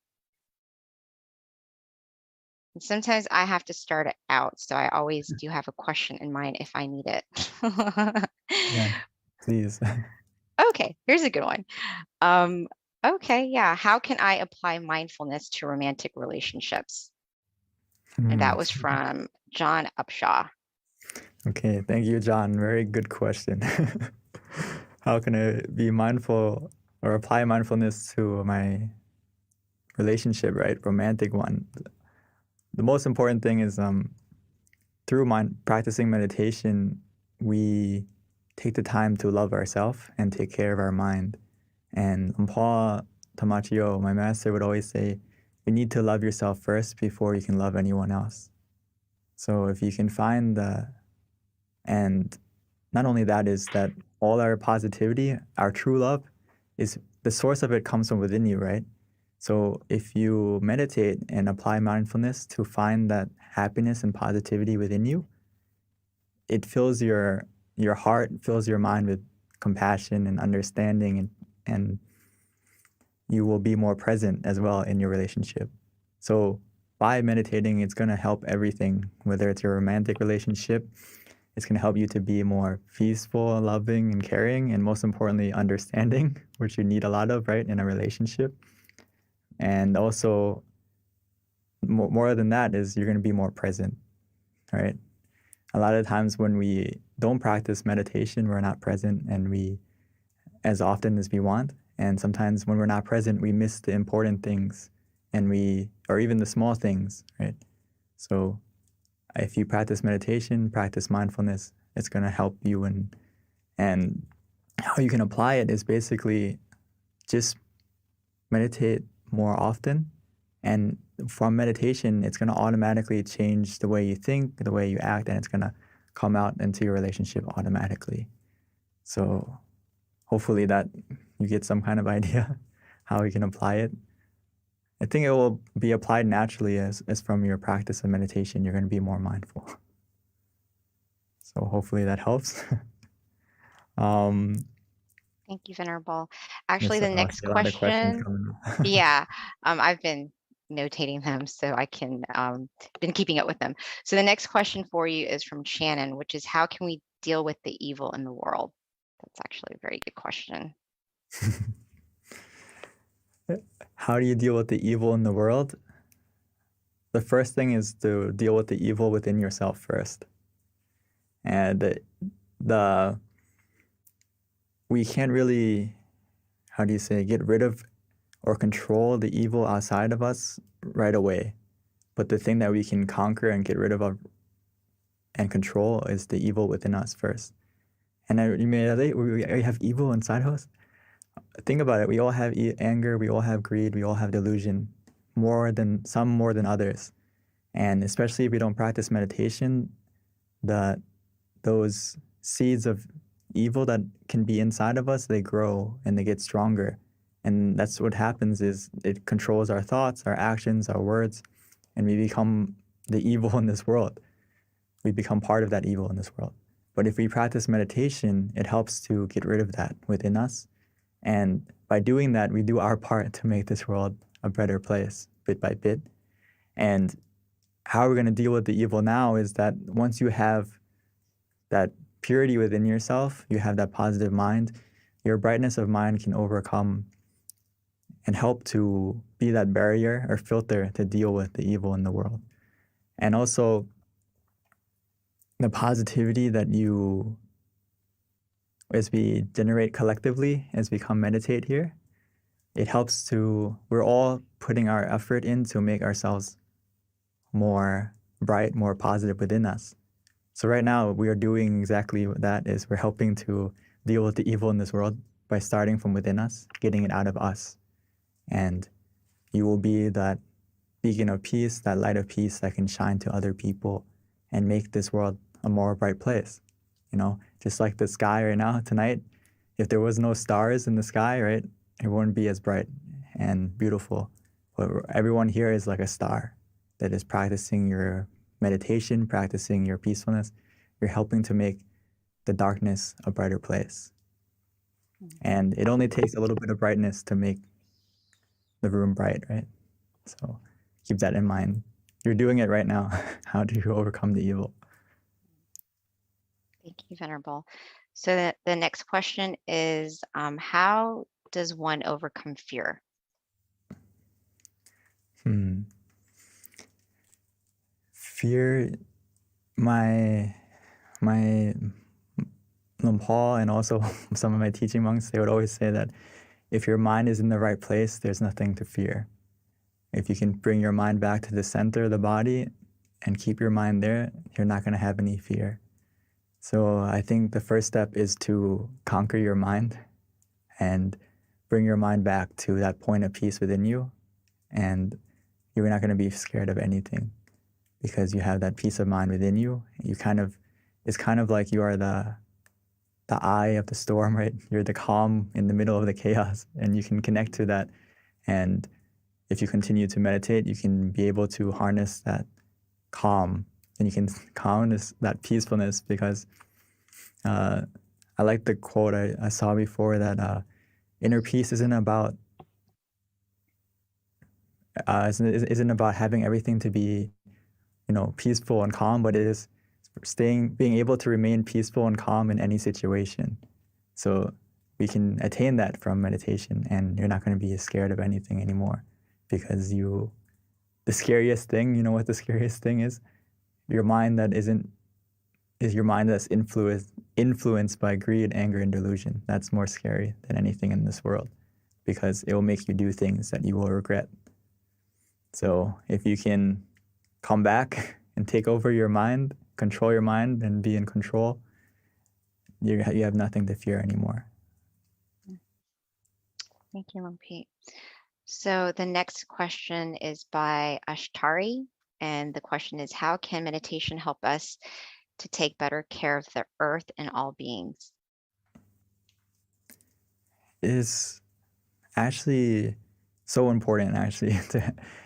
And sometimes I have to start it out, so I always do have a question in mind if I need it. Yeah, please. Okay, here's a good one. Okay, yeah. How can I apply mindfulness to romantic relationships? And that was from John Upshaw. Okay, thank you, John. Very good question. How can I be mindful or apply mindfulness to my relationship, right? Romantic one. The most important thing is through practicing meditation, we take the time to love ourselves and take care of our mind. And Paul Tamachio, my master, would always say, you need to love yourself first before you can love anyone else. So if you can find and not only that is that all our positivity, our true love, is the source of it comes from within you, right? So if you meditate and apply mindfulness to find that happiness and positivity within you, it fills your heart, fills your mind with compassion and understanding, and you will be more present as well in your relationship. So by meditating, it's going to help everything, whether it's your romantic relationship, it's going to help you to be more peaceful, loving, and caring, and most importantly, understanding, which you need a lot of, right, in a relationship. And also, more than that is you're going to be more present, right? A lot of times when we don't practice meditation, we're not present and we, as often as we want. And sometimes when we're not present, we miss the important things or even the small things, right? So if you practice meditation, practice mindfulness, it's going to help you. And how you can apply it is basically just meditate more often. And from meditation, it's going to automatically change the way you think, the way you act, and it's going to come out into your relationship automatically. So hopefully that you get some kind of idea how you can apply it. I think it will be applied naturally as from your practice of meditation, you're going to be more mindful. So hopefully that helps. Thank you, Venerable. Actually, Yes, the I next see a lot of questions question, coming up. yeah, I've been notating them so I can been keeping up with them. So the next question for you is from Shannon, which is how can we deal with the evil in the world? That's actually a very good question. How do you deal with the evil in the world? The first thing is to deal with the evil within yourself first. And we can't really, how do you say, get rid of or control the evil outside of us right away. But the thing that we can conquer and get rid of and control is the evil within us first. And we have evil inside of us. Think about it. We all have anger. We all have greed. We all have delusion, more than others. And especially if we don't practice meditation, those seeds of evil that can be inside of us, they grow and they get stronger. And that's what happens is it controls our thoughts, our actions, our words, and we become the evil in this world. We become part of that evil in this world. But if we practice meditation, it helps to get rid of that within us. And by doing that, we do our part to make this world a better place, bit by bit. And how we're going to deal with the evil now is that once you have that purity within yourself, you have that positive mind, your brightness of mind can overcome and help to be that barrier or filter to deal with the evil in the world. And also, the positivity that as we generate collectively, as we come meditate here, it helps we're all putting our effort in to make ourselves more bright, more positive within us. So right now, we are doing exactly that is we're helping to deal with the evil in this world by starting from within us, getting it out of us. And you will be that beacon of peace, that light of peace that can shine to other people and make this world a more bright place. Just like the sky right now, tonight, if there was no stars in the sky, right, it wouldn't be as bright and beautiful. But everyone here is like a star that is practicing your meditation, practicing your peacefulness. You're helping to make the darkness a brighter place. And it only takes a little bit of brightness to make the room bright, right? So keep that in mind. You're doing it right now. How do you overcome the evil? Thank you, Venerable. So the next question is, how does one overcome fear? Fear, my my Paul and also some of my teaching monks, they would always say that if your mind is in the right place, there's nothing to fear. If you can bring your mind back to the center of the body and keep your mind there, you're not going to have any fear. So I think the first step is to conquer your mind and bring your mind back to that point of peace within you. And you're not going to be scared of anything because you have that peace of mind within you. It's kind of like you are the eye of the storm, right? You're the calm in the middle of the chaos, and you can connect to that. And if you continue to meditate, you can be able to harness that calm, and you can harness that peacefulness, because I like the quote I saw before that inner peace isn't about having everything to be, peaceful and calm, but it is being able to remain peaceful and calm in any situation. So we can attain that from meditation, and you're not going to be scared of anything anymore, because the scariest thing, you know what the scariest thing is? Your mind is your mind that's influenced by greed, anger, and delusion. That's more scary than anything in this world, because it will make you do things that you will regret. So if you can come back and take over your mind, control your mind, and be in control, you have nothing to fear anymore. Thank you, Lumpy. So the next question is by Ashtari, and the question is, how can meditation help us to take better care of the earth and all beings? It's actually so important, actually.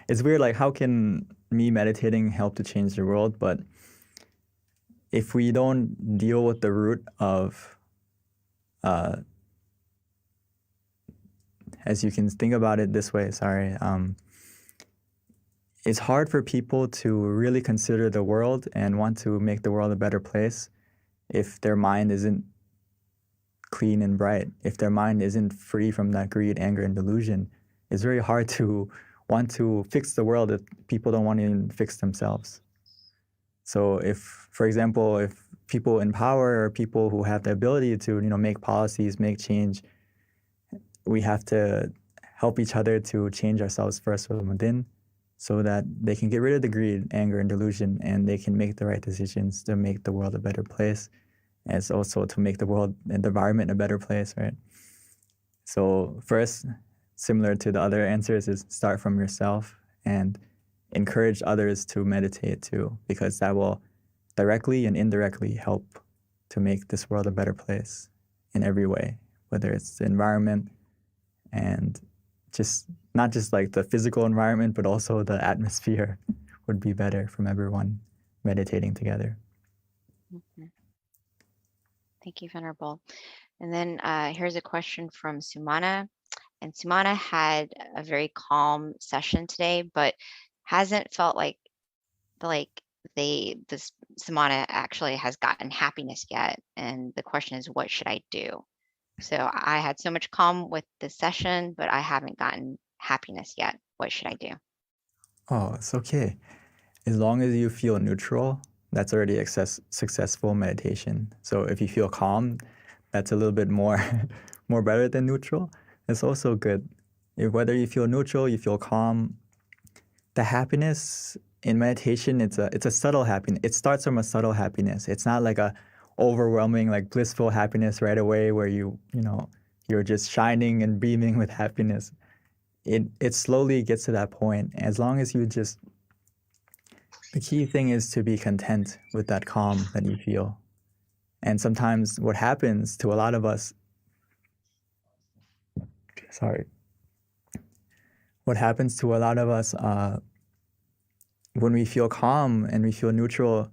It's weird, like, how can me meditating help to change the world? But if we don't deal with the root of, as you can think about it this way, it's hard for people to really consider the world and want to make the world a better place if their mind isn't clean and bright, if their mind isn't free from that greed, anger, and delusion. It's very hard to want to fix the world if people don't want to even fix themselves. So if, for example, if people in power or people who have the ability to, make policies, make change, we have to help each other to change ourselves first from within, so that they can get rid of the greed, anger, and delusion, and they can make the right decisions to make the world a better place, and it's also to make the world and the environment a better place, right? So first, similar to the other answers, is start from yourself and encourage others to meditate too, because that will directly and indirectly help to make this world a better place in every way, whether it's the environment and not just like the physical environment, but also the atmosphere would be better from everyone meditating together. Mm-hmm. Thank you, Venerable. And then here's a question from Sumana. And Sumana had a very calm session today, but hasn't felt like this Sumana actually has gotten happiness yet. And the question is, what should I do? So I had so much calm with this session, but I haven't gotten happiness yet. What should I do? Oh, it's okay. As long as you feel neutral, that's already successful meditation. So if you feel calm, that's a little bit more better than neutral. It's also good. Whether you feel neutral, you feel calm, the happiness in meditation, it's a subtle happiness. It starts from a subtle happiness. It's not like a overwhelming, like blissful happiness right away where you're just shining and beaming with happiness. It slowly gets to that point. As long as the key thing is to be content with that calm that you feel. And sometimes what happens to a lot of us, when we feel calm and we feel neutral,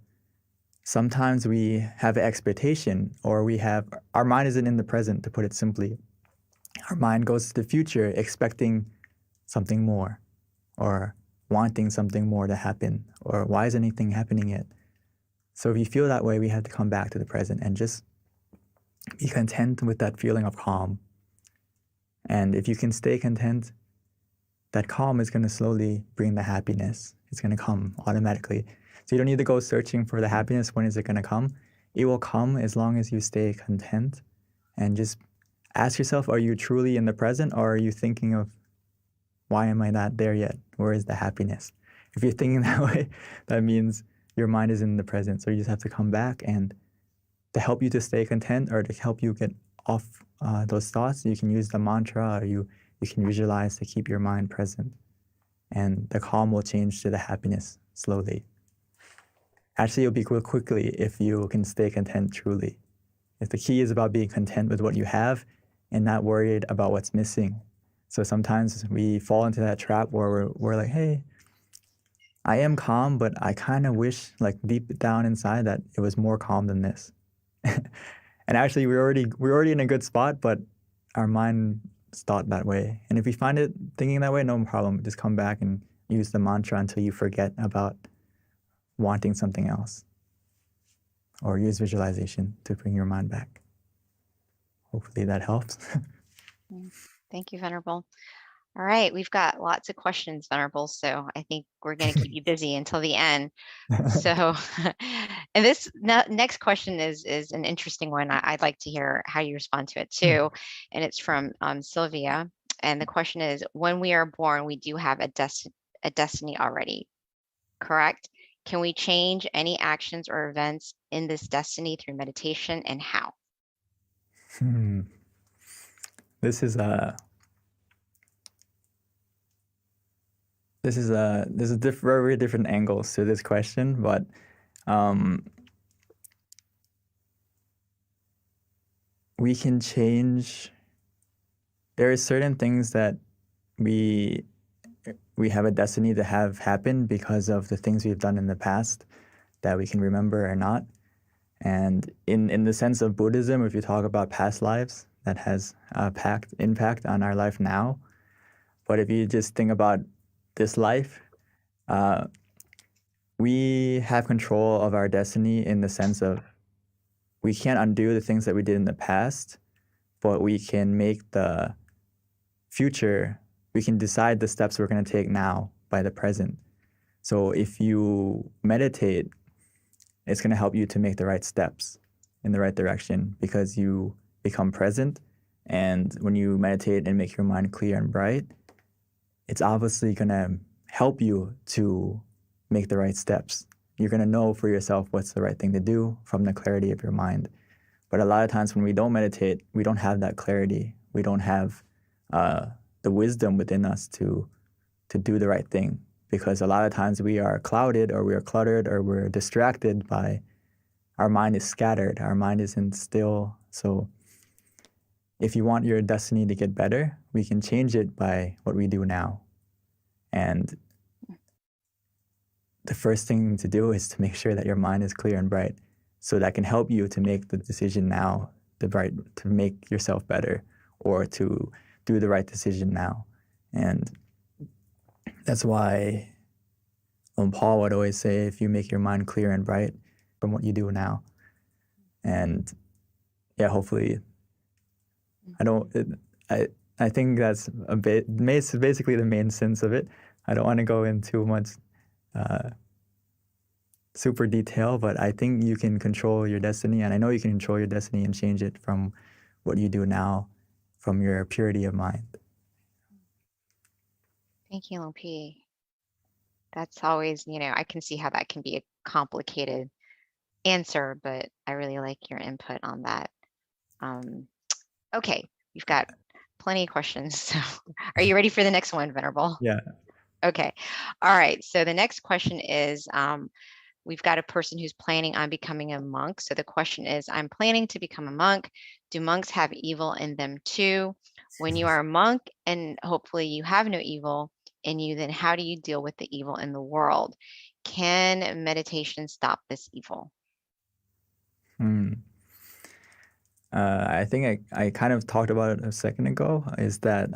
sometimes we have an expectation, or our mind isn't in the present, to put it simply. Our mind goes to the future expecting something more, or wanting something more to happen, or why is anything happening yet? So if you feel that way, we have to come back to the present and just be content with that feeling of calm. And if you can stay content, that calm is going to slowly bring the happiness. It's going to come automatically. So you don't need to go searching for the happiness. When is it going to come? it will come as long as you stay content. And just ask yourself, are you truly in the present, or are you thinking of, why am I not there yet? Where is the happiness? If you're thinking that way, that means your mind is in the present. So you just have to come back, and to help you to stay content or to help you get off those thoughts, you can use the mantra, or you can visualize to keep your mind present. And the calm will change to the happiness slowly. Actually, you'll be quickly if you can stay content truly. If the key is about being content with what you have and not worried about what's missing. So sometimes we fall into that trap where we're like, hey, I am calm, but I kind of wish, like deep down inside, that it was more calm than this. And actually, we're already in a good spot, but our mind thought that way. And if we find it thinking that way, no problem. Just come back and use the mantra until you forget about wanting something else. Or use visualization to bring your mind back. Hopefully that helps. Thank you, Venerable. All right, we've got lots of questions, Venerable, so I think we're going to keep you busy until the end. So, and this next question is an interesting one. I'd like to hear how you respond to it too. And it's from Sylvia. And the question is, when we are born, we do have a destiny already, correct? Can we change any actions or events in this destiny through meditation, and how? This is very different angles to this question, but we can change. There are certain things that we have a destiny to have happen because of the things we've done in the past that we can remember or not. And in the sense of Buddhism, if you talk about past lives, that has impact on our life now. But if you just think about this life, we have control of our destiny in the sense of we can't undo the things that we did in the past, but we can make the future, we can decide the steps we're going to take now by the present. So if you meditate, it's going to help you to make the right steps in the right direction because you become present. And when you meditate and make your mind clear and bright, it's obviously going to help you to make the right steps. You're going to know for yourself what's the right thing to do from the clarity of your mind. But a lot of times when we don't meditate, we don't have that clarity. We don't have the wisdom within us to do the right thing. Because a lot of times we are clouded or we are cluttered or we're distracted by, our mind is scattered, our mind isn't still. So if you want your destiny to get better, we can change it by what we do now. And the first thing to do is to make sure that your mind is clear and bright. So that can help you to make the decision now, to make yourself better or to do the right decision now. And that's why Paul would always say, if you make your mind clear and bright from what you do now. And yeah, hopefully, I think that's basically the main sense of it. I don't want to go into much super detail, but I think you can control your destiny, and I know you can control your destiny and change it from what you do now, from your purity of mind. Thank you, LP. That's always, I can see how that can be a complicated answer, but I really like your input on that. Okay, we've got plenty of questions. So are you ready for the next one, Venerable? Yeah. Okay. All right. So the next question is, we've got a person who's planning on becoming a monk. So the question is, I'm planning to become a monk. Do monks have evil in them too? When you are a monk and hopefully you have no evil in you, then how do you deal with the evil in the world? Can meditation stop this evil? I think I kind of talked about it a second ago, is that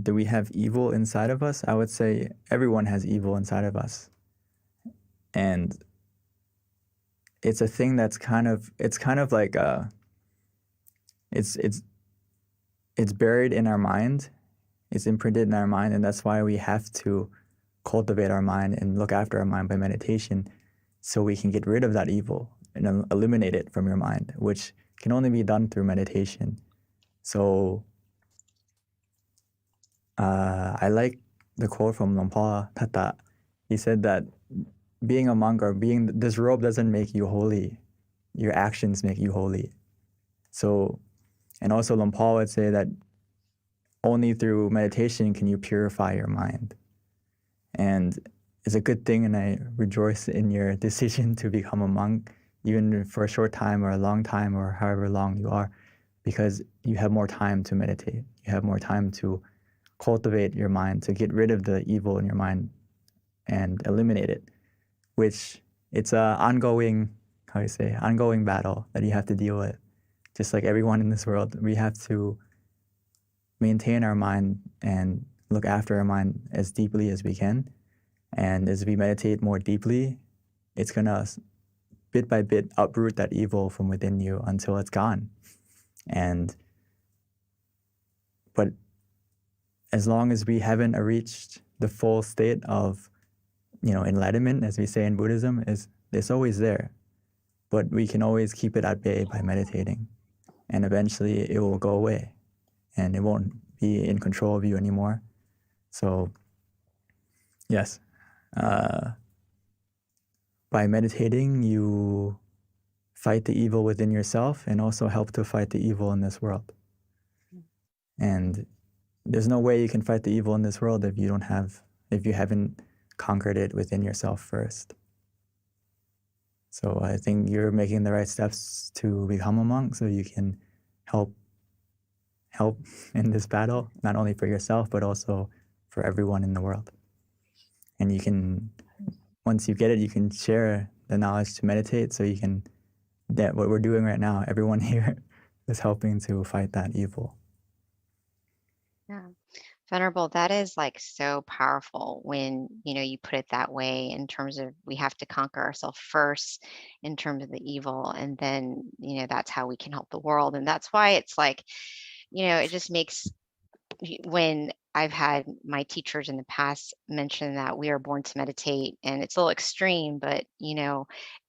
do we have evil inside of us? I would say everyone has evil inside of us. And it's a thing that's kind of like it's buried in our mind. It's imprinted in our mind, and that's why we have to cultivate our mind and look after our mind by meditation. so we can get rid of that evil and eliminate it from your mind, which can only be done through meditation. So I like the quote from Lompa Tata. He said that being a monk or being this robe doesn't make you holy. Your actions make you holy. So, and also Lompa would say that only through meditation can you purify your mind. And it's a good thing, and I rejoice in your decision to become a monk, even for a short time or a long time or however long you are, because you have more time to meditate. You have more time to cultivate your mind, to get rid of the evil in your mind and eliminate it, which it's a ongoing battle that you have to deal with. Just like everyone in this world, we have to maintain our mind and look after our mind as deeply as we can. And as we meditate more deeply, it's going to bit by bit uproot that evil from within you until it's gone. But as long as we haven't reached the full state of, enlightenment, as we say in Buddhism, it's always there. But we can always keep it at bay by meditating. And eventually it will go away and it won't be in control of you anymore. So, yes, by meditating, you fight the evil within yourself and also help to fight the evil in this world. And there's no way you can fight the evil in this world if you haven't conquered it within yourself first. So I think you're making the right steps to become a monk so you can help in this battle, not only for yourself, but also for everyone in the world. And you can, once you get it, you can share the knowledge to meditate. So you can, that what we're doing right now, everyone here is helping to fight that evil. Yeah. Venerable, that is like so powerful when, you put it that way in terms of we have to conquer ourselves first in terms of the evil. And then, that's how we can help the world. And that's why it's like, it just makes, when I've had my teachers in the past mention that we are born to meditate, and it's a little extreme, but,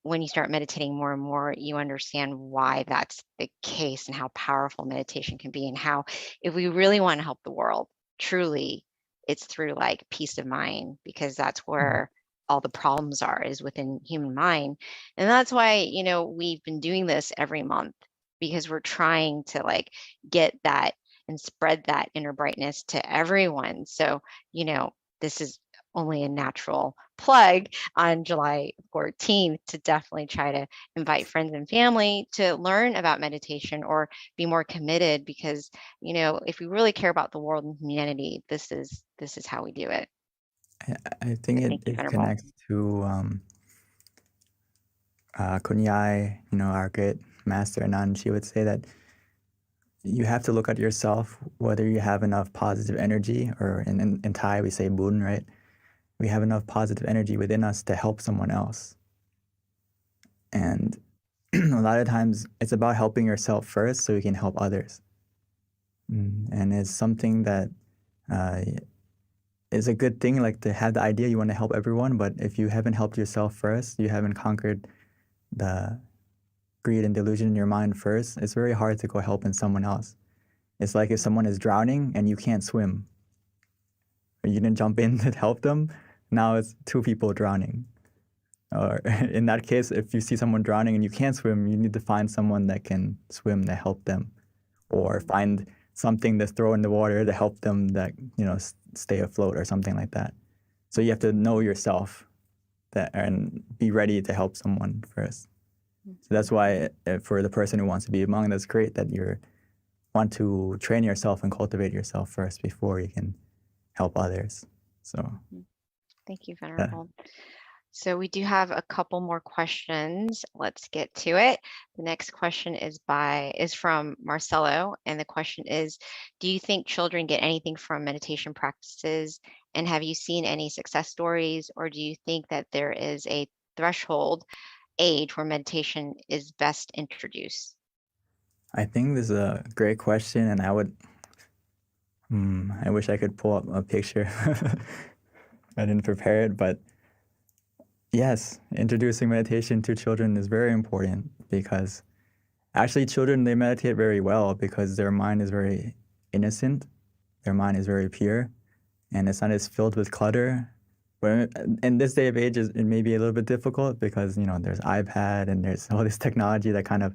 when you start meditating more and more, you understand why that's the case and how powerful meditation can be, and how if we really want to help the world, truly, it's through like peace of mind, because that's where all the problems are, is within human mind. And that's why, we've been doing this every month, because we're trying to like get that and spread that inner brightness to everyone. So, this is only a natural plug on July 14th to definitely try to invite friends and family to learn about meditation or be more committed, because, if we really care about the world and humanity, this is how we do it. I think it connects to Kunyai, our great master Anand. She would say that you have to look at yourself, whether you have enough positive energy, or in Thai we say bun, right? We have enough positive energy within us to help someone else. And a lot of times it's about helping yourself first so you can help others. And it's something that is a good thing, like to have the idea you want to help everyone, but if you haven't helped yourself first, you haven't conquered the greed and delusion in your mind first, it's very hard to go helping someone else. It's like if someone is drowning and you can't swim, or you didn't jump in to help them, now it's two people drowning. Or in that case, if you see someone drowning and you can't swim, you need to find someone that can swim to help them, or find something to throw in the water to help them that, stay afloat or something like that. So you have to know yourself and be ready to help someone first. So that's why for the person who wants to be a monk, that's great that you want to train yourself and cultivate yourself first before you can help others. So thank you, Venerable. So we do have a couple more questions. Let's get to it. The next question is from Marcelo, and the question is, do you think children get anything from meditation practices, and have you seen any success stories, or do you think that there is a threshold age where meditation is best introduced? I think this is a great question, and I wish I could pull up a picture. I didn't prepare it, but Yes, introducing meditation to children is very important because actually children, they meditate very well because their mind is very innocent, their mind is very pure, and it's not as filled with clutter. But in this day of age, it may be a little bit difficult because, there's iPad and there's all this technology that kind of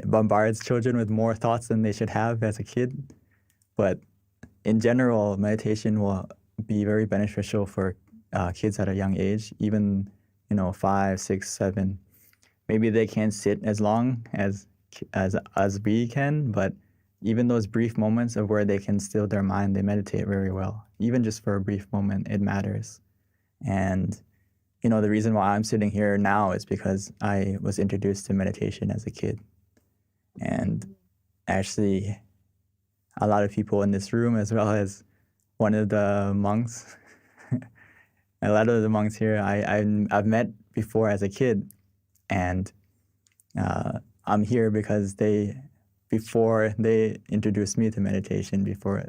bombards children with more thoughts than they should have as a kid. But in general, meditation will be very beneficial for kids at a young age, even 5, 6, 7. Maybe they can't sit as long as we can, but even those brief moments of where they can still their mind, they meditate very well. Even just for a brief moment, it matters. And the reason why I'm sitting here now is because I was introduced to meditation as a kid. And actually, a lot of people in this room, as well as one of the monks, a lot of the monks here, I've met before as a kid, and I'm here because before they introduced me to meditation, before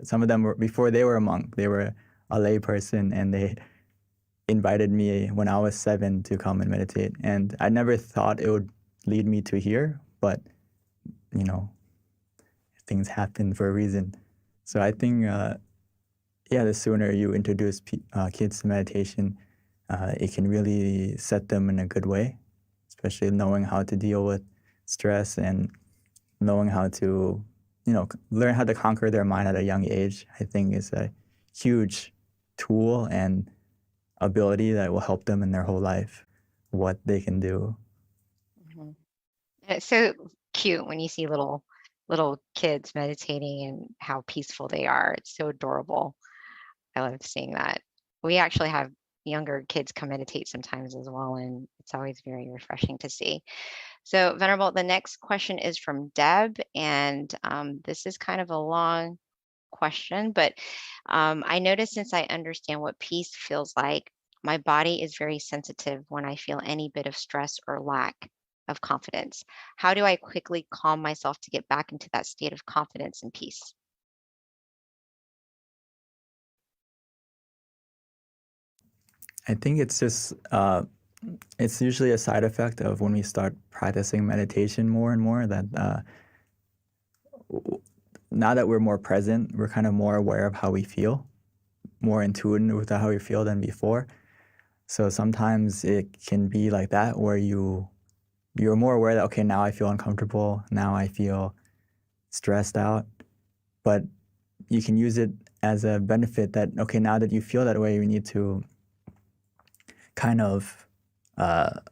they were a monk, they were a lay person, and they invited me when I was 7 to come and meditate. And I never thought it would lead me to here, but things happen for a reason. So I think, the sooner you introduce kids to meditation, it can really set them in a good way, especially knowing how to deal with stress and knowing how to, learn how to conquer their mind at a young age, I think is a huge tool and ability that will help them in their whole life, what they can do. Mhm. And it's so cute when you see little kids meditating and how peaceful they are. It's so adorable. I love seeing that. We actually have younger kids come meditate sometimes as well, and it's always very refreshing to see. So, Venerable, the next question is from Deb, and this is kind of a long question, but I notice since I understand what peace feels like, my body is very sensitive when I feel any bit of stress or lack of confidence. How do I quickly calm myself to get back into that state of confidence and peace? I think it's just, it's usually a side effect of when we start practicing meditation more and more that now that we're more present, we're kind of more aware of how we feel, more in tune with how we feel than before. So sometimes it can be like that where you're more aware that, okay, now I feel uncomfortable, now I feel stressed out, but you can use it as a benefit that, okay, now that you feel that way, you need to kind of, that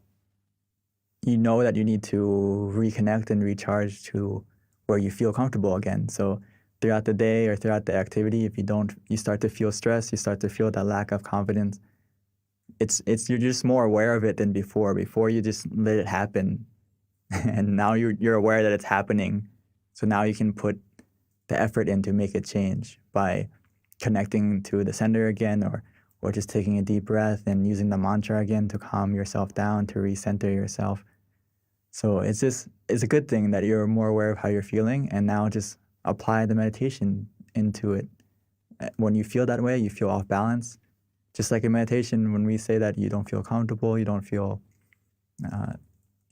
you need to reconnect and recharge to where you feel comfortable again. So throughout the day or throughout the activity, if you start to feel stress, you start to feel that lack of confidence, you're just more aware of it than before. Before you just let it happen, and now you're aware that it's happening. So now you can put the effort in to make it change by connecting to the center again, or just taking a deep breath and using the mantra again to calm yourself down, to recenter yourself. So it's a good thing that you're more aware of how you're feeling, and now just apply the meditation into it. When you feel that way, you feel off balance. Just like in meditation, when we say that you don't feel comfortable, you don't feel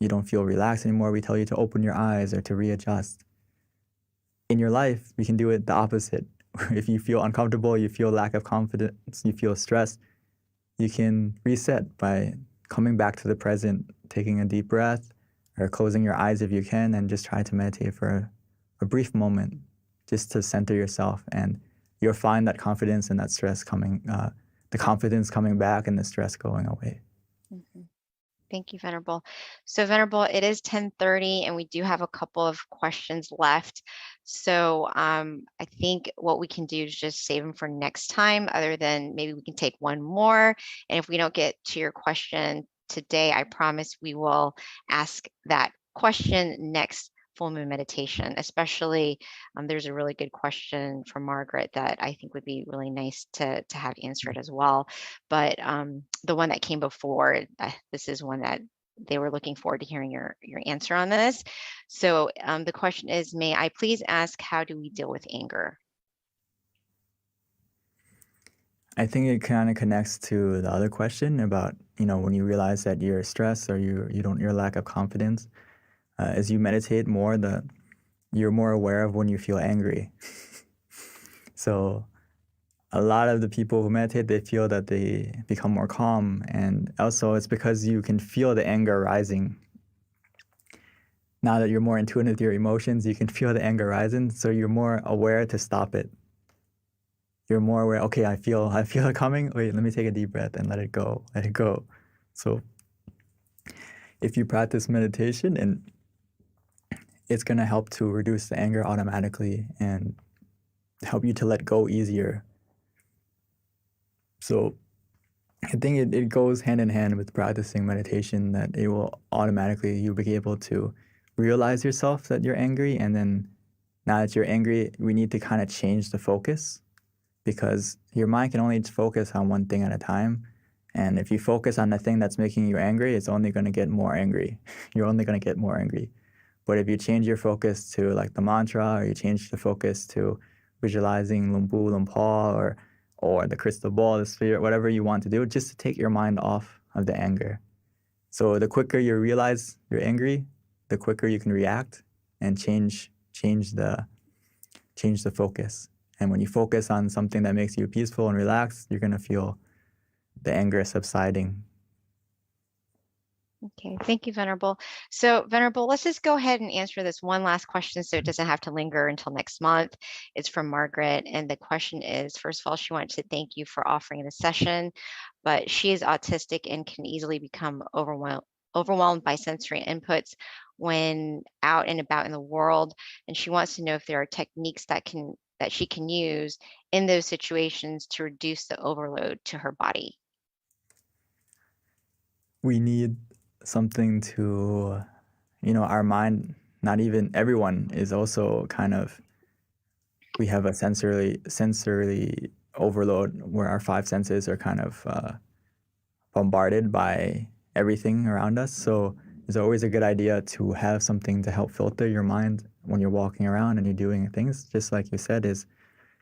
relaxed anymore, we tell you to open your eyes or to readjust. In your life, we can do it the opposite. If you feel uncomfortable, you feel lack of confidence, you feel stressed, you can reset by coming back to the present, taking a deep breath, or closing your eyes if you can, and just try to meditate for a brief moment, just to center yourself, and you'll find that confidence and that stress the confidence coming back and the stress going away. Mm-hmm. Thank you, Venerable. So, Venerable, it is 10:30, and we do have a couple of questions left. So, I think what we can do is just save them for next time, other than maybe we can take one more. And if we don't get to your question today, I promise we will ask that question next full moon meditation. Especially, there's a really good question from Margaret that I think would be really nice to have answered as well. But the one that came before, this is one that they were looking forward to hearing your answer on this. So the question is, may I please ask, how do we deal with anger? I think it kind of connects to the other question about, when you realize that you're stressed or your lack of confidence. As you meditate more, you're more aware of when you feel angry. So a lot of the people who meditate, they feel that they become more calm. And also it's because you can feel the anger rising. Now that you're more in tune with your emotions, you can feel the anger rising. So you're more aware to stop it. You're more aware, okay, I feel it coming. Wait, let me take a deep breath and let it go. So if you practice meditation, and it's going to help to reduce the anger automatically and help you to let go easier. So I think it goes hand in hand with practicing meditation, that it will automatically, you'll be able to realize yourself that you're angry. And then now that you're angry, we need to kind of change the focus, because your mind can only focus on one thing at a time. And if you focus on the thing that's making you angry, it's only going to get more angry. You're only going to get more angry. But if you change your focus to like the mantra, or you change the focus to visualizing Lumbu, Lumpur, or the crystal ball, the sphere, whatever you want to do, just to take your mind off of the anger. So the quicker you realize you're angry, the quicker you can react and change the focus. And when you focus on something that makes you peaceful and relaxed, you're going to feel the anger subsiding. Okay, thank you, Venerable. So, Venerable, let's just go ahead and answer this one last question so it doesn't have to linger until next month. It's from Margaret, and the question is, first of all, she wanted to thank you for offering the session, but she is autistic and can easily become overwhelmed by sensory inputs when out and about in the world, and she wants to know if there are techniques that she can use in those situations to reduce the overload to her body. We need something to, our mind, not even everyone is also kind of, we have a sensory overload where our five senses are kind of bombarded by everything around us. So it's always a good idea to have something to help filter your mind when you're walking around and you're doing things. Just like you said, is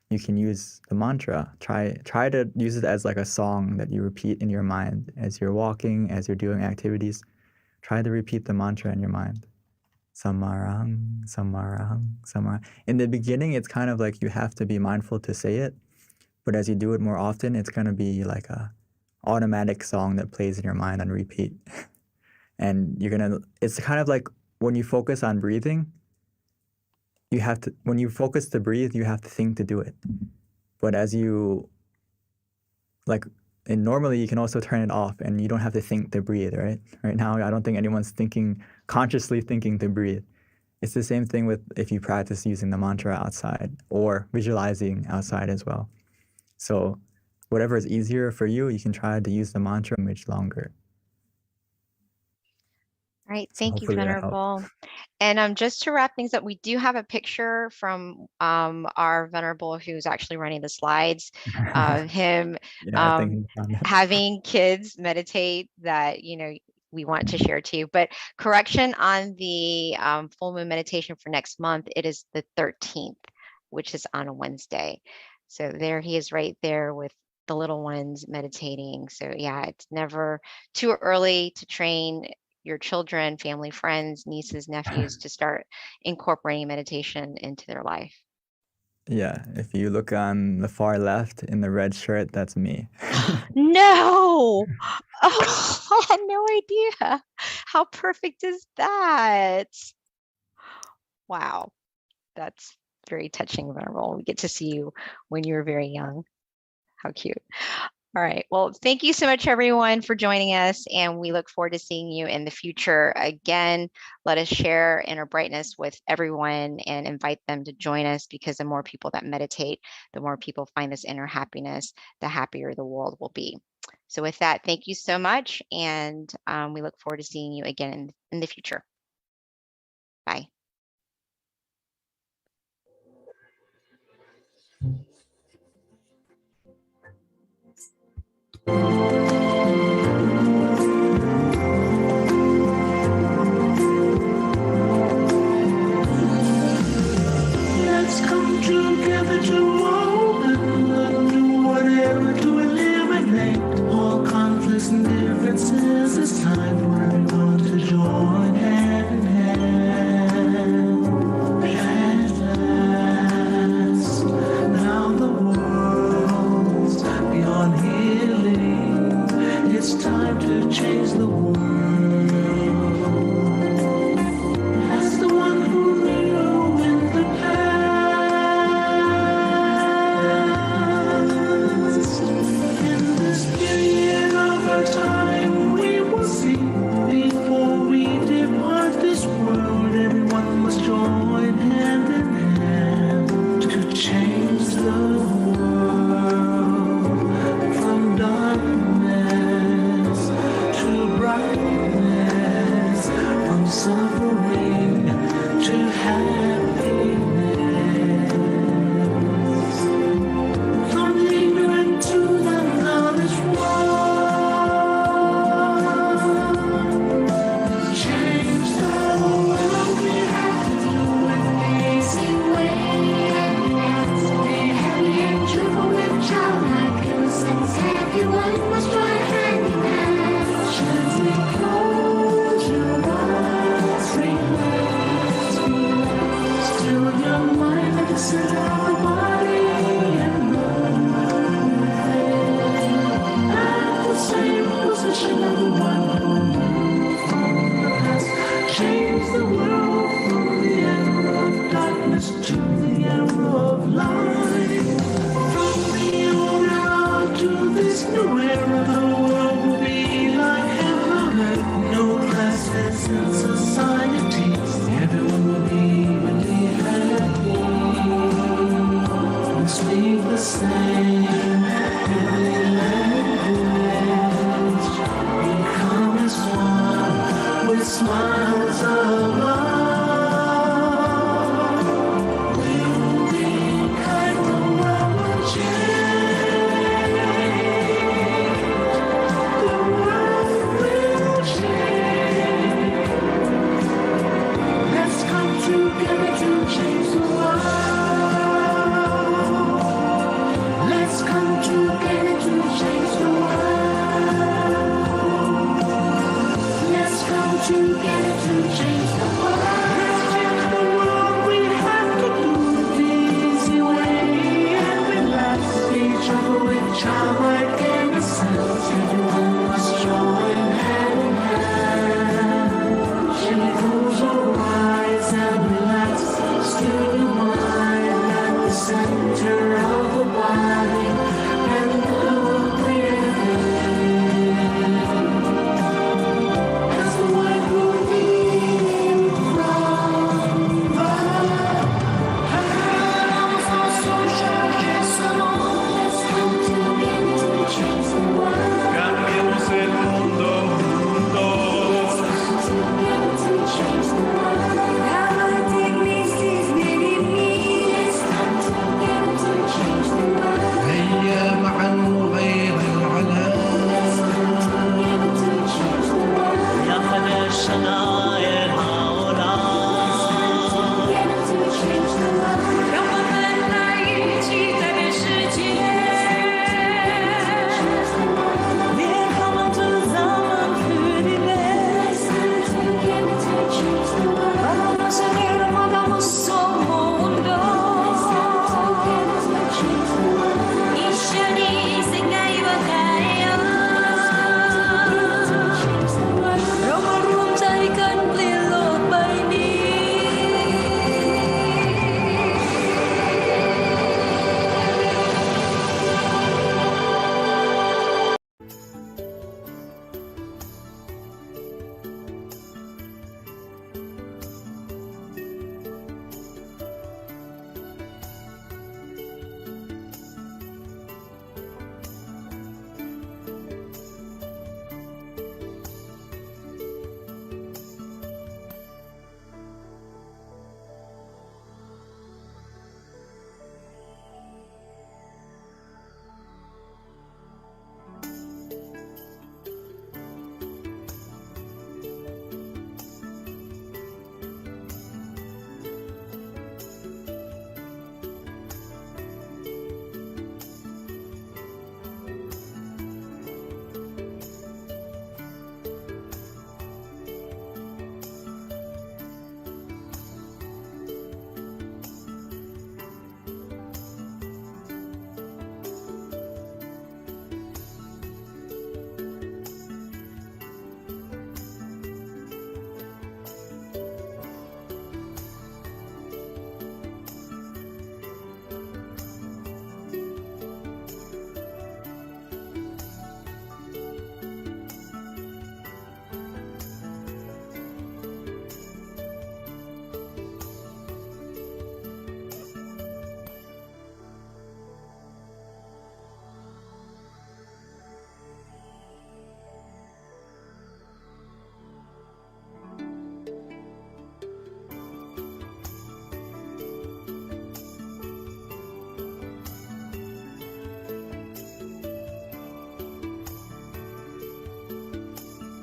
you can use the mantra. Try to use it as like a song that you repeat in your mind as you're walking, as you're doing activities. Try to repeat the mantra in your mind. Samarang, samarang, samarang. In the beginning, it's kind of like you have to be mindful to say it, but as you do it more often, it's going to be like a automatic song that plays in your mind on repeat. And it's kind of like when you focus on breathing, when you focus to breathe, you have to think to do it. But and normally you can also turn it off and you don't have to think to breathe, right? Right now, I don't think anyone's consciously thinking to breathe. It's the same thing with if you practice using the mantra outside or visualizing outside as well. So whatever is easier for you, you can try to use the mantra much longer. All right, thank you, Venerable. And just to wrap things up, we do have a picture from our Venerable who's actually running the slides of him having kids meditate that, we want to share to you. But correction on the full moon meditation for next month, it is the 13th, which is on a Wednesday. So there he is right there with the little ones meditating. So yeah, it's never too early to train your children, family, friends, nieces, nephews to start incorporating meditation into their life. Yeah, if you look on the far left in the red shirt, that's me. No! Oh, I had no idea. How perfect is that? Wow, that's very touching, Venerable. We get to see you when you were very young. How cute. All right. Well, thank you so much, everyone, for joining us. And we look forward to seeing you in the future. Again, let us share inner brightness with everyone and invite them to join us, because the more people that meditate, the more people find this inner happiness, the happier the world will be. So with that, thank you so much. And we look forward to seeing you again in the future. Bye. Let's come together to open and do whatever to 'cause it's time for everyone to join hand in hand. At last, now the world's beyond healing. It's time to change the world. As the one who knew in the past, in this period of our time, we will see before we depart this world. Everyone must join hand in hand to change the world from darkness to brightness, from suffering to happiness, from ignorant to the knowledge one. Change the world, we have to do it the easy way. Be happy and cheerful with childlike innocence. Everyone must join hand in hand. Gently close your eyes, relax, relax. Still your mind at the center of the body and mind. At the same position of the one who moved from the past. Change the world from the era of darkness to the era of light. From the old era to this new era, the world will be like heaven on earth. No classes in society. Everyone will be really happy. And speak the same every language. Become as one with smiles of love. We will be kind, the world will change. The world will change. Let's come together to change the world. Let's come together to change the world. Let's come together to change